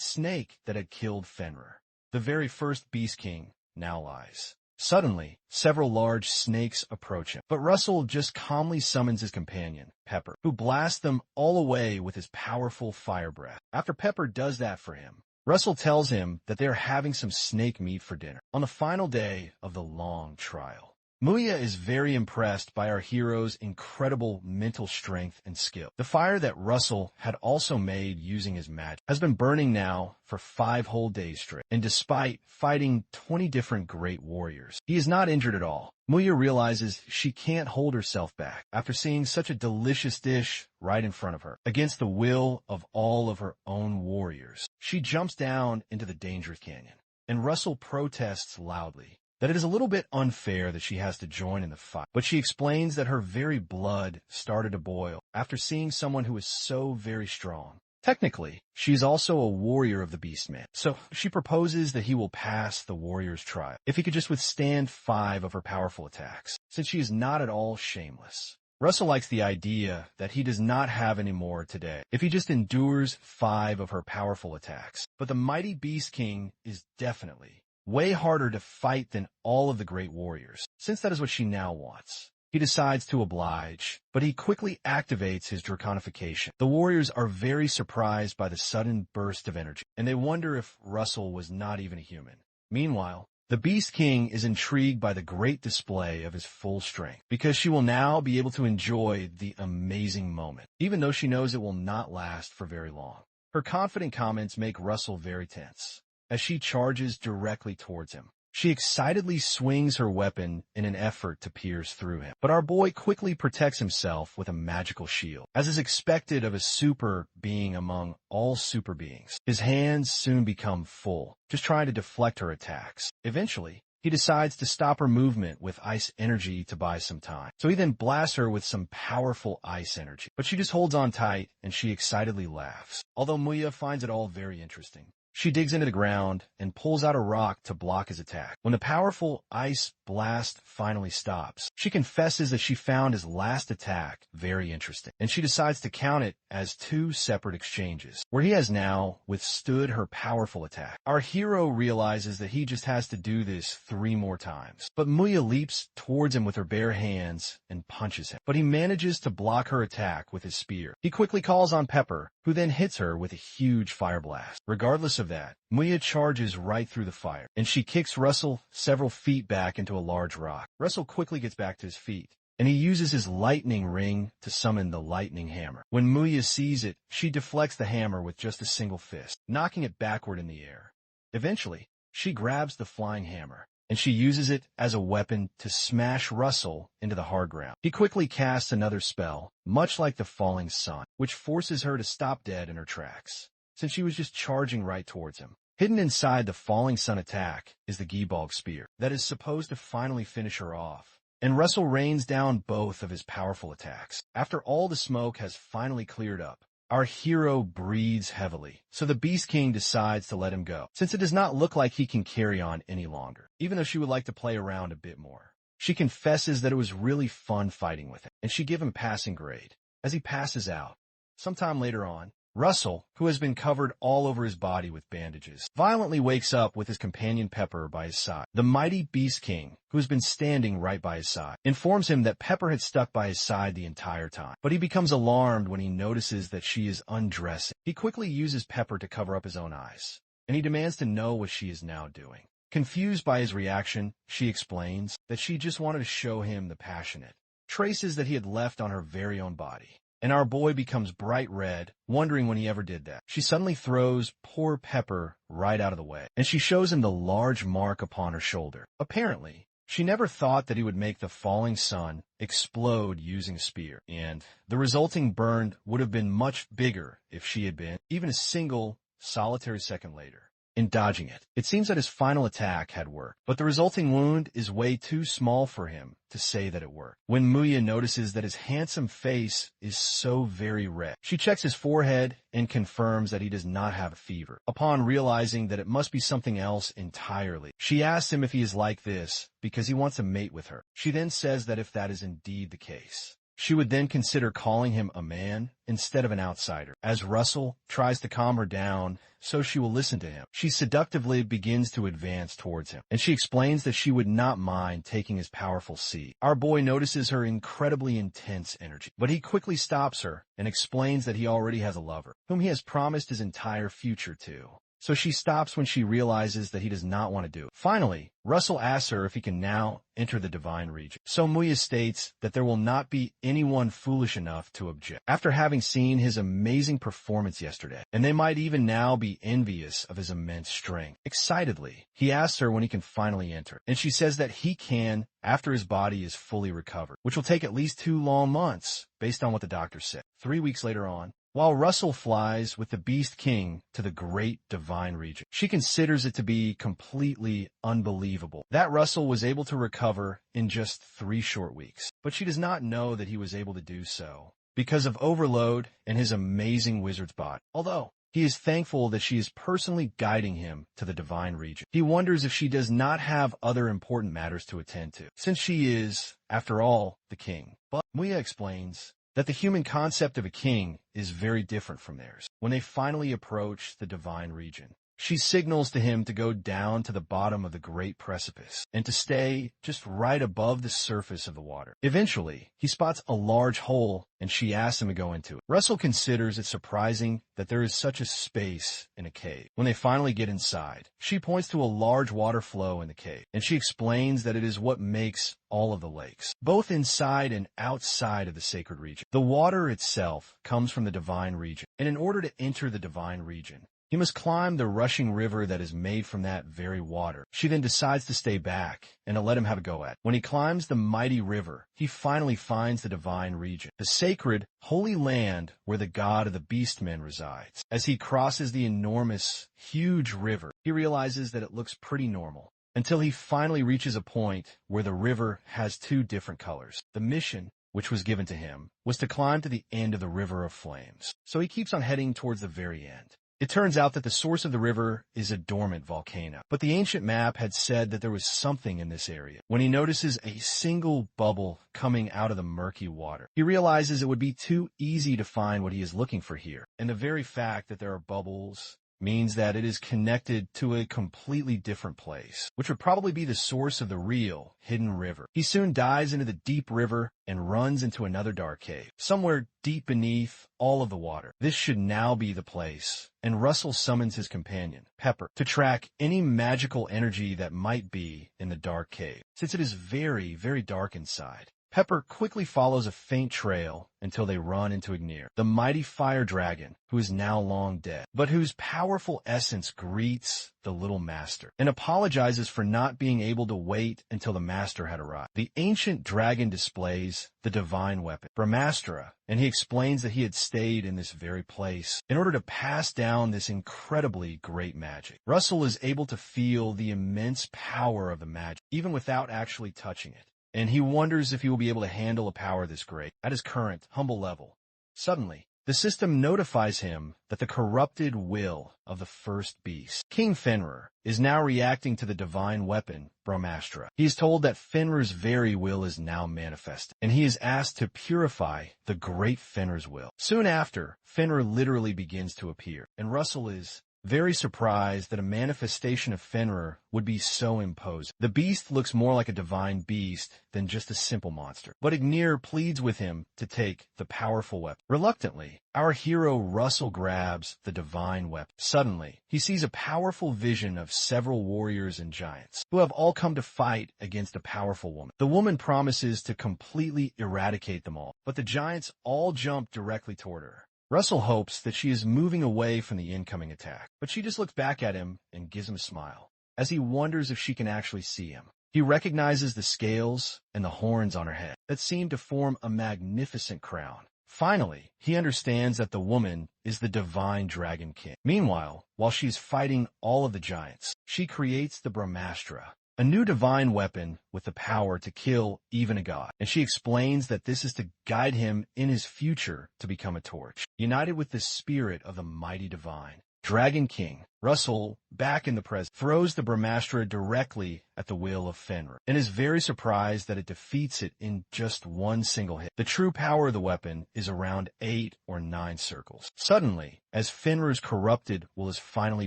snake that had killed Fenrir, the very first Beast King, now lies. Suddenly, several large snakes approach him, but Russell just calmly summons his companion, Pepper, who blasts them all away with his powerful fire breath. After Pepper does that for him, Russell tells him that they are having some snake meat for dinner on the final day of the long trial. Muya is very impressed by our hero's incredible mental strength and skill. The fire that Russell had also made using his magic has been burning now for 5 whole days straight, and despite fighting 20 different great warriors, he is not injured at all. Muya realizes she can't hold herself back after seeing such a delicious dish right in front of her, against the will of all of her own warriors. She jumps down into the dangerous canyon, and Russell protests loudly that it is a little bit unfair that she has to join in the fight, but she explains that her very blood started to boil after seeing someone who is so very strong Technically, she's also a warrior of the Beastman, so she proposes that he will pass the warrior's trial if he could just withstand 5 of her powerful attacks, since she is not at all shameless. Russell likes the idea that he does not have any more today if he just endures 5 of her powerful attacks. But the mighty Beast King is definitely way harder to fight than all of the great warriors, since that is what she now wants. He decides to oblige, but he quickly activates his draconification. The warriors are very surprised by the sudden burst of energy, and they wonder if Russell was not even a human. Meanwhile, the Beast King is intrigued by the great display of his full strength, because she will now be able to enjoy the amazing moment, even though she knows it will not last for very long. Her confident comments make Russell very tense, as she charges directly towards him. She excitedly swings her weapon in an effort to pierce through him, but our boy quickly protects himself with a magical shield, as is expected of a super being among all super beings. His hands soon become full, just trying to deflect her attacks. Eventually, he decides to stop her movement with ice energy to buy some time. So he then blasts her with some powerful ice energy, but she just holds on tight and she excitedly laughs, although Muya finds it all very interesting. She digs into the ground and pulls out a rock to block his attack. When the powerful ice blast finally stops, she confesses that she found his last attack very interesting, and she decides to count it as 2 separate exchanges, where he has now withstood her powerful attack. Our hero realizes that he just has to do this 3 more times, but Muya leaps towards him with her bare hands and punches him, but he manages to block her attack with his spear. He quickly calls on Pepper, who then hits her with a huge fire blast. Regardless of that, Muya charges right through the fire, and she kicks Russell several feet back into a large rock. Russell quickly gets back to his feet, and he uses his lightning ring to summon the lightning hammer. When Muya sees it, she deflects the hammer with just a single fist, knocking it backward in the air. Eventually, she grabs the flying hammer, and she uses it as a weapon to smash Russell into the hard ground. He quickly casts another spell, much like the falling sun, which forces her to stop dead in her tracks, since she was just charging right towards him. Hidden inside the falling sun attack is the Giebog spear that is supposed to finally finish her off, and Russell rains down both of his powerful attacks. After all the smoke has finally cleared up, our hero breathes heavily, so the Beast King decides to let him go, since it does not look like he can carry on any longer, even though she would like to play around a bit more. She confesses that it was really fun fighting with him, and she gives him a passing grade. As he passes out, sometime later on, Russell, who has been covered all over his body with bandages, violently wakes up with his companion Pepper by his side. The mighty Beast King, who has been standing right by his side, informs him that Pepper had stuck by his side the entire time, but he becomes alarmed when he notices that she is undressing. He quickly uses Pepper to cover up his own eyes, and he demands to know what she is now doing. Confused by his reaction, she explains that she just wanted to show him the passionate traces that he had left on her very own body. And our boy becomes bright red, wondering when he ever did that. She suddenly throws poor Pepper right out of the way, and she shows him the large mark upon her shoulder. Apparently, she never thought that he would make the falling sun explode using a spear, and the resulting burn would have been much bigger if she had been even a single solitary second later in dodging it. It seems that his final attack had worked, but the resulting wound is way too small for him to say that it worked. When Muya notices that his handsome face is so very red, she checks his forehead and confirms that he does not have a fever. Upon realizing that it must be something else entirely, she asks him if he is like this because he wants to mate with her. She then says that if that is indeed the case, she would then consider calling him a man instead of an outsider. As Russell tries to calm her down so she will listen to him, she seductively begins to advance towards him, and she explains that she would not mind taking his powerful seed. Our boy notices her incredibly intense energy, but he quickly stops her and explains that he already has a lover, whom he has promised his entire future to. So she stops when she realizes that he does not want to do it. Finally, Russell asks her if he can now enter the divine region. So Muya states that there will not be anyone foolish enough to object, after having seen his amazing performance yesterday, and they might even now be envious of his immense strength. Excitedly, he asks her when he can finally enter, and she says that he can after his body is fully recovered, which will take at least 2 long months, based on what the doctor said. 3 weeks later on, while Russell flies with the Beast King to the great divine region, she considers it to be completely unbelievable that Russell was able to recover in just 3 short weeks. But she does not know that he was able to do so because of overload and his amazing wizard's body. Although he is thankful that she is personally guiding him to the divine region, he wonders if she does not have other important matters to attend to, since she is, after all, the king. But Muya explains that the human concept of a king is very different from theirs. When they finally approach the divine region, she signals to him to go down to the bottom of the great precipice and to stay just right above the surface of the water. Eventually, he spots a large hole and she asks him to go into it. Russell considers it surprising that there is such a space in a cave. When they finally get inside, she points to a large water flow in the cave, and she explains that it is what makes all of the lakes, both inside and outside of the sacred region. The water itself comes from the divine region, and in order to enter the divine region, he must climb the rushing river that is made from that very water. She then decides to stay back and to let him have a go at it. When he climbs the mighty river, he finally finds the divine region, the sacred, holy land where the god of the beastmen resides. As he crosses the enormous, huge river, he realizes that it looks pretty normal, until he finally reaches a point where the river has two different colors. The mission, which was given to him, was to climb to the end of the river of flames. So he keeps on heading towards the very end. It turns out that the source of the river is a dormant volcano, but the ancient map had said that there was something in this area. When he notices a single bubble coming out of the murky water, he realizes it would be too easy to find what he is looking for here, and the very fact that there are bubbles means that it is connected to a completely different place, which would probably be the source of the real hidden river. He soon dives into the deep river and runs into another dark cave, somewhere deep beneath all of the water. This should now be the place, and Russell summons his companion, Pepper, to track any magical energy that might be in the dark cave, since it is very, very dark inside. Pepper quickly follows a faint trail until they run into Ignir, the mighty fire dragon who is now long dead, but whose powerful essence greets the little master and apologizes for not being able to wait until the master had arrived. The ancient dragon displays the divine weapon, Brahmastra, and he explains that he had stayed in this very place in order to pass down this incredibly great magic. Russell is able to feel the immense power of the magic, even without actually touching it, and he wonders if he will be able to handle a power this great at his current, humble level. Suddenly, the system notifies him that the corrupted will of the first beast, King Fenrir, is now reacting to the divine weapon, Brahmastra. He is told that Fenrir's very will is now manifested, and he is asked to purify the great Fenrir's will. Soon after, Fenrir literally begins to appear, and Russell is very surprised that a manifestation of Fenrir would be so imposing. The beast looks more like a divine beast than just a simple monster, but Ignir pleads with him to take the powerful weapon. Reluctantly, our hero Russell grabs the divine weapon. Suddenly, he sees a powerful vision of several warriors and giants who have all come to fight against a powerful woman. The woman promises to completely eradicate them all, but the giants all jump directly toward her. Russell hopes that she is moving away from the incoming attack, but she just looks back at him and gives him a smile, as he wonders if she can actually see him. He recognizes the scales and the horns on her head that seem to form a magnificent crown. Finally, he understands that the woman is the divine dragon king. Meanwhile, while she is fighting all of the giants, she creates the Brahmastra, a new divine weapon with the power to kill even a god, and she explains that this is to guide him in his future to become a torch. United with the spirit of the mighty divine Dragon King, Russell, back in the present, throws the Brahmastra directly at the will of Fenrir, and is very surprised that it defeats it in just one single hit. The true power of the weapon is around 8 or 9 circles. Suddenly, as Fenrir's corrupted will is finally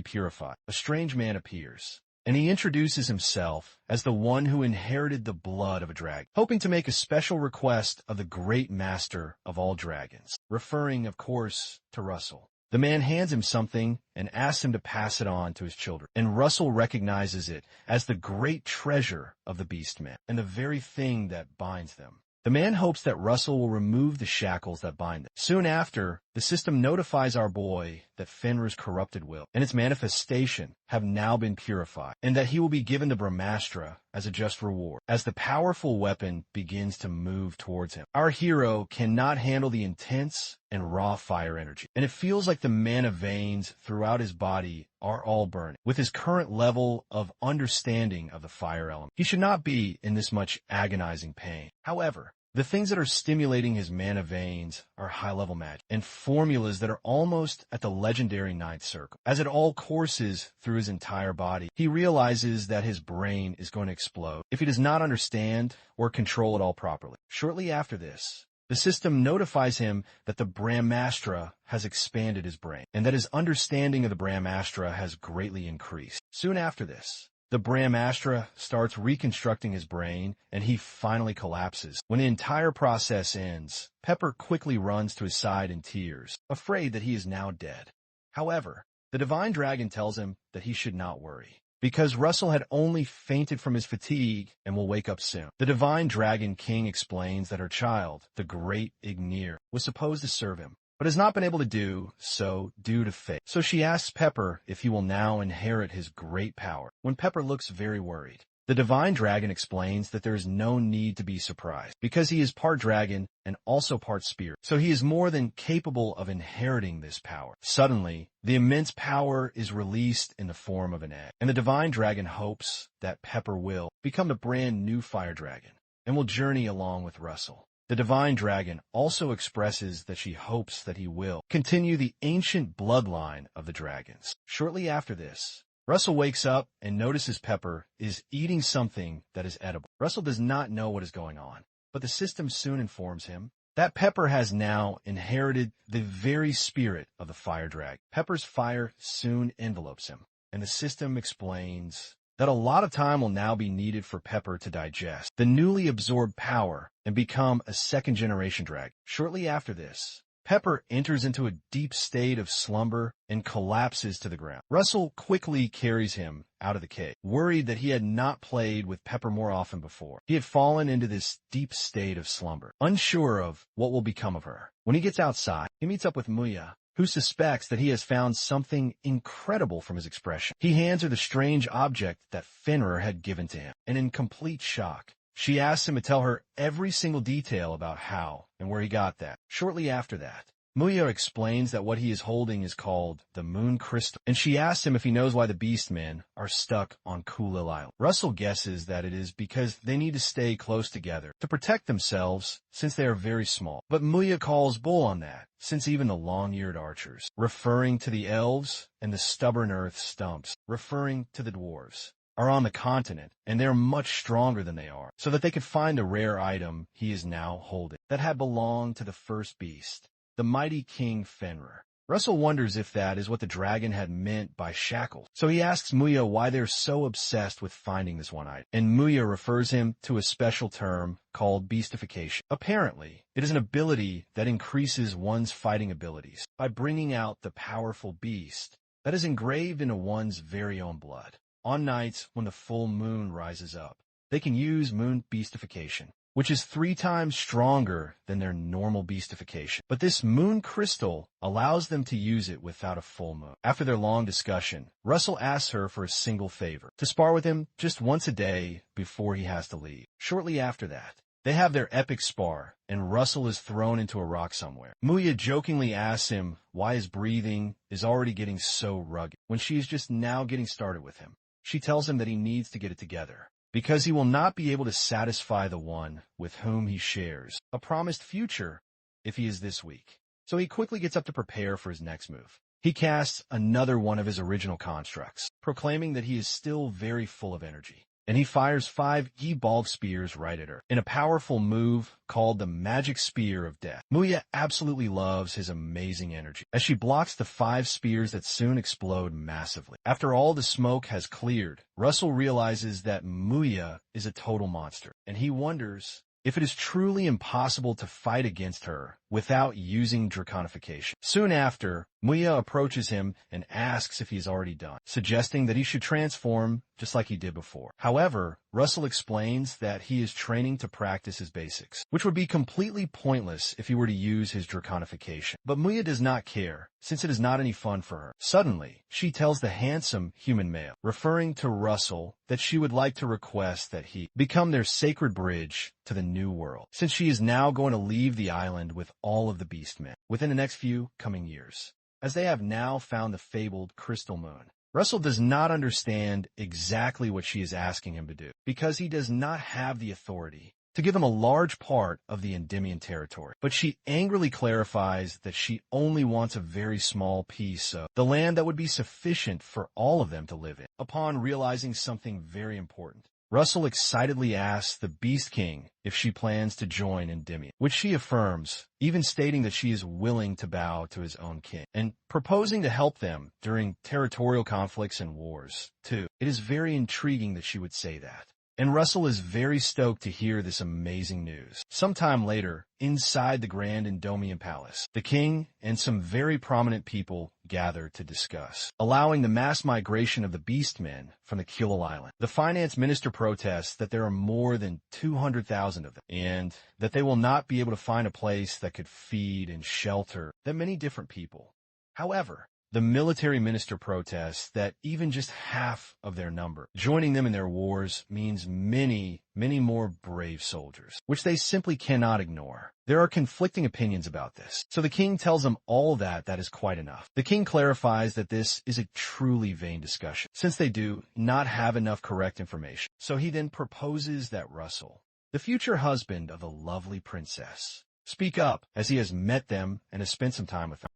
purified, a strange man appears, and he introduces himself as the one who inherited the blood of a dragon, hoping to make a special request of the great master of all dragons, referring, of course, to Russell. The man hands him something and asks him to pass it on to his children, and Russell recognizes it as the great treasure of the Beastmen and the very thing that binds them. The man hopes that Russell will remove the shackles that bind them. Soon after, the system notifies our boy that Fenrir's corrupted will and its manifestation have now been purified, and that he will be given the Brahmastra as a just reward, as the powerful weapon begins to move towards him. Our hero cannot handle the intense and raw fire energy, and it feels like the mana veins throughout his body are all burning. With his current level of understanding of the fire element, he should not be in this much agonizing pain. However, The things that are stimulating his mana veins are high-level magic and formulas that are almost at the legendary ninth circle. As it all courses through his entire body, he realizes that his brain is going to explode if he does not understand or control it all properly. Shortly after this, the system notifies him that the Brahmastra has expanded his brain and that his understanding of the Brahmastra has greatly increased. Soon after this, the Brahmastra starts reconstructing his brain, and he finally collapses. When the entire process ends, Pepper quickly runs to his side in tears, afraid that he is now dead. However, the Divine Dragon tells him that he should not worry, because Russell had only fainted from his fatigue and will wake up soon. The Divine Dragon King explains that her child, the Great Ignir, was supposed to serve him, but has not been able to do so due to fate. So she asks Pepper if he will now inherit his great power. When Pepper looks very worried, the Divine Dragon explains that there is no need to be surprised, because he is part dragon and also part spirit, so he is more than capable of inheriting this power. Suddenly, the immense power is released in the form of an egg, and the Divine Dragon hopes that Pepper will become the brand new fire dragon and will journey along with Russell. The Divine Dragon also expresses that she hopes that he will continue the ancient bloodline of the dragons. Shortly after this, Russell wakes up and notices Pepper is eating something that is edible. Russell does not know what is going on, but the system soon informs him that Pepper has now inherited the very spirit of the fire dragon. Pepper's fire soon envelopes him, and the system explains that a lot of time will now be needed for Pepper to digest the newly absorbed power and become a second-generation dragon. Shortly after this, Pepper enters into a deep state of slumber and collapses to the ground. Russell quickly carries him out of the cave, worried that he had not played with Pepper more often before. He had fallen into this deep state of slumber, unsure of what will become of her. When he gets outside, he meets up with Muya, who suspects that he has found something incredible from his expression. He hands her the strange object that Fenrir had given to him, and in complete shock, she asks him to tell her every single detail about how and where he got that. Shortly after that, Muya explains that what he is holding is called the Moon Crystal, and she asks him if he knows why the Beastmen are stuck on Kulil Island. Russell guesses that it is because they need to stay close together to protect themselves since they are very small. But Muya calls bull on that, since even the long-eared archers, referring to the elves, and the stubborn earth stumps, referring to the dwarves, are on the continent, and they're much stronger than they are, so that they could find the rare item he is now holding that had belonged to the first beast, the mighty King Fenrir. Russell wonders if that is what the dragon had meant by shackles, so he asks Muya why they're so obsessed with finding this one item, and Muya refers him to a special term called beastification. Apparently, it is an ability that increases one's fighting abilities by bringing out the powerful beast that is engraved into one's very own blood. On nights when the full moon rises up, they can use moon beastification, which is 3 times stronger than their normal beastification. But this moon crystal allows them to use it without a full moon. After their long discussion, Russell asks her for a single favor, to spar with him just once a day before he has to leave. Shortly after that, they have their epic spar, and Russell is thrown into a rock somewhere. Muya jokingly asks him why his breathing is already getting so rugged, when she is just now getting started with him. She tells him that he needs to get it together, because he will not be able to satisfy the one with whom he shares a promised future if he is this weak. So he quickly gets up to prepare for his next move. He casts another one of his original constructs, proclaiming that he is still very full of energy, and he fires 5 Yi-Balg spears right at her, in a powerful move called the Magic Spear of Death. Muya absolutely loves his amazing energy, as she blocks the 5 spears that soon explode massively. After all the smoke has cleared, Russell realizes that Muya is a total monster, and he wonders if it is truly impossible to fight against her without using draconification. Soon after, Muya approaches him and asks if he's already done, suggesting that he should transform just like he did before. However, Russell explains that he is training to practice his basics, which would be completely pointless if he were to use his draconification. But Muya does not care, since it is not any fun for her. Suddenly, she tells the handsome human male, referring to Russell, that she would like to request that he become their sacred bridge to the new world, since she is now going to leave the island with all of the beastmen within the next few coming years, as they have now found the fabled crystal moon. Russell does not understand exactly what she is asking him to do, because he does not have the authority to give him a large part of the Endymion territory. But she angrily clarifies that she only wants a very small piece of the land that would be sufficient for all of them to live in. Upon realizing something very important, Russell excitedly asks the Beast King if she plans to join Endymion, which she affirms, even stating that she is willing to bow to his own king, and proposing to help them during territorial conflicts and wars, too. It is very intriguing that she would say that. And Russell is very stoked to hear this amazing news. Sometime later, inside the Grand Endymion Palace, the king and some very prominent people gather to discuss, allowing the mass migration of the Beastmen from the Kulil Island. The finance minister protests that there are more than 200,000 of them, and that they will not be able to find a place that could feed and shelter that many different people. However, the military minister protests that even just half of their number joining them in their wars means many, many more brave soldiers, which they simply cannot ignore. There are conflicting opinions about this, so the king tells them all that is quite enough. The king clarifies that this is a truly vain discussion, since they do not have enough correct information. So he then proposes that Russell, the future husband of the lovely princess, speak up, as he has met them and has spent some time with them.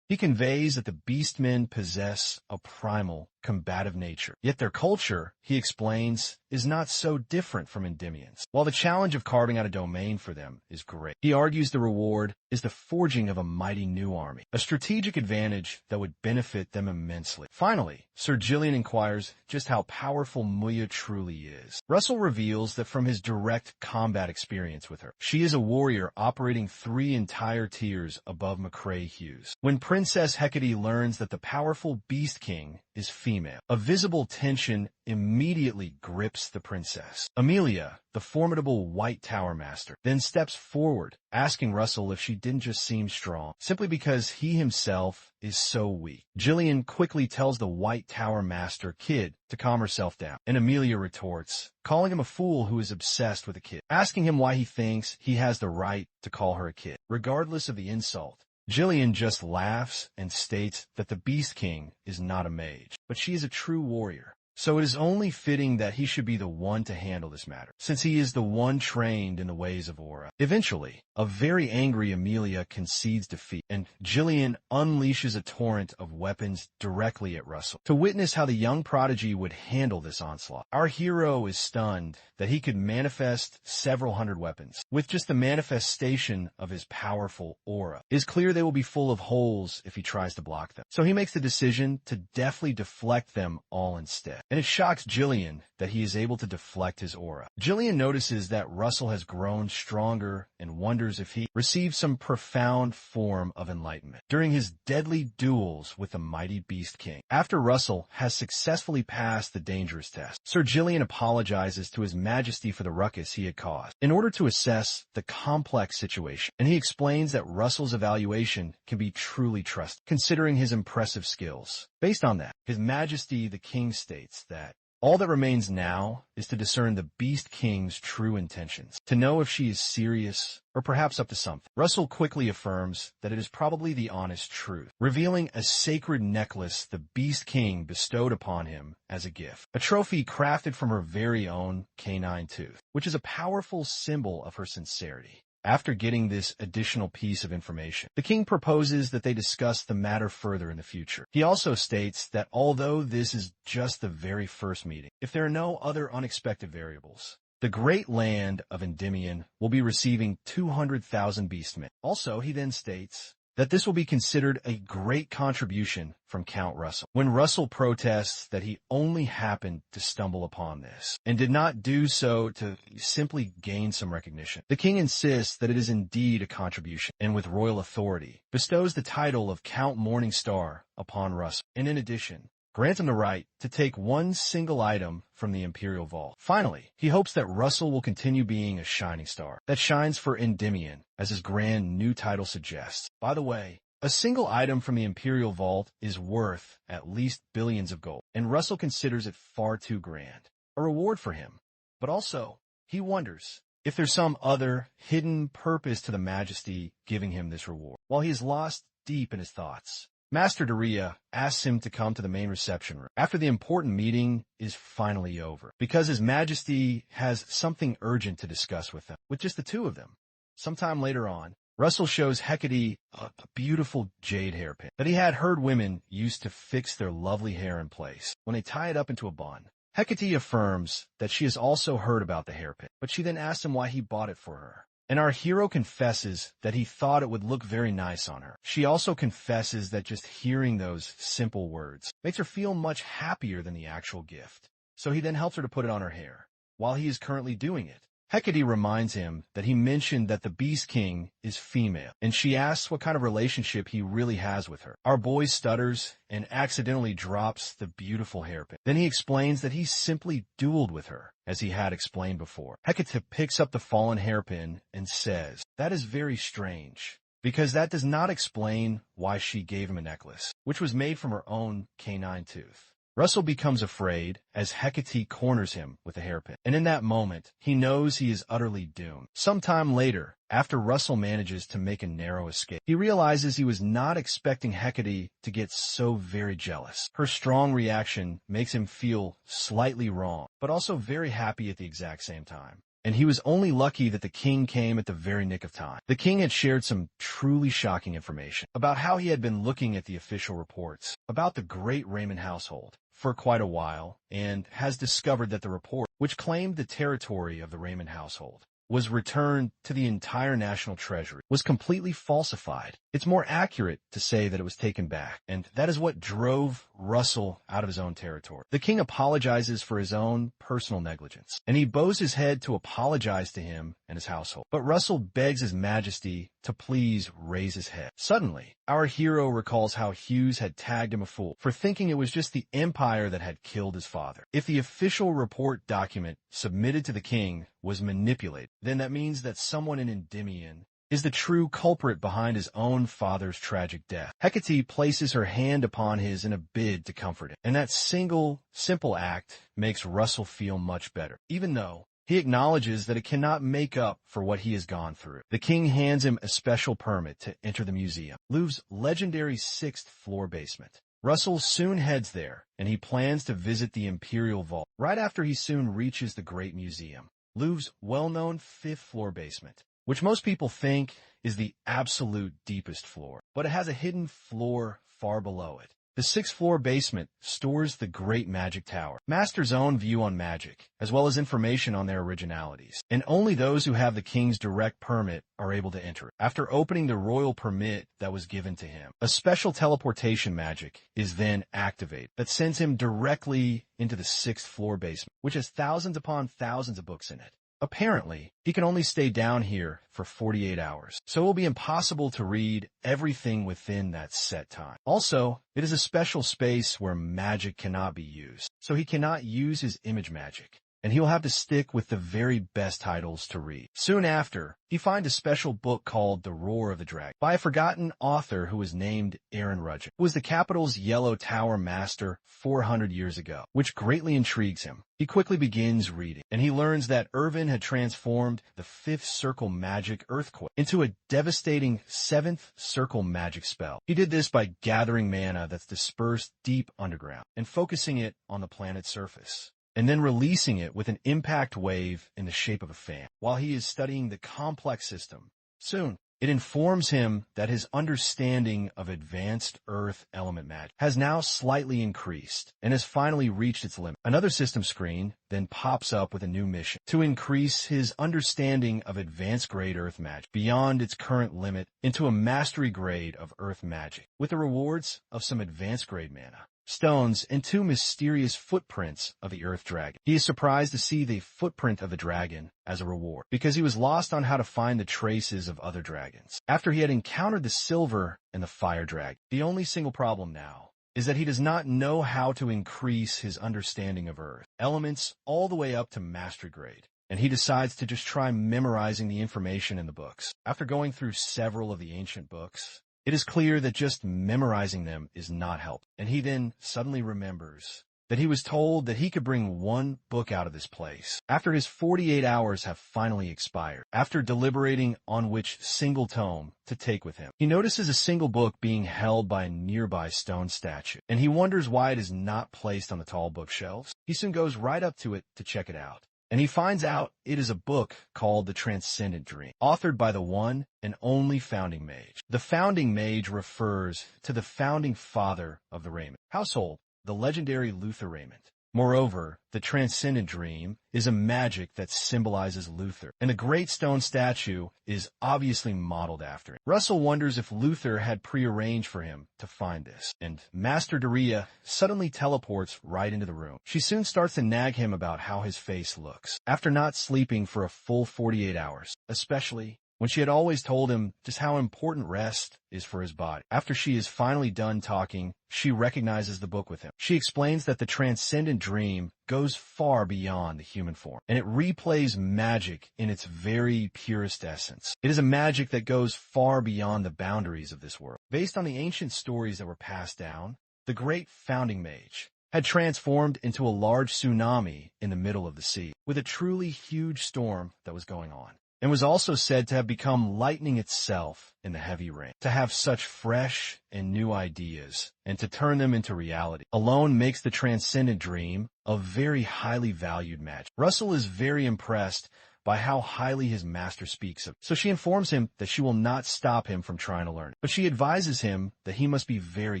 He conveys that the Beastmen possess a primal, combative nature, yet their culture, he explains, is not so different from Endymion's. While the challenge of carving out a domain for them is great, he argues the reward is the forging of a mighty new army, a strategic advantage that would benefit them immensely. Finally, Sir Gillian inquires just how powerful Muya truly is. Russell reveals that from his direct combat experience with her, she is a warrior operating 3 entire tiers above McCrae Hughes. When Princess Hecate learns that the powerful Beast King is female, a visible tension immediately grips the princess. Amelia, the formidable White Tower Master, then steps forward, asking Russell if she didn't just seem strong, simply because he himself is so weak. Gillian quickly tells the White Tower Master kid to calm herself down, and Amelia retorts, calling him a fool who is obsessed with a kid, asking him why he thinks he has the right to call her a kid. Regardless of the insult, Gillian just laughs and states that the Beast King is not a mage, but she is a true warrior. So it is only fitting that he should be the one to handle this matter, since he is the one trained in the ways of Aura. Eventually, a very angry Amelia concedes defeat, and Gillian unleashes a torrent of weapons directly at Russell. To witness how the young prodigy would handle this onslaught, our hero is stunned that he could manifest several hundred weapons. With just the manifestation of his powerful aura, it is clear they will be full of holes if he tries to block them. So he makes the decision to deftly deflect them all instead. And it shocks Gillian that he is able to deflect his aura. Gillian notices that Russell has grown stronger and wonders if he received some profound form of enlightenment during his deadly duels with the mighty Beast King. After Russell has successfully passed the dangerous test, Sir Gillian apologizes to His Majesty for the ruckus he had caused in order to assess the complex situation, and he explains that Russell's evaluation can be truly trusted, considering his impressive skills. Based on that, His Majesty the King states that all that remains now is to discern the Beast King's true intentions, to know if she is serious or perhaps up to something. Russell quickly affirms that it is probably the honest truth, revealing a sacred necklace the Beast King bestowed upon him as a gift, a trophy crafted from her very own canine tooth, which is a powerful symbol of her sincerity. After getting this additional piece of information, the king proposes that they discuss the matter further in the future. He also states that although this is just the very first meeting, if there are no other unexpected variables, the great land of Endymion will be receiving 200,000 beastmen. Also, he then states that this will be considered a great contribution from Count Russell. When Russell protests that he only happened to stumble upon this and did not do so to simply gain some recognition, the king insists that it is indeed a contribution, and with royal authority bestows the title of Count Morningstar upon Russell, and in addition, grants him the right to take one single item from the Imperial Vault. Finally, he hopes that Russell will continue being a shining star that shines for Endymion, as his grand new title suggests. By the way, a single item from the Imperial Vault is worth at least billions of gold, and Russell considers it far too grand, a reward for him. But also, he wonders if there's some other hidden purpose to the Majesty giving him this reward. While he is lost deep in his thoughts, Master Daya asks him to come to the main reception room after the important meeting is finally over, because His Majesty has something urgent to discuss with them, with just the two of them. Sometime later on, Russell shows Hecate a beautiful jade hairpin that he had heard women use to fix their lovely hair in place when they tie it up into a bun. Hecate affirms that she has also heard about the hairpin, but she then asks him why he bought it for her. And our hero confesses that he thought it would look very nice on her. She also confesses that just hearing those simple words makes her feel much happier than the actual gift. So he then helps her to put it on her hair. While he is currently doing it, Hecate reminds him that he mentioned that the Beast King is female, and she asks what kind of relationship he really has with her. Our boy stutters and accidentally drops the beautiful hairpin. Then he explains that he simply dueled with her, as he had explained before. Hecate picks up the fallen hairpin and says, "That is very strange, because that does not explain why she gave him a necklace, which was made from her own canine tooth." Russell becomes afraid as Hecate corners him with a hairpin, and in that moment, he knows he is utterly doomed. Sometime later, after Russell manages to make a narrow escape, he realizes he was not expecting Hecate to get so very jealous. Her strong reaction makes him feel slightly wrong, but also very happy at the exact same time. And he was only lucky that the king came at the very nick of time. The king had shared some truly shocking information about how he had been looking at the official reports about the great Raymond household for quite a while, and has discovered that the report, which claimed the territory of the Raymond household, was returned to the entire national treasury, was completely falsified. It's more accurate to say that it was taken back, and that is what drove Russell out of his own territory. The king apologizes for his own personal negligence, and he bows his head to apologize to him and his household. But Russell begs His Majesty to please raise his head. Suddenly, our hero recalls how Hughes had tagged him a fool for thinking it was just the Empire that had killed his father. If the official report document submitted to the king was manipulated, then that means that someone in Endymion is the true culprit behind his own father's tragic death. Hecate places her hand upon his in a bid to comfort him, and that simple act makes Russell feel much better, even though he acknowledges that it cannot make up for what he has gone through. The king hands him a special permit to enter the museum, Louvre's legendary 6th floor basement. Russell soon heads there, and he plans to visit the Imperial Vault right after he soon reaches the Great Museum, Louvre's well-known 5th floor basement, which most people think is the absolute deepest floor, but it has a hidden floor far below it. The 6th floor basement stores the Great Magic Tower, Master's own view on magic, as well as information on their originalities, and only those who have the king's direct permit are able to enter it. After opening the royal permit that was given to him, a special teleportation magic is then activated that sends him directly into the 6th floor basement, which has thousands upon thousands of books in it. Apparently, he can only stay down here for 48 hours, so it will be impossible to read everything within that set time. Also, it is a special space where magic cannot be used, so he cannot use his image magic, and he will have to stick with the very best titles to read. Soon after, he finds a special book called The Roar of the Dragon by a forgotten author who was named Aaron Rudgin, who was the capital's Yellow Tower master 400 years ago, which greatly intrigues him. He quickly begins reading, and he learns that Irvin had transformed the 5th circle magic earthquake into a devastating 7th circle magic spell. He did this by gathering mana that's dispersed deep underground and focusing it on the planet's surface, and then releasing it with an impact wave in the shape of a fan, while he is studying the complex system. Soon, it informs him that his understanding of advanced Earth element magic has now slightly increased and has finally reached its limit. Another system screen then pops up with a new mission to increase his understanding of advanced grade Earth magic beyond its current limit into a mastery grade of Earth magic, with the rewards of some advanced grade mana, stones, and 2 mysterious footprints of the Earth Dragon. He is surprised to see the footprint of the dragon as a reward, because he was lost on how to find the traces of other dragons after he had encountered the Silver and the Fire Dragon. The only single problem now is that he does not know how to increase his understanding of Earth elements all the way up to mastery grade, and he decides to just try memorizing the information in the books. After going through several of the ancient books, it is clear that just memorizing them is not helpful, and he then suddenly remembers that he was told that he could bring one book out of this place after his 48 hours have finally expired. After deliberating on which single tome to take with him, he notices a single book being held by a nearby stone statue, and he wonders why it is not placed on the tall bookshelves. He soon goes right up to it to check it out, and he finds out it is a book called The Transcendent Dream, authored by the one and only Founding Mage. The Founding Mage refers to the founding father of the Raymond household, the legendary Luther Raymond. Moreover, the Transcendent Dream is a magic that symbolizes Luther, and the great stone statue is obviously modeled after him. Russell wonders if Luther had prearranged for him to find this, and Master Daya suddenly teleports right into the room. She soon starts to nag him about how his face looks, after not sleeping for a full 48 hours, especially when she had always told him just how important rest is for his body. After she is finally done talking, she recognizes the book with him. She explains that the Transcendent Dream goes far beyond the human form, and it replays magic in its very purest essence. It is a magic that goes far beyond the boundaries of this world. Based on the ancient stories that were passed down, the great Founding Mage had transformed into a large tsunami in the middle of the sea, with a truly huge storm that was going on, and was also said to have become lightning itself in the heavy rain. To have such fresh and new ideas and to turn them into reality alone makes the Transcendent Dream a very highly valued magic. Russell is very impressed by how highly his master speaks of it, so she informs him that she will not stop him from trying to learn it. But she advises him that he must be very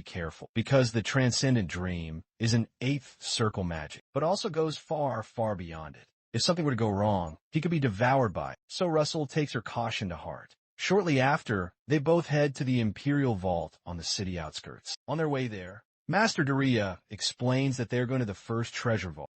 careful, because the Transcendent Dream is an 8th circle magic, but also goes far, far beyond it. If something were to go wrong, he could be devoured by it, so Russell takes her caution to heart. Shortly after, they both head to the Imperial Vault on the city outskirts. On their way there, Master Daya explains that they're going to the first treasure vault.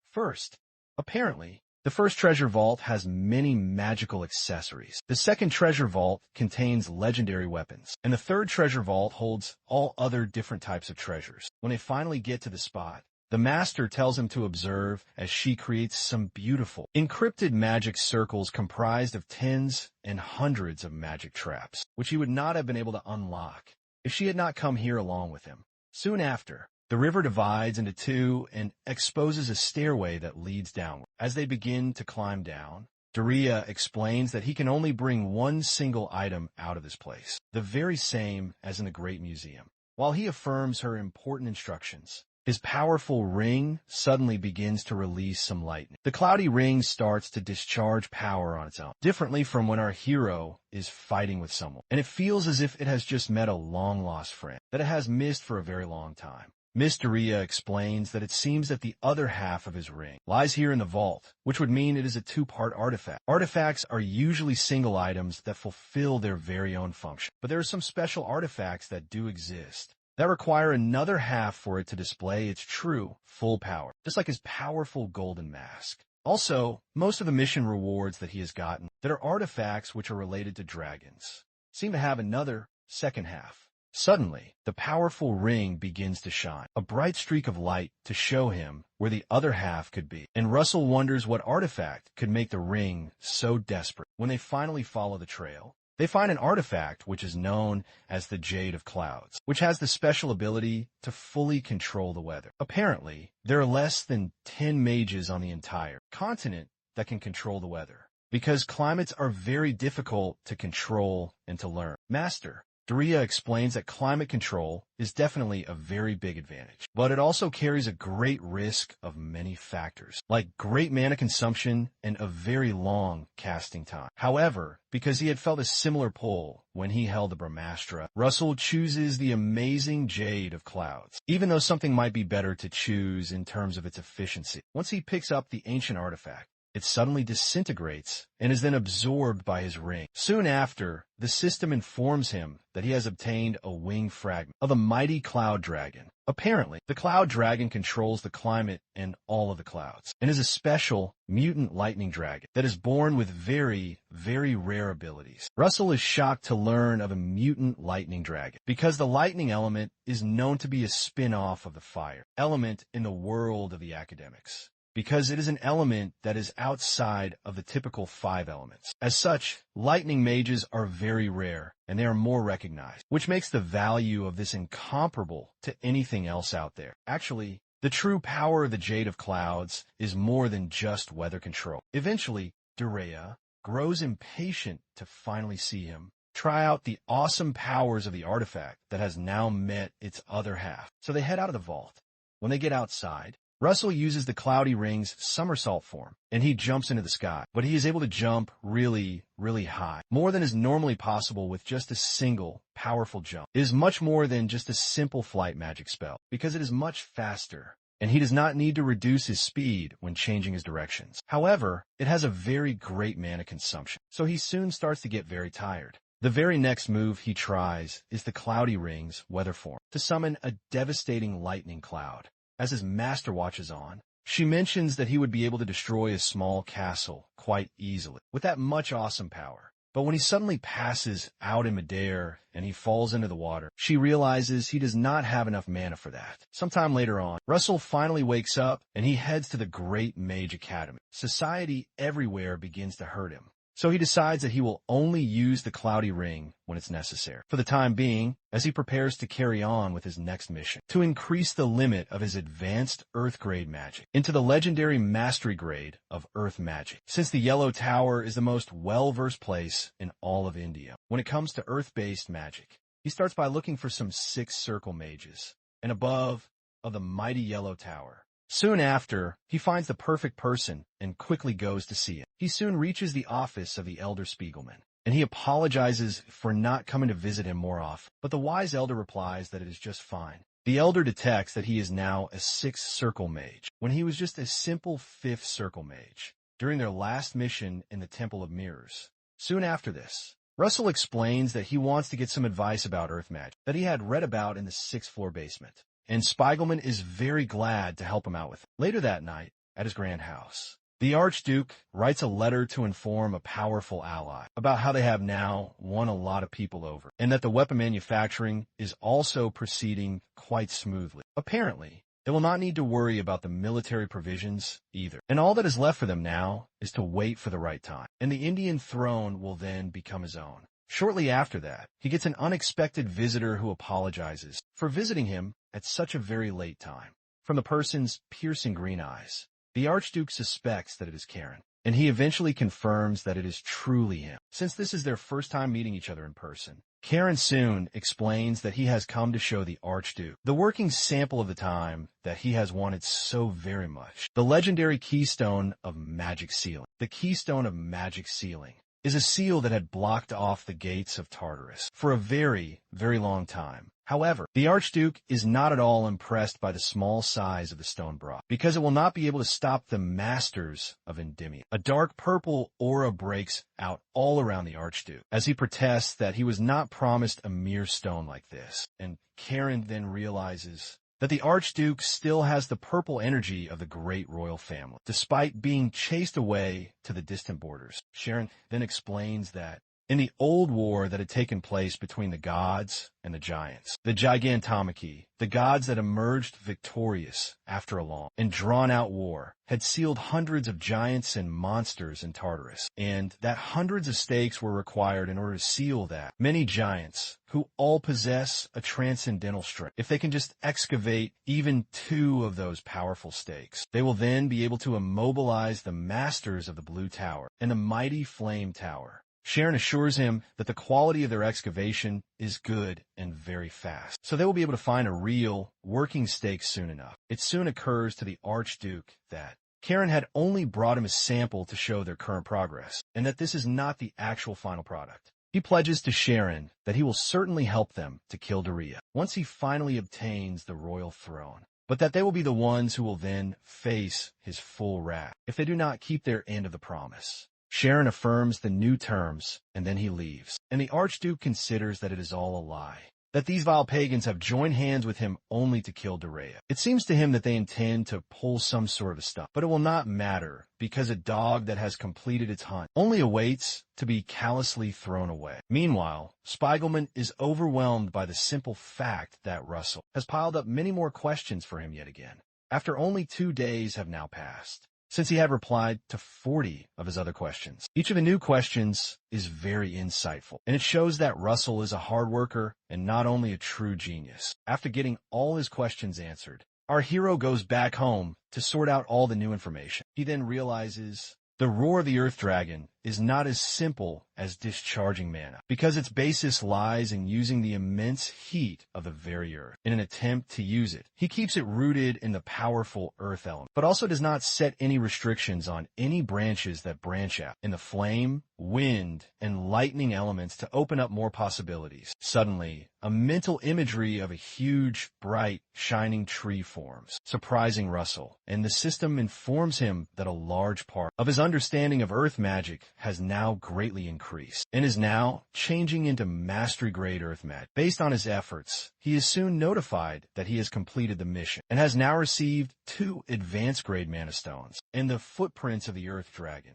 Apparently, the first treasure vault has many magical accessories. The second treasure vault contains legendary weapons, and the third treasure vault holds all other different types of treasures. When they finally get to the spot, the master tells him to observe as she creates some beautiful, encrypted magic circles comprised of tens and hundreds of magic traps, which he would not have been able to unlock if she had not come here along with him. Soon after, the river divides into two and exposes a stairway that leads downward. As they begin to climb down, Daya explains that he can only bring one single item out of this place, the very same as in the Great Museum. While he affirms her important instructions, his powerful ring suddenly begins to release some lightning. The cloudy ring starts to discharge power on its own, differently from when our hero is fighting with someone, and it feels as if it has just met a long-lost friend that it has missed for a very long time. Miss Daya explains that it seems that the other half of his ring lies here in the vault, which would mean it is a two-part artifact. Artifacts are usually single items that fulfill their very own function, but there are some special artifacts that do exist that require another half for it to display its true, full power, just like his powerful golden mask. Also, most of the mission rewards that he has gotten that are artifacts which are related to dragons seem to have another second half. Suddenly, the powerful ring begins to shine, a bright streak of light to show him where the other half could be, and Russell wonders what artifact could make the ring so desperate. When they finally follow the trail, they find an artifact which is known as the Jade of Clouds, which has the special ability to fully control the weather. Apparently, there are less than 10 mages on the entire continent that can control the weather, because climates are very difficult to control and to learn. Master Daya explains that climate control is definitely a very big advantage, but it also carries a great risk of many factors, like great mana consumption and a very long casting time. However, because he had felt a similar pull when he held the Brahmastra, Russell chooses the amazing Jade of Clouds, even though something might be better to choose in terms of its efficiency. Once he picks up the ancient artifact, it suddenly disintegrates and is then absorbed by his ring. Soon after, the system informs him that he has obtained a wing fragment of the mighty cloud dragon. Apparently, the cloud dragon controls the climate and all of the clouds, and is a special mutant lightning dragon that is born with very, very rare abilities. Russell is shocked to learn of a mutant lightning dragon, because the lightning element is known to be a spin-off of the fire element in the world of the academics, because it is an element that is outside of the typical 5 elements. As such, lightning mages are very rare, and they are more recognized, which makes the value of this incomparable to anything else out there. Actually, The true power of the Jade of Clouds is more than just weather control. Eventually, Daya grows impatient to finally see him try out the awesome powers of the artifact that has now met its other half. So they head out of the vault. When they get outside, Russell uses the Cloudy Ring's somersault form, and he jumps into the sky. But he is able to jump really, really high, more than is normally possible with just a single, powerful jump. It is much more than just a simple flight magic spell, because it is much faster, and he does not need to reduce his speed when changing his directions. However, it has a very great mana consumption, so he soon starts to get very tired. The very next move he tries is the Cloudy Ring's weather form, to summon a devastating lightning cloud. As his master watches on, she mentions that he would be able to destroy a small castle quite easily with that much awesome power. But when he suddenly passes out in midair and he falls into the water, she realizes he does not have enough mana for that. Sometime later on, Russell finally wakes up and he heads to the Great Mage Academy. Society everywhere begins to hurt him. So he decides that he will only use the Cloudy Ring when it's necessary, for the time being, as he prepares to carry on with his next mission, to increase the limit of his advanced Earth grade magic into the legendary Mastery grade of Earth magic, since the Yellow Tower is the most well-versed place in all of India. When it comes to Earth-based magic, he starts by looking for some 6 circle mages, and above of the mighty Yellow Tower. Soon after, he finds the perfect person and quickly goes to see him. He soon reaches the office of the Elder Spiegelman, and he apologizes for not coming to visit him more often. But the wise elder replies that it is just fine. The elder detects that he is now a 6th circle mage, when he was just a simple 5th circle mage, during their last mission in the Temple of Mirrors. Soon after this, Russell explains that he wants to get some advice about Earth magic that he had read about in the 6th floor basement, and Spiegelman is very glad to help him out with it. Later that night, at his grand house, the Archduke writes a letter to inform a powerful ally about how they have now won a lot of people over, and that the weapon manufacturing is also proceeding quite smoothly. Apparently, they will not need to worry about the military provisions either, and all that is left for them now is to wait for the right time, and the Indian throne will then become his own. Shortly after that, he gets an unexpected visitor who apologizes for visiting him at such a very late time. From the person's piercing green eyes, the Archduke suspects that it is Karen, and he eventually confirms that it is truly him. Since this is their first time meeting each other in person, Karen soon explains that he has come to show the Archduke the working sample of the time that he has wanted so very much, the legendary keystone of magic sealing. The keystone of magic sealing is a seal that had blocked off the gates of Tartarus for a very, very long time. However, the Archduke is not at all impressed by the small size of the stone brought, because it will not be able to stop the masters of Endymion. A dark purple aura breaks out all around the Archduke, as he protests that he was not promised a mere stone like this, and Karen then realizes that the Archduke still has the purple energy of the great royal family, despite being chased away to the distant borders. Sharon then explains that in the old war that had taken place between the gods and the giants, the Gigantomachy, the gods that emerged victorious after a long and drawn-out war, had sealed hundreds of giants and monsters in Tartarus, and that hundreds of stakes were required in order to seal that. Many giants, who all possess a transcendental strength, if they can just excavate even 2 of those powerful stakes, they will then be able to immobilize the masters of the Blue Tower and the mighty Flame Tower. Sharon assures him that the quality of their excavation is good and very fast, so they will be able to find a real, working stake soon enough. It soon occurs to the Archduke that Karen had only brought him a sample to show their current progress, and that this is not the actual final product. He pledges to Sharon that he will certainly help them to kill Daya once he finally obtains the royal throne, but that they will be the ones who will then face his full wrath if they do not keep their end of the promise. Sharon affirms the new terms, and then he leaves, and the Archduke considers that it is all a lie, that these vile pagans have joined hands with him only to kill Daya. It seems to him that they intend to pull some sort of a stunt, but it will not matter, because a dog that has completed its hunt only awaits to be callously thrown away. Meanwhile, Spiegelman is overwhelmed by the simple fact that Russell has piled up many more questions for him yet again, after only 2 days have now passed, since he had replied to 40 of his other questions. Each of the new questions is very insightful, and it shows that Russell is a hard worker and not only a true genius. After getting all his questions answered, Our hero goes back home to sort out all the new information. He then realizes the roar of the Earth Dragon is not as simple as discharging mana, because its basis lies in using the immense heat of the very Earth. In an attempt to use it, he keeps it rooted in the powerful Earth element, but also does not set any restrictions on any branches that branch out in the flame, wind, and lightning elements to open up more possibilities. Suddenly, a mental imagery of a huge, bright, shining tree forms, surprising Russell, and the system informs him that a large part of his understanding of Earth magic has now greatly increased, and is now changing into mastery-grade Earth magic. Based on his efforts, he is soon notified that he has completed the mission, and has now received 2 advanced-grade mana stones, and the footprints of the Earth Dragon,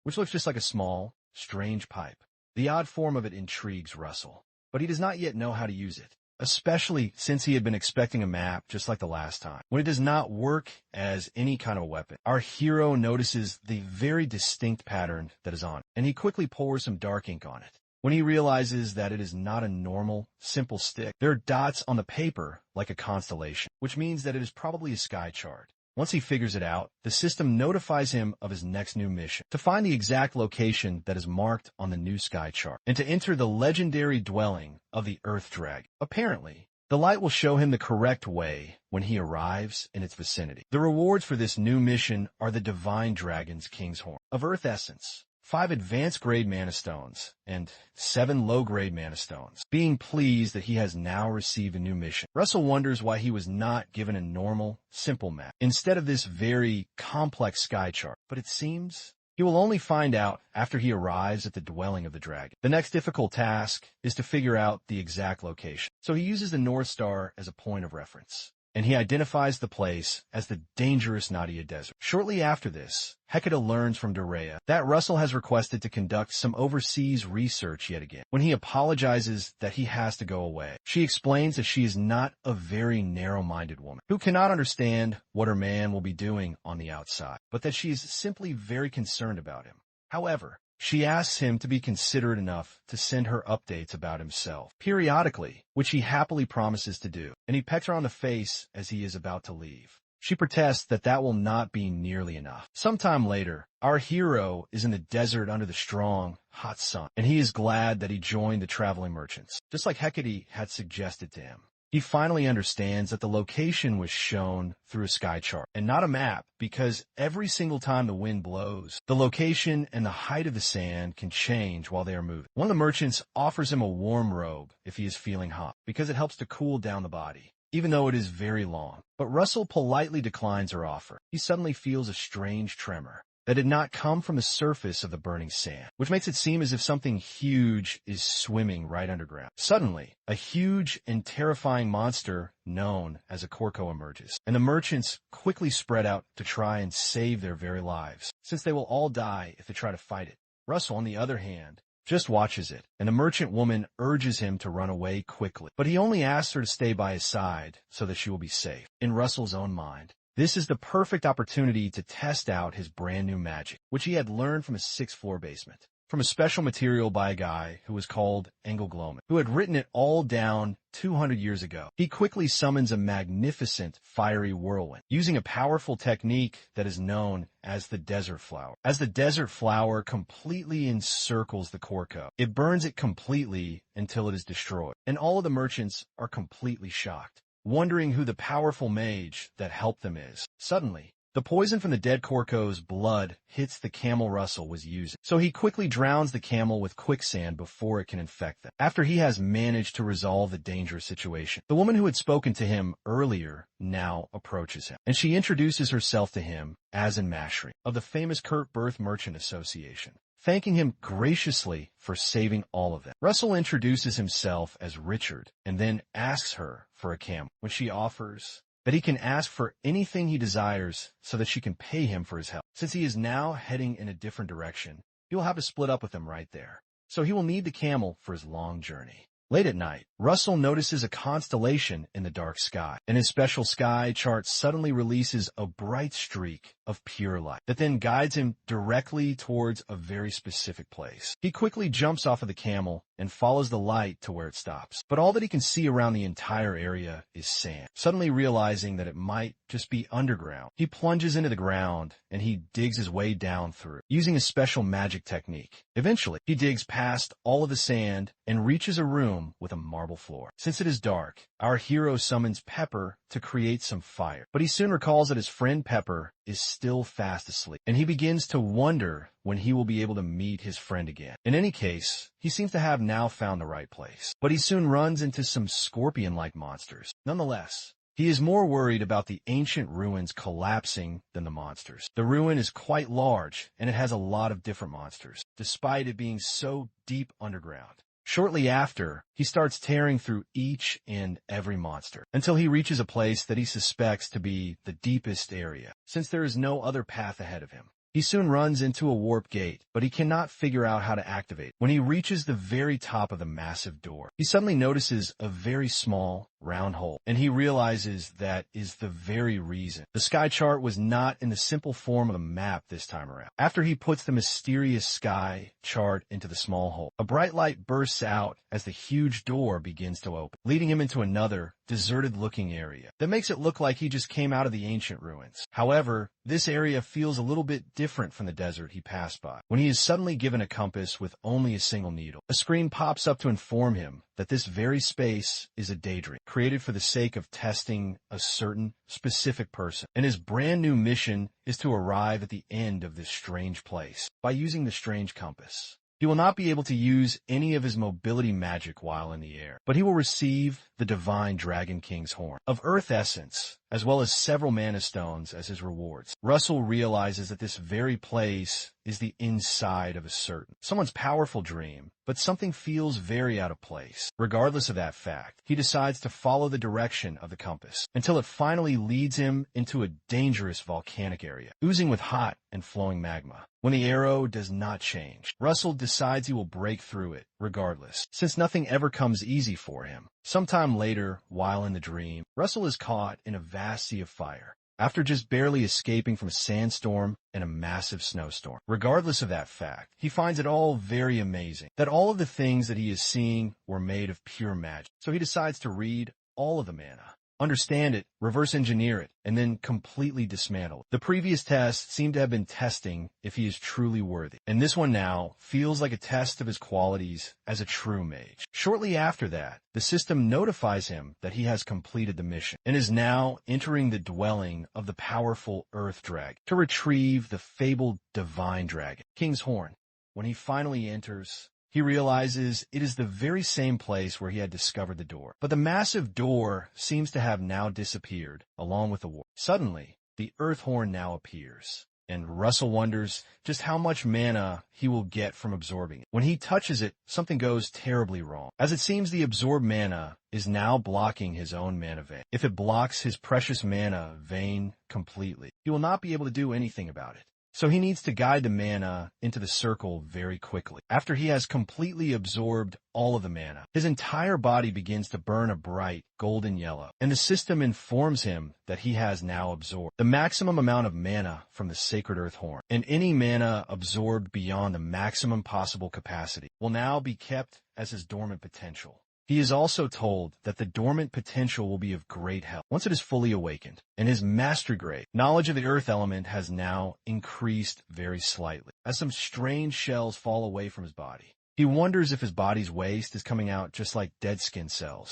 which looks just like a small, strange pipe. The odd form of it intrigues Russell, but he does not yet know how to use it, especially since he had been expecting a map just like the last time. When it does not work as any kind of a weapon, our hero notices the very distinct pattern that is on it, and he quickly pours some dark ink on it. When he realizes that it is not a normal, simple stick, there are dots on the paper like a constellation, which means that it is probably a sky chart. Once he figures it out, the system notifies him of his next new mission, to find the exact location that is marked on the new sky chart, and to enter the legendary dwelling of the Earth Dragon. Apparently, the light will show him the correct way when he arrives in its vicinity. The rewards for this new mission are the Divine Dragon's King's Horn of Earth Essence, 5 advanced-grade mana stones, and 7 low-grade mana stones. Being pleased that he has now received a new mission, Russell wonders why he was not given a normal, simple map, instead of this very complex sky chart. But it seems he will only find out after he arrives at the dwelling of the dragon. The next difficult task is to figure out the exact location. So he uses the North Star as a point of reference, and he identifies the place as the dangerous Nadia Desert. Shortly after this, Hecate learns from Daya that Russell has requested to conduct some overseas research yet again. When he apologizes that he has to go away, she explains that she is not a very narrow-minded woman who cannot understand what her man will be doing on the outside, but that she is simply very concerned about him. However, she asks him to be considerate enough to send her updates about himself periodically, which he happily promises to do, and he pecks her on the face as he is about to leave. She protests that that will not be nearly enough. Sometime later, our hero is in the desert under the strong, hot sun, and he is glad that he joined the traveling merchants, just like Hecate had suggested to him. He finally understands that the location was shown through a sky chart and not a map, because every single time the wind blows, the location and the height of the sand can change while they are moving. One of the merchants offers him a warm robe if he is feeling hot, because it helps to cool down the body, even though it is very long. But Russell politely declines her offer. He suddenly feels a strange tremor that did not come from the surface of the burning sand, which makes it seem as if something huge is swimming right underground. Suddenly, a huge and terrifying monster known as a Corco emerges, and the merchants quickly spread out to try and save their very lives, since they will all die if they try to fight it. Russell, on the other hand, just watches it, and the merchant woman urges him to run away quickly, but he only asks her to stay by his side so that she will be safe. In Russell's own mind, this is the perfect opportunity to test out his brand new magic, which he had learned from his 6th floor basement, from a special material by a guy who was called enrollment, who had written it all down 200 years ago. He quickly summons a magnificent fiery whirlwind, using a powerful technique that is known as the desert flower. As the desert flower completely encircles the Corco, it burns it completely until it is destroyed, and all of the merchants are completely shocked, wondering who the powerful mage that helped them is. Suddenly, the poison from the dead Corco's blood hits the camel Russell was using, so he quickly drowns the camel with quicksand before it can infect them. After he has managed to resolve the dangerous situation, the woman who had spoken to him earlier now approaches him, and she introduces herself to him as Mashri of the famous Kurt Birth Merchant Association, thanking him graciously for saving all of them. Russell introduces himself as Richard and then asks her for a camel, when she offers that he can ask for anything he desires so that she can pay him for his help. Since he is now heading in a different direction, he will have to split up with them right there, so he will need the camel for his long journey. Late at night, Russell notices a constellation in the dark sky, and his special sky chart suddenly releases a bright streak of pure light that then guides him directly towards a very specific place. He quickly jumps off of the camel and follows the light to where it stops. But all that he can see around the entire area is sand. Suddenly realizing that it might just be underground, he plunges into the ground and he digs his way down through, using a special magic technique. Eventually, he digs past all of the sand and reaches a room with a marble floor. Since it is dark, our hero summons Pepper to create some fire. But he soon recalls that his friend Pepper is still fast asleep, and he begins to wonder when he will be able to meet his friend again. In any case, he seems to have now found the right place, but he soon runs into some scorpion-like monsters. Nonetheless, he is more worried about the ancient ruins collapsing than the monsters. The ruin is quite large, and it has a lot of different monsters, despite it being so deep underground. Shortly after, he starts tearing through each and every monster, until he reaches a place that he suspects to be the deepest area, since there is no other path ahead of him. He soon runs into a warp gate, but he cannot figure out how to activate it. When he reaches the very top of the massive door, he suddenly notices a very small, round hole, and he realizes that is the very reason the sky chart was not in the simple form of a map this time around. After he puts the mysterious sky chart into the small hole, a bright light bursts out as the huge door begins to open, leading him into another deserted-looking area that makes it look like he just came out of the ancient ruins. However, this area feels a little bit different from the desert he passed by. When he is suddenly given a compass with only a single needle, a screen pops up to inform him that this very space is a daydream, created for the sake of testing a certain specific person, and his brand new mission is to arrive at the end of this strange place by using the strange compass. He will not be able to use any of his mobility magic while in the air, but he will receive the divine Dragon King's horn of Earth Essence, as well as several mana stones as his rewards. Russell realizes that this very place is the inside of someone's powerful dream, but something feels very out of place. Regardless of that fact, he decides to follow the direction of the compass until it finally leads him into a dangerous volcanic area, oozing with hot and flowing magma. When the arrow does not change, Russell decides he will break through it regardless, since nothing ever comes easy for him. Sometime later, while in the dream, Russell is caught in a vast sea of fire, after just barely escaping from a sandstorm and a massive snowstorm. Regardless of that fact, he finds it all very amazing that all of the things that he is seeing were made of pure magic. So he decides to read all of the mana, understand it, reverse engineer it, and then completely dismantle it. The previous test seemed to have been testing if he is truly worthy, and this one now feels like a test of his qualities as a true mage. Shortly after that, the system notifies him that he has completed the mission and is now entering the dwelling of the powerful Earth Dragon to retrieve the fabled divine dragon, King's Horn. When he finally enters, he realizes it is the very same place where he had discovered the door. But the massive door seems to have now disappeared, along with the warp. Suddenly, the Earth Horn now appears, and Russell wonders just how much mana he will get from absorbing it. When he touches it, something goes terribly wrong, as it seems the absorbed mana is now blocking his own mana vein. If it blocks his precious mana vein completely, he will not be able to do anything about it. So he needs to guide the mana into the circle very quickly. After he has completely absorbed all of the mana, his entire body begins to burn a bright golden yellow, and the system informs him that he has now absorbed the maximum amount of mana from the Sacred Earth Horn, and any mana absorbed beyond the maximum possible capacity will now be kept as his dormant potential. He is also told that the dormant potential will be of great help once it is fully awakened, and his mastery grade knowledge of the earth element has now increased very slightly, as some strange shells fall away from his body. He wonders if his body's waste is coming out just like dead skin cells.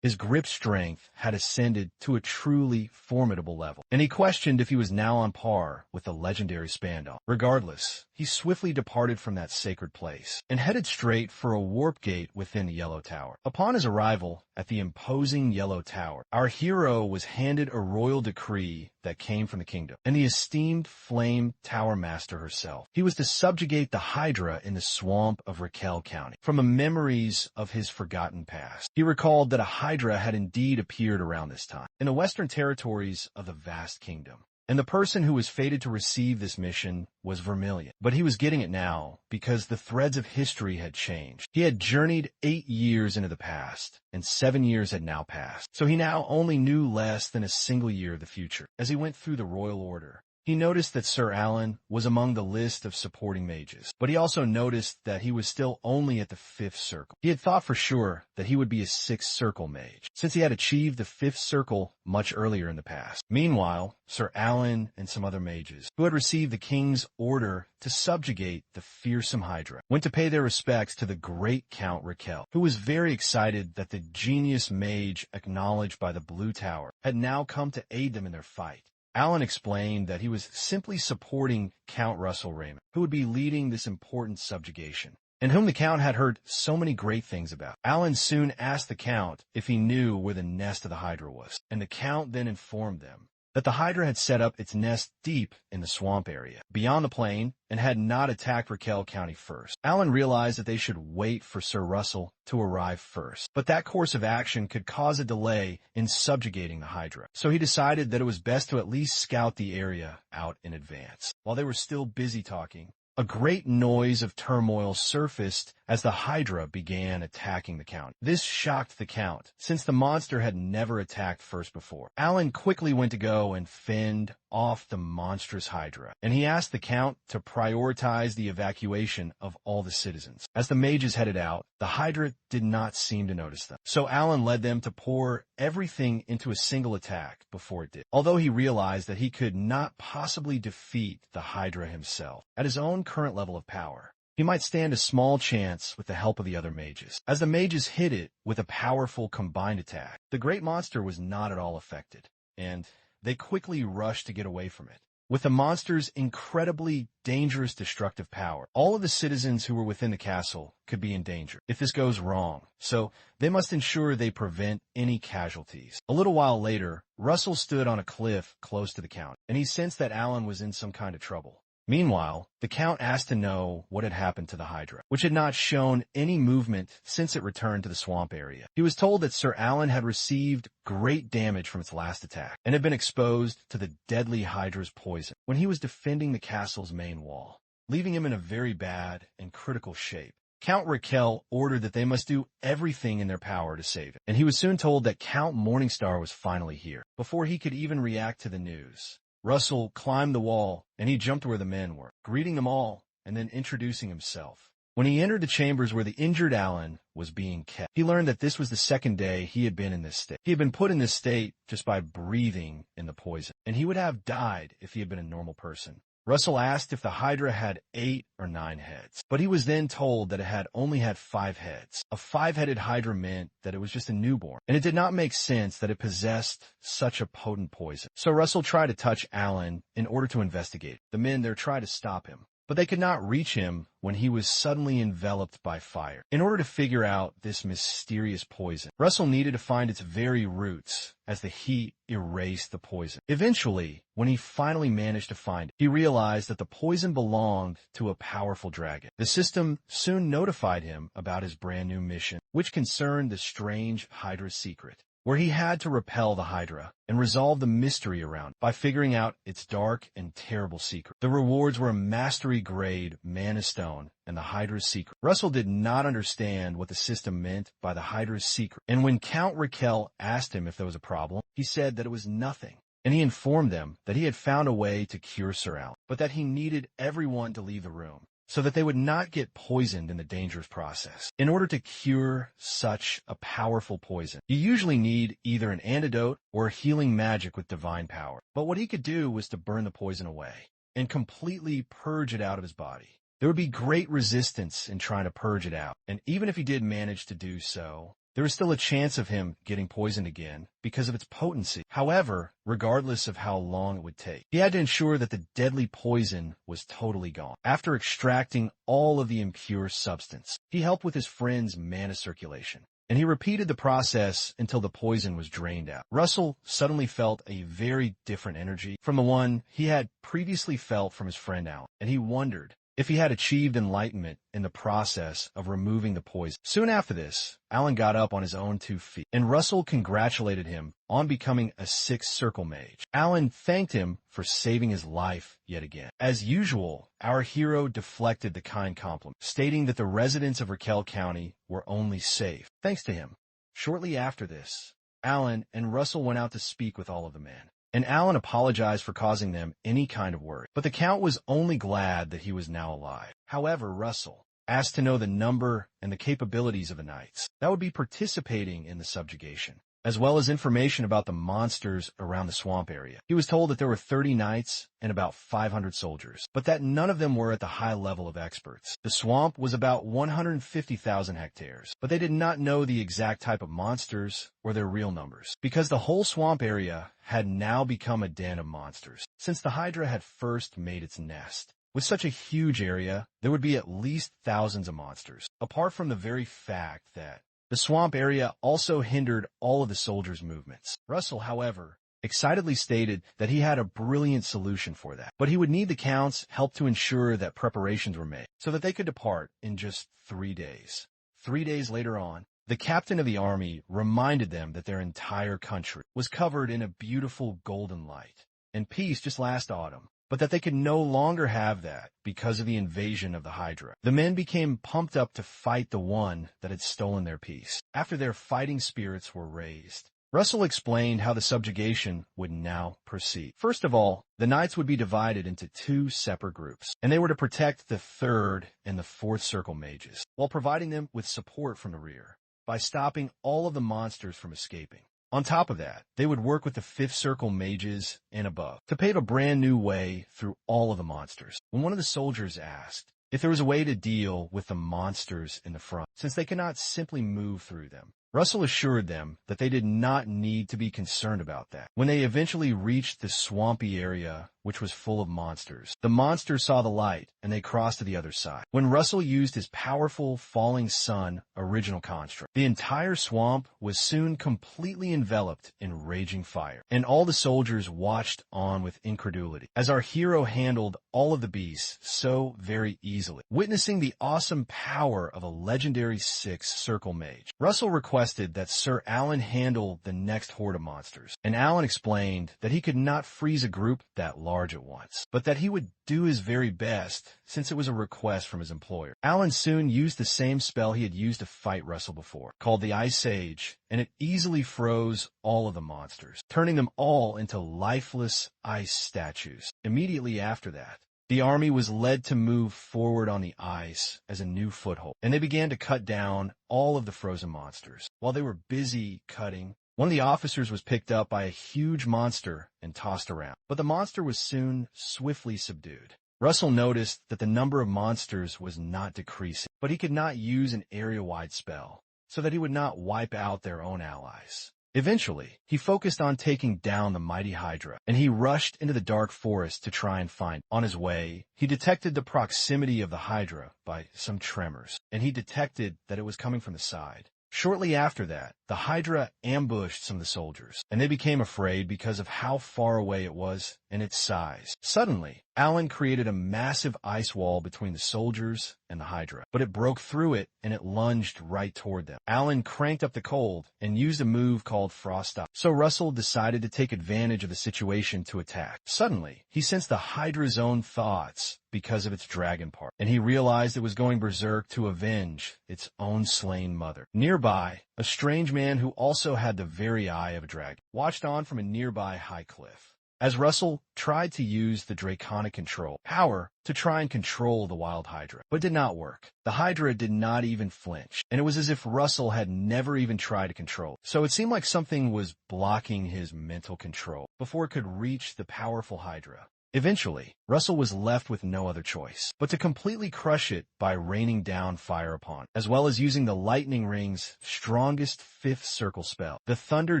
His grip strength had ascended to a truly formidable level, and he questioned if he was now on par with the legendary Spandal. Regardless, he swiftly departed from that sacred place and headed straight for a warp gate within the Yellow Tower. Upon his arrival at the imposing Yellow Tower, our hero was handed a royal decree that came from the kingdom and the esteemed Flame Tower Master herself. He was to subjugate the Hydra in the swamp of Raquel County. From the memories of his forgotten past, he recalled that a Hydra had indeed appeared around this time in the western territories of the vast kingdom. And the person who was fated to receive this mission was Vermilion. But he was getting it now because the threads of history had changed. He had journeyed 8 years into the past, and 7 years had now passed. So he now only knew less than a single year of the future. As he went through the royal order, he noticed that Sir Alan was among the list of supporting mages, but he also noticed that he was still only at the 5th circle. He had thought for sure that he would be a 6th circle mage, since he had achieved the 5th circle much earlier in the past. Meanwhile, Sir Alan and some other mages, who had received the king's order to subjugate the fearsome Hydra, went to pay their respects to the great Count Raquel, who was very excited that the genius mage acknowledged by the Blue Tower had now come to aid them in their fight. Alan explained that he was simply supporting Count Russell Raymond, who would be leading this important subjugation, and whom the Count had heard so many great things about. Alan soon asked the Count if he knew where the nest of the Hydra was, and the Count then informed them that the Hydra had set up its nest deep in the swamp area, beyond the plain, and had not attacked Raquel County first. Alan realized that they should wait for Sir Russell to arrive first, but that course of action could cause a delay in subjugating the Hydra. So he decided that it was best to at least scout the area out in advance. While they were still busy talking, a great noise of turmoil surfaced as the Hydra began attacking the Count. This shocked the Count, since the monster had never attacked first before. Alan quickly went to go and fend off the monstrous Hydra, and he asked the Count to prioritize the evacuation of all the citizens. As the mages headed out, the Hydra did not seem to notice them, so Alan led them to pour everything into a single attack before it did, although he realized that he could not possibly defeat the Hydra himself. At his own current level of power, he might stand a small chance with the help of the other mages. As the mages hit it with a powerful combined attack, the great monster was not at all affected, and they quickly rushed to get away from it. With the monster's incredibly dangerous destructive power, all of the citizens who were within the castle could be in danger if this goes wrong, so they must ensure they prevent any casualties. A little while later, Russell stood on a cliff close to the Count, and he sensed that Alan was in some kind of trouble. Meanwhile, the Count asked to know what had happened to the Hydra, which had not shown any movement since it returned to the swamp area. He was told that Sir Alan had received great damage from its last attack, and had been exposed to the deadly Hydra's poison when he was defending the castle's main wall, leaving him in a very bad and critical shape. Count Raquel ordered that they must do everything in their power to save it, and he was soon told that Count Morningstar was finally here. Before he could even react to the news, Russell climbed the wall, and he jumped where the men were, greeting them all and then introducing himself. When he entered the chambers where the injured Alan was being kept, he learned that this was the second day he had been in this state. He had been put in this state just by breathing in the poison, and he would have died if he had been a normal person. Russell asked if the Hydra had 8 or 9 heads, but he was then told that it had only had 5 heads. A 5-headed Hydra meant that it was just a newborn, and it did not make sense that it possessed such a potent poison. So Russell tried to touch Alan in order to investigate. The men there tried to stop him, but they could not reach him when he was suddenly enveloped by fire. In order to figure out this mysterious poison, Russell needed to find its very roots, as the heat erased the poison. Eventually, when he finally managed to find it, he realized that the poison belonged to a powerful dragon. The system soon notified him about his brand new mission, which concerned the strange Hydra secret, where he had to repel the Hydra and resolve the mystery around it by figuring out its dark and terrible secret. The rewards were a mastery-grade Mana Stone and the Hydra's secret. Russell did not understand what the system meant by the Hydra's secret, and when Count Raquel asked him if there was a problem, he said that it was nothing, and he informed them that he had found a way to cure Sir Alan, but that he needed everyone to leave the room, so that they would not get poisoned in the dangerous process. In order to cure such a powerful poison, you usually need either an antidote or a healing magic with divine power. But what he could do was to burn the poison away and completely purge it out of his body. There would be great resistance in trying to purge it out, and even if he did manage to do so, there was still a chance of him getting poisoned again because of its potency. However, regardless of how long it would take, he had to ensure that the deadly poison was totally gone. After extracting all of the impure substance, he helped with his friend's mana circulation, and he repeated the process until the poison was drained out. Russell suddenly felt a very different energy from the one he had previously felt from his friend Alan, and he wondered if he had achieved enlightenment in the process of removing the poison. Soon after this, Alan got up on his own 2 feet, and Russell congratulated him on becoming a 6th circle mage. Alan thanked him for saving his life yet again. As usual, our hero deflected the kind compliment, stating that the residents of Raquel County were only safe thanks to him. Shortly after this, Alan and Russell went out to speak with all of the men, and Alan apologized for causing them any kind of worry. But the Count was only glad that he was now alive. However, Russell asked to know the number and the capabilities of the knights that would be participating in the subjugation, as well as information about the monsters around the swamp area. He was told that there were 30 knights and about 500 soldiers, but that none of them were at the high level of experts. The swamp was about 150,000 hectares, but they did not know the exact type of monsters or their real numbers, because the whole swamp area had now become a den of monsters since the Hydra had first made its nest. With such a huge area, there would be at least thousands of monsters, apart from the very fact that the swamp area also hindered all of the soldiers' movements. Russell, however, excitedly stated that he had a brilliant solution for that, but he would need the Count's help to ensure that preparations were made so that they could depart in just 3 days. 3 days later on, the captain of the army reminded them that their entire country was covered in a beautiful golden light, and peace just last autumn, but that they could no longer have that because of the invasion of the Hydra. The men became pumped up to fight the one that had stolen their peace. After their fighting spirits were raised, Russell explained how the subjugation would now proceed. First of all, the knights would be divided into 2 separate groups, and they were to protect the 3rd and the 4th circle mages, while providing them with support from the rear by stopping all of the monsters from escaping. On top of that, they would work with the 5th circle mages and above to pave a brand new way through all of the monsters. When one of the soldiers asked if there was a way to deal with the monsters in the front, since they could not simply move through them, Russell assured them that they did not need to be concerned about that. When they eventually reached the swampy area, which was full of monsters, the monsters saw the light and they crossed to the other side. When Russell used his powerful falling sun original construct, the entire swamp was soon completely enveloped in raging fire, and all the soldiers watched on with incredulity as our hero handled all of the beasts so very easily. Witnessing the awesome power of a legendary 6th circle mage, Russell requested that Sir Alan handle the next horde of monsters, and Alan explained that he could not freeze a group that large at once, but that he would do his very best since it was a request from his employer. Alan soon used the same spell he had used to fight Russell before, called the Ice Age, and it easily froze all of the monsters, turning them all into lifeless ice statues. Immediately after that, the army was led to move forward on the ice as a new foothold, and they began to cut down all of the frozen monsters. While they were busy cutting, one of the officers was picked up by a huge monster and tossed around, but the monster was soon swiftly subdued. Russell noticed that the number of monsters was not decreasing, but he could not use an area-wide spell, so that he would not wipe out their own allies. Eventually, he focused on taking down the mighty Hydra, and he rushed into the dark forest to try and find it. On his way, he detected the proximity of the Hydra by some tremors, and he detected that it was coming from the side. Shortly after that, the Hydra ambushed some of the soldiers, and they became afraid because of how far away it was and its size. Suddenly, Alan created a massive ice wall between the soldiers and the Hydra, but it broke through it and it lunged right toward them. Alan cranked up the cold and used a move called Frost Stop, so Russell decided to take advantage of the situation to attack. Suddenly, he sensed the Hydra's own thoughts because of its dragon part, and he realized it was going berserk to avenge its own slain mother. Nearby, a strange man who also had the very eye of a dragon watched on from a nearby high cliff as Russell tried to use the draconic control power to try and control the wild Hydra, but did not work. The Hydra did not even flinch, and it was as if Russell had never even tried to control it. So it seemed like something was blocking his mental control before it could reach the powerful Hydra. Eventually, Russell was left with no other choice but to completely crush it by raining down fire upon it, as well as using the Lightning Ring's strongest 5th circle spell, the Thunder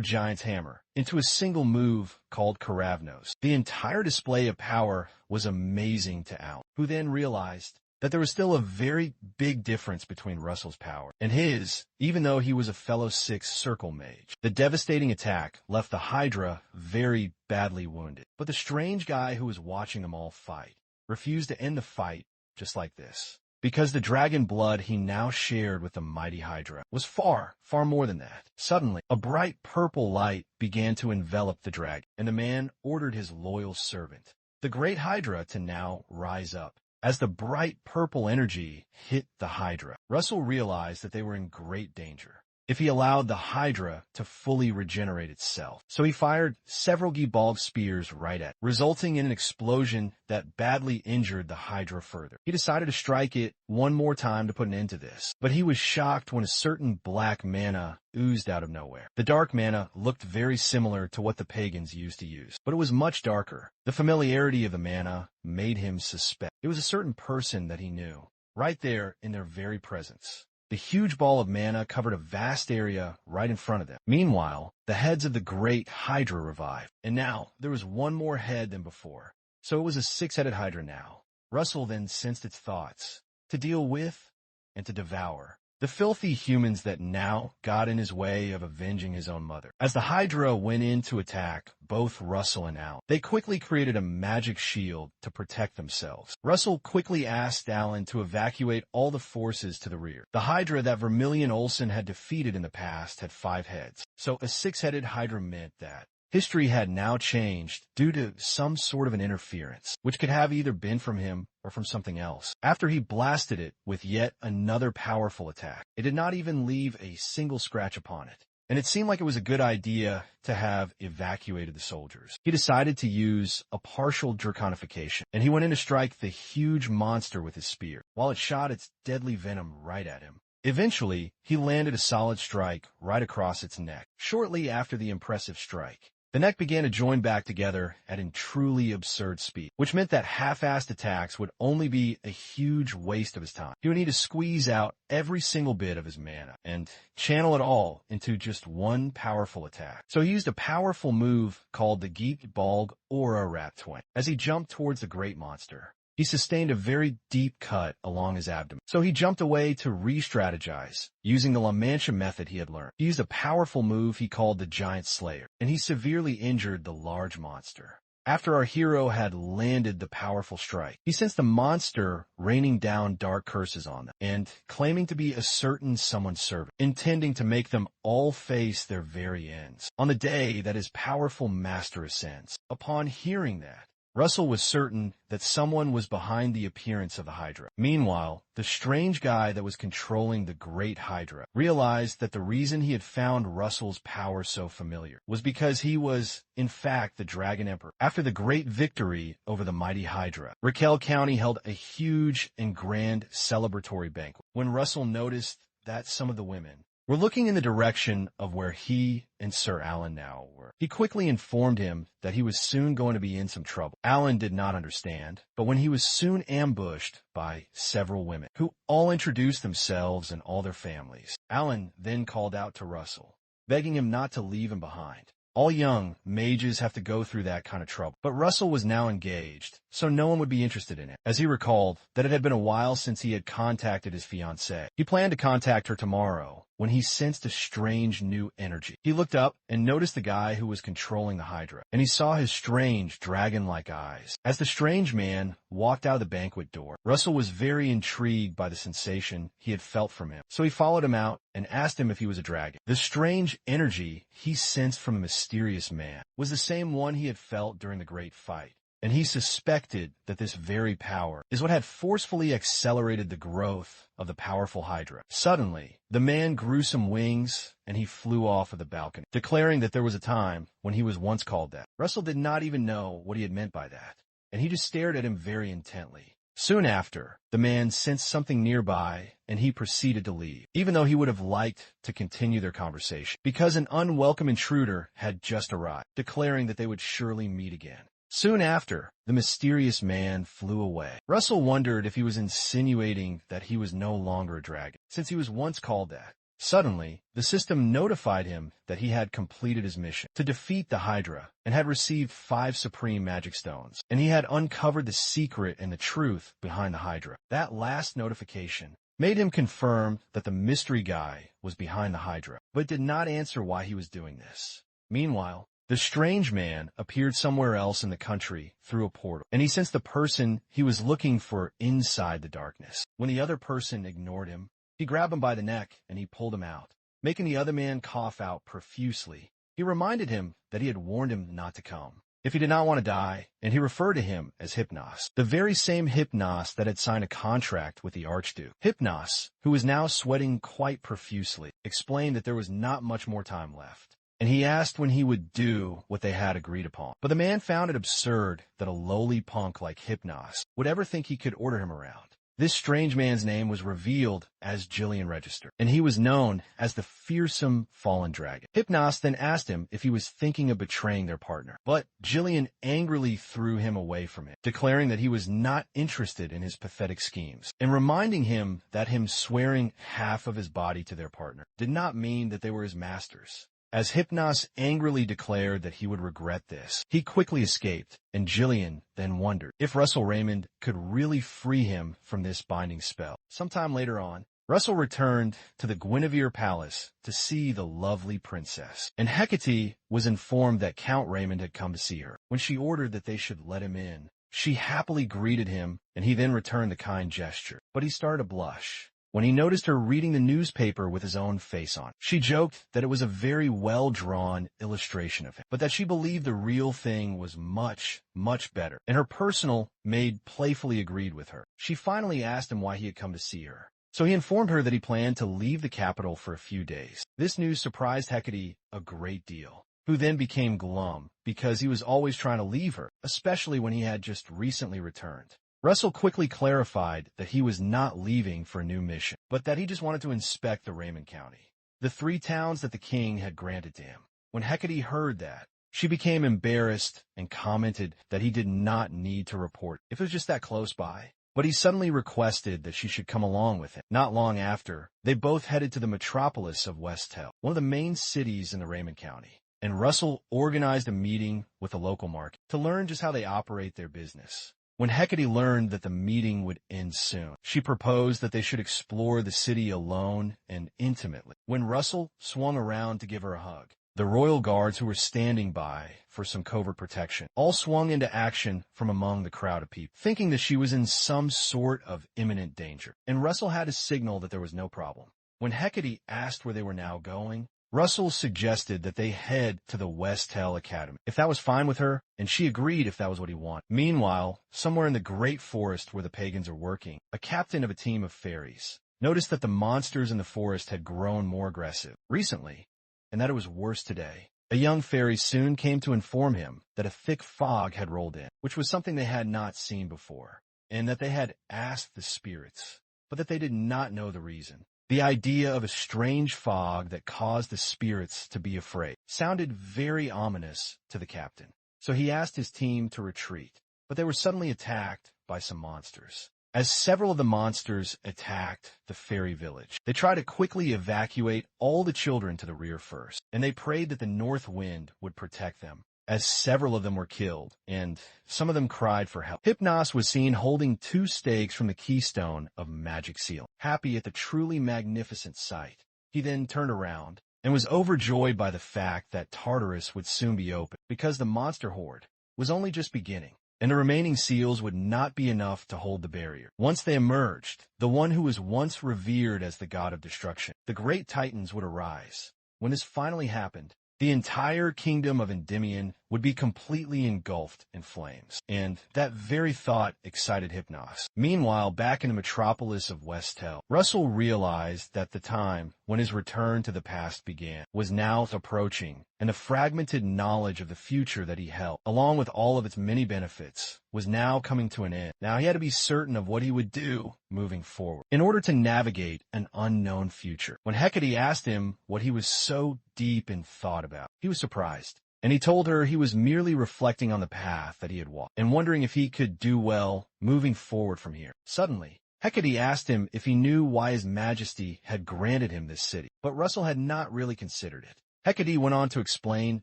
Giant's Hammer, into a single move called Karavnos. The entire display of power was amazing to Alan, who then realized that there was still a very big difference between Russell's power and his, even though he was a fellow 6th circle mage. The devastating attack left the Hydra very badly wounded, but the strange guy who was watching them all fight refused to end the fight just like this. Because the dragon blood he now shared with the mighty Hydra was far, far more than that. Suddenly, a bright purple light began to envelop the dragon, and the man ordered his loyal servant, the great Hydra, to now rise up. As the bright purple energy hit the Hydra, Russell realized that they were in great danger if he allowed the Hydra to fully regenerate itself. So he fired several Gibalg spears right at it, resulting in an explosion that badly injured the Hydra further. He decided to strike it one more time to put an end to this, but he was shocked when a certain black mana oozed out of nowhere. The dark mana looked very similar to what the pagans used to use, but it was much darker. The familiarity of the mana made him suspect it was a certain person that he knew, right there in their very presence. The huge ball of mana covered a vast area right in front of them. Meanwhile, the heads of the great Hydra revived, and now there was one more head than before. So it was a six-headed Hydra now. Russell then sensed its thoughts, to deal with and to devour the filthy humans that now got in his way of avenging his own mother. As the Hydra went in to attack both Russell and Alan, they quickly created a magic shield to protect themselves. Russell quickly asked Alan to evacuate all the forces to the rear. The Hydra that Vermilion Olsen had defeated in the past had 5 heads, so a 6-headed Hydra meant that history had now changed due to some sort of an interference, which could have either been from him or from something else. After he blasted it with yet another powerful attack, it did not even leave a single scratch upon it, and it seemed like it was a good idea to have evacuated the soldiers. He decided to use a partial draconification, and he went in to strike the huge monster with his spear, while it shot its deadly venom right at him. Eventually, he landed a solid strike right across its neck. Shortly after the impressive strike, the neck began to join back together at a truly absurd speed, which meant that half-assed attacks would only be a huge waste of his time. He would need to squeeze out every single bit of his mana and channel it all into just one powerful attack. So he used a powerful move called the Gibalg Aura Rat Twin. As he jumped towards the great monster, he sustained a very deep cut along his abdomen, so he jumped away to re-strategize, using the La Mancha method he had learned. He used a powerful move he called the Giant Slayer, and he severely injured the large monster. After our hero had landed the powerful strike, he sensed the monster raining down dark curses on them, and claiming to be a certain someone's servant, intending to make them all face their very ends on the day that his powerful master ascends. Upon hearing that, Russell was certain that someone was behind the appearance of the Hydra. Meanwhile, the strange guy that was controlling the great Hydra realized that the reason he had found Russell's power so familiar was because he was, in fact, the Dragon Emperor. After the great victory over the mighty Hydra, Raquel County held a huge and grand celebratory banquet. When Russell noticed that some of the women were looking in the direction of where he and Sir Alan now were, he quickly informed him that he was soon going to be in some trouble. Alan did not understand, but when he was soon ambushed by several women, who all introduced themselves and all their families, Alan then called out to Russell, begging him not to leave him behind. All young mages have to go through that kind of trouble. But Russell was now engaged, so no one would be interested in it, as he recalled that it had been a while since he had contacted his fiancée. He planned to contact her tomorrow, when he sensed a strange new energy. He looked up and noticed the guy who was controlling the Hydra, and he saw his strange dragon-like eyes. As the strange man walked out of the banquet door, Russell was very intrigued by the sensation he had felt from him, so he followed him out and asked him if he was a dragon. The strange energy he sensed from the mysterious man was the same one he had felt during the great fight, and he suspected that this very power is what had forcefully accelerated the growth of the powerful Hydra. Suddenly, the man grew some wings, and he flew off of the balcony, declaring that there was a time when he was once called that. Russell did not even know what he had meant by that, and he just stared at him very intently. Soon after, the man sensed something nearby, and he proceeded to leave, even though he would have liked to continue their conversation, because an unwelcome intruder had just arrived, declaring that they would surely meet again. Soon after, the mysterious man flew away. Russell wondered if he was insinuating that he was no longer a dragon, since he was once called that. Suddenly, the system notified him that he had completed his mission to defeat the Hydra and had received 5 supreme magic stones, and he had uncovered the secret and the truth behind the Hydra. That last notification made him confirm that the mystery guy was behind the Hydra, but did not answer why he was doing this. Meanwhile, The strange man appeared somewhere else in the country through a portal, and he sensed the person he was looking for inside the darkness. When the other person ignored him, he grabbed him by the neck and he pulled him out, making the other man cough out profusely. He reminded him that he had warned him not to come if he did not want to die, and he referred to him as Hypnos, the very same Hypnos that had signed a contract with the Archduke. Hypnos, who was now sweating quite profusely, explained that there was not much more time left, and he asked when he would do what they had agreed upon. But the man found it absurd that a lowly punk like Hypnos would ever think he could order him around. This strange man's name was revealed as Jillian Register, and he was known as the fearsome fallen dragon. Hypnos then asked him if he was thinking of betraying their partner, but Jillian angrily threw him away from him, declaring that he was not interested in his pathetic schemes, and reminding him that him swearing half of his body to their partner did not mean that they were his masters. As Hypnos angrily declared that he would regret this, he quickly escaped, and Jillian then wondered if Russell Raymond could really free him from this binding spell. Sometime later on, Russell returned to the Guinevere Palace to see the lovely princess, and Hecate was informed that Count Raymond had come to see her. When she ordered that they should let him in, she happily greeted him, and he then returned the kind gesture. But he started to blush when he noticed her reading the newspaper with his own face on it. She joked that it was a very well-drawn illustration of him, but that she believed the real thing was much, much better, and her personal maid playfully agreed with her. She finally asked him why he had come to see her, so he informed her that he planned to leave the capital for a few days. This news surprised Hecate a great deal, who then became glum because he was always trying to leave her, especially when he had just recently returned. Russell quickly clarified that he was not leaving for a new mission, but that he just wanted to inspect the Raymond County, the 3 towns that the king had granted to him. When Hecate heard that, she became embarrassed and commented that he did not need to report if it was just that close by. But he suddenly requested that she should come along with him. Not long after, they both headed to the metropolis of West Tell, one of the main cities in the Raymond County, and Russell organized a meeting with the local market to learn just how they operate their business. When Hecate learned that the meeting would end soon, she proposed that they should explore the city alone and intimately. When Russell swung around to give her a hug, the royal guards who were standing by for some covert protection all swung into action from among the crowd of people, thinking that she was in some sort of imminent danger, and Russell had to signal that there was no problem. When Hecate asked where they were now going, Russell suggested that they head to the West Tell Academy, if that was fine with her, and she agreed if that was what he wanted. Meanwhile, somewhere in the great forest where the pagans are working, a captain of a team of fairies noticed that the monsters in the forest had grown more aggressive recently, and that it was worse today. A young fairy soon came to inform him that a thick fog had rolled in, which was something they had not seen before, and that they had asked the spirits, but that they did not know the reason. The idea of a strange fog that caused the spirits to be afraid sounded very ominous to the captain, so he asked his team to retreat, but they were suddenly attacked by some monsters. As several of the monsters attacked the fairy village, they tried to quickly evacuate all the children to the rear first, and they prayed that the north wind would protect them, as several of them were killed, and some of them cried for help. Hypnos was seen holding 2 stakes from the keystone of magic seal, happy at the truly magnificent sight. He then turned around and was overjoyed by the fact that Tartarus would soon be open, because the monster horde was only just beginning, and the remaining seals would not be enough to hold the barrier. Once they emerged, the one who was once revered as the god of destruction, the great titans, would arise. When this finally happened, the entire kingdom of Endymion would be completely engulfed in flames, and that very thought excited Hypnos. Meanwhile, back in the metropolis of West Tell, Russell realized that the time when his return to the past began was now approaching, and the fragmented knowledge of the future that he held, along with all of its many benefits, was now coming to an end. Now he had to be certain of what he would do moving forward in order to navigate an unknown future. When Hecate asked him what he was so deep in thought about, he was surprised, and he told her he was merely reflecting on the path that he had walked and wondering if he could do well moving forward from here. Suddenly, Hecate asked him if he knew why His Majesty had granted him this city, but Russell had not really considered it. Hecate went on to explain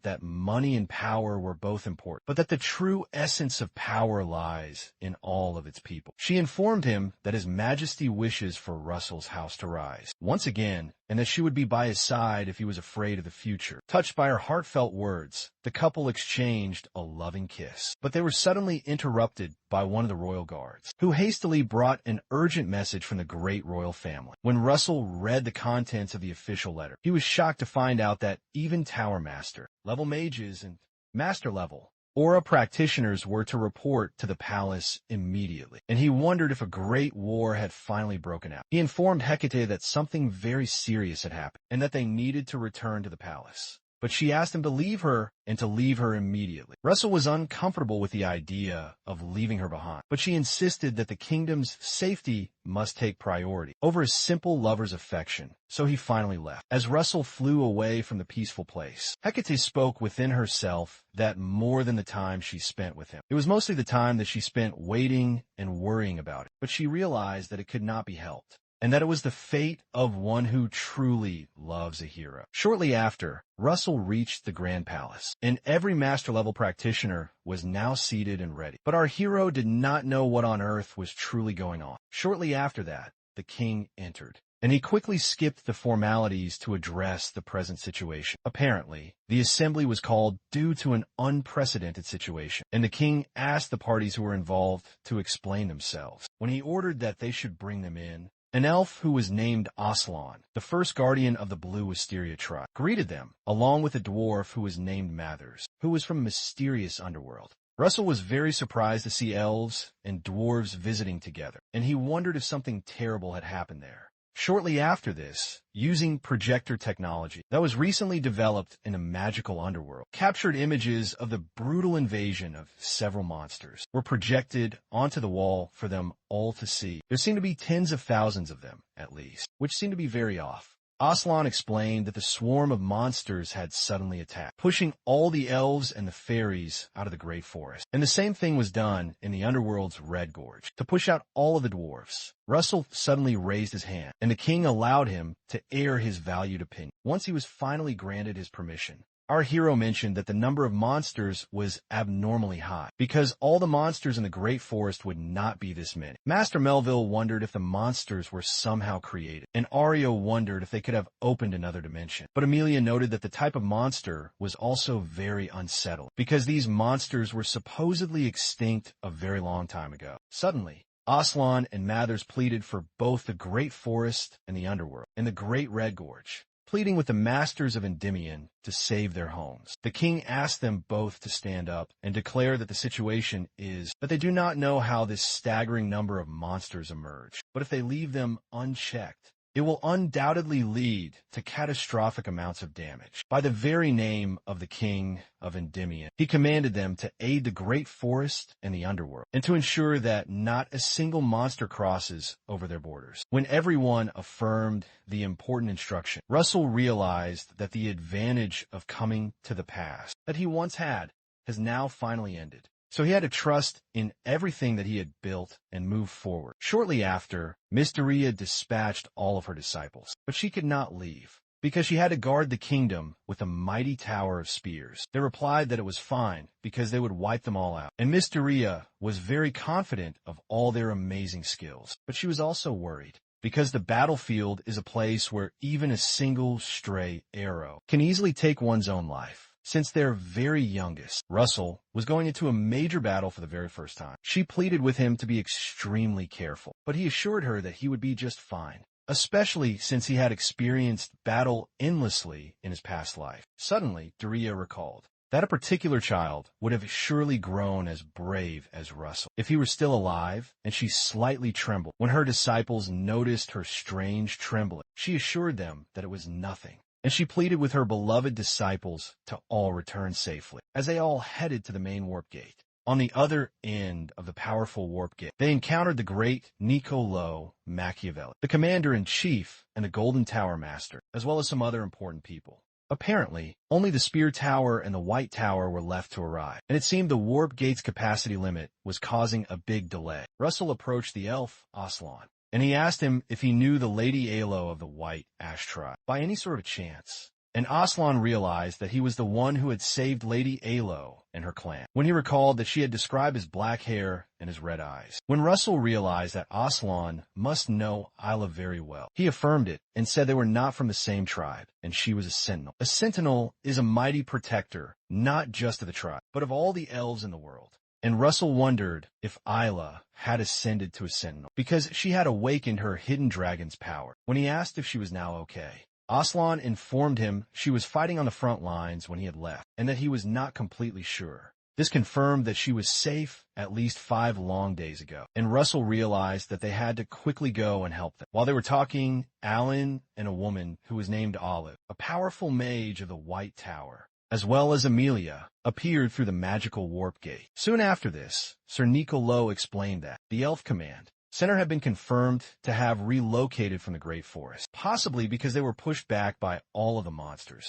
that money and power were both important, but that the true essence of power lies in all of its people. She informed him that His Majesty wishes for Russell's house to rise once again and that she would be by his side if he was afraid of the future. Touched by her heartfelt words, the couple exchanged a loving kiss. But they were suddenly interrupted by one of the royal guards, who hastily brought an urgent message from the great royal family. When Russell read the contents of the official letter, he was shocked to find out that even Tower Master, level mages, and Master level Aura practitioners were to report to the palace immediately, and he wondered if a great war had finally broken out. He informed Hecate that something very serious had happened, and that they needed to return to the palace. But she asked him to leave her and to leave her immediately. Russell was uncomfortable with the idea of leaving her behind, but she insisted that the kingdom's safety must take priority over a simple lover's affection, so he finally left. As Russell flew away from the peaceful place, Hecate spoke within herself that more than the time she spent with him, it was mostly the time that she spent waiting and worrying about it, but she realized that it could not be helped, and that it was the fate of one who truly loves a hero. Shortly after, Russell reached the Grand Palace, and every master-level practitioner was now seated and ready. But our hero did not know what on earth was truly going on. Shortly after that, the king entered, and he quickly skipped the formalities to address the present situation. Apparently, the assembly was called due to an unprecedented situation, and the king asked the parties who were involved to explain themselves. When he ordered that they should bring them in, an elf who was named Aslan, the first guardian of the Blue Wisteria tribe, greeted them, along with a dwarf who was named Mathers, who was from a mysterious underworld. Russell was very surprised to see elves and dwarves visiting together, and he wondered if something terrible had happened there. Shortly after this, using projector technology that was recently developed in a magical underworld, captured images of the brutal invasion of several monsters were projected onto the wall for them all to see. There seemed to be tens of thousands of them, at least, which seemed to be very off. Aslan explained that the swarm of monsters had suddenly attacked, pushing all the elves and the fairies out of the great forest. And the same thing was done in the underworld's Red Gorge, to push out all of the dwarves. Russell suddenly raised his hand, and the king allowed him to air his valued opinion. Once he was finally granted his permission, our hero mentioned that the number of monsters was abnormally high, because all the monsters in the Great Forest would not be this many. Master Melville wondered if the monsters were somehow created, and Ario wondered if they could have opened another dimension. But Amelia noted that the type of monster was also very unsettled, because these monsters were supposedly extinct a very long time ago. Suddenly, Aslan and Mathers pleaded for both the Great Forest and the Underworld, and the Great Red Gorge, pleading with the masters of Endymion to save their homes. The king asked them both to stand up and declare that the situation is that they do not know how this staggering number of monsters emerge, but if they leave them unchecked, it will undoubtedly lead to catastrophic amounts of damage. By the very name of the king of Endymion, he commanded them to aid the Great Forest and the Underworld, and to ensure that not a single monster crosses over their borders. When everyone affirmed the important instruction, Russell realized that the advantage of coming to the past that he once had has now finally ended. So he had to trust in everything that he had built and move forward. Shortly after, Miss Daya dispatched all of her disciples, but she could not leave, because she had to guard the kingdom with a mighty tower of spears. They replied that it was fine, because they would wipe them all out. And Miss Daya was very confident of all their amazing skills, but she was also worried, because the battlefield is a place where even a single stray arrow can easily take one's own life. Since their very youngest, Russell, was going into a major battle for the very first time, she pleaded with him to be extremely careful, but he assured her that he would be just fine, especially since he had experienced battle endlessly in his past life. Suddenly, Daya recalled that a particular child would have surely grown as brave as Russell if he were still alive, and she slightly trembled. When her disciples noticed her strange trembling, she assured them that it was nothing, and she pleaded with her beloved disciples to all return safely. As they all headed to the main warp gate, on the other end of the powerful warp gate, they encountered the great Niccolò Machiavelli, the commander-in-chief and the Golden Tower Master, as well as some other important people. Apparently, only the Spear Tower and the White Tower were left to arrive, and it seemed the warp gate's capacity limit was causing a big delay. Russell approached the elf, Aslan, and he asked him if he knew the Lady Yahello of the White Ash tribe by any sort of chance. and Aslan realized that he was the one who had saved Lady Yahello and her clan, when he recalled that she had described his black hair and his red eyes. When Russell realized that Aslan must know Isla very well, he affirmed it and said they were not from the same tribe, and she was a sentinel. A sentinel is a mighty protector, not just of the tribe, but of all the elves in the world. And Russell wondered if Isla had ascended to a sentinel, because she had awakened her hidden dragon's power. When he asked if she was now okay, Aslan informed him she was fighting on the front lines when he had left, and that he was not completely sure. This confirmed that she was safe at least 5 long days ago, and Russell realized that they had to quickly go and help them. While they were talking, Alan and a woman who was named Olive, a powerful mage of the White Tower, as well as Amelia, appeared through the magical warp gate. Soon after this, Sir Nicolo explained that the Elf Command Center had been confirmed to have relocated from the Great Forest, possibly because they were pushed back by all of the monsters.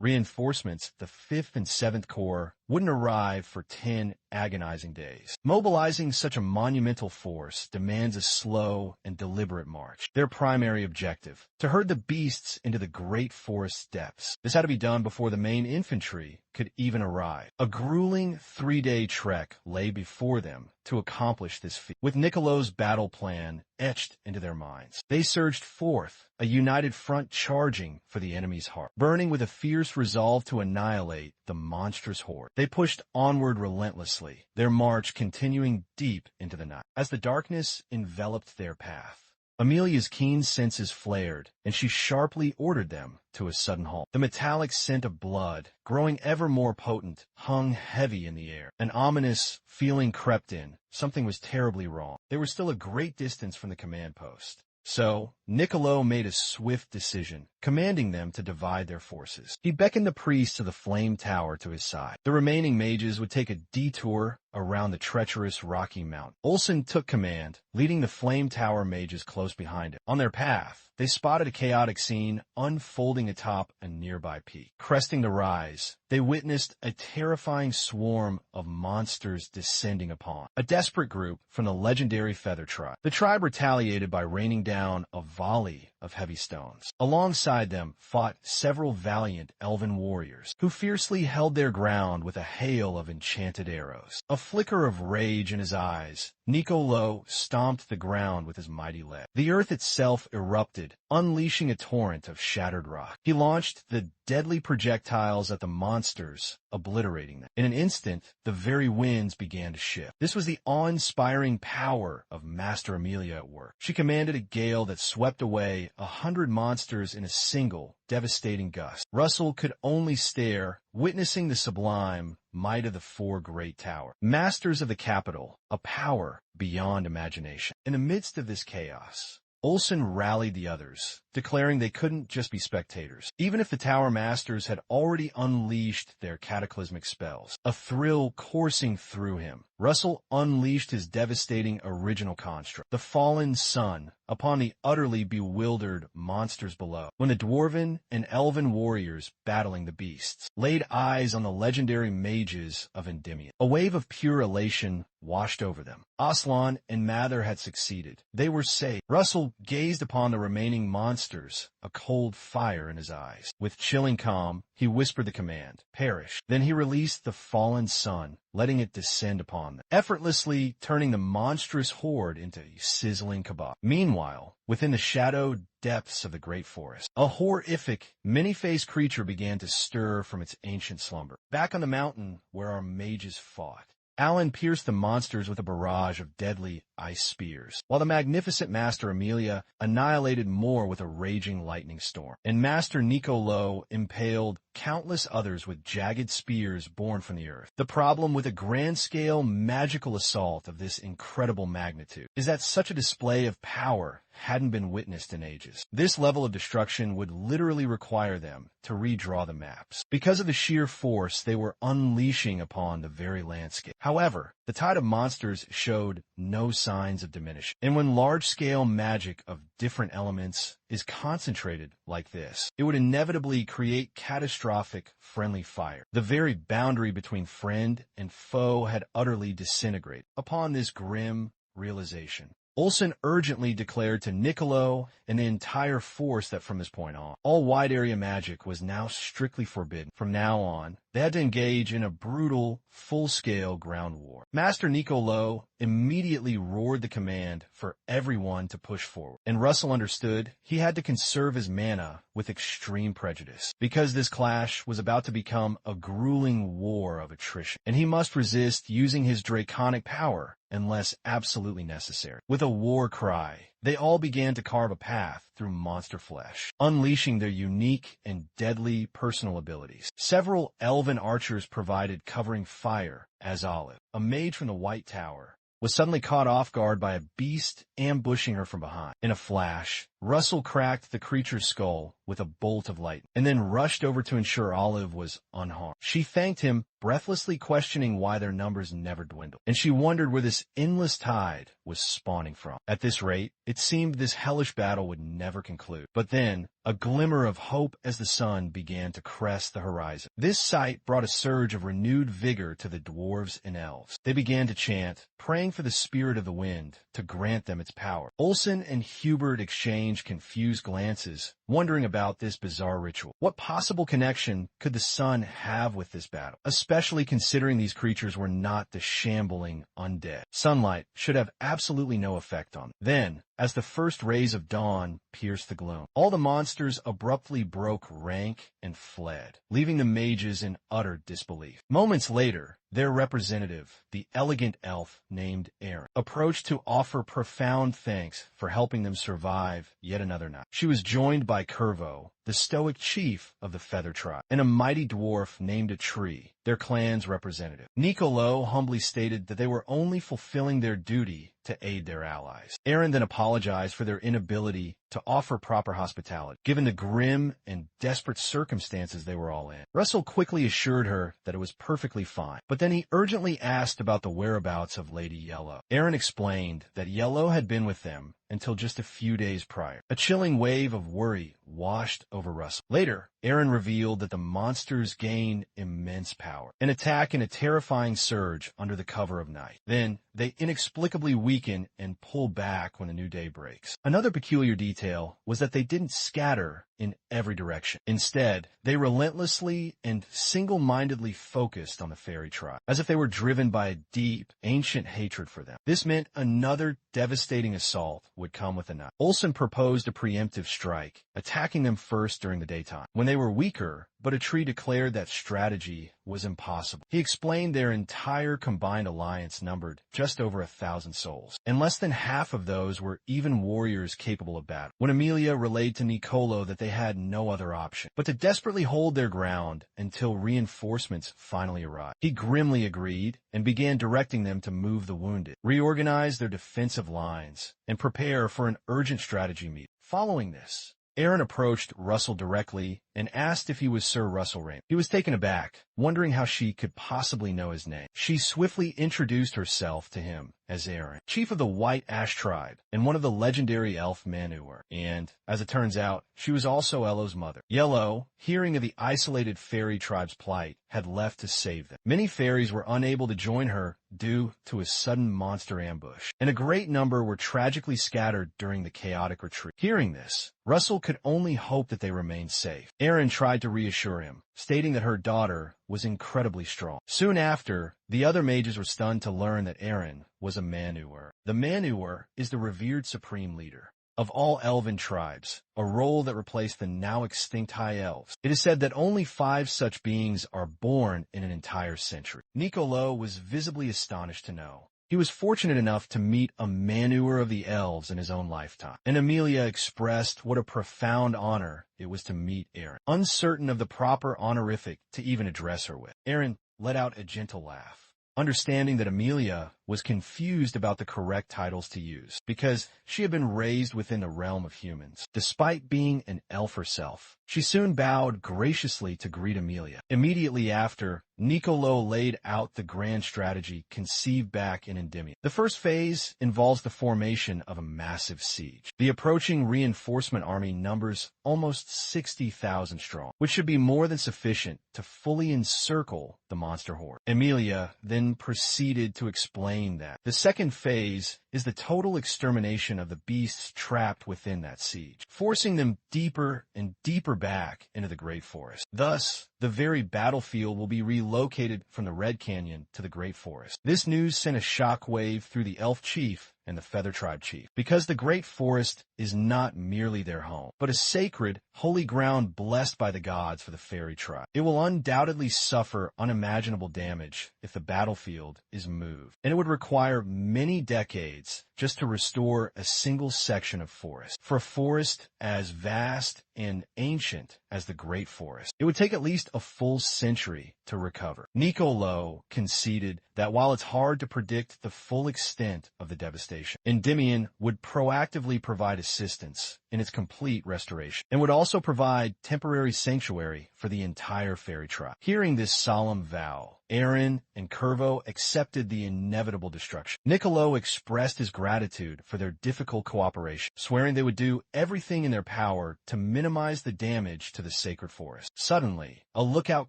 Reinforcements, the 5th and 7th Corps, wouldn't arrive for 10 agonizing days. Mobilizing such a monumental force demands a slow and deliberate march. Their primary objective, to herd the beasts into the great forest depths. This had to be done before the main infantry could even arrive. A grueling 3-day trek lay before them to accomplish this feat, with Nicolo's battle plan etched into their minds. They surged forth, a united front charging for the enemy's heart, burning with a fierce resolve to annihilate the monstrous horde. They pushed onward relentlessly, their march continuing deep into the night. As the darkness enveloped their path, Amelia's keen senses flared, and she sharply ordered them to a sudden halt. The metallic scent of blood, growing ever more potent, hung heavy in the air. An ominous feeling crept in. Something was terribly wrong. They were still a great distance from the command post. So, Nicolo made a swift decision, commanding them to divide their forces. He beckoned the priests of the Flame Tower to his side. The remaining mages would take a detour around the treacherous rocky mountain. Olsen took command, leading the Flame Tower mages close behind him. On their path, they spotted a chaotic scene unfolding atop a nearby peak. Cresting the rise, they witnessed a terrifying swarm of monsters descending upon a desperate group from the legendary Feather Tribe. The tribe retaliated by raining down a volley of heavy stones. Alongside them fought several valiant elven warriors, who fiercely held their ground with a hail of enchanted arrows. A flicker of rage in his eyes, Nicolo stomped the ground with his mighty leg. The earth itself erupted, unleashing a torrent of shattered rock. He launched the deadly projectiles at the monsters, obliterating them. In an instant, the very winds began to shift. This was the awe-inspiring power of Master Amelia at work. She commanded a gale that swept away 100 monsters in a single, devastating gust. Russell could only stare, witnessing the sublime might of the 4 great towers, masters of the capital, a power beyond imagination. In the midst of this chaos, Olsen rallied the others, declaring they couldn't just be spectators. Even if the Tower Masters had already unleashed their cataclysmic spells, a thrill coursing through him, Russell unleashed his devastating original construct, the fallen sun, upon the utterly bewildered monsters below. When the dwarven and elven warriors battling the beasts laid eyes on the legendary mages of Endymion, a wave of pure elation washed over them. Aslan and Mather had succeeded. They were safe. Russell gazed upon the remaining monsters, a cold fire in his eyes. With chilling calm, he whispered the command, "Perish." Then he released the fallen sun, letting it descend upon them, effortlessly turning the monstrous horde into a sizzling kebab. Meanwhile, within the shadowed depths of the great forest, a horrific, many-faced creature began to stir from its ancient slumber. Back on the mountain where our mages fought, Alan pierced the monsters with a barrage of deadly ice spears, while the magnificent Master Amelia annihilated more with a raging lightning storm, and Master Nicolo impaled countless others with jagged spears born from the earth. The problem with a grand-scale magical assault of this incredible magnitude is that such a display of power hadn't been witnessed in ages. This level of destruction would literally require them to redraw the maps, because of the sheer force they were unleashing upon the very landscape. However, the tide of monsters showed no signs of diminishing, and when large-scale magic of different elements is concentrated like this, it would inevitably create catastrophic friendly fire. The very boundary between friend and foe had utterly disintegrated. Upon this grim realization, Olsen urgently declared to Niccolo and the entire force that from this point on, all wide-area magic was now strictly forbidden. From now on, they had to engage in a brutal, full-scale ground war. Master Niccolo immediately roared the command for everyone to push forward, and Russell understood he had to conserve his mana with extreme prejudice, because this clash was about to become a grueling war of attrition, and he must resist using his draconic power unless absolutely necessary. With a war cry, they all began to carve a path through monster flesh, unleashing their unique and deadly personal abilities. Several elven archers provided covering fire as Olive, a mage from the White Tower, was suddenly caught off guard by a beast ambushing her from behind. In a flash, Russell cracked the creature's skull with a bolt of lightning, and then rushed over to ensure Olive was unharmed. She thanked him, breathlessly questioning why their numbers never dwindled, and she wondered where this endless tide was spawning from. At this rate, it seemed this hellish battle would never conclude. But then, a glimmer of hope as the sun began to crest the horizon. This sight brought a surge of renewed vigor to the dwarves and elves. They began to chant, praying for the spirit of the wind to grant them its power. Olsen and Hubert exchanged confused glances, wondering about this bizarre ritual. What possible connection could the sun have with this battle, especially considering these creatures were not the shambling undead? Sunlight should have absolutely no effect on them. Then, as the first rays of dawn pierced the gloom, all the monsters abruptly broke rank and fled, leaving the mages in utter disbelief. Moments later, their representative, the elegant elf named Erin, approached to offer profound thanks for helping them survive yet another night. She was joined by Curvo, the stoic chief of the Feather Tribe, and a mighty dwarf named a Tree, their clan's representative. Niccolo humbly stated that they were only fulfilling their duty to aid their allies. Erin then apologized for their inability to offer proper hospitality, given the grim and desperate circumstances they were all in. Russell quickly assured her that it was perfectly fine, but then he urgently asked about the whereabouts of Lady Yahello. Erin explained that Yahello had been with them until just a few days prior. A chilling wave of worry washed over Russell. Later, Erin revealed that the monsters gain immense power and attack in a terrifying surge under the cover of night. Then, they inexplicably weaken and pull back when a new day breaks. Another peculiar detail was that they didn't scatter in every direction. Instead, they relentlessly and single-mindedly focused on the fairy tribe, as if they were driven by a deep, ancient hatred for them. This meant another devastating assault would come with the night. Olsen proposed a preemptive strike, attacking them first during the daytime, when they were weaker, but a Tree declared that strategy was impossible. He explained their entire combined alliance numbered just over 1,000 souls, and less than half of those were even warriors capable of battle. When Amelia relayed to Niccolo that they had no other option but to desperately hold their ground until reinforcements finally arrived, he grimly agreed and began directing them to move the wounded, reorganize their defensive lines, and prepare for an urgent strategy meeting. Following this, Erin approached Russell directly and asked if he was Sir Russell Raymond. He was taken aback, wondering how she could possibly know his name. She swiftly introduced herself to him as Erin, chief of the White Ash tribe and one of the legendary elf Manhwa, and, as it turns out, she was also Ello's mother. Yahello, hearing of the isolated fairy tribe's plight, had left to save them. Many fairies were unable to join her due to a sudden monster ambush, and a great number were tragically scattered during the chaotic retreat. Hearing this, Russell could only hope that they remained safe. Erin tried to reassure him, stating that her daughter was incredibly strong. Soon after, the other mages were stunned to learn that Erin was a Manhwa. The Manhwa is the revered supreme leader of all elven tribes, a role that replaced the now extinct high elves. It is said that only 5 such beings are born in an entire century. Niccolo was visibly astonished to know he was fortunate enough to meet a Manhwa of the elves in his own lifetime, and Amelia expressed what a profound honor it was to meet Erin, uncertain of the proper honorific to even address her with. Erin let out a gentle laugh, understanding that Amelia was confused about the correct titles to use, because she had been raised within the realm of humans. Despite being an elf herself, She soon bowed graciously to greet Emilia. Immediately after, Niccolò laid out the grand strategy conceived back in Endymion. The first phase involves the formation of a massive siege. The approaching reinforcement army numbers almost 60,000 strong, which should be more than sufficient to fully encircle the monster horde. Emilia then proceeded to explain that the second phase is the total extermination of the beasts trapped within that siege, forcing them deeper and deeper back into the Great Forest. Thus, the very battlefield will be relocated from the Red Canyon to the Great Forest. This news sent a shockwave through the Elf Chief and the Feather Tribe Chief, because the Great Forest is not merely their home, but a sacred, holy ground blessed by the gods for the fairy tribe. It will undoubtedly suffer unimaginable damage if the battlefield is moved, and it would require many decades just to restore a single section of forest. For a forest as vast and ancient as the Great Forest, it would take at least a full century to recover. Niccolò conceded that while it's hard to predict the full extent of the devastation, Endymion would proactively provide assistance in its complete restoration, and would also provide temporary sanctuary for the entire fairy tribe. Hearing this solemn vow, Aaron and Curvo accepted the inevitable destruction. Niccolò expressed his gratitude for their difficult cooperation, swearing they would do everything in their power to minimize the damage to the sacred forest. Suddenly, a lookout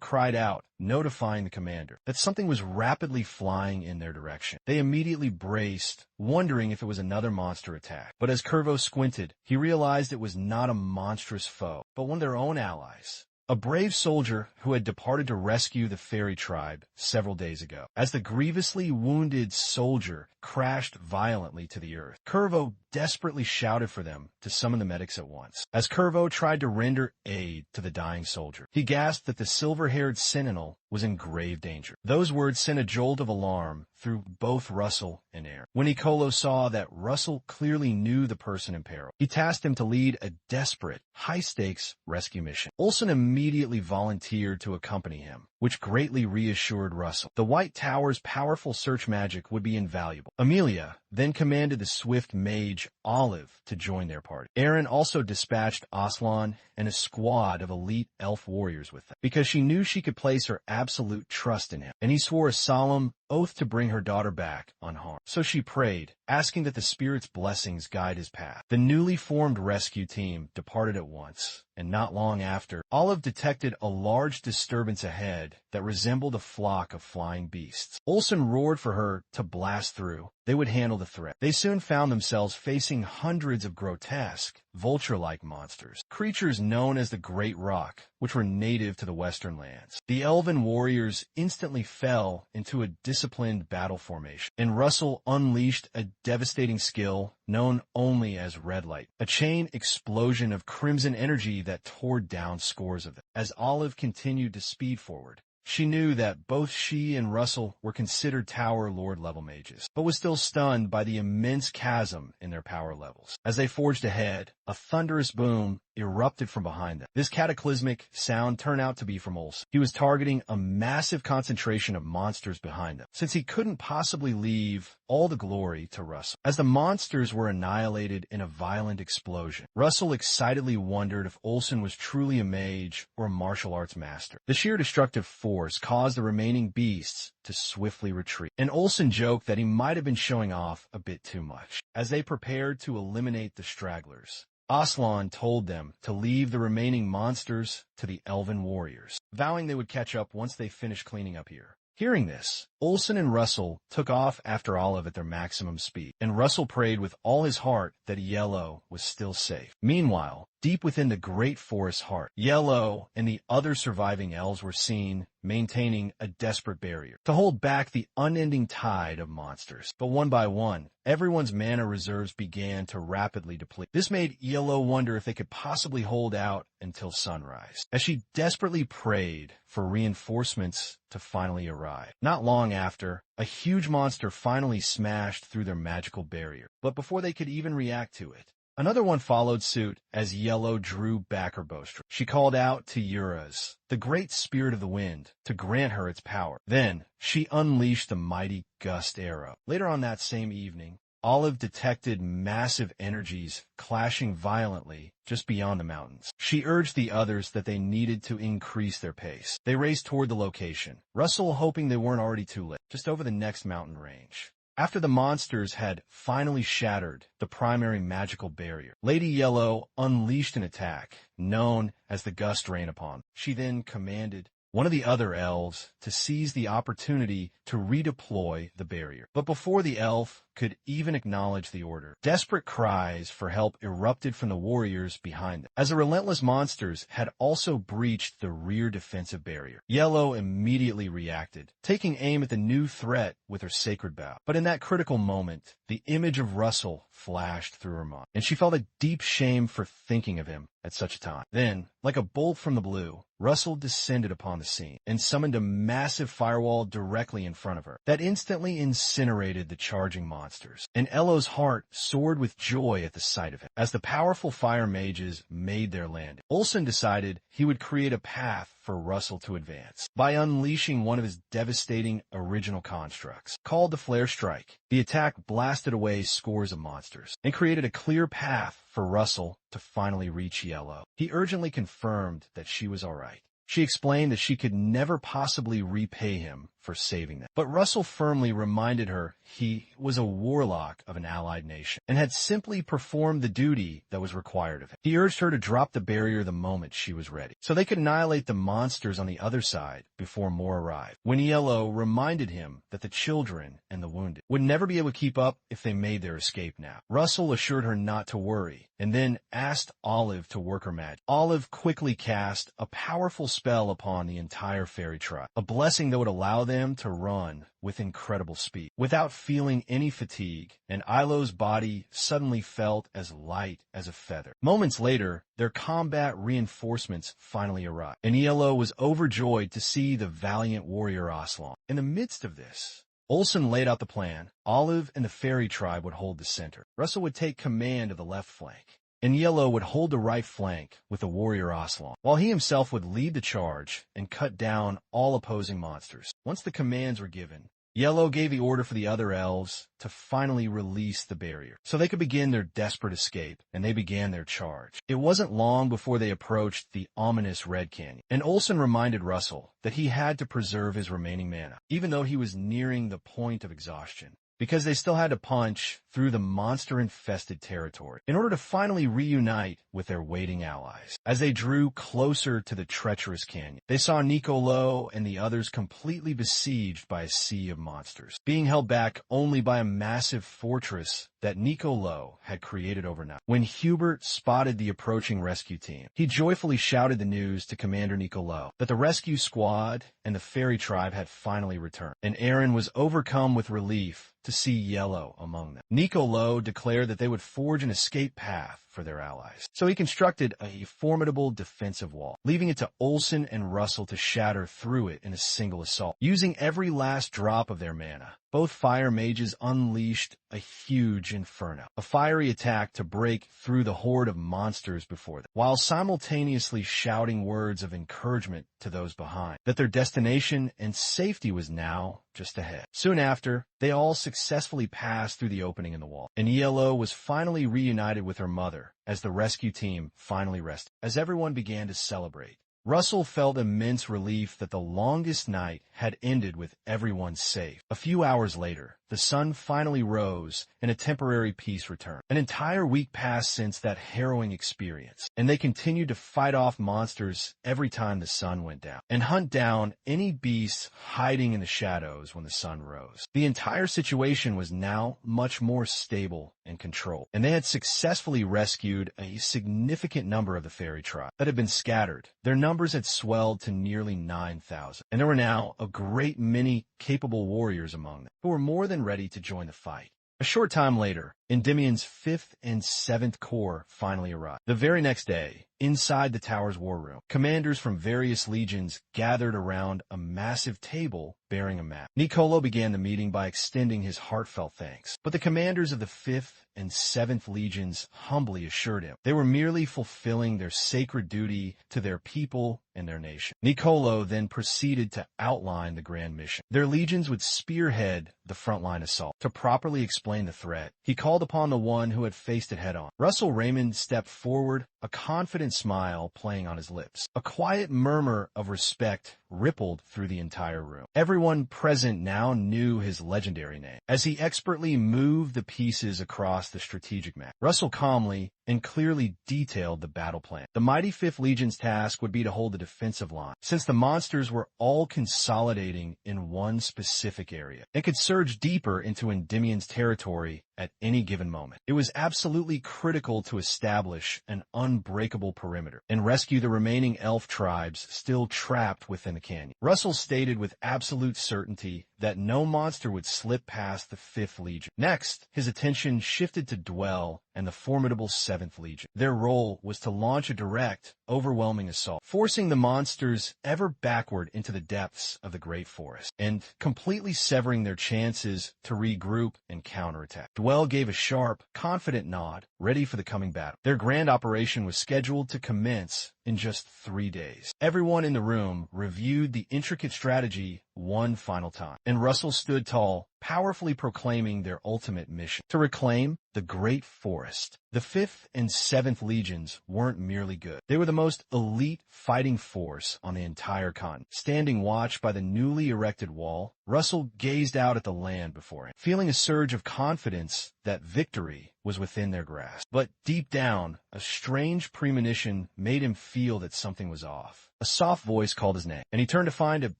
cried out, notifying the commander that something was rapidly flying in their direction. They immediately braced, wondering if it was another monster attack. But as Curvo squinted, he realized it was not a monstrous foe, but one of their own allies. A brave soldier who had departed to rescue the fairy tribe several days ago. As the grievously wounded soldier crashed violently to the earth, Curvo desperately shouted for them to summon the medics at once. As Curvo tried to render aid to the dying soldier, he gasped that the silver-haired sentinel was in grave danger. Those words sent a jolt of alarm through both Russell and Aaron. When Niccolò saw that Russell clearly knew the person in peril, he tasked him to lead a desperate, high-stakes rescue mission. Olsen immediately volunteered to accompany him, which greatly reassured Russell. The White Tower's powerful search magic would be invaluable. Emilia then commanded the swift mage Olive to join their party. Aaron also dispatched Aslan and a squad of elite elf warriors with them, because she knew she could place her absolute trust in him, and he swore a solemn oath to bring her daughter back unharmed. So she prayed, asking that the spirit's blessings guide his path. The newly formed rescue team departed at once, and not long after, Olive detected a large disturbance ahead that resembled a flock of flying beasts. Olsen roared for her to blast through. They would handle the threat. They soon found themselves facing hundreds of grotesque, vulture-like monsters, creatures known as the Great Rock, which were native to the western lands. The elven warriors instantly fell into a disciplined battle formation, and Russell unleashed a devastating skill known only as Red Light, a chain explosion of crimson energy that tore down scores of them. As Olive continued to speed forward, she knew that both she and Russell were considered Tower Lord level mages, but was still stunned by the immense chasm in their power levels. As they forged ahead, a thunderous boom erupted from behind them. This cataclysmic sound turned out to be from Olsen. He was targeting a massive concentration of monsters behind them, since he couldn't possibly leave all the glory to Russell. As the monsters were annihilated in a violent explosion, Russell excitedly wondered if Olsen was truly a mage or a martial arts master. The sheer destructive force caused the remaining beasts to swiftly retreat, and Olsen joked that he might have been showing off a bit too much. As they prepared to eliminate the stragglers, Aslan told them to leave the remaining monsters to the elven warriors, vowing they would catch up once they finished cleaning up here. Hearing this, Olsen and Russell took off after Olive at their maximum speed, and Russell prayed with all his heart that Yahello was still safe. Meanwhile, deep within the great forest's heart, Yahello and the other surviving elves were seen maintaining a desperate barrier to hold back the unending tide of monsters. But one by one, everyone's mana reserves began to rapidly deplete. This made Yahello wonder if they could possibly hold out until sunrise, as she desperately prayed for reinforcements to finally arrive. Not long after, a huge monster finally smashed through their magical barrier. But before they could even react to it, another one followed suit as Yahello drew back her bowstring. She called out to Uras, the great spirit of the wind, to grant her its power. Then she unleashed the mighty gust arrow. Later on that same evening, Olive detected massive energies clashing violently just beyond the mountains. She urged the others that they needed to increase their pace. They raced toward the location, Russell hoping they weren't already too late, just over the next mountain range. After the monsters had finally shattered the primary magical barrier, Lady Yahello unleashed an attack, known as the Gust Rain upon them. She then commanded one of the other elves to seize the opportunity to redeploy the barrier. But before the elf could even acknowledge the order, desperate cries for help erupted from the warriors behind them, as the relentless monsters had also breached the rear defensive barrier. Yahello immediately reacted, taking aim at the new threat with her sacred bow. But in that critical moment, the image of Russell flashed through her mind, and she felt a deep shame for thinking of him at such a time. Then, like a bolt from the blue, Russell descended upon the scene and summoned a massive firewall directly in front of her that instantly incinerated the charging monsters. And Ello's heart soared with joy at the sight of him. As the powerful fire mages made their landing, Olsen decided he would create a path for Russell to advance by unleashing one of his devastating original constructs. Called the Flare Strike, the attack blasted away scores of monsters and created a clear path for Russell to finally reach Yahello. He urgently confirmed that she was all right. She explained that she could never possibly repay him for saving them. But Russell firmly reminded her he was a warlock of an allied nation and had simply performed the duty that was required of him. He urged her to drop the barrier the moment she was ready, so they could annihilate the monsters on the other side before more arrived. When Yahello reminded him that the children and the wounded would never be able to keep up if they made their escape now, Russell assured her not to worry and then asked Olive to work her magic. Olive quickly cast a powerful spell upon the entire fairy tribe, a blessing that would allow them to run with incredible speed without feeling any fatigue, and Ilo's body suddenly felt as light as a feather. Moments later, their combat reinforcements finally arrived, and Yahello was overjoyed to see the valiant warrior Aslan. In the midst of this, Olsen laid out the plan. Olive and the fairy tribe would hold the center. Russell would take command of the left flank, and Yahello would hold the right flank with the warrior Aslan, while he himself would lead the charge and cut down all opposing monsters. Once the commands were given, Yahello gave the order for the other elves to finally release the barrier, so they could begin their desperate escape, and they began their charge. It wasn't long before they approached the ominous Red Canyon, and Olsen reminded Russell that he had to preserve his remaining mana, even though he was nearing the point of exhaustion, because they still had to punch through the monster-infested territory in order to finally reunite with their waiting allies. As they drew closer to the treacherous canyon, they saw Nicolo and the others completely besieged by a sea of monsters, being held back only by a massive fortress that Nicolo had created overnight. When Hubert spotted the approaching rescue team, he joyfully shouted the news to Commander Nicolo that the rescue squad and the fairy tribe had finally returned, and Aaron was overcome with relief to see Yahello among them. Nicolo declared that they would forge an escape path for their allies, so he constructed a formidable defensive wall, leaving it to Olsen and Russell to shatter through it in a single assault. Using every last drop of their mana, both fire mages unleashed a huge inferno, a fiery attack to break through the horde of monsters before them, while simultaneously shouting words of encouragement to those behind, that their destination and safety was now just ahead. Soon after, they all successfully passed through the opening in the wall, and Yahello was finally reunited with her mother as the rescue team finally rested. As everyone began to celebrate, Russell felt immense relief that the longest night had ended with everyone safe. A few hours later, the sun finally rose and a temporary peace returned. An entire week passed since that harrowing experience, and they continued to fight off monsters every time the sun went down, and hunt down any beasts hiding in the shadows when the sun rose. The entire situation was now much more stable and controlled, and they had successfully rescued a significant number of the fairy tribe that had been scattered. Their numbers had swelled to nearly 9,000, and there were now a great many capable warriors among them who were more than ready to join the fight. A short time later, Endymion's 5th and 7th Corps finally arrived. The very next day, inside the tower's war room, commanders from various legions gathered around a massive table bearing a map. Nicolo began the meeting by extending his heartfelt thanks, but the commanders of the 5th and 7th legions humbly assured him they were merely fulfilling their sacred duty to their people and their nation. Nicolo then proceeded to outline the grand mission. Their legions would spearhead the frontline assault. To properly explain the threat, he called upon the one who had faced it head-on. Russell Raymond stepped forward, a confident smile playing on his lips. A quiet murmur of respect rippled through the entire room. Everyone present now knew his legendary name. As he expertly moved the pieces across the strategic map, Russell calmly and clearly detailed the battle plan. The mighty 5th Legion's task would be to hold the defensive line, since the monsters were all consolidating in one specific area and could surge deeper into Endymion's territory at any given moment. It was absolutely critical to establish an unbreakable perimeter and rescue the remaining elf tribes still trapped within the canyon. Russell stated with absolute certainty that no monster would slip past the 5th Legion. Next, his attention shifted to Duel and the formidable 7th Legion. Their role was to launch a direct, overwhelming assault, forcing the monsters ever backward into the depths of the Great Forest, and completely severing their chances to regroup and counterattack. Duel gave a sharp, confident nod, ready for the coming battle. Their grand operation was scheduled to commence in just 3 days. Everyone in the room reviewed the intricate strategy one final time, and Russell stood tall, powerfully proclaiming their ultimate mission: to reclaim the Great Forest. The 5th and 7th Legions weren't merely good. They were the most elite fighting force on the entire continent. Standing watch by the newly erected wall, Russell gazed out at the land before him, feeling a surge of confidence that victory was within their grasp. But deep down, a strange premonition made him feel that something was off. A soft voice called his name, and he turned to find a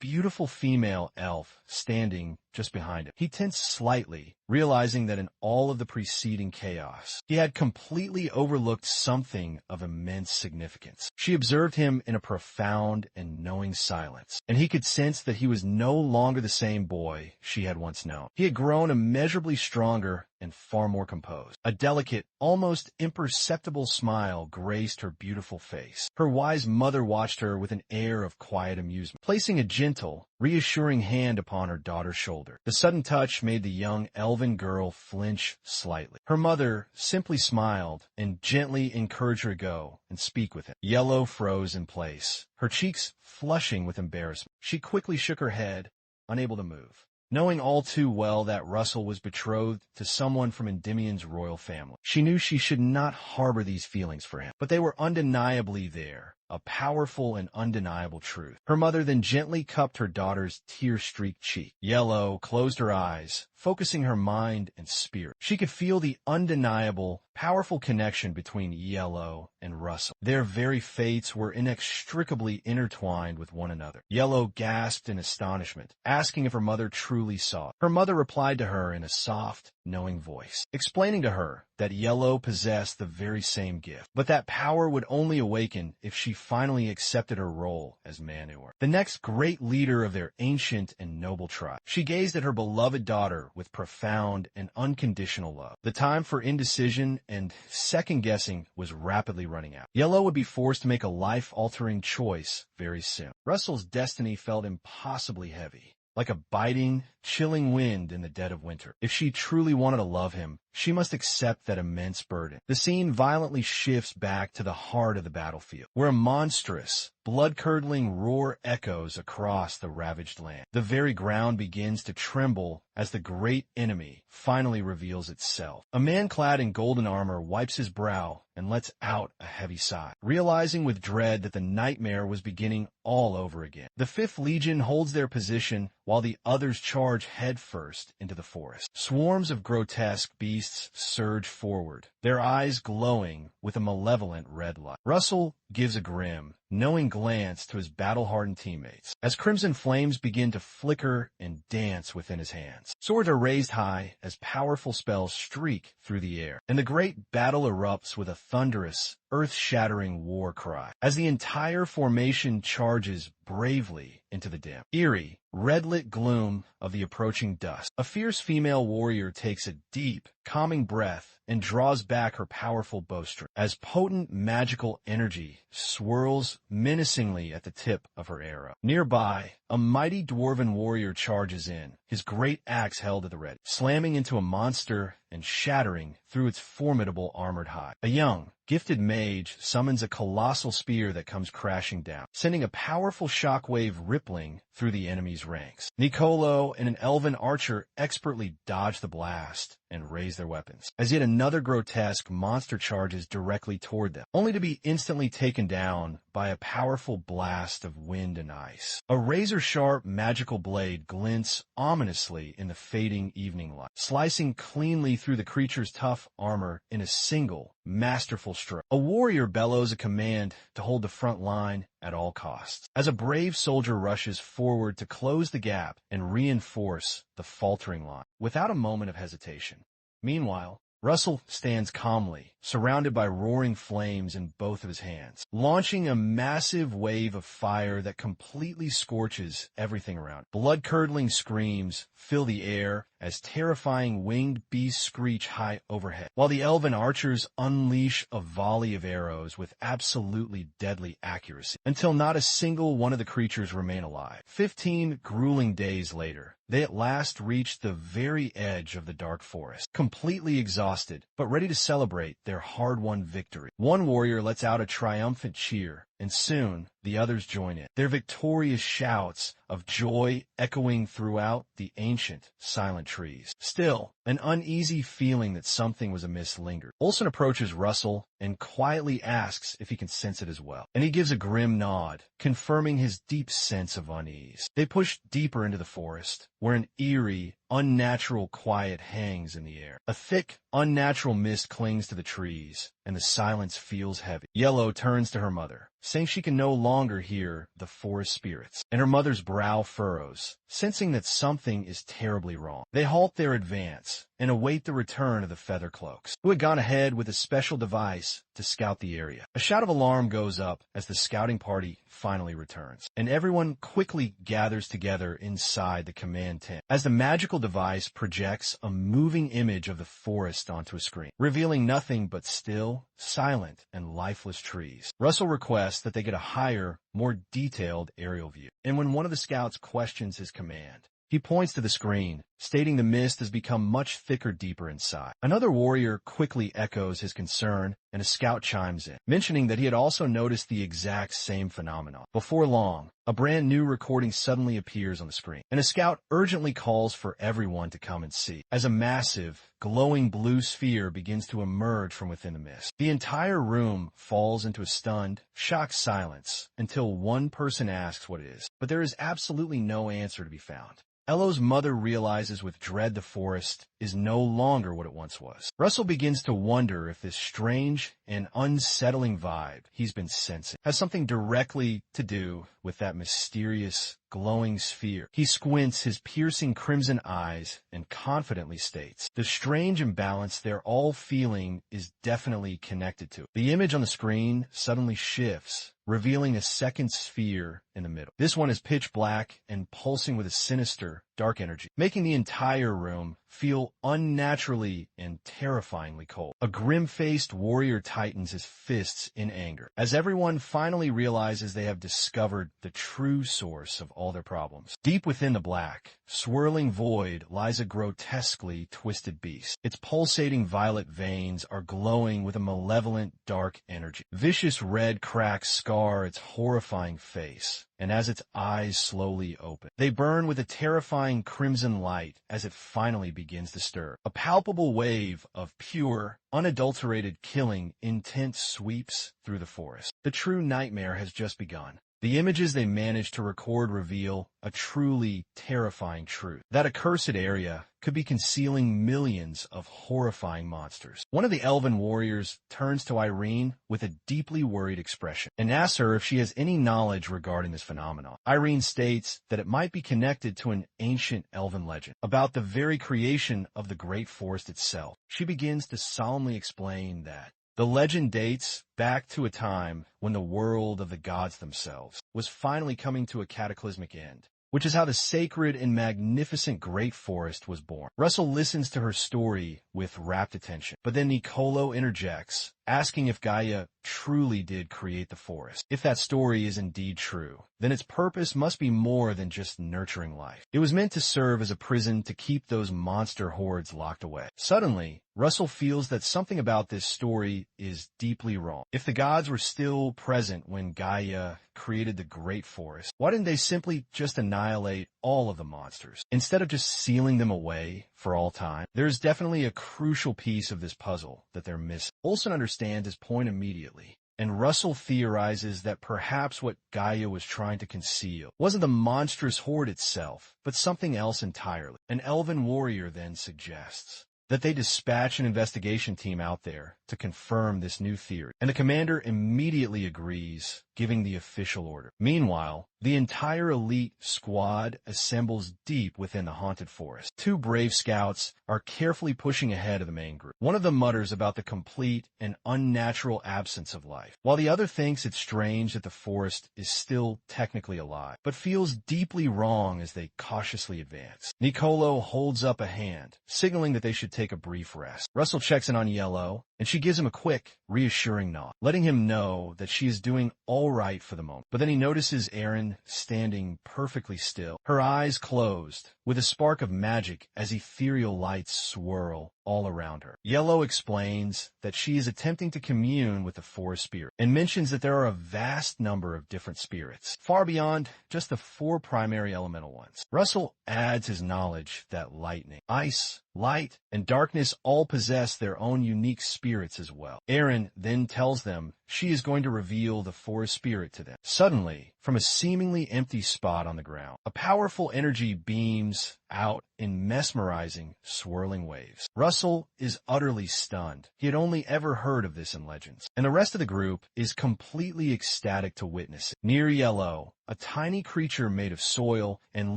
beautiful female elf standing just behind him. He tensed slightly, realizing that in all of the preceding chaos, he had completely overlooked something of immense significance. She observed him in a profound and knowing silence, and he could sense that he was no longer the same boy she had once known. He had grown immeasurably stronger and far more composed. A delicate, almost imperceptible smile graced her beautiful face. Her wise mother watched her with an air of quiet amusement, placing a gentle, reassuring hand upon her daughter's shoulder. The sudden touch made the young elven girl flinch slightly. Her mother simply smiled and gently encouraged her to go and speak with him. Yahello froze in place, her cheeks flushing with embarrassment. She quickly shook her head, unable to move, knowing all too well that Russell was betrothed to someone from Endymion's royal family. She knew she should not harbor these feelings for him, but they were undeniably there, a powerful and undeniable truth. Her mother then gently cupped her daughter's tear-streaked cheek. Yahello closed her eyes, focusing her mind and spirit. She could feel the undeniable, powerful connection between Yahello and Russell. Their very fates were inextricably intertwined with one another. Yahello gasped in astonishment, asking if her mother truly saw it. Her mother replied to her in a soft, knowing voice, explaining to her that Yahello possessed the very same gift, but that power would only awaken if she finally accepted her role as Manhwa, the next great leader of their ancient and noble tribe. She gazed at her beloved daughter with profound and unconditional love. The time for indecision and second-guessing was rapidly running out. Yahello would be forced to make a life-altering choice very soon. Russell's destiny felt impossibly heavy, like a biting, chilling wind in the dead of winter. If she truly wanted to love him, she must accept that immense burden. The scene violently shifts back to the heart of the battlefield, where a monstrous, blood-curdling roar echoes across the ravaged land. The very ground begins to tremble as the great enemy finally reveals itself. A man clad in golden armor wipes his brow and lets out a heavy sigh, realizing with dread that the nightmare was beginning all over again. The 5th Legion holds their position while the others charge headfirst into the forest. Swarms of grotesque beasts surge forward, their eyes glowing with a malevolent red light. Russell gives a grim, knowing glance to his battle-hardened teammates as crimson flames begin to flicker and dance within his hands. Swords are raised high as powerful spells streak through the air, and the great battle erupts with a thunderous, earth-shattering war cry as the entire formation charges bravely into the dim, eerie, red-lit gloom of the approaching dusk. A fierce female warrior takes a deep, calming breath and draws back her powerful bowstring as potent magical energy swirls menacingly at the tip of her arrow. Nearby, a mighty dwarven warrior charges in, his great axe held at the ready, slamming into a monster and shattering through its formidable armored hide. A young, gifted mage summons a colossal spear that comes crashing down, sending a powerful shockwave rippling through the enemy's ranks. Nicolo and an elven archer expertly dodge the blast and raise their weapons, as yet another grotesque monster charges directly toward them, only to be instantly taken down by a powerful blast of wind and ice. A razor-sharp magical blade glints ominously in the fading evening light, slicing cleanly through the creature's tough armor in a single, masterful stroke. A warrior bellows a command to hold the front line at all costs, as a brave soldier rushes forward to close the gap and reinforce the faltering line, without a moment of hesitation. Meanwhile, Russell stands calmly, surrounded by roaring flames in both of his hands, launching a massive wave of fire that completely scorches everything around. Blood-curdling screams fill the air as terrifying winged beasts screech high overhead, while the elven archers unleash a volley of arrows with absolutely deadly accuracy, until not a single one of the creatures remain alive. 15 grueling days later, they at last reach the very edge of the dark forest, completely exhausted, but ready to celebrate their hard-won victory. One warrior lets out a triumphant cheer, and soon the others join in, their victorious shouts of joy echoing throughout the ancient, silent trees. Still, an uneasy feeling that something was amiss lingered. Olsen approaches Russell and quietly asks if he can sense it as well, and he gives a grim nod, confirming his deep sense of unease. They push deeper into the forest, where an eerie, unnatural quiet hangs in the air. A thick, unnatural mist clings to the trees, and the silence feels heavy. Yahello turns to her mother, saying she can no longer hear the forest spirits, and her mother's brow furrows, sensing that something is terribly wrong. They halt their advance and await the return of the feather cloaks, who had gone ahead with a special device to scout the area. A shout of alarm goes up as the scouting party finally returns, and everyone quickly gathers together inside the command tent as the magical device projects a moving image of the forest onto a screen, revealing nothing but still, silent, and lifeless trees. Russell requests that they get a higher, more detailed aerial view, and when one of the scouts questions his command, he points to the screen, stating the mist has become much thicker deeper inside. Another warrior quickly echoes his concern, and a scout chimes in, mentioning that he had also noticed the exact same phenomenon. Before long, a brand new recording suddenly appears on the screen, and a scout urgently calls for everyone to come and see, as a massive, glowing blue sphere begins to emerge from within the mist. The entire room falls into a stunned, shocked silence until one person asks what it is, but there is absolutely no answer to be found. Ello's mother realizes with dread the forest is no longer what it once was. Russell begins to wonder if this strange and unsettling vibe he's been sensing has something directly to do with that mysterious, glowing sphere. He squints his piercing crimson eyes and confidently states, the strange imbalance they're all feeling is definitely connected to it. The image on the screen suddenly shifts, revealing a second sphere in the middle. This one is pitch black and pulsing with a sinister, dark energy, making the entire room feel unnaturally and terrifyingly cold. A grim-faced warrior tightens his fists in anger, as everyone finally realizes they have discovered the true source of all their problems. Deep within the black, swirling void lies a grotesquely twisted beast. Its pulsating violet veins are glowing with a malevolent, dark energy. Vicious red cracks scar its horrifying face, and as its eyes slowly open, they burn with a terrifying crimson light as it finally begins to stir. A palpable wave of pure, unadulterated killing intent sweeps through the forest. The true nightmare has just begun. The images they managed to record reveal a truly terrifying truth. That accursed area could be concealing millions of horrifying monsters. One of the elven warriors turns to Irene with a deeply worried expression and asks her if she has any knowledge regarding this phenomenon. Irene states that it might be connected to an ancient elven legend about the very creation of the great forest itself. She begins to solemnly explain that The legend dates back to a time when the world of the gods themselves was finally coming to a cataclysmic end, which is how the sacred and magnificent Great Forest was born. Russell listens to her story with rapt attention, but then Nicolo interjects, asking if Gaia truly did create the forest. If that story is indeed true, then its purpose must be more than just nurturing life. It was meant to serve as a prison to keep those monster hordes locked away. Suddenly, Russell feels that something about this story is deeply wrong. If the gods were still present when Gaia created the Great Forest, why didn't they simply just annihilate all of the monsters, instead of just sealing them away for all time? There's definitely a crucial piece of this puzzle that they're missing. Olsen understands his point immediately, and Russell theorizes that perhaps what Gaia was trying to conceal wasn't the monstrous horde itself, but something else entirely. An elven warrior then suggests that they dispatch an investigation team out there to confirm this new theory, and the commander immediately agrees, giving the official order. Meanwhile, the entire elite squad assembles deep within the haunted forest. Two brave scouts are carefully pushing ahead of the main group. One of them mutters about the complete and unnatural absence of life, while the other thinks it's strange that the forest is still technically alive, but feels deeply wrong as they cautiously advance. Nicolo holds up a hand, signaling that they should take a brief rest. Russell checks in on Yahello, and she gives him a quick, reassuring nod, letting him know that she is doing all right for the moment. But then he notices Aaron standing perfectly still, her eyes closed, with a spark of magic as ethereal lights swirl all around her. Yahello explains that she is attempting to commune with the forest spirit, and mentions that there are a vast number of different spirits, far beyond just the four primary elemental ones. Russell adds his knowledge that lightning, ice, light, and darkness all possess their own unique spirits as well. Aaron then tells them she is going to reveal the forest spirit to them. Suddenly, from a seemingly empty spot on the ground, a powerful energy beams out in mesmerizing, swirling waves. Russell is utterly stunned. He had only ever heard of this in legends, and the rest of the group is completely ecstatic to witness it. Near Yahello, a tiny creature made of soil and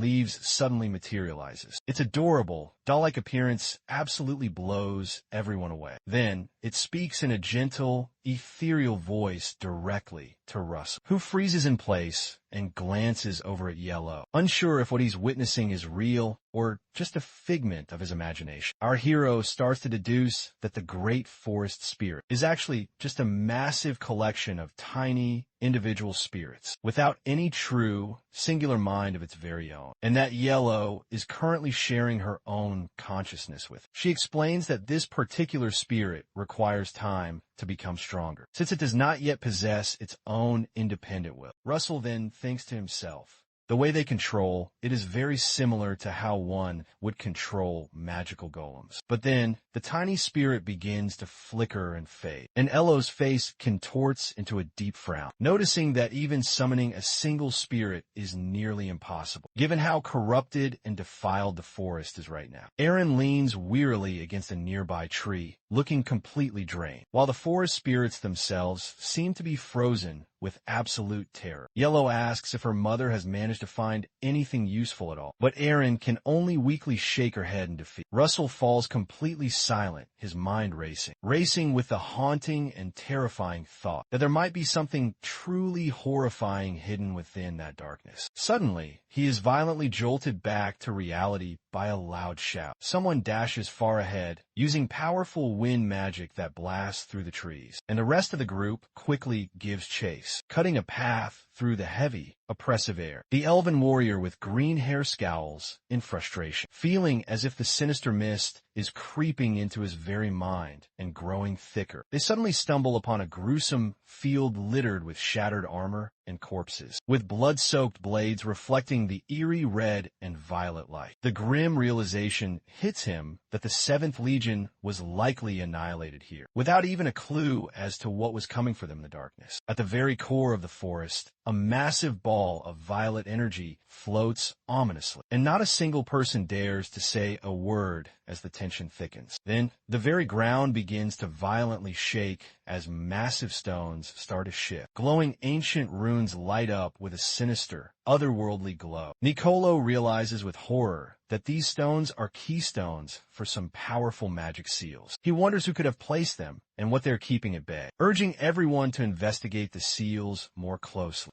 leaves suddenly materializes. Its adorable, doll-like appearance absolutely blows everyone away. Then, it speaks in a gentle, ethereal voice directly to Russell, who freezes in place and glances over at Yahello, unsure if what he's witnessing is real or just a figment of his imagination. Our hero starts to deduce that the Great Forest Spirit is actually just a massive collection of tiny, individual spirits, without any true, singular mind of its very own, and that Yahello is currently sharing her own consciousness with. She explains that this particular spirit requires time to become stronger, since it does not yet possess its own independent will. Russell then thinks to himself, the way they control, it is very similar to how one would control magical golems. But then, the tiny spirit begins to flicker and fade, and Ello's face contorts into a deep frown, noticing that even summoning a single spirit is nearly impossible, given how corrupted and defiled the forest is right now. Aaron leans wearily against a nearby tree, looking completely drained, while the forest spirits themselves seem to be frozen with absolute terror. Yahello asks if her mother has managed to find anything useful at all, but Aaron can only weakly shake her head in defeat. Russell falls completely silent, his mind racing with the haunting and terrifying thought that there might be something truly horrifying hidden within that darkness. Suddenly, he is violently jolted back to reality by a loud shout. Someone dashes far ahead, using powerful wind magic that blasts through the trees, and the rest of the group quickly gives chase, cutting a path through the heavy, oppressive air. The elven warrior with green hair scowls in frustration, feeling as if the sinister mist is creeping into his very mind and growing thicker. They suddenly stumble upon a gruesome field littered with shattered armor and corpses, with blood-soaked blades reflecting the eerie red and violet light. The grim realization hits him that the 7th Legion was likely annihilated here, without even a clue as to what was coming for them in the darkness. At the very core of the forest, a massive ball of violet energy floats ominously, and not a single person dares to say a word as the tension thickens. Then, the very ground begins to violently shake as massive stones start to shift. Glowing ancient runes light up with a sinister, otherworldly glow. Nicolo realizes with horror that these stones are keystones for some powerful magic seals. He wonders who could have placed them and what they're keeping at bay, urging everyone to investigate the seals more closely.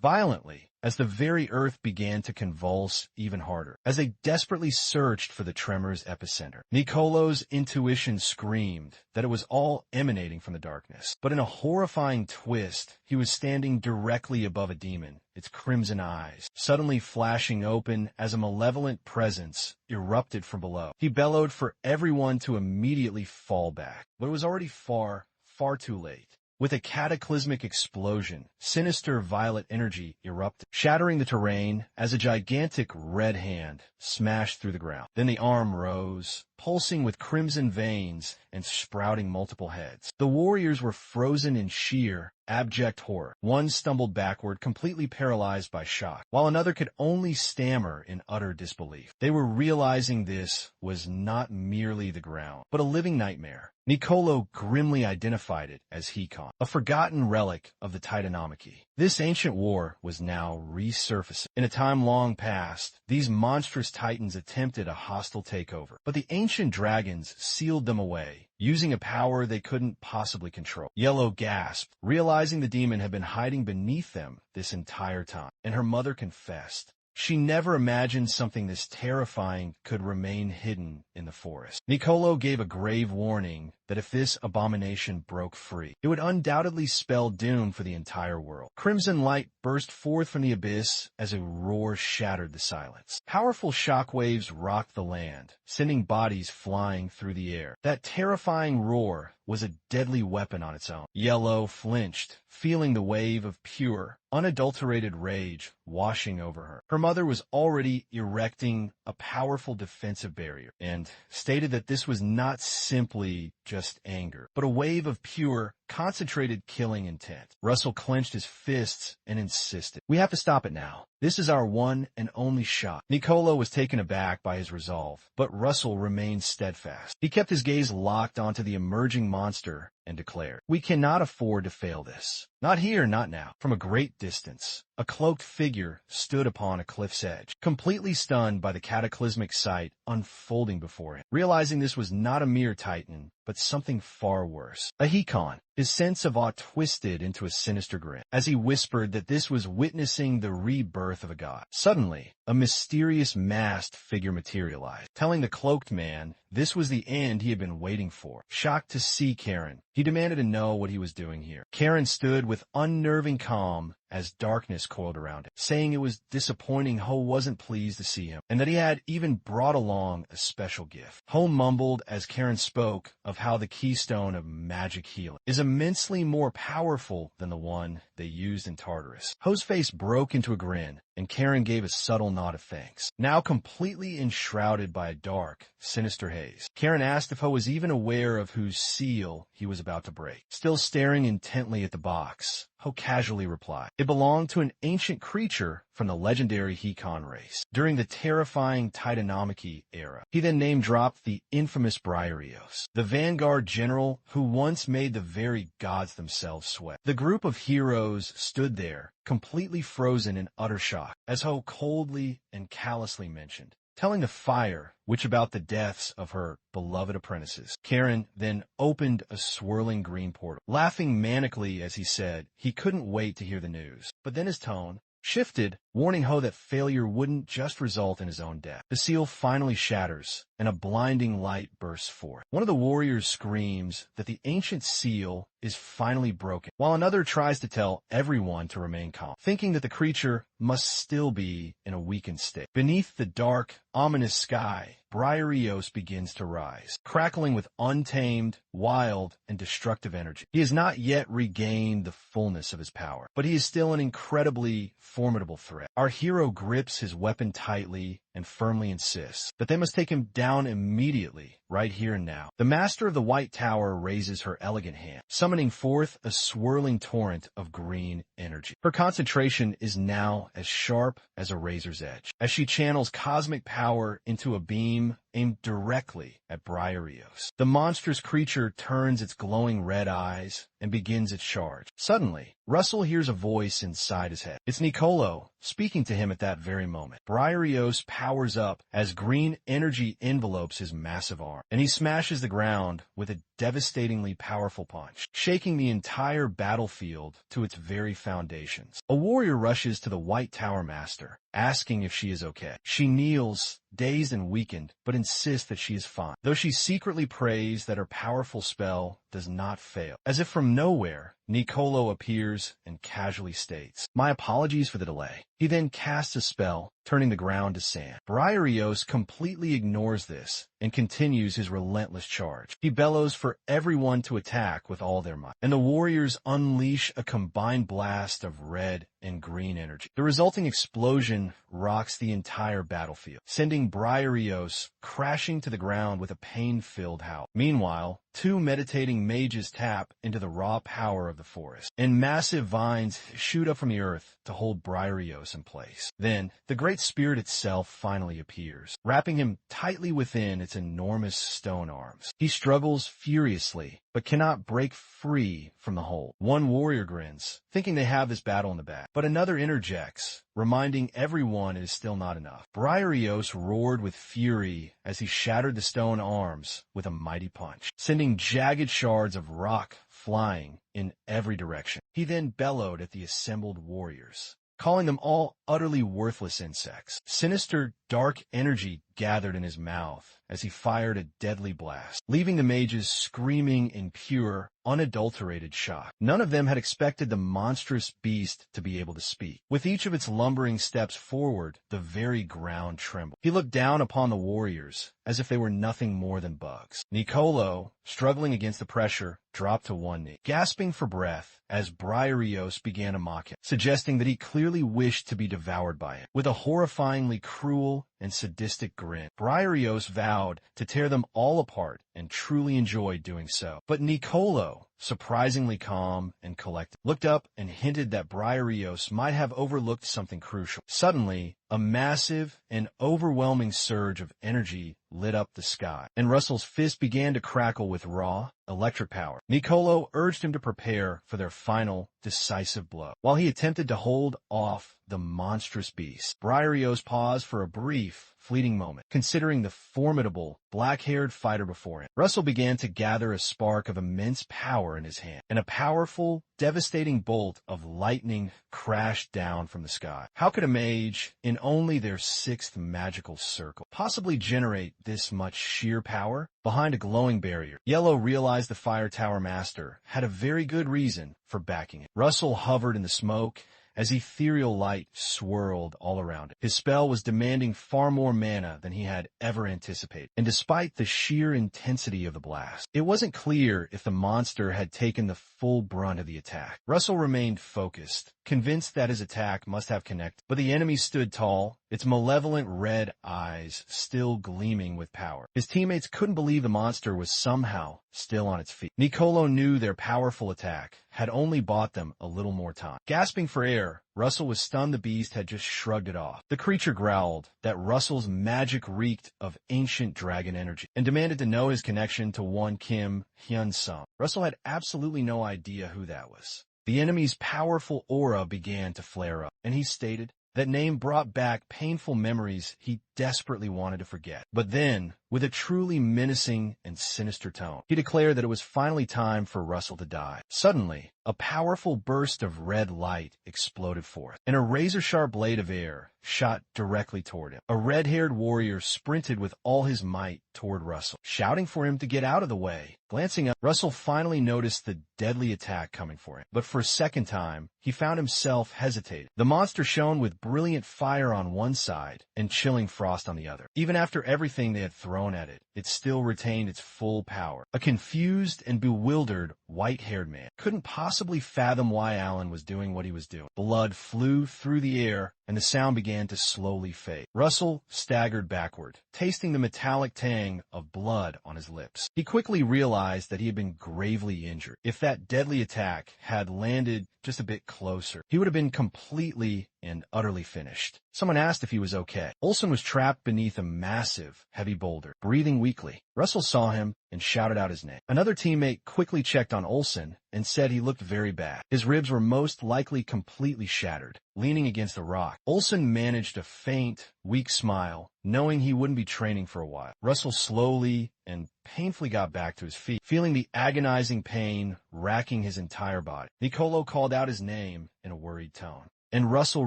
Violently, as the very earth began to convulse even harder, as they desperately searched for the tremor's epicenter. Nicolo's intuition screamed that it was all emanating from the darkness. But in a horrifying twist, he was standing directly above a demon, its crimson eyes suddenly flashing open as a malevolent presence erupted from below. He bellowed for everyone to immediately fall back, but it was already far, far too late. With a cataclysmic explosion, sinister violet energy erupted, shattering the terrain as a gigantic red hand smashed through the ground. Then the arm rose, pulsing with crimson veins and sprouting multiple heads. The warriors were frozen in sheer, abject horror. One stumbled backward, completely paralyzed by shock, while another could only stammer in utter disbelief. They were realizing this was not merely the ground, but a living nightmare. Nicolo grimly identified it as Hikon, a forgotten relic of the Titanomachy. This ancient war was now resurfacing. In a time long past, these monstrous titans attempted a hostile takeover, but the ancient dragons sealed them away, using a power they couldn't possibly control. Yahello gasped, realizing the demon had been hiding beneath them this entire time, and her mother confessed. She never imagined something this terrifying could remain hidden in the forest. Nicolo gave a grave warning that if this abomination broke free, it would undoubtedly spell doom for the entire world. Crimson light burst forth from the abyss as a roar shattered the silence. Powerful shockwaves rocked the land, sending bodies flying through the air. That terrifying roar was a deadly weapon on its own. Yahello flinched, feeling the wave of pure, unadulterated rage washing over her. Her mother was already erecting a powerful defensive barrier, and stated that this was not simply just anger, but a wave of pure, concentrated killing intent. Russell clenched his fists and insisted, "We have to stop it now. This is our one and only shot." Nicolo was taken aback by his resolve, but Russell remained steadfast. He kept his gaze locked onto the emerging monster and declared, "We cannot afford to fail this. Not here, not now." From a great distance, a cloaked figure stood upon a cliff's edge, completely stunned by the cataclysmic sight unfolding before him. Realizing this was not a mere titan, but something far worse, a Hikon, his sense of awe twisted into a sinister grin, as he whispered that this was witnessing the rebirth of a god. Suddenly, a mysterious masked figure materialized, telling the cloaked man this was the end he had been waiting for. Shocked to see Karen, he demanded to know what he was doing here. Karen stood with unnerving calm as darkness coiled around him, saying it was disappointing Ho wasn't pleased to see him, and that he had even brought along a special gift. Ho mumbled as Karen spoke of how the keystone of magic healing is immensely more powerful than the one they used in Tartarus. Ho's face broke into a grin, and Karen gave a subtle nod of thanks. Now completely enshrouded by a dark, sinister haze, Karen asked if Ho was even aware of whose seal he was about to break. Still staring intently at the box, Ho casually replied, "It belonged to an ancient creature from the legendary Hikon race during the terrifying Titanomachy era." He then name-dropped the infamous Briareos, the vanguard general who once made the very gods themselves sweat. The group of heroes stood there, completely frozen in utter shock, as Ho coldly and callously mentioned, telling the fire which about the deaths of her beloved apprentices. Karen then opened a swirling green portal, laughing manically as he said he couldn't wait to hear the news. But then his tone shifted, warning Ho that failure wouldn't just result in his own death. The seal finally shatters, and a blinding light bursts forth. One of the warriors screams that the ancient seal is finally broken, while another tries to tell everyone to remain calm, thinking that the creature must still be in a weakened state. Beneath the dark, ominous sky, Briareos begins to rise, crackling with untamed, wild, and destructive energy. He has not yet regained the fullness of his power, but he is still an incredibly formidable threat. Our hero grips his weapon tightly and firmly insists that they must take him down immediately, right here and now. The master of the White Tower raises her elegant hand, summoning forth a swirling torrent of green energy. Her concentration is now as sharp as a razor's edge, as she channels cosmic power into a beam aimed directly at Briareos. The monstrous creature turns its glowing red eyes and begins its charge. Suddenly, Russell hears a voice inside his head. It's Nicolo, speaking to him at that very moment. Briareos powers up as green energy envelopes his massive arm, and he smashes the ground with a devastatingly powerful punch, shaking the entire battlefield to its very foundations. A warrior rushes to the White Tower Master, asking if she is okay. She kneels, dazed and weakened, but insists that she is fine, though she secretly prays that her powerful spell does not fail. As if from nowhere, Nicolo appears and casually states, "My apologies for the delay." He then casts a spell, turning the ground to sand. Briareos completely ignores this and continues his relentless charge. He bellows for everyone to attack with all their might, and the warriors unleash a combined blast of red and green energy. The resulting explosion rocks the entire battlefield, sending Briareos crashing to the ground with a pain-filled howl. Meanwhile, two meditating mages tap into the raw power of the forest, and massive vines shoot up from the earth to hold Briareos in place. Then, the Great Spirit itself finally appears, wrapping him tightly within its enormous stone arms. He struggles furiously, but cannot break free from the hold. One warrior grins, thinking they have this battle in the bag, but another interjects, reminding everyone it is still not enough. Briareos roared with fury as he shattered the stone arms with a mighty punch, sending jagged shards of rock flying in every direction. He then bellowed at the assembled warriors, calling them all utterly worthless insects. Sinister, dark energy gathered in his mouth as he fired a deadly blast, leaving the mages screaming in pure, unadulterated shock. None of them had expected the monstrous beast to be able to speak. With each of its lumbering steps forward, the very ground trembled. He looked down upon the warriors as if they were nothing more than bugs. Nicolo, struggling against the pressure, dropped to one knee, gasping for breath as Briareos began to mock him, suggesting that he clearly wished to be devoured by it. With a horrifyingly cruel and sadistic grin, Briareos vowed to tear them all apart and truly enjoyed doing so. But Nicolo, surprisingly calm and collected, looked up and hinted that Briareos might have overlooked something crucial. Suddenly, a massive and overwhelming surge of energy lit up the sky, and Russell's fist began to crackle with raw, electric power. Nicolo urged him to prepare for their final, decisive blow. While he attempted to hold off the monstrous beast, Briareos paused for a brief, fleeting moment, considering the formidable, black-haired fighter before him. Russell began to gather a spark of immense power in his hand, and a powerful, devastating bolt of lightning crashed down from the sky. How could a mage, in only their 6th magical circle, possibly generate this much sheer power? Behind a glowing barrier, Yahello realized the Fire Tower Master had a very good reason for backing it. Russell hovered in the smoke as ethereal light swirled all around it. His spell was demanding far more mana than he had ever anticipated, and despite the sheer intensity of the blast, it wasn't clear if the monster had taken the full brunt of the attack. Russell remained focused, convinced that his attack must have connected, but the enemy stood tall, its malevolent red eyes still gleaming with power. His teammates couldn't believe the monster was somehow still on its feet. Nicolo knew their powerful attack had only bought them a little more time. Gasping for air, Russell was stunned the beast had just shrugged it off. The creature growled that Russell's magic reeked of ancient dragon energy and demanded to know his connection to one Kim Hyun-sung. Russell had absolutely no idea who that was. The enemy's powerful aura began to flare up, and he stated that name brought back painful memories he desperately wanted to forget. But then, with a truly menacing and sinister tone, he declared that it was finally time for Russell to die. Suddenly, a powerful burst of red light exploded forth, and a razor-sharp blade of air shot directly toward him. A red-haired warrior sprinted with all his might toward Russell, shouting for him to get out of the way. Glancing up, Russell finally noticed the deadly attack coming for him, but for a second time, he found himself hesitating. The monster shone with brilliant fire on one side and chilling frost on the other. Even after everything they had thrown at it, it still retained its full power. A confused and bewildered white-haired man couldn't possibly fathom why Alan was doing what he was doing. Blood flew through the air, and and the sound began to slowly fade. Russell staggered backward, tasting the metallic tang of blood on his lips. He quickly realized that he had been gravely injured. If that deadly attack had landed just a bit closer, he would have been completely and utterly finished. Someone asked if he was okay. Olsen was trapped beneath a massive, heavy boulder, breathing weakly. Russell saw him and shouted out his name. Another teammate quickly checked on Olsen and said he looked very bad. His ribs were most likely completely shattered. Leaning against a rock, Olsen managed a faint, weak smile, knowing he wouldn't be training for a while. Russell slowly and painfully got back to his feet, feeling the agonizing pain racking his entire body. Nicolo called out his name in a worried tone, and Russell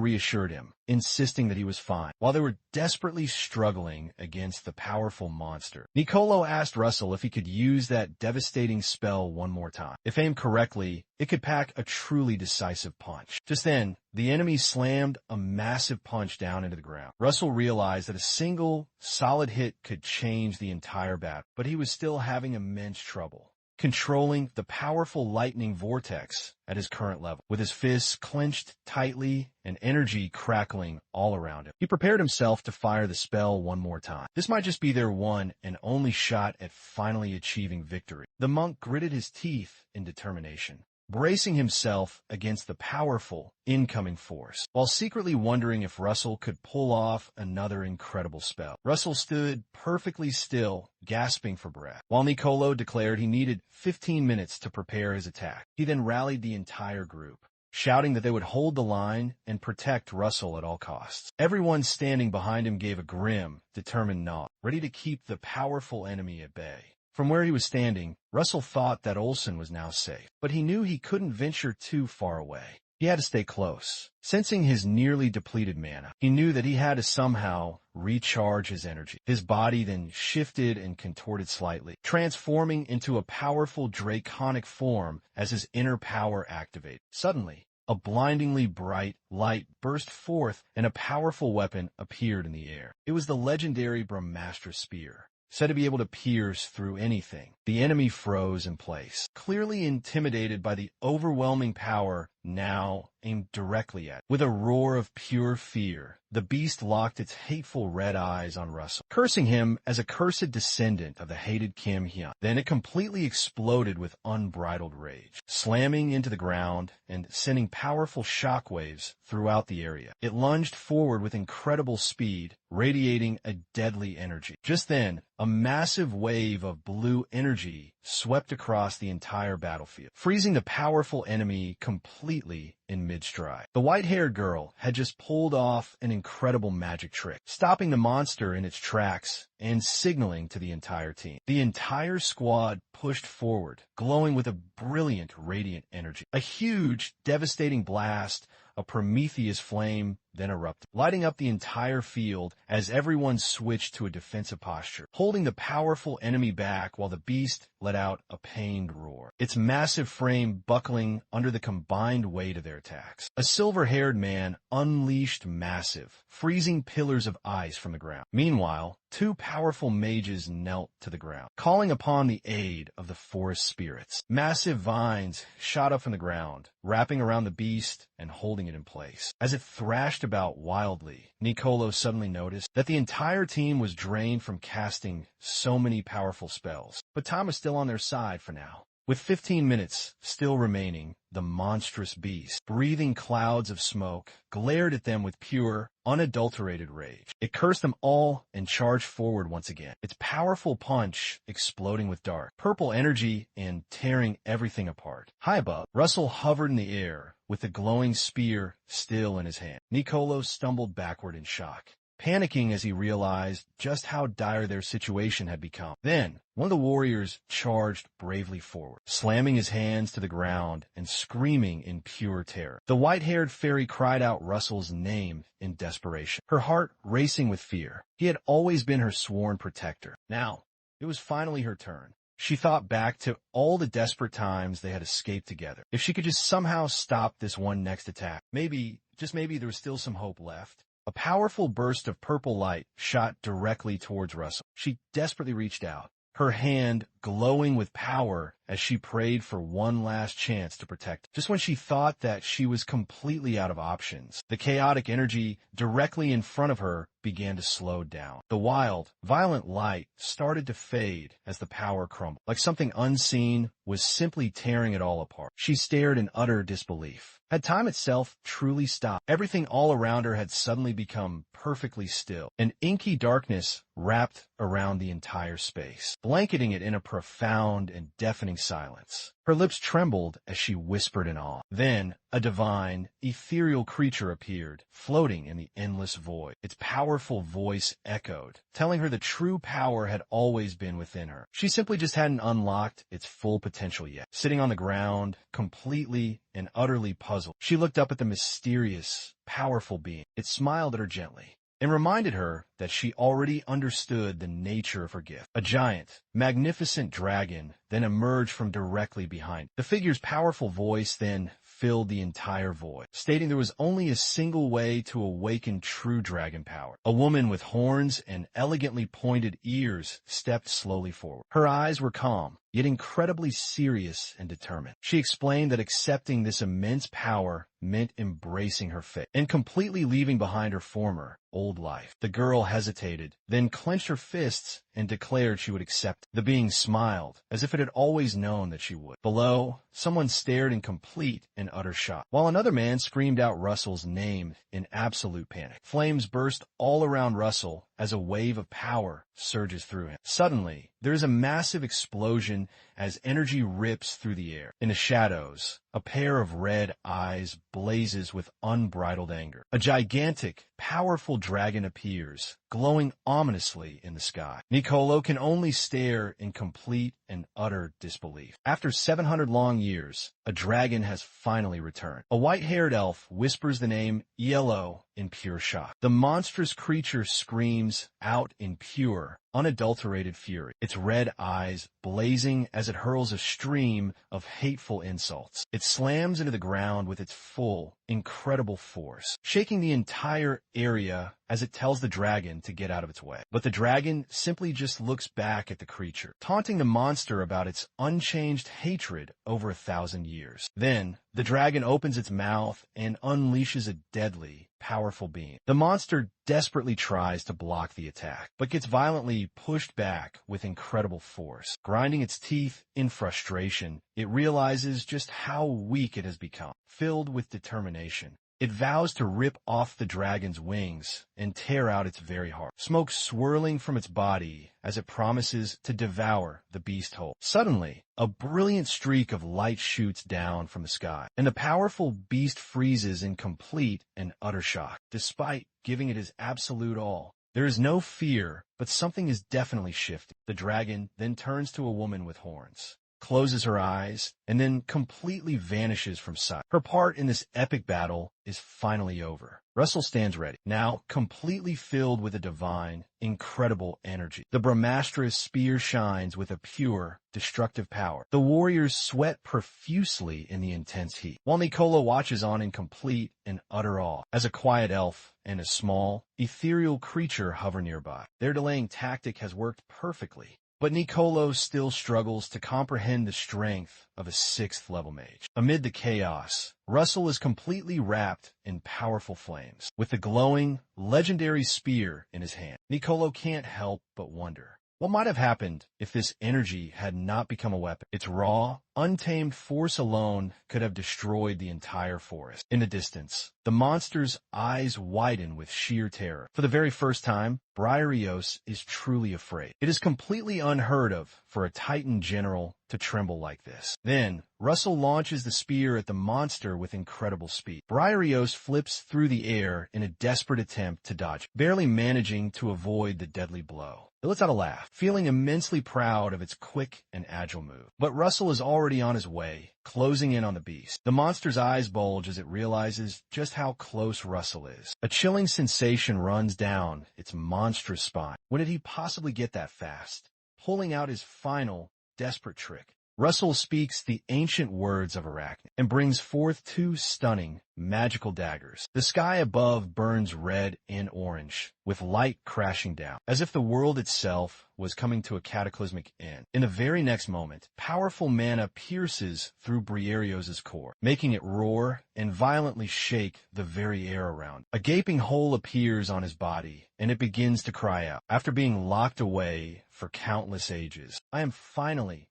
reassured him, insisting that he was fine, while they were desperately struggling against the powerful monster. Nicolo asked Russell if he could use that devastating spell one more time. If aimed correctly, it could pack a truly decisive punch. Just then, the enemy slammed a massive punch down into the ground. Russell realized that a single, solid hit could change the entire battle, but he was still having immense trouble controlling the powerful lightning vortex at his current level. With his fists clenched tightly and energy crackling all around him, he prepared himself to fire the spell one more time. This might just be their one and only shot at finally achieving victory. The monk gritted his teeth in determination, bracing himself against the powerful incoming force, while secretly wondering if Russell could pull off another incredible spell. Russell stood perfectly still, gasping for breath, while Nicolo declared he needed 15 minutes to prepare his attack. He then rallied the entire group, shouting that they would hold the line and protect Russell at all costs. Everyone standing behind him gave a grim, determined nod, ready to keep the powerful enemy at bay. From where he was standing, Russell thought that Olsen was now safe, but he knew he couldn't venture too far away. He had to stay close. Sensing his nearly depleted mana, he knew that he had to somehow recharge his energy. His body then shifted and contorted slightly, transforming into a powerful draconic form as his inner power activated. Suddenly, a blindingly bright light burst forth and a powerful weapon appeared in the air. It was the legendary Brahmastra spear, said to be able to pierce through anything. The enemy froze in place, clearly intimidated by the overwhelming power now aimed directly at it. With a roar of pure fear, the beast locked its hateful red eyes on Russell, cursing him as a cursed descendant of the hated Kim Hyun. Then it completely exploded with unbridled rage, slamming into the ground and sending powerful shockwaves throughout the area. It lunged forward with incredible speed, radiating a deadly energy. Just then, a massive wave of blue energy swept across the entire battlefield, freezing the powerful enemy completely in mid-stride. The white-haired girl had just pulled off an incredible magic trick, stopping the monster in its tracks and signaling to the entire team. The entire squad pushed forward, glowing with a brilliant, radiant energy. A huge, devastating blast of Prometheus flame then erupted, lighting up the entire field as everyone switched to a defensive posture, holding the powerful enemy back while the beast let out a pained roar, its massive frame buckling under the combined weight of their attacks. A silver-haired man unleashed massive, freezing pillars of ice from the ground. Meanwhile, two powerful mages knelt to the ground, calling upon the aid of the forest spirits. Massive vines shot up from the ground, wrapping around the beast and holding it in place. As it thrashed about wildly, Nicolo suddenly noticed that the entire team was drained from casting so many powerful spells. But time was still on their side for now. With 15 minutes still remaining, the monstrous beast, breathing clouds of smoke, glared at them with pure, unadulterated rage. It cursed them all and charged forward once again, its powerful punch exploding with dark, purple energy and tearing everything apart. High above, Russell hovered in the air with the glowing spear still in his hand. Nicolo stumbled backward in shock, panicking as he realized just how dire their situation had become. Then, one of the warriors charged bravely forward, slamming his hands to the ground and screaming in pure terror. The white-haired fairy cried out Russell's name in desperation, her heart racing with fear. He had always been her sworn protector. Now, it was finally her turn. She thought back to all the desperate times they had escaped together. If she could just somehow stop this one next attack, maybe, just maybe, there was still some hope left. A powerful burst of purple light shot directly towards Russell. She desperately reached out, her hand glowing with power as she prayed for one last chance to protect. Just when she thought that she was completely out of options, the chaotic energy directly in front of her began to slow down. The wild, violent light started to fade as the power crumbled, like something unseen was simply tearing it all apart. She stared in utter disbelief. Had time itself truly stopped? Everything all around her had suddenly become perfectly still. An inky darkness wrapped around the entire space, blanketing it in a profound and deafening silence. Her lips trembled as she whispered in awe. Then, a divine, ethereal creature appeared, floating in the endless void. Its powerful voice echoed, telling her the true power had always been within her. She simply just hadn't unlocked its full potential yet. Sitting on the ground, completely and utterly puzzled, she looked up at the mysterious, powerful being. It smiled at her gently and reminded her that she already understood the nature of her gift. A giant, magnificent dragon then emerged from directly behind. The figure's powerful voice then filled the entire void, stating there was only a single way to awaken true dragon power. A woman with horns and elegantly pointed ears stepped slowly forward. Her eyes were calm, yet incredibly serious and determined. She explained that accepting this immense power meant embracing her fate and completely leaving behind her former, old life. The girl hesitated, then clenched her fists and declared she would accept. The being smiled, as if it had always known that she would. Below, someone stared in complete and utter shock, while another man screamed out Russell's name in absolute panic. Flames burst all around Russell as a wave of power surges through him. Suddenly, there is a massive explosion as energy rips through the air. In the shadows, a pair of red eyes blazes with unbridled anger. A gigantic, powerful dragon appears, glowing ominously in the sky. Nicolo can only stare in complete and utter disbelief. After 700 long years, a dragon has finally returned. A white-haired elf whispers the name Yahello in pure shock. The monstrous creature screams out in pure, unadulterated fury, its red eyes blazing as it hurls a stream of hateful insults. It slams into the ground with its full, incredible force, shaking the entire area as it tells the dragon to get out of its way. But the dragon simply just looks back at the creature, taunting the monster about its unchanged hatred over 1,000 years. Then, the dragon opens its mouth and unleashes a deadly, powerful beam. The monster desperately tries to block the attack, but gets violently pushed back with incredible force. Grinding its teeth in frustration, it realizes just how weak it has become. Filled with determination, it vows to rip off the dragon's wings and tear out its very heart. Smoke swirling from its body as it promises to devour the beast whole. Suddenly, a brilliant streak of light shoots down from the sky, and the powerful beast freezes in complete and utter shock, despite giving it his absolute all. There is no fear, but something is definitely shifting. The dragon then turns to a woman with horns, closes her eyes, and then completely vanishes from sight. Her part in this epic battle is finally over. Russell stands ready, now completely filled with a divine, incredible energy. The Brahmastra's spear shines with a pure, destructive power. The warriors sweat profusely in the intense heat, while Nicolo watches on in complete and utter awe as a quiet elf and a small, ethereal creature hover nearby. Their delaying tactic has worked perfectly, but Nicolo still struggles to comprehend the strength of a 6th level mage. Amid the chaos, Russell is completely wrapped in powerful flames, with the glowing, legendary spear in his hand. Nicolo can't help but wonder, what might have happened if this energy had not become a weapon? Its raw, untamed force alone could have destroyed the entire forest. In the distance, the monster's eyes widen with sheer terror. For the very first time, Briareos is truly afraid. It is completely unheard of for a Titan general to tremble like this. Then, Russell launches the spear at the monster with incredible speed. Briareos flips through the air in a desperate attempt to dodge, barely managing to avoid the deadly blow. It lets out a laugh, feeling immensely proud of its quick and agile move. But Russell is already on his way, closing in on the beast. The monster's eyes bulge as it realizes just how close Russell is. A chilling sensation runs down its monstrous spine. When did he possibly get that fast? Pulling out his final, desperate trick, Russell speaks the ancient words of Arachne and brings forth two stunning, magical daggers. The sky above burns red and orange, with light crashing down, as if the world itself was coming to a cataclysmic end. In the very next moment, powerful mana pierces through Briario's core, making it roar and violently shake the very air around. A gaping hole appears on his body, and it begins to cry out. After being locked away for countless ages, I am finally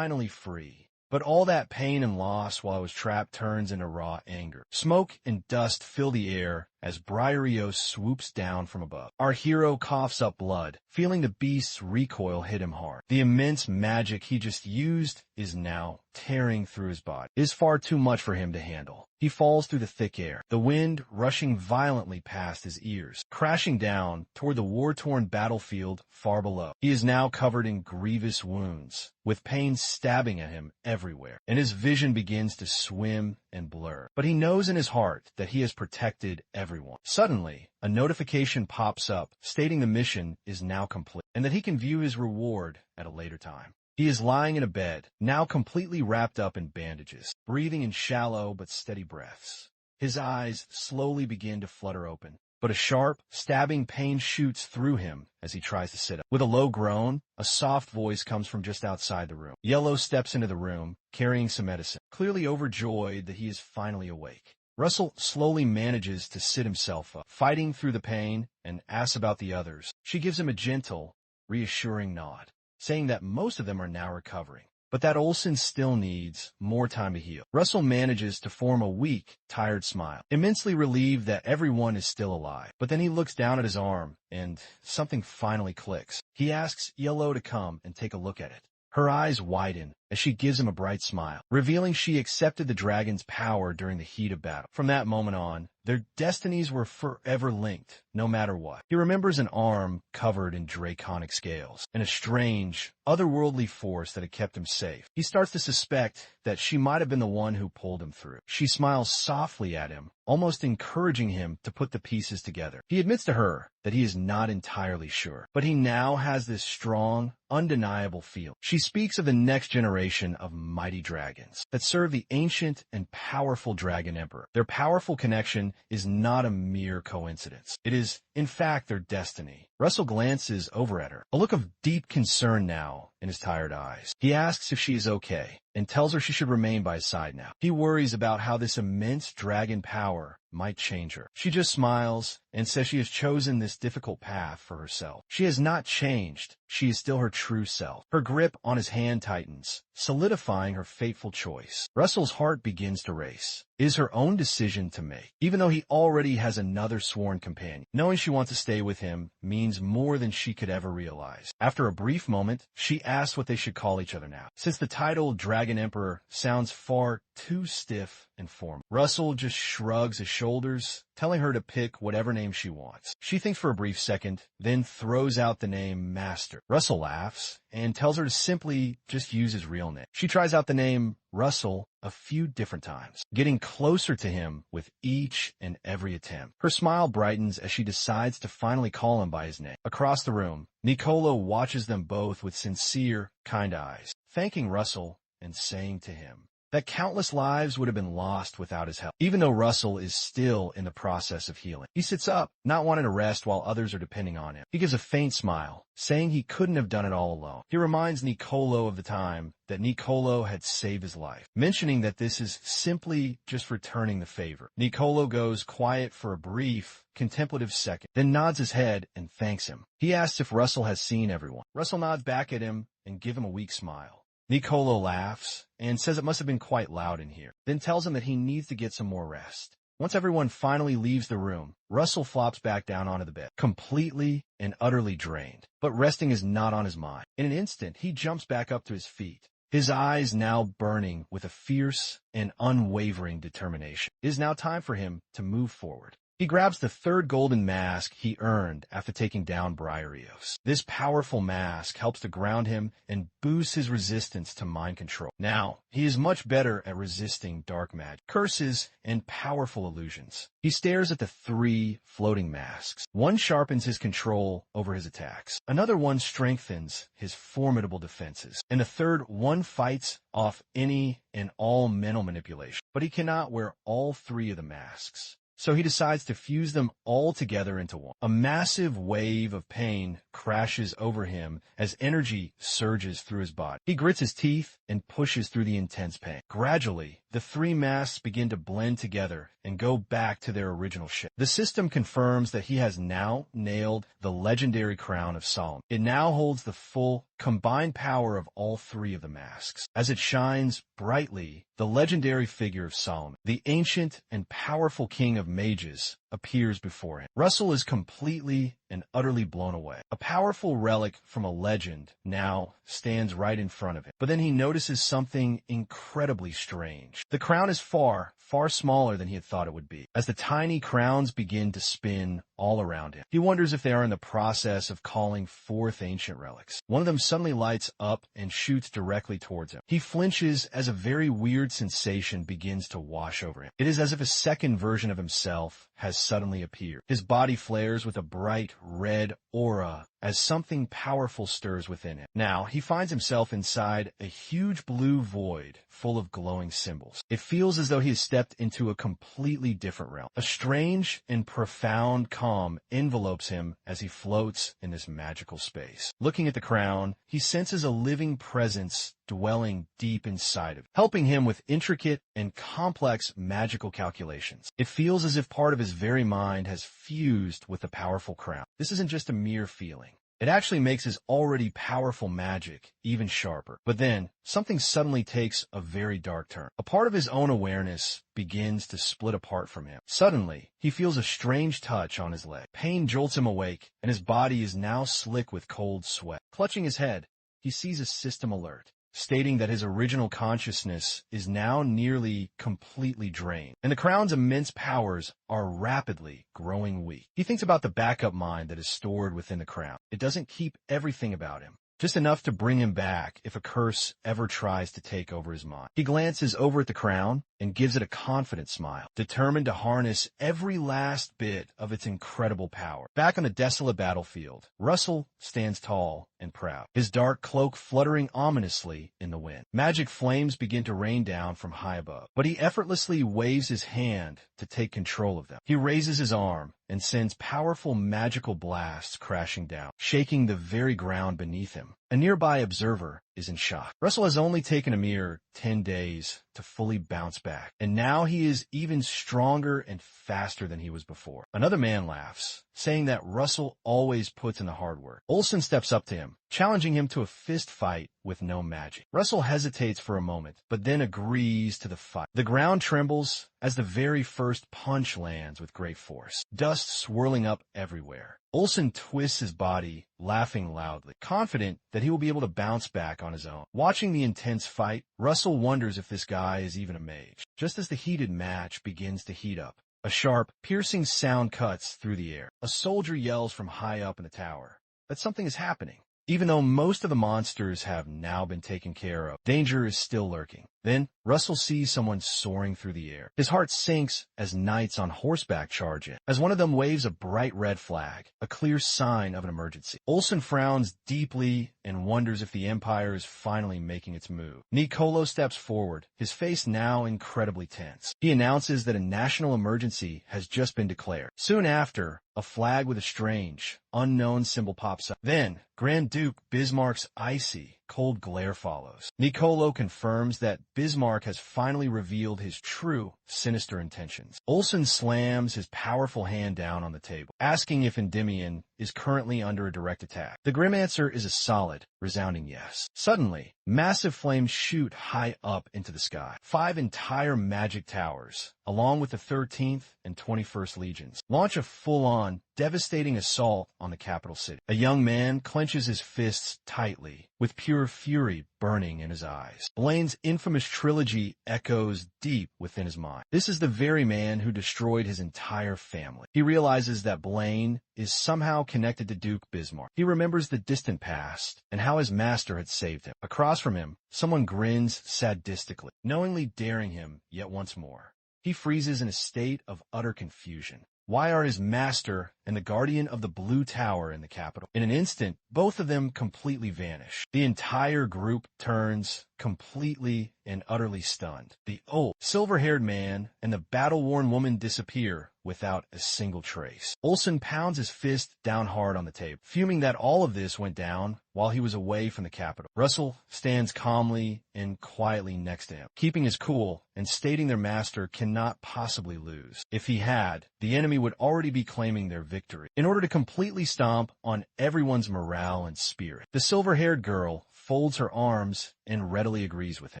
free. But all that pain and loss while I was trapped turns into raw anger. Smoke and dust fill the air as Briario swoops down from above. Our hero coughs up blood, feeling the beast's recoil hit him hard. The immense magic he just used is now tearing through his body. It is far too much for him to handle. He falls through the thick air, the wind rushing violently past his ears, crashing down toward the war-torn battlefield far below. He is now covered in grievous wounds, with pain stabbing at him everywhere, and his vision begins to swim and blur. But he knows in his heart that he has protected everyone. Suddenly, a notification pops up stating the mission is now complete, and that he can view his reward at a later time. He is lying in a bed, now completely wrapped up in bandages, breathing in shallow but steady breaths. His eyes slowly begin to flutter open, but a sharp, stabbing pain shoots through him as he tries to sit up. With a low groan, a soft voice comes from just outside the room. Yahello steps into the room, carrying some medicine, clearly overjoyed that he is finally awake. Russell slowly manages to sit himself up, fighting through the pain, and asks about the others. She gives him a gentle, reassuring nod, saying that most of them are now recovering, but that Olsen still needs more time to heal. Russell manages to form a weak, tired smile, immensely relieved that everyone is still alive. But then he looks down at his arm, and something finally clicks. He asks Yahello to come and take a look at it. Her eyes widen as she gives him a bright smile, revealing she accepted the dragon's power during the heat of battle. From that moment on, their destinies were forever linked, no matter what. He remembers an arm covered in draconic scales, and a strange, otherworldly force that had kept him safe. He starts to suspect that she might have been the one who pulled him through. She smiles softly at him, almost encouraging him to put the pieces together. He admits to her that he is not entirely sure, but he now has this strong, undeniable feel. She speaks of the next generation of mighty dragons that serve the ancient and powerful Dragon Emperor. Their powerful connection is not a mere coincidence. It is, in fact, their destiny. Russell glances over at her, a look of deep concern now in his tired eyes. He asks if she is okay, and tells her she should remain by his side now. He worries about how this immense dragon power might change her. She just smiles and says she has chosen this difficult path for herself. She has not changed. She is still her true self. Her grip on his hand tightens, solidifying her fateful choice. Russell's heart begins to race. It is her own decision to make, even though he already has another sworn companion. Knowing she wants to stay with him means more than she could ever realize. After a brief moment, she asks what they should call each other now, since the title Dragon Emperor sounds far too stiff and formal. Russell just shrugs his shoulders, telling her to pick whatever name she wants. She thinks for a brief second, then throws out the name Master. Russell laughs and tells her to simply just use his real name. She tries out the name Russell a few different times, getting closer to him with each and every attempt. Her smile brightens as she decides to finally call him by his name. Across the room, Nicolo watches them both with sincere, kind eyes, thanking Russell and saying to him that countless lives would have been lost without his help, even though Russell is still in the process of healing. He sits up, not wanting to rest while others are depending on him. He gives a faint smile, saying he couldn't have done it all alone. He reminds Nicolo of the time that Nicolo had saved his life, mentioning that this is simply just returning the favor. Nicolo goes quiet for a brief, contemplative second, then nods his head and thanks him. He asks if Russell has seen everyone. Russell nods back at him and gives him a weak smile. Nicolo laughs and says it must have been quite loud in here, then tells him that he needs to get some more rest. Once everyone finally leaves the room, Russell flops back down onto the bed, completely and utterly drained. But resting is not on his mind. In an instant, he jumps back up to his feet, his eyes now burning with a fierce and unwavering determination. It is now time for him to move forward. He grabs the third golden mask he earned after taking down Briareos. This powerful mask helps to ground him and boosts his resistance to mind control. Now, he is much better at resisting dark magic, curses, and powerful illusions. He stares at the 3 floating masks. One sharpens his control over his attacks. Another one strengthens his formidable defenses. And the third one fights off any and all mental manipulation. But he cannot wear all 3 of the masks. So he decides to fuse them all together into one. A massive wave of pain crashes over him as energy surges through his body. He grits his teeth and pushes through the intense pain. Gradually, the 3 masks begin to blend together and go back to their original shape. The system confirms that he has now nailed the legendary crown of Solomon. It now holds the full combined power of all 3 of the masks. As it shines brightly, the legendary figure of Solomon, the ancient and powerful king of mages, appears before him. Russell is completely and utterly blown away. A powerful relic from a legend now stands right in front of him. But then he notices something incredibly strange. The crown is far smaller than he had thought it would be. As the tiny crowns begin to spin all around him, he wonders if they are in the process of calling forth ancient relics. One of them suddenly lights up and shoots directly towards him. He flinches as a very weird sensation begins to wash over him. It is as if a second version of himself has suddenly appeared. His body flares with a bright red aura as something powerful stirs within him. Now, he finds himself inside a huge blue void full of glowing symbols. It feels as though he has stepped into a completely different realm. A strange and profound calm envelopes him as he floats in this magical space. Looking at the crown, he senses a living presence dwelling deep inside of him, helping him with intricate and complex magical calculations. It feels as if part of his very mind has fused with the powerful crown. This isn't just a mere feeling. It actually makes his already powerful magic even sharper. But then, something suddenly takes a very dark turn. A part of his own awareness begins to split apart from him. Suddenly, he feels a strange touch on his leg. Pain jolts him awake, and his body is now slick with cold sweat. Clutching his head, he sees a system alert, stating that his original consciousness is now nearly completely drained, and the crown's immense powers are rapidly growing weak. He thinks about the backup mind that is stored within the crown. It doesn't keep everything about him, just enough to bring him back if a curse ever tries to take over his mind. He glances over at the crown and gives it a confident smile, determined to harness every last bit of its incredible power. Back on the desolate battlefield, Russell stands tall and proud, his dark cloak fluttering ominously in the wind. Magic flames begin to rain down from high above, but he effortlessly waves his hand to take control of them. He raises his arm and sends powerful magical blasts crashing down, shaking the very ground beneath him. A nearby observer is in shock. Russell has only taken a mere 10 days to fully bounce back, and now he is even stronger and faster than he was before. Another man laughs, saying that Russell always puts in the hard work. Olsen steps up to him, challenging him to a fist fight with no magic. Russell hesitates for a moment, but then agrees to the fight. The ground trembles as the very first punch lands with great force, dust swirling up everywhere. Olsen twists his body, laughing loudly, confident that he will be able to bounce back on his own. Watching the intense fight, Russell wonders if this guy is even a mage. Just as the heated match begins to heat up, a sharp, piercing sound cuts through the air. A soldier yells from high up in the tower that something is happening. Even though most of the monsters have now been taken care of, danger is still lurking. Then, Russell sees someone soaring through the air. His heart sinks as knights on horseback charge in, as one of them waves a bright red flag, a clear sign of an emergency. Olsen frowns deeply and wonders if the Empire is finally making its move. Nicolo steps forward, his face now incredibly tense. He announces that a national emergency has just been declared. Soon after, a flag with a strange, unknown symbol pops up. Then, Grand Duke Bismarck's icy, cold glare follows. Nicolo confirms that Bismarck has finally revealed his true, sinister intentions. Olsen slams his powerful hand down on the table, asking if Endymion is currently under a direct attack. The grim answer is a solid, resounding yes. Suddenly, massive flames shoot high up into the sky. 5 entire magic towers, along with the 13th and 21st Legions, launch a full-on, devastating assault on the capital city. A young man clenches his fists tightly, with pure fury burning in his eyes. Blaine's infamous trilogy echoes deep within his mind. This is the very man who destroyed his entire family. He realizes that Blaine is somehow connected to Duke Bismarck. He remembers the distant past and how his master had saved him. Across from him, someone grins sadistically, knowingly daring him yet once more. He freezes in a state of utter confusion. Why are his master and the guardian of the Blue Tower in the capital? In an instant, both of them completely vanish. The entire group turns completely and utterly stunned. The old, silver-haired man and the battle-worn woman disappear without a single trace. Olsen pounds his fist down hard on the table, fuming that all of this went down while he was away from the capital. Russell stands calmly and quietly next to him, keeping his cool and stating their master cannot possibly lose. If he had, the enemy would already be claiming their victory. In order to completely stomp on everyone's morale and spirit, the silver-haired girl folds her arms and readily agrees with him.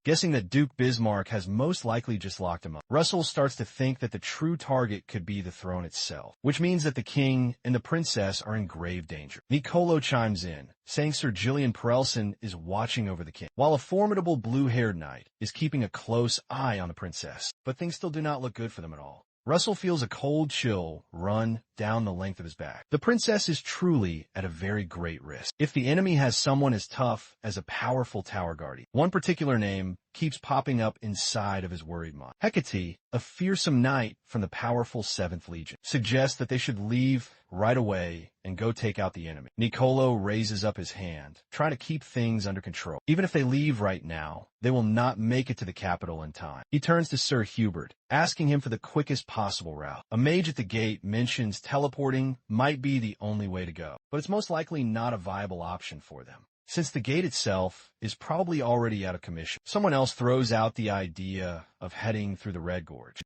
Guessing that Duke Bismarck has most likely just locked him up, Russell starts to think that the true target could be the throne itself, which means that the king and the princess are in grave danger. Nicolo chimes in, saying Sir Gillian Perelson is watching over the king, while a formidable blue-haired knight is keeping a close eye on the princess. But things still do not look good for them at all. Russell feels a cold chill run down the length of his back. The princess is truly at a very great risk if the enemy has someone as tough as a powerful tower guardian. One particular name keeps popping up inside of his worried mind. Hecate, a fearsome knight from the powerful 7th Legion, suggests that they should leave right away and go take out the enemy. Nicolo raises up his hand, trying to keep things under control. Even if they leave right now, they will not make it to the capital in time. He turns to Sir Hubert, asking him for the quickest possible route. A mage at the gate mentions teleporting might be the only way to go, but it's most likely not a viable option for them, since the gate itself is probably already out of commission. Someone else throws out the idea of heading through the Red Gorge.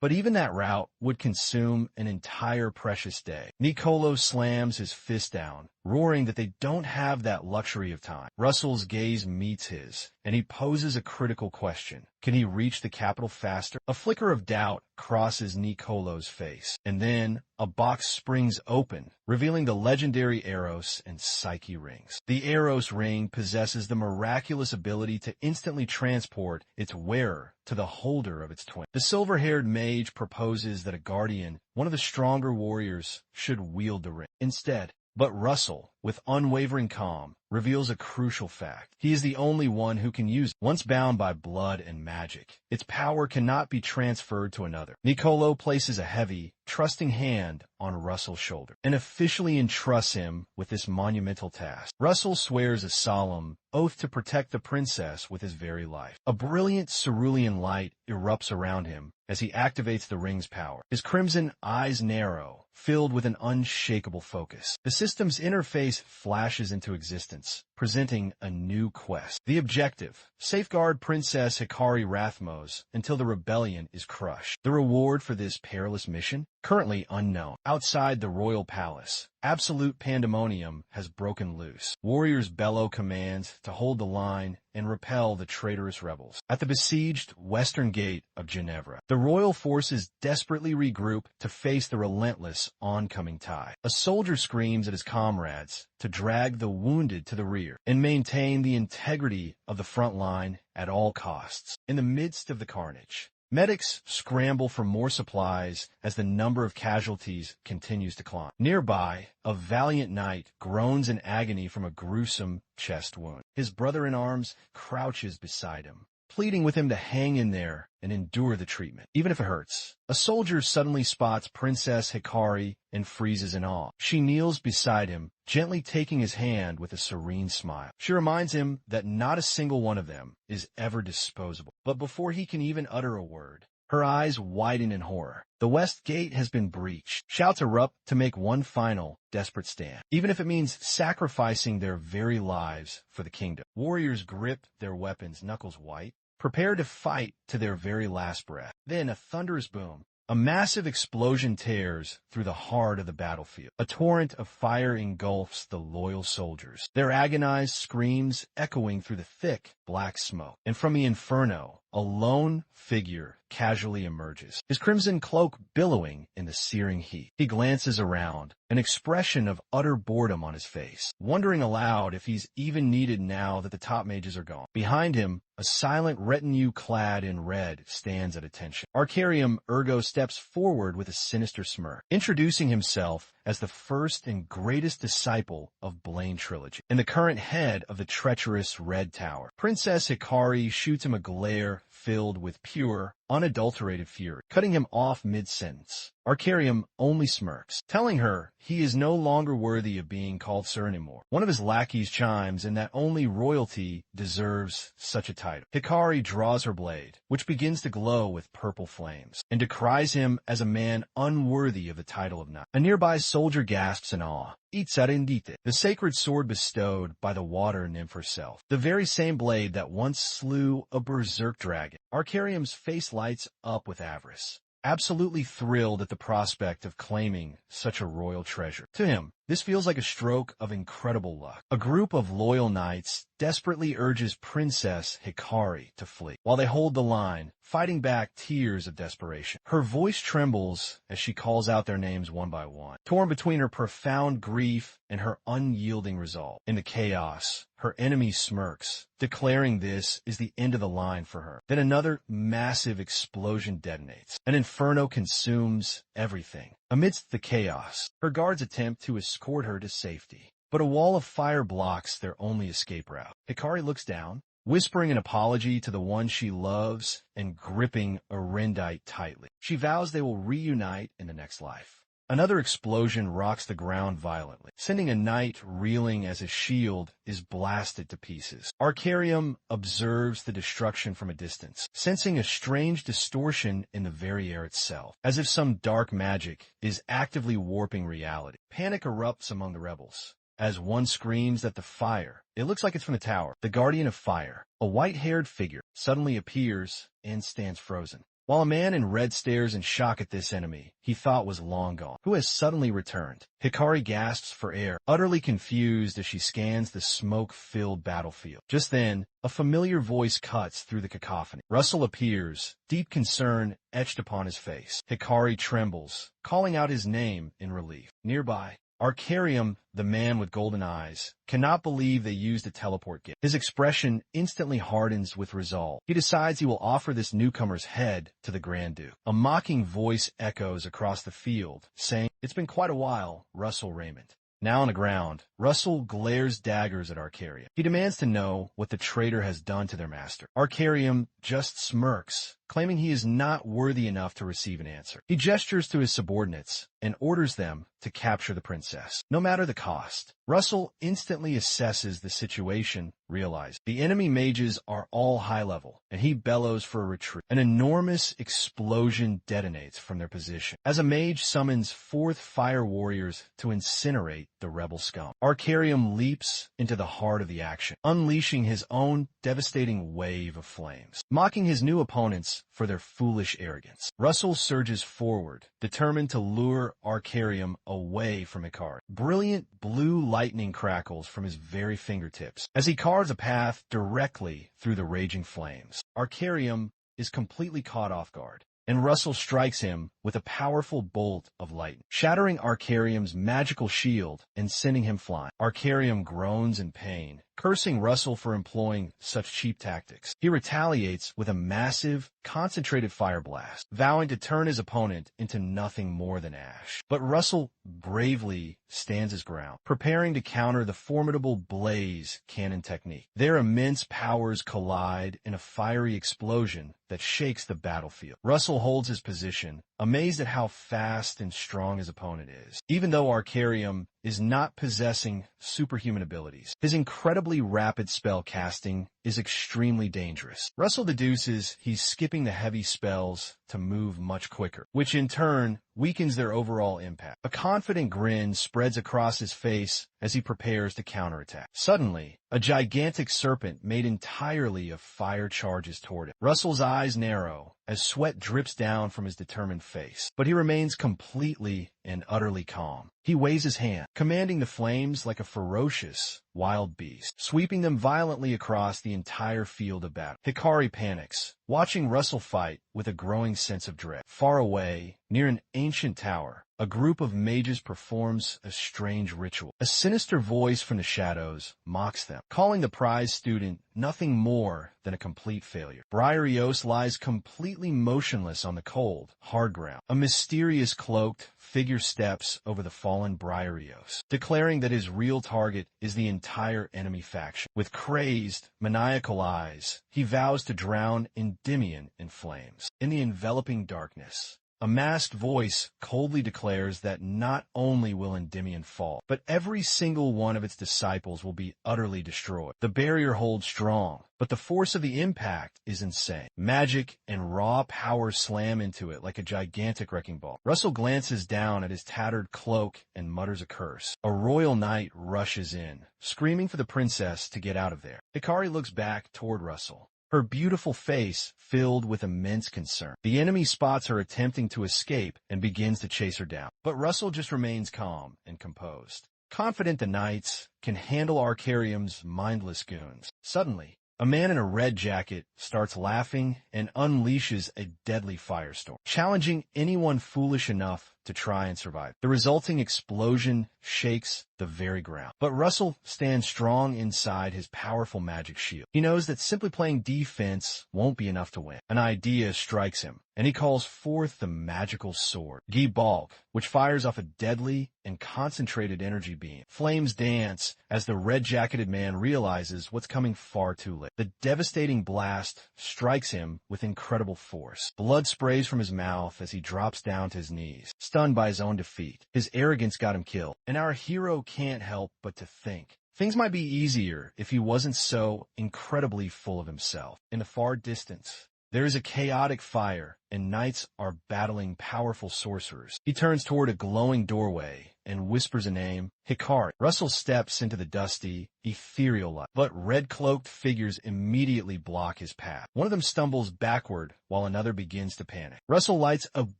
But even that route would consume an entire precious day. Nicolo slams his fist down, roaring that they don't have that luxury of time. Russell's gaze meets his, and he poses a critical question. Can he reach the capital faster? A flicker of doubt crosses Nicolo's face, and then a box springs open, revealing the legendary Eros and Psyche rings. The Eros ring possesses the miraculous ability to instantly transport its wearer to the holder of its twin. The silver-haired mage proposes that a guardian, one of the stronger warriors, should wield the ring instead. But Russell, with unwavering calm, reveals a crucial fact. He is the only one who can use it. Once bound by blood and magic, its power cannot be transferred to another. Nicolo places a heavy, trusting hand on Russell's shoulder and officially entrusts him with this monumental task. Russell swears a solemn oath to protect the princess with his very life. A brilliant cerulean light erupts around him as he activates the ring's power. His crimson eyes narrow, filled with an unshakable focus. The system's interface flashes into existence, presenting a new quest. The objective: safeguard Princess Hikari Rathmos until the rebellion is crushed. The reward for this perilous mission? Currently unknown. Outside the royal palace, absolute pandemonium has broken loose. Warriors bellow commands to hold the line and repel the traitorous rebels. At the besieged western gate of Ginevra, the royal forces desperately regroup to face the relentless oncoming tide. A soldier screams at his comrades to drag the wounded to the rear and maintain the integrity of the front line at all costs. In the midst of the carnage, medics scramble for more supplies as the number of casualties continues to climb. Nearby, a valiant knight groans in agony from a gruesome chest wound. His brother-in-arms crouches beside him, pleading with him to hang in there and endure the treatment, even if it hurts. A soldier suddenly spots Princess Hikari and freezes in awe. She kneels beside him, gently taking his hand with a serene smile. She reminds him that not a single one of them is ever disposable. But before he can even utter a word, her eyes widen in horror. The west gate has been breached. Shouts erupt to make one final, desperate stand, even if it means sacrificing their very lives for the kingdom. Warriors grip their weapons, knuckles white, prepare to fight to their very last breath. Then a thunderous boom, A massive explosion tears through the heart of the battlefield. A torrent of fire engulfs the loyal soldiers, their agonized screams echoing through the thick, black smoke. And from the inferno, a lone figure casually emerges, his crimson cloak billowing in the searing heat. He glances around, an expression of utter boredom on his face, wondering aloud if he's even needed now that the top mages are gone. Behind him, a silent retinue clad in red stands at attention. Arcarium ergo steps forward with a sinister smirk, introducing himself as the first and greatest disciple of Blaine Trilogy, and the current head of the treacherous Red Tower. Princess Hikari shoots him a glare filled with pure, unadulterated fury, cutting him off mid-sentence. Arcarium only smirks, telling her he is no longer worthy of being called sir anymore. One of his lackeys chimes in that only royalty deserves such a title. Hikari draws her blade, which begins to glow with purple flames, and decries him as a man unworthy of the title of knight. A nearby soldier gasps in awe. Itzarendite, the sacred sword bestowed by the water nymph herself, the very same blade that once slew a berserk dragon. Arcarium's face lights up with avarice, absolutely thrilled at the prospect of claiming such a royal treasure. To him, this feels like a stroke of incredible luck. A group of loyal knights desperately urges Princess Hikari to flee, while they hold the line, fighting back tears of desperation. Her voice trembles as she calls out their names one by one, torn between her profound grief and her unyielding resolve. In the chaos, her enemy smirks, declaring this is the end of the line for her. Then another massive explosion detonates. An inferno consumes everything. Amidst the chaos, her guards attempt to escort her to safety, but a wall of fire blocks their only escape route. Hikari looks down, whispering an apology to the one she loves and gripping Arendite tightly. She vows they will reunite in the next life. Another explosion rocks the ground violently, sending a knight reeling as his shield is blasted to pieces. Arcarium observes the destruction from a distance, sensing a strange distortion in the very air itself, as if some dark magic is actively warping reality. Panic erupts among the rebels, as one screams that the fire, it looks like it's from the tower, the guardian of fire, a white-haired figure, suddenly appears and stands frozen. While a man in red stares in shock at this enemy he thought was long gone, who has suddenly returned. Hikari gasps for air, utterly confused as she scans the smoke-filled battlefield. Just then, a familiar voice cuts through the cacophony. Russell appears, deep concern etched upon his face. Hikari trembles, calling out his name in relief. Nearby, Arcarium, the man with golden eyes, cannot believe they used a teleport gift. His expression instantly hardens with resolve. He decides he will offer this newcomer's head to the Grand Duke. A mocking voice echoes across the field, saying, "It's been quite a while, Russell Raymond." Now on the ground, Russell glares daggers at Arcarium. He demands to know what the traitor has done to their master. Arcarium just smirks, claiming he is not worthy enough to receive an answer. He gestures to his subordinates and orders them to capture the princess, no matter the cost. Russell instantly assesses the situation, realizing the enemy mages are all high level, and he bellows for a retreat. An enormous explosion detonates from their position, as a mage summons 4th fire warriors to incinerate the rebel scum. Arcarium leaps into the heart of the action, unleashing his own devastating wave of flames, mocking his new opponents for their foolish arrogance. Russell surges forward, determined to lure Arcarium away from Hikari. Brilliant blue lightning crackles from his very fingertips as he carves a path directly through the raging flames. Arcarium is completely caught off guard, and Russell strikes him with a powerful bolt of lightning, shattering Arcarium's magical shield and sending him flying. Arcarium groans in pain, cursing Russell for employing such cheap tactics. He retaliates with a massive, concentrated fire blast, vowing to turn his opponent into nothing more than ash. But Russell bravely stands his ground, preparing to counter the formidable blaze cannon technique. Their immense powers collide in a fiery explosion that shakes the battlefield. Russell holds his position, amazed at how fast and strong his opponent is. Even though Arcarium is not possessing superhuman abilities, his incredibly rapid spell casting is extremely dangerous. Russell deduces he's skipping the heavy spells to move much quicker, which in turn weakens their overall impact. A confident grin spreads across his face as he prepares to counterattack. Suddenly, a gigantic serpent made entirely of fire charges toward it. Russell's eyes narrow as sweat drips down from his determined face, but he remains completely and utterly calm. He waves his hand, commanding the flames like a ferocious, wild beast, sweeping them violently across the entire field of battle. Hikari panics, watching Russell fight with a growing sense of dread. Far away, near an ancient tower, a group of mages performs a strange ritual. A sinister voice from the shadows mocks them, calling the prize student nothing more than a complete failure. Briareos lies completely motionless on the cold, hard ground. A mysterious cloaked figure steps over the fallen Briareos, declaring that his real target is the entire enemy faction. With crazed, maniacal eyes, he vows to drown Endymion in flames. In the enveloping darkness, a masked voice coldly declares that not only will Endymion fall, but every single one of its disciples will be utterly destroyed. The barrier holds strong, but the force of the impact is insane. Magic and raw power slam into it like a gigantic wrecking ball. Russell glances down at his tattered cloak and mutters a curse. A royal knight rushes in, screaming for the princess to get out of there. Hikari looks back toward Russell, her beautiful face filled with immense concern. The enemy spots her attempting to escape and begins to chase her down. But Russell just remains calm and composed, confident the knights can handle Arcarium's mindless goons. Suddenly, a man in a red jacket starts laughing and unleashes a deadly firestorm, challenging anyone foolish enough to try and survive. The resulting explosion shakes the very ground. But Russell stands strong inside his powerful magic shield. He knows that simply playing defense won't be enough to win. An idea strikes him, and he calls forth the magical sword, Gi-Balk, which fires off a deadly and concentrated energy beam. Flames dance as the red-jacketed man realizes what's coming far too late. The devastating blast strikes him with incredible force. Blood sprays from his mouth as he drops down to his knees, stunned by his own defeat. His arrogance got him killed, and our hero can't help but to think things might be easier if he wasn't so incredibly full of himself. In the far distance, there is a chaotic fire, and knights are battling powerful sorcerers. He turns toward a glowing doorway and whispers a name, Hikari. Russell steps into the dusty, ethereal light, but red-cloaked figures immediately block his path. One of them stumbles backward while another begins to panic. Russell lights a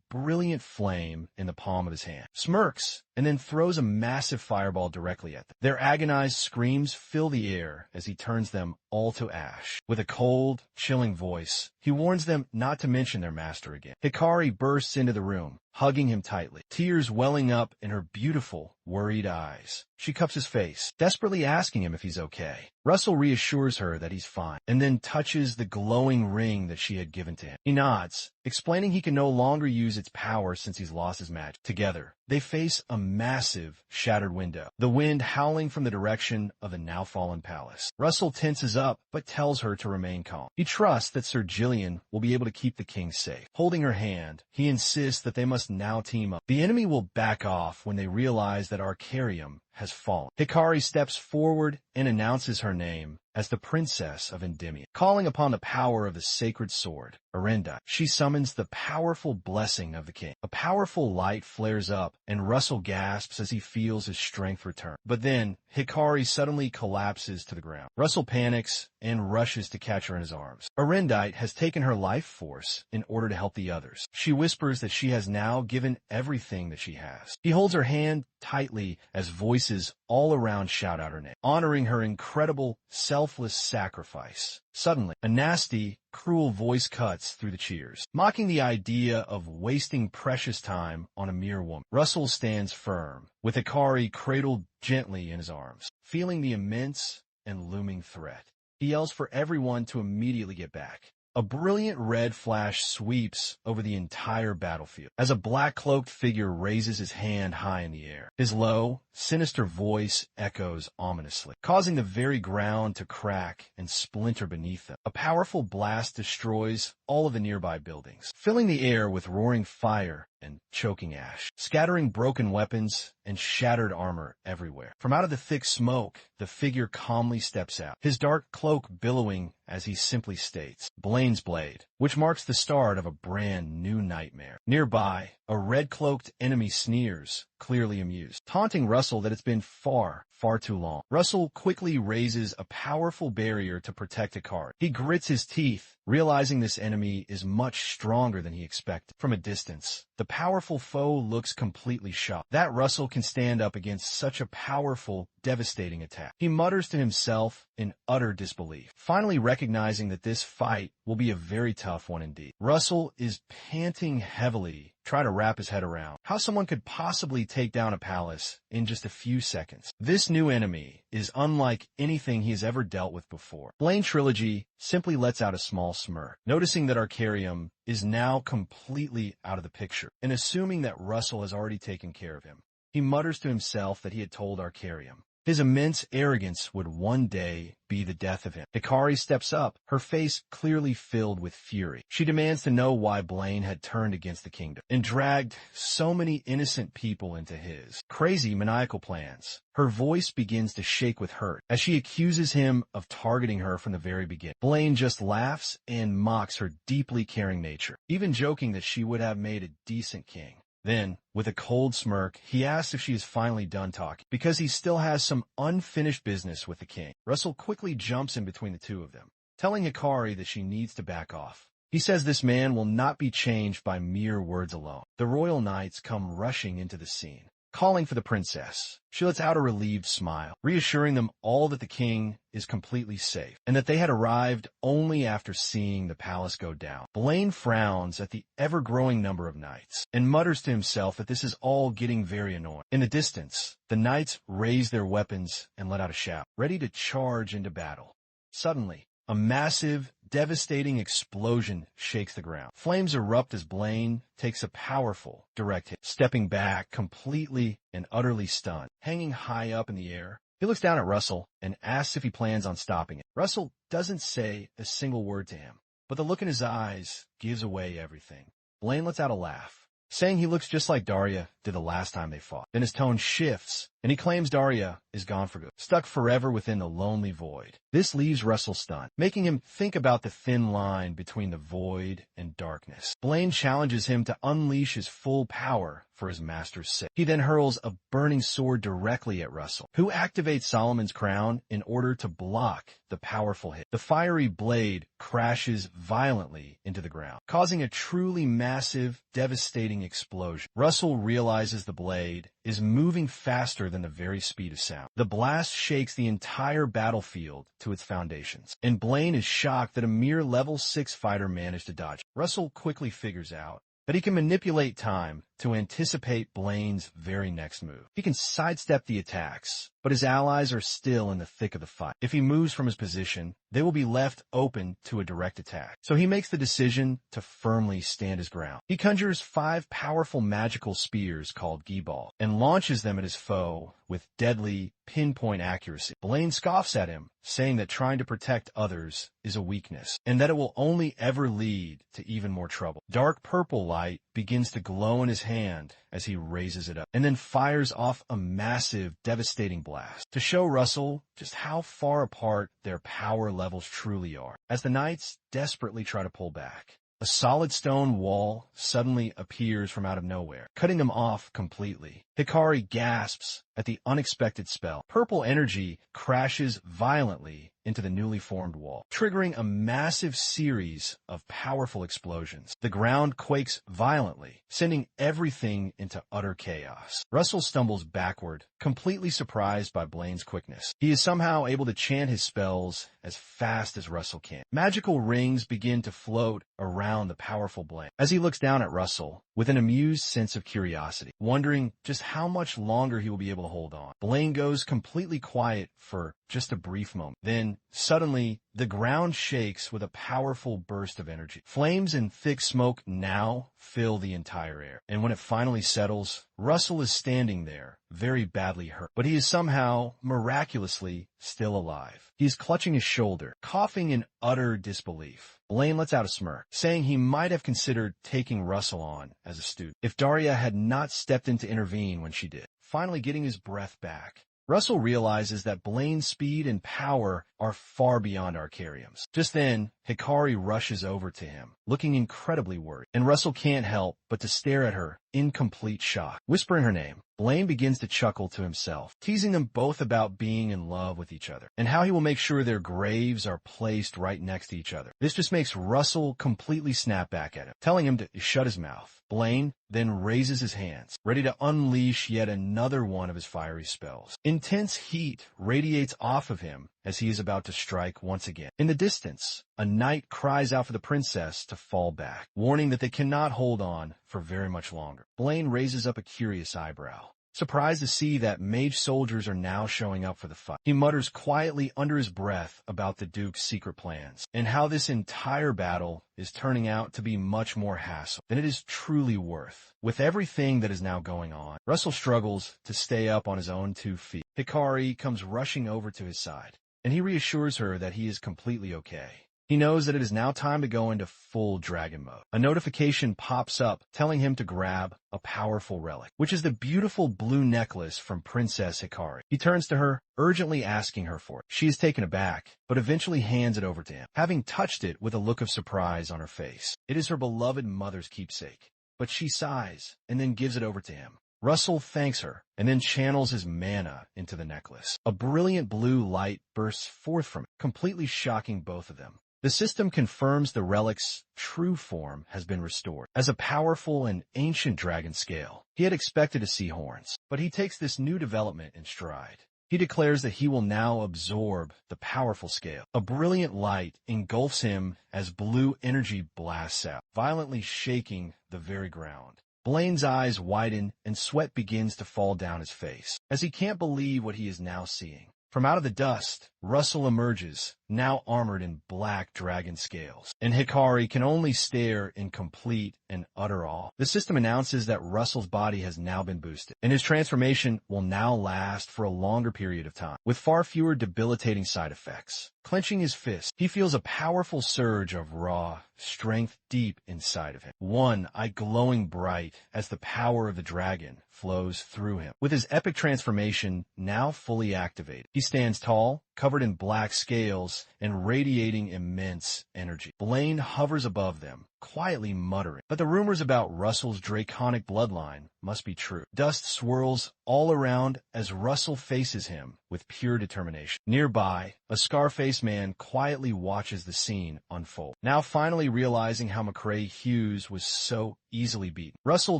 brilliant flame in the palm of his hand, smirks, and then throws a massive fireball directly at them. Their agonized screams fill the air as he turns them all to ash. With a cold, chilling voice, he warns them not to mention their master again. Hikari bursts into the room, hugging him tightly, tears welling up in her beautiful, worried eyes. She cups his face, desperately asking him if he's okay. Russell reassures her that he's fine, and then touches the glowing ring that she had given to him. He nods, explaining he can no longer use its power since he's lost his magic. Together, they face a massive, shattered window, the wind howling from the direction of the now-fallen palace. Russell tenses up, but tells her to remain calm. He trusts that Sir Gillian will be able to keep the king safe. Holding her hand, he insists that they must now team up. The enemy will back off when they realize that Arcarium has fallen. Hikari steps forward and announces her name as the Princess of Endymion. Calling upon the power of the sacred sword, Arendite, she summons the powerful blessing of the king. A powerful light flares up, and Russell gasps as he feels his strength return. But then, Hikari suddenly collapses to the ground. Russell panics and rushes to catch her in his arms. Arendite has taken her life force in order to help the others. She whispers that she has now given everything that she has. He holds her hand tightly as voices all around shout out her name, honoring her incredible, selfless sacrifice. Suddenly, a nasty, cruel voice cuts through the cheers, mocking the idea of wasting precious time on a mere woman. Russell stands firm, with Hikari cradled gently in his arms, feeling the immense and looming threat. He yells for everyone to immediately get back. A brilliant red flash sweeps over the entire battlefield as a black-cloaked figure raises his hand high in the air. His low, sinister voice echoes ominously, causing the very ground to crack and splinter beneath them. A powerful blast destroys all of the nearby buildings, filling the air with roaring fire and choking ash, scattering broken weapons and shattered armor everywhere. From out of the thick smoke, the figure calmly steps out, his dark cloak billowing as he simply states, Blaine's Blade, which marks the start of a brand new nightmare. Nearby, A red-cloaked enemy sneers, clearly amused, taunting Russell that it's been far too long. Russell quickly raises a powerful barrier to protect Hikari. He grits his teeth, realizing this enemy is much stronger than he expected. From a distance, the powerful foe looks completely shocked that Russell can stand up against such a powerful, devastating attack. He mutters to himself in utter disbelief, finally recognizing that this fight will be a very tough one indeed. Russell is panting heavily, trying to wrap his head around how someone could possibly take down a palace in just a few seconds. This new enemy is unlike anything he has ever dealt with before. Blaine Trilogy simply lets out a small smirk, noticing that Arcarium is now completely out of the picture, and assuming that Russell has already taken care of him. He mutters to himself that he had told Arcarium his immense arrogance would one day be the death of him. Hikari steps up, her face clearly filled with fury. She demands to know why Blaine had turned against the kingdom and dragged so many innocent people into his crazy maniacal plans. Her voice begins to shake with hurt as she accuses him of targeting her from the very beginning. Blaine just laughs and mocks her deeply caring nature, even joking that she would have made a decent king. Then, with a cold smirk, he asks if she is finally done talking, because he still has some unfinished business with the king. Russell quickly jumps in between the two of them, telling Hikari that she needs to back off. He says this man will not be changed by mere words alone. The royal knights come rushing into the scene, calling for the princess. She lets out a relieved smile, reassuring them all that the king is completely safe, and that they had arrived only after seeing the palace go down. Blaine frowns at the ever-growing number of knights, and mutters to himself that this is all getting very annoying. In the distance, the knights raise their weapons and let out a shout, ready to charge into battle. Suddenly, a massive, devastating explosion shakes the ground. Flames erupt as Blaine takes a powerful, direct hit, stepping back completely and utterly stunned. Hanging high up in the air, he looks down at Russell and asks if he plans on stopping it. Russell doesn't say a single word to him, but the look in his eyes gives away everything. Blaine lets out a laugh, saying he looks just like Daya did the last time they fought. Then his tone shifts, and he claims Daya is gone for good, stuck forever within the lonely void. This leaves Russell stunned, making him think about the thin line between the void and darkness. Blaine challenges him to unleash his full power for his master's sake. He then hurls a burning sword directly at Russell, who activates Solomon's crown in order to block the powerful hit. The fiery blade crashes violently into the ground, causing a truly massive, devastating explosion. Russell realizes the blade is moving faster than the very speed of sound. The blast shakes the entire battlefield to its foundations, and Blaine is shocked that a mere level 6 fighter managed to dodge. Russell quickly figures out that he can manipulate time to anticipate Blaine's very next move. He can sidestep the attacks, but his allies are still in the thick of the fight. If he moves from his position, they will be left open to a direct attack. So he makes the decision to firmly stand his ground. He conjures 5 powerful magical spears called Gi-Ball and launches them at his foe with deadly pinpoint accuracy. Blaine scoffs at him, saying that trying to protect others is a weakness, and that it will only ever lead to even more trouble. Dark purple light begins to glow in his hand as he raises it up, and then fires off a massive, devastating blast to show Russell just how far apart their power levels truly are. As the knights desperately try to pull back, a solid stone wall suddenly appears from out of nowhere, cutting them off completely. Hikari gasps at the unexpected spell. Purple energy crashes violently into the newly formed wall, triggering a massive series of powerful explosions. The ground quakes violently, sending everything into utter chaos. Russell stumbles backward, completely surprised by Blaine's quickness. He is somehow able to chant his spells as fast as Russell can. Magical rings begin to float around the powerful Blaine as he looks down at Russell with an amused sense of curiosity, wondering just how much longer he will be able to hold on. Blaine goes completely quiet for just a brief moment. Then, suddenly, the ground shakes with a powerful burst of energy. Flames and thick smoke now fill the entire air. And when it finally settles, Russell is standing there, very badly hurt. But he is somehow, miraculously, still alive. He is clutching his shoulder, coughing in utter disbelief. Blaine lets out a smirk, saying he might have considered taking Russell on as a student if Daya had not stepped in to intervene when she did. Finally getting his breath back, Russell realizes that Blaine's speed and power are far beyond Arcarium's. Just then, Hikari rushes over to him, looking incredibly worried, and Russell can't help but to stare at her in complete shock. Whispering her name, Blaine begins to chuckle to himself, teasing them both about being in love with each other, and how he will make sure their graves are placed right next to each other. This just makes Russell completely snap back at him, telling him to shut his mouth. Blaine then raises his hands, ready to unleash yet another one of his fiery spells. Intense heat radiates off of him as he is about to strike once again. In the distance, a knight cries out for the princess to fall back, warning that they cannot hold on for very much longer. Blaine raises up a curious eyebrow, surprised to see that mage soldiers are now showing up for the fight. He mutters quietly under his breath about the Duke's secret plans, and how this entire battle is turning out to be much more hassle than it is truly worth. With everything that is now going on, Russell struggles to stay up on his own 2 feet. Hikari comes rushing over to his side, and he reassures her that he is completely okay. He knows that it is now time to go into full dragon mode. A notification pops up telling him to grab a powerful relic, which is the beautiful blue necklace from Princess Hikari. He turns to her, urgently asking her for it. She is taken aback, but eventually hands it over to him, having touched it with a look of surprise on her face. It is her beloved mother's keepsake, but she sighs and then gives it over to him. Russell thanks her and then channels his mana into the necklace. A brilliant blue light bursts forth from it, completely shocking both of them. The system confirms the relic's true form has been restored as a powerful and ancient dragon scale. He had expected to see horns, but he takes this new development in stride. He declares that he will now absorb the powerful scale. A brilliant light engulfs him as blue energy blasts out, violently shaking the very ground. Blaine's eyes widen and sweat begins to fall down his face, as he can't believe what he is now seeing. From out of the dust, Russell emerges, now armored in black dragon scales, and Hikari can only stare in complete and utter awe. The system announces that Russell's body has now been boosted, and his transformation will now last for a longer period of time, with far fewer debilitating side effects. Clenching his fist, he feels a powerful surge of raw strength deep inside of him, one eye glowing bright as the power of the dragon flows through him. With his epic transformation now fully activated, he stands tall, covered in black scales and radiating immense energy. Blaine hovers above them, quietly muttering, but the rumors about Russell's draconic bloodline must be true. Dust swirls all around as Russell faces him with pure determination. Nearby, a scar-faced man quietly watches the scene unfold, now finally realizing how McCrae Hughes was so easily beaten. Russell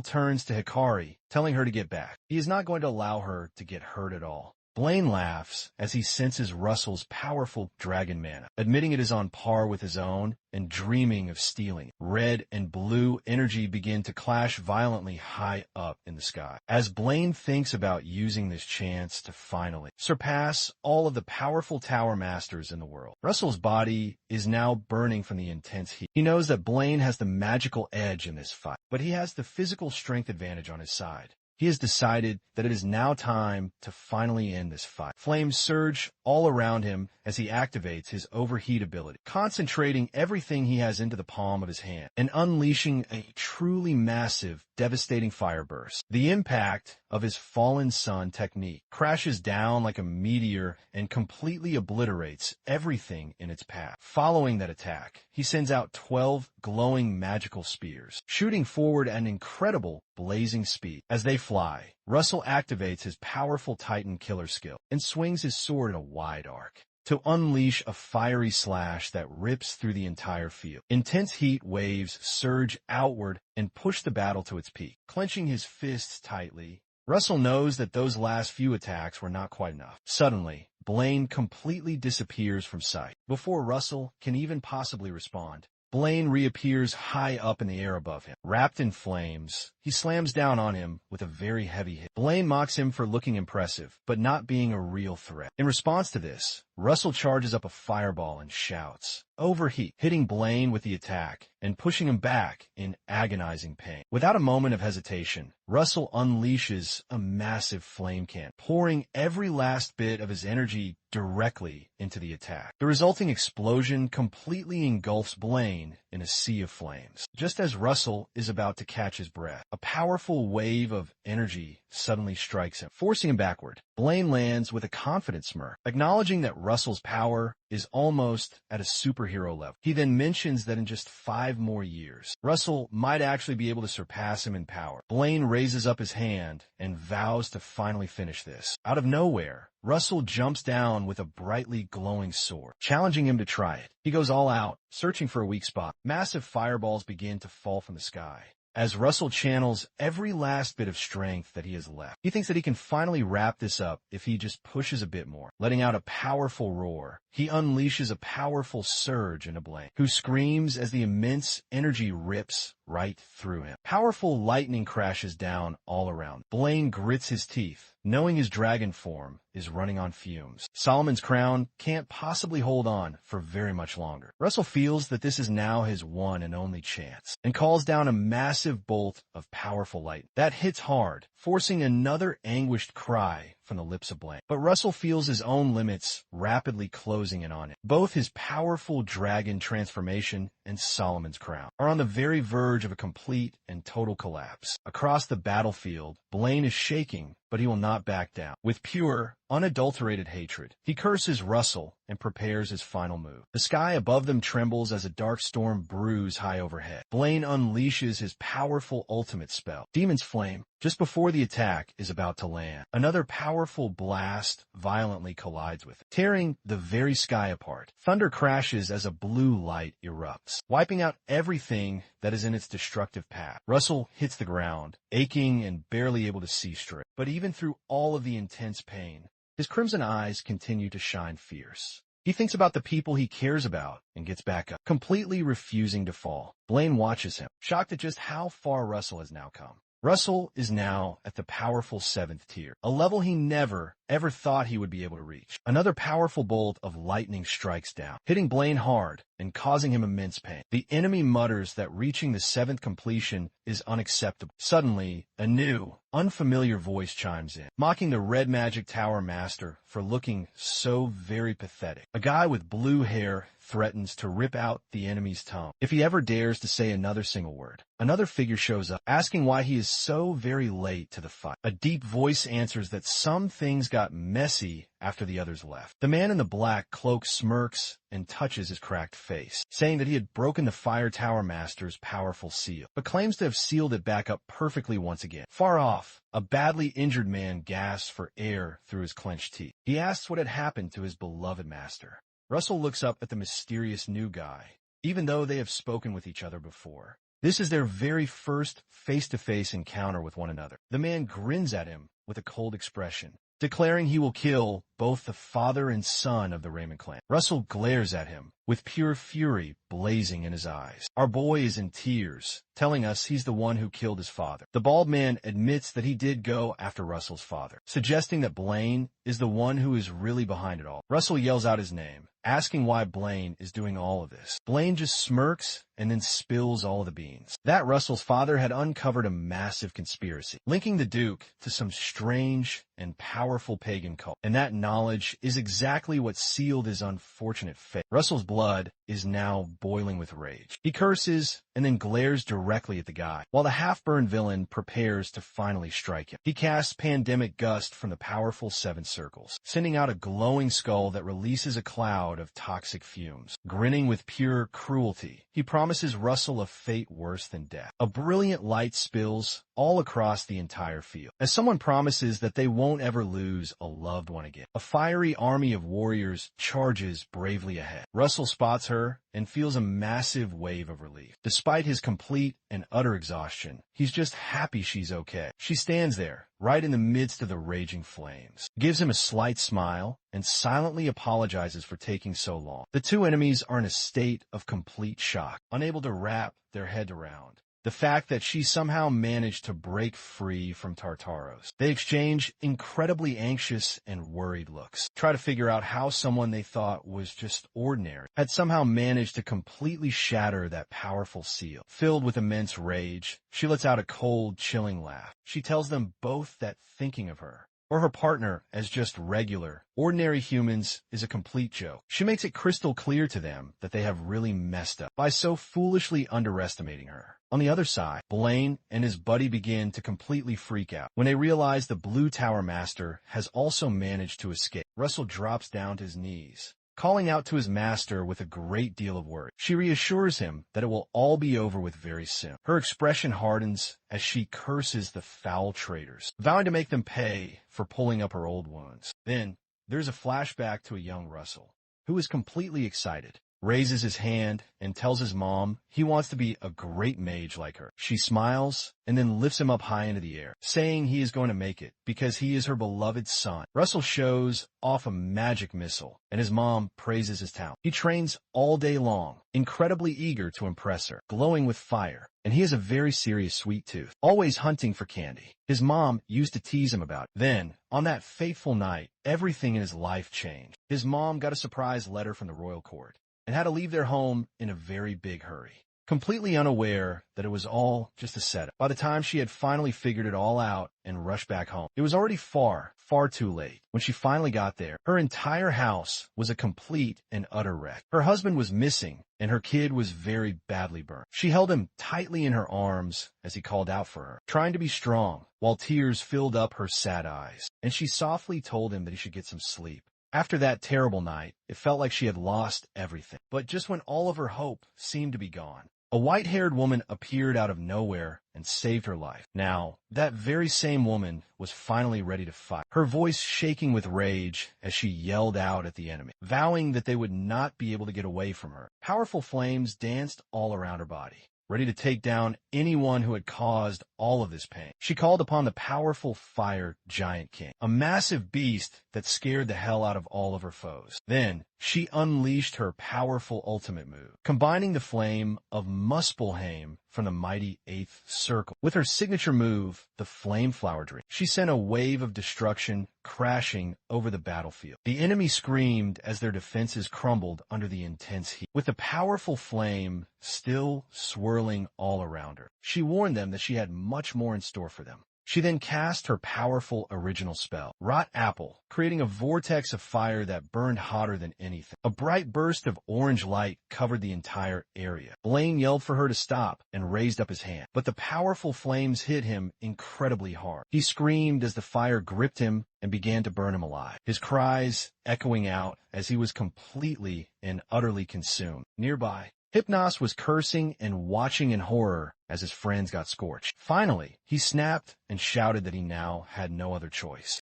turns to Hikari, telling her to get back. He is not going to allow her to get hurt at all. Blaine laughs as he senses Russell's powerful dragon mana, admitting it is on par with his own and dreaming of stealing. Red and blue energy begin to clash violently high up in the sky, as Blaine thinks about using this chance to finally surpass all of the powerful tower masters in the world. Russell's body is now burning from the intense heat. He knows that Blaine has the magical edge in this fight, but he has the physical strength advantage on his side. He has decided that it is now time to finally end this fight. Flames surge all around him as he activates his overheat ability, concentrating everything he has into the palm of his hand and unleashing a truly massive, devastating fire burst. The impact of his fallen sun technique crashes down like a meteor and completely obliterates everything in its path. Following that attack, he sends out 12 glowing magical spears, shooting forward at an incredible blazing speed. As they fly, Russell activates his powerful Titan killer skill and swings his sword in a wide arc to unleash a fiery slash that rips through the entire field. Intense heat waves surge outward and push the battle to its peak. Clenching his fists tightly, Russell knows that those last few attacks were not quite enough. Suddenly, Blaine completely disappears from sight. Before Russell can even possibly respond, Blaine reappears high up in the air above him. Wrapped in flames, he slams down on him with a very heavy hit. Blaine mocks him for looking impressive, but not being a real threat. In response to this, Russell charges up a fireball and shouts, "Overheat," hitting Blaine with the attack and pushing him back in agonizing pain. Without a moment of hesitation, Russell unleashes a massive flame cannon, pouring every last bit of his energy directly into the attack. The resulting explosion completely engulfs Blaine in a sea of flames. Just as Russell is about to catch his breath, a powerful wave of energy suddenly strikes him, forcing him backward. Blaine lands with a confident smirk, acknowledging that Russell's power is almost at a superhero level. He then mentions that in just 5 more years, Russell might actually be able to surpass him in power. Blaine raises up his hand and vows to finally finish this. Out of nowhere, Russell jumps down with a brightly glowing sword, challenging him to try it. He goes all out, searching for a weak spot. Massive fireballs begin to fall from the sky as Russell channels every last bit of strength that he has left. He thinks that he can finally wrap this up if he just pushes a bit more. Letting out a powerful roar, he unleashes a powerful surge into Blaine, who screams as the immense energy rips right through him. Powerful lightning crashes down all around. Blaine grits his teeth, knowing his dragon form is running on fumes. Solomon's crown can't possibly hold on for very much longer. Russell feels that this is now his one and only chance, and calls down a massive bolt of powerful light that hits hard, forcing another anguished cry from the lips of Blaine. But Russell feels his own limits rapidly closing in on him. Both his powerful dragon transformation and Solomon's crown are on the very verge of a complete and total collapse. Across the battlefield, Blaine is shaking, but he will not back down. With pure, unadulterated hatred, he curses Russell and prepares his final move. The sky above them trembles as a dark storm brews high overhead. Blaine unleashes his powerful ultimate spell, Demon's Flame, just before the attack is about to land. Another powerful blast violently collides with it, tearing the very sky apart. Thunder crashes as a blue light erupts, wiping out everything that is in its destructive path. Russell hits the ground, aching and barely able to see straight. But even through all of the intense pain, his crimson eyes continue to shine fierce. He thinks about the people he cares about and gets back up, completely refusing to fall. Blaine watches him, shocked at just how far Russell has now come. Russell is now at the powerful 7th tier, a level he never, ever thought he would be able to reach. Another powerful bolt of lightning strikes down, hitting Blaine hard and causing him immense pain. The enemy mutters that reaching the 7th completion is unacceptable. Suddenly, a new, unfamiliar voice chimes in, mocking the Red Magic Tower Master for looking so very pathetic. A guy with blue hair threatens to rip out the enemy's tongue if he ever dares to say another single word. Another figure shows up, asking why he is so very late to the fight. A deep voice answers that some things got messy after the others left. The man in the black cloak smirks and touches his cracked face, saying that he had broken the Fire Tower Master's powerful seal, but claims to have sealed it back up perfectly once again. Far off, a badly injured man gasps for air through his clenched teeth. He asks what had happened to his beloved master. Russell looks up at the mysterious new guy, even though they have spoken with each other before. This is their very first face-to-face encounter with one another. The man grins at him with a cold expression, declaring he will kill both the father and son of the Raymond clan. Russell glares at him with pure fury blazing in his eyes. Our boy is in tears, telling us he's the one who killed his father. The bald man admits that he did go after Russell's father, suggesting that Blaine is the one who is really behind it all. Russell yells out his name, asking why Blaine is doing all of this. Blaine just smirks and then spills all of the beans. That Russell's father had uncovered a massive conspiracy, linking the Duke to some strange and powerful pagan cult, and that knowledge is exactly what sealed his unfortunate fate. Russell's blood is now boiling with rage. He curses and then glares directly at the guy, while the half-burned villain prepares to finally strike him. He casts Pandemic Gust from the powerful 7 circles, sending out a glowing skull that releases a cloud of toxic fumes. Grinning with pure cruelty, he promises Russell a fate worse than death. A brilliant light spills all across the entire field, as someone promises that they won't ever lose a loved one again. A fiery army of warriors charges bravely ahead. Russell spots her and feels a massive wave of relief. Despite his complete and utter exhaustion, he's just happy she's okay. She stands there, right in the midst of the raging flames, gives him a slight smile, and silently apologizes for taking so long. The two enemies are in a state of complete shock, unable to wrap their head around the fact that she somehow managed to break free from Tartaros. They exchange incredibly anxious and worried looks, try to figure out how someone they thought was just ordinary had somehow managed to completely shatter that powerful seal. Filled with immense rage, she lets out a cold, chilling laugh. She tells them both that thinking of her or her partner as just regular, ordinary humans is a complete joke. She makes it crystal clear to them that they have really messed up by so foolishly underestimating her. On the other side, Blaine and his buddy begin to completely freak out when they realize the Blue Tower Master has also managed to escape. Russell drops down to his knees, calling out to his master with a great deal of worry. She reassures him that it will all be over with very soon. Her expression hardens as she curses the foul traitors, vowing to make them pay for pulling up her old wounds. Then, there's a flashback to a young Russell, who is completely excited, raises his hand, and tells his mom he wants to be a great mage like her. She smiles and then lifts him up high into the air, saying he is going to make it because he is her beloved son. Russell shows off a magic missile, and his mom praises his talent. He trains all day long, incredibly eager to impress her, glowing with fire, and he has a very serious sweet tooth, always hunting for candy. His mom used to tease him about it. Then, on that fateful night, everything in his life changed. His mom got a surprise letter from the royal court and had to leave their home in a very big hurry, completely unaware that it was all just a setup. By the time she had finally figured it all out and rushed back home, it was already far, far too late. When she finally got there, her entire house was a complete and utter wreck. Her husband was missing, and her kid was very badly burned. She held him tightly in her arms as he called out for her, trying to be strong, while tears filled up her sad eyes, and she softly told him that he should get some sleep. After that terrible night, it felt like she had lost everything. But just when all of her hope seemed to be gone, a white-haired woman appeared out of nowhere and saved her life. Now, that very same woman was finally ready to fight, her voice shaking with rage as she yelled out at the enemy, vowing that they would not be able to get away from her. Powerful flames danced all around her body, ready to take down anyone who had caused all of this pain. She called upon the powerful fire giant king, a massive beast that scared the hell out of all of her foes. Then, she unleashed her powerful ultimate move, combining the flame of Muspelheim from the mighty Eighth Circle with her signature move, the Flame Flower Dream. She sent a wave of destruction crashing over the battlefield. The enemy screamed as their defenses crumbled under the intense heat, with the powerful flame still swirling all around her. She warned them that she had much more in store for them. She then cast her powerful original spell, Rot Apple, creating a vortex of fire that burned hotter than anything. A bright burst of orange light covered the entire area. Blaine yelled for her to stop and raised up his hand, but the powerful flames hit him incredibly hard. He screamed as the fire gripped him and began to burn him alive, his cries echoing out as he was completely and utterly consumed. Nearby, Hypnos was cursing and watching in horror as his friends got scorched. Finally, he snapped and shouted that he now had no other choice.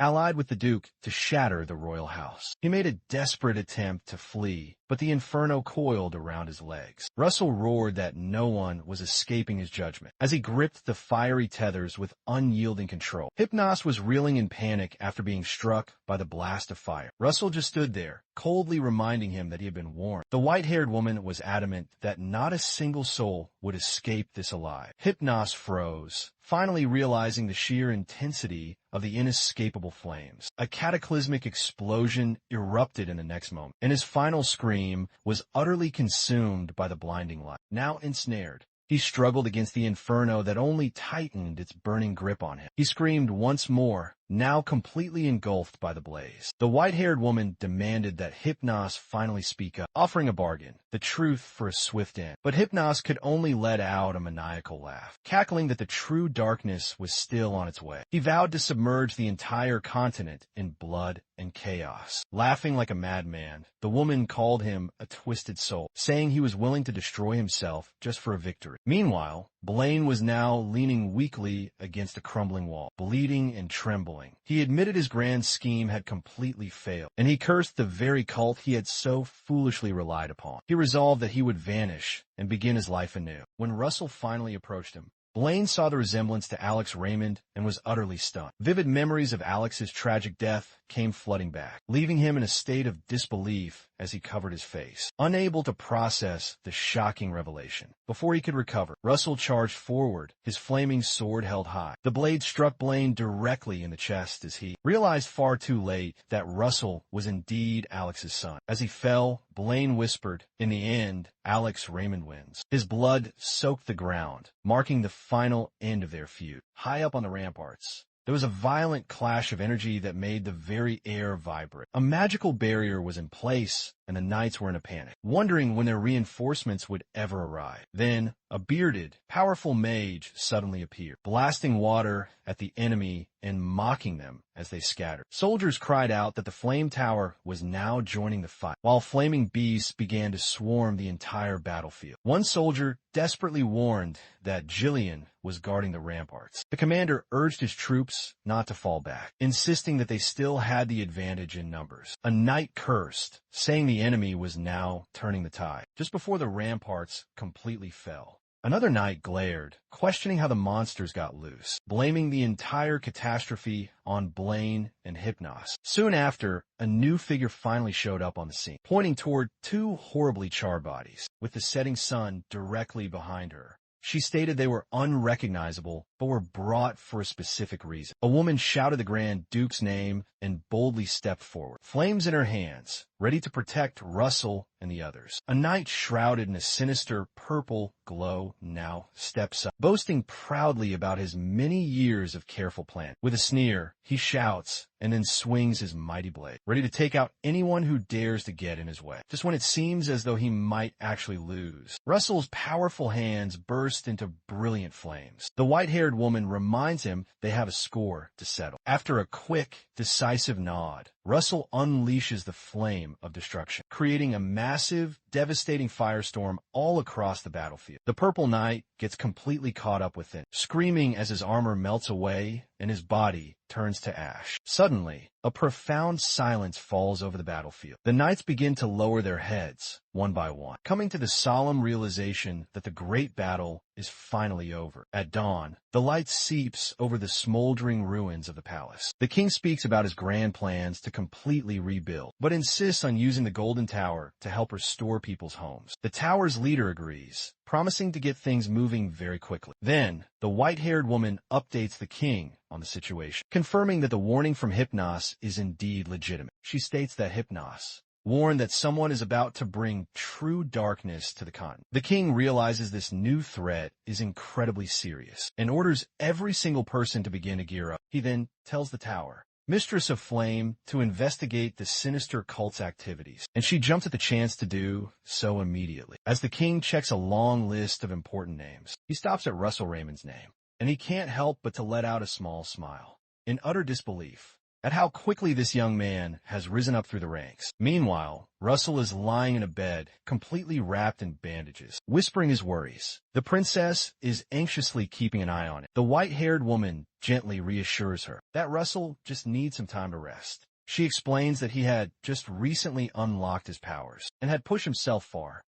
Allied with the Duke to shatter the royal house, he made a desperate attempt to flee, but the inferno coiled around his legs. Russell roared that no one was escaping his judgment as he gripped the fiery tethers with unyielding control. Hypnos was reeling in panic after being struck by the blast of fire. Russell just stood there, coldly reminding him that he had been warned. The white-haired woman was adamant that not a single soul would escape this alive. Hypnos froze, finally realizing the sheer intensity of the inescapable flames. A cataclysmic explosion erupted in the next moment, and his final scream was utterly consumed by the blinding light. Now ensnared, he struggled against the inferno that only tightened its burning grip on him. He screamed once more, now completely engulfed by the blaze. The white-haired woman demanded that Hypnos finally speak up, offering a bargain, the truth for a swift end. But Hypnos could only let out a maniacal laugh, cackling that the true darkness was still on its way. He vowed to submerge the entire continent in blood and chaos. Laughing like a madman, the woman called him a twisted soul, saying he was willing to destroy himself just for a victory. Meanwhile, Blaine was now leaning weakly against a crumbling wall, bleeding and trembling. He admitted his grand scheme had completely failed, and he cursed the very cult he had so foolishly relied upon. He resolved that he would vanish and begin his life anew. When Russell finally approached him, Blaine saw the resemblance to Alex Raymond and was utterly stunned. Vivid memories of Alex's tragic death came flooding back, leaving him in a state of disbelief as he covered his face, unable to process the shocking revelation. Before he could recover, Russell charged forward, his flaming sword held high. The blade struck Blaine directly in the chest as he realized far too late that Russell was indeed Alex's son. As he fell, Blaine whispered, "In the end, Alex Raymond wins." His blood soaked the ground, marking the final end of their feud. High up on the ramparts, there was a violent clash of energy that made the very air vibrate. A magical barrier was in place and the knights were in a panic, wondering when their reinforcements would ever arrive. Then, a bearded, powerful mage suddenly appeared, blasting water at the enemy and mocking them as they scattered. Soldiers cried out that the flame tower was now joining the fight, while flaming beasts began to swarm the entire battlefield. One soldier desperately warned that Jillian was guarding the ramparts. The commander urged his troops not to fall back, insisting that they still had the advantage in numbers. A knight cursed, saying the enemy was now turning the tide, just before the ramparts completely fell. Another knight glared, questioning how the monsters got loose, blaming the entire catastrophe on Blaine and Hypnos. Soon after, a new figure finally showed up on the scene, pointing toward two horribly charred bodies, with the setting sun directly behind her. She stated they were unrecognizable, but were brought for a specific reason. A woman shouted the Grand Duke's name and boldly stepped forward, flames in her hands, ready to protect Russell and the others. A knight shrouded in a sinister purple glow now steps up, boasting proudly about his many years of careful planning. With a sneer, he shouts and then swings his mighty blade, ready to take out anyone who dares to get in his way. Just when it seems as though he might actually lose, Russell's powerful hands burst into brilliant flames. The white-haired woman reminds him they have a score to settle. After a quick, decisive nod, Russell unleashes the flame of destruction, creating a massive, devastating firestorm all across the battlefield. The Purple Knight gets completely caught up with it, screaming as his armor melts away and his body turns to ash. Suddenly, a profound silence falls over the battlefield. The knights begin to lower their heads, one by one, coming to the solemn realization that the great battle is finally over. At dawn, the light seeps over the smoldering ruins of the palace. The king speaks about his grand plans to completely rebuild, but insists on using the Golden Tower to help restore people's homes. The tower's leader agrees, promising to get things moving very quickly. Then, the white-haired woman updates the king on the situation, confirming that the warning from Hypnos is indeed legitimate. She states that Hypnos warned that someone is about to bring true darkness to the continent. The king realizes this new threat is incredibly serious and orders every single person to begin to gear up. He then tells the tower, Mistress of Flame, to investigate the sinister cult's activities, and she jumps at the chance to do so immediately. As the king checks a long list of important names, he stops at Russell Raymond's name, and he can't help but to let out a small smile, in utter disbelief at how quickly this young man has risen up through the ranks. Meanwhile, Russell is lying in a bed, completely wrapped in bandages, whispering his worries. The princess is anxiously keeping an eye on it. The white-haired woman gently reassures her that Russell just needs some time to rest. She explains that he had just recently unlocked his powers and had pushed himself far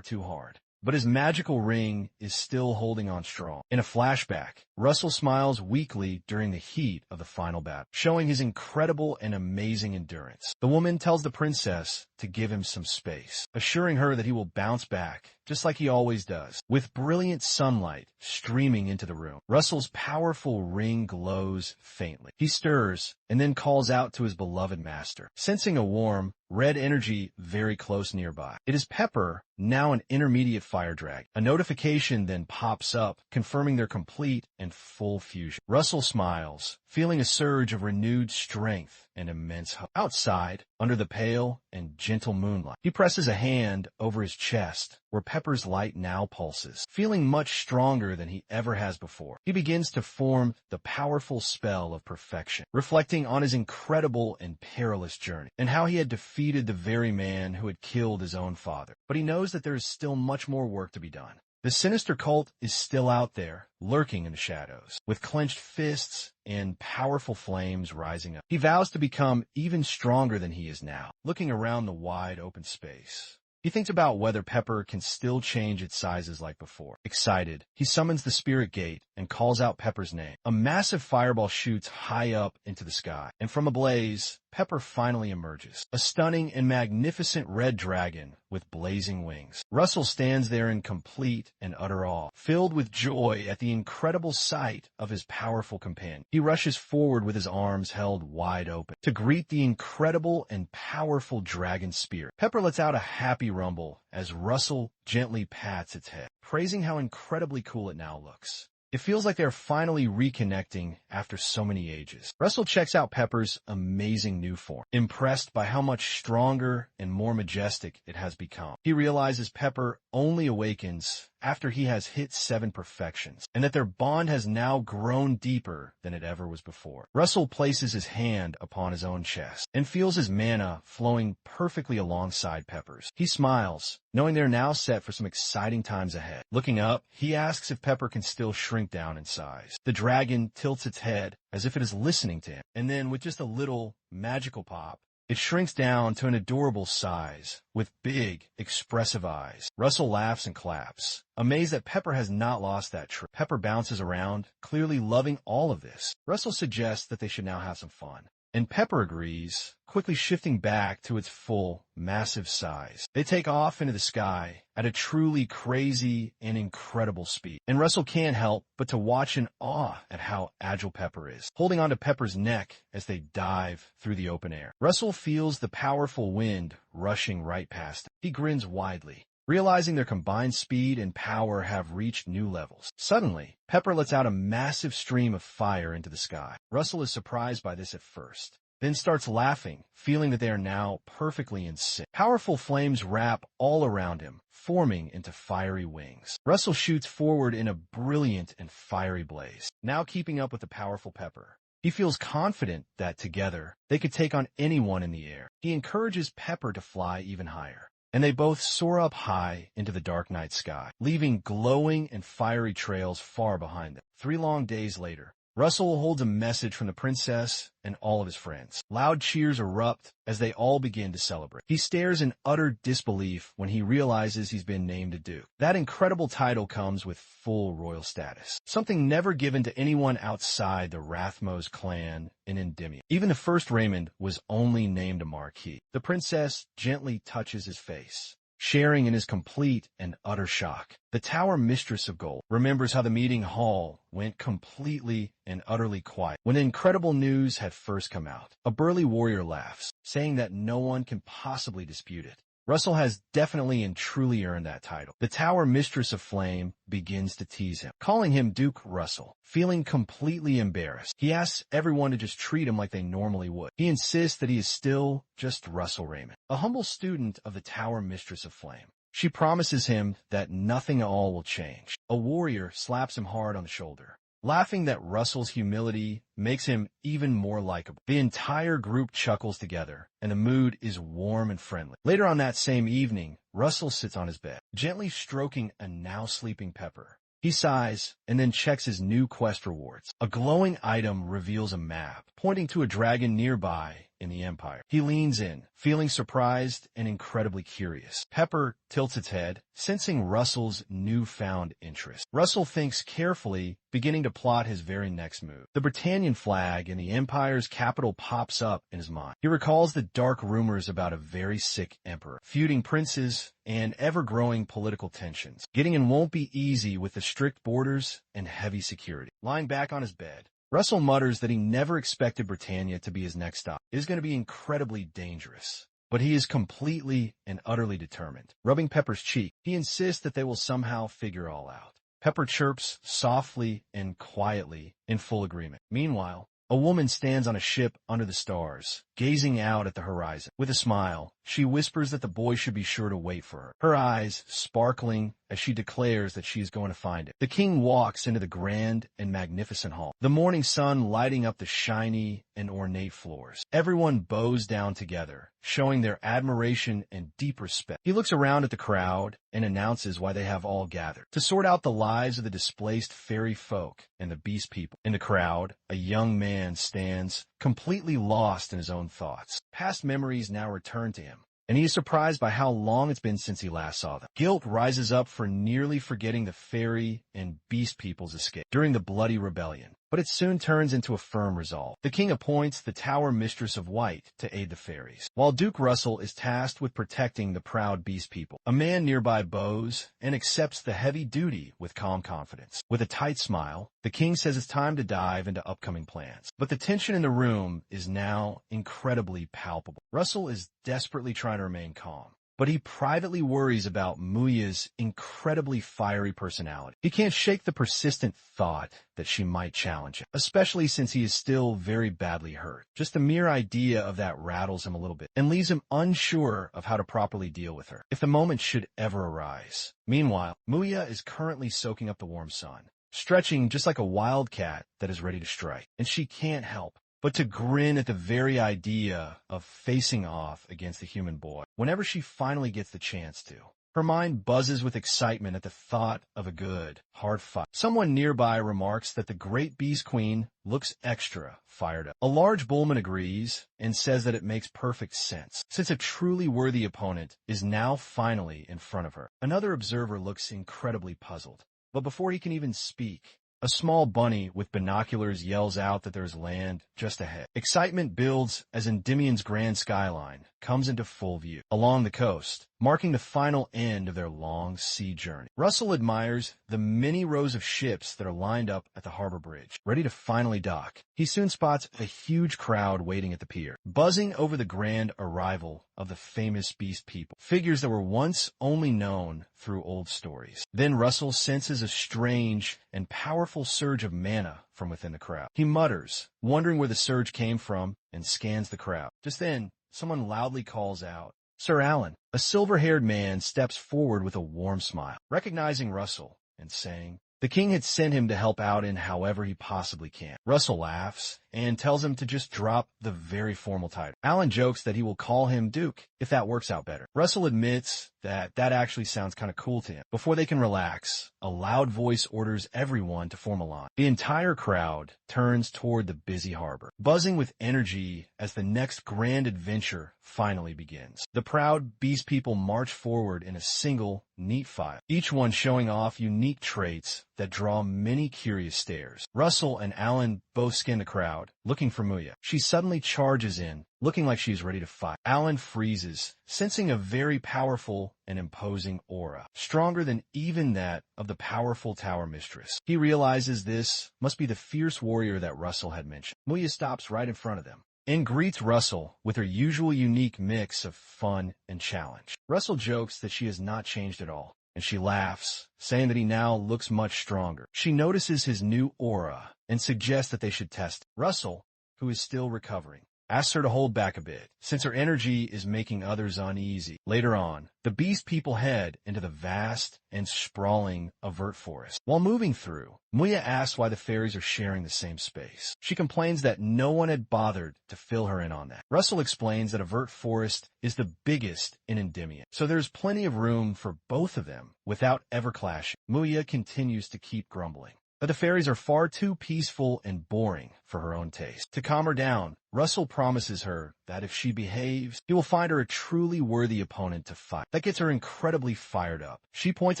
too hard. But his magical ring is still holding on strong. In a flashback, Russell smiles weakly during the heat of the final battle, showing his incredible and amazing endurance. The woman tells the princess to give him some space, assuring her that he will bounce back, just like he always does. With brilliant sunlight streaming into the room, Russell's powerful ring glows faintly. He stirs and then calls out to his beloved master, sensing a warm, red energy very close nearby. It is Pepper, now an intermediate fire dragon. A notification then pops up, confirming their complete and full fusion. Russell smiles, feeling a surge of renewed strength and immense hope. Outside, under the pale and gentle moonlight, he presses a hand over his chest, where Pepper's light now pulses. Feeling much stronger than he ever has before, he begins to form the powerful spell of perfection, reflecting on his incredible and perilous journey, and how he had defeated the very man who had killed his own father. But he knows that there is still much more work to be done. The sinister cult is still out there, lurking in the shadows, with clenched fists and powerful flames rising up. He vows to become even stronger than he is now, looking around the wide open space. He thinks about whether Pepper can still change its sizes like before. Excited, he summons the spirit gate and calls out Pepper's name. A massive fireball shoots high up into the sky, and from a blaze, Pepper finally emerges, a stunning and magnificent red dragon with blazing wings. Russell stands there in complete and utter awe, filled with joy at the incredible sight of his powerful companion. He rushes forward with his arms held wide open to greet the incredible and powerful dragon spirit. Pepper lets out a happy rumble as Russell gently pats its head, praising how incredibly cool it now looks. It feels like they're finally reconnecting after so many ages. Russell checks out Pepper's amazing new form, impressed by how much stronger and more majestic it has become. He realizes Pepper only awakens after he has hit 7 perfections, and that their bond has now grown deeper than it ever was before. Russell places his hand upon his own chest and feels his mana flowing perfectly alongside Pepper's. He smiles, knowing they're now set for some exciting times ahead. Looking up, he asks if Pepper can still shrink down in size. The dragon tilts its head as if it is listening to him, and then with just a little magical pop, it shrinks down to an adorable size, with big, expressive eyes. Russell laughs and claps, amazed that Pepper has not lost that trick. Pepper bounces around, clearly loving all of this. Russell suggests that they should now have some fun, and Pepper agrees, quickly shifting back to its full, massive size. They take off into the sky at a truly crazy and incredible speed, and Russell can't help but to watch in awe at how agile Pepper is, holding onto Pepper's neck as they dive through the open air. Russell feels the powerful wind rushing right past him. He grins widely, realizing their combined speed and power have reached new levels. Suddenly, Pepper lets out a massive stream of fire into the sky. Russell is surprised by this at first, then starts laughing, feeling that they are now perfectly in sync. Powerful flames wrap all around him, forming into fiery wings. Russell shoots forward in a brilliant and fiery blaze, now keeping up with the powerful Pepper. He feels confident that together, they could take on anyone in the air. He encourages Pepper to fly even higher, and they both soar up high into the dark night sky, leaving glowing and fiery trails far behind them. 3 long days later, Russell holds a message from the princess and all of his friends. Loud cheers erupt as they all begin to celebrate. He stares in utter disbelief when he realizes he's been named a duke. That incredible title comes with full royal status, something never given to anyone outside the Rathmos clan in Endymion. Even the first Raymond was only named a marquis. The princess gently touches his face, sharing in his complete and utter shock. The Tower Mistress of Gold remembers how the meeting hall went completely and utterly quiet when the incredible news had first come out. A burly warrior laughs, saying that no one can possibly dispute it. Russell has definitely and truly earned that title. The Tower Mistress of Flame begins to tease him, calling him Duke Russell. Feeling completely embarrassed, he asks everyone to just treat him like they normally would. He insists that he is still just Russell Raymond, a humble student of the Tower Mistress of Flame. She promises him that nothing at all will change. A warrior slaps him hard on the shoulder, laughing that Russell's humility makes him even more likable. The entire group chuckles together, and the mood is warm and friendly. Later on that same evening, Russell sits on his bed, gently stroking a now sleeping Pepper. He sighs and then checks his new quest rewards. A glowing item reveals a map, pointing to a dragon nearby in the Empire. He leans in, feeling surprised and incredibly curious. Pepper tilts its head, sensing Russell's newfound interest. Russell thinks carefully, beginning to plot his very next move. The Britannian flag in the Empire's capital pops up in his mind. He recalls the dark rumors about a very sick emperor, feuding princes, and ever-growing political tensions. Getting in won't be easy with the strict borders and heavy security. Lying back on his bed, Russell mutters that he never expected Britannia to be his next stop. It is going to be incredibly dangerous, but he is completely and utterly determined. Rubbing Pepper's cheek, he insists that they will somehow figure all out. Pepper chirps softly and quietly in full agreement. Meanwhile, a woman stands on a ship under the stars, gazing out at the horizon. With a smile, she whispers that the boy should be sure to wait for her, her eyes sparkling as she declares that she is going to find it. The king walks into the grand and magnificent hall, the morning sun lighting up the shiny and ornate floors. Everyone bows down together, showing their admiration and deep respect. He looks around at the crowd and announces why they have all gathered: to sort out the lives of the displaced fairy folk and the beast people. In the crowd, a young man stands, completely lost in his own thoughts. Past memories now return to him, and he is surprised by how long it's been since he last saw them. Guilt rises up for nearly forgetting the fairy and beast people's escape during the bloody rebellion, but it soon turns into a firm resolve. The king appoints the Tower Mistress of White to aid the fairies, while Duke Russell is tasked with protecting the proud beast people. A man nearby bows and accepts the heavy duty with calm confidence. With a tight smile, the king says it's time to dive into upcoming plans. But the tension in the room is now incredibly palpable. Russell is desperately trying to remain calm, but he privately worries about Muya's incredibly fiery personality. He can't shake the persistent thought that she might challenge him, especially since he is still very badly hurt. Just the mere idea of that rattles him a little bit and leaves him unsure of how to properly deal with her, if the moment should ever arise. Meanwhile, Muya is currently soaking up the warm sun, stretching just like a wild cat that is ready to strike, and she can't help but to grin at the very idea of facing off against the human boy whenever she finally gets the chance to. Her mind buzzes with excitement at the thought of a good, hard fight. Someone nearby remarks that the great Beast Queen looks extra fired up. A large bullman agrees and says that it makes perfect sense, since a truly worthy opponent is now finally in front of her. Another observer looks incredibly puzzled, but before he can even speak, a small bunny with binoculars yells out that there's land just ahead. Excitement builds as Endymion's grand skyline comes into full view along the coast, marking the final end of their long sea journey. Russell admires the many rows of ships that are lined up at the harbor bridge, ready to finally dock. He soon spots a huge crowd waiting at the pier, buzzing over the grand arrival of the famous beast people, figures that were once only known through old stories. Then Russell senses a strange and powerful surge of mana from within the crowd. He mutters, wondering where the surge came from, and scans the crowd. Just then, someone loudly calls out, "Sir Alan." A silver-haired man steps forward with a warm smile, recognizing Russell and saying, the king had sent him to help out in however he possibly can. Russell laughs and tells him to just drop the very formal title. Alan jokes that he will call him Duke if that works out better. Russell admits that actually sounds kind of cool to him. Before they can relax, a loud voice orders everyone to form a line. The entire crowd turns toward the busy harbor, buzzing with energy as the next grand adventure finally begins. The proud beast people march forward in a single, neat file, each one showing off unique traits that draw many curious stares. Russell and Alan both scan the crowd, looking for Muya. She suddenly charges in, looking like she's ready to fight. Alan freezes, sensing a very powerful and imposing aura, stronger than even that of the powerful tower mistress. He realizes this must be the fierce warrior that Russell had mentioned. Muya stops right in front of them and greets Russell with her usual unique mix of fun and challenge. Russell jokes that she has not changed at all, and she laughs, saying that he now looks much stronger. She notices his new aura and suggests that they should test it. Russell, who is still recovering, asks her to hold back a bit, since her energy is making others uneasy. Later on, the beast people head into the vast and sprawling Avert forest. While moving through, Muya asks why the fairies are sharing the same space. She complains that no one had bothered to fill her in on that. Russell explains that Avert forest is the biggest in Endymion, so there's plenty of room for both of them without ever clashing. Muya continues to keep grumbling, but the fairies are far too peaceful and boring for her own taste. To calm her down, Russell promises her that if she behaves, he will find her a truly worthy opponent to fight. That gets her incredibly fired up. She points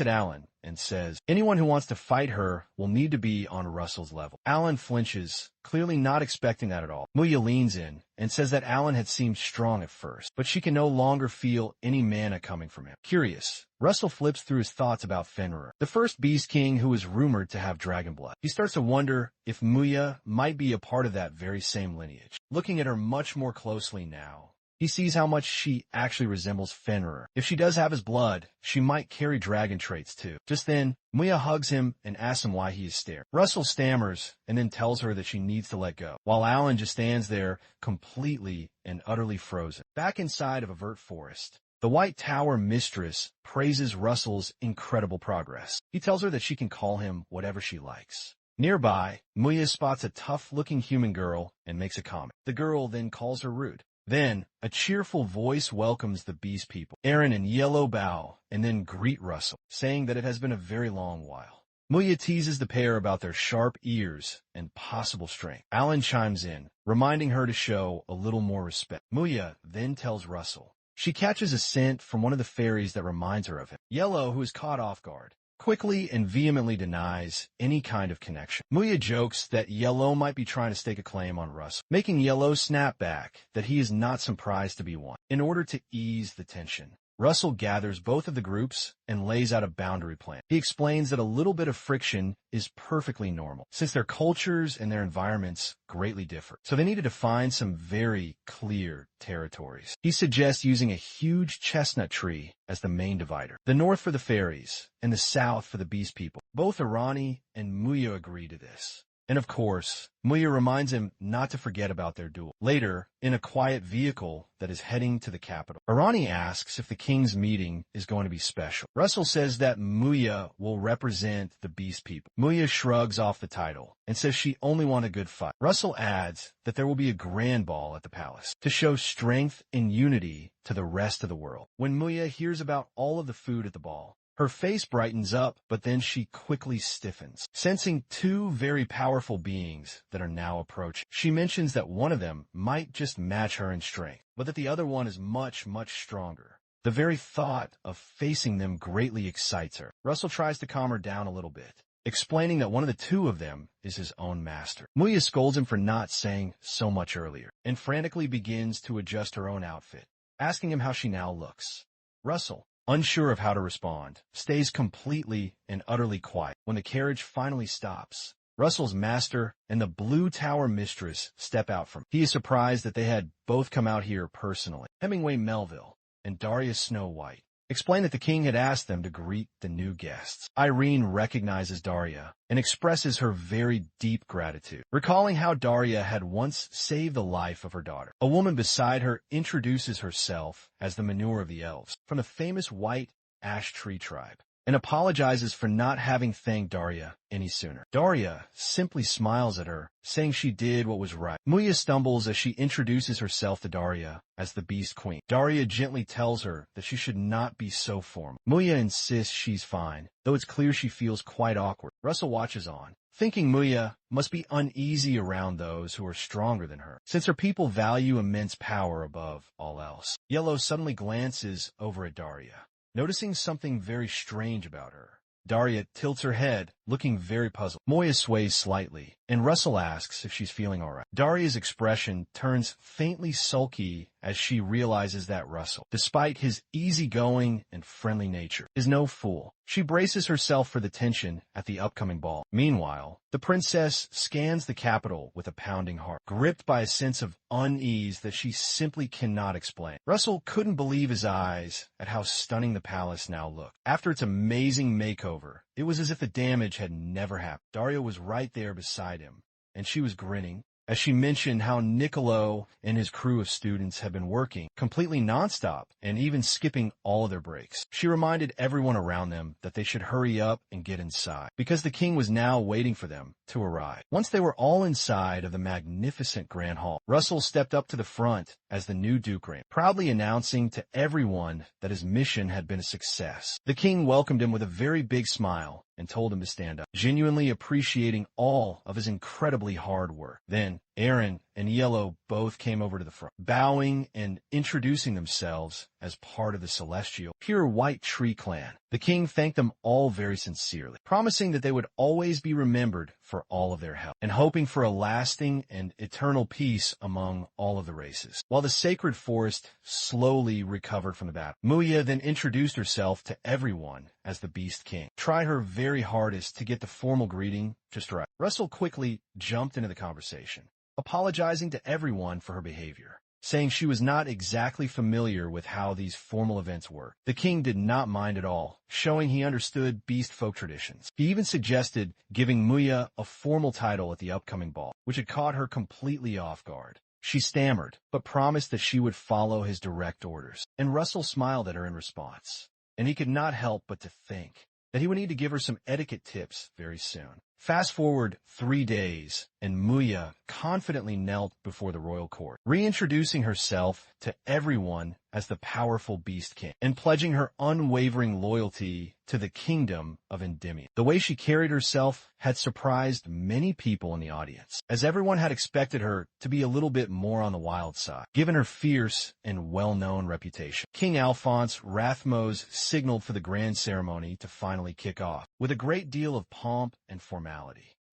at Alan and says, anyone who wants to fight her will need to be on Russell's level. Alan flinches, clearly not expecting that at all. Muya leans in and says that Alan had seemed strong at first, but she can no longer feel any mana coming from him. Curious, Russell flips through his thoughts about Fenrir, the first Beast King who is rumored to have dragon blood. He starts to wonder if Muya might be a part of that very same lineage. Looking at her much more closely now, he sees how much she actually resembles Fenrir. If she does have his blood, she might carry dragon traits too. Just then, Muya hugs him and asks him why he is staring. Russell stammers and then tells her that she needs to let go, while Alan just stands there completely and utterly frozen. Back inside of Avert Forest, the White Tower mistress praises Russell's incredible progress. He tells her that she can call him whatever she likes. Nearby, Muya spots a tough-looking human girl and makes a comment. The girl then calls her rude. Then, a cheerful voice welcomes the beast people. Aaron and Yahello bow and then greet Russell, saying that it has been a very long while. Muya teases the pair about their sharp ears and possible strength. Alan chimes in, reminding her to show a little more respect. Muya then tells Russell she catches a scent from one of the fairies that reminds her of him. Yahello, who is caught off guard, quickly and vehemently denies any kind of connection. Muya jokes that Yahello might be trying to stake a claim on Russell, making Yahello snap back that he is not surprised to be one. In order to ease the tension, Russell gathers both of the groups and lays out a boundary plan. He explains that a little bit of friction is perfectly normal, since their cultures and their environments greatly differ. So they need to define some very clear territories. He suggests using a huge chestnut tree as the main divider. The north for the fairies, and the south for the beast people. Both Arani and Muya agree to this. And of course, Muya reminds him not to forget about their duel. Later, in a quiet vehicle that is heading to the capital, Arani asks if the king's meeting is going to be special. Russell says that Muya will represent the beast people. Muya shrugs off the title and says she only wants a good fight. Russell adds that there will be a grand ball at the palace to show strength and unity to the rest of the world. When Muya hears about all of the food at the ball, her face brightens up, but then she quickly stiffens, sensing two very powerful beings that are now approaching. She mentions that one of them might just match her in strength, but that the other one is much, much stronger. The very thought of facing them greatly excites her. Russell tries to calm her down a little bit, explaining that one of the two of them is his own master. Muya scolds him for not saying so much earlier, and frantically begins to adjust her own outfit, asking him how she now looks. Russell, unsure of how to respond, stays completely and utterly quiet. When the carriage finally stops, Russell's master and the Blue Tower mistress step out from him. He is surprised that they had both come out here personally. Hemingway Melville and Daria Snow White explain that the king had asked them to greet the new guests. Irene recognizes Daria and expresses her very deep gratitude, recalling how Daria had once saved the life of her daughter. A woman beside her introduces herself as the manure of the elves, from the famous white ash tree tribe, and apologizes for not having thanked Daria any sooner. Daria simply smiles at her, saying she did what was right. Muya stumbles as she introduces herself to Daria as the Beast Queen. Daria gently tells her that she should not be so formal. Muya insists she's fine, though it's clear she feels quite awkward. Russell watches on, thinking Muya must be uneasy around those who are stronger than her, since her people value immense power above all else. Yahello suddenly glances over at Daria, noticing something very strange about her. Daria tilts her head, looking very puzzled. Muya sways slightly, and Russell asks if she's feeling all right. Daria's expression turns faintly sulky as she realizes that Russell, despite his easygoing and friendly nature, is no fool. She braces herself for the tension at the upcoming ball. Meanwhile, the princess scans the capital with a pounding heart, gripped by a sense of unease that she simply cannot explain. Russell couldn't believe his eyes at how stunning the palace now looked. After its amazing makeover, it was as if the damage had never happened. Daria was right there beside him, and she was grinning as she mentioned how Niccolo and his crew of students had been working completely nonstop and even skipping all of their breaks. She reminded everyone around them that they should hurry up and get inside, because the king was now waiting for them to arrive. Once they were all inside of the magnificent grand hall, Russell stepped up to the front as the new Duke reigned, proudly announcing to everyone that his mission had been a success. The king welcomed him with a very big smile and told him to stand up, genuinely appreciating all of his incredibly hard work. Then Aaron and Yahello both came over to the front, bowing and introducing themselves as part of the celestial, pure white tree clan. The king thanked them all very sincerely, promising that they would always be remembered for all of their help, and hoping for a lasting and eternal peace among all of the races. While the sacred forest slowly recovered from the battle, Muya then introduced herself to everyone as the Beast King, tried her very hardest to get the formal greeting just right. Russell quickly jumped into the conversation, apologizing to everyone for her behavior, saying she was not exactly familiar with how these formal events work. The king did not mind at all, showing he understood beast folk traditions. He even suggested giving Muya a formal title at the upcoming ball, which had caught her completely off guard. She stammered, but promised that she would follow his direct orders, and Russell smiled at her in response, and he could not help but to think that he would need to give her some etiquette tips very soon. Fast forward 3 days, and Muya confidently knelt before the royal court, reintroducing herself to everyone as the powerful Beast King, and pledging her unwavering loyalty to the kingdom of Endymion. The way she carried herself had surprised many people in the audience, as everyone had expected her to be a little bit more on the wild side, given her fierce and well-known reputation. King Alphonse Rathmos signaled for the grand ceremony to finally kick off, with a great deal of pomp and formality.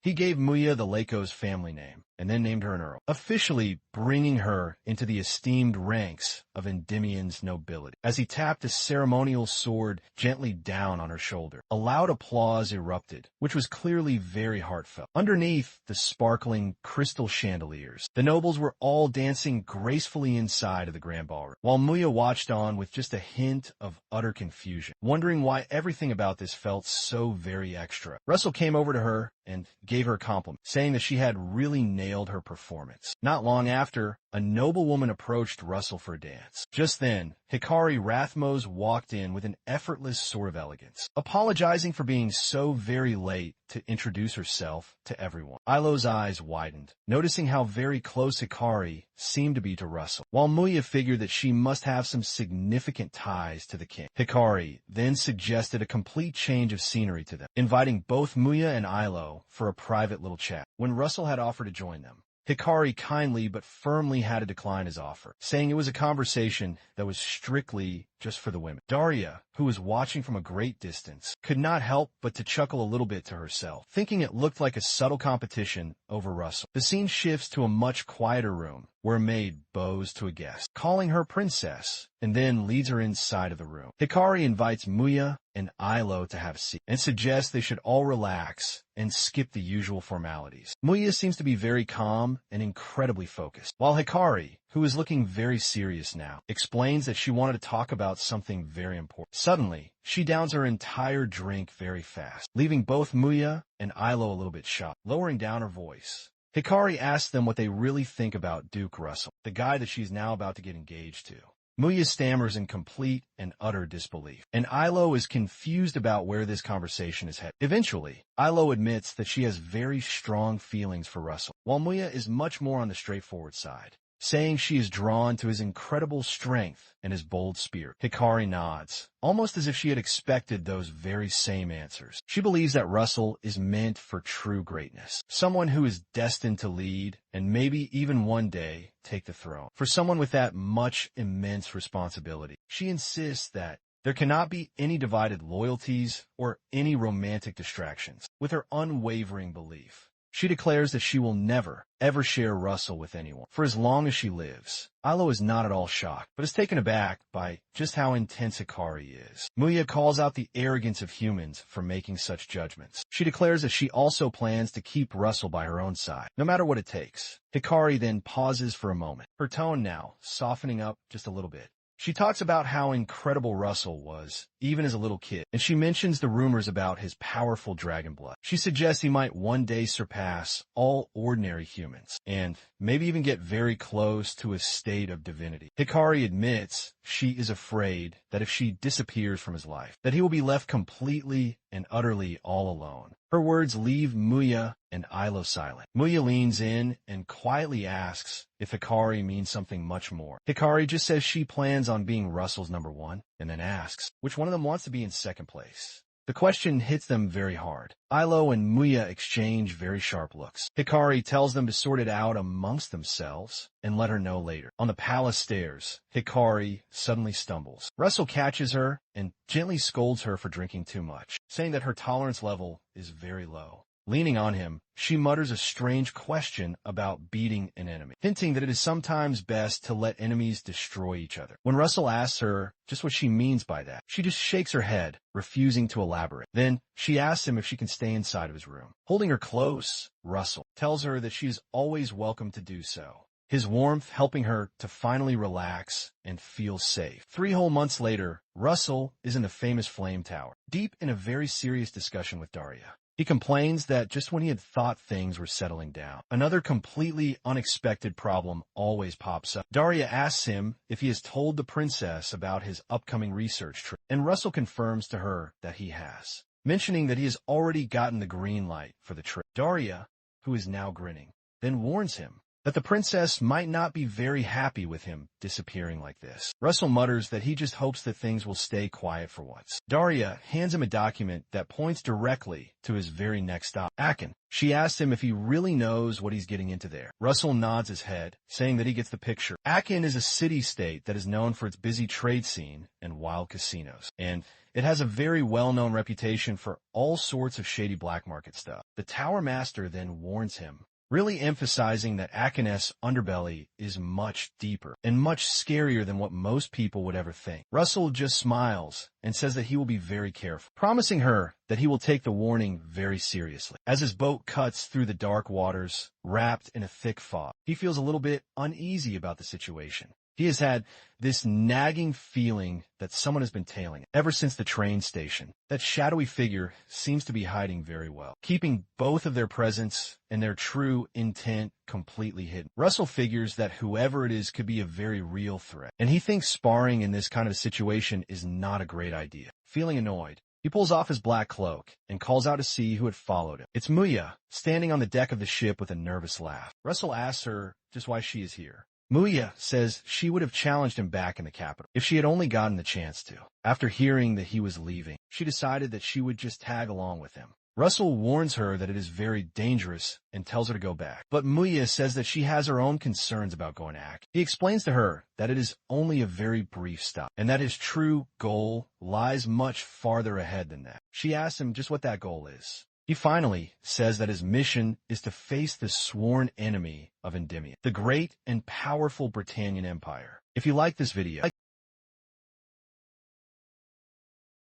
He gave Muya the Laco's family name, and then named her an earl, officially bringing her into the esteemed ranks of Endymion's nobility. As he tapped his ceremonial sword gently down on her shoulder, a loud applause erupted, which was clearly very heartfelt. Underneath the sparkling crystal chandeliers, the nobles were all dancing gracefully inside of the grand ballroom, while Muya watched on with just a hint of utter confusion, wondering why everything about this felt so very extra. Russell came over to her and gave her a compliment, saying that she had really nailed her performance. Not long after, a noblewoman approached Russell for a dance. Just then, Hikari Rathmose walked in with an effortless sort of elegance, apologizing for being so very late to introduce herself to everyone. Ilo's eyes widened, noticing how very close Hikari seemed to be to Russell, while Muya figured that she must have some significant ties to the king. Hikari then suggested a complete change of scenery to them, inviting both Muya and Ilo for a private little chat. When Russell had offered to join them, Hikari kindly but firmly had to decline his offer, saying it was a conversation that was strictly just for the women. Daya, who was watching from a great distance, could not help but to chuckle a little bit to herself, thinking it looked like a subtle competition over Russell. The scene shifts to a much quieter room, where a maid bows to a guest, calling her princess, and then leads her inside of the room. Hikari invites Muya and Ilo to have a seat, and suggests they should all relax and skip the usual formalities. Muya seems to be very calm and incredibly focused, while Hikari, who is looking very serious now, explains that she wanted to talk about something very important. Suddenly, she downs her entire drink very fast, leaving both Muya and Ilo a little bit shocked. Lowering down her voice, Hikari asks them what they really think about Duke Russell, the guy that she's now about to get engaged to. Muya stammers in complete and utter disbelief, and Ilo is confused about where this conversation is headed. Eventually, Ilo admits that she has very strong feelings for Russell, while Muya is much more on the straightforward side, saying she is drawn to his incredible strength and his bold spirit. Hikari nods, almost as if she had expected those very same answers. She believes that Russell is meant for true greatness, someone who is destined to lead and maybe even one day take the throne. For someone with that much immense responsibility, she insists that there cannot be any divided loyalties or any romantic distractions. With her unwavering belief, she declares that she will never, ever share Russell with anyone for as long as she lives. Ilo is not at all shocked, but is taken aback by just how intense Hikari is. Muya calls out the arrogance of humans for making such judgments. She declares that she also plans to keep Russell by her own side, no matter what it takes. Hikari then pauses for a moment, her tone now softening up just a little bit. She talks about how incredible Russell was, even as a little kid, and she mentions the rumors about his powerful dragon blood. She suggests he might one day surpass all ordinary humans, and maybe even get very close to a state of divinity. Hikari admits she is afraid that if she disappears from his life, that he will be left completely and utterly all alone. Her words leave Muya and Ilo silent. Muya leans in and quietly asks if Hikari means something much more. Hikari just says she plans on being Russell's number one, and then asks which one of them wants to be in second place. The question hits them very hard. Ilo and Muya exchange very sharp looks. Hikari tells them to sort it out amongst themselves and let her know later. On the palace stairs, Hikari suddenly stumbles. Russell catches her and gently scolds her for drinking too much, saying that her tolerance level is very low. Leaning on him, she mutters a strange question about beating an enemy, hinting that it is sometimes best to let enemies destroy each other. When Russell asks her just what she means by that, she just shakes her head, refusing to elaborate. Then she asks him if she can stay inside of his room. Holding her close, Russell tells her that she is always welcome to do so, his warmth helping her to finally relax and feel safe. 3 whole months later, Russell is in the famous Flame Tower, deep in a very serious discussion with Daya. He complains that just when he had thought things were settling down, another completely unexpected problem always pops up. Daya asks him if he has told the princess about his upcoming research trip, and Russell confirms to her that he has, mentioning that he has already gotten the green light for the trip. Daya, who is now grinning, then warns him that the princess might not be very happy with him disappearing like this. Russell mutters that he just hopes that things will stay quiet for once. Daya hands him a document that points directly to his very next stop, Akin. She asks him if he really knows what he's getting into there. Russell nods his head, saying that he gets the picture. Akin is a city-state that is known for its busy trade scene and wild casinos, and it has a very well-known reputation for all sorts of shady black market stuff. The Tower Master then warns him really emphasizing that Akin's underbelly is much deeper and much scarier than what most people would ever think. Russell just smiles and says that he will be very careful, promising her that he will take the warning very seriously. As his boat cuts through the dark waters, wrapped in a thick fog, he feels a little bit uneasy about the situation. He has had this nagging feeling that someone has been tailing him ever since the train station. That shadowy figure seems to be hiding very well, keeping both of their presence and their true intent completely hidden. Russell figures that whoever it is could be a very real threat, and he thinks sparring in this kind of situation is not a great idea. Feeling annoyed, he pulls off his black cloak and calls out to see who had followed him. It's Muya, standing on the deck of the ship with a nervous laugh. Russell asks her just why she is here. Muya says she would have challenged him back in the capital if she had only gotten the chance to. After hearing that he was leaving, she decided that she would just tag along with him. Russell warns her that it is very dangerous and tells her to go back. But Muya says that she has her own concerns about going to Ak. He explains to her that it is only a very brief stop and that his true goal lies much farther ahead than that. She asks him just what that goal is. He finally says that his mission is to face the sworn enemy of Endymion, the great and powerful Britannian Empire. If you like this video,